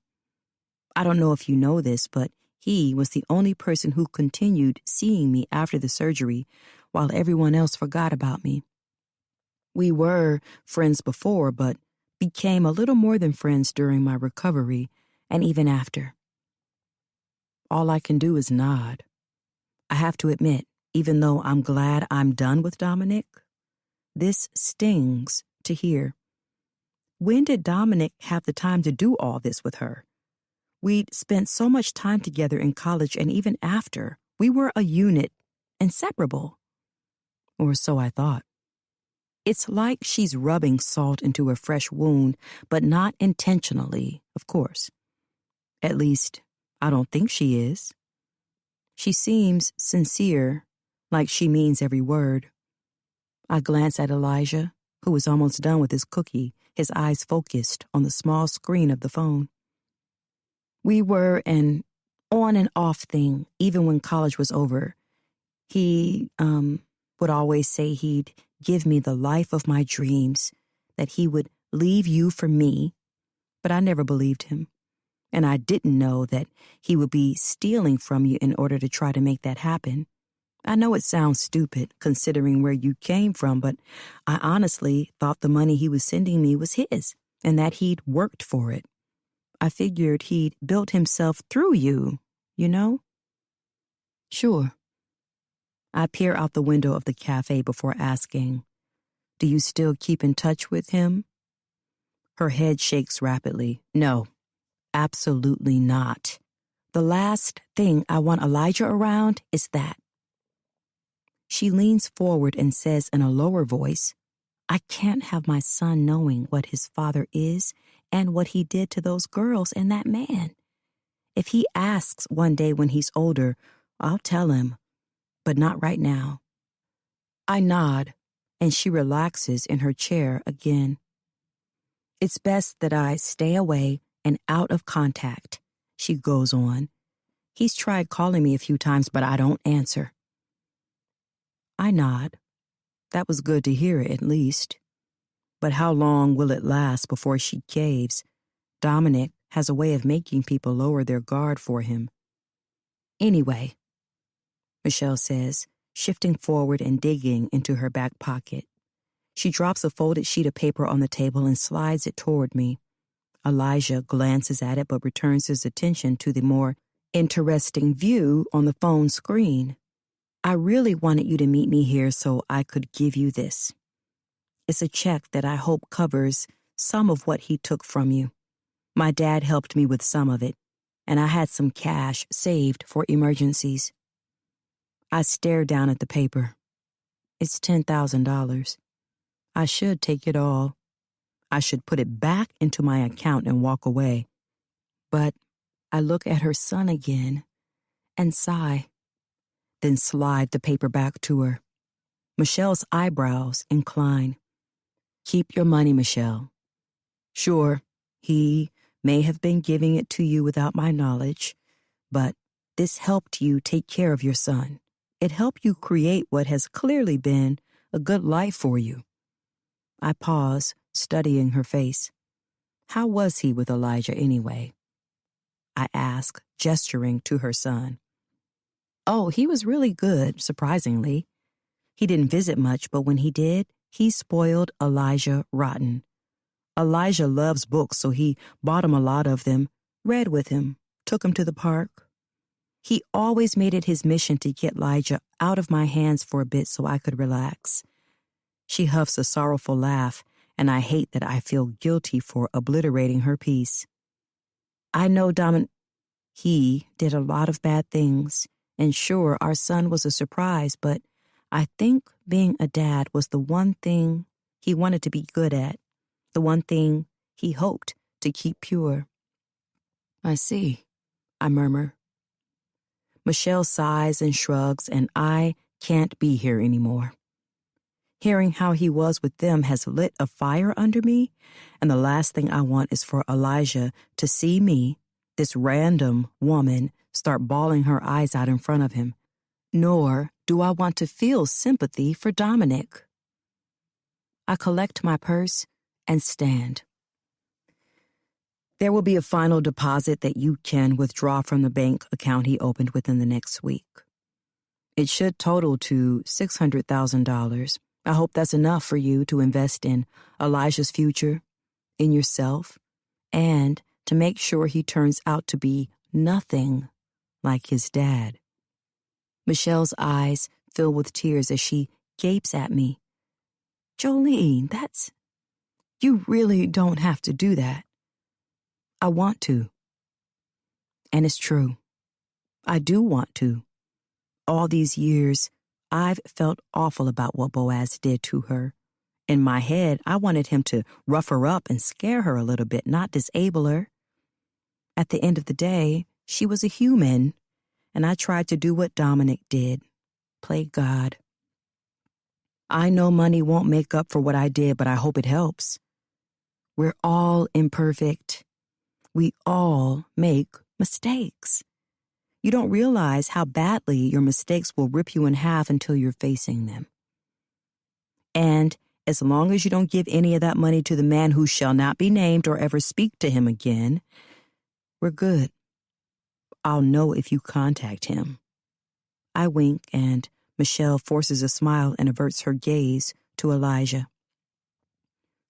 I don't know if you know this, but he was the only person who continued seeing me after the surgery while everyone else forgot about me. We were friends before, but became a little more than friends during my recovery and even after. All I can do is nod. I have to admit, even though I'm glad I'm done with Dominic, this stings to hear. When did Dominic have the time to do all this with her? We'd spent so much time together in college, and even after, we were a unit, inseparable. Or so I thought. It's like she's rubbing salt into a fresh wound, but not intentionally, of course. At least, I don't think she is. She seems sincere, like she means every word. I glance at Elijah, who was almost done with his cookie, his eyes focused on the small screen of the phone. We were an on and off thing, even when college was over. He, would always say he'd give me the life of my dreams, that he would leave you for me, but I never believed him. And I didn't know that he would be stealing from you in order to try to make that happen. I know it sounds stupid considering where you came from, but I honestly thought the money he was sending me was his and that he'd worked for it. I figured he'd built himself through you, you know? Sure. I peer out the window of the cafe before asking, do you still keep in touch with him? Her head shakes rapidly. No, absolutely not. The last thing I want Elijah around is that. She leans forward and says in a lower voice, I can't have my son knowing what his father is and what he did to those girls and that man. If he asks one day when he's older, I'll tell him, but not right now. I nod, and she relaxes in her chair again. It's best that I stay away and out of contact, she goes on. He's tried calling me a few times, but I don't answer. I nod. That was good to hear, at least. But how long will it last before she caves? Dominic has a way of making people lower their guard for him. Anyway, Michelle says, shifting forward and digging into her back pocket. She drops a folded sheet of paper on the table and slides it toward me. Elijah glances at it but returns his attention to the more interesting view on the phone screen. I really wanted you to meet me here so I could give you this. It's a check that I hope covers some of what he took from you. My dad helped me with some of it, and I had some cash saved for emergencies. I stare down at the paper. It's $10,000. I should take it all. I should put it back into my account and walk away. But I look at her son again and sigh, then slide the paper back to her. Michelle's eyebrows incline. Keep your money, Michelle. Sure, he may have been giving it to you without my knowledge, but this helped you take care of your son. It helped you create what has clearly been a good life for you. I pause, studying her face. How was he with Elijah anyway? I ask, gesturing to her son. Oh, he was really good, surprisingly. He didn't visit much, but when he did, he spoiled Elijah rotten. Elijah loves books, so he bought him a lot of them, read with him, took him to the park. He always made it his mission to get Elijah out of my hands for a bit so I could relax. She huffs a sorrowful laugh, and I hate that I feel guilty for obliterating her peace. I know he did a lot of bad things, and sure, our son was a surprise, but I think being a dad was the one thing he wanted to be good at, the one thing he hoped to keep pure. I see, I murmur. Michelle sighs and shrugs, and I can't be here anymore. Hearing how he was with them has lit a fire under me, and the last thing I want is for Elijah to see me, this random woman, start bawling her eyes out in front of him. Nor do I want to feel sympathy for Dominic. I collect my purse and stand. There will be a final deposit that you can withdraw from the bank account he opened within the next week. It should total to $600,000. I hope that's enough for you to invest in Elijah's future, in yourself, and to make sure he turns out to be nothing like his dad. Michelle's eyes fill with tears as she gapes at me. Jolene, you really don't have to do that. I want to. And it's true. I do want to. All these years, I've felt awful about what Boaz did to her. In my head, I wanted him to rough her up and scare her a little bit, not disable her. At the end of the day, she was a human, and I tried to do what Dominic did, play God. I know money won't make up for what I did, but I hope it helps. We're all imperfect. We all make mistakes. You don't realize how badly your mistakes will rip you in half until you're facing them. And as long as you don't give any of that money to the man who shall not be named or ever speak to him again, we're good. I'll know if you contact him. I wink, and Michelle forces a smile and averts her gaze to Elijah.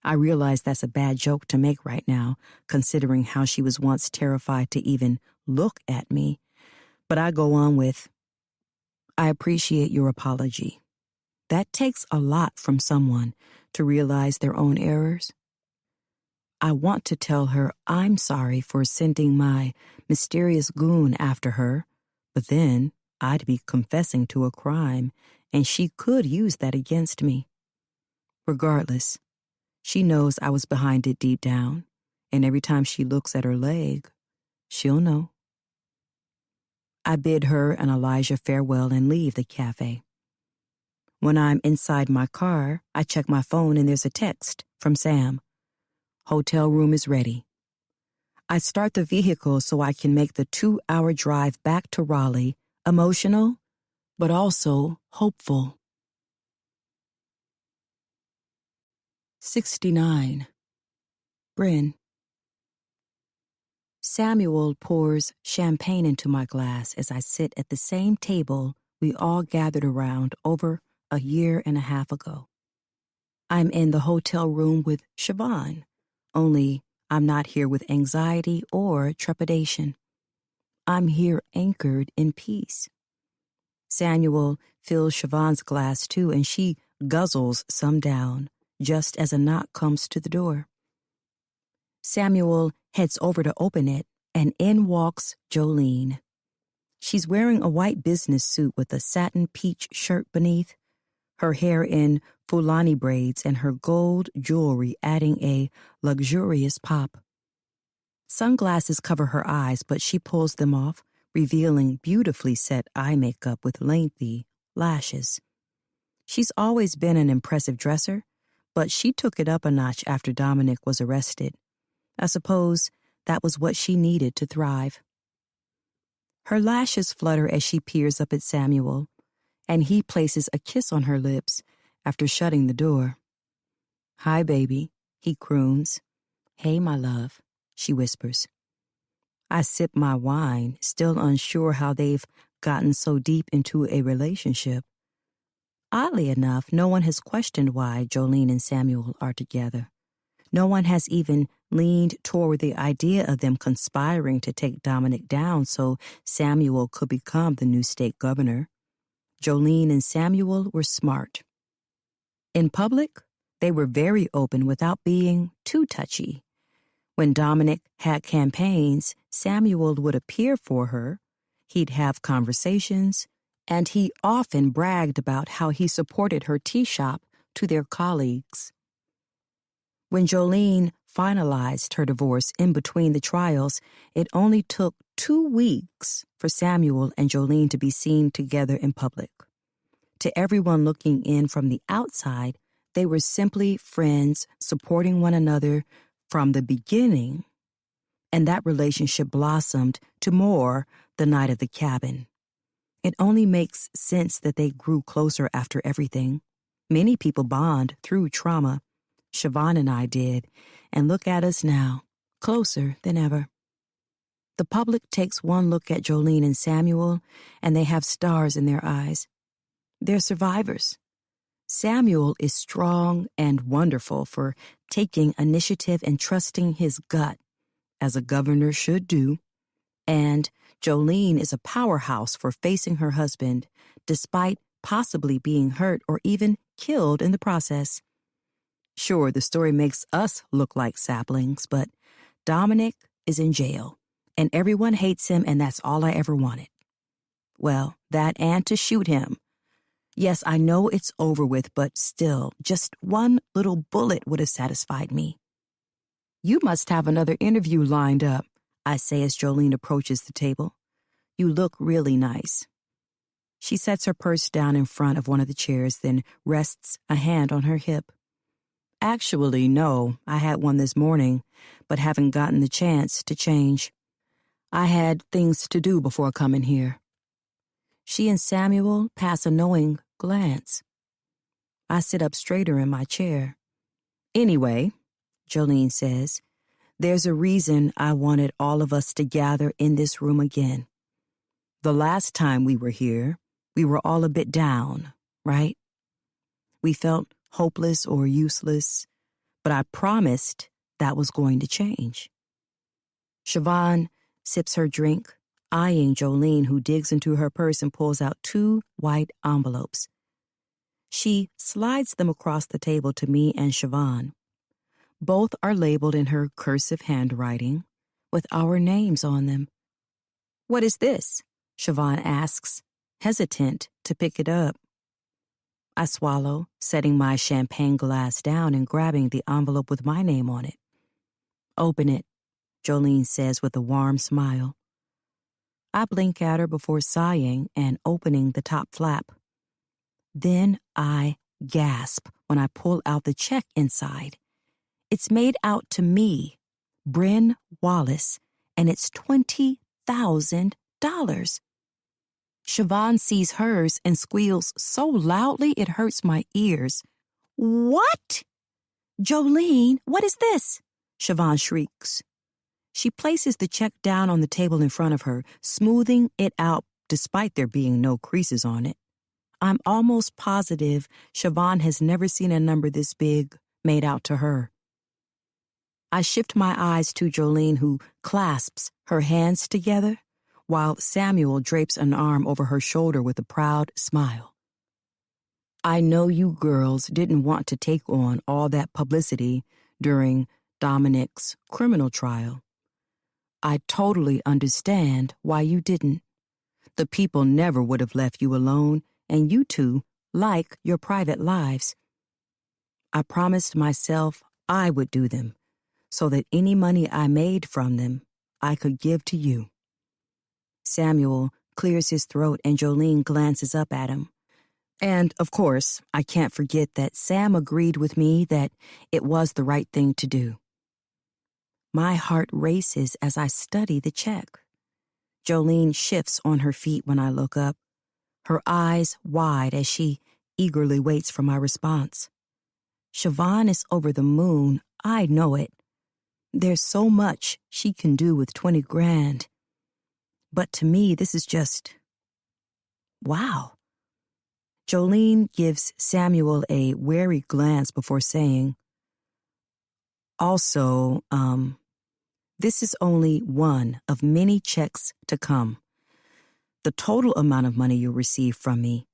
I realize that's a bad joke to make right now, considering how she was once terrified to even look at me. But I go on with, I appreciate your apology. That takes a lot from someone to realize their own errors. I want to tell her I'm sorry for sending my mysterious goon after her, but then I'd be confessing to a crime, and she could use that against me. Regardless, she knows I was behind it deep down, and every time she looks at her leg, she'll know. I bid her and Elijah farewell and leave the cafe. When I'm inside my car, I check my phone and there's a text from Sam. Hotel room is ready. I start the vehicle so I can make the 2-hour drive back to Raleigh, emotional, but also hopeful. 69. Bryn. Samuel pours champagne into my glass as I sit at the same table we all gathered around over a year and a half ago. I'm in the hotel room with Siobhan, only I'm not here with anxiety or trepidation. I'm here anchored in peace. Samuel fills Siobhan's glass too, and she guzzles some down, just as a knock comes to the door. Samuel heads over to open it, and in walks Jolene. She's wearing a white business suit with a satin peach shirt beneath, her hair in Fulani braids and her gold jewelry adding a luxurious pop. Sunglasses cover her eyes, but she pulls them off, revealing beautifully set eye makeup with lengthy lashes. She's always been an impressive dresser, but she took it up a notch after Dominic was arrested. I suppose that was what she needed to thrive. Her lashes flutter as she peers up at Samuel, and he places a kiss on her lips after shutting the door. "Hi, baby," he croons. "Hey, my love," she whispers. I sip my wine, still unsure how they've gotten so deep into a relationship. Oddly enough, no one has questioned why Jolene and Samuel are together. No one has even leaned toward the idea of them conspiring to take Dominic down so Samuel could become the new state governor. Jolene and Samuel were smart. In public, they were very open without being too touchy. When Dominic had campaigns, Samuel would appear for her, he'd have conversations, and he often bragged about how he supported her tea shop to their colleagues. When Jolene finalized her divorce in between the trials, it only took 2 weeks for Samuel and Jolene to be seen together in public. To everyone looking in from the outside, they were simply friends supporting one another from the beginning, and that relationship blossomed to more the night of the cabin. It only makes sense that they grew closer after everything. Many people bond through trauma. Siobhan and I did, and look at us now, closer than ever. The public takes one look at Jolene and Samuel, and they have stars in their eyes. They're survivors. Samuel is strong and wonderful for taking initiative and trusting his gut, as a governor should do. And Jolene is a powerhouse for facing her husband, despite possibly being hurt or even killed in the process. Sure, the story makes us look like saplings, but Dominic is in jail, and everyone hates him, and that's all I ever wanted. Well, that and to shoot him. Yes, I know it's over with, but still, just one little bullet would have satisfied me. You must have another interview lined up, I say as Jolene approaches the table. You look really nice. She sets her purse down in front of one of the chairs, then rests a hand on her hip. Actually, no, I had one this morning, but haven't gotten the chance to change. I had things to do before coming here. She and Samuel pass a knowing glance. I sit up straighter in my chair. Anyway, Jolene says, there's a reason I wanted all of us to gather in this room again. The last time we were here, we were all a bit down, right? We felt hopeless or useless, but I promised that was going to change. Siobhan sips her drink, eyeing Jolene, who digs into her purse and pulls out 2 white envelopes. She slides them across the table to me and Siobhan. Both are labeled in her cursive handwriting, with our names on them. What is this? Siobhan asks, hesitant to pick it up. I swallow, setting my champagne glass down and grabbing the envelope with my name on it. Open it, Jolene says with a warm smile. I blink at her before sighing and opening the top flap. Then I gasp when I pull out the check inside. It's made out to me, Bryn Wallace, and it's $20,000. Siobhan sees hers and squeals so loudly it hurts my ears. What? Jolene, what is this? Siobhan shrieks. She places the check down on the table in front of her, smoothing it out despite there being no creases on it. I'm almost positive Siobhan has never seen a number this big made out to her. I shift my eyes to Jolene, who clasps her hands together, while Samuel drapes an arm over her shoulder with a proud smile. I know you girls didn't want to take on all that publicity during Dominic's criminal trial. I totally understand why you didn't. The people never would have left you alone, and you two like your private lives. I promised myself I would do them, so that any money I made from them, I could give to you. Samuel clears his throat and Jolene glances up at him. And, of course, I can't forget that Sam agreed with me that it was the right thing to do. My heart races as I study the check. Jolene shifts on her feet when I look up, her eyes wide as she eagerly waits for my response. Siobhan is over the moon, I know it. There's so much she can do with 20 grand. But to me, this is just, wow. Jolene gives Samuel a wary glance before saying, "Also, this is only one of many checks to come. The total amount of money you'll receive from me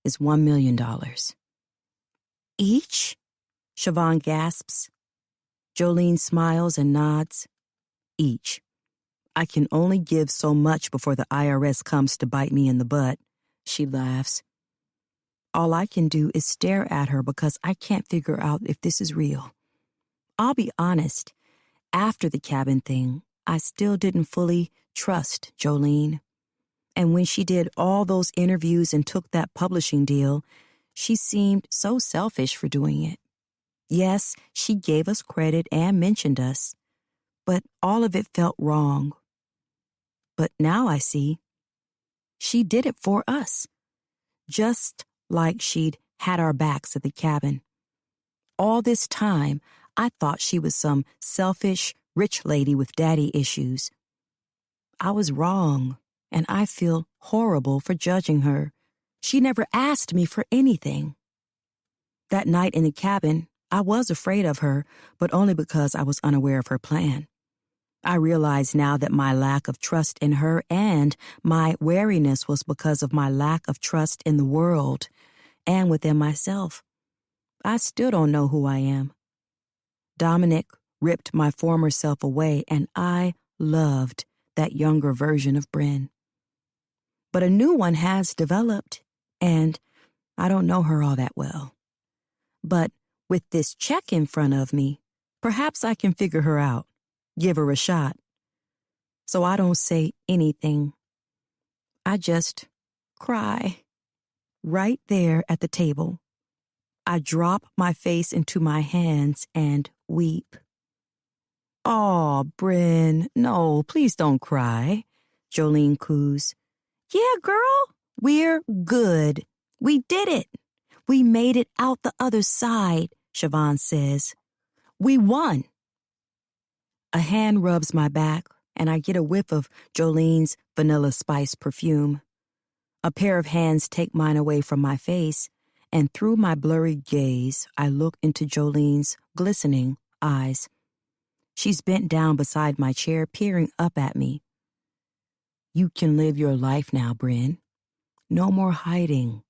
is $1 million. Each? Siobhan gasps. Jolene smiles and nods. Each. I can only give so much before the IRS comes to bite me in the butt. She laughs. All I can do is stare at her because I can't figure out if this is real. I'll be honest, after the cabin thing, I still didn't fully trust Jolene. And when she did all those interviews and took that publishing deal, she seemed so selfish for doing it. Yes, she gave us credit and mentioned us, but all of it felt wrong. But now I see. She did it for us, just like she'd had our backs at the cabin. All this time, I thought she was some selfish, rich lady with daddy issues. I was wrong, and I feel horrible for judging her. She never asked me for anything. That night in the cabin, I was afraid of her, but only because I was unaware of her plan. I realize now that my lack of trust in her and my wariness was because of my lack of trust in the world and within myself. I still don't know who I am. Dominic ripped my former self away, and I loved that younger version of Bryn. But a new one has developed, and I don't know her all that well. But with this check in front of me, perhaps I can figure her out, give her a shot. So I don't say anything. I just cry. Right there at the table. I drop my face into my hands and weep. "Aw, Bryn, no, please don't cry," Jolene coos. "Yeah, girl, we're good. We did it. We made it out the other side," Siobhan says. "We won." A hand rubs my back, and I get a whiff of Jolene's vanilla spice perfume. A pair of hands take mine away from my face, and through my blurry gaze, I look into Jolene's glistening eyes. She's bent down beside my chair, peering up at me. "You can live your life now, Bryn. No more hiding.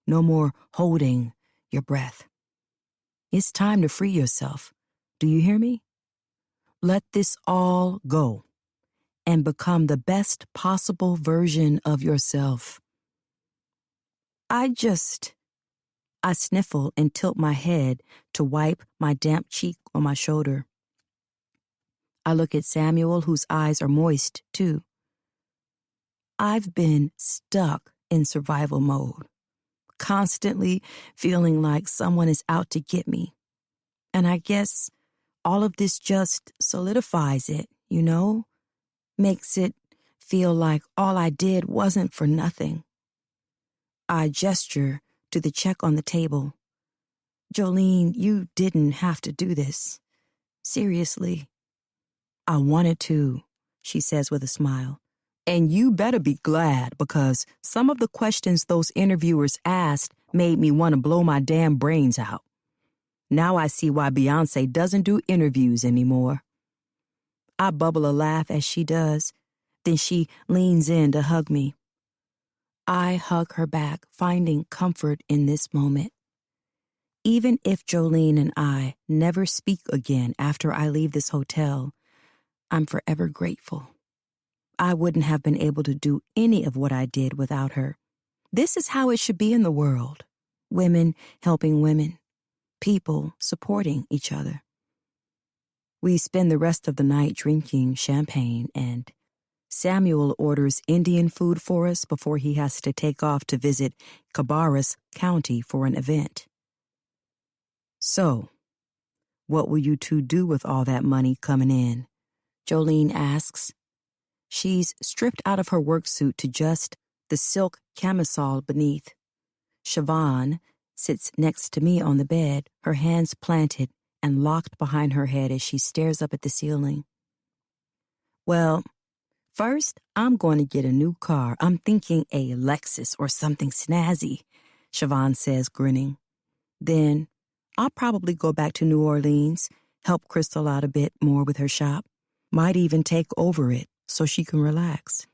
No more holding your breath. It's time to free yourself. Do you hear me? Let this all go and become the best possible version of yourself." I sniffle and tilt my head to wipe my damp cheek on my shoulder. I look at Samuel, whose eyes are moist, too. I've been stuck in survival mode, constantly feeling like someone is out to get me. And I guess all of this just solidifies it, you know? Makes it feel like all I did wasn't for nothing. I gesture to the check on the table. "Jolene, you didn't have to do this. Seriously." "I wanted to," she says with a smile. "And you better be glad, because some of the questions those interviewers asked made me want to blow my damn brains out. Now I see why Beyoncé doesn't do interviews anymore." I bubble a laugh as she does. Then she leans in to hug me. I hug her back, finding comfort in this moment. Even if Jolene and I never speak again after I leave this hotel, I'm forever grateful. I wouldn't have been able to do any of what I did without her. This is how it should be in the world. Women helping women. People supporting each other. We spend the rest of the night drinking champagne, and Samuel orders Indian food for us before he has to take off to visit Cabarrus County for an event. "So, what will you two do with all that money coming in?" Jolene asks. She's stripped out of her work suit to just the silk camisole beneath. Siobhan sits next to me on the bed, her hands planted and locked behind her head as she stares up at the ceiling. "Well, first, I'm going to get a new car. I'm thinking a Lexus or something snazzy. Siobhan says, grinning. Then I'll probably go back to New Orleans, help Crystal out a bit more with her shop. Might even take over it so she can relax.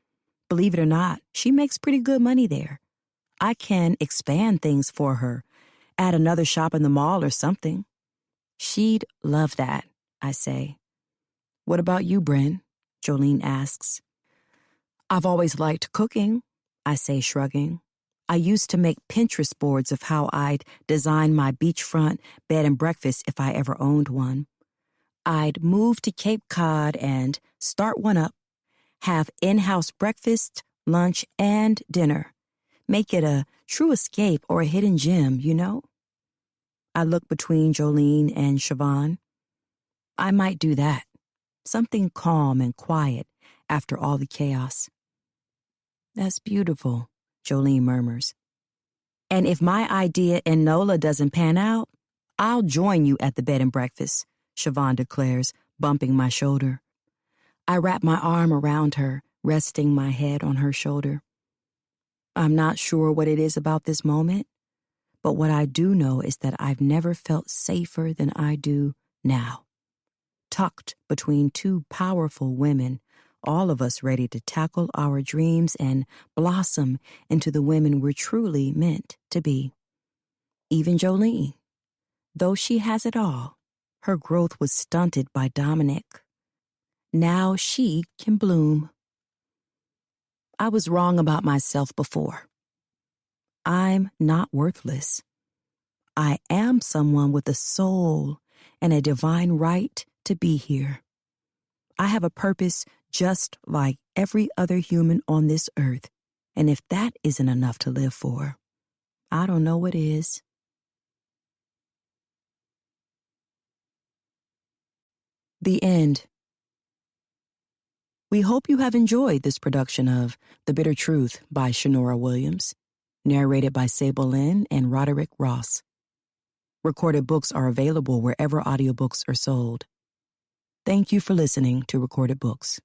Believe it or not, she makes pretty good money there. I can expand things for her, add another shop in the mall or something. She'd love that, I say. What about you, Bryn? Jolene asks. I've always liked cooking, I say, shrugging. I used to make Pinterest boards of how I'd design my beachfront bed and breakfast if I ever owned one. I'd move to Cape Cod and start one up, have in-house breakfast, lunch, and dinner. Make it a true escape or a hidden gem, you know? I look between Jolene and Siobhan. I might do that. Something calm and quiet after all the chaos. That's beautiful, Jolene murmurs. And if my idea in NOLA doesn't pan out, I'll join you at the bed and breakfast, Siobhan declares, bumping my shoulder. I wrap my arm around her, resting my head on her shoulder. I'm not sure what it is about this moment, but what I do know is that I've never felt safer than I do now. Tucked between two powerful women, all of us ready to tackle our dreams and blossom into the women we're truly meant to be. Even Jolene, though she has it all, her growth was stunted by Dominic. Now she can bloom. I was wrong about myself before. I'm not worthless. I am someone with a soul and a divine right to be here. I have a purpose just like every other human on this earth, and if that isn't enough to live for, I don't know what is. The end. We hope you have enjoyed this production of The Bitter Truth by Shanora Williams, narrated by Sable Lynn and Roderick Ross. Recorded books are available wherever audiobooks are sold. Thank you for listening to Recorded Books.